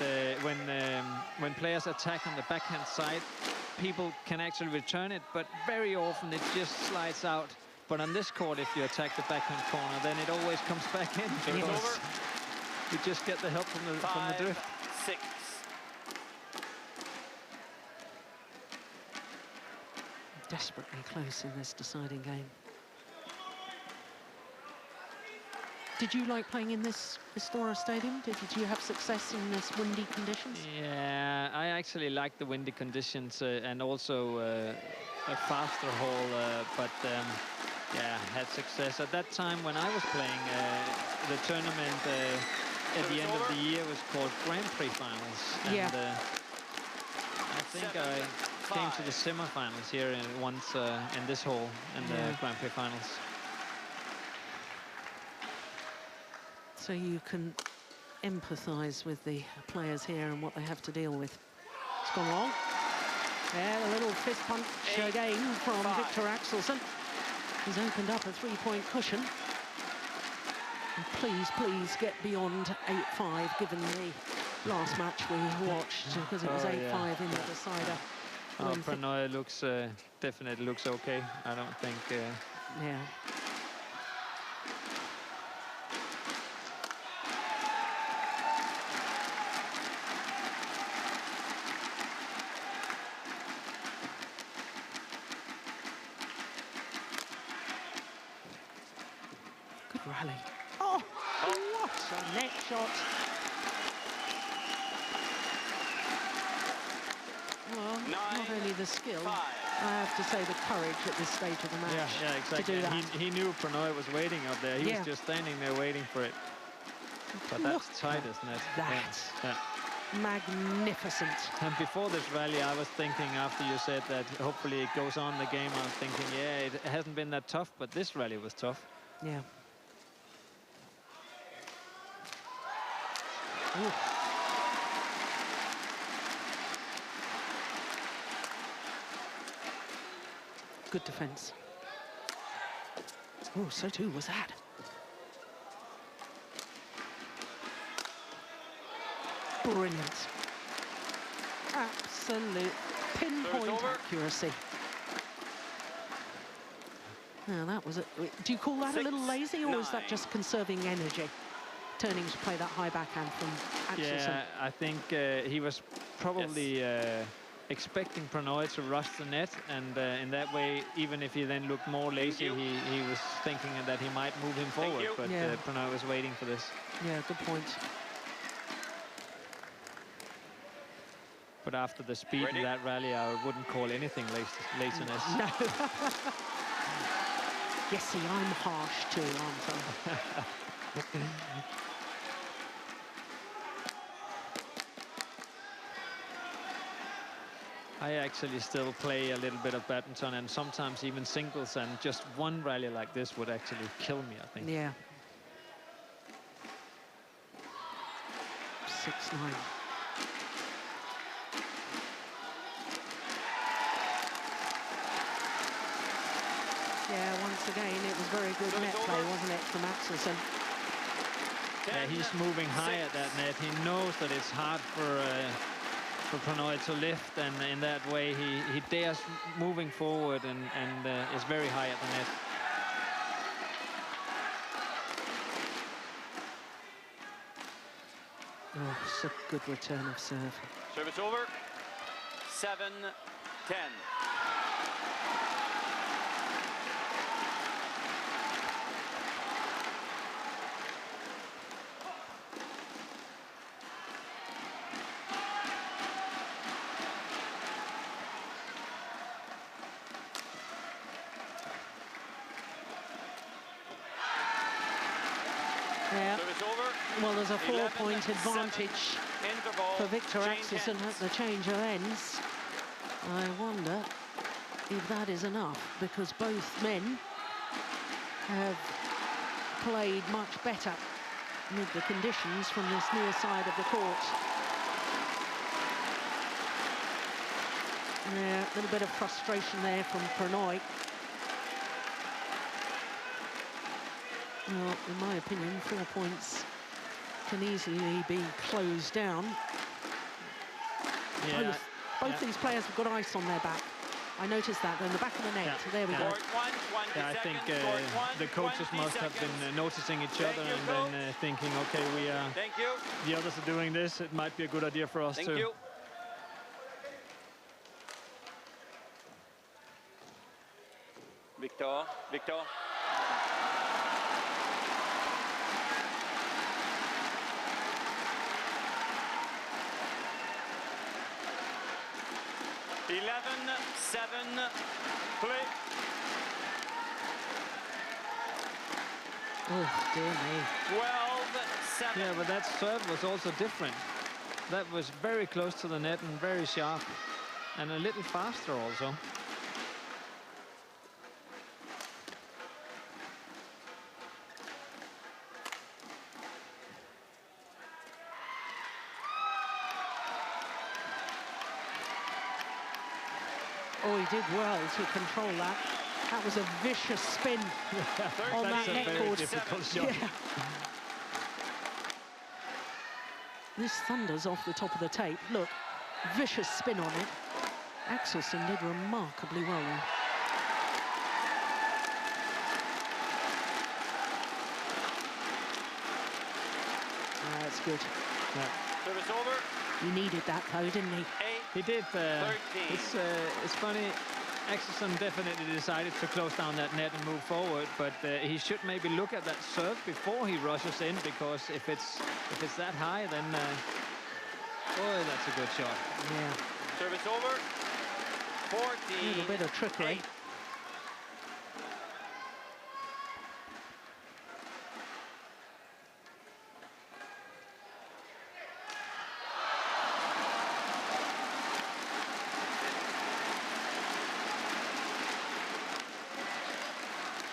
when players attack on the backhand side, people can actually return it, but very often it just slides out. But on this court, if you attack the backhand corner, then it always comes back in because you just get the help from the drift.
6.
Desperately close in this deciding game. Did you like playing in this Istora Stadium? Did you have success in this windy conditions?
Yeah, I actually like the windy conditions and also a faster hole, but yeah, had success. At that time when I was playing, the tournament at the end of the year was called Grand Prix Finals. And,
yeah.
I think I came to the semi-finals here once in this hall in the Grand Prix Finals.
So you can empathise with the players here and what they have to deal with. It's gone wrong. Yeah, a little fist punch again from Victor Axelsen. He's opened up a three-point cushion. And please get beyond 8-5, given the last match we watched, because it was 8-5 in the decider.
Oh, Prannoy looks definitely looks okay. I don't think.
Yeah. Good rally. Oh, what a net shot. Well, not only the skill, I have to say the courage at this stage of the match.
Yeah, exactly.
To do that.
He knew Prannoy was waiting up there. He was just standing there waiting for it. But that's tight, isn't it?
That. Magnificent.
And before this rally, I was thinking, after you said that hopefully it goes on the game, I was thinking, yeah, it hasn't been that tough, but this rally was tough.
Yeah. Ooh. Good defense. Oh, so too was that. Brilliant. Absolute pinpoint accuracy. Now that was it. Do you call that a little lazy, or is that just conserving energy? Turning to play that high backhand from Axelsen.
Yeah, I think he was probably expecting Prannoy to rush the net, and in that way, even if he then looked more lazy, he was thinking that he might move him forward, but Prannoy was waiting for this.
Yeah, good point.
But after the speed of that rally, I wouldn't call anything laziness.
No. Yes, see, I'm harsh too, aren't I?
I actually still play a little bit of badminton and sometimes even singles, and just one rally like this would actually kill me, I think.
Yeah. 6-9. Yeah, once again, it was very good net play, wasn't it, from Axelsen?
Yeah, he's moving high at that net. He knows that it's hard for Prannoy to lift, and in that way he dares moving forward and is very high at the net.
Oh, it's a good return of serve.
Service over. 7-10.
Yeah. Well, there's a 4-point advantage for Victor Axelsen at the change of ends. I wonder if that is enough, because both men have played much better with the conditions from this near side of the court. Yeah, a little bit of frustration there from Prannoy. Well, in my opinion, 4 points can easily be closed down.
Yeah.
Both these players have got ice on their back. I noticed that in the back of the net.
Yeah.
So there we go.
Yeah, I think the coaches must have been noticing each other and then thinking, okay, the others are doing this. It might be a good idea for us too.
You. Victor. 11-7, play.
Oh, dear me.
12-7.
Yeah, but that serve was also different. That was very close to the net and very sharp, and a little faster also.
Oh, he did well to control that. That was a vicious spin on that net cord.
Difficult shot.
Yeah. This thunders off the top of the tape. Look, vicious spin on it. Axelsen did remarkably well there. That's good.
Yeah.
Service over.
He needed that though, didn't he?
He did. It's funny. Axelsen definitely decided to close down that net and move forward, but he should maybe look at that serve before he rushes in, because if it's that high, then boy, that's a good shot.
Yeah.
Service over. 14.
A little bit of trickery.
8.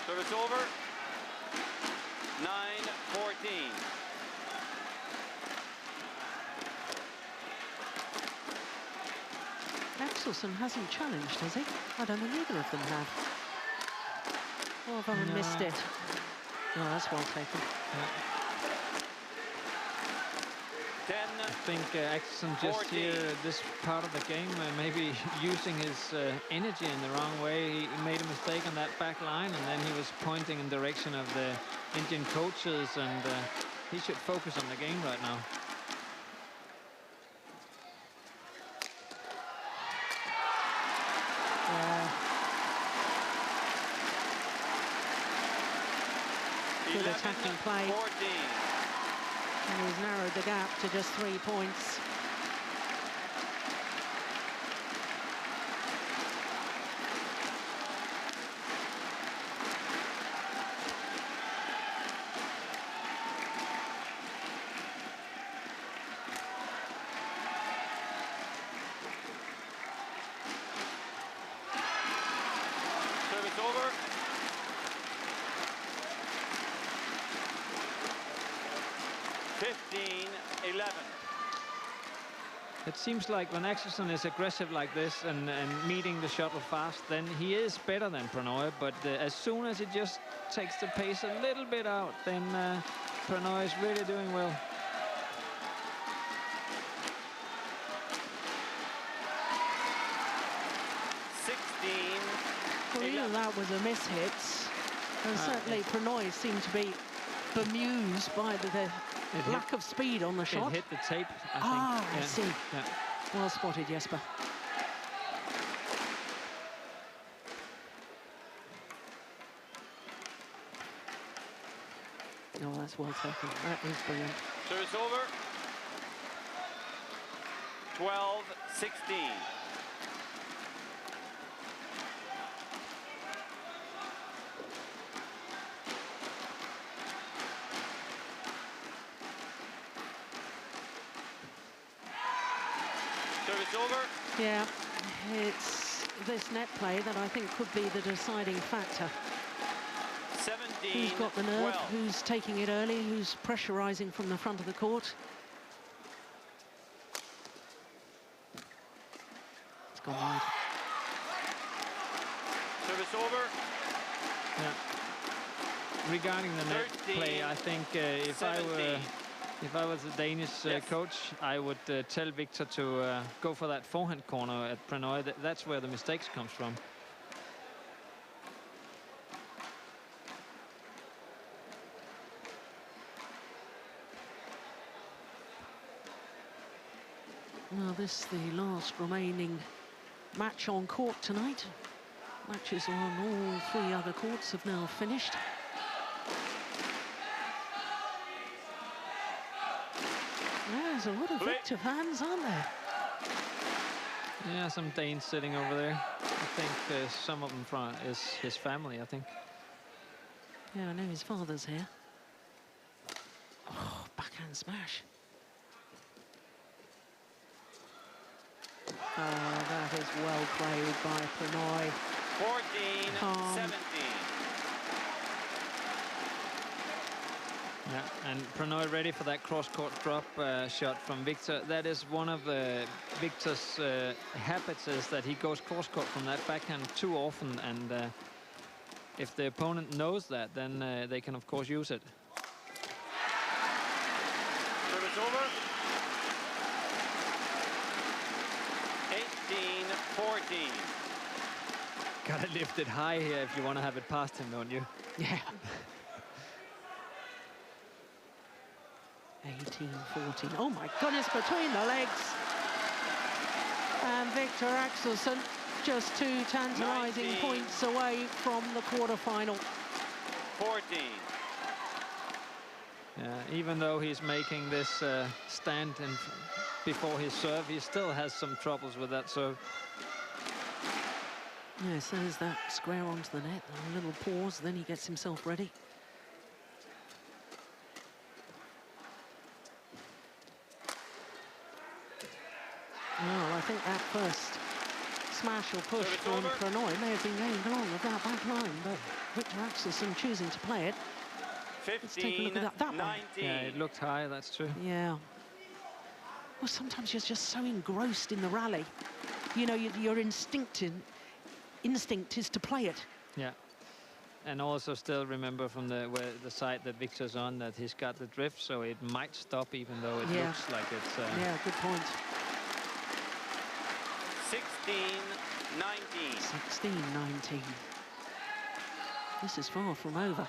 Service over. 9-14.
Axelsen hasn't challenged, has he? I don't think either of them have. Oh, I've only missed it. Oh, that's well taken.
I think Axelsen just here, this part of the game, maybe using his energy in the wrong way. He made a mistake on that back line, and then he was pointing in direction of the Indian coaches, and he should focus on the game right now.
Good attacking play.
14.
And he's narrowed the gap to just 3 points.
Service over. 15-11.
It seems like when Axelsen is aggressive like this and meeting the shuttle fast, then he is better than Prannoy. But as soon as he just takes the pace a little bit out, then Prannoy is really doing well.
Well, even that was a miss-hit. And certainly Prannoy seemed to be bemused by the lack of speed on the shot.
It hit the tape, I think.
I see.
Yeah.
Well spotted, Jesper. Oh, that's well taken. That is brilliant.
Service over. 12-16. Service over.
Yeah, it's this net play that I think could be the deciding factor.
17.
Who's got the nerve,
12.
who's taking it early, who's pressurizing from the front of the court. It's gone wide.
Service over.
Yeah. Regarding the net
13,
play, I think if I was a Danish coach, I would tell Victor to go for that forehand corner at Prannoy. That's where the mistakes comes from.
Well, this is the last remaining match on court tonight. Matches on all three other courts have now finished. There's a lot of Victor fans, aren't there?
Yeah, some Danes sitting over there. I think some of them is his family, I think.
Yeah, I know his father's here. Oh, backhand smash. That is well played by Prannoy.
14-17.
Yeah, and Prannoy ready for that cross-court drop shot from Victor. That is one of Victor's habits, is that he goes cross-court from that backhand too often, and if the opponent knows that, then they can of course use it.
Service over. 18-14.
Gotta lift it high here if you want to have it past him, don't you?
Yeah. 18-14. Oh my goodness, between the legs. And Victor Axelsen just two tantalizing
19.
points away from the quarterfinal.
14.
Yeah, even though he's making this stand before his serve, he still has some troubles with that serve.
Yes, there's that square onto the net, a little pause, then he gets himself ready. Well, I think that first smash or push from Prannoy may have been going along with that back line, but Victor Axelsen choosing to play it. Let's take a look at that one.
Yeah, it looked high, that's true.
Yeah. Well, sometimes you're just so engrossed in the rally. You know, your instinct is to play it.
Yeah. And also still remember from the side that Victor's on that he's got the drift, so it might stop even though it looks like it's...
Yeah, good point.
16-19.
16-19. This is far from over.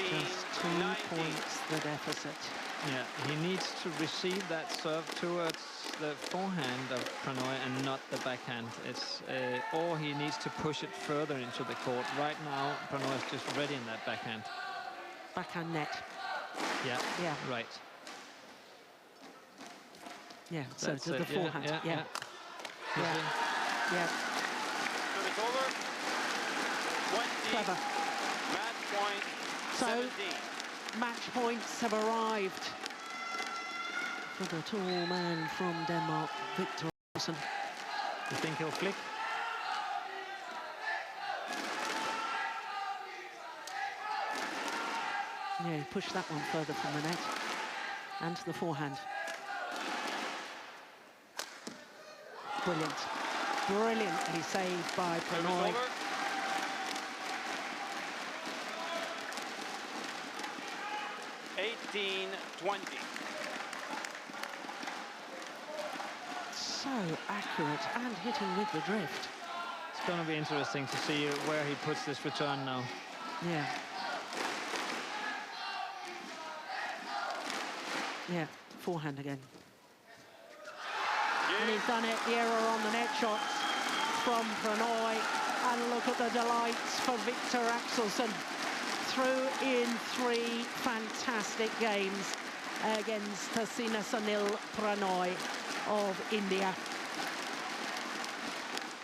Just 2 points the deficit.
Yeah, he needs to receive that serve towards the forehand of Prannoy and not the backhand. It's or he needs to push it further into the court. Right now, Prannoy is just ready in that backhand.
Backhand net.
Yeah.
Yeah.
Right.
Yeah. So to the forehand.
Yeah.
Yeah.
So it's over. 20.
Clever.
Match point.
So
17.
match points have arrived for the tall man from Denmark, Victor Axelsen.
You think he'll flick?
Yeah, he pushed that one further from the net. And to the forehand. Brilliant. Brilliantly saved by Prannoy.
18-20.
So accurate and hitting with the drift.
It's going to be interesting to see where he puts this return now.
Yeah. Yeah, forehand again. And he's done it, the error on the net shots from Prannoy. And look at the delights for Victor Axelsen. Through in 3 fantastic games against Saina Prannoy of India.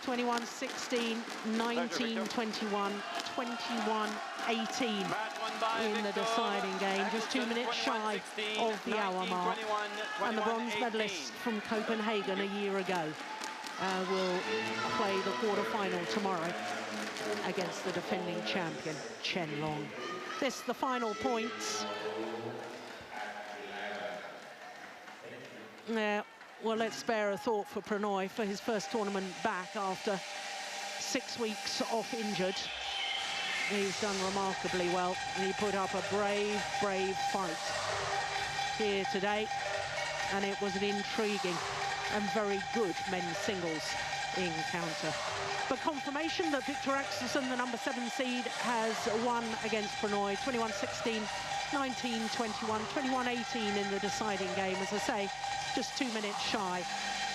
21-16, 19-21, 21-18 in the deciding game, just 2 minutes shy of the hour mark. And the bronze medalist from Copenhagen a year ago will play the quarter-final tomorrow against the defending champion, Chen Long. This, the final points. Well, let's spare a thought for Prannoy for his first tournament back after 6 weeks off injured. He's done remarkably well. He put up a brave, brave fight here today. And it was an intriguing and very good men's singles encounter. But confirmation that Victor Axelsen, the number 7 seed, has won against Prannoy, 21-16, 19-21, 21-18 in the deciding game. As I say, just 2 minutes shy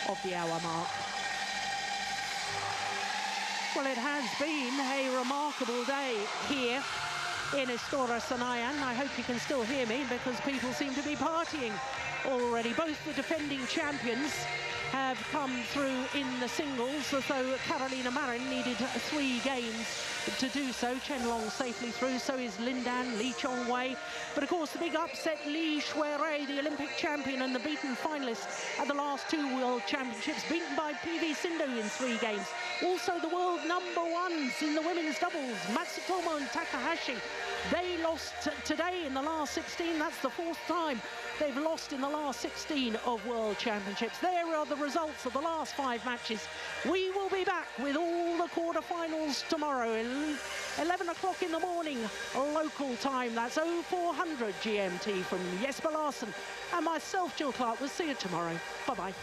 of the hour mark. Well, it has been a remarkable day here in Istora Senayan. I hope you can still hear me because people seem to be partying already. Both the defending champions have come through in the singles, as though Carolina Marin needed 3 games to do so. Chen Long safely through, so is Lindan, Lee Chong Wei. But of course, the big upset, Li Shuirui, the Olympic champion and the beaten finalist at the last 2 World Championships, beaten by PV Sindhu in 3 games. Also, the world #1s in the women's doubles, Matsutomo and Takahashi. They lost today in the last 16. That's the 4th time they've lost in the last 16 of World Championships. There are the results of the last 5 matches. We will be back with all the quarterfinals tomorrow, 11 o'clock in the morning, local time. That's 0400 GMT from Jesper Larsen and myself, Jill Clark. We'll see you tomorrow. Bye-bye.